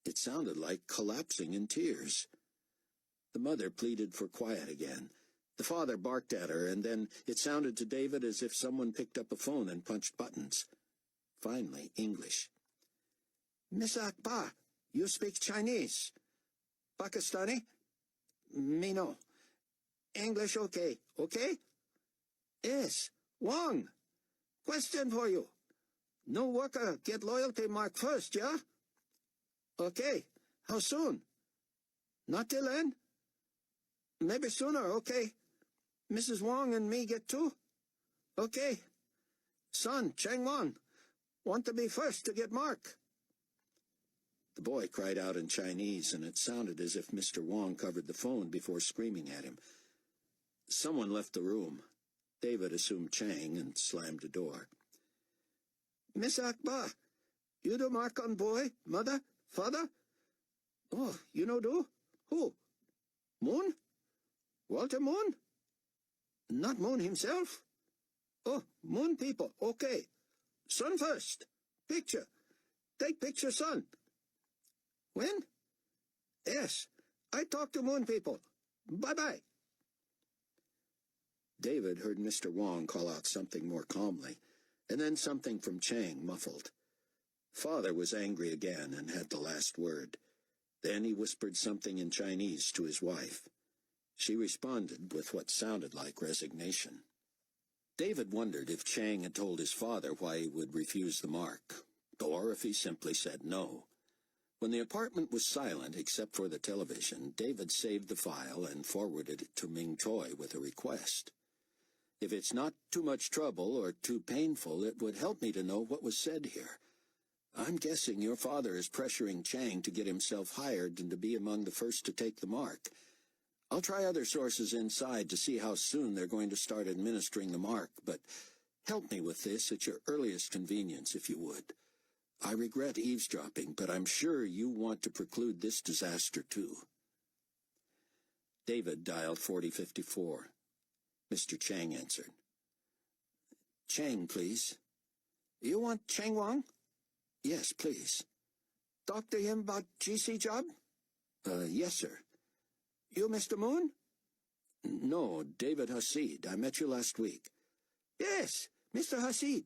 it sounded like collapsing in tears. The mother pleaded for quiet again. The father barked at her, and then it sounded to David as if someone picked up a phone and punched buttons. Finally, English. "Miss Akbar, you speak Chinese. Pakistani? Me no. English okay, okay? Yes. Wong. Question for you. No worker get loyalty mark first, yeah? Okay. How soon? Not till then? Maybe sooner, okay. Mrs. Wong and me get two? Okay. Son, Cheng Won, want to be first to get mark." The boy cried out in Chinese, and it sounded as if Mr. Wong covered the phone before screaming at him. Someone left the room. David assumed Chang and slammed the door. Miss Akbar, you do mark on boy, mother, father? Oh, you know do? Who? Moon? Walter Moon? Not Moon himself? Oh, Moon people, okay. Son first. Picture. Take picture, son. When? Yes, I talk to Moon people. Bye-bye. David heard Mr. Wong call out something more calmly, and then something from Chang muffled. Father was angry again and had the last word. Then he whispered something in Chinese to his wife. She responded with what sounded like resignation. David wondered if Chang had told his father why he would refuse the mark, or if he simply said no. When the apartment was silent except for the television, David saved the file and forwarded it to Ming Choi with a request. If it's not too much trouble or too painful, it would help me to know what was said here. I'm guessing your father is pressuring Chang to get himself hired and to be among the first to take the mark. I'll try other sources inside to see how soon they're going to start administering the mark, but help me with this at your earliest convenience, if you would. I regret eavesdropping, but I'm sure you want to preclude this disaster, too. David dialed 4054. Mr. Chang answered. Chang, please. You want Chang Wang? Yes, please. Talk to him about GC job? Yes, sir. You Mr. Moon? No, David Hasid. I met you last week. Yes, Mr. Hasid.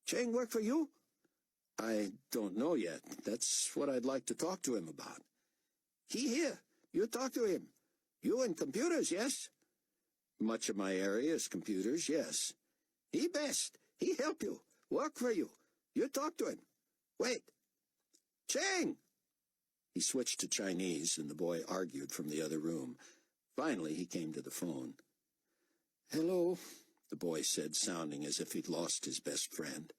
Chang work for you? I don't know yet. That's what I'd like to talk to him about. He here. You talk to him. You in computers, yes? Much of my area is computers, yes. He best. He help you. Work for you. You talk to him. Wait. Chang! He switched to Chinese, and the boy argued from the other room. Finally, he came to the phone. Hello, the boy said, sounding as if he'd lost his best friend.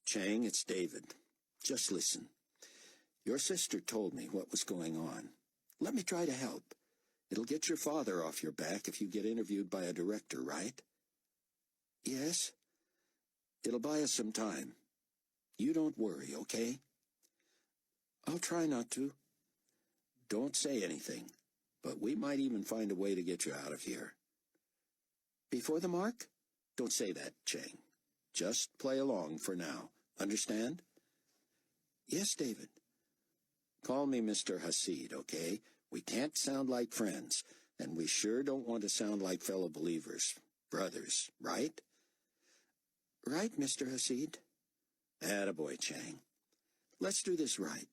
Chang, it's David. Just listen. Your sister told me what was going on. Let me try to help. It'll get your father off your back if you get interviewed by a director, right? Yes. It'll buy us some time. You don't worry, okay? I'll try not to. Don't say anything, but we might even find a way to get you out of here. Before the mark? Don't say that, Chang. Just play along for now. Understand? Yes, David. Call me Mr. Hasid, okay? We can't sound like friends, and we sure don't want to sound like fellow believers. Brothers, right? Right, Mr. Hasid. Attaboy, Chang. Let's do this right.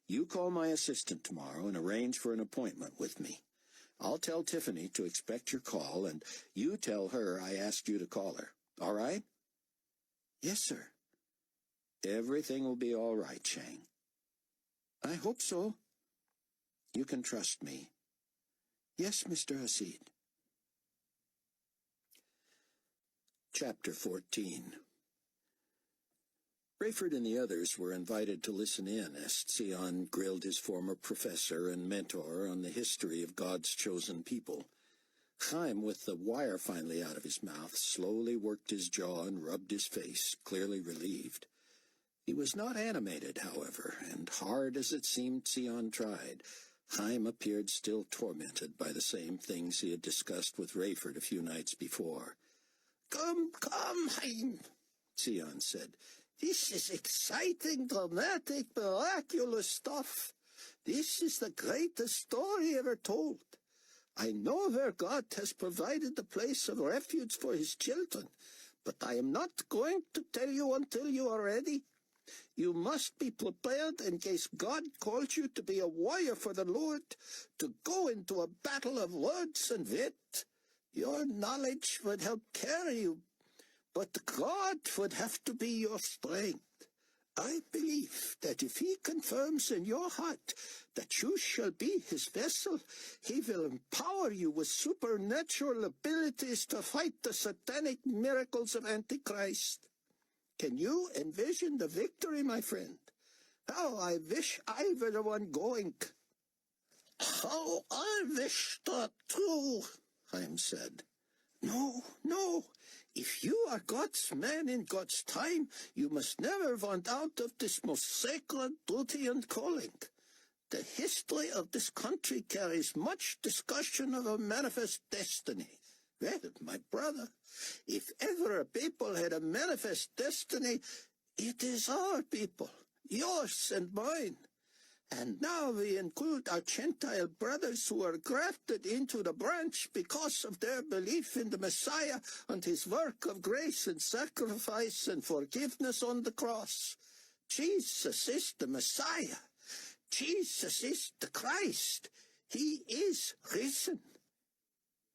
You call my assistant tomorrow and arrange for an appointment with me. I'll tell Tiffany to expect your call, and you tell her I asked you to call her. All right? Yes, sir. Everything will be all right, Chang. I hope so. You can trust me. Yes, Mr. Hasid. Chapter 14. Rayford and the others were invited to listen in as Sion grilled his former professor and mentor on the history of God's chosen people. Chaim, with the wire finally out of his mouth, slowly worked his jaw and rubbed his face, clearly relieved. He was not animated, however, and hard as it seemed Sion tried, Chaim appeared still tormented by the same things he had discussed with Rayford a few nights before. Come, Chaim, Sion said. This is exciting, dramatic, miraculous stuff. This is the greatest story ever told. I know where God has provided a place of refuge for his children, but I am not going to tell you until you are ready. You must be prepared in case God calls you to be a warrior for the Lord, to go into a battle of words and wit. Your knowledge would help carry you, but God would have to be your strength. I believe that if he confirms in your heart that you shall be his vessel, he will empower you with supernatural abilities to fight the satanic miracles of Antichrist. Can you envision the victory, my friend? How I wish I were the one going. How I wish that too, Chaim said. No, no. If you are God's man in God's time, you must never want out of this most sacred duty and calling. The history of this country carries much discussion of a manifest destiny. Well, my brother, if ever a people had a manifest destiny, it is our people, yours and mine. And now we include our Gentile brothers who are grafted into the branch because of their belief in the Messiah and his work of grace and sacrifice and forgiveness on the cross. Jesus is the Messiah. Jesus is the Christ. He is risen.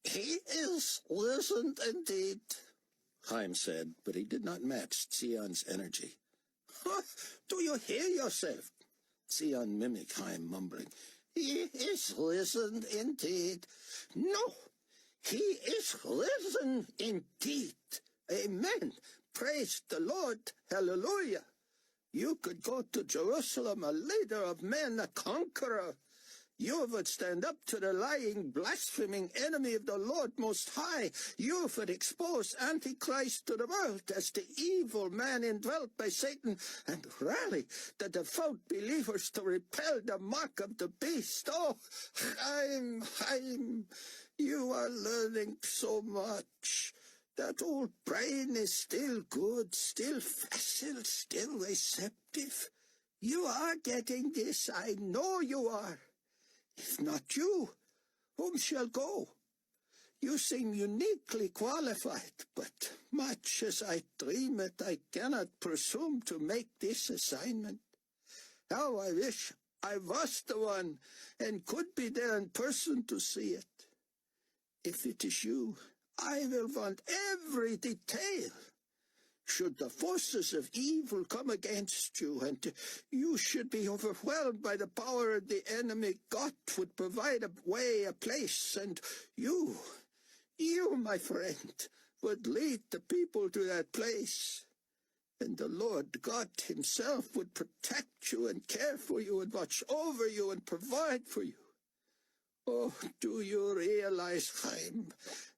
He is risen indeed, Chaim said, but he did not match Zion's energy. Do you hear yourself? Zion mimicked Chaim, mumbling. He is risen indeed. No, he is risen indeed. Amen. Praise the Lord. Hallelujah. You could go to Jerusalem, a leader of men, a conqueror. You would stand up to the lying, blaspheming enemy of the Lord Most High. You would expose Antichrist to the world as the evil man indwelt by Satan and rally the devout believers to repel the mark of the beast. Oh, Chaim, you are learning so much. That old brain is still good, still facile, still receptive. You are getting this, I know you are. If not you, whom shall go? You seem uniquely qualified, but much as I dream it, I cannot presume to make this assignment. How I wish I was the one and could be there in person to see it. If it is you, I will want every detail. Should the forces of evil come against you, and you should be overwhelmed by the power of the enemy, God would provide a way, a place, and you, my friend, would lead the people to that place. And the Lord God himself would protect you and care for you and watch over you and provide for you. Oh, do you realize, Chaim,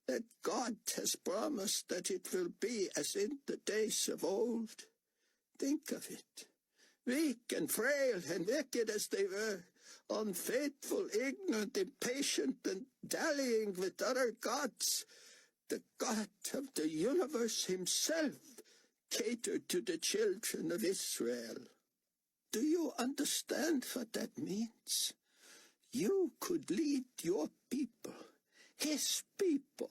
that God has promised that it will be as in the days of old? Think of it. Weak and frail and wicked as they were, unfaithful, ignorant, impatient, and dallying with other gods, the God of the universe himself catered to the children of Israel. Do you understand what that means? You could lead your people, his people,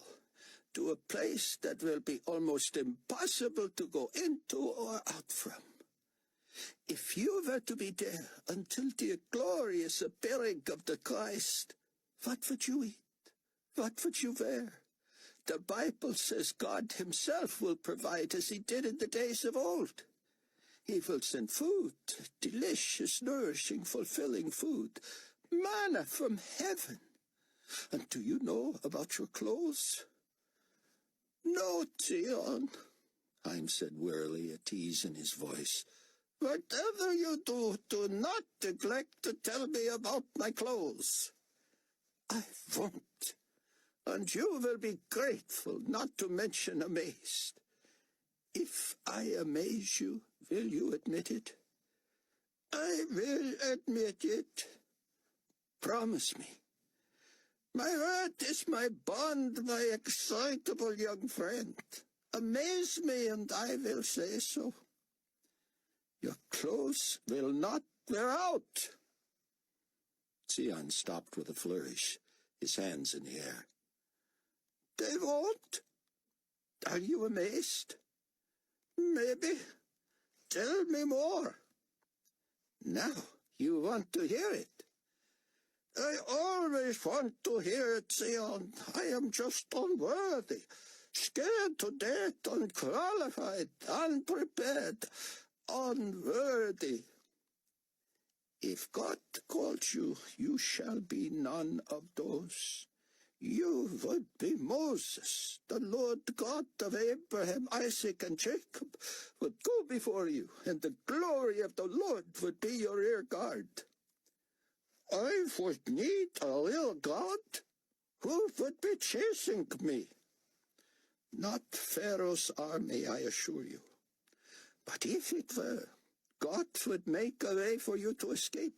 to a place that will be almost impossible to go into or out from. If you were to be there until the glorious appearing of the Christ, what would you eat? What would you wear? The Bible says God himself will provide as he did in the days of old. He will send food, delicious, nourishing, fulfilling food, manna from heaven. And do you know about your clothes? No, Zion, Chaim said wearily, a tease in his voice. Whatever you do, do not neglect to tell me about my clothes. I won't. And you will be grateful, not to mention amazed. If I amaze you, will you admit it? I will admit it. Promise me. My word is my bond, my excitable young friend. Amaze me, and I will say so. Your clothes will not wear out. Zion stopped with a flourish, his hands in the air. They won't? Are you amazed? Maybe. Tell me more. Now you want to hear it. I always want to hear it, Zion. I am just unworthy, scared to death, unqualified, unprepared, unworthy. If God calls you, you shall be none of those. You would be Moses. The Lord God of Abraham, Isaac, and Jacob would go before you, and the glory of the Lord would be your rear guard. I would need a real God. Who would be chasing me? Not Pharaoh's army, I assure you. But if it were, God would make a way for you to escape.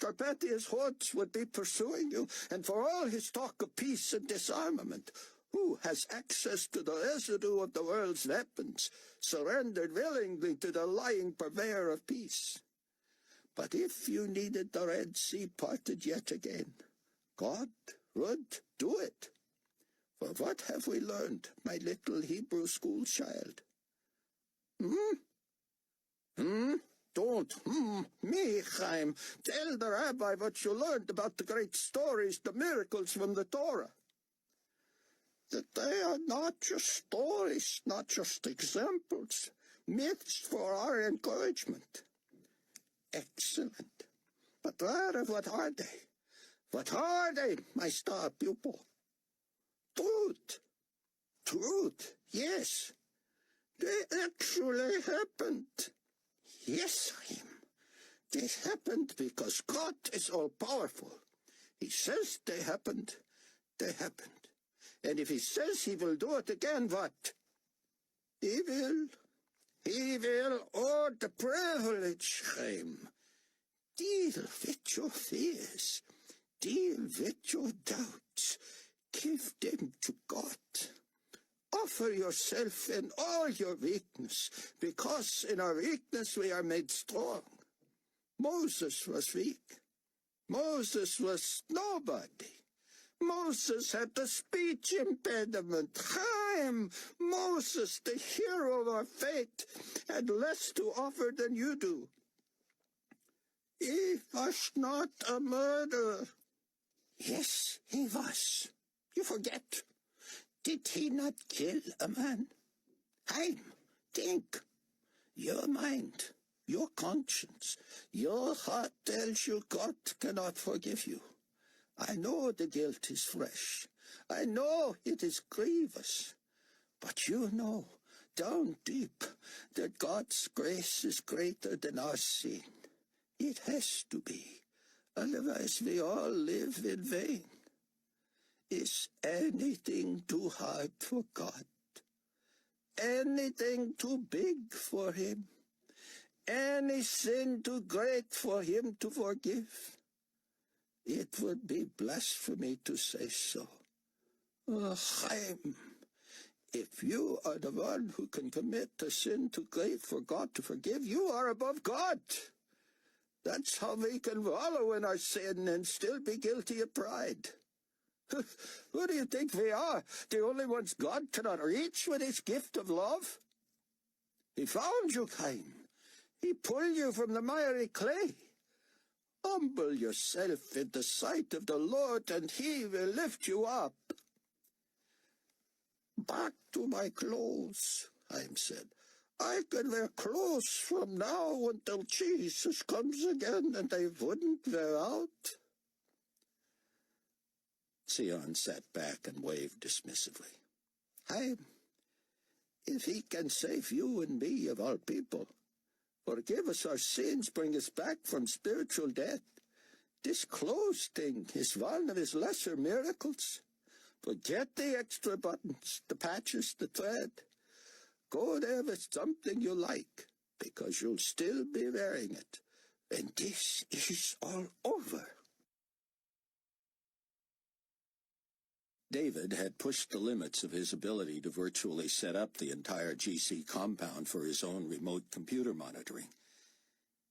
Carpathia's hordes would be pursuing you, and for all his talk of peace and disarmament, who has access to the residue of the world's weapons, surrendered willingly to the lying purveyor of peace. But if you needed the Red Sea parted yet again, God would do it. For what have we learned, my little Hebrew school child? Don't me, Chaim. Tell the rabbi what you learned about the great stories, the miracles from the Torah. That they are not just stories, not just examples, myths for our encouragement. Excellent. But rather, what are they? What are they, my star pupil? Truth. Truth, yes. They actually happened. Yes, Chaim. They happened because God is all-powerful. He says they happened. They happened. And if he says he will do it again, what? He will. He will. Oh, the privilege, Chaim. Deal with your fears. Deal with your doubts. Give them to God. Offer yourself in all your weakness, because in our weakness we are made strong. Moses was weak. Moses was nobody. Moses had the speech impediment. Chaim, Moses, the hero of our faith, had less to offer than you do. He was not a murderer. Yes, he was. You forget. Did he not kill a man? Chaim, think. Your mind, your conscience, your heart tells you God cannot forgive you. I know the guilt is fresh. I know it is grievous. But you know, down deep, that God's grace is greater than our sin. It has to be. Otherwise we all live in vain. Is anything too hard for God? Anything too big for him? Any sin too great for him to forgive? It would be blasphemy to say so. Oh, Chaim, if you are the one who can commit a sin too great for God to forgive, you are above God. That's how we can wallow in our sin and still be guilty of pride. Who do you think we are? The only ones God cannot reach with his gift of love? He found you, Chaim. He pulled you from the miry clay. Humble yourself in the sight of the Lord, and he will lift you up. Back to my clothes, Chaim said. I can wear clothes from now until Jesus comes again, and they wouldn't wear out. Sion sat back and waved dismissively. Chaim, if he can save you and me of all people, forgive us our sins, bring us back from spiritual death, this clothes thing is one of his lesser miracles. Forget the extra buttons, the patches, the thread. Go there with something you like, because you'll still be wearing it. And this is all over. David had pushed the limits of his ability to virtually set up the entire GC compound for his own remote computer monitoring.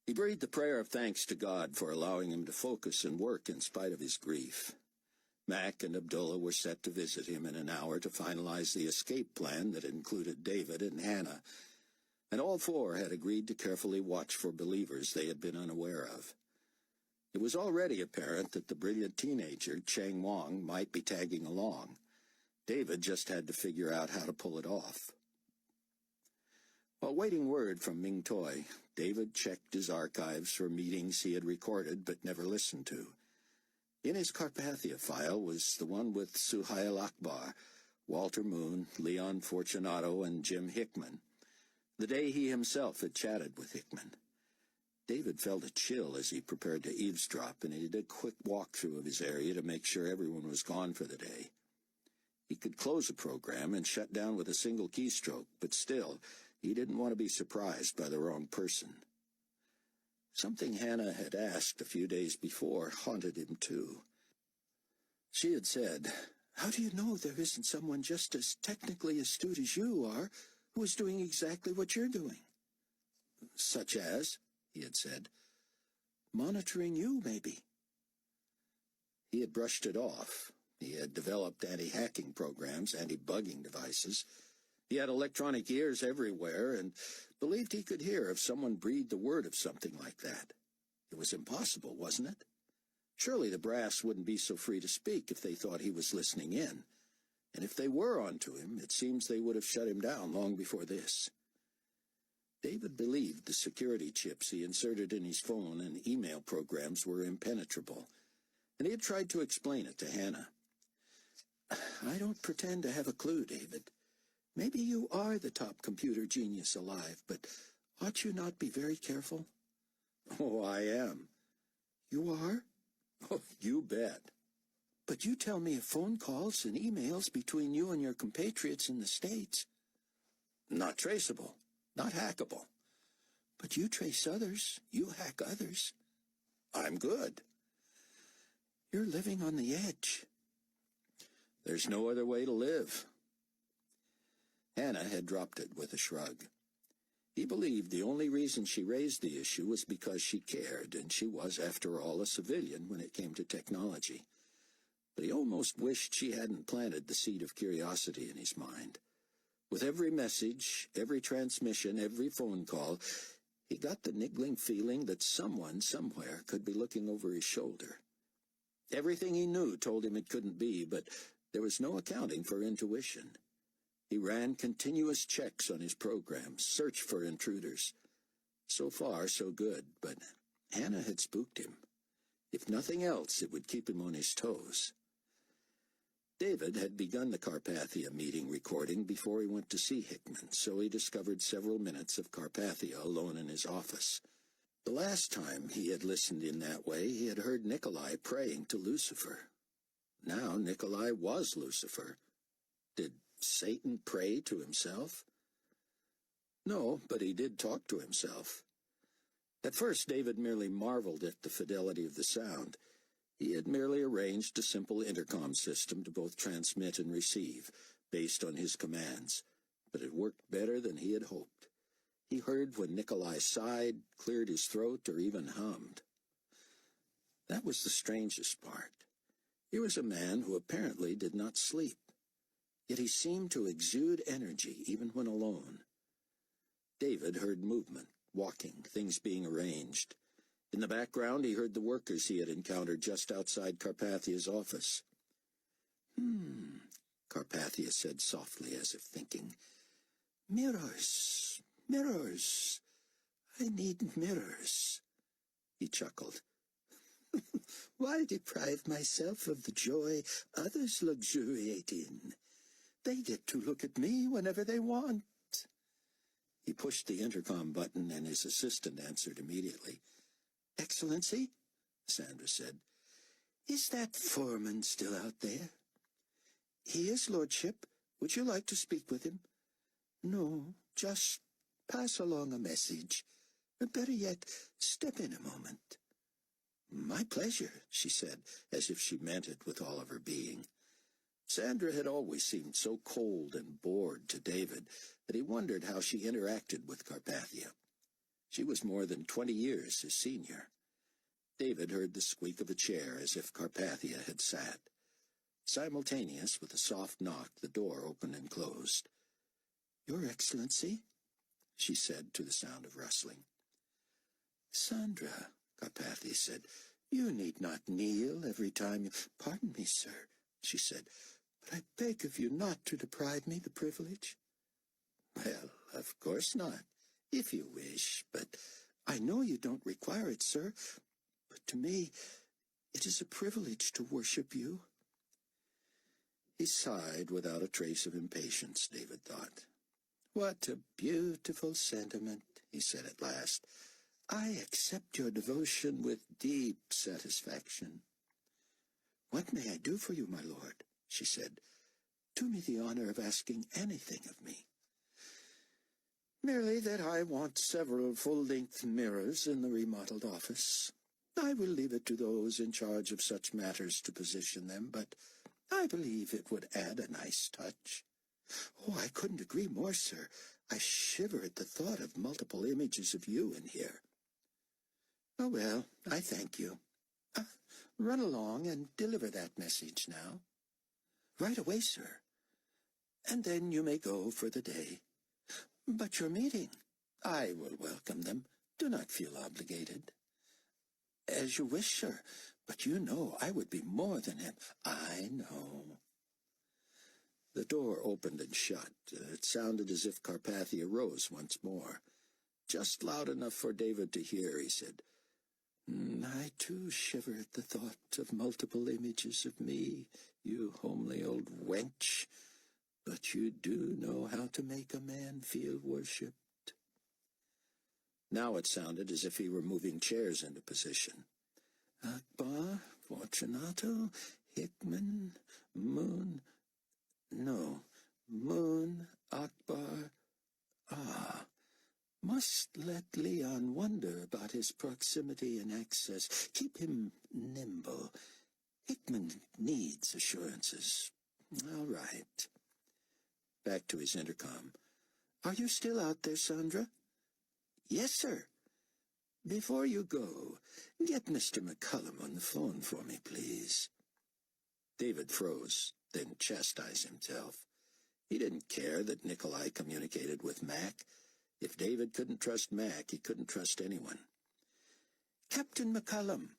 He breathed a prayer of thanks to God for allowing him to focus and work in spite of his grief. Mac and Abdullah were set to visit him in an hour to finalize the escape plan that included David and Hannah, and all four had agreed to carefully watch for believers they had been unaware of. It was already apparent that the brilliant teenager, Cheng Wang, might be tagging along. David just had to figure out how to pull it off. While waiting word from Ming Toi, David checked his archives for meetings he had recorded but never listened to. In his Carpathia file was the one with Suhail Akbar, Walter Moon, Leon Fortunato, and Jim Hickman, the day he himself had chatted with Hickman. David felt a chill as he prepared to eavesdrop, and he did a quick walkthrough of his area to make sure everyone was gone for the day. He could close a program and shut down with a single keystroke, but still, he didn't want to be surprised by the wrong person. Something Hannah had asked a few days before haunted him too. She had said, "How do you know there isn't someone just as technically astute as you are who is doing exactly what you're doing?" "Such as," he had said, "monitoring you, maybe." He had brushed it off. He had developed anti-hacking programs, anti-bugging devices. He had electronic ears everywhere and believed he could hear if someone breathed the word of something like that. It was impossible, wasn't it? Surely the brass wouldn't be so free to speak if they thought he was listening in. And if they were onto him, it seems they would have shut him down long before this. David believed the security chips he inserted in his phone and email programs were impenetrable, and he had tried to explain it to Hannah. "I don't pretend to have a clue, David. Maybe you are the top computer genius alive, but ought you not be very careful?" "Oh, I am." "You are?" "Oh, you bet." "But you tell me of phone calls and emails between you and your compatriots in the States." "Not traceable, not hackable." "But you trace others, you hack others." "I'm good." "You're living on the edge." "There's no other way to live." Hannah had dropped it with a shrug. He believed the only reason she raised the issue was because she cared, and she was, after all, a civilian when it came to technology. But he almost wished she hadn't planted the seed of curiosity in his mind. With every message, every transmission, every phone call, he got the niggling feeling that someone, somewhere, could be looking over his shoulder. Everything he knew told him it couldn't be, but there was no accounting for intuition. He ran continuous checks on his programs, searched for intruders. So far, so good, but Hannah had spooked him. If nothing else, it would keep him on his toes. David had begun the Carpathia meeting recording before he went to see Hickman, so he discovered several minutes of Carpathia alone in his office. The last time he had listened in that way, he had heard Nicolae praying to Lucifer. Now Nicolae was Lucifer. Did Satan pray to himself? No, but he did talk to himself. At first, David merely marveled at the fidelity of the sound. He had merely arranged a simple intercom system to both transmit and receive, based on his commands, but it worked better than he had hoped. He heard when Nicolae sighed, cleared his throat, or even hummed. That was the strangest part. Here was a man who apparently did not sleep, yet he seemed to exude energy even when alone. David heard movement, walking, things being arranged. In the background, he heard the workers he had encountered just outside Carpathia's office. Carpathia said softly, as if thinking. "Mirrors, mirrors. I need mirrors." He chuckled. "Why deprive myself of the joy others luxuriate in? They get to look at me whenever they want." He pushed the intercom button, and his assistant answered immediately. "Excellency," Sandra said, "is that foreman still out there?" "He is, Lordship. Would you like to speak with him?" "No, just pass along a message. Better yet, step in a moment." "My pleasure," she said, as if she meant it with all of her being. Sandra had always seemed so cold and bored to David that he wondered how she interacted with Carpathia. She was more than 20 years his senior. David heard the squeak of a chair as if Carpathia had sat. Simultaneous with a soft knock, the door opened and closed. "Your Excellency," she said to the sound of rustling. "Sandra," Carpathia said, "you need not kneel every time you—" "Pardon me, sir," she said, "but I beg of you not to deprive me the privilege." "Well, of course not, if you wish, but—" "I know you don't require it, sir, but to me It is a privilege to worship you. He sighed without a trace of impatience, David thought. What a beautiful sentiment, he said at last. I accept your devotion with deep satisfaction. What may I do for you, my lord? She said. Do me the honor of asking anything of me. Merely that I want several full-length mirrors in the remodeled office. I will leave it to those in charge of such matters to position them, but I believe it would add a nice touch. Oh, I couldn't agree more, sir. I shiver at the thought of multiple images of you in here. Oh, well, I thank you. Run along and deliver that message now. Right away, sir. And then you may go for the day. But your meeting? I will welcome them. Do not feel obligated. As you wish, sir. But you know I would be more than him. I know. The door opened and shut. It sounded as if Carpathia rose once more. Just loud enough for David to hear, he said, I too shiver at the thought of multiple images of me, you homely old wench. But you do know how to make a man feel worshipped. Now it sounded as if he were moving chairs into position. Akbar, Fortunato, Hickman, Moon, Akbar. Must let Leon wonder about his proximity and access. Keep him nimble. Hickman needs assurances. All right. Back to his intercom. Are you still out there, Sandra? Yes, sir. Before you go, get Mr. McCullum on the phone for me, please. David froze, then chastised himself. He didn't care that Nicolae communicated with Mac. If David couldn't trust Mac, he couldn't trust anyone. Captain McCullum,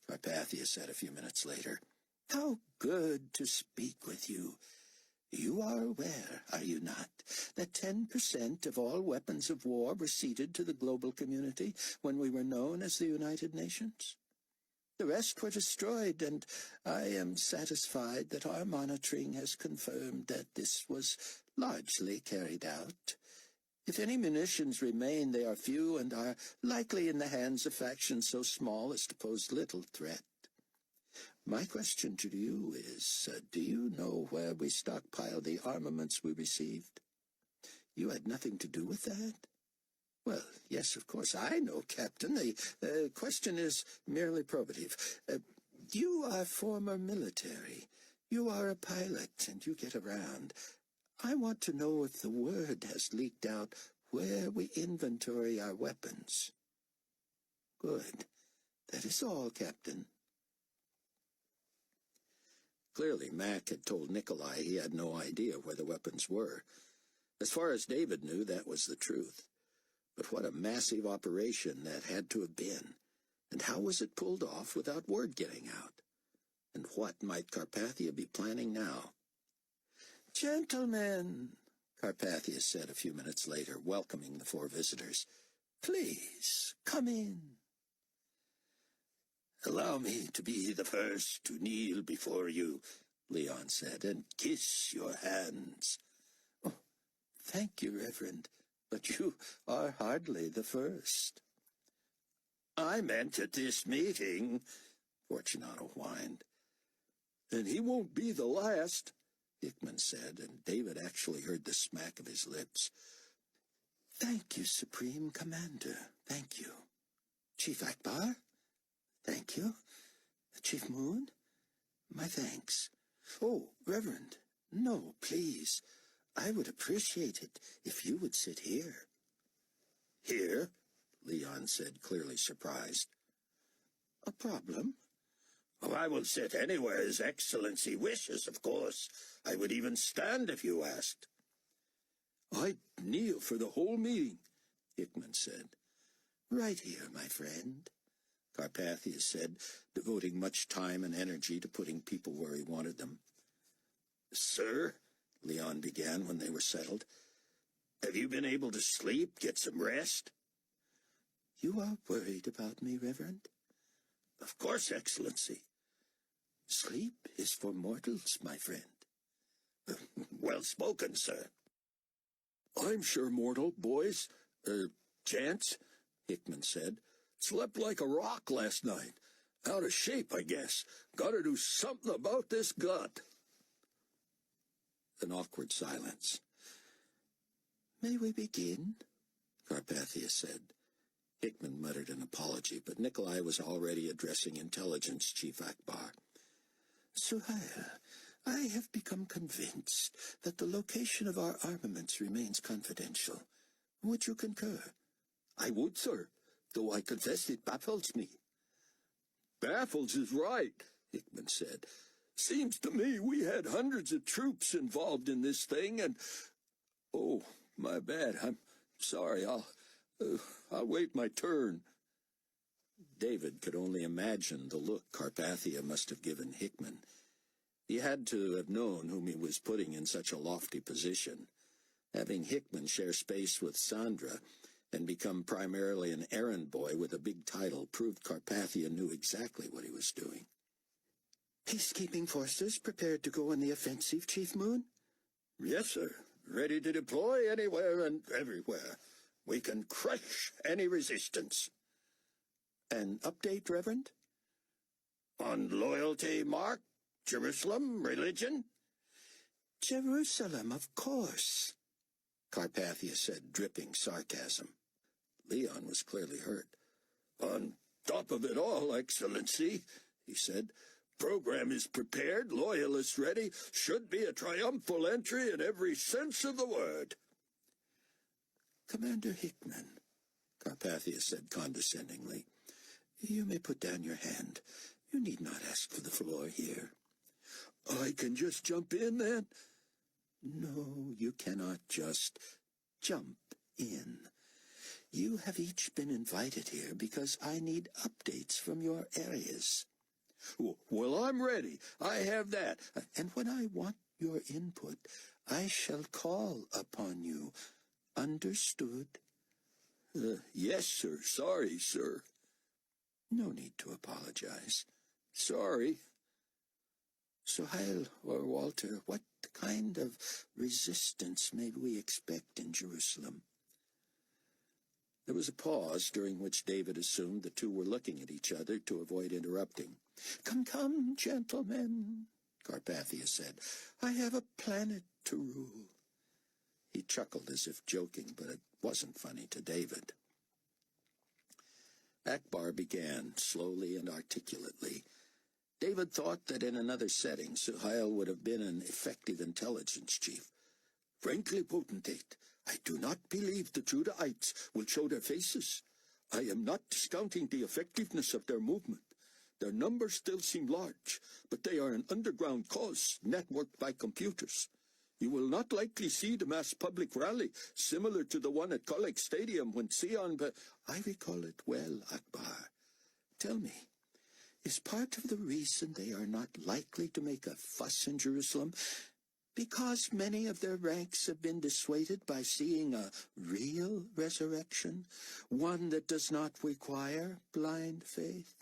Carpathia said a few minutes later. How good to speak with you. You are aware, are you not, that 10% of all weapons of war were ceded to the global community when we were known as the United Nations? The rest were destroyed, and I am satisfied that our monitoring has confirmed that this was largely carried out. If any munitions remain, they are few and are likely in the hands of factions so small as to pose little threat. My question to you is, do you know where we stockpiled the armaments we received? You had nothing to do with that? Well, yes, of course, I know, Captain. The question is merely probative. You are former military. You are a pilot, and you get around. I want to know if the word has leaked out where we inventory our weapons. Good. That is all, Captain. Clearly, Mac had told Nicolae he had no idea where the weapons were. As far as David knew, that was the truth. But what a massive operation that had to have been. And how was it pulled off without word getting out? And what might Carpathia be planning now? Gentlemen, Carpathia said a few minutes later, welcoming the four visitors, please, come in. Allow me to be the first to kneel before you, Leon said, and kiss your hands. Oh, thank you, Reverend, but you are hardly the first. I meant at this meeting, Fortunato whined. And he won't be the last, Hickman said, and David actually heard the smack of his lips. Thank you, Supreme Commander. Thank you. Chief Akbar? Thank you. Chief Moon? My thanks. Oh, Reverend, no, please. I would appreciate it if you would sit here. Here? Leon said, clearly surprised. A problem? Oh, I will sit anywhere His Excellency wishes, of course. I would even stand if you asked. I'd kneel for the whole meeting, Hickman said. Right here, my friend, Carpathia said, devoting much time and energy to putting people where he wanted them. Sir, Leon began when they were settled, have you been able to sleep, get some rest? You are worried about me, Reverend? Of course, Excellency. Sleep is for mortals, my friend. Well spoken, sir. I'm sure mortal, boys. Chance, Hickman said. Slept like a rock last night. Out of shape, I guess. Gotta do something about this gut. An awkward silence. May we begin? Carpathia said. Hickman muttered an apology, but Nicolae was already addressing Intelligence Chief Akbar. Suhail, I have become convinced that the location of our armaments remains confidential. Would you concur? I would, sir, though I confess it baffles me. Baffles is right, Hickman said. Seems to me we had hundreds of troops involved in this thing, and... Oh, my bad. I'm sorry. I'll wait my turn. David could only imagine the look Carpathia must have given Hickman. He had to have known whom he was putting in such a lofty position. Having Hickman share space with Sandra and become primarily an errand boy with a big title proved Carpathia knew exactly what he was doing. Peacekeeping forces prepared to go on the offensive, Chief Moon? Yes, sir. Ready to deploy anywhere and everywhere. We can crush any resistance. An update, Reverend? On loyalty, Mark? Jerusalem? Religion? Jerusalem, of course, Carpathia said, dripping sarcasm. Leon was clearly hurt. On top of it all, Excellency, he said, program is prepared, loyalists ready, should be a triumphal entry in every sense of the word. Commander Hickman, Carpathia said condescendingly, you may put down your hand. You need not ask for the floor here. I can just jump in, then? No, you cannot just jump in. You have each been invited here because I need updates from your areas. Well, I'm ready. I have that. And when I want your input, I shall call upon you. Understood? Yes, sir. Sorry, sir. No need to apologize. Sorry. Suhail or Walter, what kind of resistance may we expect in Jerusalem? There was a pause, during which David assumed the two were looking at each other to avoid interrupting. Come, gentlemen, Carpathia said. I have a planet to rule. He chuckled as if joking, but it wasn't funny to David. Akbar began, slowly and articulately. David thought that in another setting, Suhail would have been an effective intelligence chief. Frankly, Potentate, I do not believe the Judahites will show their faces. I am not discounting the effectiveness of their movement. Their numbers still seem large, but they are an underground cause networked by computers. You will not likely see the mass public rally, similar to the one at College Stadium when Sion... I recall it well, Akbar. Tell me, is part of the reason they are not likely to make a fuss in Jerusalem because many of their ranks have been dissuaded by seeing a real resurrection, one that does not require blind faith?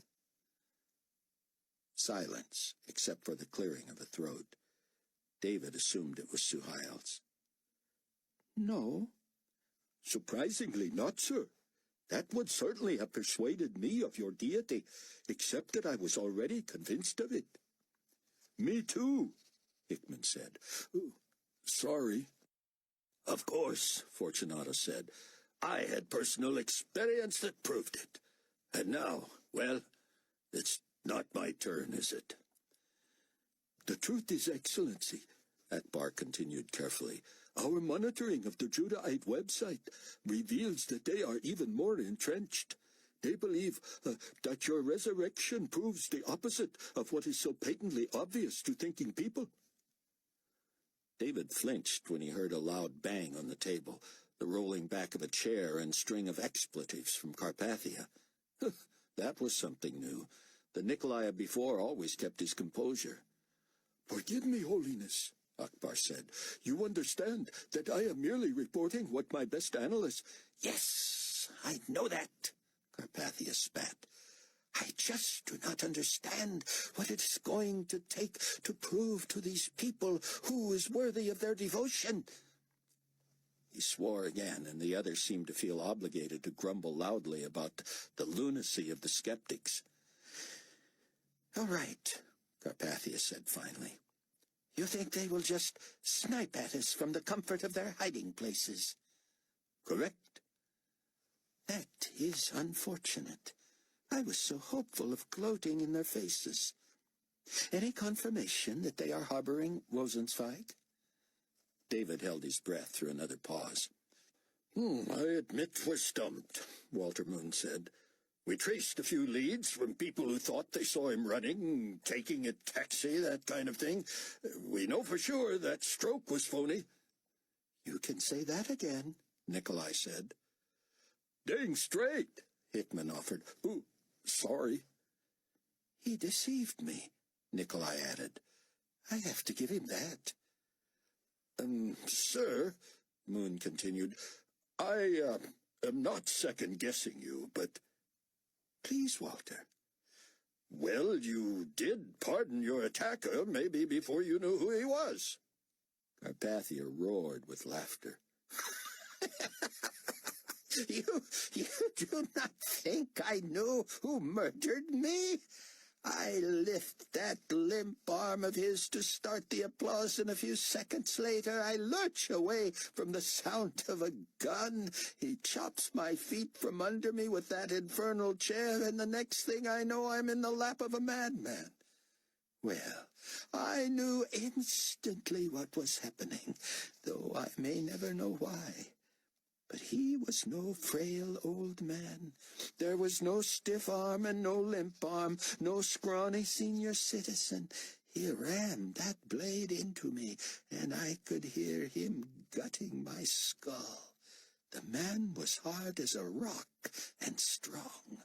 Silence, except for the clearing of a throat. David assumed it was Suhail's. No. Surprisingly not, sir. That would certainly have persuaded me of your deity, except that I was already convinced of it. Me too, Hickman said. Sorry. Of course, Fortunato said. I had personal experience that proved it. And now, well, it's not my turn, is it? The truth is, Excellency, Akbar continued carefully, our monitoring of the Judahite website reveals that they are even more entrenched. They believe that your resurrection proves the opposite of what is so patently obvious to thinking people. David flinched when he heard a loud bang on the table, the rolling back of a chair and string of expletives from Carpathia. That was something new. The Nicolae before always kept his composure. Forgive me, Holiness, Akbar said. You understand that I am merely reporting what my best analysts... Yes, I know that, Carpathia spat. I just do not understand what it is going to take to prove to these people who is worthy of their devotion." He swore again, and the others seemed to feel obligated to grumble loudly about the lunacy of the skeptics. "All right," Carpathia said finally. "You think they will just snipe at us from the comfort of their hiding places?" "Correct." "That is unfortunate. I was so hopeful of gloating in their faces. Any confirmation that they are harboring Rosenzweig?" David held his breath through another pause. I admit we're stumped," Walter Moon said. "We traced a few leads from people who thought they saw him running, taking a taxi, that kind of thing. We know for sure that stroke was phony." "You can say that again," Nicolae said. "Dang straight," Hickman offered. "Ooh, sorry." "He deceived me," Nicolae added. "I have to give him that." Sir," Moon continued, "I am not second-guessing you, but—" "Please, Walter." "Well, you did pardon your attacker, maybe before you knew who he was." Carpathia roared with laughter. You do not think I knew who murdered me? I lift that limp arm of his to start the applause, and a few seconds later I lurch away from the sound of a gun. He chops my feet from under me with that infernal chair, and the next thing I know I'm in the lap of a madman. Well, I knew instantly what was happening, though I may never know why. But he was no frail old man. There was no stiff arm and no limp arm, no scrawny senior citizen. He rammed that blade into me, and I could hear him gutting my skull. The man was hard as a rock and strong.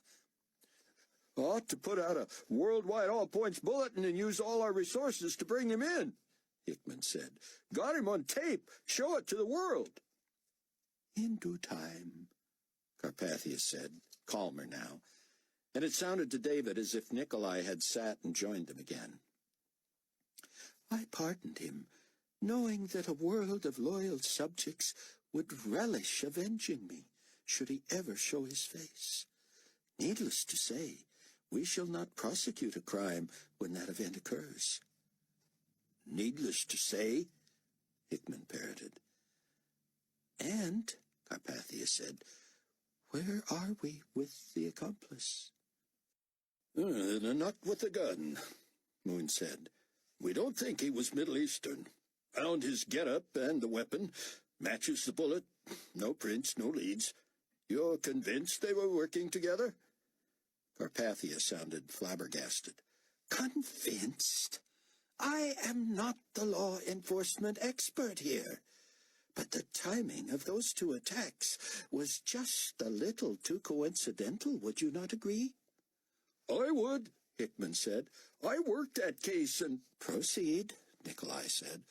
"Ought to put out a worldwide all-points bulletin and use all our resources to bring him in," Hickman said. "Got him on tape. Show it to the world." "In due time," Carpathia said, calmer now, and it sounded to David as if Nicolae had sat and joined them again. "I pardoned him, knowing that a world of loyal subjects would relish avenging me, should he ever show his face. Needless to say, we shall not prosecute a crime when that event occurs." "Needless to say?" Hickman parroted. "And," Carpathia said, "where are we with the accomplice?" "Not with the gun," Moon said. "We don't think he was Middle Eastern. Found his get-up and the weapon. Matches the bullet. No prints, no leads. You're convinced they were working together?" Carpathia sounded flabbergasted. "Convinced? I am not the law enforcement expert here. But the timing of those two attacks was just a little too coincidental, would you not agree?" "I would," Hickman said. "I worked that case and—" "Proceed," Nicolae said.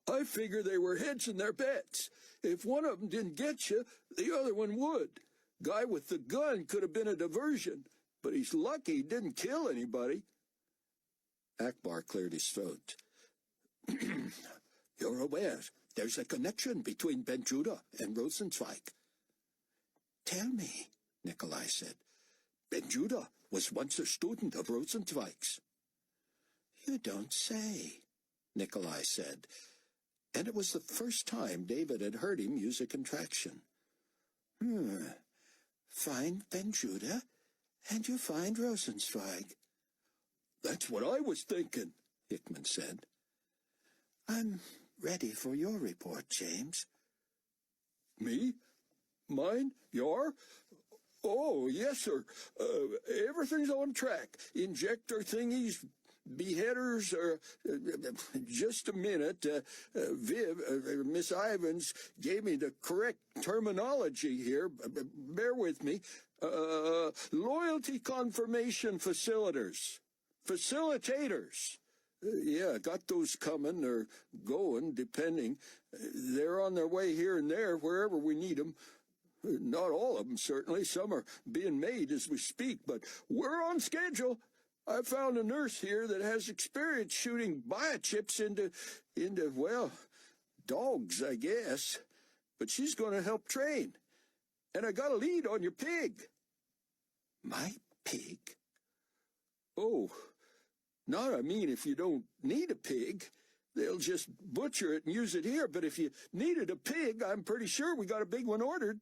"I figure they were hedging their bets. If one of them didn't get you, the other one would. Guy with the gun could have been a diversion, but he's lucky he didn't kill anybody." Akbar cleared his throat. "You're aware there's a connection between Ben Judah and Rosenzweig?" "Tell me," Nicolae said. "Ben Judah was once a student of Rosenzweig's." "You don't say," Nicolae said, and it was the first time David had heard him use a contraction. Find Ben Judah, and you find Rosenzweig." "That's what I was thinking," Hickman said. "I'm ready for your report, James." "Me? Mine? Your? Oh, yes, sir. Everything's on track. Injector thingies, beheaders, just a minute. Miss Ivins gave me the correct terminology here. Bear with me. Loyalty confirmation facilitators. Yeah, got those coming or going, depending. They're on their way here and there, wherever we need them. Not all of them, certainly. Some are being made as we speak, but we're on schedule. I found a nurse here that has experience shooting biochips into, well, dogs, I guess. But she's going to help train. And I got a lead on your pig. My pig? Oh, I mean if you don't need a pig. They'll just butcher it and use it here. But if you needed a pig, I'm pretty sure we got a big one ordered.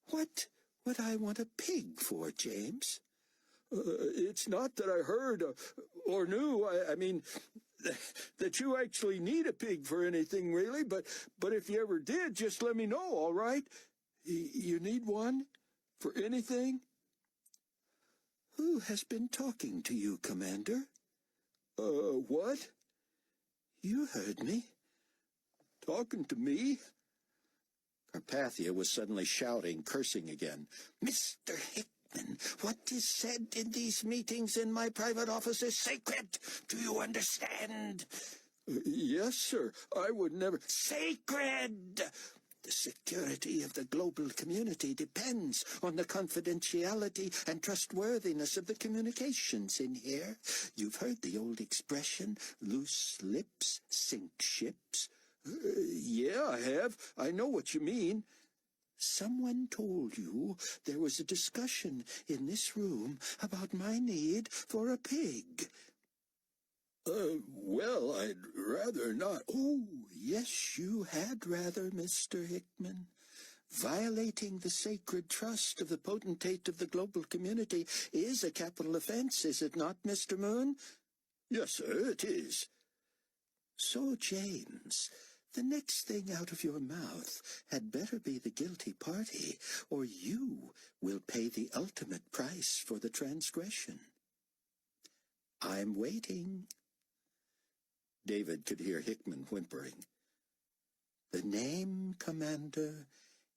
What would I want a pig for, James? It's not that I heard or knew, I mean, that you actually need a pig for anything, really. But if you ever did, just let me know, all right? You need one for anything? Who has been talking to you, Commander? What? You heard me. Talking to me? Carpathia was suddenly shouting, cursing again. Mr. Hickman, what is said in these meetings in my private office is sacred. Do you understand? Yes, sir. I would never... Sacred! The security of the global community depends on the confidentiality and trustworthiness of the communications in here. You've heard the old expression, loose lips sink ships. Yeah, I have. I know what you mean. Someone told you there was a discussion in this room about my need for a pig. Well, I'd rather not. Oh, yes, you had rather, Mr. Hickman. Violating the sacred trust of the potentate of the global community is a capital offense, is it not, Mr. Moon? Yes, sir, it is. So, James, the next thing out of your mouth had better be the guilty party, or you will pay the ultimate price for the transgression. I'm waiting. David could hear Hickman whimpering. The name, Commander,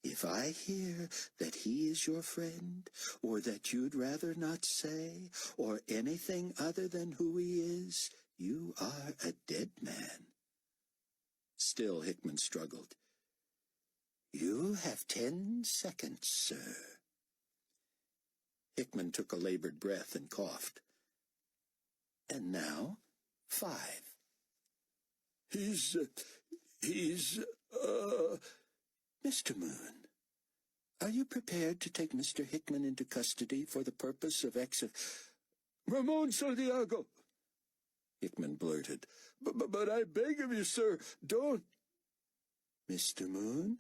if I hear that he is your friend, or that you'd rather not say, or anything other than who he is, you are a dead man. Still Hickman struggled. You have 10 seconds, sir. Hickman took a labored breath and coughed. And now, 5. He's, Mr. Moon, are you prepared to take Mr. Hickman into custody for the purpose of Ramon Santiago, Hickman blurted. But I beg of you, sir, don't... Mr. Moon?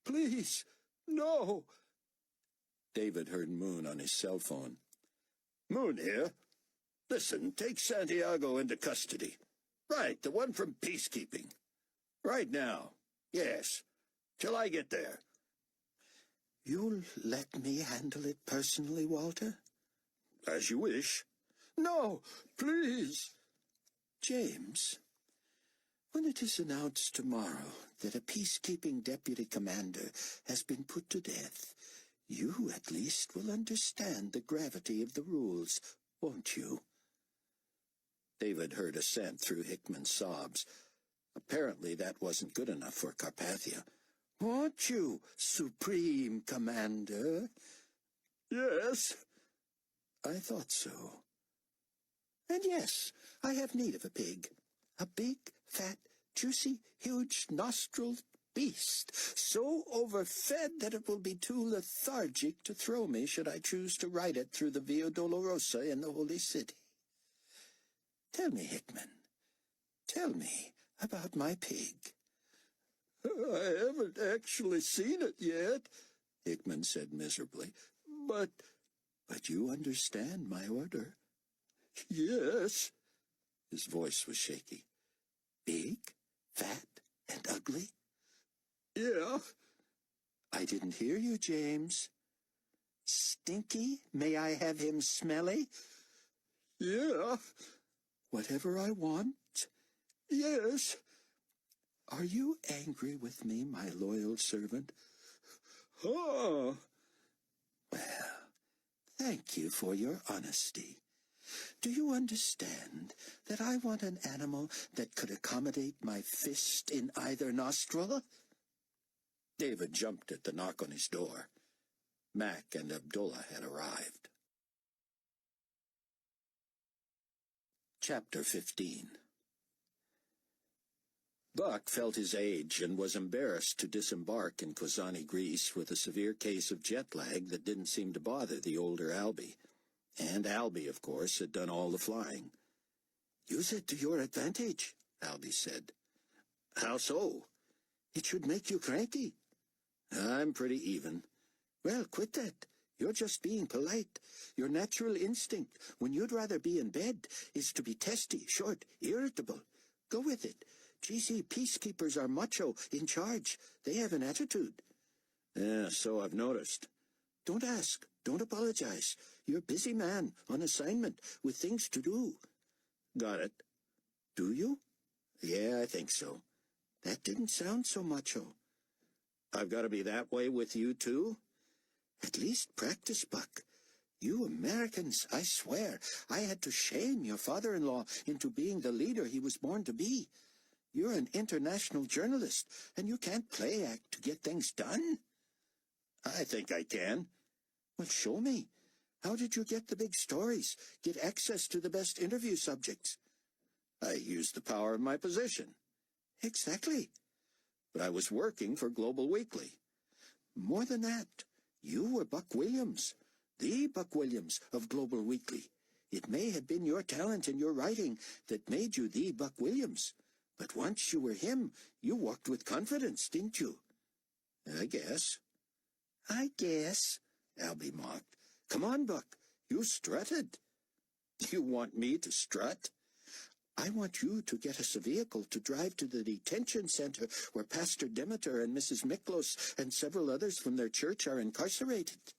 Please, no. David heard Moon on his cell phone. Moon here. Listen, take Santiago into custody. Right, the one from peacekeeping. Right now. Yes. Till I get there. You'll let me handle it personally, Walter? As you wish. No, please. James, when it is announced tomorrow that a peacekeeping deputy commander has been put to death, you at least will understand the gravity of the rules, won't you? David heard assent through Hickman's sobs. Apparently that wasn't good enough for Carpathia. Won't you, Supreme Commander? Yes. I thought so. And yes, I have need of a pig. A big, fat, juicy, huge nostriled beast, so overfed that it will be too lethargic to throw me should I choose to ride it through the Via Dolorosa in the Holy City. Tell me, Hickman, tell me about my pig. I haven't actually seen it yet, Hickman said miserably. But you understand my order. Yes. His voice was shaky. Big, fat, and ugly? Yeah. I didn't hear you, James. Stinky? May I have him smelly? Yeah. Whatever I want? Yes. Are you angry with me, my loyal servant? Oh. Well, thank you for your honesty. Do you understand that I want an animal that could accommodate my fist in either nostril? David jumped at the knock on his door. Mac and Abdullah had arrived. Chapter 15. Buck felt his age and was embarrassed to disembark in Kozani, Greece, with a severe case of jet lag that didn't seem to bother the older Albie. And Albie, of course, had done all the flying. "Use it to your advantage," Albie said. "How so?" "It should make you cranky." "I'm pretty even." "Well, quit that. You're just being polite. Your natural instinct, when you'd rather be in bed, is to be testy, short, irritable. Go with it. GC peacekeepers are macho, in charge. They have an attitude." "Yeah, so I've noticed." "Don't ask. Don't apologize. You're a busy man, on assignment, with things to do." "Got it." "Do you?" "Yeah, I think so." "That didn't sound so macho." "I've got to be that way with you, too?" "At least practice, Buck. You Americans, I swear, I had to shame your father-in-law into being the leader he was born to be. You're an international journalist, and you can't play act to get things done." "I think I can." "Well, show me. How did you get the big stories, get access to the best interview subjects?" "I used the power of my position." "Exactly." "But I was working for Global Weekly." "More than that. You were Buck Williams, the Buck Williams of Global Weekly. It may have been your talent in your writing that made you the Buck Williams, but once you were him, you walked with confidence, didn't you?" "I guess." "I guess," Albie mocked. "Come on, Buck. You strutted." "You want me to strut?" "I want you to get us a vehicle to drive to the detention center where Pastor Demeter and Mrs. Miklos and several others from their church are incarcerated."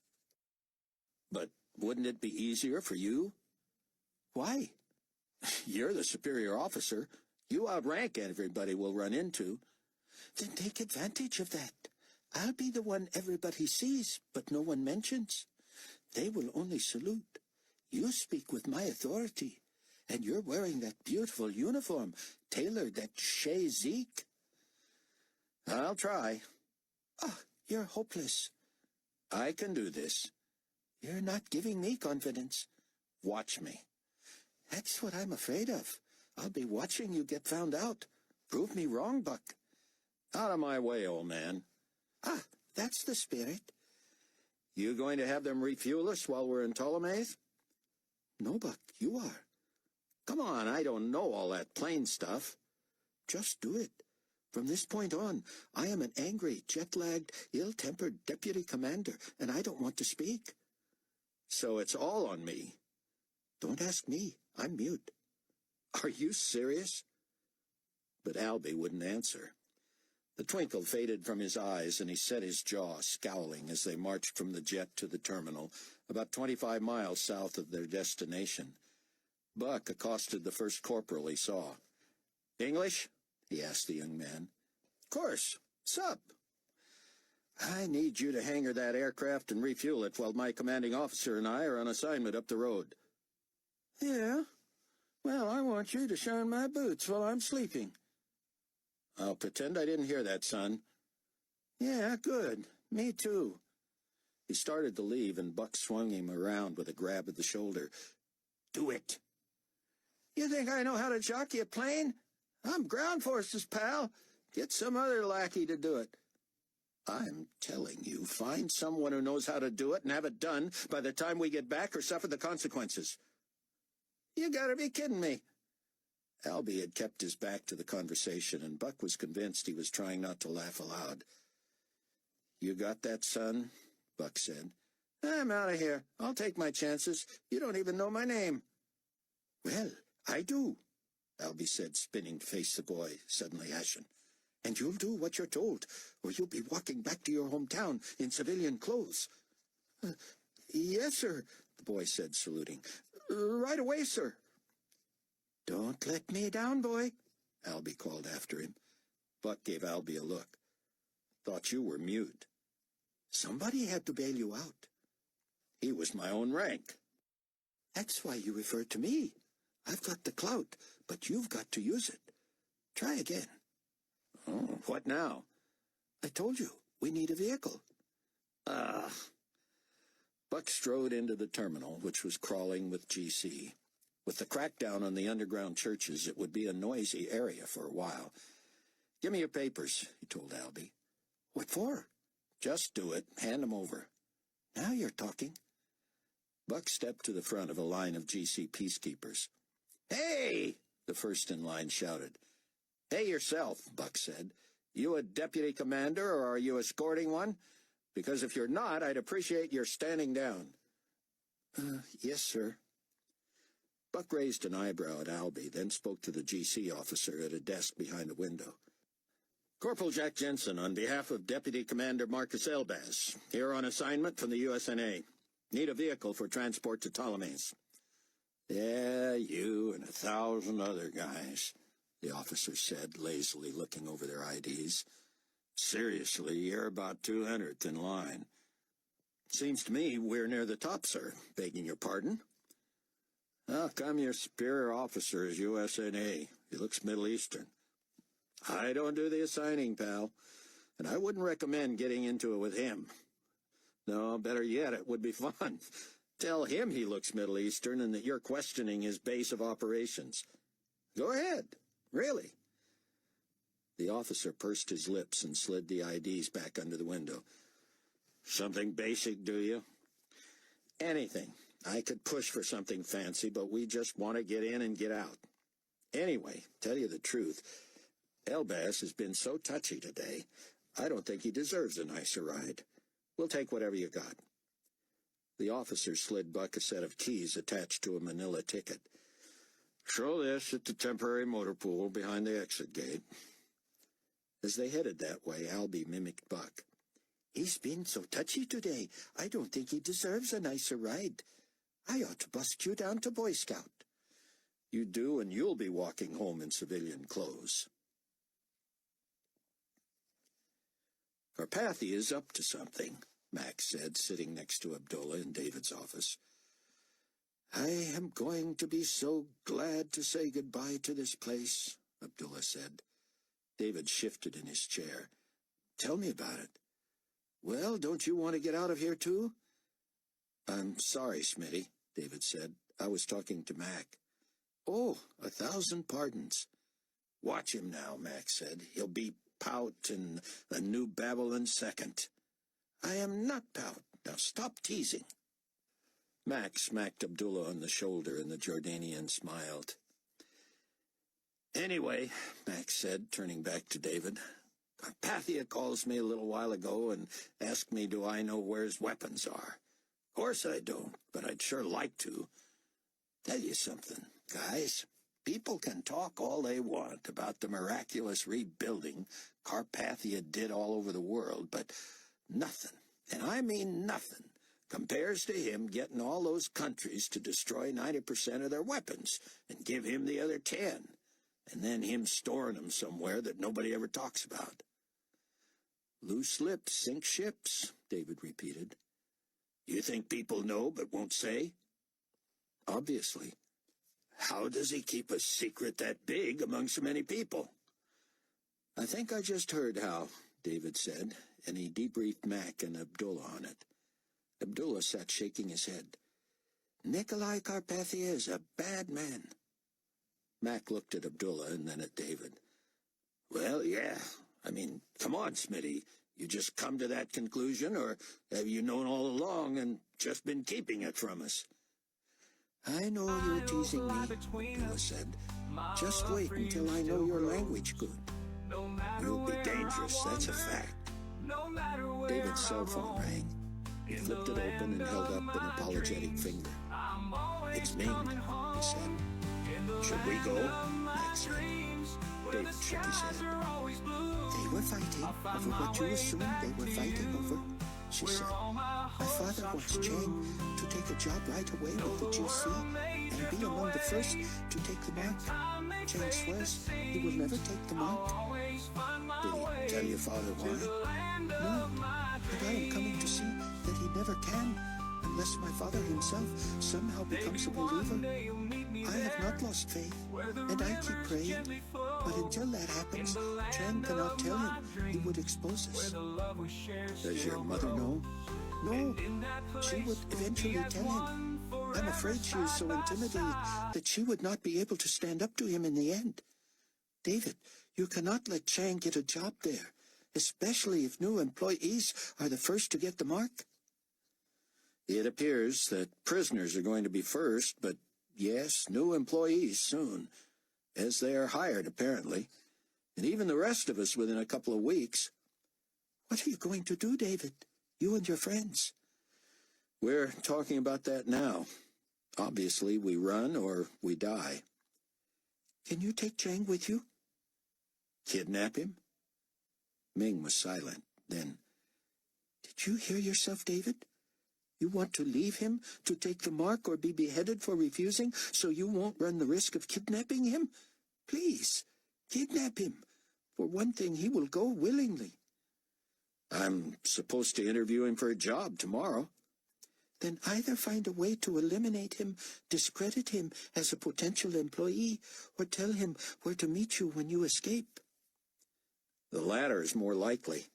"But wouldn't it be easier for you?" "Why?" "You're the superior officer. You outrank everybody we'll run into." "Then take advantage of that. I'll be the one everybody sees, but no one mentions. They will only salute. You speak with my authority. And you're wearing that beautiful uniform, tailored at Chez Zeke." "I'll try." "Oh, you're hopeless." "I can do this." "You're not giving me confidence." "Watch me." "That's what I'm afraid of. I'll be watching you get found out. Prove me wrong, Buck." "Out of my way, old man." "Ah, that's the spirit." "You going to have them refuel us while we're in Ptolemais?" "No, Buck, you are." "Come on, I don't know all that plane stuff." "Just do it. From this point on, I am an angry, jet-lagged, ill-tempered deputy commander, and I don't want to speak." "So it's all on me?" "Don't ask me. I'm mute." "Are you serious?" But Albie wouldn't answer. The twinkle faded from his eyes, and he set his jaw, scowling, as they marched from the jet to the terminal, about 25 miles south of their destination. Buck accosted the first corporal he saw. "English?" he asked the young man. "Course. Sup?" "I need you to hangar that aircraft and refuel it while my commanding officer and I are on assignment up the road." "Yeah? Well, I want you to shine my boots while I'm sleeping." "I'll pretend I didn't hear that, son." "Yeah, good. Me too." He started to leave, and Buck swung him around with a grab of the shoulder. "Do it." "You think I know how to jockey a plane? I'm ground forces, pal. Get some other lackey to do it." "I'm telling you, find someone who knows how to do it and have it done by the time we get back or suffer the consequences." "You gotta be kidding me." Albie had kept his back to the conversation, and Buck was convinced he was trying not to laugh aloud. "You got that, son?" Buck said. "I'm out of here. I'll take my chances. You don't even know my name." "Well, I do," Albie said, spinning to face the boy, suddenly ashen. "And you'll do what you're told, or you'll be walking back to your hometown in civilian clothes." "Yes, sir," the boy said, saluting. "Right away, sir." "Don't let me down, boy," Albie called after him. Buck gave Albie a look. "Thought you were mute." "Somebody had to bail you out." "He was my own rank." "That's why you refer to me. I've got the clout, but you've got to use it. Try again." "Oh, what now?" "I told you, We need a vehicle. Buck strode into the terminal, which was crawling with GC. With the crackdown on the underground churches, it would be a noisy area for a while. "Give me your papers," he told Albie. What for? "Just do it. Hand them over." Now you're talking. Buck stepped to the front of a line of GC peacekeepers. Hey! The first in line shouted. "Hey yourself," Buck said. "You a deputy commander, or are you escorting one? Because if you're not, I'd appreciate your standing down." Yes, sir." Buck raised an eyebrow at Albie, then spoke to the GC officer at a desk behind the window. "Corporal Jack Jensen, on behalf of Deputy Commander Marcus Elbaz, here on assignment from the USNA. Need a vehicle for transport to Ptolemais." "Yeah, you and 1,000 other guys," the officer said, lazily looking over their IDs. "Seriously, you're about 200th in line." "Seems to me we're near the top, sir. Begging your pardon?" "How come your superior officer is USNA? He looks Middle Eastern." "I don't do the assigning, pal, and I wouldn't recommend getting into it with him. No, better yet, it would be fun. Tell him he looks Middle Eastern and that you're questioning his base of operations. Go ahead, really." The officer pursed his lips and slid the IDs back under the window. "Something basic, do you?" "Anything. I could push for something fancy, but we just want to get in and get out. Anyway, tell you the truth, Elbaz has been so touchy today, I don't think he deserves a nicer ride. We'll take whatever you got." The officer slid Buck a set of keys attached to a manila ticket. "Show this at the temporary motor pool behind the exit gate." As they headed that way, Albie mimicked Buck. "He's been so touchy today, I don't think he deserves a nicer ride. I ought to bust you down to Boy Scout." "You do, and you'll be walking home in civilian clothes." "Carpathia is up to something," Max said, sitting next to Abdullah in David's office. "I am going to be so glad to say goodbye to this place," Abdullah said. David shifted in his chair. "Tell me about it." "Well, don't you want to get out of here, too?" "I'm sorry, Smitty," David said. "I was talking to Mac." "Oh, 1,000 pardons." "Watch him now," Mac said. "He'll be Pout in the New Babylon second." "I am not Pout. Now stop teasing." Mac smacked Abdullah on the shoulder, and the Jordanian smiled. "Anyway," Max said, turning back to David, "Carpathia calls me a little while ago and asked me do I know where his weapons are. Of course I don't, but I'd sure like to. Tell you something, guys. People can talk all they want about the miraculous rebuilding Carpathia did all over the world, but nothing, and I mean nothing, compares to him getting all those countries to destroy 90% of their weapons and give him the other 10%. And then him storing them somewhere that nobody ever talks about." "Loose lips sink ships," David repeated. "You think people know but won't say?" "Obviously." "How does he keep a secret that big among so many people?" "I think I just heard how," David said, and he debriefed Mac and Abdullah on it. Abdullah sat shaking his head. "Nicolae Carpathia is a bad man." Mac looked at Abdullah and then at David. "Well, yeah. I mean, come on, Smitty. You just come to that conclusion, or have you known all along and just been keeping it from us?" "I know you're teasing me," Abdullah said. "Just wait until I know your language good." "You'll be dangerous, that's a fact." David's cell phone rang. He flipped it open and held up an apologetic finger. "It's Ming," he said. "Should we go?" Max said. David shook his head. "They were fighting over what you assumed they were fighting over," she said. "My father wants Chang to take a job right away with the GC and be among the first to take the mark. Chang swears he will never take the mark." "Did he tell your father why?" "No, but I am coming to see that he never can, unless my father himself somehow becomes a believer. I have not lost faith, and I keep praying. But until that happens, Chang cannot tell him. He would expose us. Does your mother know? No, she would eventually tell him. I'm afraid she is so intimidated that she would not be able to stand up to him in the end. David, you cannot let Chang get a job there, especially if new employees are the first to get the mark. It appears that prisoners are going to be first, but yes, new employees soon, as they are hired, apparently, and even the rest of us within a couple of weeks. What are you going to do, David, you and your friends? We're talking about that now. Obviously, we run or we die. Can you take Chang with you? Kidnap him? Ming was silent. Then, did you hear yourself, David? You want to leave him to take the mark or be beheaded for refusing so you won't run the risk of kidnapping him? Please, kidnap him. For one thing, he will go willingly. I'm supposed to interview him for a job tomorrow. Then either find a way to eliminate him, discredit him as a potential employee, or tell him where to meet you when you escape. The latter is more likely.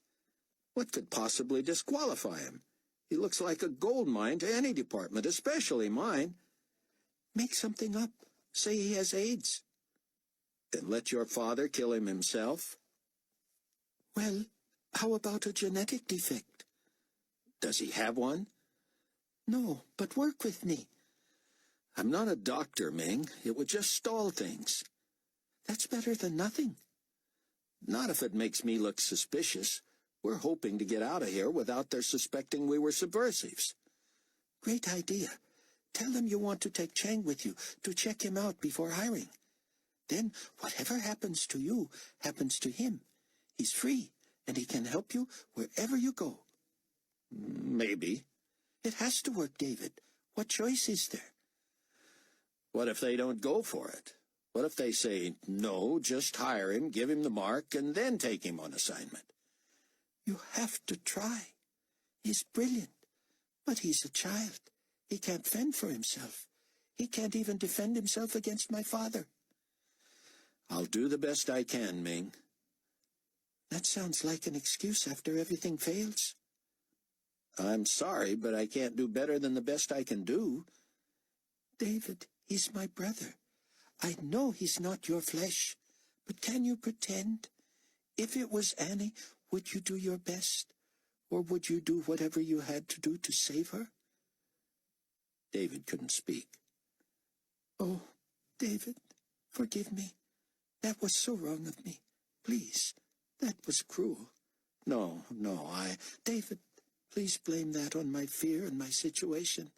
What could possibly disqualify him? He looks like a gold mine to any department, especially mine. Make something up. Say he has AIDS. Then let your father kill him himself? Well, how about a genetic defect? Does he have one? No, but work with me. I'm not a doctor, Ming. It would just stall things. That's better than nothing. Not if it makes me look suspicious. We're hoping to get out of here without their suspecting we were subversives. Great idea. Tell them you want to take Chang with you to check him out before hiring. Then whatever happens to you happens to him. He's free, and he can help you wherever you go. Maybe. It has to work, David. What choice is there? What if they don't go for it? What if they say, no, just hire him, give him the mark, and then take him on assignment? You have to try. He's brilliant, but he's a child. He can't fend for himself. He can't even defend himself against my father. I'll do the best I can, Ming. That sounds like an excuse after everything fails. I'm sorry, but I can't do better than the best I can do. David, he's my brother. I know he's not your flesh, but can you pretend? If it was Annie, would you do your best? Or would you do whatever you had to do to save her? David couldn't speak. Oh, David, forgive me. That was so wrong of me. Please, that was cruel. No, David, please blame that on my fear and my situation.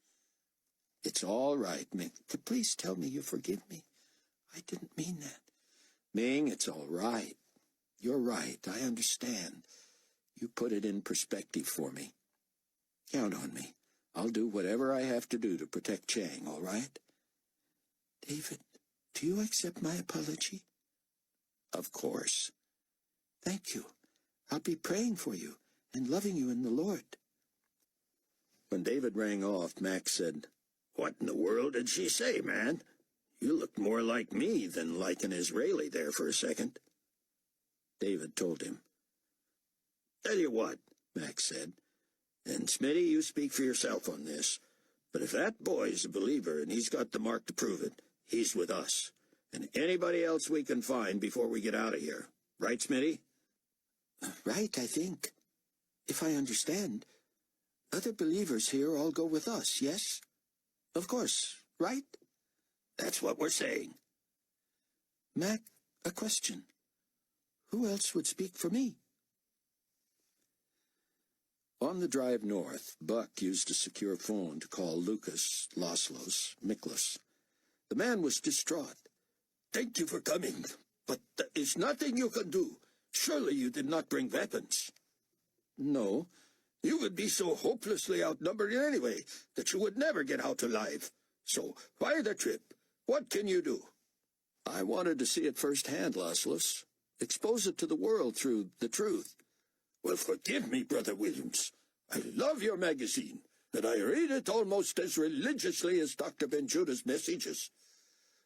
It's all right, Ming. Please tell me you forgive me. I didn't mean that. Ming, it's all right. You're right, I understand. You put it in perspective for me. Count on me. I'll do whatever I have to do to protect Chang, all right? David, do you accept my apology? Of course. Thank you. I'll be praying for you and loving you in the Lord. When David rang off, Max said, What in the world did she say, man? You looked more like me than like an Israeli there for a second. David told him. Tell you what, Max said, and Smitty, you speak for yourself on this, but if that boy's a believer and he's got the mark to prove it, he's with us, and anybody else we can find before we get out of here. Right, Smitty? Right, I think. If I understand, other believers here all go with us, yes? Of course, right? That's what we're saying. Mac, a question. Who else would speak for me? On the drive north, Buck used a secure phone to call Lucas Laszlo's Miklas. The man was distraught. Thank you for coming, but there is nothing you can do. Surely you did not bring weapons. No. You would be so hopelessly outnumbered anyway that you would never get out alive. So, why the trip? What can you do? I wanted to see it firsthand, Laszlos. Expose it to the world through the truth. Well, forgive me, Brother Williams. I love your magazine, and I read it almost as religiously as Dr. Ben Judah's messages.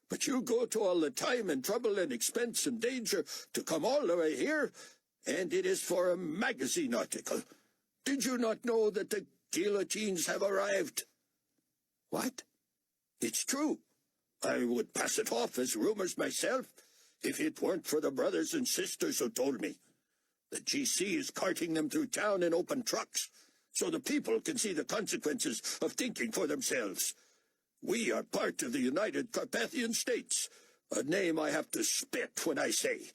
But you go to all the time and trouble and expense and danger to come all the way here, and it is for a magazine article. Did you not know that the guillotines have arrived? What? It's true. I would pass it off as rumors myself, if it weren't for the brothers and sisters who told me. The GC is carting them through town in open trucks, so the people can see the consequences of thinking for themselves. We are part of the United Carpathian States, a name I have to spit when I say.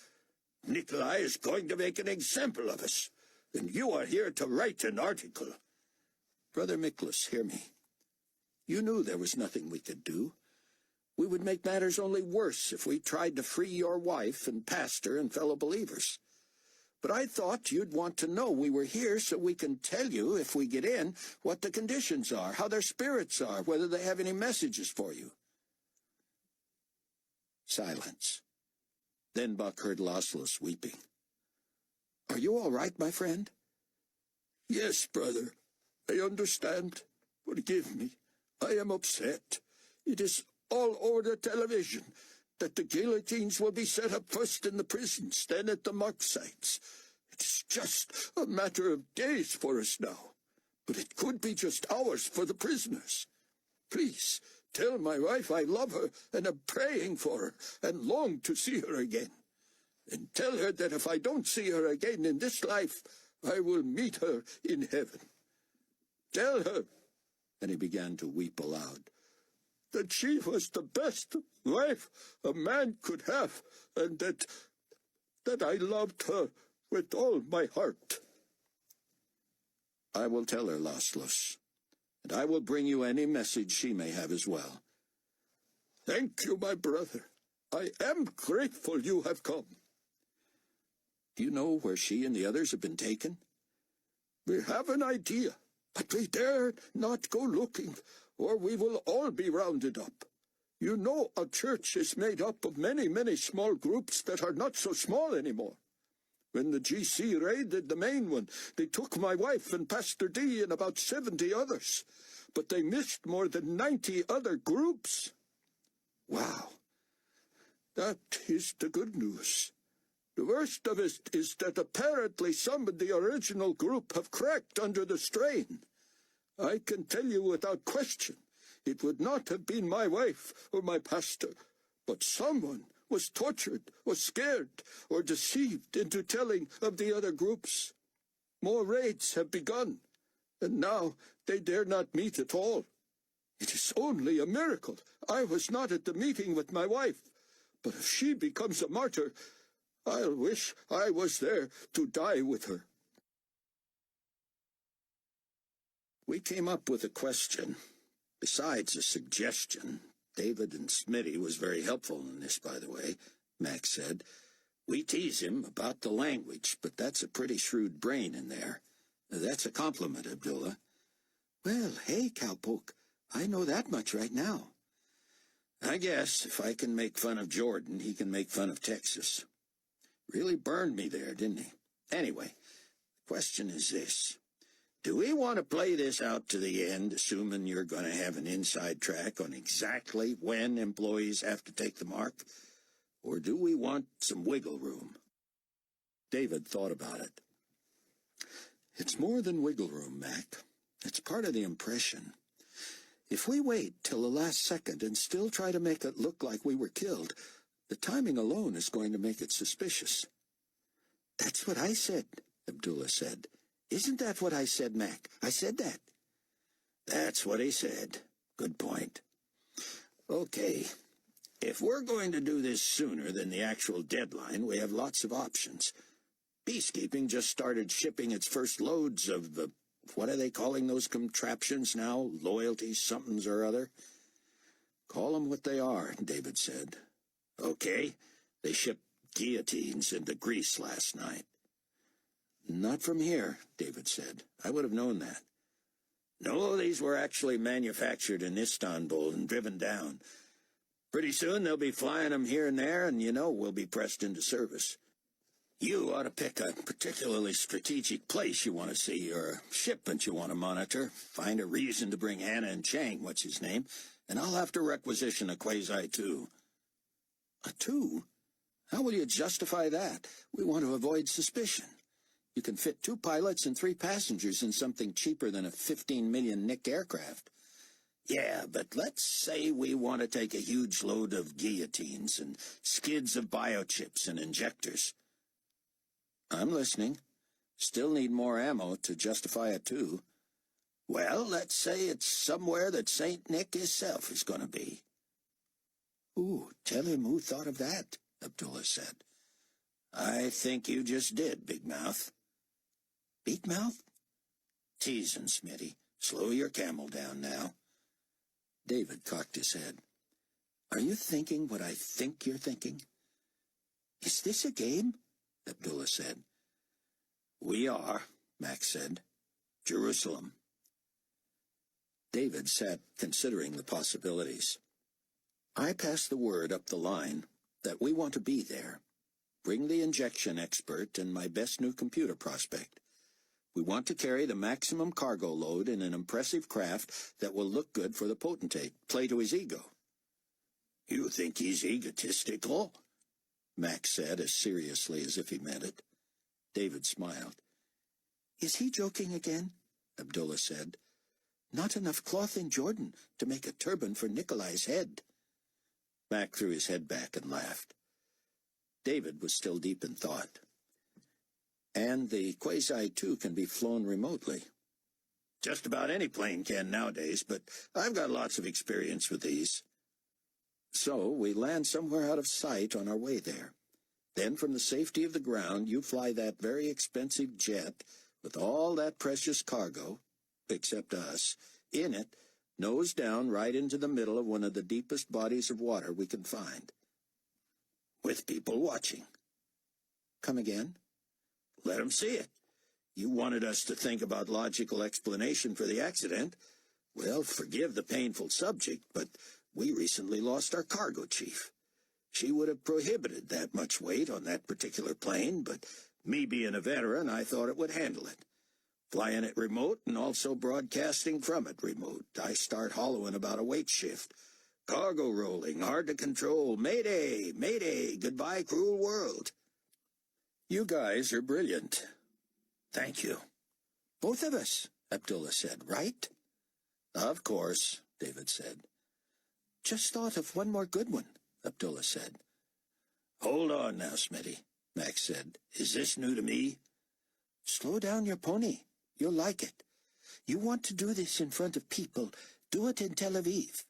Nicolae is going to make an example of us, and you are here to write an article. Brother Miklas, hear me. You knew there was nothing we could do. We would make matters only worse if we tried to free your wife and pastor and fellow believers. But I thought you'd want to know we were here so we can tell you, if we get in, what the conditions are, how their spirits are, whether they have any messages for you. Silence. Then Buck heard Laszlo's weeping. Are you all right, my friend? Yes, brother. I understand. Forgive me. I am upset. It is all over the television that the guillotines will be set up first in the prisons, then at the mark sites. It is just a matter of days for us now, but it could be just hours for the prisoners. Please, tell my wife I love her and am praying for her and long to see her again. And tell her that if I don't see her again in this life, I will meet her in heaven. Tell her, and he began to weep aloud, that she was the best wife a man could have, and that I loved her with all my heart. I will tell her, Laszlo, and I will bring you any message she may have as well. Thank you, my brother. I am grateful you have come. Do you know where she and the others have been taken? We have an idea, but we dare not go looking, or we will all be rounded up. You know a church is made up of many, many small groups that are not so small anymore. When the GC raided the main one, they took my wife and Pastor D and about 70 others, but they missed more than 90 other groups. Wow. That is the good news. The worst of it is that apparently some of the original group have cracked under the strain. I can tell you without question, it would not have been my wife or my pastor, but someone was tortured, was scared, or deceived into telling of the other groups. More raids have begun, and now they dare not meet at all. It is only a miracle I was not at the meeting with my wife, but if she becomes a martyr, I'll wish I was there to die with her. We came up with a question. Besides a suggestion, David and Smitty was very helpful in this, by the way, Max said. We tease him about the language, but that's a pretty shrewd brain in there. That's a compliment, Abdullah. Well, hey, Cowpoke, I know that much right now. I guess if I can make fun of Jordan, he can make fun of Texas. Really burned me there, didn't he? Anyway, the question is this. Do we want to play this out to the end, assuming you're going to have an inside track on exactly when employees have to take the mark? Or do we want some wiggle room? David thought about it. It's more than wiggle room, Mac. It's part of the impression. If we wait till the last second and still try to make it look like we were killed, the timing alone is going to make it suspicious. That's what I said, Abdullah said. Isn't that what I said, Mac? I said that. That's what he said. Good point. Okay. If we're going to do this sooner than the actual deadline, we have lots of options. Peacekeeping just started shipping its first loads of the, what are they calling those contraptions now? Loyalty somethings or other? Call them what they are, David said. Okay. They shipped guillotines into Greece last night. Not from here, David said. I would have known that. No, these were actually manufactured in Istanbul and driven down. Pretty soon they'll be flying them here and there, and you know we'll be pressed into service. You ought to pick a particularly strategic place you want to see, or a shipment you want to monitor. Find a reason to bring Hannah and Chang, what's his name, and I'll have to requisition a Quasi too. A 2? How will you justify that? We want to avoid suspicion. You can fit 2 pilots and 3 passengers in something cheaper than a 15 million Nick aircraft. Yeah, but let's say we want to take a huge load of guillotines and skids of biochips and injectors. I'm listening. Still need more ammo to justify a 2. Well, let's say it's somewhere that St. Nick himself is going to be. Ooh, tell him who thought of that, Abdullah said. I think you just did, Big Mouth. Big Mouth? Teasing, Smitty. Slow your camel down now. David cocked his head. Are you thinking what I think you're thinking? Is this a game? Abdullah said. We are, Max said. Jerusalem. David sat considering the possibilities. I passed the word up the line that we want to be there. Bring the injection expert and my best new computer prospect. We want to carry the maximum cargo load in an impressive craft that will look good for the potentate, play to his ego. You think he's egotistical? Max said as seriously as if he meant it. David smiled. Is he joking again? Abdullah said. Not enough cloth in Jordan to make a turban for Nicolae's head. Mac threw his head back and laughed. David was still deep in thought. And the Quasi-2 can be flown remotely. Just about any plane can nowadays, but I've got lots of experience with these. So we land somewhere out of sight on our way there. Then from the safety of the ground, you fly that very expensive jet with all that precious cargo, except us, in it, nose down right into the middle of one of the deepest bodies of water we can find. With people watching. Come again? Let them see it. You wanted us to think about logical explanation for the accident. Well, forgive the painful subject, but we recently lost our cargo chief. She would have prohibited that much weight on that particular plane, but me being a veteran, I thought it would handle it. Flying it remote and also broadcasting from it remote, I start hollowing about a weight shift. Cargo rolling, hard to control, mayday, mayday, goodbye cruel world. You guys are brilliant. Thank you. Both of us, Abdullah said, right? Of course, David said. Just thought of one more good one, Abdullah said. Hold on now, Smitty, Max said. Is this new to me? Slow down your pony. You'll like it. You want to do this in front of people, do it in Tel Aviv.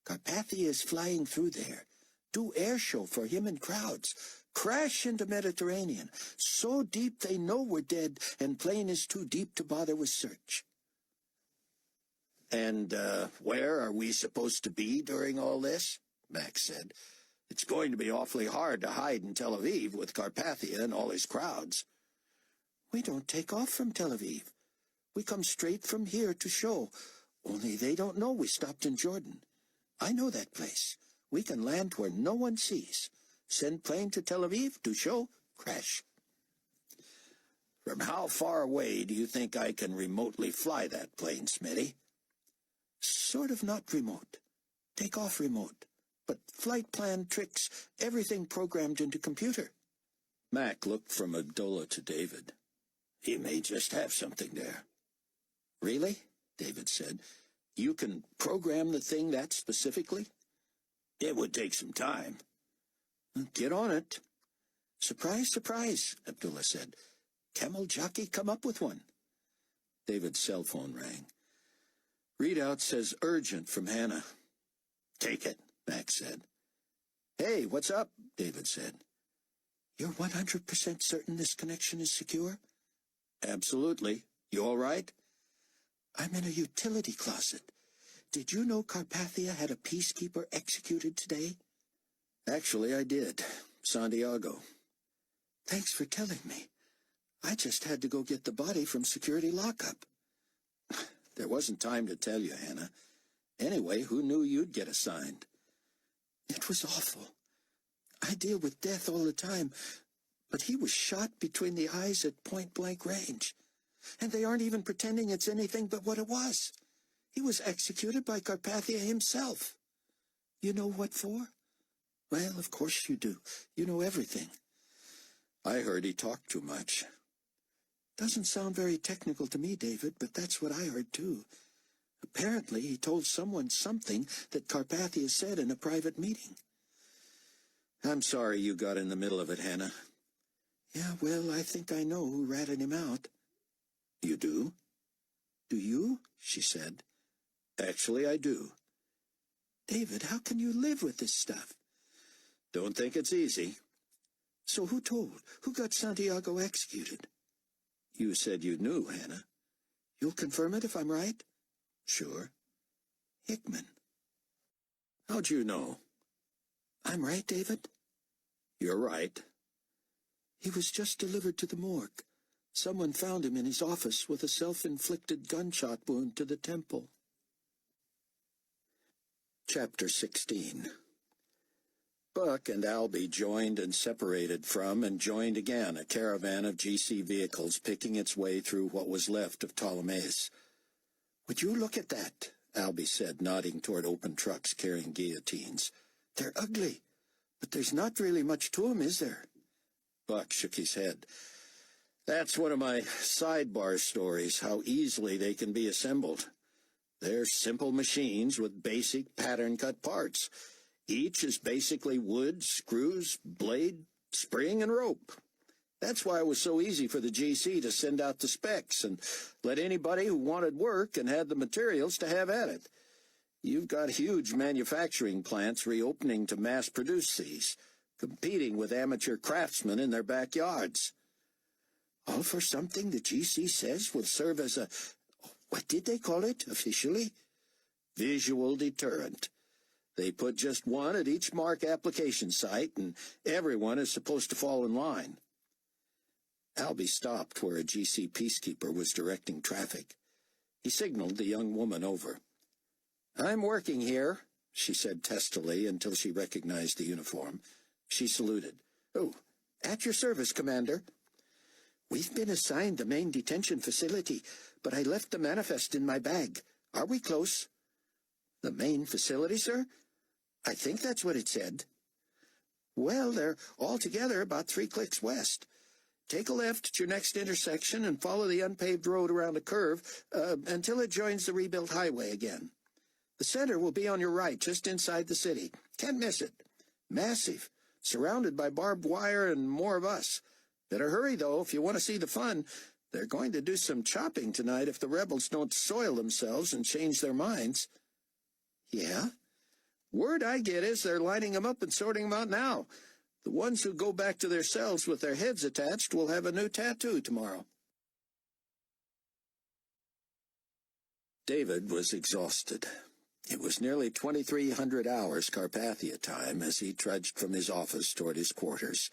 Carpathia is flying through there. Do air show for him in crowds. Crash into Mediterranean. So deep they know we're dead, and plane is too deep to bother with search. And where are we supposed to be during all this? Max said. It's going to be awfully hard to hide in Tel Aviv with Carpathia and all his crowds. We don't take off from Tel Aviv. We come straight from here to show, only they don't know we stopped in Jordan. I know that place. We can land where no one sees. Send plane to Tel Aviv, do show, crash. From how far away do you think I can remotely fly that plane, Smitty? Sort of not remote. Take off remote. But flight plan, tricks, everything programmed into computer. Mac looked from Abdullah to David. He may just have something there. Really? David said. You can program the thing that specifically? It would take some time. Get on it. Surprise, surprise, Abdullah said. Camel jockey come up with one. David's cell phone rang. Readout says urgent from Hannah. Take it, Max said. Hey, what's up? David said. You're 100% certain this connection is secure? Absolutely. You all right? I'm in a utility closet. Did you know Carpathia had a peacekeeper executed today? Actually, I did. Santiago. Thanks for telling me. I just had to go get the body from security lockup. There wasn't time to tell you, Hannah. Anyway, who knew you'd get assigned? It was awful. I deal with death all the time, but he was shot between the eyes at point-blank range. And they aren't even pretending it's anything but what it was. He was executed by Carpathia himself. You know what for? Well, of course you do. You know everything. I heard he talked too much. Doesn't sound very technical to me, David, but that's what I heard too. Apparently he told someone something that Carpathia said in a private meeting. I'm sorry you got in the middle of it, Hannah. Yeah, well, I think I know who ratted him out. You do? Do you? She said. Actually, I do. David, how can you live with this stuff? Don't think it's easy. So who told? Who got Santiago executed? You said you knew, Hannah. You'll confirm it if I'm right? Sure. Hickman. How'd you know? I'm right, David? You're right. He was just delivered to the morgue. Someone found him in his office with a self-inflicted gunshot wound to the temple. Chapter 16. Buck and Albie joined and separated from and joined again a caravan of GC vehicles picking its way through what was left of Ptolemais. Would you look at that? Albie said, nodding toward open trucks carrying guillotines. They're ugly, but there's not really much to 'em, is there? Buck shook his head. That's one of my sidebar stories, how easily they can be assembled. They're simple machines with basic pattern-cut parts. Each is basically wood, screws, blade, spring, and rope. That's why it was so easy for the GC to send out the specs and let anybody who wanted work and had the materials to have at it. You've got huge manufacturing plants reopening to mass-produce these, competing with amateur craftsmen in their backyards. All for something the GC says will serve as a... What did they call it officially? Visual deterrent. They put just one at each mark application site, and everyone is supposed to fall in line. Albie stopped where a GC peacekeeper was directing traffic. He signaled the young woman over. "I'm working here," she said testily until she recognized the uniform. She saluted. "Oh, at your service, Commander. We've been assigned the main detention facility, but I left the manifest in my bag. Are we close?" "The main facility, sir?" "I think that's what it said." "Well, they're all together about 3 clicks west. Take a left at your next intersection and follow the unpaved road around a curve until it joins the rebuilt highway again. The center will be on your right, just inside the city. Can't miss it. Massive, surrounded by barbed wire and more of us. Better hurry, though, if you want to see the fun. They're going to do some chopping tonight if the rebels don't soil themselves and change their minds." "Yeah? Word I get is they're lining them up and sorting them out now. The ones who go back to their cells with their heads attached will have a new tattoo tomorrow." David was exhausted. It was nearly 2300 hours Carpathia time as he trudged from his office toward his quarters.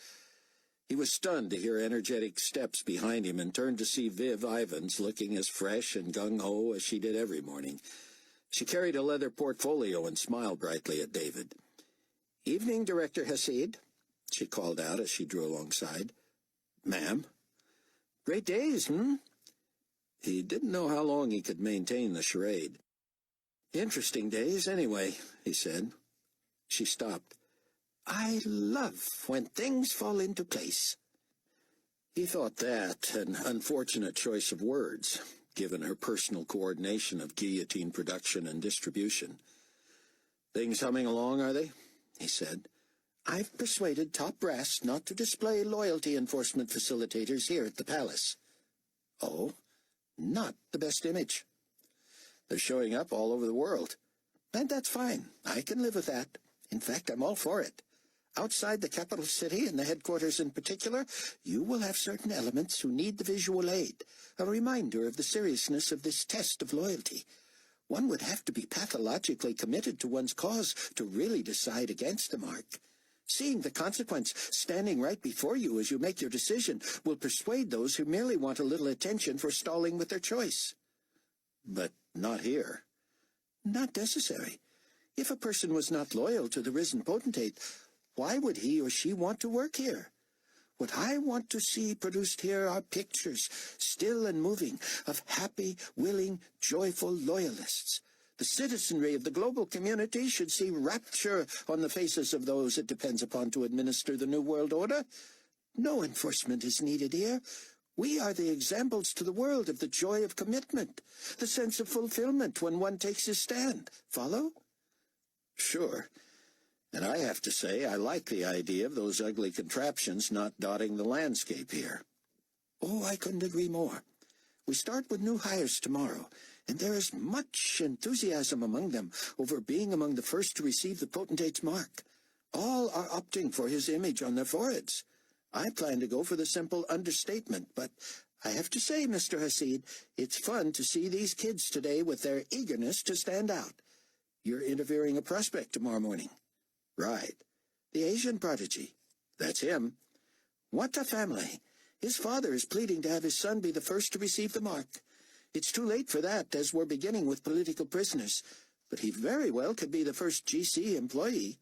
He was stunned to hear energetic steps behind him and turned to see Viv Ivins looking as fresh and gung-ho as she did every morning. She carried a leather portfolio and smiled brightly at David. "Evening, Director Hasid," she called out as she drew alongside. "Ma'am?" "Great days, He didn't know how long he could maintain the charade. "Interesting days, anyway," he said. She stopped. "I love when things fall into place." He thought that an unfortunate choice of words, given her personal coordination of guillotine production and distribution. "Things humming along, are they?" he said. "I've persuaded top brass not to display loyalty enforcement facilitators here at the palace." "Oh?" "Not the best image." "They're showing up all over the world." "And that's fine. I can live with that. In fact, I'm all for it. Outside the capital city, and the headquarters in particular, you will have certain elements who need the visual aid, a reminder of the seriousness of this test of loyalty. One would have to be pathologically committed to one's cause to really decide against the mark. Seeing the consequence standing right before you as you make your decision will persuade those who merely want a little attention for stalling with their choice." "But not here." "Not necessary. If a person was not loyal to the risen potentate, why would he or she want to work here? What I want to see produced here are pictures, still and moving, of happy, willing, joyful loyalists. The citizenry of the global community should see rapture on the faces of those it depends upon to administer the New World Order. No enforcement is needed here. We are the examples to the world of the joy of commitment, the sense of fulfillment when one takes his stand. Follow? Sure. And I have to say I like the idea of those ugly contraptions not dotting the landscape here. Oh, I couldn't agree more. We start with new hires tomorrow, and there is much enthusiasm among them over being among the first to receive the potentate's mark. All are opting for his image on their foreheads. I plan to go for the simple understatement, but I have to say, Mr. Hasid, it's fun to see these kids today with their eagerness to stand out. You're interviewing a prospect tomorrow morning. Right. The Asian prodigy. That's him. What a family. His father is pleading to have his son be the first to receive the mark. It's too late for that, as we're beginning with political prisoners, but he very well could be the first GC employee.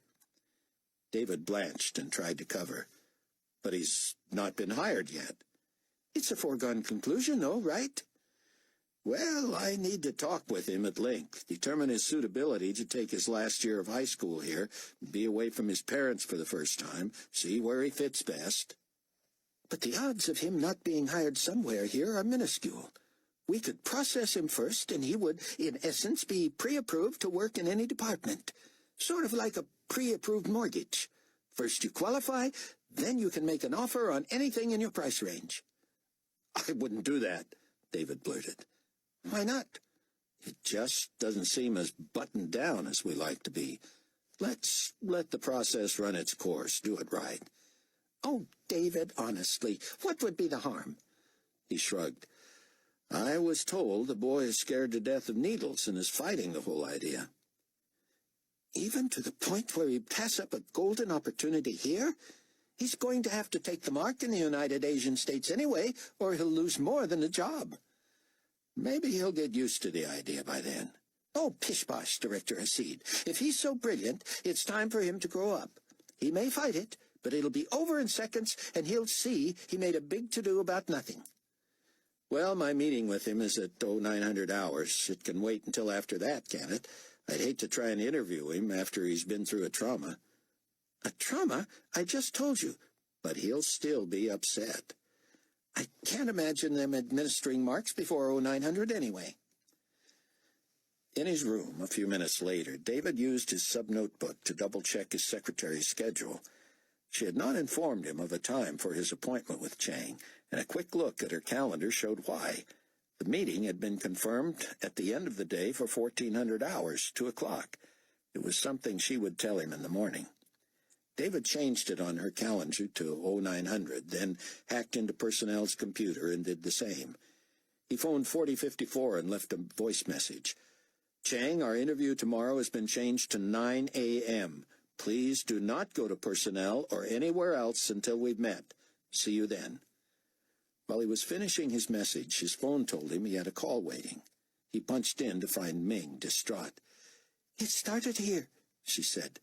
David blanched and tried to cover. But he's not been hired yet. It's a foregone conclusion, though, right? Well, I need to talk with him at length, determine his suitability to take his last year of high school here, be away from his parents for the first time, see where he fits best. But the odds of him not being hired somewhere here are minuscule. We could process him first, and he would, in essence, be pre-approved to work in any department. Sort of like a pre-approved mortgage. First you qualify, then you can make an offer on anything in your price range. I wouldn't do that, David blurted. Why not? It just doesn't seem as buttoned down as we like to be. Let's let the process run its course, do it right. Oh, David, honestly, what would be the harm? He shrugged. I was told the boy is scared to death of needles and is fighting the whole idea. Even to the point where he'd pass up a golden opportunity here? He's going to have to take the mark in the United Asian States anyway, or he'll lose more than a job. Maybe he'll get used to the idea by then. Oh, pish-posh, Director Hasid. If he's so brilliant, it's time for him to grow up. He may fight it, but it'll be over in seconds, and he'll see he made a big to-do about nothing. Well, my meeting with him is at 0900 hours. It can wait until after that, can it? I'd hate to try and interview him after he's been through a trauma. A trauma? I just told you. But he'll still be upset. I can't imagine them administering marks before 0900 anyway. In his room, a few minutes later, David used his sub-notebook to double-check his secretary's schedule. She had not informed him of a time for his appointment with Chang, and a quick look at her calendar showed why. The meeting had been confirmed at the end of the day for 1400 hours, 2 o'clock. It was something she would tell him in the morning. David changed it on her calendar to 0900, then hacked into Personnel's computer and did the same. He phoned 4054 and left a voice message. Chang, our interview tomorrow has been changed to 9 a.m. Please do not go to Personnel or anywhere else until we've met. See you then. While he was finishing his message, his phone told him he had a call waiting. He punched in to find Ming, distraught. It started here, she said.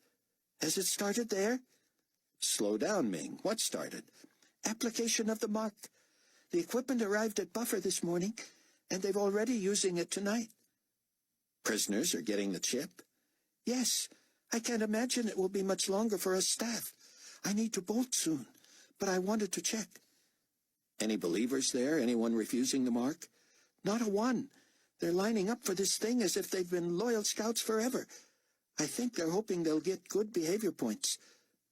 Has it started there? Slow down, Ming. What started? Application of the mark. The equipment arrived at Buffer this morning, and they're already using it tonight. Prisoners are getting the chip? Yes. I can't imagine it will be much longer for us staff. I need to bolt soon, but I wanted to check. Any believers there? Anyone refusing the mark? Not a one. They're lining up for this thing as if they've been loyal scouts forever. I think they're hoping they'll get good behavior points.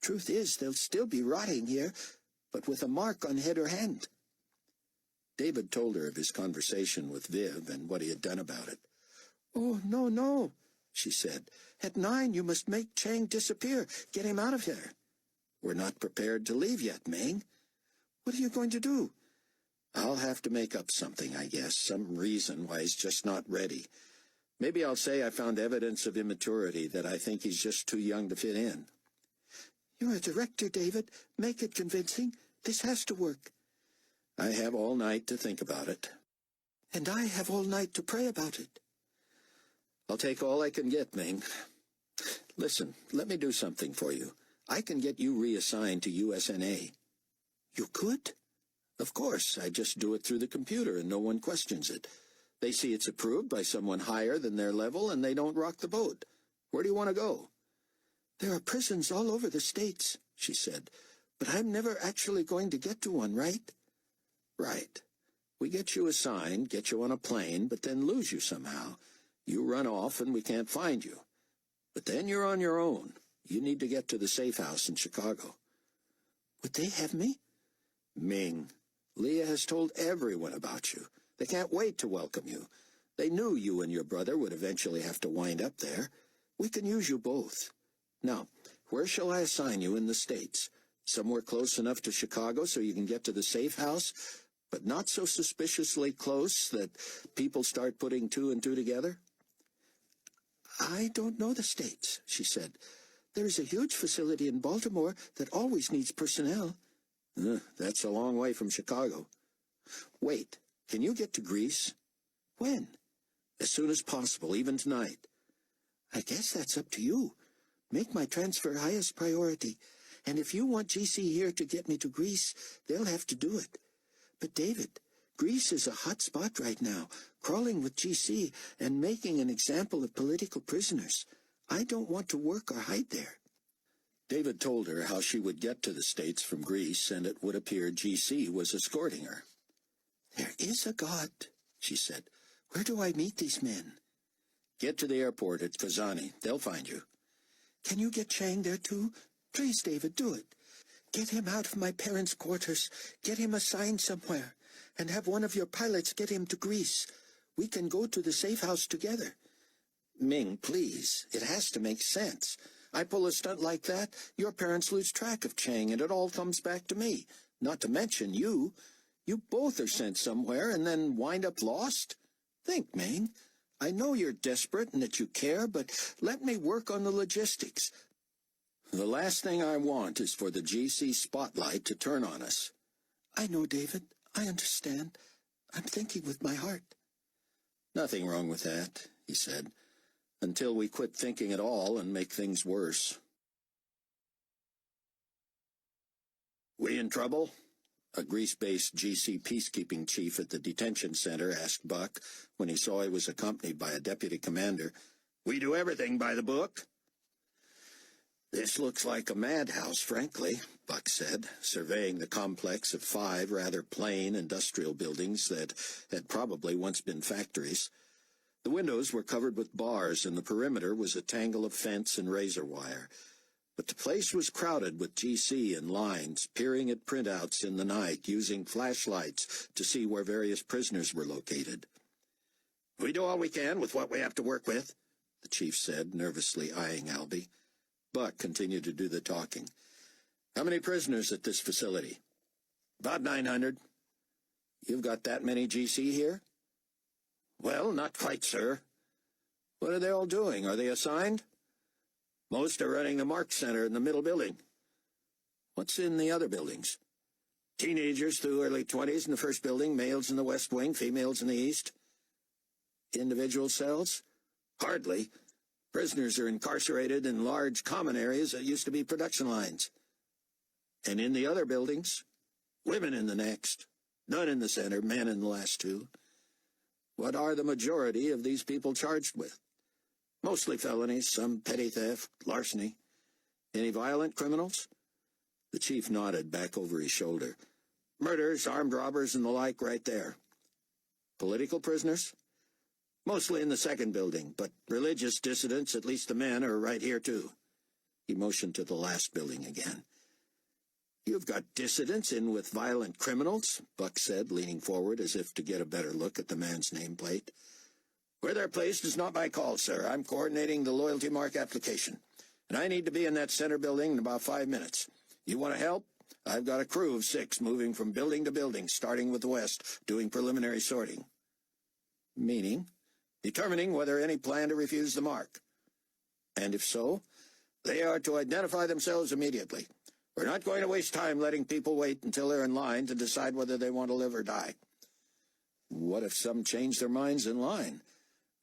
Truth is, they'll still be rotting here, but with a mark on head or hand. David told her of his conversation with Viv and what he had done about it. Oh, no, she said. At 9, you must make Chang disappear. Get him out of here. We're not prepared to leave yet, Ming. What are you going to do? I'll have to make up something, I guess, some reason why he's just not ready. Maybe I'll say I found evidence of immaturity, that I think he's just too young to fit in. You're a director, David. Make it convincing. This has to work. I have all night to think about it. And I have all night to pray about it. I'll take all I can get, Ming. Listen, let me do something for you. I can get you reassigned to USNA. You could? Of course, I just do it through the computer and no one questions it. They see it's approved by someone higher than their level, and they don't rock the boat. Where do you want to go? There are prisons all over the states, she said, but I'm never actually going to get to one, right? Right. We get you assigned, get you on a plane, but then lose you somehow. You run off and we can't find you. But then you're on your own. You need to get to the safe house in Chicago. Would they have me? Ming, Leah has told everyone about you. They can't wait to welcome you. They knew you and your brother would eventually have to wind up there. We can use you both. Now, where shall I assign you in the States? Somewhere close enough to Chicago so you can get to the safe house, but not so suspiciously close that people start putting two and two together? I don't know the States, she said. There is a huge facility in Baltimore that always needs personnel. That's a long way from Chicago. Wait, can you get to Greece? When? As soon as possible, even tonight. I guess that's up to you. Make my transfer highest priority, and if you want GC here to get me to Greece, they'll have to do it. But David, Greece is a hot spot right now, crawling with GC and making an example of political prisoners. I don't want to work or hide there. David told her how she would get to the States from Greece, and it would appear GC was escorting her. There is a God, she said. Where do I meet these men? Get to the airport at Kazani. They'll find you. Can you get Chang there too? Please, David, do it. Get him out of my parents' quarters. Get him assigned somewhere. And have one of your pilots get him to Greece. We can go to the safe house together. Ming, please. It has to make sense. I pull a stunt like that, your parents lose track of Chang, and it all comes back to me. Not to mention you. You both are sent somewhere and then wind up lost? Think, Ming. I know you're desperate and that you care, but let me work on the logistics. The last thing I want is for the GC spotlight to turn on us. I know, David. I understand. I'm thinking with my heart. Nothing wrong with that, he said, until we quit thinking at all and make things worse. We in trouble? A Greece-based GC peacekeeping chief at the detention center asked Buck when he saw he was accompanied by a deputy commander. We do everything by the book. This looks like a madhouse, frankly, Buck said, surveying the complex of 5 rather plain industrial buildings that had probably once been factories. The windows were covered with bars, and the perimeter was a tangle of fence and razor wire. But the place was crowded with GC in lines, peering at printouts in the night, using flashlights to see where various prisoners were located. We do all we can with what we have to work with, the chief said, nervously eyeing Albie. Buck continued to do the talking. How many prisoners at this facility? About 900. You've got that many GC here? Well, not quite, sir. What are they all doing? Are they assigned? Most are running the Mark Center in the middle building. What's in the other buildings? Teenagers through early 20s in the first building, males in the west wing, females in the east. Individual cells? Hardly. Prisoners are incarcerated in large common areas that used to be production lines. And in the other buildings? Women in the next. None in the center, men in the last 2. What are the majority of these people charged with? Mostly felonies, some petty theft, larceny. Any violent criminals? The chief nodded back over his shoulder. Murders, armed robbers, and the like right there. Political prisoners? Mostly in the second building, but religious dissidents, at least the men, are right here too. He motioned to the last building again. You've got dissidents in with violent criminals, Buck said, leaning forward as if to get a better look at the man's nameplate. Where they're placed is not my call, sir. I'm coordinating the loyalty mark application, and I need to be in that center building in about 5 minutes. You want to help? I've got a crew of 6 moving from building to building, starting with the west, doing preliminary sorting. Meaning? Determining whether any plan to refuse the mark. And if so, they are to identify themselves immediately. We're not going to waste time letting people wait until they're in line to decide whether they want to live or die. What if some change their minds in line?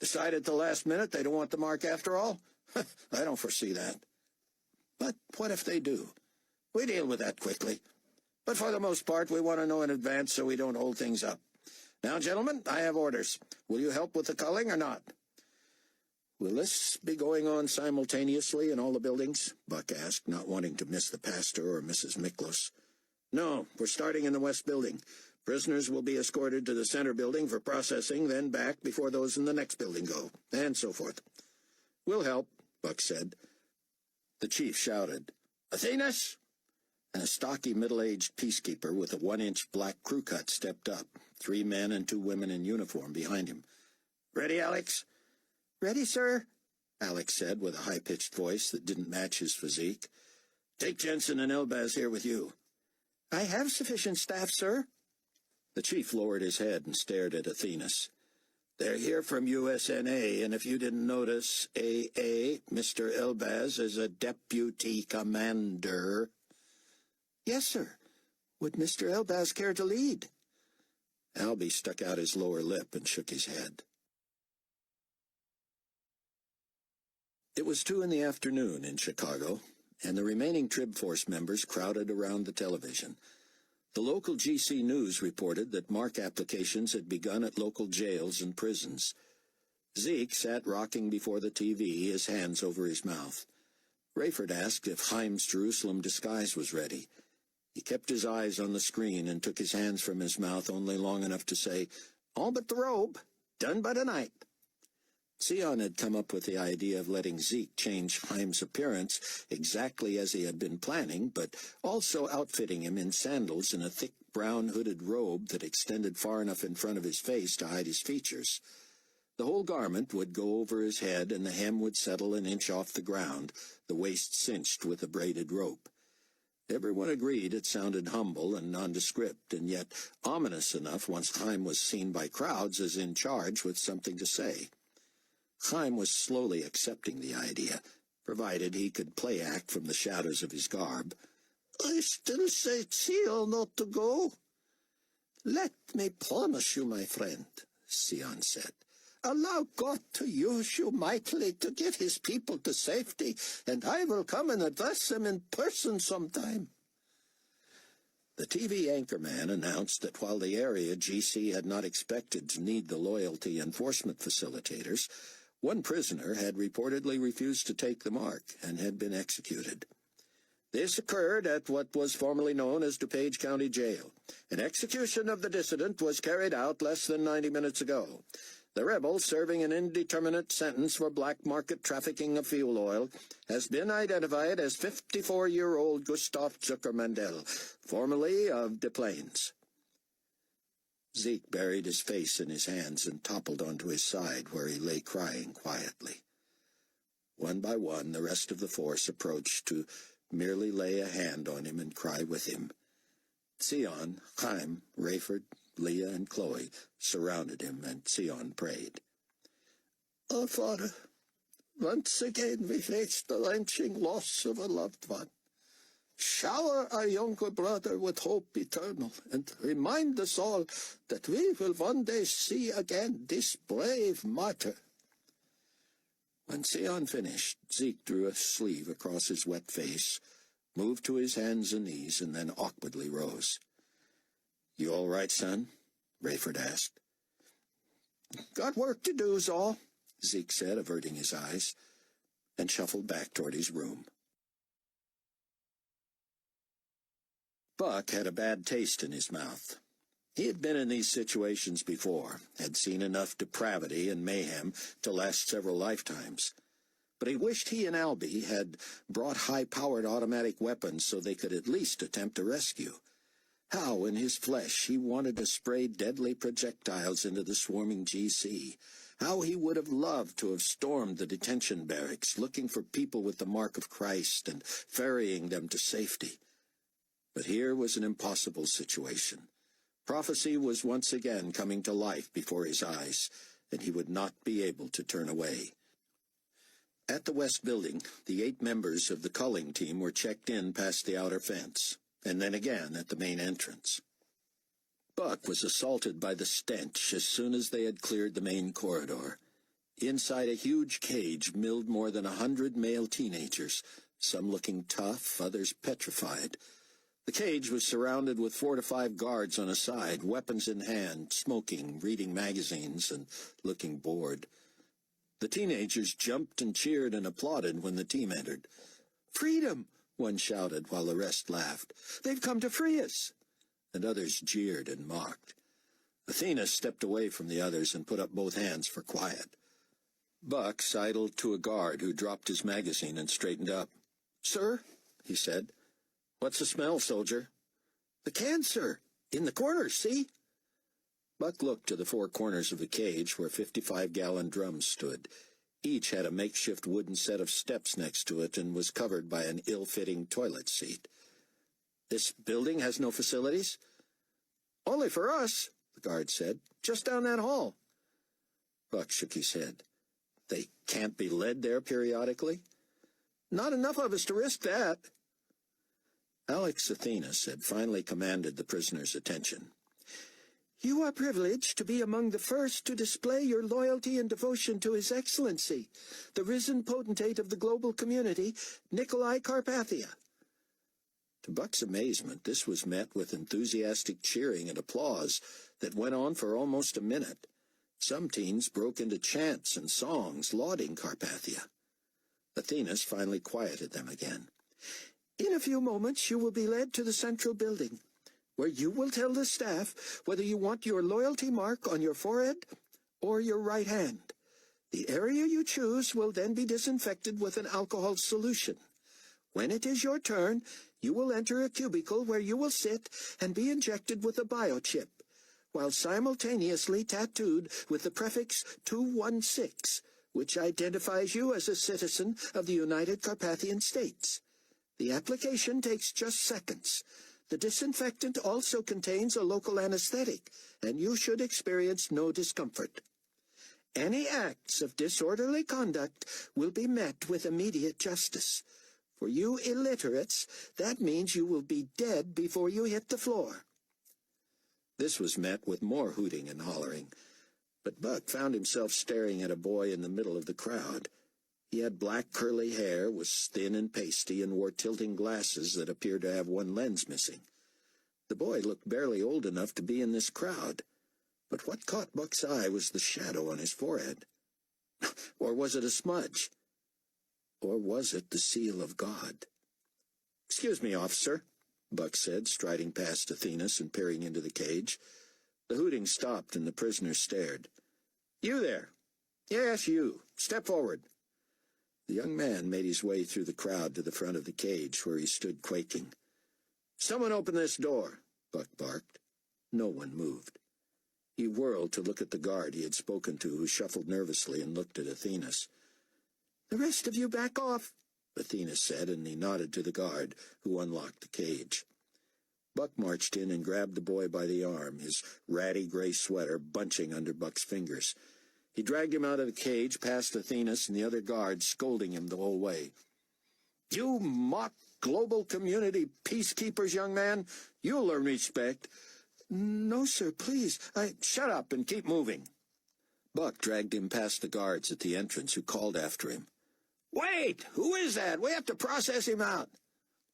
Decide at the last minute they don't want the mark after all? I don't foresee that. But what if they do? We deal with that quickly. But for the most part, we want to know in advance so we don't hold things up. Now, gentlemen, I have orders. Will you help with the culling or not?" "Will this be going on simultaneously in all the buildings?" Buck asked, not wanting to miss the pastor or Mrs. Miklos. "No, we're starting in the west building. Prisoners will be escorted to the center building for processing, then back before those in the next building go, and so forth." "We'll help," Buck said. The chief shouted, "Athenas!" and a stocky middle-aged peacekeeper with a 1-inch black crew cut stepped up, 3 men and 2 women in uniform behind him. "Ready, Alex?" "Ready, sir," Alex said with a high-pitched voice that didn't match his physique. "Take Jensen and Elbaz here with you." "I have sufficient staff, sir." The chief lowered his head and stared at Athenas. "They're here from USNA, and if you didn't notice, Mr. Elbaz is a deputy commander." "Yes, sir. Would Mr. Elbaz care to lead?" Albie stuck out his lower lip and shook his head. It was 2 in the afternoon in Chicago, and the remaining Trib Force members crowded around the television. The local GC News reported that mark applications had begun at local jails and prisons. Zeke sat rocking before the TV, his hands over his mouth. Rayford asked if Chaim's Jerusalem disguise was ready. He kept his eyes on the screen and took his hands from his mouth only long enough to say, "All but the robe. Done by tonight." Sion had come up with the idea of letting Zeke change Chaim's appearance exactly as he had been planning, but also outfitting him in sandals and a thick brown hooded robe that extended far enough in front of his face to hide his features. The whole garment would go over his head, and the hem would settle an inch off the ground, the waist cinched with a braided rope. Everyone agreed it sounded humble and nondescript, and yet ominous enough once Chaim was seen by crowds as in charge with something to say. Chaim was slowly accepting the idea, provided he could play act from the shadows of his garb. "I still say Sion not to go." "Let me promise you, my friend," Sion said. "Allow God to use you mightily to get his people to safety, and I will come and address them in person sometime." The TV anchorman announced that while the area GC had not expected to need the loyalty enforcement facilitators, one prisoner had reportedly refused to take the mark and had been executed. This occurred at what was formerly known as DuPage County Jail. An execution of the dissident was carried out less than 90 minutes ago. The rebel, serving an indeterminate sentence for black market trafficking of fuel oil, has been identified as 54-year-old Gustav Zuckermandel, formerly of Des Plaines. Zeke buried his face in his hands and toppled onto his side, where he lay crying quietly. One by one, the rest of the force approached to merely lay a hand on him and cry with him. Sion, Chaim, Rayford, Leah, and Chloe surrounded him, and Sion prayed. "Our Father, once again we face the wrenching loss of a loved one. Shower our younger brother with hope eternal, and remind us all that we will one day see again this brave martyr." When Sion finished, Zeke drew a sleeve across his wet face, moved to his hands and knees, and then awkwardly rose. "You all right, son?" Rayford asked. "Got work to do, Zol," Zeke said, averting his eyes, and shuffled back toward his room. Buck had a bad taste in his mouth. He had been in these situations before, had seen enough depravity and mayhem to last several lifetimes. But he wished he and Albie had brought high-powered automatic weapons so they could at least attempt a rescue. How, in his flesh, he wanted to spray deadly projectiles into the swarming GC. How he would have loved to have stormed the detention barracks, looking for people with the mark of Christ and ferrying them to safety. But here was an impossible situation. Prophecy was once again coming to life before his eyes, and he would not be able to turn away. At the West Building, the 8 members of the culling team were checked in past the outer fence, and then again at the main entrance. Buck was assaulted by the stench as soon as they had cleared the main corridor. Inside a huge cage milled more than 100 male teenagers, some looking tough, others petrified. The cage was surrounded with 4 to 5 guards on a side, weapons in hand, smoking, reading magazines, and looking bored. The teenagers jumped and cheered and applauded when the team entered. "Freedom!" one shouted, while the rest laughed. "They've come to free us!" And others jeered and mocked. Athena stepped away from the others and put up both hands for quiet. Buck sidled to a guard who dropped his magazine and straightened up. "Sir," he said. "What's the smell, soldier?" "The can, sir. In the corners, see?" Buck looked to the 4 corners of the cage where 55-gallon drums stood. Each had a makeshift wooden set of steps next to it and was covered by an ill-fitting toilet seat. "This building has no facilities?" "Only for us," the guard said. "Just down that hall." Buck shook his head. "They can't be led there periodically?" "Not enough of us to risk that." Alex Athenas had finally commanded the prisoner's attention. "You are privileged to be among the first to display your loyalty and devotion to His Excellency, the risen potentate of the global community, Nicolae Carpathia." To Buck's amazement, this was met with enthusiastic cheering and applause that went on for almost a minute. Some teens broke into chants and songs lauding Carpathia. Athenas finally quieted them again. "In a few moments you will be led to the central building, where you will tell the staff whether you want your loyalty mark on your forehead or your right hand. The area you choose will then be disinfected with an alcohol solution. When it is your turn, you will enter a cubicle where you will sit and be injected with a biochip, while simultaneously tattooed with the prefix 216, which identifies you as a citizen of the United Carpathian States. The application takes just seconds. The disinfectant also contains a local anesthetic, and you should experience no discomfort. Any acts of disorderly conduct will be met with immediate justice. For you illiterates, that means you will be dead before you hit the floor." This was met with more hooting and hollering, but Buck found himself staring at a boy in the middle of the crowd. He had black curly hair, was thin and pasty, and wore tilting glasses that appeared to have one lens missing. The boy looked barely old enough to be in this crowd, but what caught Buck's eye was the shadow on his forehead. Or was it a smudge? Or was it the seal of God? "Excuse me, officer," Buck said, striding past Athenas and peering into the cage. The hooting stopped, and the prisoner stared. "You there? Yes, you. Step forward." The young man made his way through the crowd to the front of the cage, where he stood quaking. "Someone open this door," Buck barked. No one moved. He whirled to look at the guard he had spoken to, who shuffled nervously and looked at Athenas. "The rest of you back off," Athenas said, and he nodded to the guard, who unlocked the cage. Buck marched in and grabbed the boy by the arm, his ratty gray sweater bunching under Buck's fingers. He dragged him out of the cage, past Athenas and the other guards, scolding him the whole way. "You mock global community peacekeepers, young man. You'll earn respect." "No, sir, please. Shut up and keep moving." Buck dragged him past the guards at the entrance, who called after him. "Wait! Who is that? We have to process him out."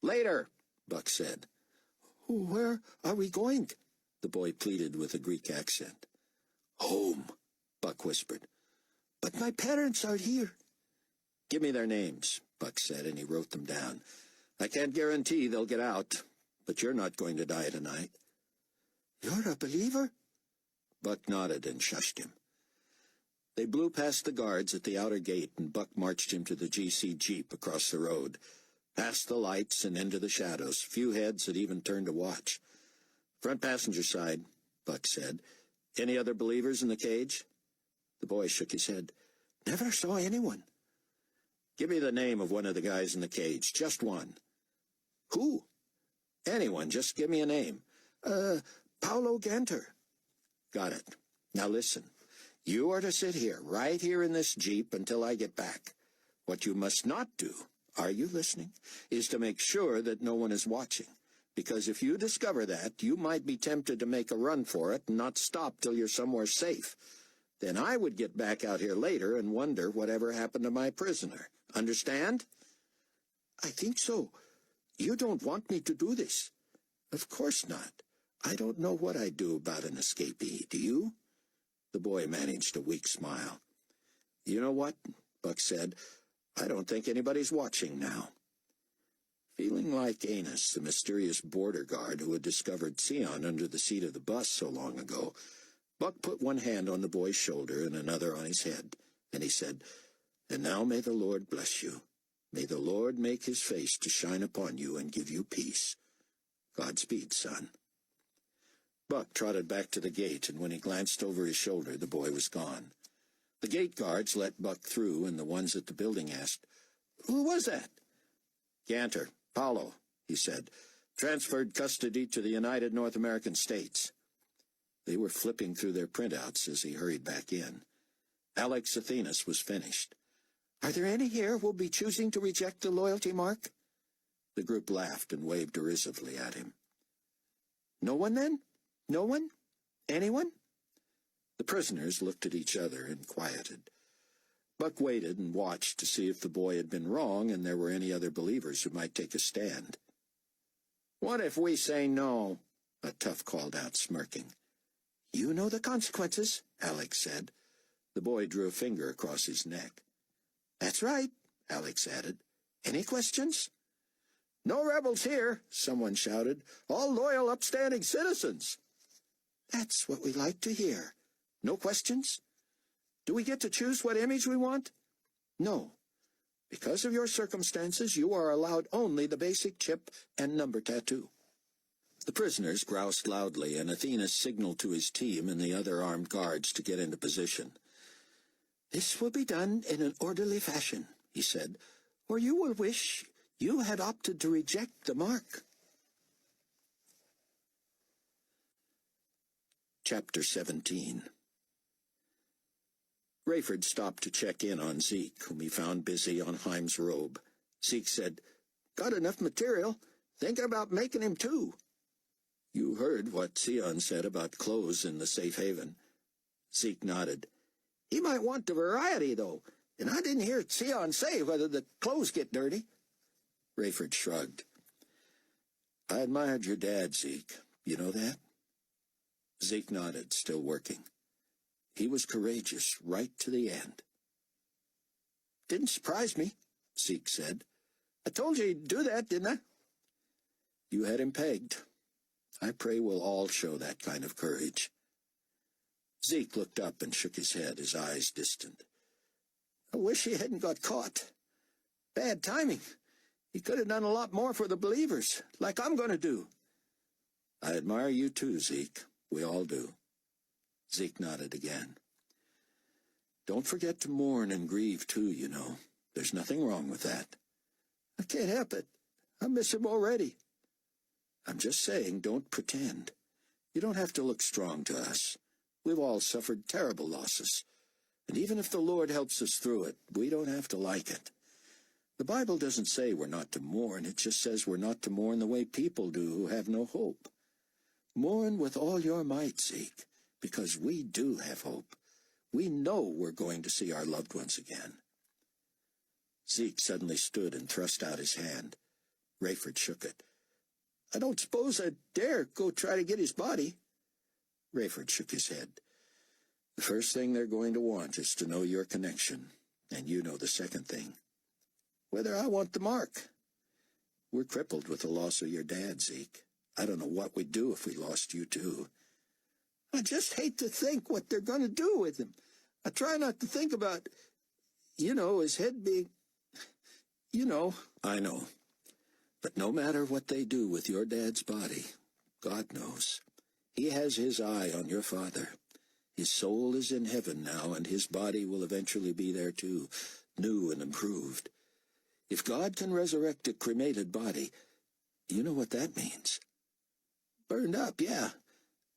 "Later," Buck said. "Where are we going?" the boy pleaded with a Greek accent. "Home," Buck whispered. "But my parents are here." "Give me their names," Buck said, and he wrote them down. "I can't guarantee they'll get out, but you're not going to die tonight." "You're a believer?" Buck nodded and shushed him. They blew past the guards at the outer gate, and Buck marched him to the GC Jeep across the road, past the lights and into the shadows. Few heads had even turned to watch. "Front passenger side," Buck said. "Any other believers in the cage?" The boy shook his head. "Never saw anyone." "Give me the name of one of the guys in the cage, just one." "Who?" "Anyone, just give me a name." Paulo Ganter." "Got it. Now listen. You are to sit here, right here in this Jeep, until I get back. What you must not do, are you listening, is to make sure that no one is watching. Because if you discover that, you might be tempted to make a run for it and not stop till you're somewhere safe. Then I would get back out here later and wonder whatever happened to my prisoner. Understand?" "I think so. You don't want me to do this." "Of course not. I don't know what I'd do about an escapee, do you?" The boy managed a weak smile. "You know what?" Buck said. "I don't think anybody's watching now." Feeling like Anus, the mysterious border guard who had discovered Sion under the seat of the bus so long ago, Buck put one hand on the boy's shoulder and another on his head, and he said, "And now may the Lord bless you. May the Lord make his face to shine upon you and give you peace. Godspeed, son." Buck trotted back to the gate, and when he glanced over his shoulder, the boy was gone. The gate guards let Buck through, and the ones at the building asked, "Who was that?" "Ganter, Paulo," he said. "Transferred custody to the United North American States." They were flipping through their printouts as he hurried back in. Alex Athenas was finished. "Are there any here who will be choosing to reject the loyalty mark?" The group laughed and waved derisively at him. "No one, then? No one? Anyone?" The prisoners looked at each other and quieted. Buck waited and watched to see if the boy had been wrong and there were any other believers who might take a stand. "What if we say no?" a tough called out, smirking. "You know the consequences," Alex said. The boy drew a finger across his neck. "That's right," Alex added. "Any questions?" "No rebels here," someone shouted. "All loyal, upstanding citizens." "That's what we like to hear. No questions? Do we get to choose what image we want?" "No. Because of your circumstances, you are allowed only the basic chip and number tattoo." The prisoners groused loudly, and Athena signaled to his team and the other armed guards to get into position. "This will be done in an orderly fashion," he said, "or you will wish you had opted to reject the mark." Chapter 17. Rayford stopped to check in on Zeke, whom he found busy on Heim's robe. Zeke said, "Got enough material. Thinking about making him two." "You heard what Sion said about clothes in the safe haven." Zeke nodded. "He might want the variety, though, and I didn't hear Sion say whether the clothes get dirty." Rayford shrugged. "I admired your dad, Zeke. You know that?" Zeke nodded, still working. "He was courageous right to the end." "Didn't surprise me," Zeke said. "I told you he'd do that, didn't I?" "You had him pegged. I pray we'll all show that kind of courage." Zeke looked up and shook his head, his eyes distant. "I wish he hadn't got caught. Bad timing. He could have done a lot more for the believers, like I'm going to do." "I admire you too, Zeke. We all do." Zeke nodded again. "Don't forget to mourn and grieve too, you know. There's nothing wrong with that." "I can't help it. I miss him already." "I'm just saying, don't pretend. You don't have to look strong to us. We've all suffered terrible losses. And even if the Lord helps us through it, we don't have to like it. The Bible doesn't say we're not to mourn. It just says we're not to mourn the way people do who have no hope. Mourn with all your might, Zeke, because we do have hope. We know we're going to see our loved ones again." Zeke suddenly stood and thrust out his hand. Rayford shook it. "I don't suppose I'd dare go try to get his body." Rayford shook his head. "The first thing they're going to want is to know your connection, and you know the second thing. Whether I want the mark. We're crippled with the loss of your dad, Zeke. I don't know what we'd do if we lost you too." "I just hate to think what they're going to do with him. I try not to think about, his head being, "I know. But no matter what they do with your dad's body, God knows. He has his eye on your father. His soul is in heaven now, and his body will eventually be there too, new and improved. If God can resurrect a cremated body, you know what that means. Burned up, yeah.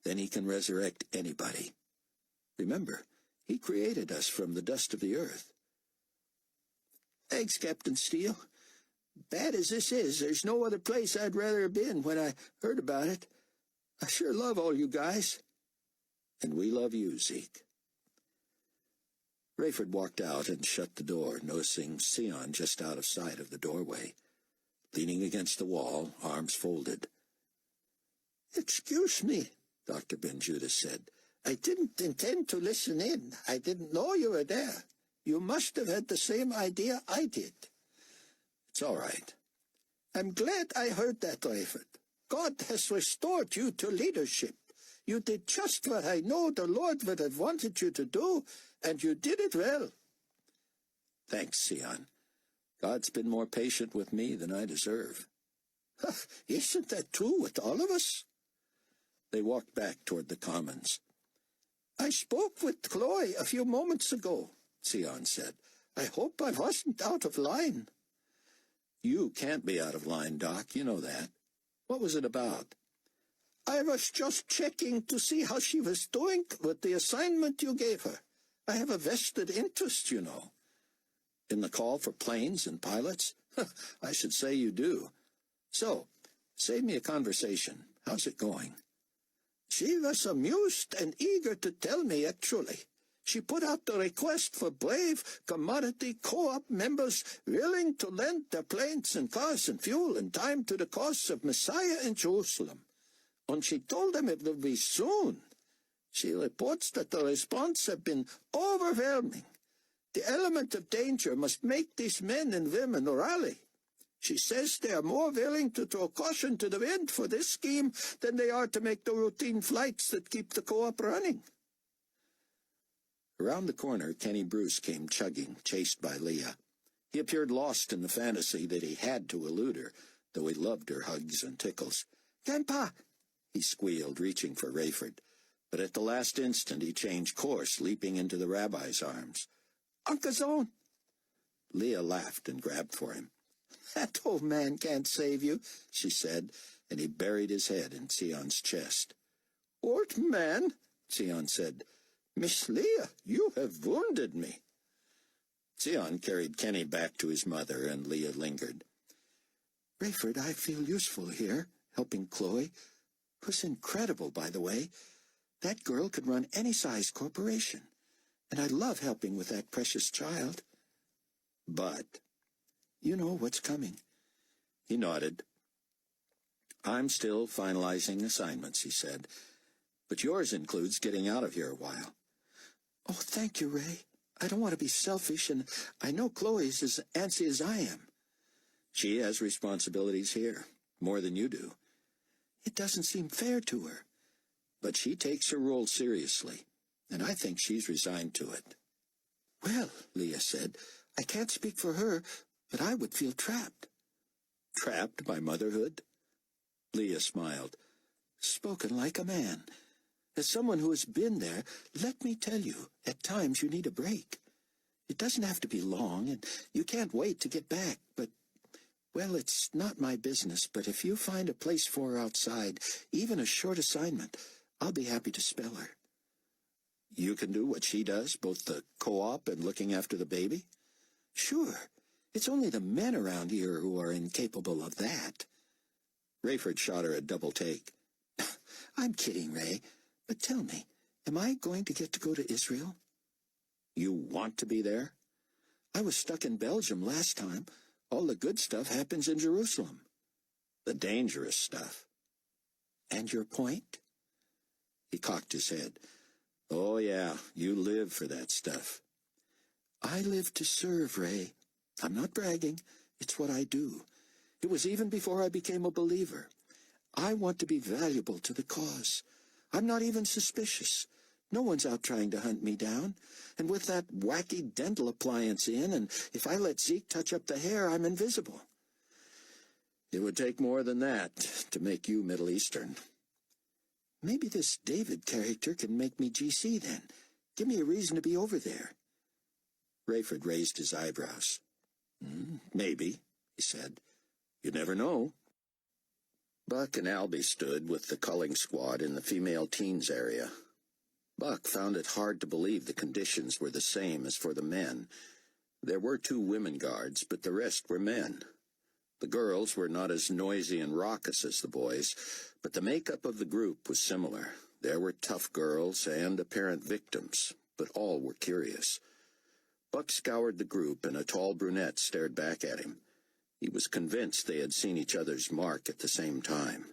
Then he can resurrect anybody. Remember, he created us from the dust of the earth." "Thanks, Captain Steele. Bad as this is, there's no other place I'd rather have been when I heard about it. I sure love all you guys." "And we love you, Zeke." Rayford walked out and shut the door, noticing Sion just out of sight of the doorway, leaning against the wall, arms folded. Excuse me, Dr. Ben-Judas said. I didn't intend to listen in. I didn't know you were there. You must have had the same idea I did. It's all right. I'm glad I heard that, Rayford. God has restored you to leadership. You did just what I know the Lord would have wanted you to do, and you did it well. Thanks, Sion. God's been more patient with me than I deserve. Isn't that true with all of us? They walked back toward the commons. I spoke with Chloe a few moments ago, Sion said. I hope I wasn't out of line. You can't be out of line, Doc. You know that. What was it about? I was just checking to see how she was doing with the assignment you gave her. I have a vested interest, you know. In the call for planes and pilots? I should say you do. So, save me a conversation. How's it going? She was amused and eager to tell me, actually. She put out the request for brave commodity co-op members willing to lend their planes and cars and fuel in time to the cause of Messiah in Jerusalem. And she told them it will be soon. She reports that the response has been overwhelming. The element of danger must make these men and women rally. She says they are more willing to throw caution to the wind for this scheme than they are to make the routine flights that keep the co-op running. Around the corner, Kenny Bruce came chugging, chased by Leah. He appeared lost in the fantasy that he had to elude her, though he loved her hugs and tickles. Grandpa, he squealed, reaching for Rayford. But at the last instant he changed course, leaping into the rabbi's arms. Uncle Zone. Leah laughed and grabbed for him. That old man can't save you, she said, and he buried his head in Sion's chest. Old man, Sion said, Miss Leah, you have wounded me. Sion carried Kenny back to his mother, and Leah lingered. Rayford, I feel useful here, helping Chloe. It was incredible, by the way. That girl could run any size corporation, and I love helping with that precious child. But you know what's coming. He nodded. I'm still finalizing assignments, he said, but yours includes getting out of here a while. Oh, thank you, Ray. I don't want to be selfish, and I know Chloe's as antsy as I am. She has responsibilities here, more than you do. It doesn't seem fair to her. But she takes her role seriously, and I think she's resigned to it. Well, Leah said, I can't speak for her, but I would feel trapped. Trapped by motherhood? Leah smiled. Spoken like a man. As someone who has been there, let me tell you, at times you need a break. It doesn't have to be long, and you can't wait to get back, but, well, it's not my business, but if you find a place for her outside, even a short assignment, I'll be happy to spell her. You can do what she does, both the co-op and looking after the baby? Sure. It's only the men around here who are incapable of that. Rayford shot her a double take. I'm kidding, Ray. But tell me, am I going to get to go to Israel? You want to be there? I was stuck in Belgium last time. All the good stuff happens in Jerusalem. The dangerous stuff. And your point? He cocked his head. Oh, yeah, you live for that stuff. I live to serve, Ray. I'm not bragging. It's what I do. It was even before I became a believer. I want to be valuable to the cause. I'm not even suspicious. No one's out trying to hunt me down. And with that wacky dental appliance in, and if I let Zeke touch up the hair, I'm invisible. It would take more than that to make you Middle Eastern. Maybe this David character can make me GC then. Give me a reason to be over there. Rayford raised his eyebrows. Maybe, he said. You never know. Buck and Albie stood with the culling squad in the female teens area. Buck found it hard to believe the conditions were the same as for the men. There were 2 women guards, but the rest were men. The girls were not as noisy and raucous as the boys, but the makeup of the group was similar. There were tough girls and apparent victims, but all were curious. Buck scoured the group, and a tall brunette stared back at him. He was convinced they had seen each other's mark at the same time.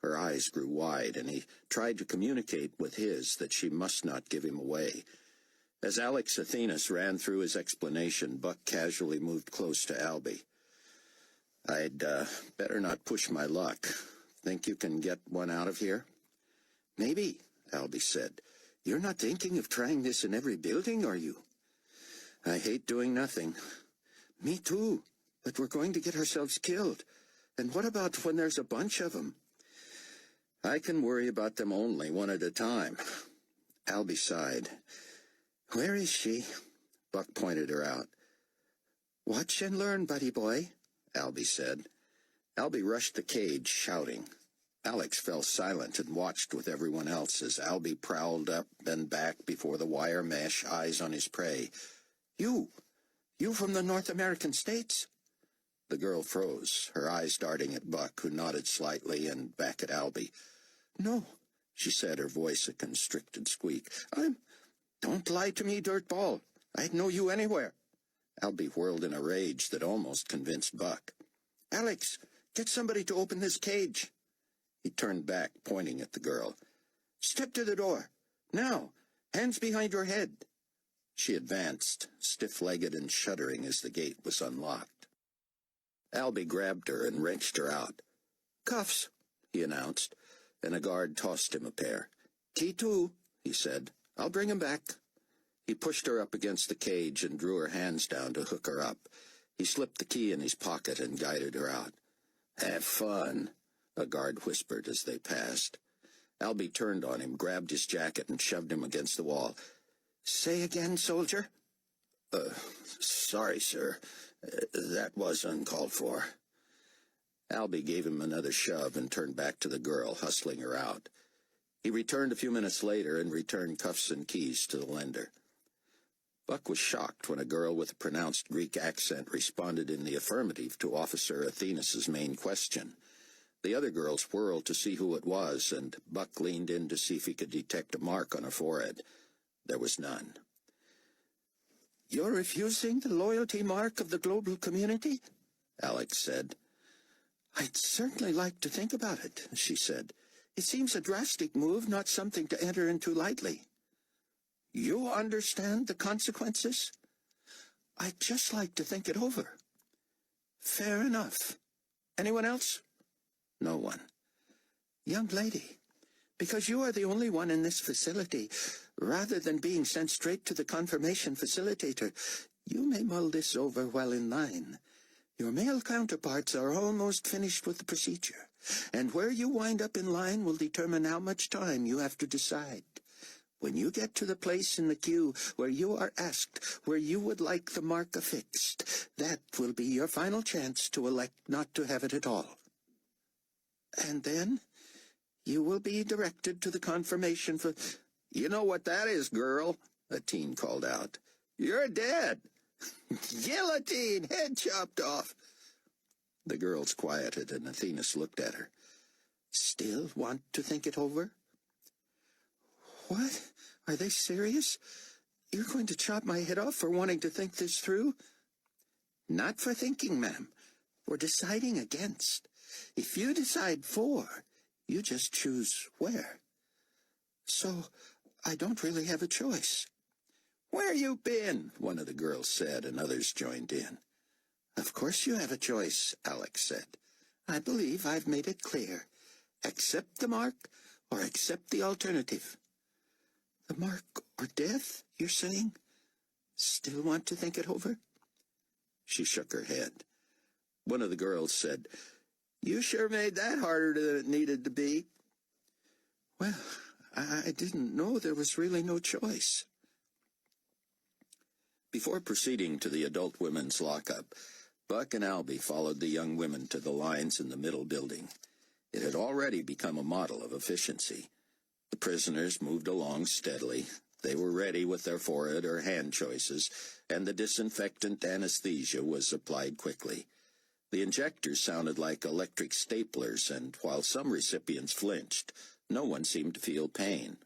Her eyes grew wide, and he tried to communicate with his that she must not give him away. As Alex Athenas ran through his explanation, Buck casually moved close to Albie. "I'd better not push my luck. Think you can get one out of here?" "Maybe," Albie said. "You're not thinking of trying this in every building, are you?" "I hate doing nothing." "Me too, but we're going to get ourselves killed. And what about when there's a bunch of them?" "I can worry about them only one at a time." Albie sighed. "Where is she?" Buck pointed her out. "Watch and learn, buddy boy," Albie said. Albie rushed the cage, shouting. Alex fell silent and watched with everyone else as Albie prowled up and back before the wire mesh, eyes on his prey. You from the North American states?" The girl froze, her eyes darting at Buck, who nodded slightly, and back at Albie. "No," she said, her voice a constricted squeak. "Don't lie to me, dirtball. I'd know you anywhere." Albie whirled in a rage that almost convinced Buck. "Alex, get somebody to open this cage." He turned back, pointing at the girl. "Step to the door. Now, hands behind your head." She advanced, stiff-legged and shuddering as the gate was unlocked. Albie grabbed her and wrenched her out. "Cuffs," he announced, and a guard tossed him a pair. "Key too," he said. "I'll bring him back." He pushed her up against the cage and drew her hands down to hook her up. He slipped the key in his pocket and guided her out. "Have fun," a guard whispered as they passed. Albie turned on him, grabbed his jacket, and shoved him against the wall. "Say again, soldier?" Sorry, sir. That was uncalled for." Albie gave him another shove and turned back to the girl, hustling her out. He returned a few minutes later and returned cuffs and keys to the lender. Buck was shocked when a girl with a pronounced Greek accent responded in the affirmative to Officer Athenas's main question. The other girls whirled to see who it was, and Buck leaned in to see if he could detect a mark on her forehead. There was none. "You're refusing the loyalty mark of the global community?" Alex said. "I'd certainly like to think about it," she said. "It seems a drastic move, not something to enter into lightly." "You understand the consequences?" "I'd just like to think it over." "Fair enough. Anyone else?" No one. "Young lady, because you are the only one in this facility, rather than being sent straight to the confirmation facilitator, you may mull this over while in line. Your male counterparts are almost finished with the procedure, and where you wind up in line will determine how much time you have to decide. When you get to the place in the queue where you are asked where you would like the mark affixed, that will be your final chance to elect not to have it at all. And then you will be directed to the confirmation for—" "You know what that is, girl," a teen called out. "You're dead. Guillotine, head chopped off." The girls quieted, and Athenas looked at her. "Still want to think it over?" "What? Are they serious? You're going to chop my head off for wanting to think this through?" "Not for thinking, ma'am. For deciding against. If you decide for, you just choose where. So, I don't really have a choice." "Where you been?" one of the girls said, and others joined in. "Of course you have a choice," Alex said. "I believe I've made it clear. Accept the mark or accept the alternative." "The mark or death, you're saying? Still want to think it over?" She shook her head. One of the girls said, "You sure made that harder than it needed to be." "Well, I didn't know there was really no choice." Before proceeding to the adult women's lockup, Buck and Albie followed the young women to the lines in the middle building. It had already become a model of efficiency. The prisoners moved along steadily. They were ready with their forehead or hand choices, and the disinfectant anesthesia was applied quickly. The injectors sounded like electric staplers, and while some recipients flinched, no one seemed to feel pain.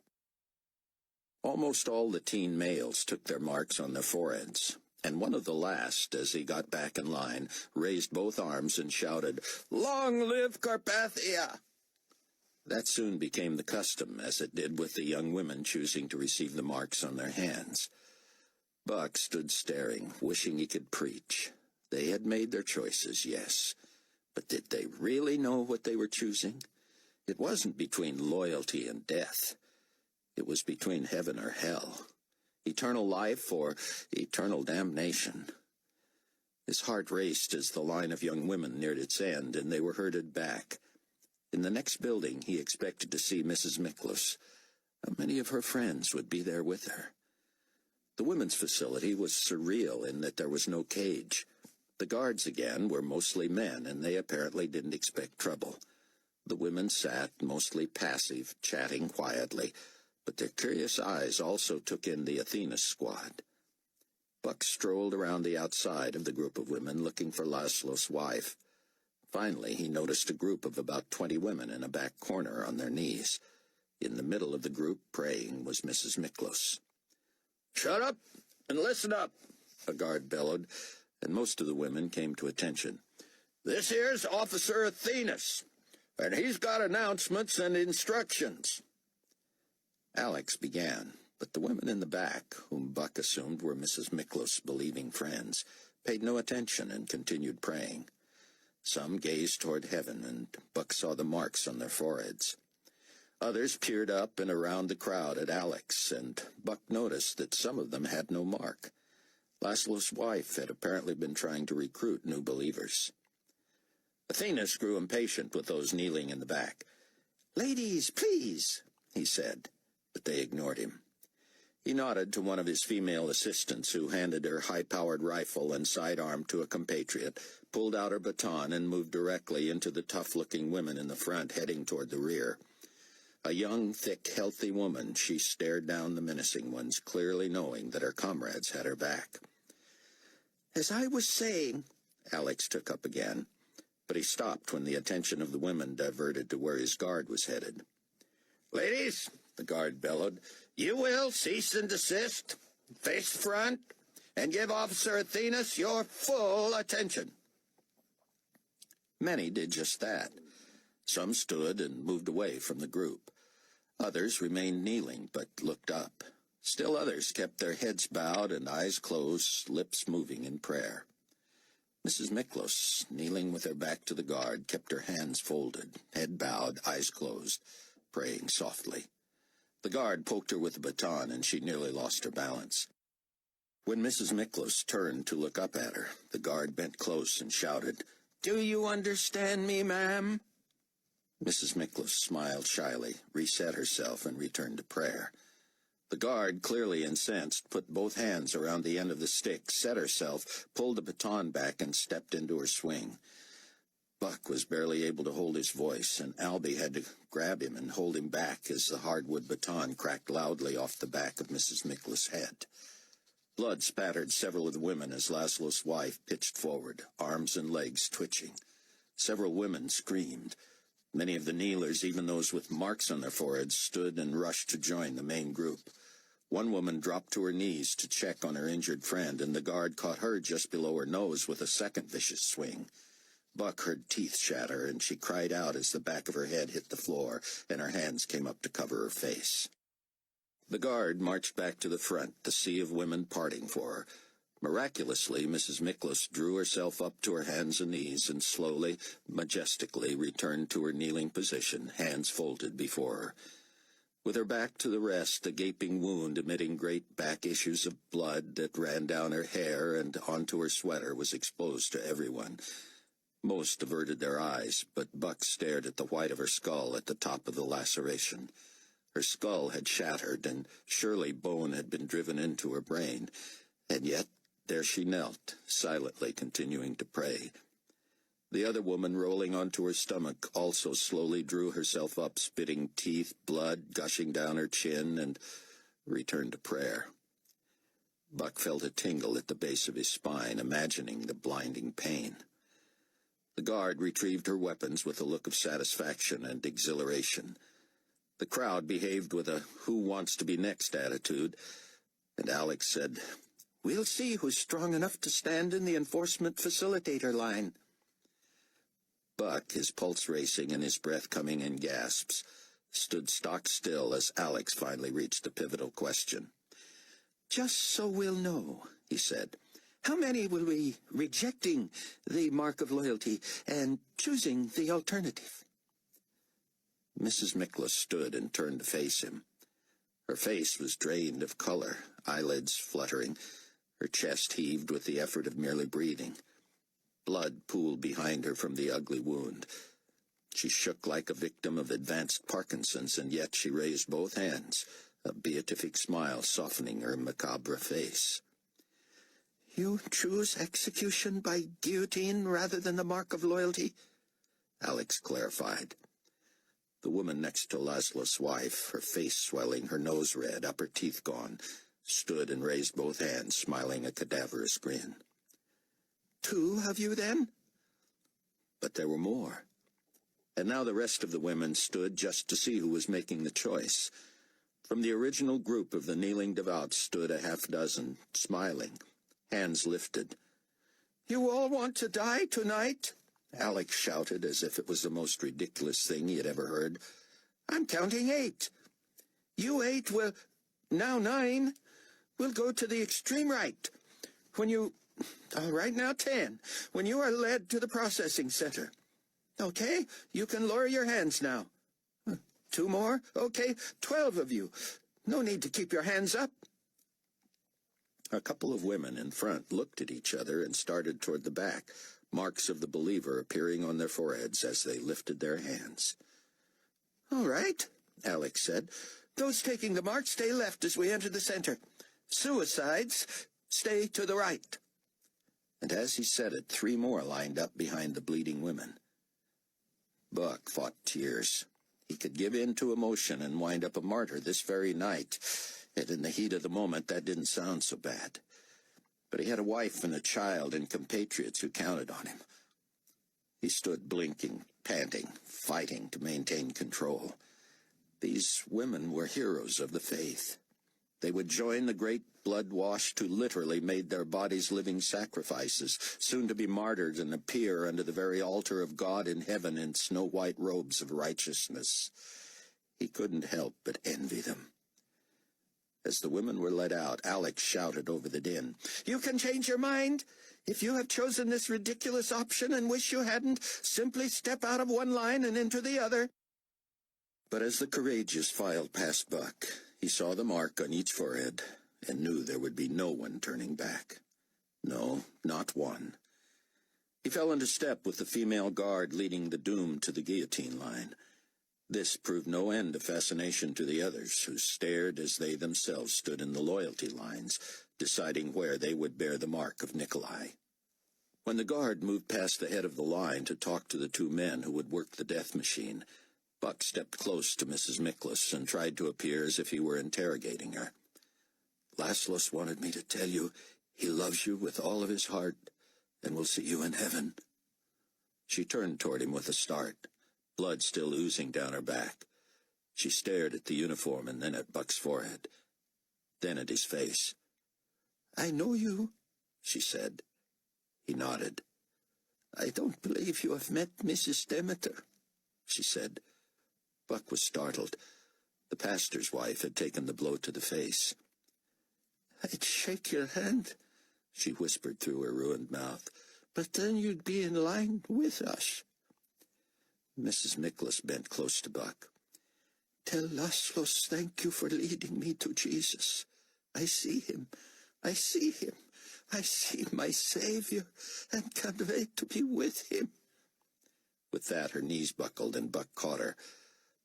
Almost all the teen males took their marks on their foreheads, and one of the last, as he got back in line, raised both arms and shouted, "Long live Carpathia!" That soon became the custom, as it did with the young women choosing to receive the marks on their hands. Buck stood staring, wishing he could preach. They had made their choices, yes, but did they really know what they were choosing? It wasn't between loyalty and death. It was between heaven or hell, eternal life or eternal damnation. His heart raced as the line of young women neared its end, and they were herded back. In the next building, he expected to see Mrs. Miklos. How many of her friends would be there with her? The women's facility was surreal in that there was no cage. The guards, again, were mostly men, and they apparently didn't expect trouble. The women sat, mostly passive, chatting quietly, but their curious eyes also took in the Athena squad. Buck strolled around the outside of the group of women looking for Laszlo's wife. Finally, he noticed a group of about 20 women in a back corner on their knees. In the middle of the group, praying, was Mrs. Miklos. "Shut up and listen up," a guard bellowed, and most of the women came to attention. "This here's Officer Athenas, and he's got announcements and instructions." Alex began, but the women in the back, whom Buck assumed were Mrs. Miklos' believing friends, paid no attention and continued praying. Some gazed toward heaven, and Buck saw the marks on their foreheads. Others peered up and around the crowd at Alex, and Buck noticed that some of them had no mark. Laszlo's wife had apparently been trying to recruit new believers. Athenas grew impatient with those kneeling in the back. "Ladies, please," he said, but they ignored him. He nodded to one of his female assistants, who handed her high-powered rifle and sidearm to a compatriot, pulled out her baton, and moved directly into the tough-looking women in the front, heading toward the rear. A young, thick, healthy woman, she stared down the menacing ones, clearly knowing that her comrades had her back. "As I was saying," Alex took up again, but he stopped when the attention of the women diverted to where his guard was headed. "Ladies," the guard bellowed, "you will cease and desist, face the front, and give Officer Athenas your full attention." Many did just that. Some stood and moved away from the group. Others remained kneeling, but looked up. Still others kept their heads bowed and eyes closed, lips moving in prayer. Mrs. Miklos, kneeling with her back to the guard, kept her hands folded, head bowed, eyes closed, praying softly. The guard poked her with a baton, and she nearly lost her balance. When Mrs. Miklos turned to look up at her, the guard bent close and shouted, "Do you understand me, ma'am?" Mrs. Miklos smiled shyly, reset herself, and returned to prayer. The guard, clearly incensed, put both hands around the end of the stick, set herself, pulled the baton back, and stepped into her swing. Buck was barely able to hold his voice, and Albie had to grab him and hold him back as the hardwood baton cracked loudly off the back of Mrs. Miklos' head. Blood spattered several of the women as Laszlo's wife pitched forward, arms and legs twitching. Several women screamed. Many of the kneelers, even those with marks on their foreheads, stood and rushed to join the main group. One woman dropped to her knees to check on her injured friend, and the guard caught her just below her nose with a second vicious swing. Buck heard teeth shatter, and she cried out as the back of her head hit the floor, and her hands came up to cover her face. The guard marched back to the front, the sea of women parting for her. Miraculously, Mrs. Miklos drew herself up to her hands and knees and slowly, majestically returned to her kneeling position, hands folded before her. With her back to the rest, a gaping wound emitting great back issues of blood that ran down her hair and onto her sweater was exposed to everyone. Most averted their eyes, but Buck stared at the white of her skull at the top of the laceration. Her skull had shattered, and surely bone had been driven into her brain, and yet there she knelt, silently continuing to pray. The other woman, rolling onto her stomach, also slowly drew herself up, spitting teeth, blood gushing down her chin, and returned to prayer. Buck felt a tingle at the base of his spine, imagining the blinding pain. The guard retrieved her weapons with a look of satisfaction and exhilaration. The crowd behaved with a who-wants-to-be-next attitude, and Alex said, "We'll see who's strong enough to stand in the enforcement facilitator line." Buck, his pulse racing and his breath coming in gasps, stood stock still as Alex finally reached the pivotal question. "Just so we'll know," he said, "how many will be rejecting the mark of loyalty and choosing the alternative?" Mrs. Micklaus stood and turned to face him. Her face was drained of color, eyelids fluttering. Her chest heaved with the effort of merely breathing. Blood pooled behind her from the ugly wound. She shook like a victim of advanced Parkinson's, and yet she raised both hands, a beatific smile softening her macabre face. "You choose execution by guillotine rather than the mark of loyalty?" Alex clarified. The woman next to Laszlo's wife, her face swelling, her nose red, upper teeth gone, stood and raised both hands, smiling a cadaverous grin. "Two of you, then?" But there were more. And now the rest of the women stood just to see who was making the choice. From the original group of the kneeling devout stood a half-dozen, smiling, hands lifted. "You all want to die tonight?" Alex shouted as if it was the most ridiculous thing he had ever heard. "I'm counting 8. You 8 will... now 9. We'll go to the extreme right. When you... all right, now 10. When you are led to the processing center. Okay, you can lower your hands now. 2 more. Okay, 12 of you. No need to keep your hands up." A couple of women in front looked at each other and started toward the back, marks of the believer appearing on their foreheads as they lifted their hands. "All right," Alex said. "Those taking the mark, stay left as we enter the center. Suicides, stay to the right." And as he said it, 3 more lined up behind the bleeding women. Buck fought tears. He could give in to emotion and wind up a martyr this very night, and in the heat of the moment that didn't sound so bad. But he had a wife and a child and compatriots who counted on him. He stood blinking, panting, fighting to maintain control. These women were heroes of the faith. They would join the great blood-washed who literally made their bodies living sacrifices, soon to be martyred and appear under the very altar of God in heaven in snow-white robes of righteousness. He couldn't help but envy them. As the women were led out, Alex shouted over the din, "You can change your mind. If you have chosen this ridiculous option and wish you hadn't, simply step out of one line and into the other." But as the courageous filed past Buck, he saw the mark on each forehead and knew there would be no one turning back. No, not one. He fell into step with the female guard leading the doomed to the guillotine line. This proved no end of fascination to the others, who stared as they themselves stood in the loyalty lines, deciding where they would bear the mark of Nicolae. When the guard moved past the head of the line to talk to the 2 men who would work the death machine, Buck stepped close to Mrs. Micklaus and tried to appear as if he were interrogating her. "Laszlo wanted me to tell you he loves you with all of his heart and will see you in heaven." She turned toward him with a start, blood still oozing down her back. She stared at the uniform and then at Buck's forehead, then at his face. "I know you," she said. He nodded. "I don't believe you have met Mrs. Demeter," she said. Buck was startled. The pastor's wife had taken the blow to the face. "I'd shake your hand," she whispered through her ruined mouth, "but then you'd be in line with us." Mrs. Micklaus bent close to Buck. "Tell Laszlo thank you for leading me to Jesus. I see him. I see him. I see my Savior, and can't wait to be with him." With that, her knees buckled, and Buck caught her.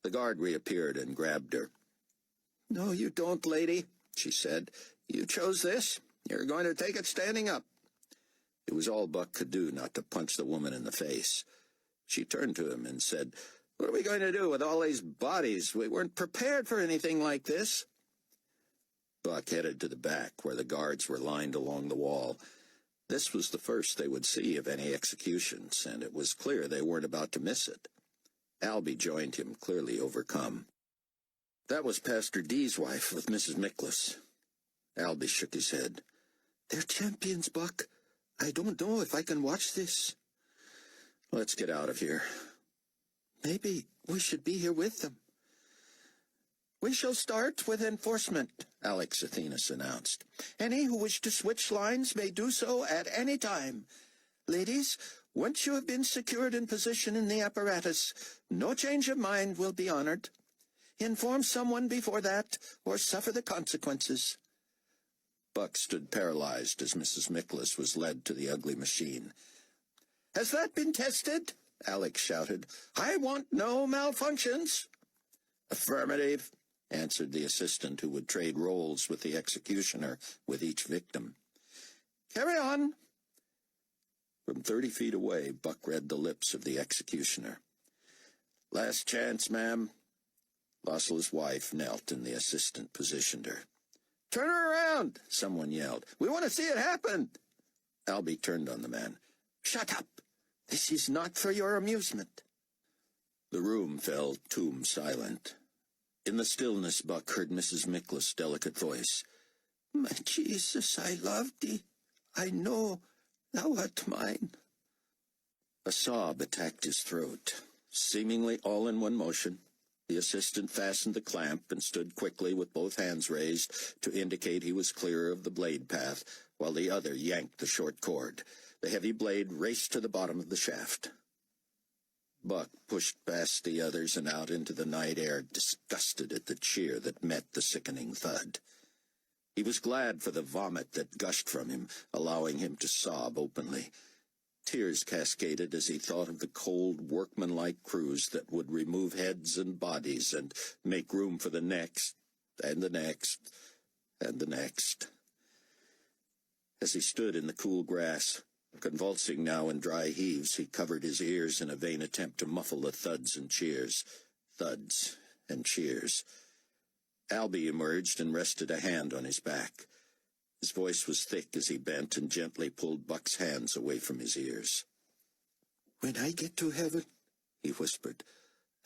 The guard reappeared and grabbed her. "No, you don't, lady," she said. "You chose this. You're going to take it standing up." It was all Buck could do not to punch the woman in the face. She turned to him and said, "What are we going to do with all these bodies? We weren't prepared for anything like this." Buck headed to the back, where the guards were lined along the wall. This was the first they would see of any executions, and it was clear they weren't about to miss it. Albie joined him, clearly overcome. That was Pastor D's wife with Mrs. Micklaus. Albie shook his head. "They're champions, Buck. I don't know if I can watch this." Let's get out of here. Maybe we should be here with them. We shall start with enforcement, Alex Athenas announced. Any who wish to switch lines may do so at any time. Ladies, once you have been secured in position in the apparatus, no change of mind will be honored. Inform someone before that, or suffer the consequences. Buck stood paralyzed as Mrs. Mickless was led to the ugly machine. Has that been tested? Alex shouted. I want no malfunctions. Affirmative, answered the assistant, who would trade roles with the executioner with each victim. Carry on. From 30 feet away, Buck read the lips of the executioner. Last chance, ma'am. Lossel's wife knelt, and the assistant positioned her. Turn her around, someone yelled. We want to see it happen. Albie turned on the man. Shut up. This is not for your amusement. The room fell tomb silent. In the stillness, Buck heard Mrs. Mickless' delicate voice. My Jesus, I love thee. I know thou art mine. A sob attacked his throat. Seemingly all in one motion, the assistant fastened the clamp and stood quickly with both hands raised to indicate he was clear of the blade path, while the other yanked the short cord. The heavy blade raced to the bottom of the shaft. Buck pushed past the others and out into the night air, disgusted at the cheer that met the sickening thud. He was glad for the vomit that gushed from him, allowing him to sob openly. Tears cascaded as he thought of the cold, workmanlike crews that would remove heads and bodies and make room for the next, and the next, and the next. As he stood in the cool grass, convulsing now in dry heaves, he covered his ears in a vain attempt to muffle the thuds and cheers. Thuds and cheers. Albie emerged and rested a hand on his back. His voice was thick as he bent and gently pulled Buck's hands away from his ears. When I get to heaven, he whispered,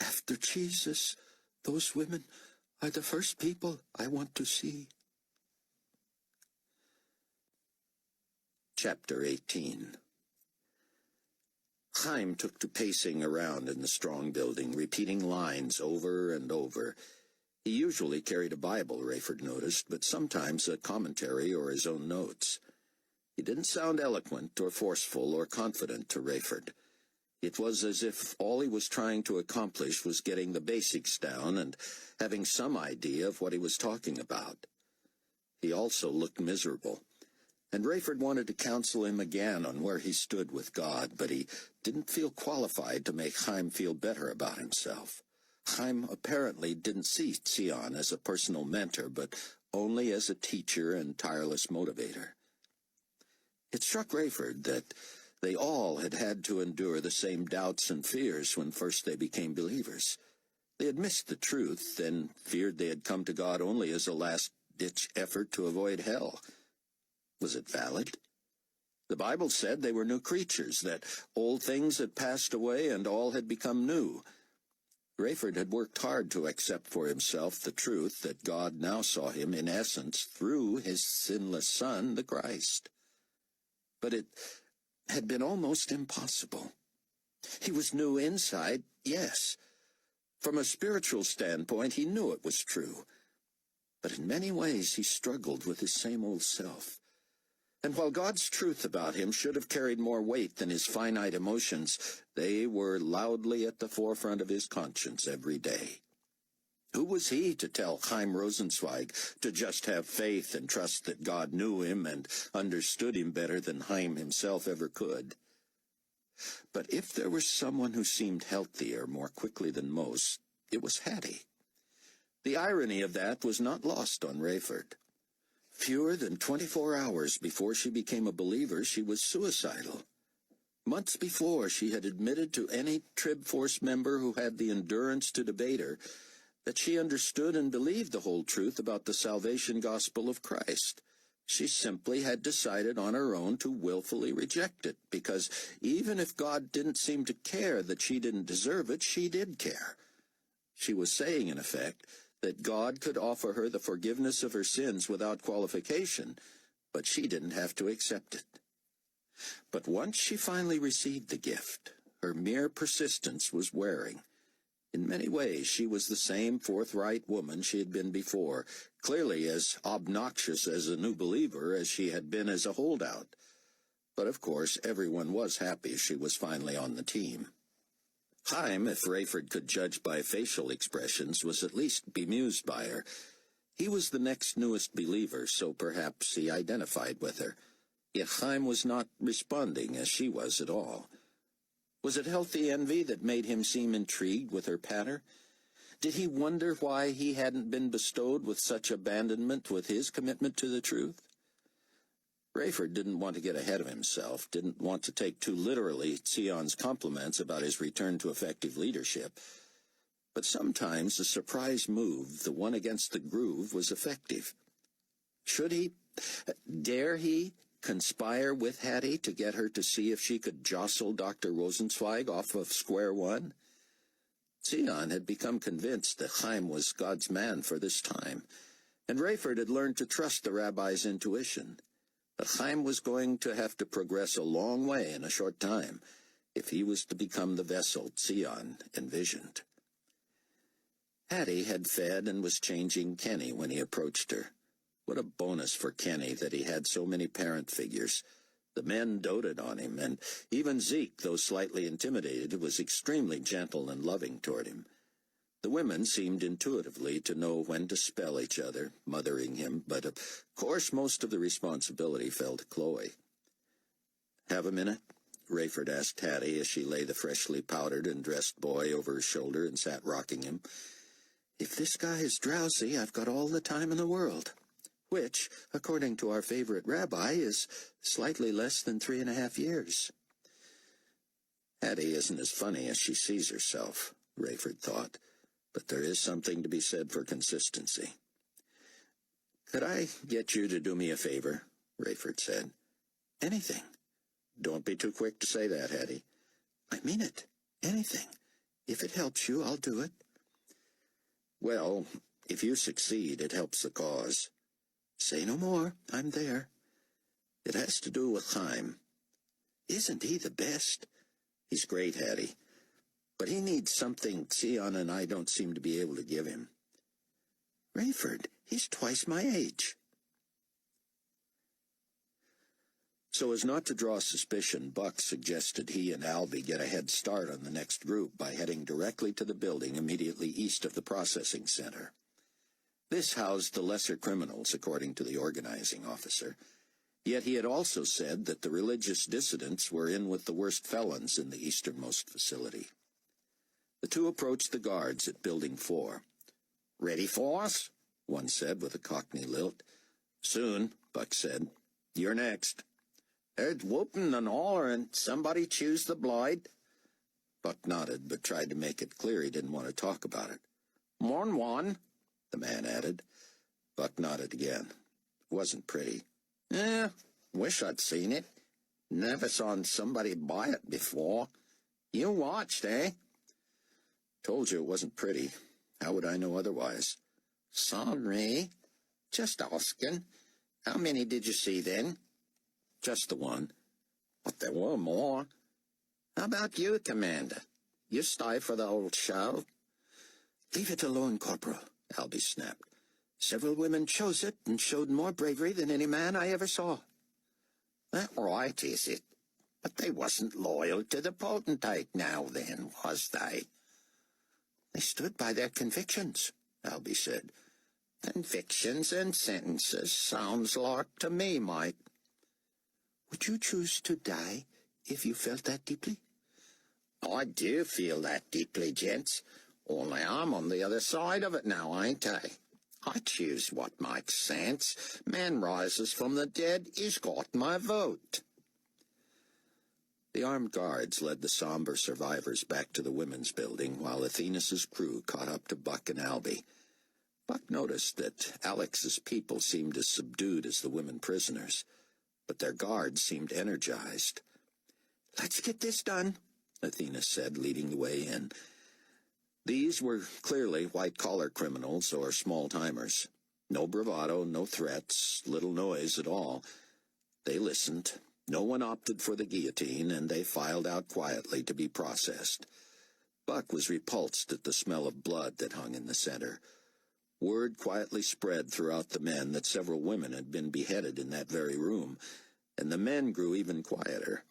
after Jesus, those women are the first people I want to see. Chapter 18. Chaim took to pacing around in the strong building, repeating lines over and over. He usually carried a Bible, Rayford noticed, but sometimes a commentary or his own notes. He didn't sound eloquent or forceful or confident to Rayford. It was as if all he was trying to accomplish was getting the basics down and having some idea of what he was talking about. He also looked miserable, and Rayford wanted to counsel him again on where he stood with God, but he didn't feel qualified to make Chaim feel better about himself. Chaim apparently didn't see Sion as a personal mentor, but only as a teacher and tireless motivator. It struck Rayford that they all had to endure the same doubts and fears when first they became believers. They had missed the truth, then feared they had come to God only as a last-ditch effort to avoid hell. Was it valid? The Bible said they were new creatures, that old things had passed away and all had become new. Rayford had worked hard to accept for himself the truth that God now saw him, in essence, through his sinless Son, the Christ. But it had been almost impossible. He was new inside, yes. From a spiritual standpoint, he knew it was true. But in many ways, he struggled with his same old self. And while God's truth about him should have carried more weight than his finite emotions, they were loudly at the forefront of his conscience every day. Who was he to tell Chaim Rosenzweig to just have faith and trust that God knew him and understood him better than Chaim himself ever could? But if there was someone who seemed healthier more quickly than most, it was Hattie. The irony of that was not lost on Rayford. Fewer than 24 hours before she became a believer, she was suicidal. Months before, she had admitted to any Trib Force member who had the endurance to debate her that she understood and believed the whole truth about the salvation gospel of Christ. She simply had decided on her own to willfully reject it, because even if God didn't seem to care that she didn't deserve it, she did care. She was saying, in effect, that God could offer her the forgiveness of her sins without qualification, but she didn't have to accept it. But once she finally received the gift, Her mere persistence was wearing. In many ways, she was the same forthright woman she had been before, clearly as obnoxious as a new believer as she had been as a holdout. But of course, everyone was happy she was finally on the team. Chaim, if Rayford could judge by facial expressions, was at least bemused by her. He was the next newest believer, so perhaps he identified with her. Yet Chaim was not responding as she was at all. Was it healthy envy that made him seem intrigued with her patter? Did he wonder why he hadn't been bestowed with such abandonment with his commitment to the truth? Rayford didn't want to get ahead of himself, didn't want to take too literally Sion's compliments about his return to effective leadership. But sometimes a surprise move, the one against the groove, was effective. Should he, dare he, conspire with Hattie to get her to see if she could jostle Dr. Rosenzweig off of square one? Sion had become convinced that Chaim was God's man for this time, and Rayford had learned to trust the rabbi's intuition. But Chaim was going to have to progress a long way in a short time if he was to become the vessel Sion envisioned. Hattie had fed and was changing Kenny when he approached her. What a bonus for Kenny that he had so many parent figures. The men doted on him, and even Zeke, though slightly intimidated, was extremely gentle and loving toward him. The women seemed intuitively to know when to spell each other, mothering him, but of course most of the responsibility fell to Chloe. "Have a minute?" Rayford asked Hattie as she lay the freshly powdered and dressed boy over her shoulder and sat rocking him. "If this guy is drowsy, I've got all the time in the world. Which, according to our favorite rabbi, is slightly less than 3.5 years. Hattie isn't as funny as she sees herself, Rayford thought, but there is something to be said for consistency. "Could I get you to do me a favor?" Rayford said. "Anything." "Don't be too quick to say that, Hattie." "I mean it. Anything. If it helps you, I'll do it." "Well, if you succeed, it helps the cause." "Say no more. I'm there." "It has to do with Chaim." "Isn't he the best?" "He's great, Hattie. But he needs something Sion and I don't seem to be able to give him." "Rayford, he's twice my age." So as not to draw suspicion, Buck suggested he and Albie get a head start on the next group by heading directly to the building immediately east of the processing center. This housed the lesser criminals, according to the organizing officer. Yet he had also said that the religious dissidents were in with the worst felons in the easternmost facility. The two approached the guards at Building 4. "Ready for us?" one said with a Cockney lilt. "Soon," Buck said. "You're next." "There's whooping and hollering. Somebody choose the blind." Buck nodded, but tried to make it clear he didn't want to talk about it. "Morn one," the man added. Buck nodded again. It wasn't pretty. Wish I'd seen it. Never saw somebody buy it before. You watched, eh?" "Told you it wasn't pretty. How would I know otherwise?" "Sorry. Just asking. How many did you see then?" "Just the one." "But there were more. How about you, Commander? You stay for the old show?" "Leave it alone, Corporal," Albie snapped. "Several women chose it and showed more bravery than any man I ever saw." "That right, is it? But they wasn't loyal to the potentate now then, was they?" "They stood by their convictions," Albie said. "Convictions and sentences sounds like to me, mate." "Would you choose to die if you felt that deeply?" "I do feel that deeply, gents. Only I'm on the other side of it now, ain't I? I choose what makes sense. Man rises from the dead, he's got my vote." The armed guards led the somber survivors back to the women's building, while Athena's crew caught up to Buck and Albie. Buck noticed that Alex's people seemed as subdued as the women prisoners, but their guards seemed energized. "Let's get this done," Athena said, leading the way in. These were clearly white-collar criminals or small-timers. No bravado, no threats, little noise at all. They listened, No one opted for the guillotine, and they filed out quietly to be processed. Buck was repulsed at the smell of blood that hung in the center. Word quietly spread throughout the men that several women had been beheaded in that very room, and the men grew even quieter.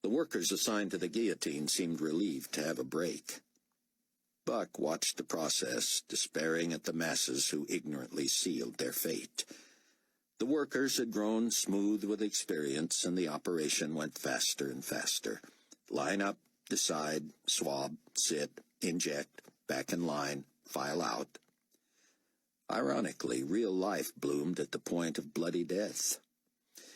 The workers assigned to the guillotine seemed relieved to have a break. Buck watched the process, despairing at the masses who ignorantly sealed their fate. The workers had grown smooth with experience, and the operation went faster and faster. Line up, decide, swab, sit, inject, back in line, file out. Ironically, real life bloomed at the point of bloody death.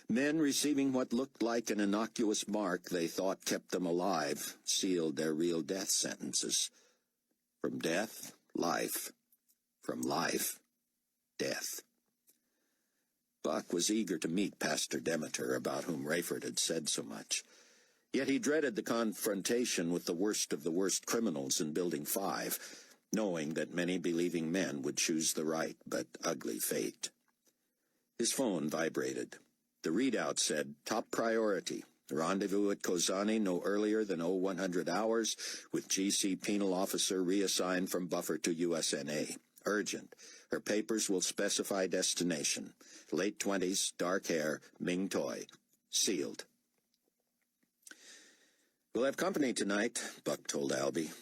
Men receiving what looked like an innocuous mark they thought kept them alive sealed their real death sentences. From death, life. From life, death. Buck was eager to meet Pastor Demeter, about whom Rayford had said so much. Yet he dreaded the confrontation with the worst of the worst criminals in Building 5, knowing that many believing men would choose the right but ugly fate. His phone vibrated. The readout said, "Top priority. Rendezvous at Kozani no earlier than 0100 hours, with GC penal officer reassigned from Buffer to USNA. Urgent. Her papers will specify destination. Late 20s, dark hair, Ming Toy. Sealed." "We'll have company tonight," Buck told Albie.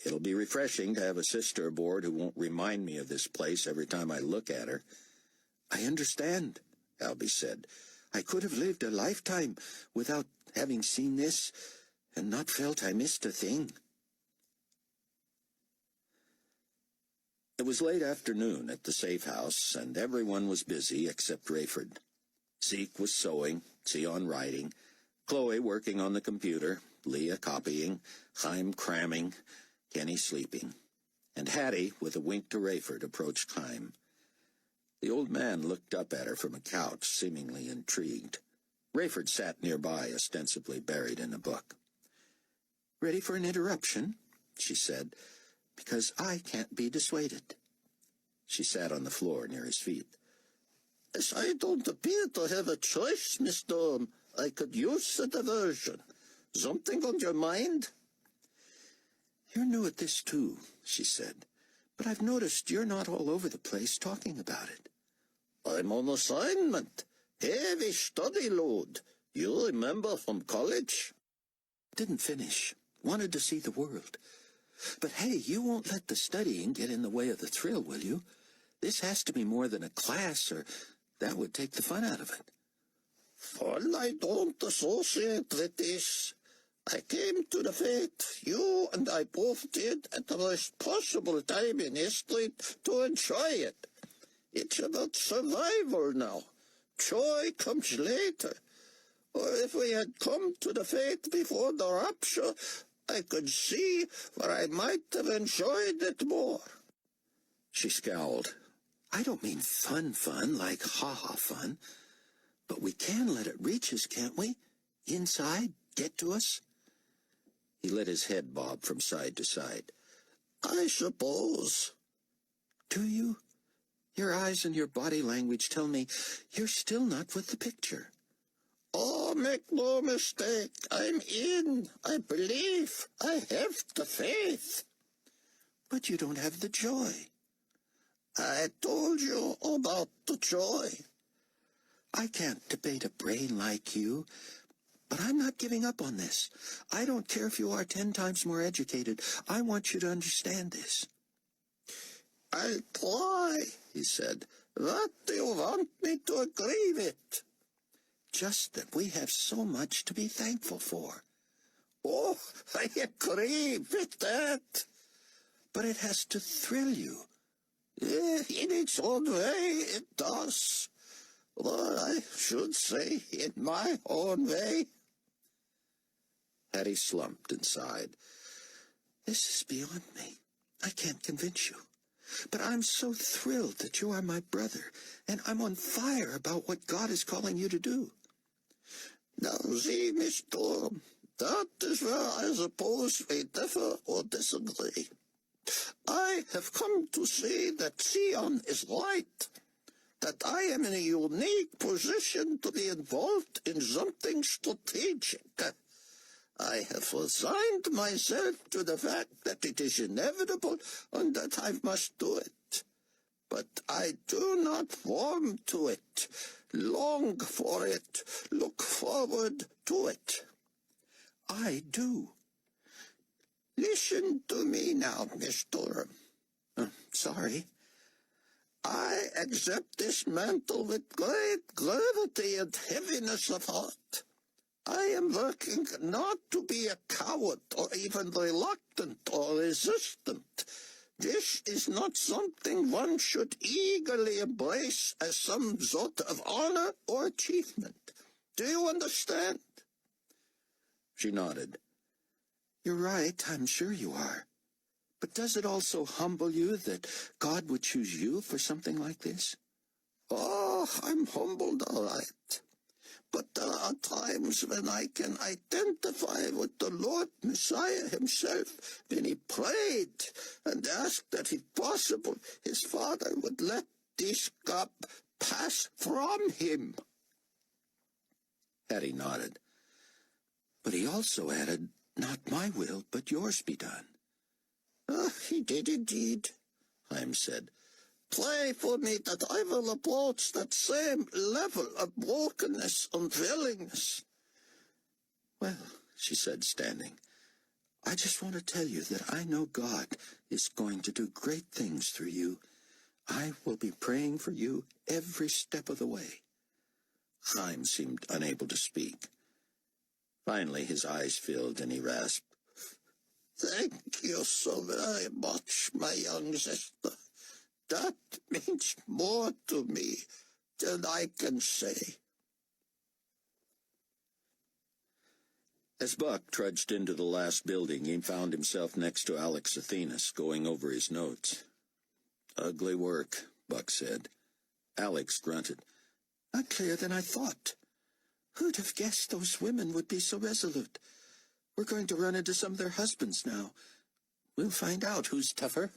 "It'll be refreshing to have a sister aboard who won't remind me of this place every time I look at her." "I understand," Albie said. "I could have lived a lifetime without having seen this and not felt I missed a thing." It was late afternoon at the safe house, and everyone was busy except Rayford. Zeke was sewing, Sion writing, Chloe working on the computer, Leah copying, Chaim cramming, Kenny sleeping, and Hattie, with a wink to Rayford, approached Chaim. The old man looked up at her from a couch, seemingly intrigued. Rayford sat nearby, ostensibly buried in a book. "Ready for an interruption?" she said. "Because I can't be dissuaded." She sat on the floor near his feet. "As I don't appear to have a choice, Mr. I could use a diversion. Something on your mind?" "You're new at this, too," she said. "But I've noticed you're not all over the place talking about it." "I'm on assignment. Heavy study load. You remember from college?" "Didn't finish. Wanted to see the world. But hey, you won't let the studying get in the way of the thrill, will you? This has to be more than a class, or that would take the fun out of it." "Fun I don't associate with this. I came to the faith you and I both did at the worst possible time in history to enjoy it. It's about survival now. Joy comes later. Or if we had come to the faith before the rapture, I could see where I might have enjoyed it more." She scowled. "I don't mean fun, like ha-ha fun. But we can let it reach us, can't we? Inside, get to us?" He let his head bob from side to side. "I suppose." "Do you? Your eyes and your body language tell me you're still not with the picture." "Oh, make no mistake. I'm in. I believe. I have the faith." "But you don't have the joy." "I told you about the joy." "I can't debate a brain like you. But I'm not giving up on this. I don't care if you are 10 times more educated. I want you to understand this." "I'll try," he said. "What do you want me to agree with?" "Just that we have so much to be thankful for." "Oh, I agree with that." "But it has to thrill you." In its own way, it does. Or I should say, in my own way." Hattie slumped and sighed. "This is beyond me. I can't convince you. But I'm so thrilled that you are my brother, and I'm on fire about what God is calling you to do." "Now, see, Miss Durham, that is where I suppose we differ or disagree. I have come to see that Sion is right. that I am in a unique position to be involved in something strategic. I have resigned myself to the fact that it is inevitable and that I must do it. But I do not warm to it, long for it, look forward to it. I do. Listen to me now, Mr. Sorry. I accept this mantle with great gravity and heaviness of heart. I am working not to be a coward or even reluctant or resistant. This is not something one should eagerly embrace as some sort of honor or achievement. Do you understand? She nodded. You're right, I'm sure you are. But does it also humble you that God would choose you for something like this? Oh, I'm humbled, all right. But there are times when I can identify with the Lord Messiah himself, when he prayed and asked that if possible his Father would let this cup pass from him. Hattie nodded. But he also added, not my will, but yours be done. He did indeed, Chaim said. Pray for me that I will approach that same level of brokenness and willingness. Well, she said, standing, I just want to tell you that I know God is going to do great things through you. I will be praying for you every step of the way. Chaim seemed unable to speak. Finally, his eyes filled, and he rasped, Thank you so very much, my young sister. That means more to me than I can say. As Buck trudged into the last building, he found himself next to Alex Athenas, going over his notes. Ugly work, Buck said. Alex grunted. Not clearer than I thought. Who'd have guessed those women would be so resolute? We're going to run into some of their husbands now. We'll find out who's tougher.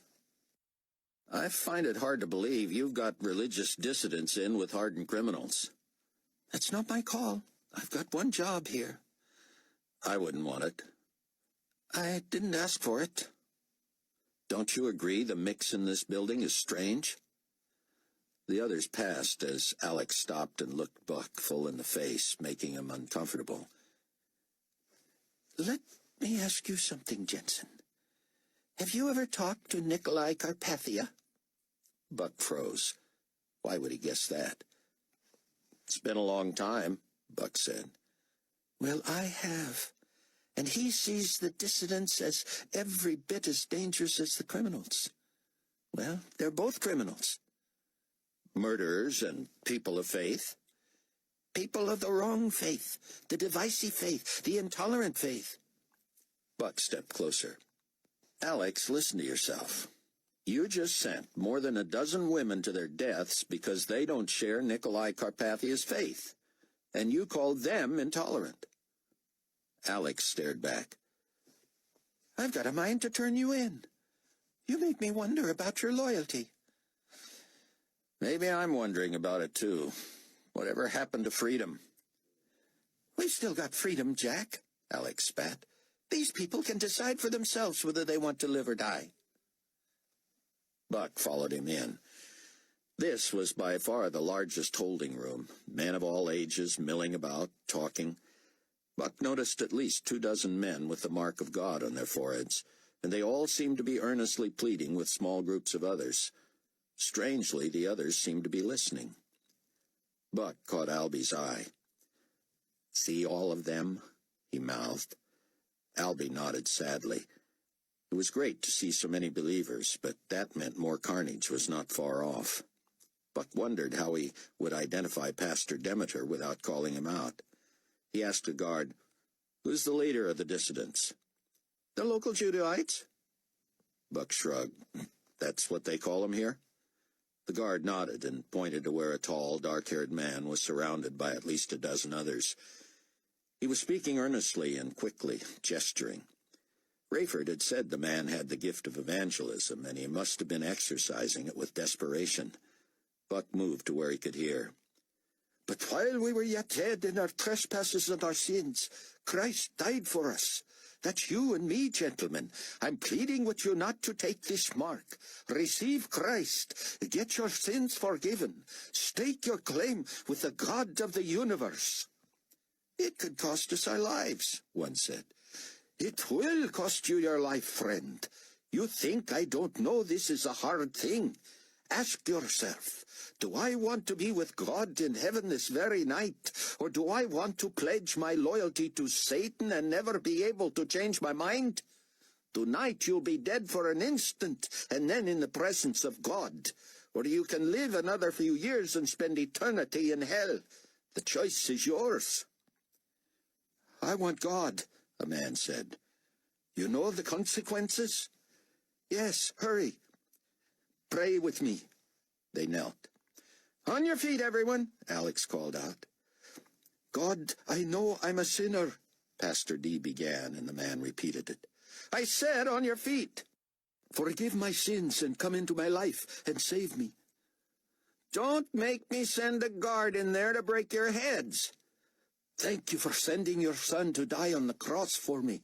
I find it hard to believe you've got religious dissidents in with hardened criminals. That's not my call. I've got one job here. I wouldn't want it. I didn't ask for it. Don't you agree the mix in this building is strange? The others passed as Alex stopped and looked Buck full in the face, making him uncomfortable. Let me ask you something, Jensen. Have you ever talked to Nicolae Carpathia? Buck froze. Why would he guess that? It's been a long time, Buck said. Well, I have. And he sees the dissidents as every bit as dangerous as the criminals. Well, they're both criminals. Murderers and people of faith? People of the wrong faith, the divisive faith, the intolerant faith. Buck stepped closer. Alex, listen to yourself. You just sent more than a dozen women to their deaths because they don't share Nicolae Carpathia's faith, and you called them intolerant. Alex stared back. I've got a mind to turn you in. You make me wonder about your loyalty. Maybe I'm wondering about it, too. Whatever happened to freedom? We've still got freedom, Jack, Alex spat. These people can decide for themselves whether they want to live or die. Buck followed him in. This was by far the largest holding room, men of all ages milling about, talking. Buck noticed at least 24 men with the mark of God on their foreheads, and they all seemed to be earnestly pleading with small groups of others. Strangely, the others seemed to be listening. Buck caught Albie's eye. See all of them? He mouthed. Albie nodded sadly. It was great to see so many believers, but that meant more carnage was not far off. Buck wondered how he would identify Pastor Demeter without calling him out. He asked a guard, "Who's the leader of the dissidents?" The local Judaites. Buck shrugged. That's what they call him here? The guard nodded and pointed to where a tall, dark-haired man was surrounded by at least a dozen others. He was speaking earnestly and quickly, gesturing. Rayford had said the man had the gift of evangelism, and he must have been exercising it with desperation. Buck moved to where he could hear. But while we were yet dead in our trespasses and our sins, Christ died for us. That's you and me, gentlemen. I'm pleading with you not to take this mark. Receive Christ. Get your sins forgiven. Stake your claim with the God of the universe. It could cost us our lives, one said. It will cost you your life, friend. You think I don't know this is a hard thing? Ask yourself, do I want to be with God in heaven this very night, or do I want to pledge my loyalty to Satan and never be able to change my mind? Tonight you'll be dead for an instant, and then in the presence of God. Or you can live another few years and spend eternity in hell. The choice is yours. I want God, a man said. You know the consequences? Yes, hurry. Pray with me. They knelt. On your feet, everyone, Alex called out. God, I know I'm a sinner, Pastor D began, and the man repeated it. I said on your feet. Forgive my sins and come into my life and save me. Don't make me send a guard in there to break your heads. Thank you for sending your son to die on the cross for me.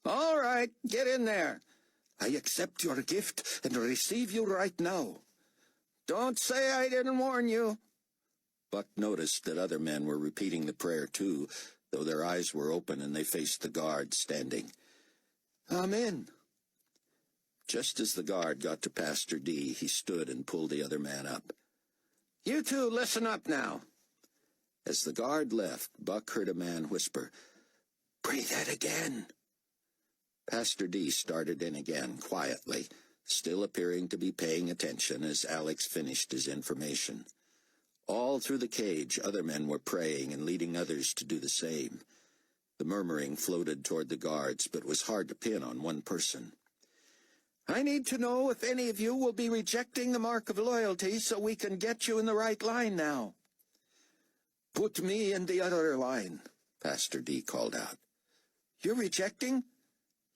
All right, get in there. I accept your gift and receive you right now. Don't say I didn't warn you. Buck noticed that other men were repeating the prayer too, though their eyes were open and they faced the guard standing. Amen. Just as the guard got to Pastor D, he stood and pulled the other man up. You two listen up now. As the guard left, Buck heard a man whisper, Pray that again. Pastor D started in again, quietly, still appearing to be paying attention as Alex finished his information. All through the cage, other men were praying and leading others to do the same. The murmuring floated toward the guards, but was hard to pin on one person. I need to know if any of you will be rejecting the mark of loyalty so we can get you in the right line now. Put me in the other line, Pastor D called out. You're rejecting?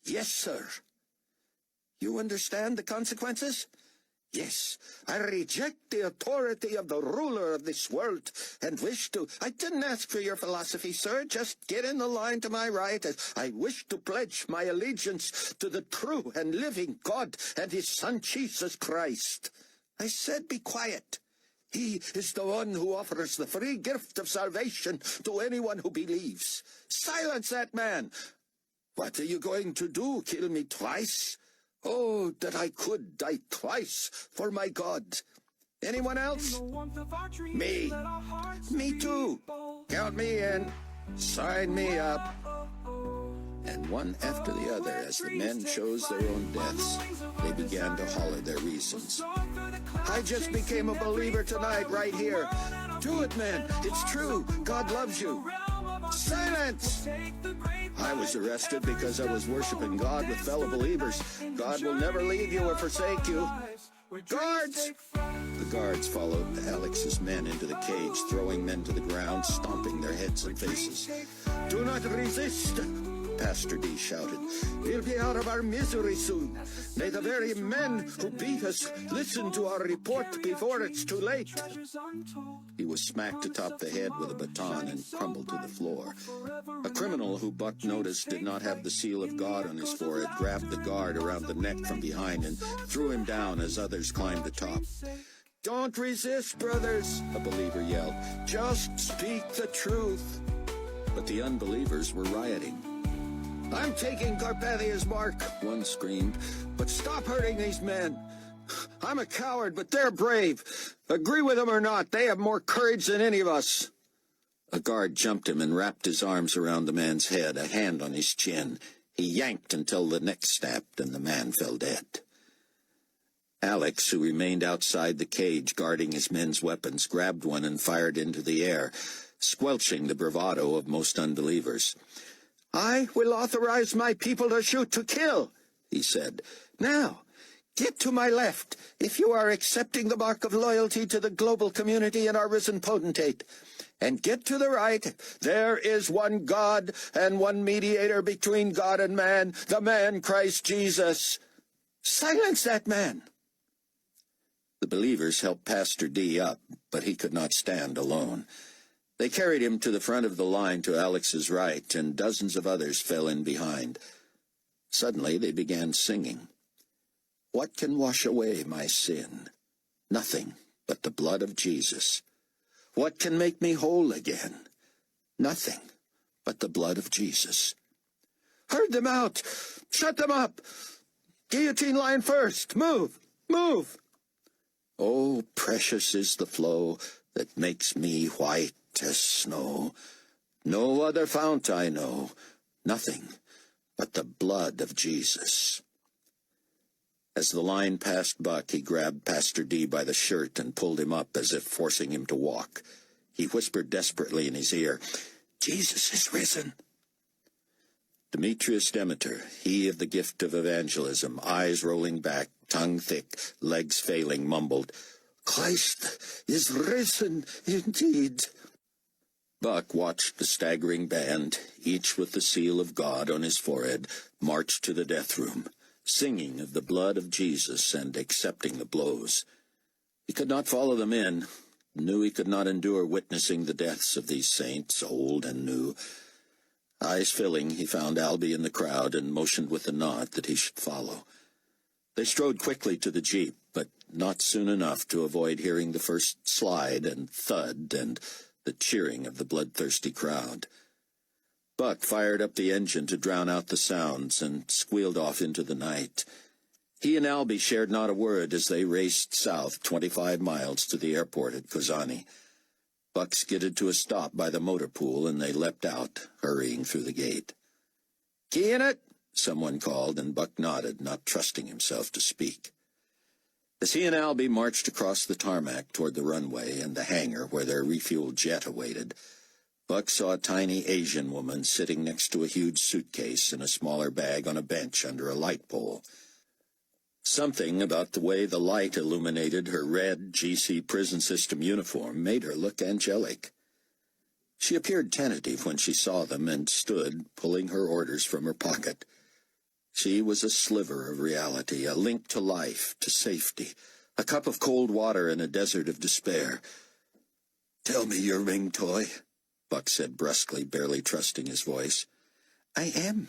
Yes, sir. You understand the consequences? Yes, I reject the authority of the ruler of this world and wish to... I didn't ask for your philosophy, sir. Just get in the line to my right. I wish to pledge my allegiance to the true and living God and his Son, Jesus Christ. I said be quiet. He is the one who offers the free gift of salvation to anyone who believes. Silence that man! What are you going to do, kill me twice? Oh, that I could die twice for my God. Anyone else? Me. Me too. Count me in. Sign me up. And one after the other, as the men chose their own deaths, they began to holler their reasons. I just became a believer tonight, right here. Do it, man. It's true. God loves you. Silence! I was arrested because I was worshiping God with fellow believers. God will never leave you or forsake you. Guards! The guards followed Alex's men into the cage, throwing men to the ground, stomping their heads and faces. Do not resist, Pastor D shouted. We'll be out of our misery soon. May the very men who beat us listen to our report before it's too late. He was smacked atop the head with a baton and crumbled to the floor. A criminal who Buck noticed did not have the seal of God on his forehead grabbed the guard around the neck from behind and threw him down as others climbed the top. Don't resist, brothers, a believer yelled. Just speak the truth. But the unbelievers were rioting. I'm taking Carpathia's mark, one screamed. But stop hurting these men. I'm a coward, but they're brave. Agree with them or not, they have more courage than any of us. A guard jumped him and wrapped his arms around the man's head, a hand on his chin. He yanked until the neck snapped and the man fell dead. Alex, who remained outside the cage guarding his men's weapons, grabbed one and fired into the air, squelching the bravado of most unbelievers. I will authorize my people to shoot to kill, he said. Now, get to my left if you are accepting the mark of loyalty to the global community and our risen potentate. And get to the right. There is one God and one mediator between God and man, the man Christ Jesus. Silence that man. The believers helped Pastor D up, but he could not stand alone. They carried him to the front of the line to Alex's right, and dozens of others fell in behind. Suddenly they began singing. What can wash away my sin? Nothing but the blood of Jesus. What can make me whole again? Nothing but the blood of Jesus. Herd them out! Shut them up! Guillotine line first! Move! Move! Oh, precious is the flow that makes me white as snow. No other fount I know, nothing but the blood of Jesus. As the line passed Buck, he grabbed Pastor D by the shirt and pulled him up as if forcing him to walk. He whispered desperately in his ear, Jesus is risen. Demetrius Demeter, he of the gift of evangelism, eyes rolling back, tongue thick, legs failing, mumbled, Christ is risen indeed. Buck watched the staggering band, each with the seal of God on his forehead, march to the death room, singing of the blood of Jesus and accepting the blows. He could not follow them in, knew he could not endure witnessing the deaths of these saints, old and new. Eyes filling, he found Albie in the crowd and motioned with a nod that he should follow. They strode quickly to the jeep, but not soon enough to avoid hearing the first slide and thud and the cheering of the bloodthirsty crowd. Buck fired up the engine to drown out the sounds and squealed off into the night. He and Albie shared not a word as they raced south 25 miles to the airport at Kozani. Buck skidded to a stop by the motor pool, and they leapt out, hurrying through the gate. Key in it? Someone called, and Buck nodded, not trusting himself to speak. As he and Albie marched across the tarmac toward the runway and the hangar where their refueled jet awaited, Buck saw a tiny Asian woman sitting next to a huge suitcase and a smaller bag on a bench under a light pole. Something about the way the light illuminated her red GC prison system uniform made her look angelic. She appeared tentative when she saw them and stood, pulling her orders from her pocket. She was a sliver of reality, a link to life, to safety, a cup of cold water in a desert of despair. "Tell me your ring toy," Buck said brusquely, barely trusting his voice. "I am.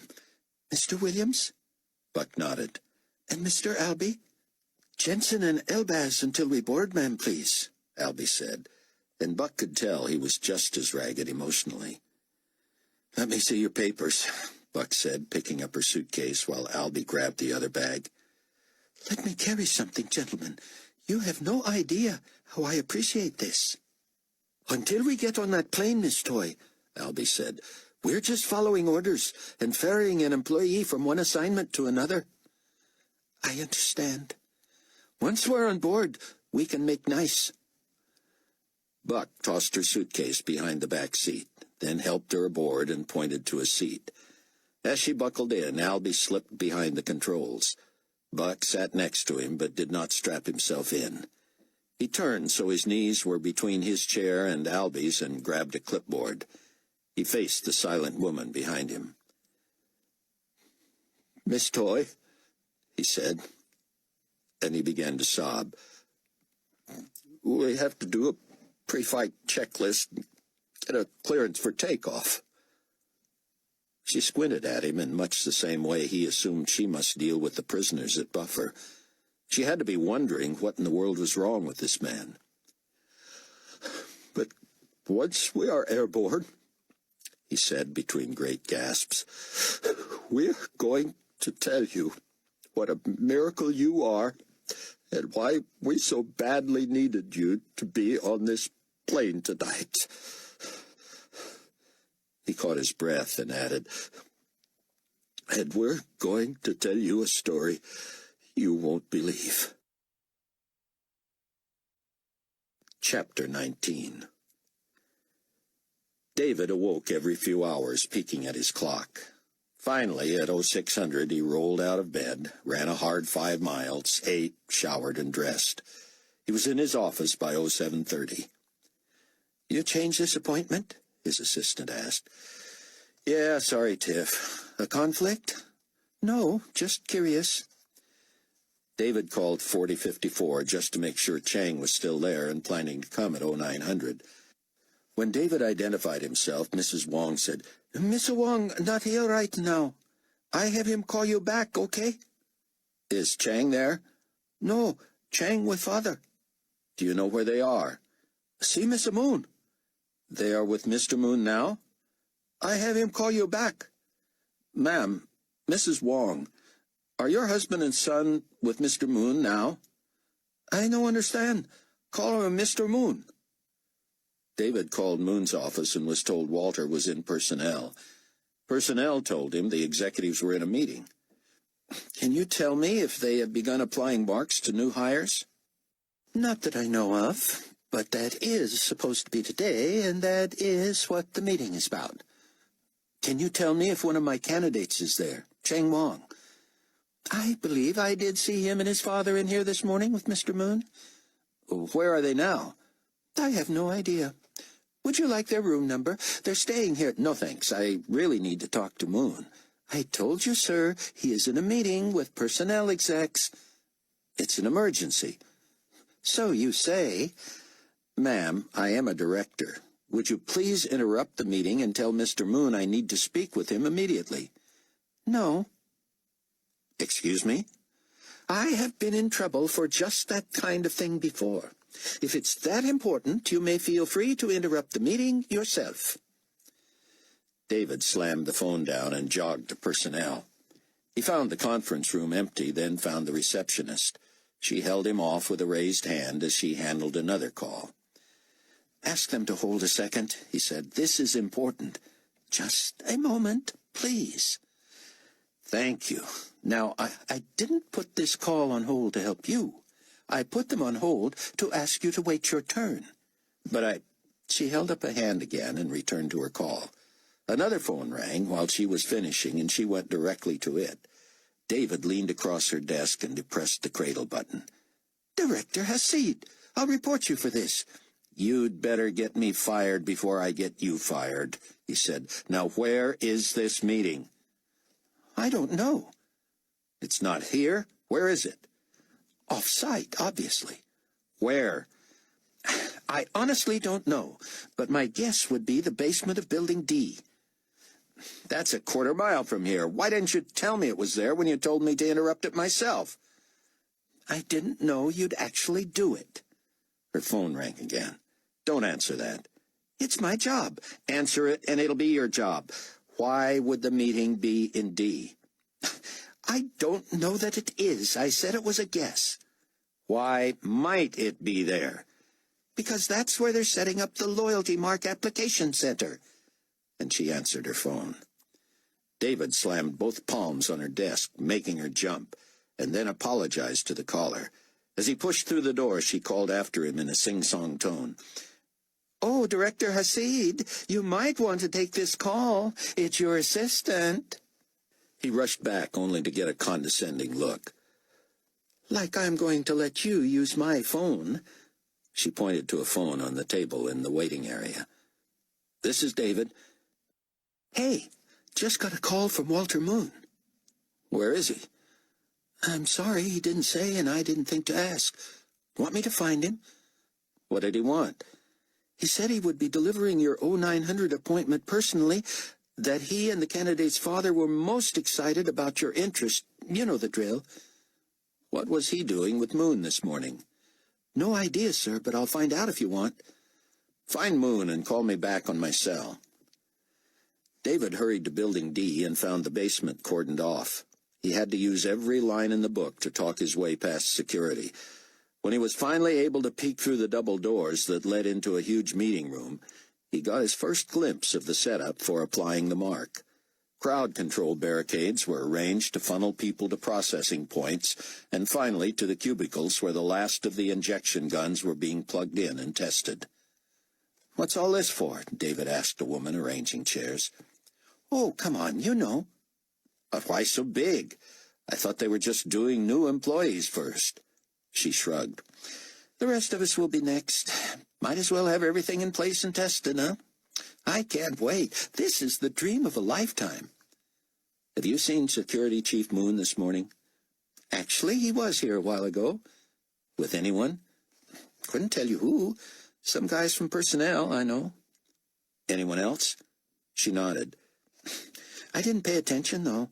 Mr. Williams?" Buck nodded. "And Mr. Albie?" "Jensen and Elbaz until we board, ma'am, please," Albie said, and Buck could tell he was just as ragged emotionally. "Let me see your papers," Buck said, picking up her suitcase while Albie grabbed the other bag. "Let me carry something, gentlemen. You have no idea how I appreciate this." "Until we get on that plane, Miss Toy," Albie said, "we're just following orders and ferrying an employee from one assignment to another." "I understand. Once we're on board, we can make nice." Buck tossed her suitcase behind the back seat, then helped her aboard and pointed to a seat. As she buckled in, Albie slipped behind the controls. Buck sat next to him, but did not strap himself in. He turned so his knees were between his chair and Albie's and grabbed a clipboard. He faced the silent woman behind him. "Miss Toy," he said, and he began to sob. "We have to do a pre-flight checklist and get a clearance for takeoff." She squinted at him in much the same way he assumed she must deal with the prisoners at Buffer. She had to be wondering what in the world was wrong with this man. "But once we are airborne," he said between great gasps, "we're going to tell you what a miracle you are and why we so badly needed you to be on this plane tonight." He caught his breath and added, "And we're going to tell you a story you won't believe." Chapter 19. David awoke every few hours, peeking at his clock. Finally, at 0600, he rolled out of bed, ran a hard 5 miles, ate, showered, and dressed. He was in his office by 0730. "You changed this appointment?" his assistant asked. "Yeah, sorry, Tiff. A conflict?" "No, just curious." David called 4054 just to make sure Chang was still there and planning to come at 0900. When David identified himself, Mrs. Wong said, "Mr. Wong, not here right now. I have him call you back, okay?" "Is Chang there?" "No, Chang with father." "Do you know where they are?" "See Mr. Moon." "They are with Mr. Moon now?" "I have him call you back." "Ma'am, Mrs. Wong, are your husband and son with Mr. Moon now?" "I no understand. Call him Mr. Moon." David called Moon's office and was told Walter was in personnel. Personnel told him the executives were in a meeting. "Can you tell me if they have begun applying marks to new hires?" "Not that I know of, but that is supposed to be today, and that is what the meeting is about." "Can you tell me if one of my candidates is there, Chang Wong?" "I believe I did see him and his father in here this morning with Mr. Moon." "Where are they now?" "I have no idea. Would you like their room number? They're staying here." "No, thanks. I really need to talk to Moon." "I told you, sir, he is in a meeting with personnel execs." "It's an emergency." "So you say." "Ma'am, I am a director. Would you please interrupt the meeting and tell Mr. Moon I need to speak with him immediately?" "No." "Excuse me?" "I have been in trouble for just that kind of thing before. If it's that important, you may feel free to interrupt the meeting yourself." David slammed the phone down and jogged to personnel. He found the conference room empty, then found the receptionist. She held him off with a raised hand as she handled another call. "Ask them to hold a second," he said. "This is important." "Just a moment, please." "Thank you. Now, I didn't put this call on hold to help you. I put them on hold to ask you to wait your turn." "But She held up a hand again and returned to her call. Another phone rang while she was finishing, and she went directly to it. David leaned across her desk and depressed the cradle button. "Director Hasid, I'll report you for this." "You'd better get me fired before I get you fired," he said. "Now, where is this meeting?" "I don't know." "It's not here? Where is it?" "Off-site, obviously." "Where?" "I honestly don't know, but my guess would be the basement of Building D." "That's a quarter mile from here. Why didn't you tell me it was there when you told me to interrupt it myself?" "I didn't know you'd actually do it." Her phone rang again. "Don't answer that." "It's my job." "Answer it, and it'll be your job. Why would the meeting be in D?" "I don't know that it is. I said it was a guess." "Why might it be there?" "Because that's where they're setting up the Loyalty Mark Application Center." And she answered her phone. David slammed both palms on her desk, making her jump, and then apologized to the caller. As he pushed through the door, she called after him in a sing-song tone. "Oh, Director Hasid, you might want to take this call. It's your assistant." He rushed back, only to get a condescending look. "Like I'm going to let you use my phone." She pointed to a phone on the table in the waiting area. "This is David." "Hey, just got a call from Walter Moon." "Where is he?" "I'm sorry, he didn't say, and I didn't think to ask. Want me to find him?" "What did he want?" "He said he would be delivering your 0900 appointment personally, that he and the candidate's father were most excited about your interest. You know the drill." "What was he doing with Moon this morning?" "No idea, sir, but I'll find out if you want." "Find Moon and call me back on my cell." David hurried to Building D and found the basement cordoned off. He had to use every line in the book to talk his way past security. When he was finally able to peek through the double doors that led into a huge meeting room, he got his first glimpse of the setup for applying the mark. Crowd control barricades were arranged to funnel people to processing points, and finally to the cubicles where the last of the injection guns were being plugged in and tested. "What's all this for?" David asked a woman arranging chairs. "Oh, come on, you know." "But why so big? I thought they were just doing new employees first." She shrugged. "The rest of us will be next. Might as well have everything in place and tested, huh? I can't wait. This is the dream of a lifetime." "Have you seen Security Chief Moon this morning?" Actually, he was here a while ago. With anyone? Couldn't tell you who. Some guys from personnel, I know. Anyone else? She nodded. I didn't pay attention, though.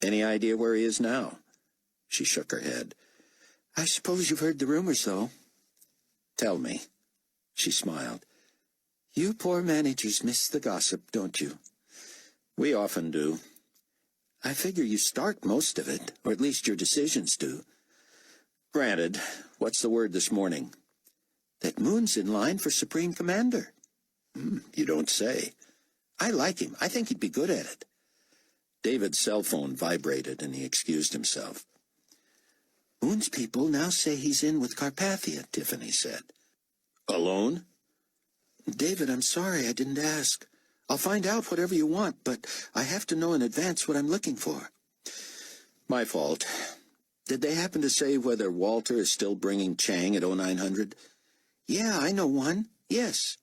Any idea where he is now? She shook her head. I suppose you've heard the rumors, though. Tell me. She smiled. You poor managers miss the gossip, don't you? We often do. I figure you start most of it, or at least your decisions do. Granted. What's the word this morning? That Moon's in line for Supreme Commander. You don't say. I like him. I think he'd be good at it. David's cell phone vibrated, and he excused himself. Moon's people now say he's in with Carpathia, Tiffany said. Alone? David, I'm sorry I didn't ask. I'll find out whatever you want, but I have to know in advance what I'm looking for. My fault. Did they happen to say whether Walter is still bringing Chang at 0900? Yeah, I know one. Yes.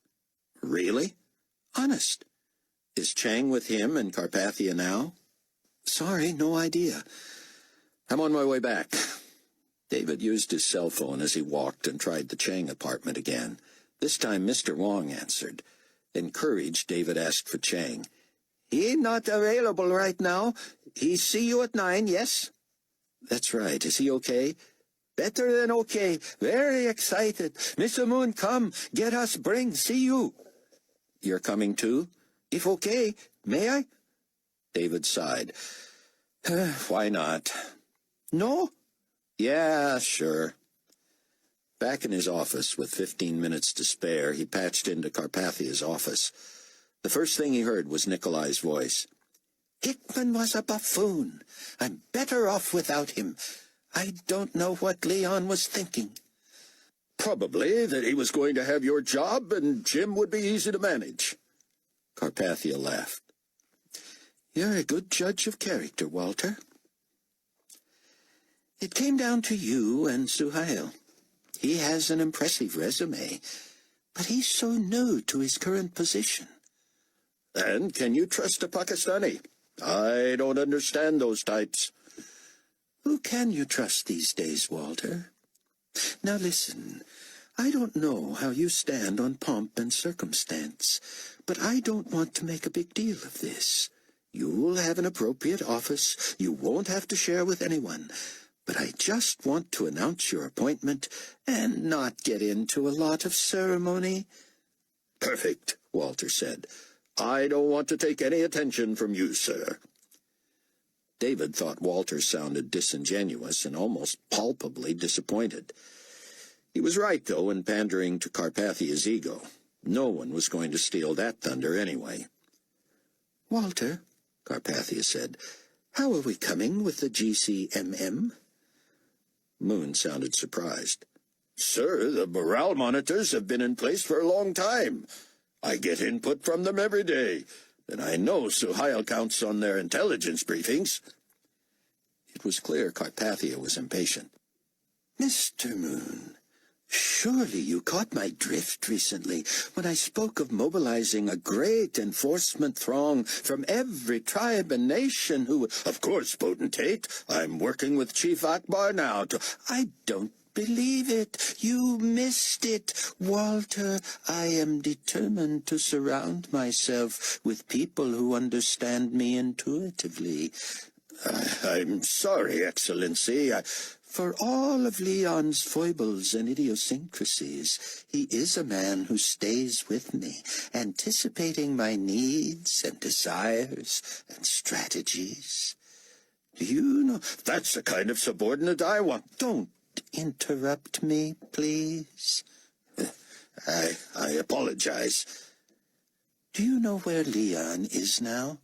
Really? Honest. Is Chang with him and Carpathia now? Sorry, no idea. I'm on my way back. David used his cell phone as he walked and tried the Chang apartment again. This time Mr. Wong answered. Encouraged, David asked for Chang. He not available right now. He see you at 9, yes? That's right. Is he okay? Better than okay. Very excited. Mr. Moon, come. Get us bring. See you. You're coming too? If okay, may I? David sighed. Why not? No? Yeah, sure. Back in his office, with 15 minutes to spare, he patched into Carpathia's office. The first thing he heard was Nicolae's voice. Hickman was a buffoon. I'm better off without him. I don't know what Leon was thinking. Probably that he was going to have your job and Jim would be easy to manage. Carpathia laughed. You're a good judge of character, Walter. It came down to you and Suhail. He has an impressive resume, but he's so new to his current position. And can you trust a Pakistani? I don't understand those types. Who can you trust these days, Walter? Now listen, I don't know how you stand on pomp and circumstance, but I don't want to make a big deal of this. You'll have an appropriate office. You won't have to share with anyone. But I just want to announce your appointment and not get into a lot of ceremony. Perfect, Walter said. I don't want to take any attention from you, sir. David thought Walter sounded disingenuous and almost palpably disappointed. He was right, though, in pandering to Carpathia's ego. No one was going to steal that thunder anyway. Walter, Carpathia said, how are we coming with the GCMM? Moon sounded surprised. Sir, the morale monitors have been in place for a long time. I get input from them every day, and I know Suhail counts on their intelligence briefings. It was clear Carpathia was impatient. Mr. Moon, surely you caught my drift recently when I spoke of mobilizing a great enforcement throng from every tribe and nation who... Of course, Potentate. I'm working with Chief Akbar now to... I don't believe it. You missed it. Walter, I am determined to surround myself with people who understand me intuitively. I'm sorry, Excellency. For all of Leon's foibles and idiosyncrasies, he is a man who stays with me, anticipating my needs and desires and strategies. Do you know... That's the kind of subordinate I want. Don't interrupt me, please. I apologize. Do you know where Leon is now?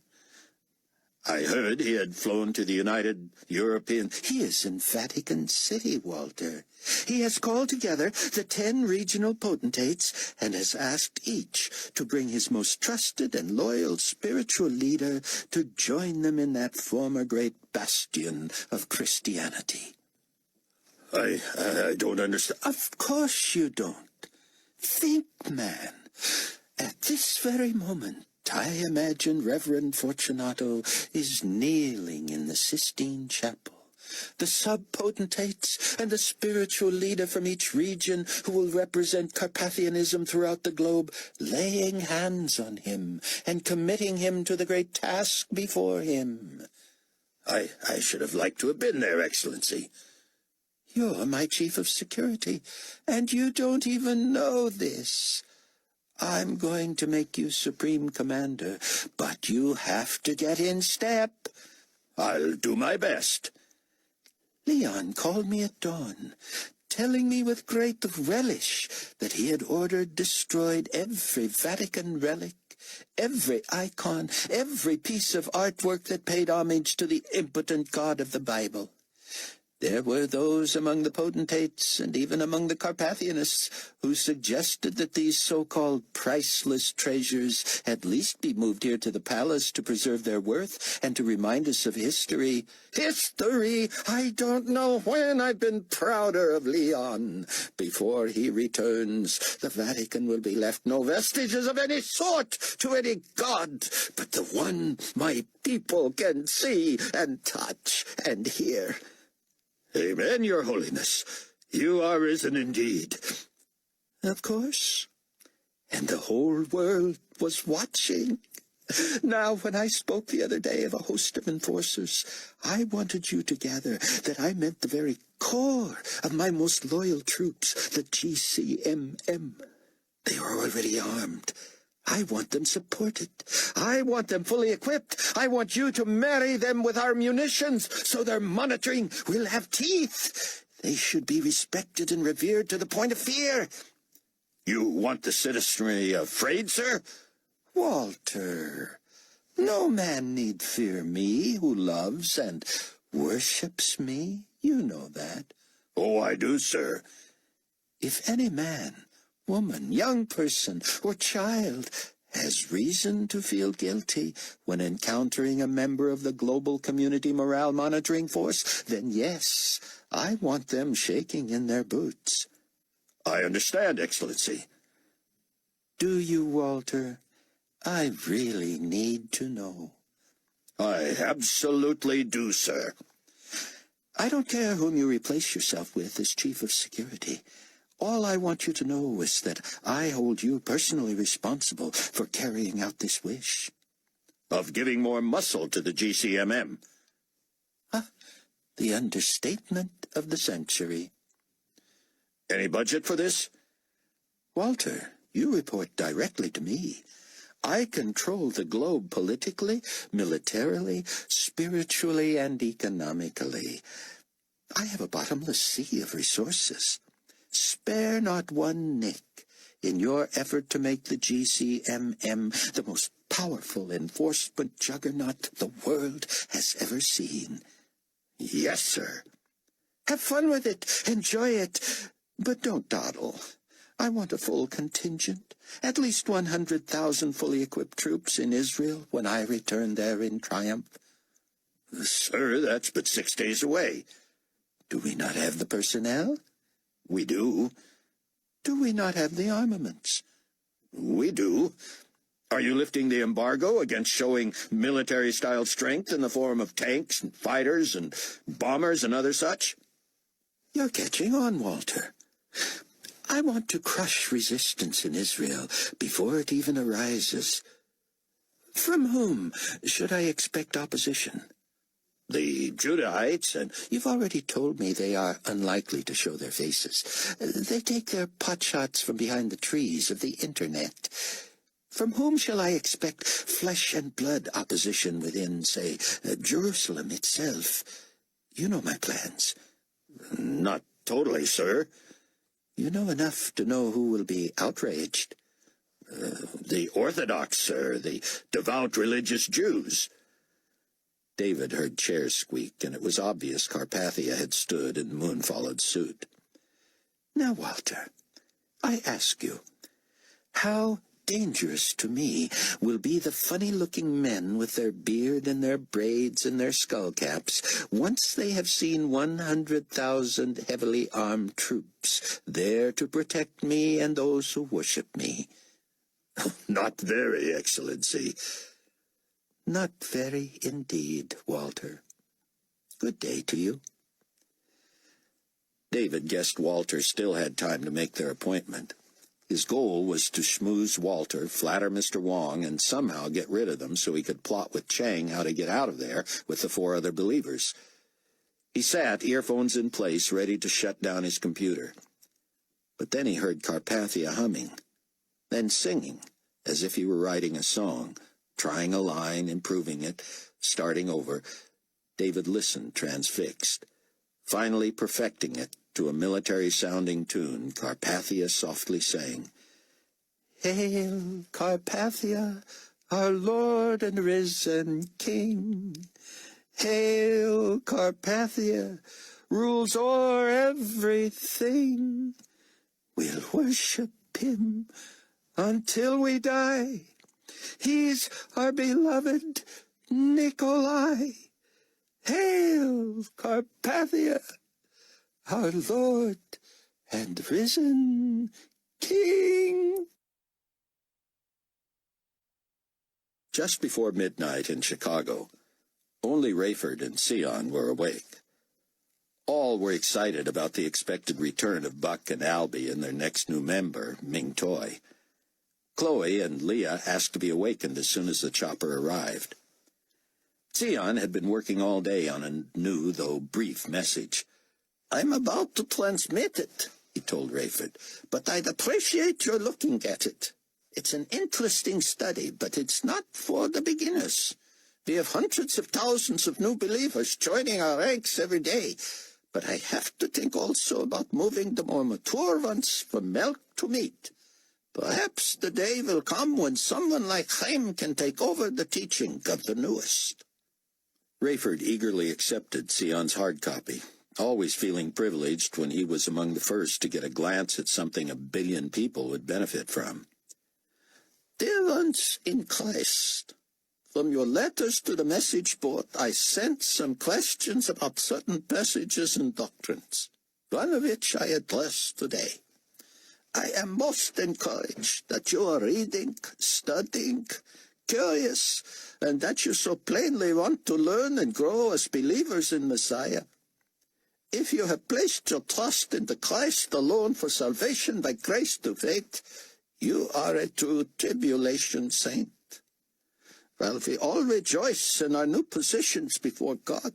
I heard he had flown to the United European... He is in Vatican City, Walter. He has called together the 10 regional potentates and has asked each to bring his most trusted and loyal spiritual leader to join them in that former great bastion of Christianity. I don't understand. Of course you don't. Think, man. At this very moment, I imagine Reverend Fortunato is kneeling in the Sistine Chapel, The sub-potentates and the spiritual leader from each region who will represent Carpathianism throughout the globe, laying hands on him and committing him to the great task before him. I should have liked to have been there, Excellency. You're my chief of security, and you don't even know this. I'm going to make you Supreme Commander, but you have to get in step. I'll do my best. Leon called me at dawn, telling me with great relish that he had ordered destroyed every Vatican relic, every icon, every piece of artwork that paid homage to the impotent God of the Bible. There were those among the potentates and even among the Carpathianists who suggested that these so-called priceless treasures at least be moved here to the palace to preserve their worth and to remind us of history. History! I don't know when I've been prouder of Leon. Before he returns, the Vatican will be left no vestiges of any sort to any god, but the one my people can see and touch and hear. Amen, Your Holiness. You are risen indeed. Of course. And the whole world was watching. Now, when I spoke the other day of a host of enforcers, I wanted you to gather that I meant the very core of my most loyal troops, the GCMM. They are already armed. I want them supported. I want them fully equipped. I want you to marry them with our munitions so their monitoring will have teeth. They should be respected and revered to the point of fear. You want the citizenry afraid, sir? Walter, no man need fear me who loves and worships me. You know that. Oh, I do, sir. If any man, woman, young person, or child has reason to feel guilty when encountering a member of the Global Community Morale Monitoring Force, then yes, I want them shaking in their boots. I understand, Excellency. Do you, Walter? I really need to know. I absolutely do, sir. I don't care whom you replace yourself with as Chief of Security. All I want you to know is that I hold you personally responsible for carrying out this wish. Of giving more muscle to the GCMM. The understatement of the century. Any budget for this? Walter, you report directly to me. I control the globe politically, militarily, spiritually, and economically. I have a bottomless sea of resources. Spare not one nick in your effort to make the GCMM the most powerful enforcement juggernaut the world has ever seen. Yes, sir. Have fun with it. Enjoy it. But don't dawdle. I want a full contingent, at least 100,000 fully equipped troops in Israel when I return there in triumph. Sir, that's but 6 days away. Do we not have the personnel? We do. Do we not have the armaments? We do. Are you lifting the embargo against showing military-style strength in the form of tanks and fighters and bombers and other such? You're catching on, Walter. I want to crush resistance in Israel before it even arises. From whom should I expect opposition? The Judahites and... You've already told me they are unlikely to show their faces. They take their potshots from behind the trees of the Internet. From whom shall I expect flesh and blood opposition within, say, Jerusalem itself? You know my plans. Not totally, sir. You know enough to know who will be outraged. The Orthodox, sir, the devout religious Jews. David heard chairs squeak, and it was obvious Carpathia had stood and Moon followed suit. Now, Walter, I ask you, how dangerous to me will be the funny-looking men with their beard and their braids and their skull-caps once they have seen 100,000 heavily armed troops there to protect me and those who worship me? Not very, Excellency. Not very indeed, Walter. Good day to you. David guessed Walter still had time to make their appointment. His goal was to schmooze Walter, flatter Mr. Wong, and somehow get rid of them so he could plot with Chang how to get out of there with the 4 other believers. He sat, earphones in place, ready to shut down his computer. But then he heard Carpathia humming, then singing, as if he were writing a song, trying a line, improving it, starting over. David listened, transfixed. Finally perfecting it to a military-sounding tune, Carpathia softly sang, "Hail, Carpathia, our Lord and risen King. Hail, Carpathia, rules o'er everything. We'll worship him until we die. He's our beloved Nicolae. Hail, Carpathia, our Lord and risen King." Just before midnight in Chicago, only Rayford and Sion were awake. All were excited about the expected return of Buck and Albie and their next new member, Ming Toy. Chloe and Leah asked to be awakened as soon as the chopper arrived. Sion had been working all day on a new, though brief, message. "I'm about to transmit it," he told Rayford, "but I'd appreciate your looking at it. It's an interesting study, but it's not for the beginners. We have hundreds of thousands of new believers joining our ranks every day, but I have to think also about moving the more mature ones from milk to meat. Perhaps the day will come when someone like Chaim can take over the teaching of the newest." Rayford eagerly accepted Sion's hard copy, always feeling privileged when he was among the first to get a glance at something 1 billion people would benefit from. "Dear ones in Christ, from your letters to the message board, I sent some questions about certain passages and doctrines, one of which I address today. I am most encouraged that you are reading, studying, curious, and that you so plainly want to learn and grow as believers in Messiah. If you have placed your trust in the Christ alone for salvation by grace to faith, you are a true tribulation saint. While we all rejoice in our new positions before God,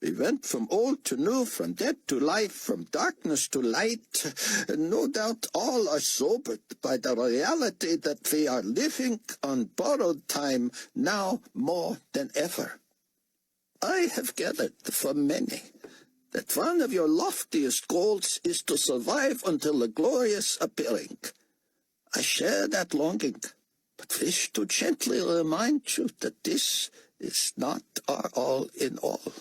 we went from old to new, from death to life, from darkness to light, and no doubt all are sobered by the reality that we are living on borrowed time now more than ever. I have gathered from many that one of your loftiest goals is to survive until the glorious appearing. I share that longing, but wish to gently remind you that this is not our all in all.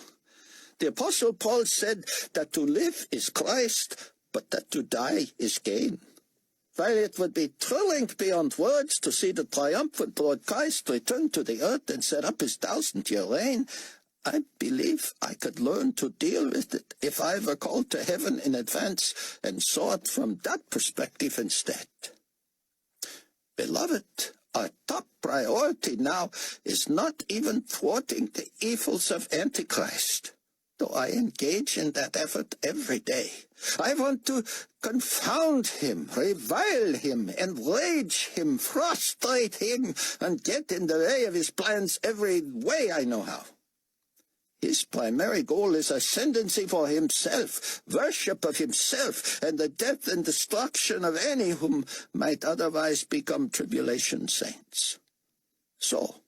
The Apostle Paul said that to live is Christ, but that to die is gain. While it would be thrilling beyond words to see the triumphant Lord Christ return to the earth and set up his 1,000-year reign, I believe I could learn to deal with it if I were called to heaven in advance and saw it from that perspective instead. Beloved, our top priority now is not even thwarting the evils of Antichrist, though I engage in that effort every day. I want to confound him, revile him, enrage him, frustrate him, and get in the way of his plans every way I know how. His primary goal is ascendancy for himself, worship of himself, and the death and destruction of any whom might otherwise become tribulation saints. So,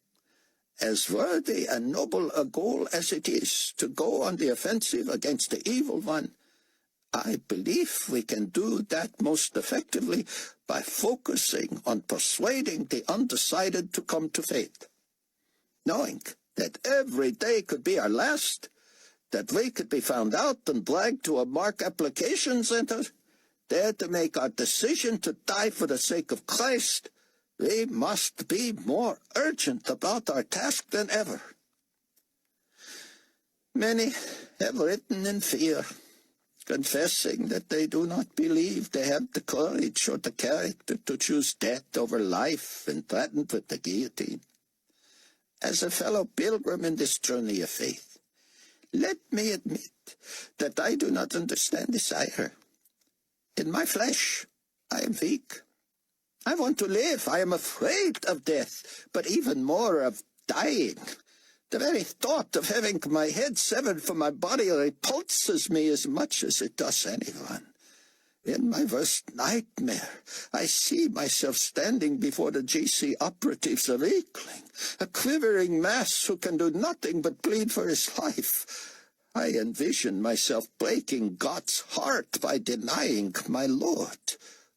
as worthy and noble a goal as it is to go on the offensive against the evil one, I believe we can do that most effectively by focusing on persuading the undecided to come to faith, knowing that every day could be our last, that we could be found out and dragged to a Mark application center, there to make our decision to die for the sake of Christ. We must be more urgent about our task than ever. Many have written in fear, confessing that they do not believe they have the courage or the character to choose death over life and threatened with the guillotine. As a fellow pilgrim in this journey of faith, Let me admit that I do not understand this either. In my flesh, I am weak. I want to live. I am afraid of death, but even more of dying. The very thought of having my head severed from my body repulses me as much as it does anyone. In my worst nightmare, I see myself standing before the GC operatives of Eekling, a quivering mass who can do nothing but plead for his life. I envision myself breaking God's heart by denying my Lord.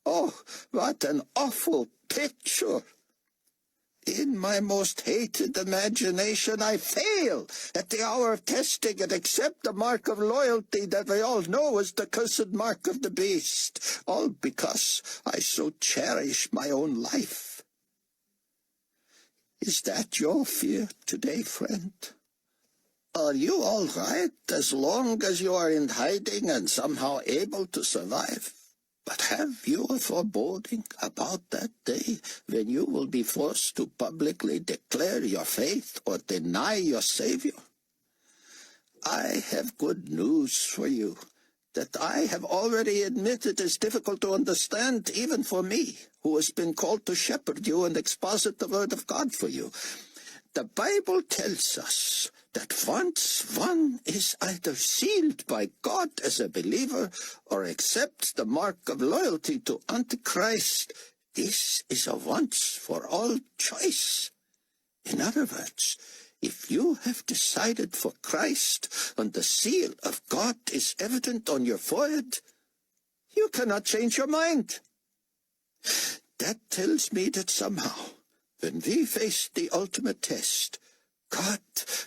Oh, what an awful picture! In my most hated imagination, I fail at the hour of testing and accept the mark of loyalty that we all know is the cursed mark of the beast, all because I so cherish my own life. Is that your fear today, friend? Are you all right as long as you are in hiding and somehow able to survive? But have you a foreboding about that day when you will be forced to publicly declare your faith or deny your Savior? I have good news for you that I have already admitted is difficult to understand even for me, who has been called to shepherd you and exposit the word of God for you. The Bible tells us that once one is either sealed by God as a believer or accepts the mark of loyalty to Antichrist, this is a once-for-all choice. In other words, if you have decided for Christ and the seal of God is evident on your forehead, you cannot change your mind. That tells me that somehow, when we face the ultimate test, God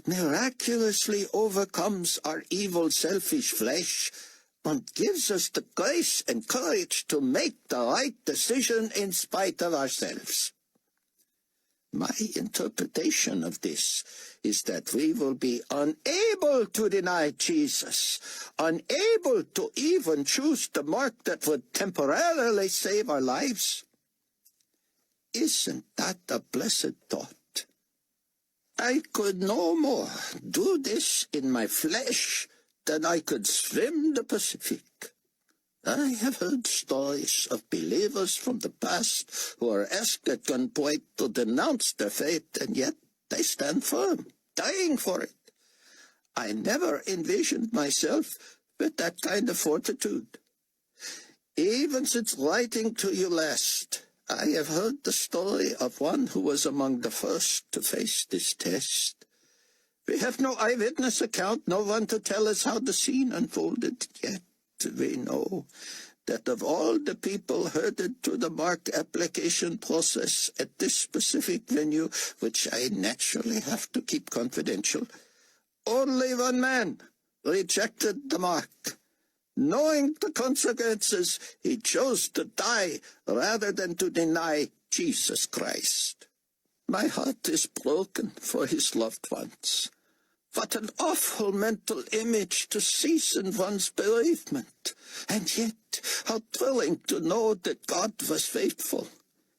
miraculously overcomes our evil, selfish flesh and gives us the grace and courage to make the right decision in spite of ourselves. My interpretation of this is that we will be unable to deny Jesus, unable to even choose the mark that would temporarily save our lives. Isn't that a blessed thought? I could no more do this in my flesh than I could swim the Pacific. I have heard stories of believers from the past who are asked at gunpoint to denounce their faith, and yet they stand firm, dying for it. I never envisioned myself with that kind of fortitude. Even since writing to you last, I have heard the story of one who was among the first to face this test. We have no eyewitness account, no one to tell us how the scene unfolded, yet we know that of all the people herded through the mark application process at this specific venue, which I naturally have to keep confidential, only one man rejected the mark. Knowing the consequences, he chose to die rather than to deny Jesus Christ. My heart is broken for his loved ones. What an awful mental image to season one's bereavement. And yet, how thrilling to know that God was faithful.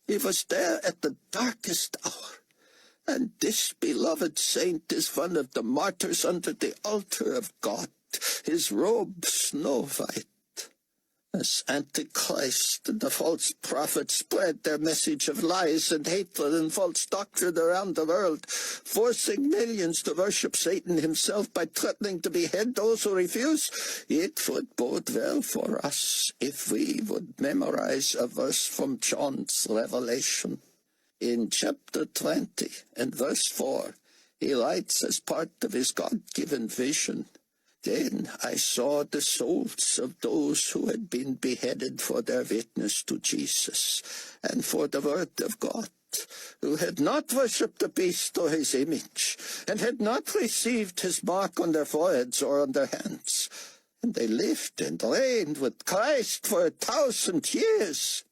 He was there at the darkest hour. And this beloved saint is one of the martyrs under the altar of God, his robe snow white. As Antichrist and the false prophet spread their message of lies and hatred and false doctrine around the world, forcing millions to worship Satan himself by threatening to behead those who refuse, it would bode well for us if we would memorize a verse from John's Revelation. In chapter 20 and verse 4, he writes as part of his God-given vision, "Then I saw the souls of those who had been beheaded for their witness to Jesus and for the word of God, who had not worshipped the beast or his image, and had not received his mark on their foreheads or on their hands. And they lived and reigned with Christ for 1,000 years.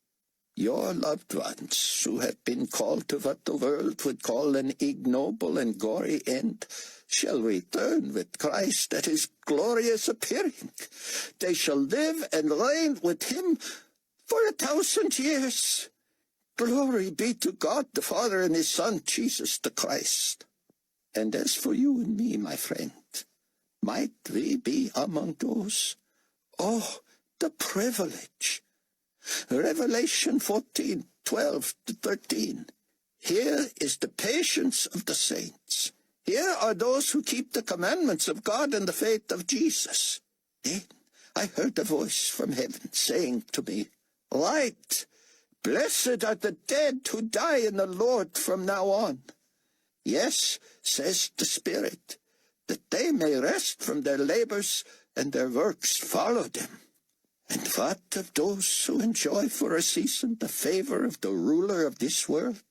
Your loved ones, who have been called to what the world would call an ignoble and gory end, shall return with Christ at his glorious appearing. They shall live and reign with him for 1,000 years. Glory be to God the Father and his Son, Jesus the Christ. And as for you and me, my friend, Might we be among those? Oh, the privilege! Revelation 14:12-13. Here is the patience of the saints. Here are those who keep the commandments of God and the faith of Jesus. Then I heard a voice from heaven saying to me, Write, blessed are the dead who die in the Lord from now on. Yes, says the Spirit, that they may rest from their labors and their works follow them. And what of those who enjoy for a season the favor of the ruler of this world?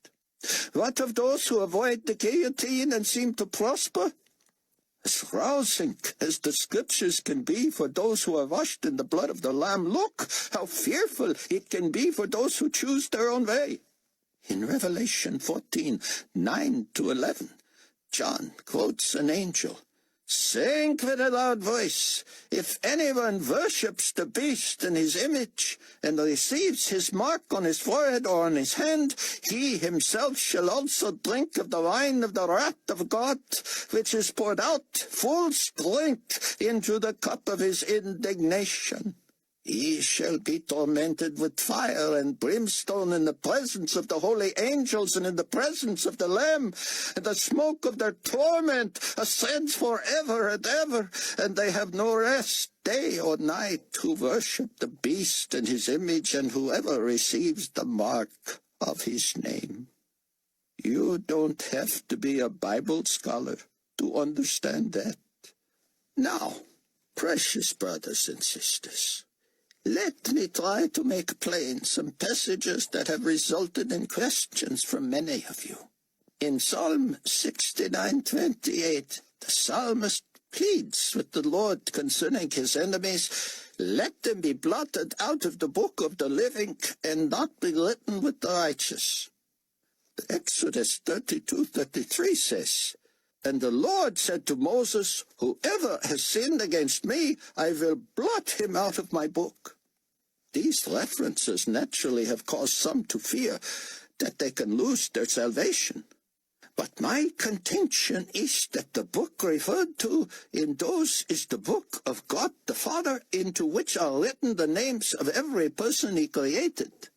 What of those who avoid the guillotine and seem to prosper? As rousing as the scriptures can be for those who are washed in the blood of the Lamb, look how fearful it can be for those who choose their own way. In Revelation 14:9-11, John quotes an angel, saying with a loud voice, If anyone worships the beast and his image, and receives his mark on his forehead or on his hand, he himself shall also drink of the wine of the wrath of God, which is poured out full strength into the cup of his indignation. He shall be tormented with fire and brimstone in the presence of the holy angels and in the presence of the Lamb, and the smoke of their torment ascends forever and ever, and they have no rest day or night who worship the beast and his image, and whoever receives the mark of his name. You don't have to be a Bible scholar to understand that. Now, precious brothers and sisters, let me try to make plain some passages that have resulted in questions from many of you. In Psalm 69:28, the psalmist pleads with the Lord concerning his enemies, Let them be blotted out of the book of the living and not be written with the righteous. Exodus 32:33 says, And the Lord said to Moses, Whoever has sinned against me, I will blot him out of my book. These references naturally have caused some to fear that they can lose their salvation. But my contention is that the book referred to in those is the book of God the Father, into which are written the names of every person he created.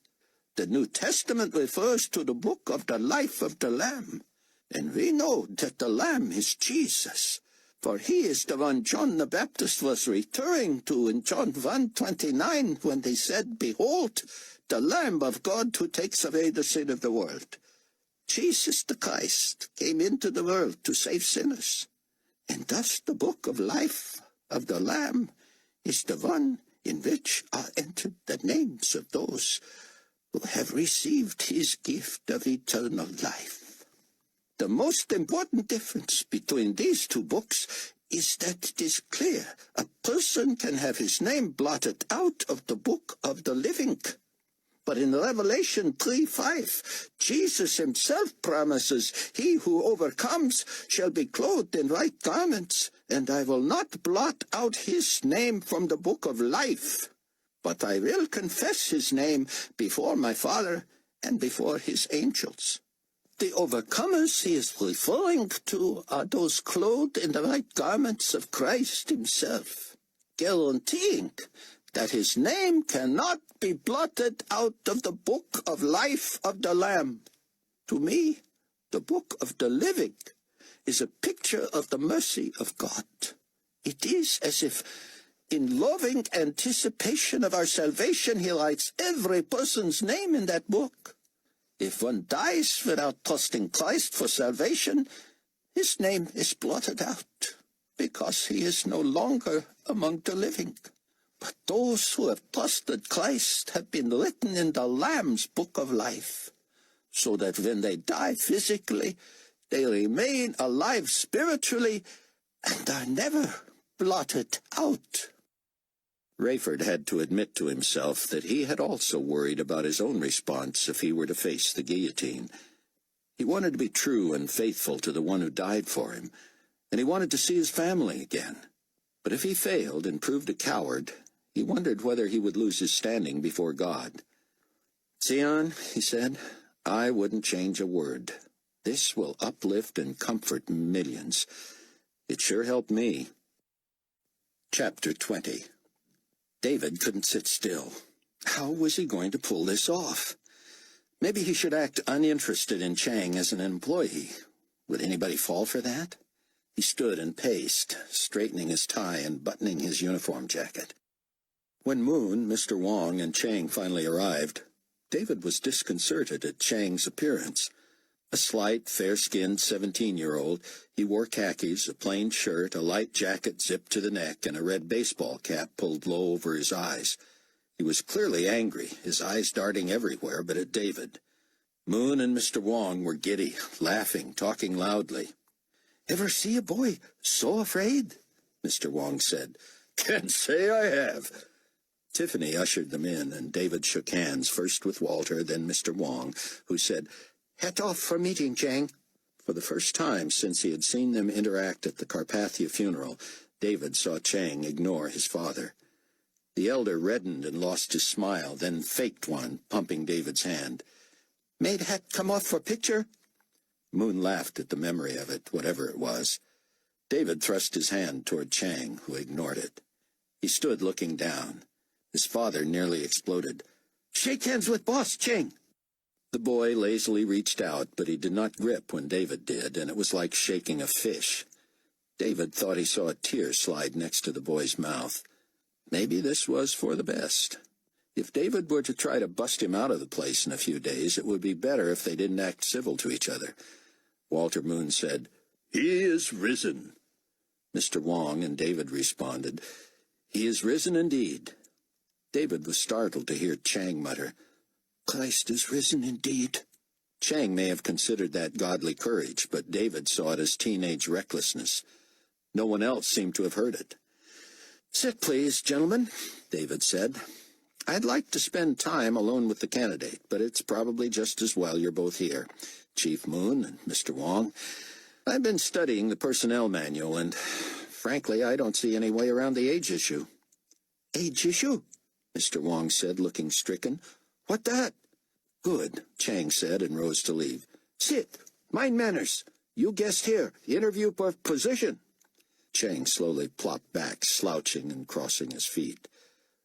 The New Testament refers to the book of the life of the Lamb, and we know that the Lamb is Jesus, for he is the one John the Baptist was referring to in John 1:29 when they said, Behold, the Lamb of God who takes away the sin of the world. Jesus the Christ came into the world to save sinners, and thus the book of life of the Lamb is the one in which are entered the names of those who have received his gift of eternal life. The most important difference between these two books is that it is clear a person can have his name blotted out of the book of the living. But in Revelation 3:5, Jesus himself promises, He who overcomes shall be clothed in white garments, and I will not blot out his name from the book of life, but I will confess his name before my Father and before his angels. The overcomers he is referring to are those clothed in the white garments of Christ himself, guaranteeing that his name cannot be blotted out of the book of life of the Lamb. To me, the book of the living is a picture of the mercy of God. It is as if, in loving anticipation of our salvation, he writes every person's name in that book. If one dies without trusting Christ for salvation, his name is blotted out, because he is no longer among the living. But those who have trusted Christ have been written in the Lamb's book of life, so that when they die physically, they remain alive spiritually and are never blotted out. Rayford had to admit to himself that he had also worried about his own response if he were to face the guillotine. He wanted to be true and faithful to the one who died for him, and he wanted to see his family again. But if he failed and proved a coward, he wondered whether he would lose his standing before God. Sion, he said, I wouldn't change a word. This will uplift and comfort millions. It sure helped me. Chapter 20. David couldn't sit still. How was he going to pull this off? Maybe he should act uninterested in Chang as an employee. Would anybody fall for that? He stood and paced, straightening his tie and buttoning his uniform jacket. When Moon, Mr. Wong, and Chang finally arrived, David was disconcerted at Chang's appearance. A slight, fair-skinned 17-year-old, he wore khakis, a plain shirt, a light jacket zipped to the neck, and a red baseball cap pulled low over his eyes. He was clearly angry, his eyes darting everywhere but at David. Moon and Mr. Wong were giddy, laughing, talking loudly. "Ever see a boy so afraid?" Mr. Wong said. "Can't say I have." Tiffany ushered them in, and David shook hands, first with Walter, then Mr. Wong, who said, "Hat off for meeting, Chang." For the first time since he had seen them interact at the Carpathia funeral, David saw Chang ignore his father. The elder reddened and lost his smile, then faked one, pumping David's hand. "Made hat come off for picture?" Moon laughed at the memory of it, whatever it was. David thrust his hand toward Chang, who ignored it. He stood looking down. His father nearly exploded. "Shake hands with boss, Chang." The boy lazily reached out, but he did not grip when David did, and it was like shaking a fish. David thought he saw a tear slide next to the boy's mouth. Maybe this was for the best. If David were to try to bust him out of the place in a few days, it would be better if they didn't act civil to each other. Walter Moon said, "He is risen." Mr. Wong and David responded, "He is risen indeed." David was startled to hear Chang mutter, "Christ is risen indeed." Chang may have considered that godly courage, but David saw it as teenage recklessness. No one else seemed to have heard it. "Sit, please, gentlemen," David said. "I'd like to spend time alone with the candidate, but it's probably just as well you're both here, Chief Moon and Mr. Wong. I've been studying the personnel manual, and frankly, I don't see any way around the age issue." "Age issue?" Mr. Wong said, looking stricken. "What that?" "Good," Chang said, and rose to leave. "Sit. Mind manners. You guessed here. Interview for position." Chang slowly plopped back, slouching and crossing his feet.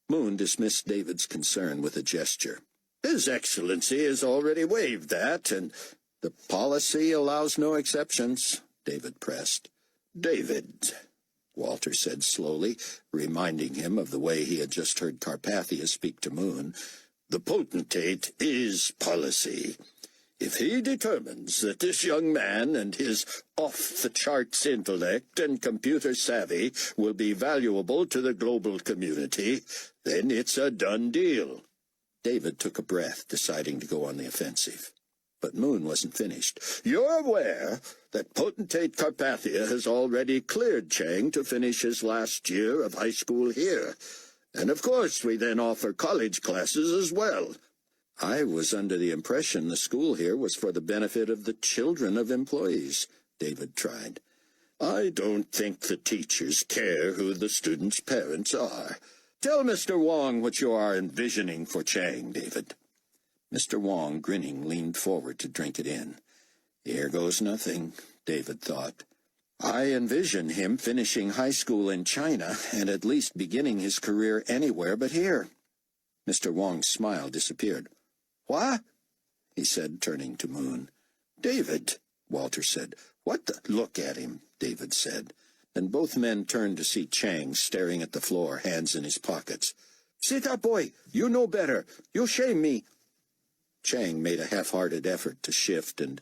Moon dismissed David's concern with a gesture. "His Excellency has already waived that, and—" "The policy allows no exceptions," David pressed. "David," Walter said slowly, reminding him of the way he had just heard Carpathia speak to Moon, "the potentate is policy. If he determines that this young man and his off-the-charts intellect and computer savvy will be valuable to the global community, then it's a done deal." David took a breath, deciding to go on the offensive. But Moon wasn't finished. "You're aware that potentate Carpathia has already cleared Chang to finish his last year of high school here. And of course we then offer college classes as well." "I was under the impression the school here was for the benefit of the children of employees," David tried. "I don't think the teachers care who the students' parents are. Tell Mr. Wong what you are envisioning for Chang, David." Mr. Wong, grinning, leaned forward to drink it in. "Here goes nothing," David thought. "I envision him finishing high school in China and at least beginning his career anywhere but here." Mr. Wong's smile disappeared. "What?" he said, turning to Moon. "David," Walter said. "what the—" "Look at him," David said. Then both men turned to see Chang staring at the floor, hands in his pockets. "Sit up, boy. You know better. You shame me." Chang made a half-hearted effort to shift and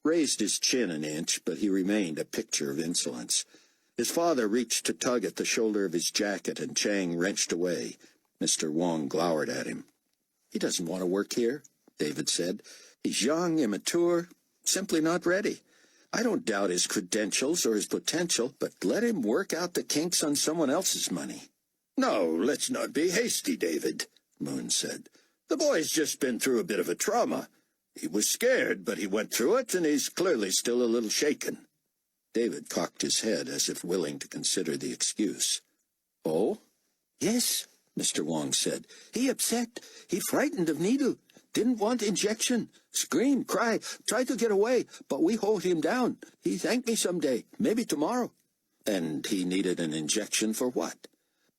raised his chin an inch, but he remained a picture of insolence. His father reached to tug at the shoulder of his jacket, and Chang wrenched away. Mr. Wong glowered at him. "He doesn't want to work here," David said. "He's young, immature, simply not ready. I don't doubt his credentials or his potential, but let him work out the kinks on someone else's money." "No, let's not be hasty, David," Moon said. "The boy's just been through a bit of a trauma. He was scared, but he went through it, and he's clearly still a little shaken." David cocked his head as if willing to consider the excuse. "Oh?" "Yes," Mr. Wong said. "He upset. He frightened of needle. Didn't want injection. Scream, cry, try to get away, but we hold him down. He thank me someday, maybe tomorrow." "And he needed an injection for what?"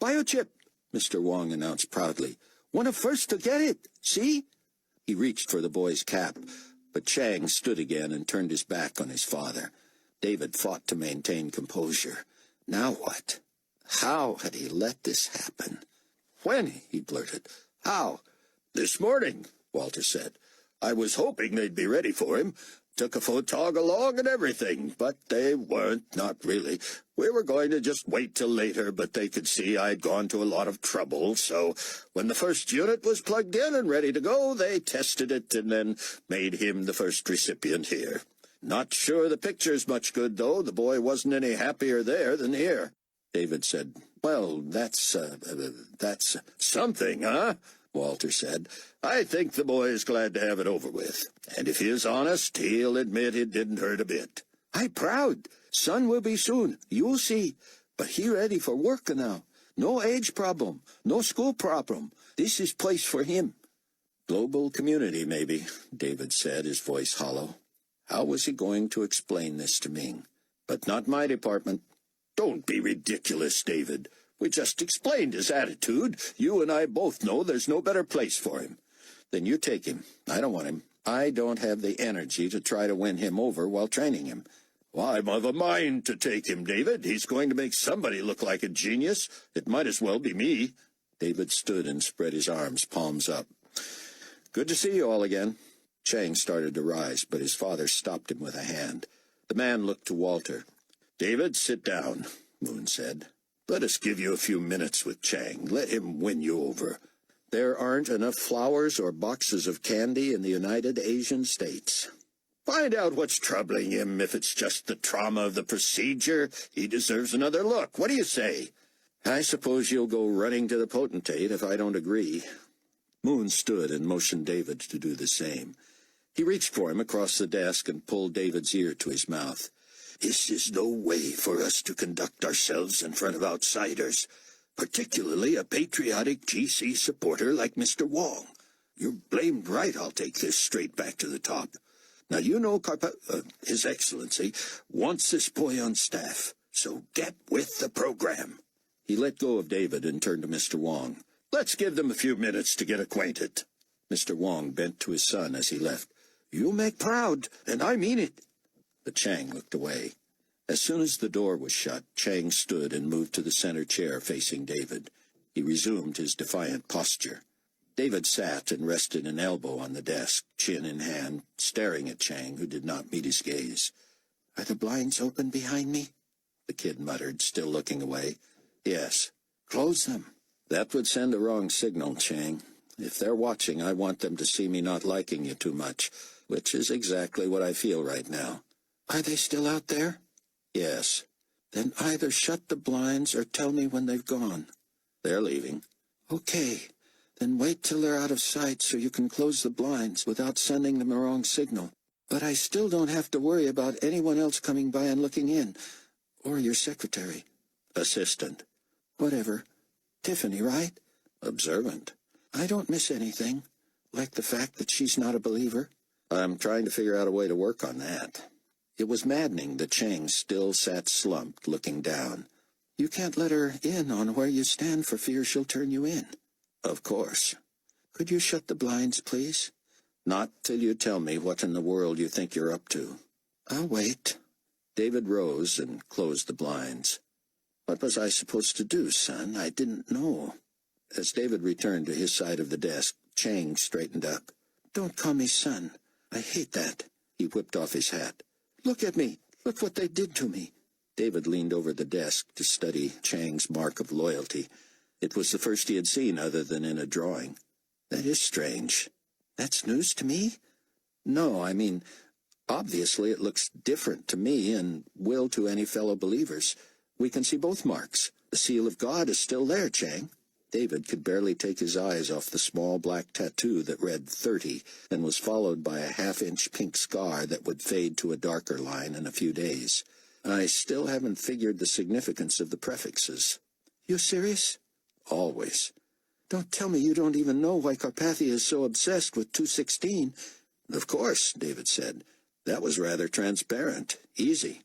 biochip, Mr. Wong announced proudly. One of first to get it, see? He reached for the boy's cap, but Chang stood again and turned his back on his father. David fought to maintain composure. Now what? How had he let this happen? When? He blurted. How? This morning, Walter said. I was hoping they'd be ready for him. Took a photog along and everything, but they weren't, not really. We were going to just wait till later, but they could see I'd gone to a lot of trouble, so when the first unit was plugged in and ready to go, they tested it and then made him the first recipient here. Not sure the picture's much good, though. The boy wasn't any happier there than here. David said, well, that's something, huh? Walter said. I think the boy is glad to have it over with. And if he is honest, he'll admit it didn't hurt a bit. I proud. Son will be soon. You'll see. But he ready for work now. No age problem. No school problem. This is place for him. Global community, maybe, David said, his voice hollow. How was he going to explain this to Ming? But not my department. Don't be ridiculous, David. We just explained his attitude. You and I both know there's no better place for him. Then you take him. I don't want him. I don't have the energy to try to win him over while training him. Well, I'm of a mind to take him, David. He's going to make somebody look like a genius. It might as well be me. David stood and spread his arms, palms up. Good to see you all again. Chang started to rise, but his father stopped him with a hand. The man looked to Walter. David, sit down, Moon said. Let us give you a few minutes with Chang. Let him win you over. There aren't enough flowers or boxes of candy in the United Asian States. Find out what's troubling him. If it's just the trauma of the procedure, he deserves another look. What do you say? I suppose you'll go running to the potentate if I don't agree. Moon stood and motioned David to do the same. He reached for him across the desk and pulled David's ear to his mouth. This is no way for us to conduct ourselves in front of outsiders, particularly a patriotic GC supporter like Mr. Wong. You're blamed right I'll take this straight back to the top. Now, you know His Excellency wants this boy on staff, so get with the program. He let go of David and turned to Mr. Wong. Let's give them a few minutes to get acquainted. Mr. Wong bent to his son as he left. You make proud, and I mean it. But Chang looked away. As soon as the door was shut, Chang stood and moved to the center chair facing David. He resumed his defiant posture. David sat and rested an elbow on the desk, chin in hand, staring at Chang, who did not meet his gaze. Are the blinds open behind me? The kid muttered, still looking away. Yes. Close them. That would send a wrong signal, Chang. If they're watching, I want them to see me not liking you too much, which is exactly what I feel right now. Are they still out there? Yes. Then either shut the blinds or tell me when they've gone. They're leaving. Okay. Then wait till they're out of sight so you can close the blinds without sending them a wrong signal. But I still don't have to worry about anyone else coming by and looking in. Or your secretary. Assistant. Whatever. Tiffany, right? Observant. I don't miss anything. Like the fact that she's not a believer. I'm trying to figure out a way to work on that. It was maddening that Chang still sat slumped, looking down. You can't let her in on where you stand for fear she'll turn you in. Of course. Could you shut the blinds, please? Not till you tell me what in the world you think you're up to. I'll wait. David rose and closed the blinds. What was I supposed to do, son? I didn't know. As David returned to his side of the desk, Chang straightened up. Don't call me son. I hate that. He whipped off his hat. Look at me. Look what they did to me. David leaned over the desk to study Chang's mark of loyalty. It was the first he had seen other than in a drawing. That is strange. That's news to me? No, I mean, obviously it looks different to me and will to any fellow believers. We can see both marks. The seal of God is still there, Chang. David could barely take his eyes off the small black tattoo that read 30 and was followed by a half-inch pink scar that would fade to a darker line in a few days. I still haven't figured the significance of the prefixes. You serious? Always. Don't tell me you don't even know why Carpathia is so obsessed with 216. Of course, David said. That was rather transparent. Easy.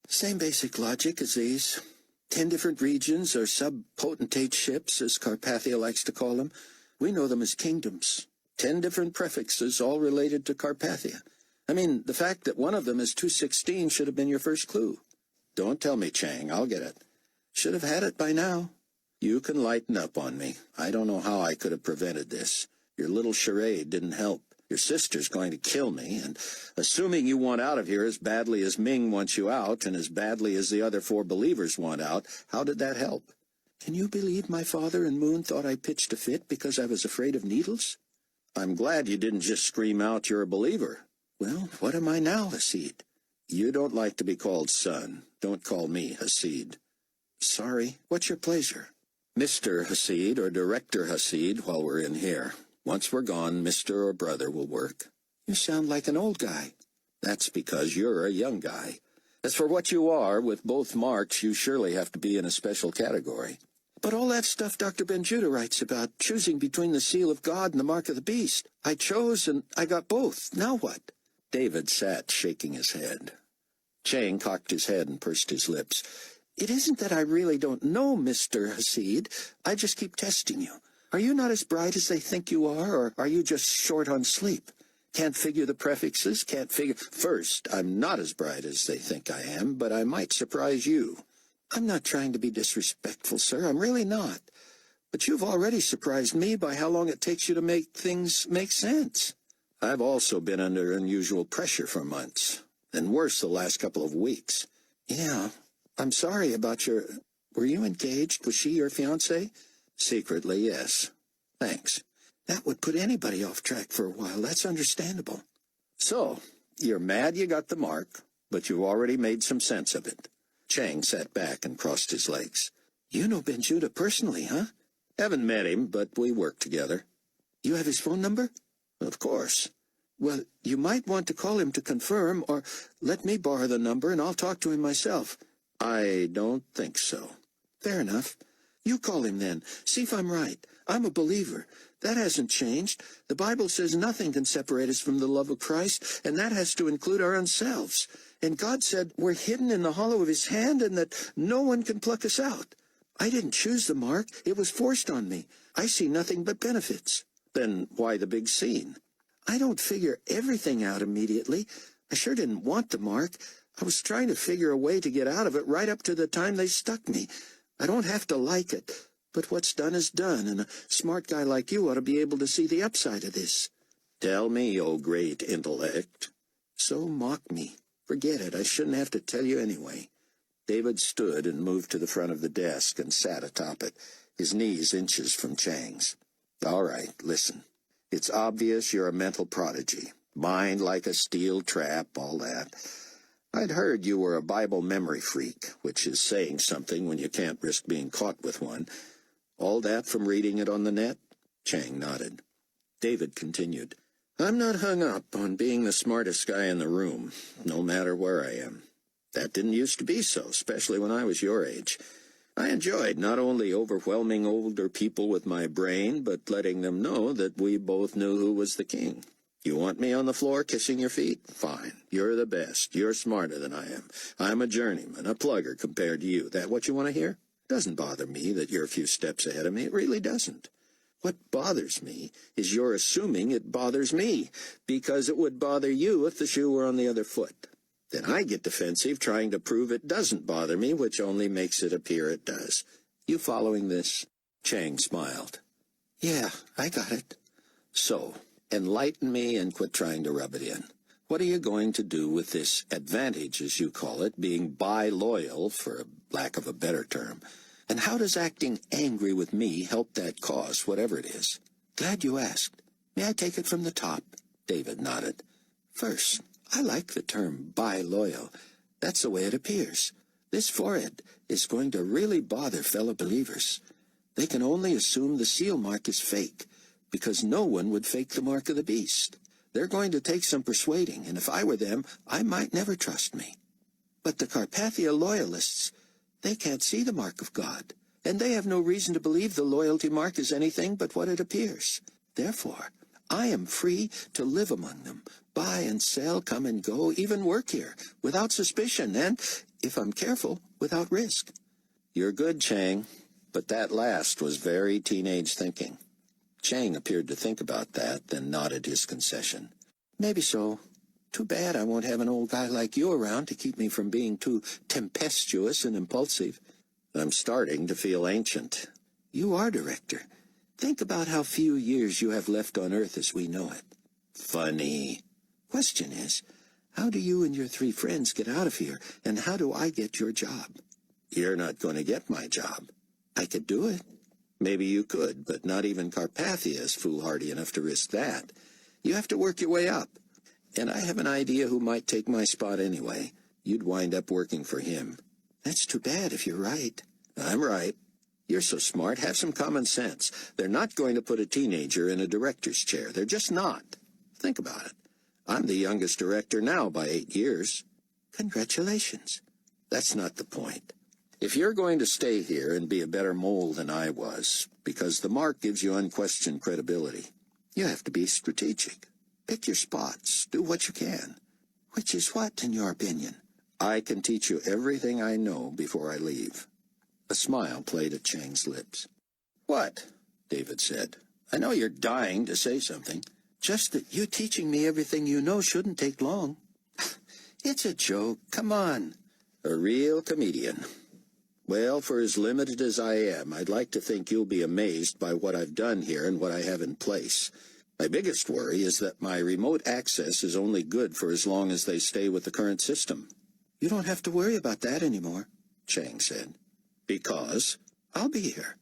Same basic logic as these. 10 different regions, or sub-potentate ships, as Carpathia likes to call them. We know them as kingdoms. 10 different prefixes, all related to Carpathia. I mean, the fact that one of them is 216 should have been your first clue. Don't tell me, Chang. I'll get it. Should have had it by now. You can lighten up on me. I don't know how I could have prevented this. Your little charade didn't help. Your sister's going to kill me, and assuming you want out of here as badly as Ming wants you out, and as badly as the other 4 believers want out, how did that help? Can you believe my father and Moon thought I pitched a fit because I was afraid of needles? I'm glad you didn't just scream out you're a believer. Well, what am I now, Hasid? You don't like to be called son. Don't call me Hasid. Sorry. What's your pleasure? Mr. Hasid or Director Hasid while we're in here. Once we're gone, Mr. or Brother will work. You sound like an old guy. That's because you're a young guy. As for what you are, with both marks, you surely have to be in a special category. But all that stuff Dr. Ben-Judah writes about, choosing between the seal of God and the mark of the beast, I chose and I got both. Now what? David sat shaking his head. Chang cocked his head and pursed his lips. It isn't that I really don't know, Mr. Hasid. I just keep testing you. Are you not as bright as they think you are, or are you just short on sleep? Can't figure the prefixes, can't figure... First, I'm not as bright as they think I am, but I might surprise you. I'm not trying to be disrespectful, sir. I'm really not. But you've already surprised me by how long it takes you to make things make sense. I've also been under unusual pressure for months, and worse the last couple of weeks. Yeah, I'm sorry about your... Were you engaged? Was she your fiancée? Secretly, yes. Thanks. That would put anybody off track for a while. That's understandable. So, you're mad you got the mark, but you already made some sense of it. Chang sat back and crossed his legs. You know Ben-Judah personally, huh? Haven't met him, but we work together. You have his phone number? Of course. Well, you might want to call him to confirm, or let me borrow the number and I'll talk to him myself. I don't think so. Fair enough. You call him then. See if I'm right. I'm a believer. That hasn't changed. The Bible says nothing can separate us from the love of Christ, and that has to include our own selves. And God said we're hidden in the hollow of his hand and that no one can pluck us out. I didn't choose the mark. It was forced on me. I see nothing but benefits. Then why the big scene? I don't figure everything out immediately. I sure didn't want the mark. I was trying to figure a way to get out of it right up to the time they stuck me. I don't have to like it, but what's done is done, and a smart guy like you ought to be able to see the upside of this. Tell me, oh great intellect. So mock me. Forget it. I shouldn't have to tell you anyway. David stood and moved to the front of the desk and sat atop it, his knees inches from Chang's. All right, listen. It's obvious you're a mental prodigy. Mind like a steel trap, all that. I'd heard you were a Bible memory freak, which is saying something when you can't risk being caught with one. All that from reading it on the net? Chang nodded. David continued. I'm not hung up on being the smartest guy in the room, no matter where I am. That didn't used to be so, especially when I was your age. I enjoyed not only overwhelming older people with my brain, but letting them know that we both knew who was the king. You want me on the floor kissing your feet? Fine. You're the best. You're smarter than I am. I'm a journeyman, a plugger compared to you. That what you want to hear? Doesn't bother me that you're a few steps ahead of me. It really doesn't. What bothers me is you're assuming it bothers me, because it would bother you if the shoe were on the other foot. Then I get defensive trying to prove it doesn't bother me, which only makes it appear it does. You following this? Chang smiled. Yeah, I got it. So, enlighten me and quit trying to rub it in. What are you going to do with this advantage, as you call it, being bi-loyal, for lack of a better term? And how does acting angry with me help that cause, whatever it is? Glad you asked. May I take it from the top? David nodded. First, I like the term bi-loyal. That's the way it appears. This forehead is going to really bother fellow believers. They can only assume the seal mark is fake, because no one would fake the mark of the beast. They're going to take some persuading, and if I were them, I might never trust me. But the Carpathia loyalists, they can't see the mark of God, and they have no reason to believe the loyalty mark is anything but what it appears. Therefore, I am free to live among them, buy and sell, come and go, even work here, without suspicion, and, if I'm careful, without risk. You're good, Chang, but that last was very teenage thinking. Chang appeared to think about that, then nodded his concession. Maybe so. Too bad I won't have an old guy like you around to keep me from being too tempestuous and impulsive. I'm starting to feel ancient. You are, Director. Think about how few years you have left on Earth as we know it. Funny. Question is, how do you and your 3 friends get out of here, and how do I get your job? You're not going to get my job. I could do it. Maybe you could, but not even Carpathia is foolhardy enough to risk that. You have to work your way up. And I have an idea who might take my spot anyway. You'd wind up working for him. That's too bad if you're right. I'm right. You're so smart, have some common sense. They're not going to put a teenager in a director's chair. They're just not. Think about it. I'm the youngest director now by 8 years. Congratulations. That's not the point. If you're going to stay here and be a better mole than I was, because the mark gives you unquestioned credibility, you have to be strategic. Pick your spots. Do what you can. Which is what, in your opinion? I can teach you everything I know before I leave. A smile played at Chang's lips. What? David said. I know you're dying to say something. Just that you teaching me everything you know shouldn't take long. It's a joke. Come on. A real comedian. Well, for as limited as I am, I'd like to think you'll be amazed by what I've done here and what I have in place. My biggest worry is that my remote access is only good for as long as they stay with the current system. You don't have to worry about that anymore, Chang said. Because? I'll be here.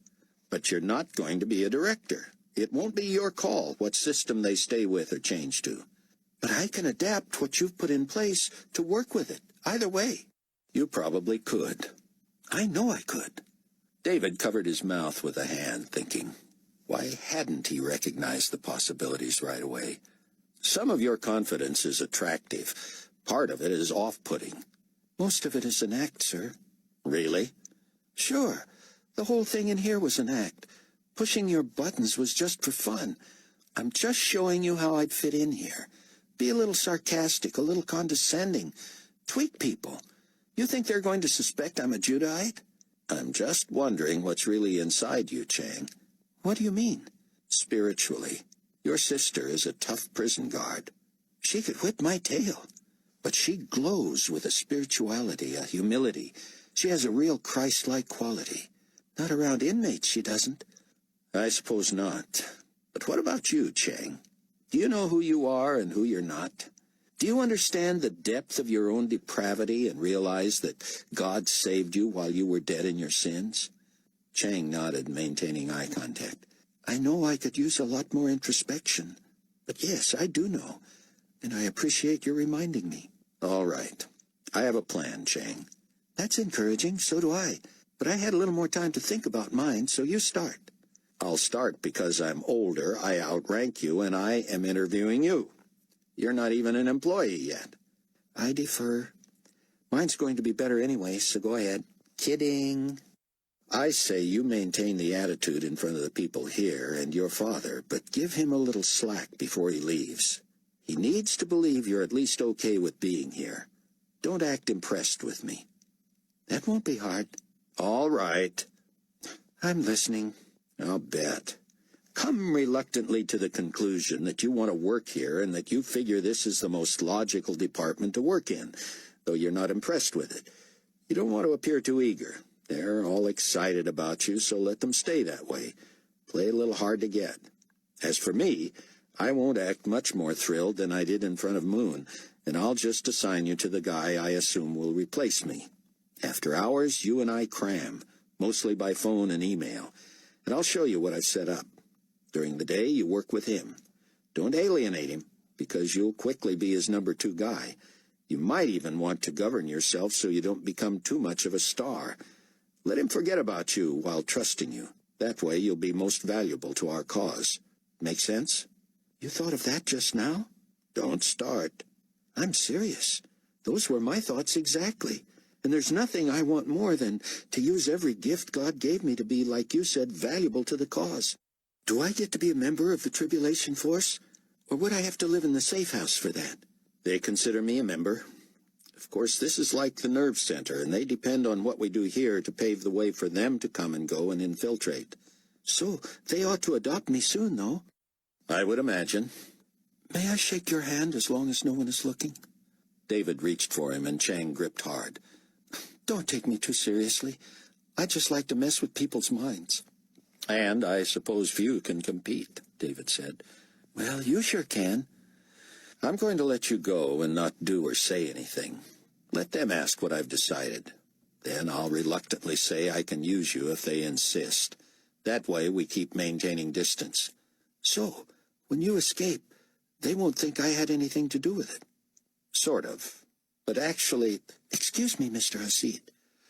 But you're not going to be a director. It won't be your call what system they stay with or change to. But I can adapt what you've put in place to work with it, either way. You probably could. I know I could. David covered his mouth with a hand, thinking, why hadn't he recognized the possibilities right away? Some of your confidence is attractive. Part of it is off-putting. Most of it is an act, sir. Really? Sure. The whole thing in here was an act. Pushing your buttons was just for fun. I'm just showing you how I'd fit in here. Be a little sarcastic, a little condescending. Tweak people. You think they're going to suspect I'm a Judahite? I'm just wondering what's really inside you, Chang. What do you mean? Spiritually. Your sister is a tough prison guard. She could whip my tail. But she glows with a spirituality, a humility. She has a real Christ-like quality. Not around inmates, she doesn't. I suppose not. But what about you, Chang? Do you know who you are and who you're not? Do you understand the depth of your own depravity and realize that God saved you while you were dead in your sins? Chang nodded, maintaining eye contact. I know I could use a lot more introspection. But yes, I do know. And I appreciate your reminding me. All right. I have a plan, Chang. That's encouraging, so do I. But I had a little more time to think about mine, so you start. I'll start because I'm older, I outrank you, and I am interviewing you. You're not even an employee yet. I defer. Mine's going to be better anyway, so go ahead. Kidding. I say you maintain the attitude in front of the people here and your father, but give him a little slack before he leaves. He needs to believe you're at least okay with being here. Don't act impressed with me. That won't be hard. All right. I'm listening. I'll bet. Come reluctantly to the conclusion that you want to work here and that you figure this is the most logical department to work in, though you're not impressed with it. You don't want to appear too eager. They're all excited about you, so let them stay that way. Play a little hard to get. As for me, I won't act much more thrilled than I did in front of Moon, and I'll just assign you to the guy I assume will replace me. After hours, you and I cram, mostly by phone and email, and I'll show you what I've set up. During the day, you work with him. Don't alienate him, because you'll quickly be his number 2 guy. You might even want to govern yourself so you don't become too much of a star. Let him forget about you while trusting you. That way you'll be most valuable to our cause. Make sense? You thought of that just now? Don't start. I'm serious. Those were my thoughts exactly. And there's nothing I want more than to use every gift God gave me to be, like you said, valuable to the cause. Do I get to be a member of the Tribulation Force? Or would I have to live in the safe house for that? They consider me a member. Of course, this is like the nerve center, and they depend on what we do here to pave the way for them to come and go and infiltrate. So, they ought to adopt me soon, though. I would imagine. May I shake your hand as long as no one is looking? David reached for him, and Chang gripped hard. Don't take me too seriously. I just like to mess with people's minds. And I suppose few can compete, David said. Well, you sure can. I'm going to let you go and not do or say anything. Let them ask what I've decided. Then I'll reluctantly say I can use you if they insist. That way we keep maintaining distance. So, when you escape, they won't think I had anything to do with it. Sort of. But actually... Excuse me, Mr. Hasid,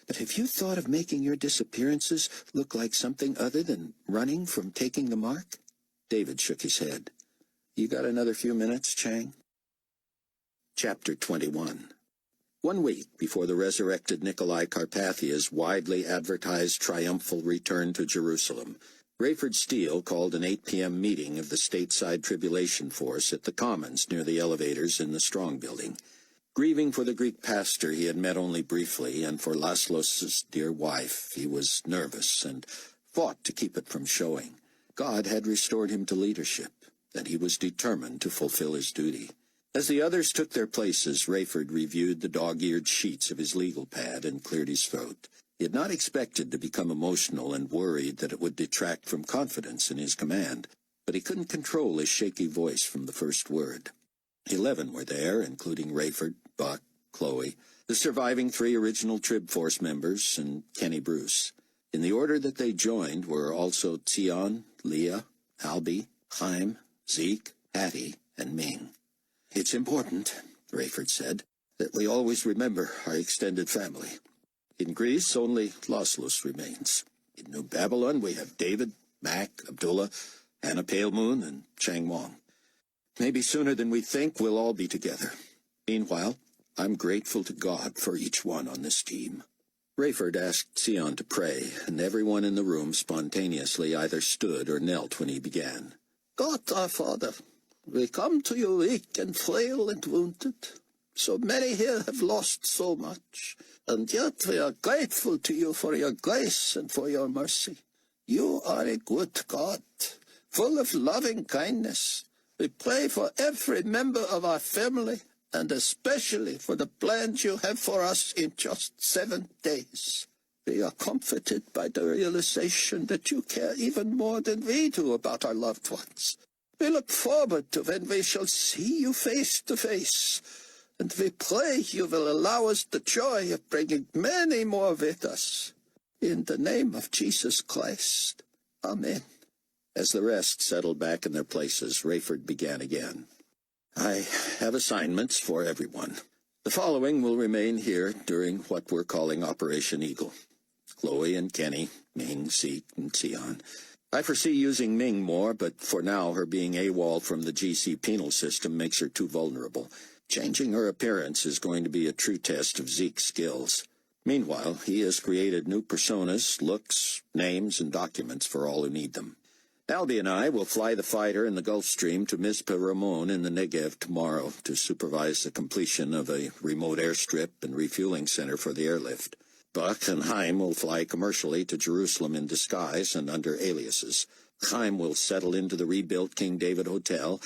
but have you thought of making your disappearances look like something other than running from taking the mark? David shook his head. You got another few minutes, Chang? Chapter 21. 1 week before the resurrected Nicolae Carpathia's widely advertised triumphal return to Jerusalem, Rayford Steele called an 8 p.m. meeting of the stateside Tribulation Force at the Commons near the elevators in the Strong Building. Grieving for the Greek pastor he had met only briefly, and for Laszlo's dear wife, he was nervous and fought to keep it from showing. God had restored him to leadership, and he was determined to fulfill his duty. As the others took their places, Rayford reviewed the dog-eared sheets of his legal pad and cleared his throat. He had not expected to become emotional and worried that it would detract from confidence in his command, but he couldn't control his shaky voice from the first word. 11 were there, including Rayford, Buck, Chloe, the surviving 3 original Trib Force members, and Kenny Bruce. In the order that they joined were also Sion, Leah, Albie, Chaim, Zeke, Hattie, and Ming. It's important, Rayford said, that we always remember our extended family. In Greece, only Laszlo remains. In New Babylon, we have David, Mac, Abdullah, Anna Pale Moon, and Chang Wong. Maybe sooner than we think, we'll all be together. Meanwhile, I'm grateful to God for each one on this team. Rayford asked Sion to pray, and everyone in the room spontaneously either stood or knelt when he began. God our Father, we come to you weak and frail and wounded. So many here have lost so much, and yet we are grateful to you for your grace and for your mercy. You are a good God, full of loving kindness. We pray for every member of our family, and especially for the plans you have for us in just 7 days. We are comforted by the realization that you care even more than we do about our loved ones. We look forward to when we shall see you face to face, and we pray you will allow us the joy of bringing many more with us. In the name of Jesus Christ. Amen. As the rest settled back in their places, Rayford began again. I have assignments for everyone. The following will remain here during what we're calling Operation Eagle. Chloe and Kenny, Ming, Zeke, and Sion. I foresee using Ming more, but for now her being AWOL from the GC penal system makes her too vulnerable. Changing her appearance is going to be a true test of Zeke's skills. Meanwhile, he has created new personas, looks, names, and documents for all who need them. Albie and I will fly the fighter in the Gulf Stream to Mizpah Ramon in the Negev tomorrow to supervise the completion of a remote airstrip and refueling center for the airlift. Buck and Chaim will fly commercially to Jerusalem in disguise and under aliases. Chaim will settle into the rebuilt King David Hotel,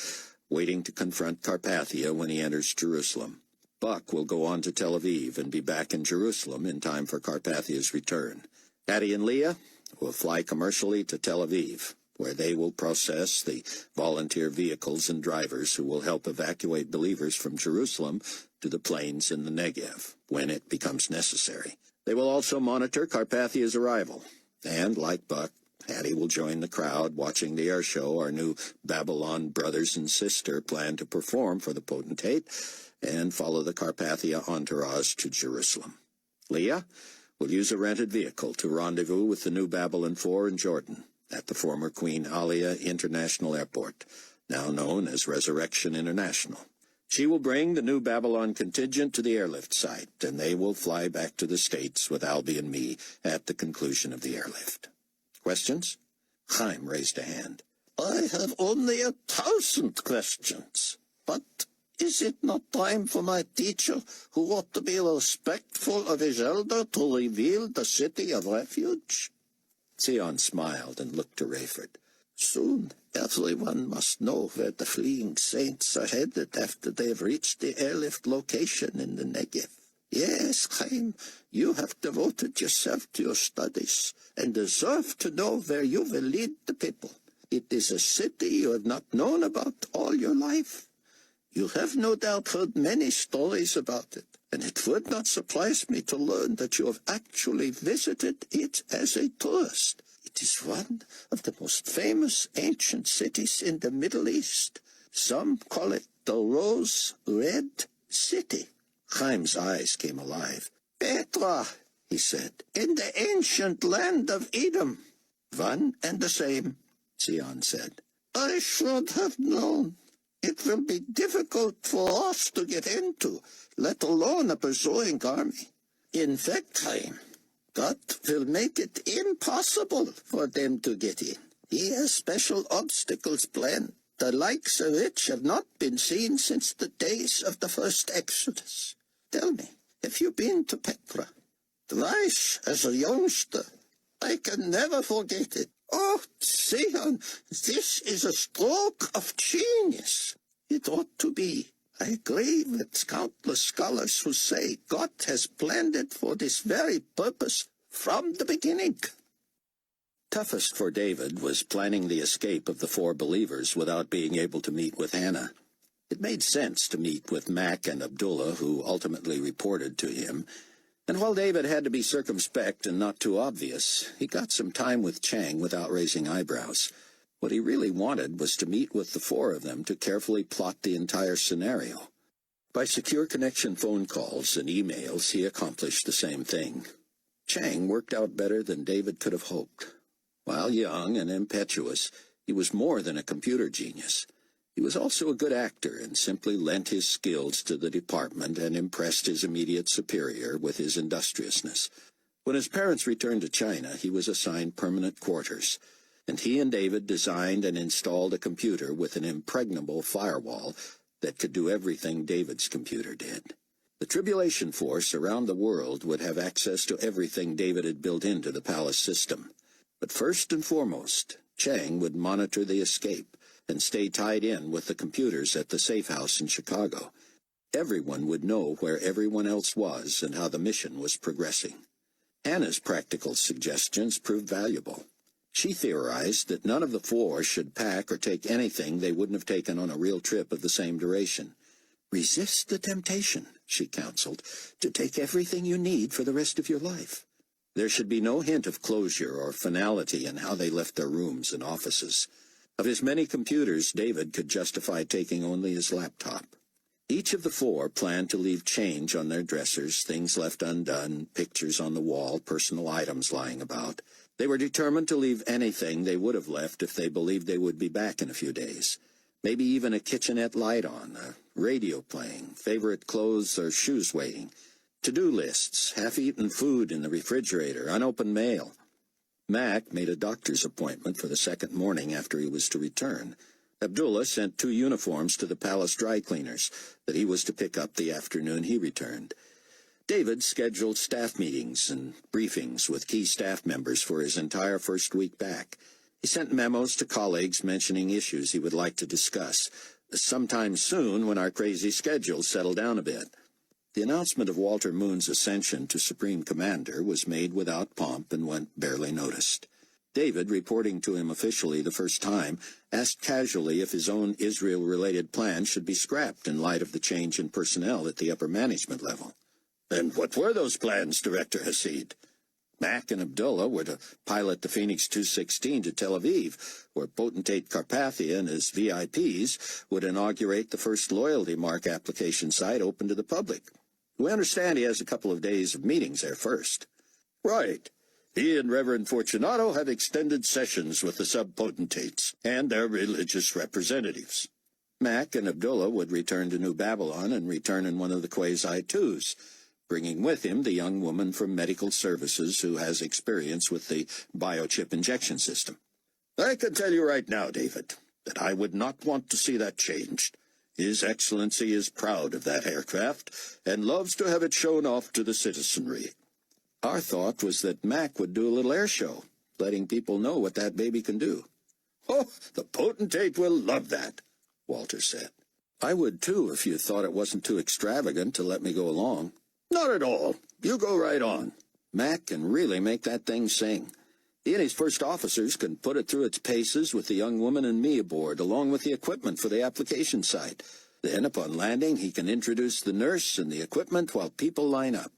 waiting to confront Carpathia when he enters Jerusalem. Buck will go on to Tel Aviv and be back in Jerusalem in time for Carpathia's return. Hattie and Leah will fly commercially to Tel Aviv, where they will process the volunteer vehicles and drivers who will help evacuate believers from Jerusalem to the plains in the Negev, when it becomes necessary. They will also monitor Carpathia's arrival, and, like Buck, Hattie will join the crowd watching the air show our new Babylon brothers and sister plan to perform for the potentate, and follow the Carpathia entourage to Jerusalem. Leah will use a rented vehicle to rendezvous with the new Babylon 4 in Jordan, at the former Queen Alia International Airport, now known as Resurrection International. She will bring the new Babylon contingent to the airlift site, and they will fly back to the States with Albie and me at the conclusion of the airlift. Questions? Chaim raised a hand. I have only 1,000 questions, but Is it not time for my teacher, who ought to be respectful of his elder, to reveal the city of refuge? Sion smiled and looked to Rayford. Soon everyone must know where the fleeing saints are headed after they have reached the airlift location in the Negev. Yes, Chaim, you have devoted yourself to your studies and deserve to know where you will lead the people. It is a city you have not known about all your life. You have no doubt heard many stories about it, and it would not surprise me to learn that you have actually visited it as a tourist. It is one of the most famous ancient cities in the Middle East. Some call it the Rose-Red City. Chaim's eyes came alive. Petra, he said, in the ancient land of Edom. One and the same, Sion said. I should have known. It will be difficult for us to get into, let alone a pursuing army. In fact, Chaim, God will make it impossible for them to get in. He has special obstacles planned, the likes of which have not been seen since the days of the first Exodus. Tell me, have you been to Petra? Twice as a youngster. I can never forget it. Oh, Sion, this is a stroke of genius. It ought to be. I agree with countless scholars who say God has planned it for this very purpose from the beginning. Toughest for David was planning the escape of the 4 believers without being able to meet with Hannah. It made sense to meet with Mac and Abdullah, who ultimately reported to him, and while David had to be circumspect and not too obvious, he got some time with Chang without raising eyebrows. What he really wanted was to meet with the 4 of them to carefully plot the entire scenario. By secure connection phone calls and emails, he accomplished the same thing. Chang worked out better than David could have hoped. While young and impetuous, he was more than a computer genius. He was also a good actor and simply lent his skills to the department and impressed his immediate superior with his industriousness. When his parents returned to China, he was assigned permanent quarters, and he and David designed and installed a computer with an impregnable firewall that could do everything David's computer did. The Tribulation Force around the world would have access to everything David had built into the palace system. But first and foremost, Chang would monitor the escape and stay tied in with the computers at the safe house in Chicago. Everyone would know where everyone else was and how the mission was progressing. Hannah's practical suggestions proved valuable. She theorized that none of the 4 should pack or take anything they wouldn't have taken on a real trip of the same duration. Resist the temptation, she counseled, to take everything you need for the rest of your life. There should be no hint of closure or finality in how they left their rooms and offices. Of his many computers, David could justify taking only his laptop. Each of the 4 planned to leave change on their dressers, things left undone, pictures on the wall, personal items lying about. They were determined to leave anything they would have left if they believed they would be back in a few days. Maybe even a kitchenette light on, a radio playing, favorite clothes or shoes waiting, to-do lists, half-eaten food in the refrigerator, unopened mail. Mac made a doctor's appointment for the second morning after he was to return. Abdullah sent 2 uniforms to the palace dry cleaners that he was to pick up the afternoon he returned. David scheduled staff meetings and briefings with key staff members for his entire first week back. He sent memos to colleagues mentioning issues he would like to discuss, sometime soon when our crazy schedules settle down a bit. The announcement of Walter Moon's ascension to Supreme Commander was made without pomp and went barely noticed. David, reporting to him officially the first time, asked casually if his own Israel-related plans should be scrapped in light of the change in personnel at the upper management level. And what were those plans, Director Hasid? Mac and Abdullah were to pilot the Phoenix 216 to Tel Aviv, where Potentate Carpathia and his VIPs would inaugurate the first loyalty mark application site open to the public. We understand he has a couple of days of meetings there first. Right. He and Reverend Fortunato have extended sessions with the sub-potentates and their religious representatives. Mac and Abdullah would return to New Babylon and return in one of the Quasi-2s, bringing with him the young woman from Medical Services who has experience with the biochip injection system. I can tell you right now, David, that I would not want to see that changed. His Excellency is proud of that aircraft and loves to have it shown off to the citizenry. Our thought was that Mac would do a little air show, letting people know what that baby can do. Oh, the potentate will love that, Walter said. I would too if you thought it wasn't too extravagant to let me go along. Not at all. You go right on. Mac can really make that thing sing. He and his first officers can put it through its paces with the young woman and me aboard, along with the equipment for the application site. Then, upon landing, he can introduce the nurse and the equipment while people line up.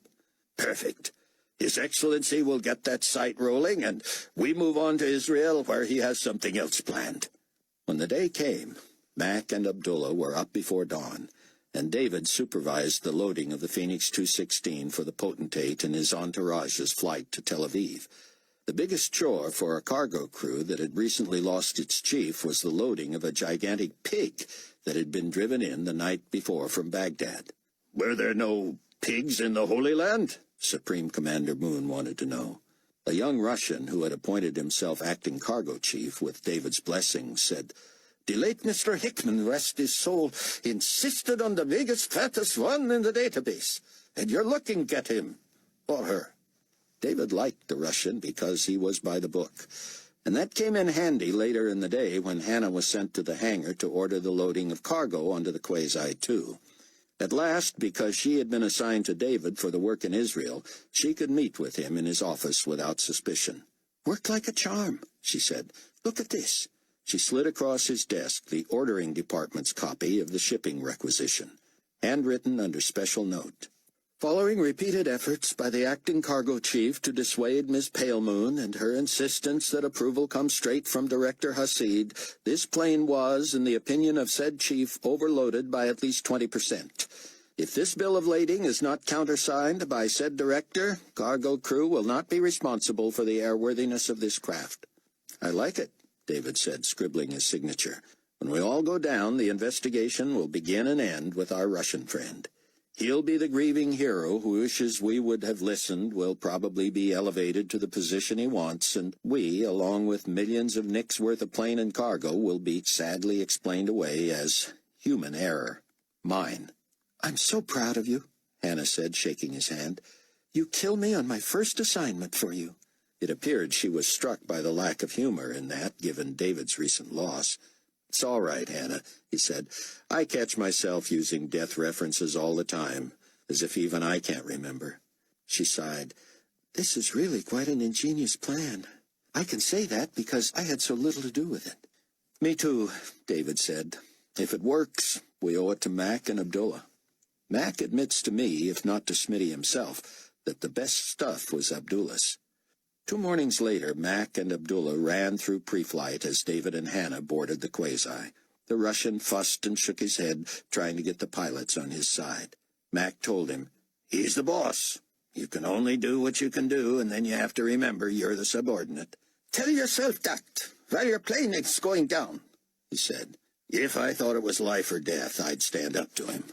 Perfect. His Excellency will get that site rolling, and we move on to Israel, where he has something else planned. When the day came, Mac and Abdullah were up before dawn, and David supervised the loading of the Phoenix 216 for the potentate and his entourage's flight to Tel Aviv. The biggest chore for a cargo crew that had recently lost its chief was the loading of a gigantic pig that had been driven in the night before from Baghdad. Were there no pigs in the Holy Land? Supreme Commander Moon wanted to know. A young Russian who had appointed himself acting cargo chief with David's blessing said, "The late Mr. Hickman, rest his soul, insisted on the biggest, fattest one in the database, and you're looking at him, or her." David liked the Russian because he was by the book, and that came in handy later in the day when Hannah was sent to the hangar to order the loading of cargo onto the Quasi-2. At last, because she had been assigned to David for the work in Israel, she could meet with him in his office without suspicion. "Worked like a charm," she said. "Look at this." She slid across his desk the ordering department's copy of the shipping requisition, handwritten under special note. "Following repeated efforts by the acting cargo chief to dissuade Miss Palemoon and her insistence that approval come straight from Director Hasid, this plane was, in the opinion of said chief, overloaded by at least 20%. If this bill of lading is not countersigned by said director, cargo crew will not be responsible for the airworthiness of this craft." "I like it," David said, scribbling his signature. "When we all go down, the investigation will begin and end with our Russian friend. He'll be the grieving hero who wishes we would have listened, will probably be elevated to the position he wants, and we, along with millions of nicks worth of plane and cargo, will be sadly explained away as human error. Mine." "I'm so proud of you," Hannah said, shaking his hand. "You kill me on my first assignment for you." It appeared she was struck by the lack of humor in that, given David's recent loss. "It's all right, Hannah," he said. "I catch myself using death references all the time, as if even I can't remember." She sighed. "This is really quite an ingenious plan. I can say that because I had so little to do with it." "Me too," David said. "If it works, we owe it to Mac and Abdullah." Mac admits to me, if not to Smitty himself, that the best stuff was Abdullah's. 2 mornings later, Mac and Abdullah ran through pre-flight as David and Hannah boarded the Quasi. The Russian fussed and shook his head, trying to get the pilots on his side. Mac told him, "He's the boss. You can only do what you can do, and then you have to remember you're the subordinate." "Tell yourself that while your plane is going down," he said. "If I thought it was life or death, I'd stand up to him,"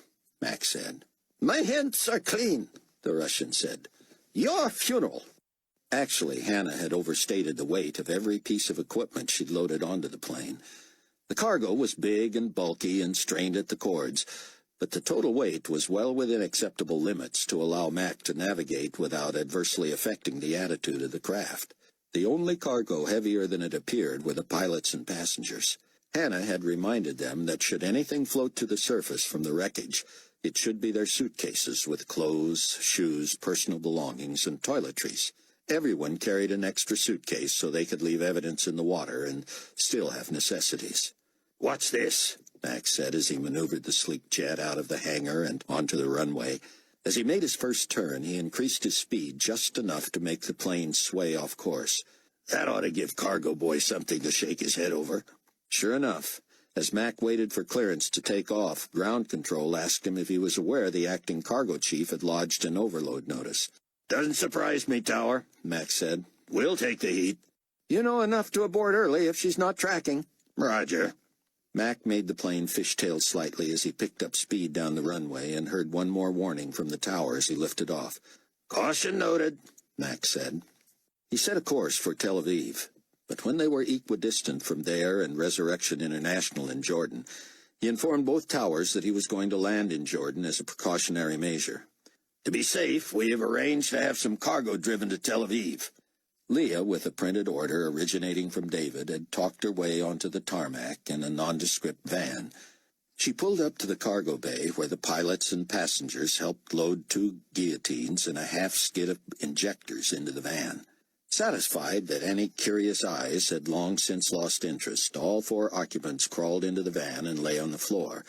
Mac said. "My hands are clean," the Russian said. "Your funeral." Actually, Hannah had overstated the weight of every piece of equipment she'd loaded onto the plane. The cargo was big and bulky and strained at the cords, but the total weight was well within acceptable limits to allow Mac to navigate without adversely affecting the attitude of the craft. The only cargo heavier than it appeared were the pilots and passengers. Hannah had reminded them that should anything float to the surface from the wreckage, it should be their suitcases with clothes, shoes, personal belongings, and toiletries. Everyone carried an extra suitcase so they could leave evidence in the water and still have necessities. "What's this?" Max said as he maneuvered the sleek jet out of the hangar and onto the runway. As he made his first turn, he increased his speed just enough to make the plane sway off course. "That ought to give Cargo Boy something to shake his head over." Sure enough, as Mac waited for clearance to take off, ground control asked him if he was aware the acting cargo chief had lodged an overload notice. "Doesn't surprise me, Tower," Mac said. "We'll take the heat." "You know enough to abort early if she's not tracking." "Roger." Mac made the plane fishtail slightly as he picked up speed down the runway and heard one more warning from the tower as he lifted off. "Caution noted," Mac said. He set a course for Tel Aviv, but when they were equidistant from there and Resurrection International in Jordan, He informed both towers that he was going to land in Jordan as a precautionary measure. To be safe, we have arranged to have some cargo driven to Tel Aviv. Leah, with a printed order originating from David, had talked her way onto the tarmac in a nondescript van. She pulled up to the cargo bay where the pilots and passengers helped load 2 guillotines and a half-skid of injectors into the van. Satisfied that any curious eyes had long since lost interest, all 4 occupants crawled into the van and lay on the floor,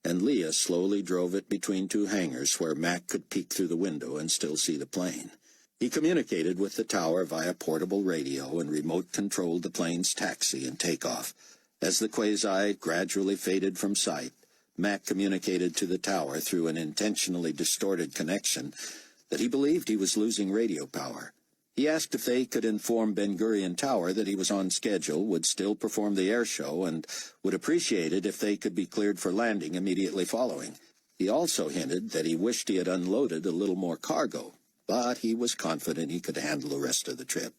and Leah slowly drove it between 2 hangars where Mac could peek through the window and still see the plane. He communicated with the tower via portable radio and remote-controlled the plane's taxi and takeoff. As the quasi gradually faded from sight, Mac communicated to the tower through an intentionally distorted connection that he believed he was losing radio power. He asked if they could inform Ben Gurion Tower that he was on schedule, would still perform the air show, and would appreciate it if they could be cleared for landing immediately following. He also hinted that he wished he had unloaded a little more cargo, but he was confident he could handle the rest of the trip.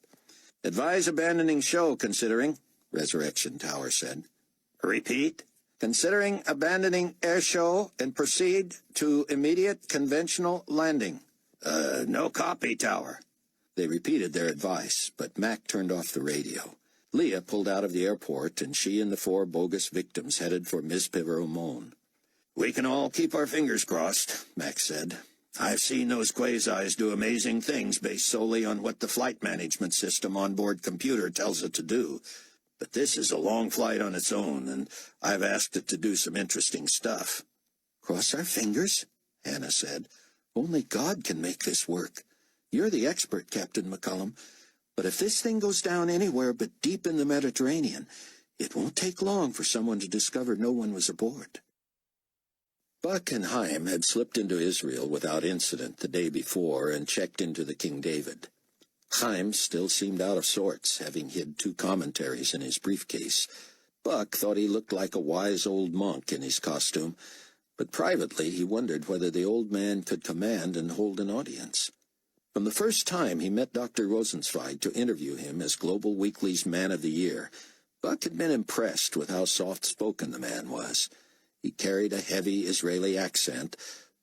"Advise abandoning show, considering," Resurrection Tower said. Repeat? "Considering abandoning air show and proceed to immediate conventional landing." No copy, Tower." They repeated their advice, but Mac turned off the radio. Leah pulled out of the airport, and she and the 4 bogus victims headed for Mizpeh Ramon. "We can all keep our fingers crossed," Mac said. "I've seen those quasis do amazing things based solely on what the flight management system onboard computer tells it to do. But this is a long flight on its own, and I've asked it to do some interesting stuff." "Cross our fingers," Hannah said. "Only God can make this work. You're the expert, Captain McCullum. But if this thing goes down anywhere but deep in the Mediterranean, it won't take long for someone to discover no one was aboard." Buck and Chaim had slipped into Israel without incident the day before and checked into the King David. Chaim still seemed out of sorts, having hid 2 commentaries in his briefcase. Buck thought he looked like a wise old monk in his costume, but privately he wondered whether the old man could command and hold an audience. From the first time he met Dr. Rosenzweig to interview him as Global Weekly's Man of the Year, Buck had been impressed with how soft-spoken the man was. He carried a heavy Israeli accent,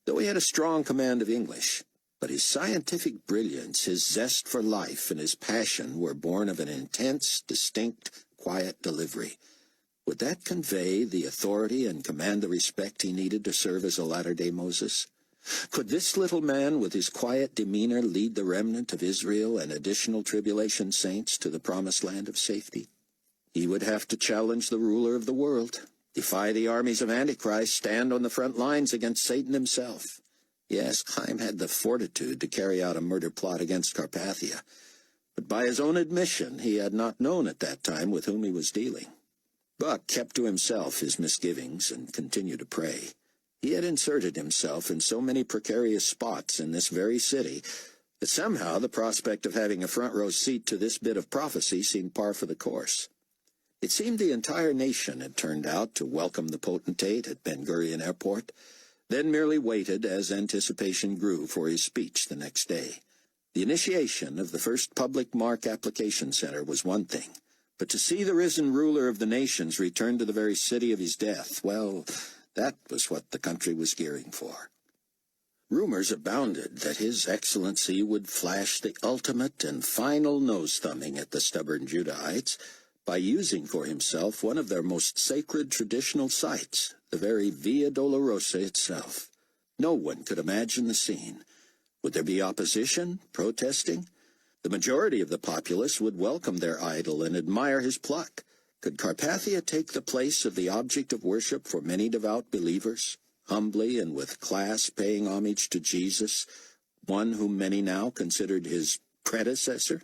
though he had a strong command of English. But his scientific brilliance, his zest for life, and his passion were born of an intense, distinct, quiet delivery. Would that convey the authority and command the respect he needed to serve as a latter-day Moses? Could this little man with his quiet demeanor lead the remnant of Israel and additional tribulation saints to the promised land of safety? He would have to challenge the ruler of the world, defy the armies of Antichrist, stand on the front lines against Satan himself. Yes, Chaim had the fortitude to carry out a murder plot against Carpathia, but by his own admission he had not known at that time with whom he was dealing. Buck kept to himself his misgivings and continued to pray. He had inserted himself in so many precarious spots in this very city that somehow the prospect of having a front-row seat to this bit of prophecy seemed par for the course. It seemed the entire nation had turned out to welcome the potentate at Ben Gurion Airport, then merely waited as anticipation grew for his speech the next day. The initiation of the first public mark application center was one thing, but to see the risen ruler of the nations return to the very city of his death, well, that was what the country was gearing for. Rumors abounded that His Excellency would flash the ultimate and final nose-thumbing at the stubborn Judahites by using for himself one of their most sacred traditional sites, the very Via Dolorosa itself. No one could imagine the scene. Would there be opposition, protesting? The majority of the populace would welcome their idol and admire his pluck. Could Carpathia take the place of the object of worship for many devout believers, humbly and with class paying homage to Jesus, one whom many now considered his predecessor?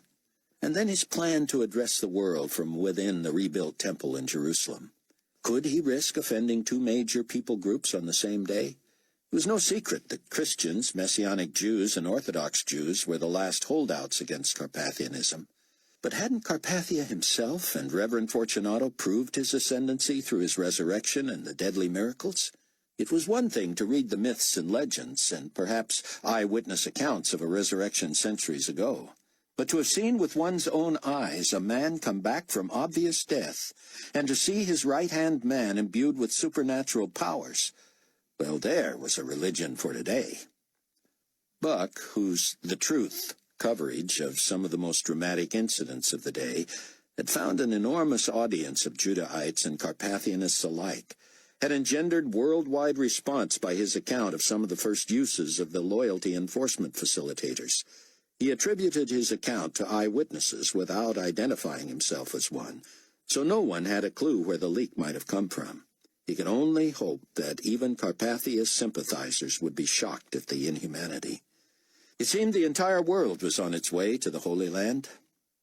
And then his plan to address the world from within the rebuilt temple in Jerusalem. Could he risk offending 2 major people groups on the same day? It was no secret that Christians, Messianic Jews, and Orthodox Jews were the last holdouts against Carpathianism. But hadn't Carpathia himself and Reverend Fortunato proved his ascendancy through his resurrection and the deadly miracles? It was one thing to read the myths and legends, and perhaps eyewitness accounts of a resurrection centuries ago. But to have seen with one's own eyes a man come back from obvious death, and to see his right-hand man imbued with supernatural powers, well, there was a religion for today. Buck, whose The Truth coverage of some of the most dramatic incidents of the day had found an enormous audience of Judahites and Carpathianists alike, had engendered worldwide response by his account of some of the first uses of the loyalty enforcement facilitators. He attributed his account to eyewitnesses without identifying himself as one, so no one had a clue where the leak might have come from. He could only hope that even Carpathia's sympathizers would be shocked at the inhumanity. It seemed the entire world was on its way to the Holy Land.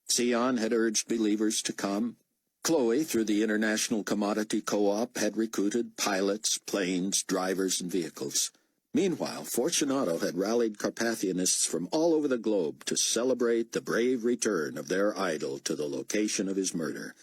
Sion had urged believers to come. Chloe, through the International Commodity Co-op, had recruited pilots, planes, drivers, and vehicles. Meanwhile, Fortunato had rallied Carpathianists from all over the globe to celebrate the brave return of their idol to the location of his murder.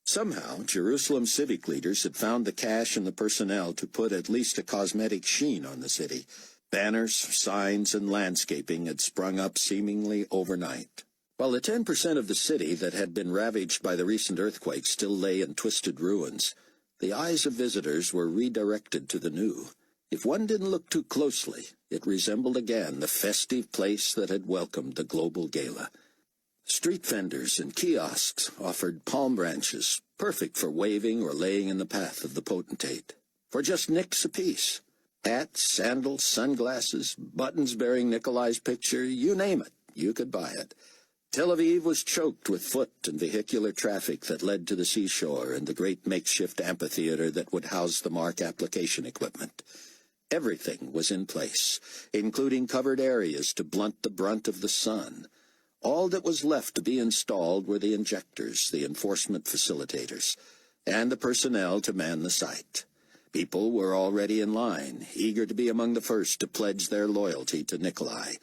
Somehow, Jerusalem civic leaders had found the cash and the personnel to put at least a cosmetic sheen on the city. Banners, signs, and landscaping had sprung up seemingly overnight. While the 10% of the city that had been ravaged by the recent earthquake still lay in twisted ruins, the eyes of visitors were redirected to the new. If one didn't look too closely, it resembled again the festive place that had welcomed the global gala. Street vendors and kiosks offered palm branches, perfect for waving or laying in the path of the potentate, for just nicks apiece. Hats, sandals, sunglasses, buttons bearing Nicolae's picture, you name it, you could buy it. Tel Aviv was choked with foot and vehicular traffic that led to the seashore and the great makeshift amphitheater that would house the Mark application equipment. Everything was in place, including covered areas to blunt the brunt of the sun. All that was left to be installed were the injectors, the enforcement facilitators, and the personnel to man the site. People were already in line, eager to be among the first to pledge their loyalty to Nicolae.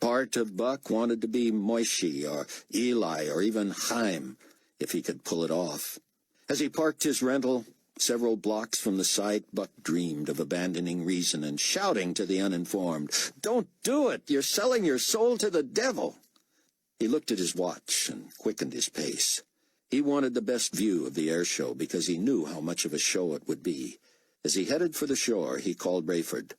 Part of Buck wanted to be Moishi or Eli or even Chaim, if he could pull it off. As he parked his rental several blocks from the site, Buck dreamed of abandoning reason and shouting to the uninformed, "Don't do it! You're selling your soul to the devil!" He looked at his watch and quickened his pace. He wanted the best view of the air show because he knew how much of a show it would be. As he headed for the shore, he called Rayford.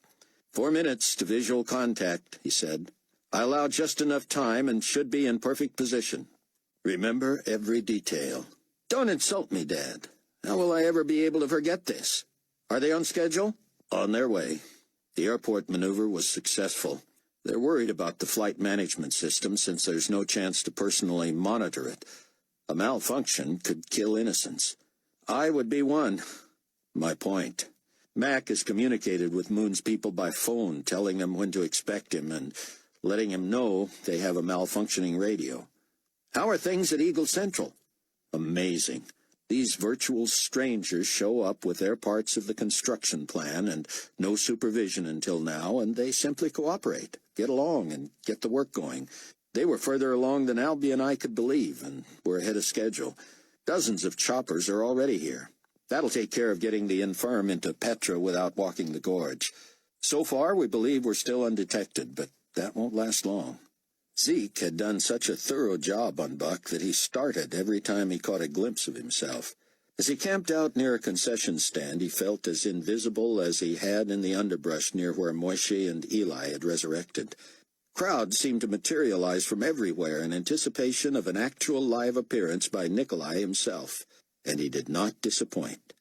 4 minutes to visual contact, he said. I allowed just enough time and should be in perfect position. Remember every detail. Don't insult me, Dad. How will I ever be able to forget this? Are they on schedule? On their way. The airport maneuver was successful. They're worried about the flight management system since there's no chance to personally monitor it. A malfunction could kill innocents. I would be one. My point. Mac has communicated with Moon's people by phone, telling them when to expect him and letting him know they have a malfunctioning radio. How are things at Eagle Central? Amazing. These virtual strangers show up with their parts of the construction plan and no supervision until now, and they simply cooperate, get along, and get the work going. They were further along than Albie and I could believe, and we're ahead of schedule. Dozens of choppers are already here. That'll take care of getting the infirm into Petra without walking the gorge. So far, we believe we're still undetected, but that won't last long. Zeke had done such a thorough job on Buck that he started every time he caught a glimpse of himself. As he camped out near a concession stand, he felt as invisible as he had in the underbrush near where Moishe and Eli had resurrected. Crowds seemed to materialize from everywhere in anticipation of an actual live appearance by Nicolae himself, and he did not disappoint.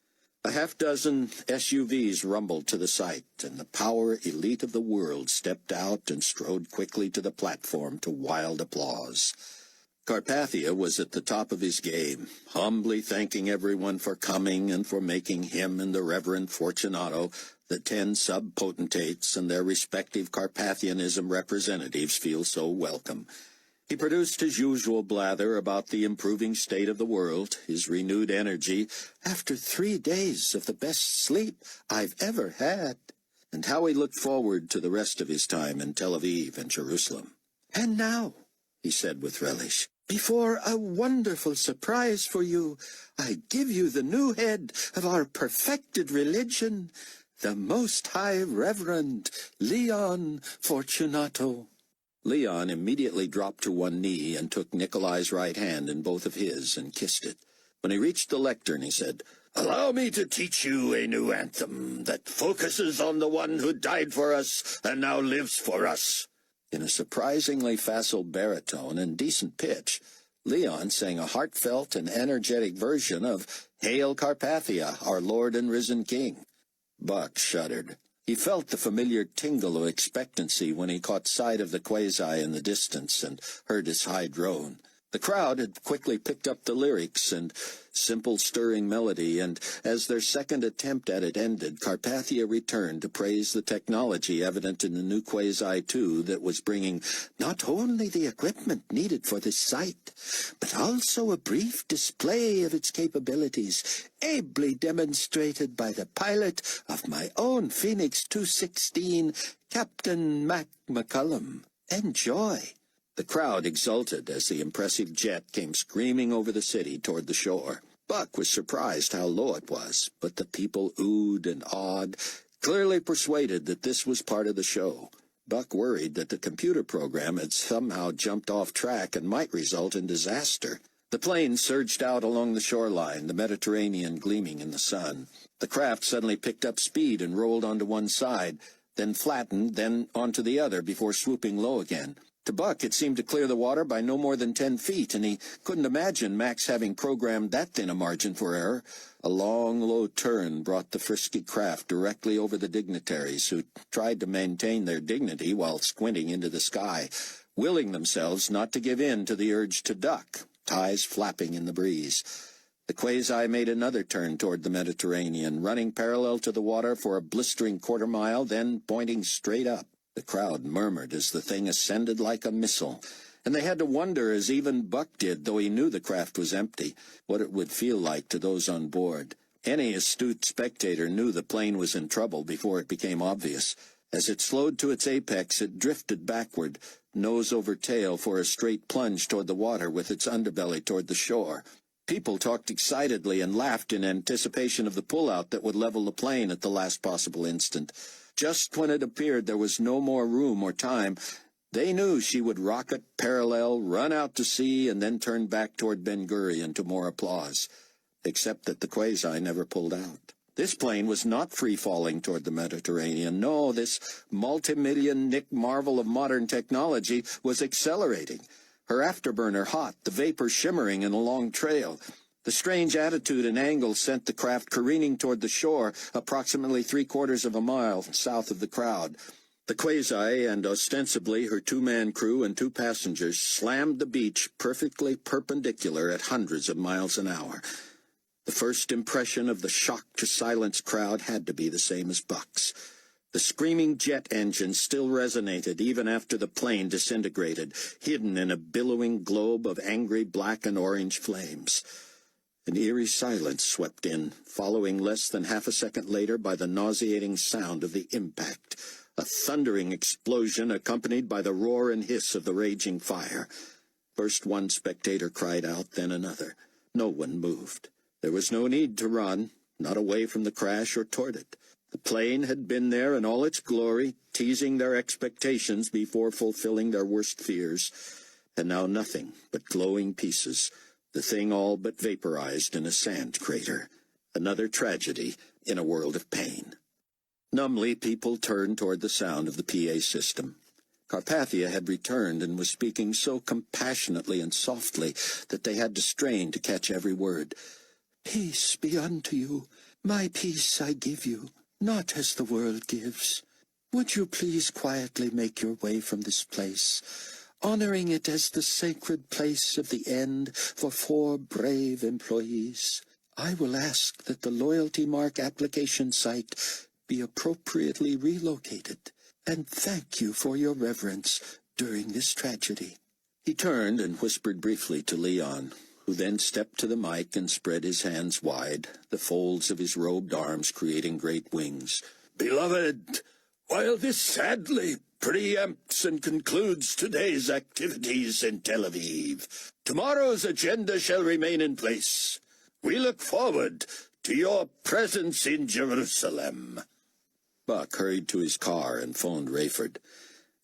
A half-dozen SUVs rumbled to the site, and the power elite of the world stepped out and strode quickly to the platform to wild applause. Carpathia was at the top of his game, humbly thanking everyone for coming and for making him and the Reverend Fortunato, the 10 sub-potentates and their respective Carpathianism representatives, feel so welcome. He produced his usual blather about the improving state of the world, his renewed energy, after 3 days of the best sleep I've ever had, and how he looked forward to the rest of his time in Tel Aviv and Jerusalem. And now, he said with relish, before a wonderful surprise for you, I give you the new head of our perfected religion, the Most High Reverend Leon Fortunato. Leon immediately dropped to one knee and took Nicolae's right hand in both of his and kissed it. When he reached the lectern, he said, "Allow me to teach you a new anthem that focuses on the one who died for us and now lives for us." In a surprisingly facile baritone and decent pitch, Leon sang a heartfelt and energetic version of Hail Carpathia, Our Lord and Risen King. Buck shuddered. He felt the familiar tingle of expectancy when he caught sight of the quasi in the distance and heard his high drone. The crowd had quickly picked up the lyrics and simple stirring melody, and as their second attempt at it ended, Carpathia returned to praise the technology evident in the new Quasi-2 that was bringing not only the equipment needed for this site, but also a brief display of its capabilities, ably demonstrated by the pilot of my own Phoenix 216, Captain Mac McCullum. Enjoy. The crowd exulted as the impressive jet came screaming over the city toward the shore. Buck was surprised how low it was, but the people oohed and awed, clearly persuaded that this was part of the show. Buck worried that the computer program had somehow jumped off track and might result in disaster. The plane surged out along the shoreline, the Mediterranean gleaming in the sun. The craft suddenly picked up speed and rolled onto one side, then flattened, then onto the other before swooping low again. To Buck, it seemed to clear the water by no more than 10 feet, and he couldn't imagine Max having programmed that thin a margin for error. A long, low turn brought the frisky craft directly over the dignitaries, who tried to maintain their dignity while squinting into the sky, willing themselves not to give in to the urge to duck, ties flapping in the breeze. The quasi made another turn toward the Mediterranean, running parallel to the water for a blistering quarter-mile, then pointing straight up. The crowd murmured as the thing ascended like a missile, and they had to wonder, as even Buck did, though he knew the craft was empty, what it would feel like to those on board. Any astute spectator knew the plane was in trouble before it became obvious. As it slowed to its apex, it drifted backward, nose over tail, for a straight plunge toward the water with its underbelly toward the shore. People talked excitedly and laughed in anticipation of the pullout that would level the plane at the last possible instant. Just when it appeared there was no more room or time, they knew she would rocket parallel, run out to sea, and then turn back toward Ben Gurion to more applause. Except that the quasi never pulled out. This plane was not free-falling toward the Mediterranean. No, this multi-million Nick marvel of modern technology was accelerating. Her afterburner hot, the vapor shimmering in a long trail. The strange attitude and angle sent the craft careening toward the shore, approximately 3/4 of a mile south of the crowd. The quasi, and ostensibly her two-man crew and 2 passengers, slammed the beach perfectly perpendicular at hundreds of miles an hour. The first impression of the shocked-to-silence crowd had to be the same as Buck's. The screaming jet engine still resonated even after the plane disintegrated, hidden in a billowing globe of angry black and orange flames. An eerie silence swept in, following less than half a second later by the nauseating sound of the impact, a thundering explosion accompanied by the roar and hiss of the raging fire. First one spectator cried out, then another. No one moved. There was no need to run, not away from the crash or toward it. The plane had been there in all its glory, teasing their expectations before fulfilling their worst fears, and now nothing but glowing pieces, the thing all but vaporized in a sand crater. Another tragedy in a world of pain. Numbly, people turned toward the sound of the PA system. Carpathia had returned and was speaking so compassionately and softly that they had to strain to catch every word. "Peace be unto you. My peace I give you, not as the world gives. Would you please quietly make your way from this place, honoring it as the sacred place of the end for 4 brave employees? I will ask that the loyalty mark application site be appropriately relocated, and thank you for your reverence during this tragedy." He turned and whispered briefly to Leon, who then stepped to the mic and spread his hands wide, the folds of his robed arms creating great wings. "Beloved, while this sadly preempts and concludes today's activities in Tel Aviv, tomorrow's agenda shall remain in place. We look forward to your presence in Jerusalem." Buck hurried to his car and phoned Rayford.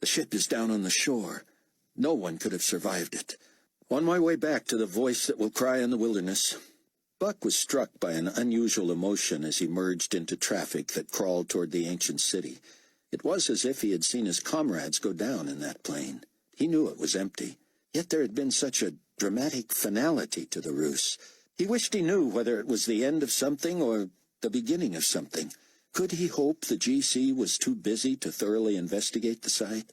"The ship is down on the shore. No one could have survived it. On my way back to the voice that will cry in the wilderness, Buck was struck by an unusual emotion as he merged into traffic that crawled toward the ancient city. It was as if he had seen his comrades go down in that plane. He knew it was empty, yet there had been such a dramatic finality to the ruse. He wished he knew whether it was the end of something or the beginning of something. Could he hope the GC was too busy to thoroughly investigate the site?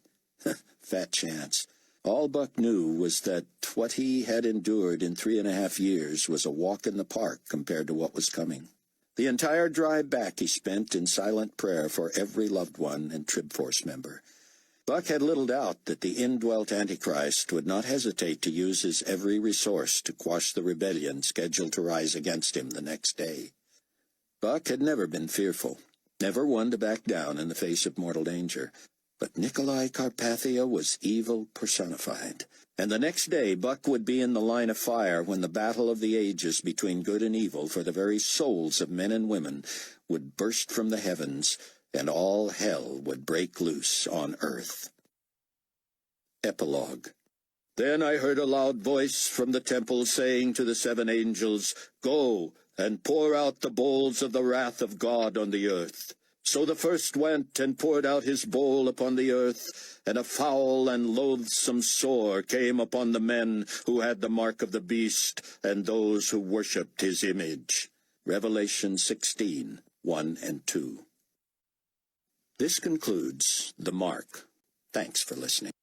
Fat chance. All Buck knew was that what he had endured in 3.5 years was a walk in the park compared to what was coming. The entire drive back he spent in silent prayer for every loved one and Trib Force member. Buck had little doubt that the indwelt Antichrist would not hesitate to use his every resource to quash the rebellion scheduled to rise against him the next day. Buck had never been fearful, never one to back down in the face of mortal danger. But Nicolae Carpathia was evil personified, and the next day Buck would be in the line of fire when the battle of the ages between good and evil for the very souls of men and women would burst from the heavens, and all hell would break loose on earth. Epilogue. Then I heard a loud voice from the temple saying to the 7 angels, "Go, and pour out the bowls of the wrath of God on the earth." So the first went and poured out his bowl upon the earth, and a foul and loathsome sore came upon the men who had the mark of the beast, and those who worshipped his image. Revelation 16, 1 and 2. This concludes The Mark. Thanks for listening.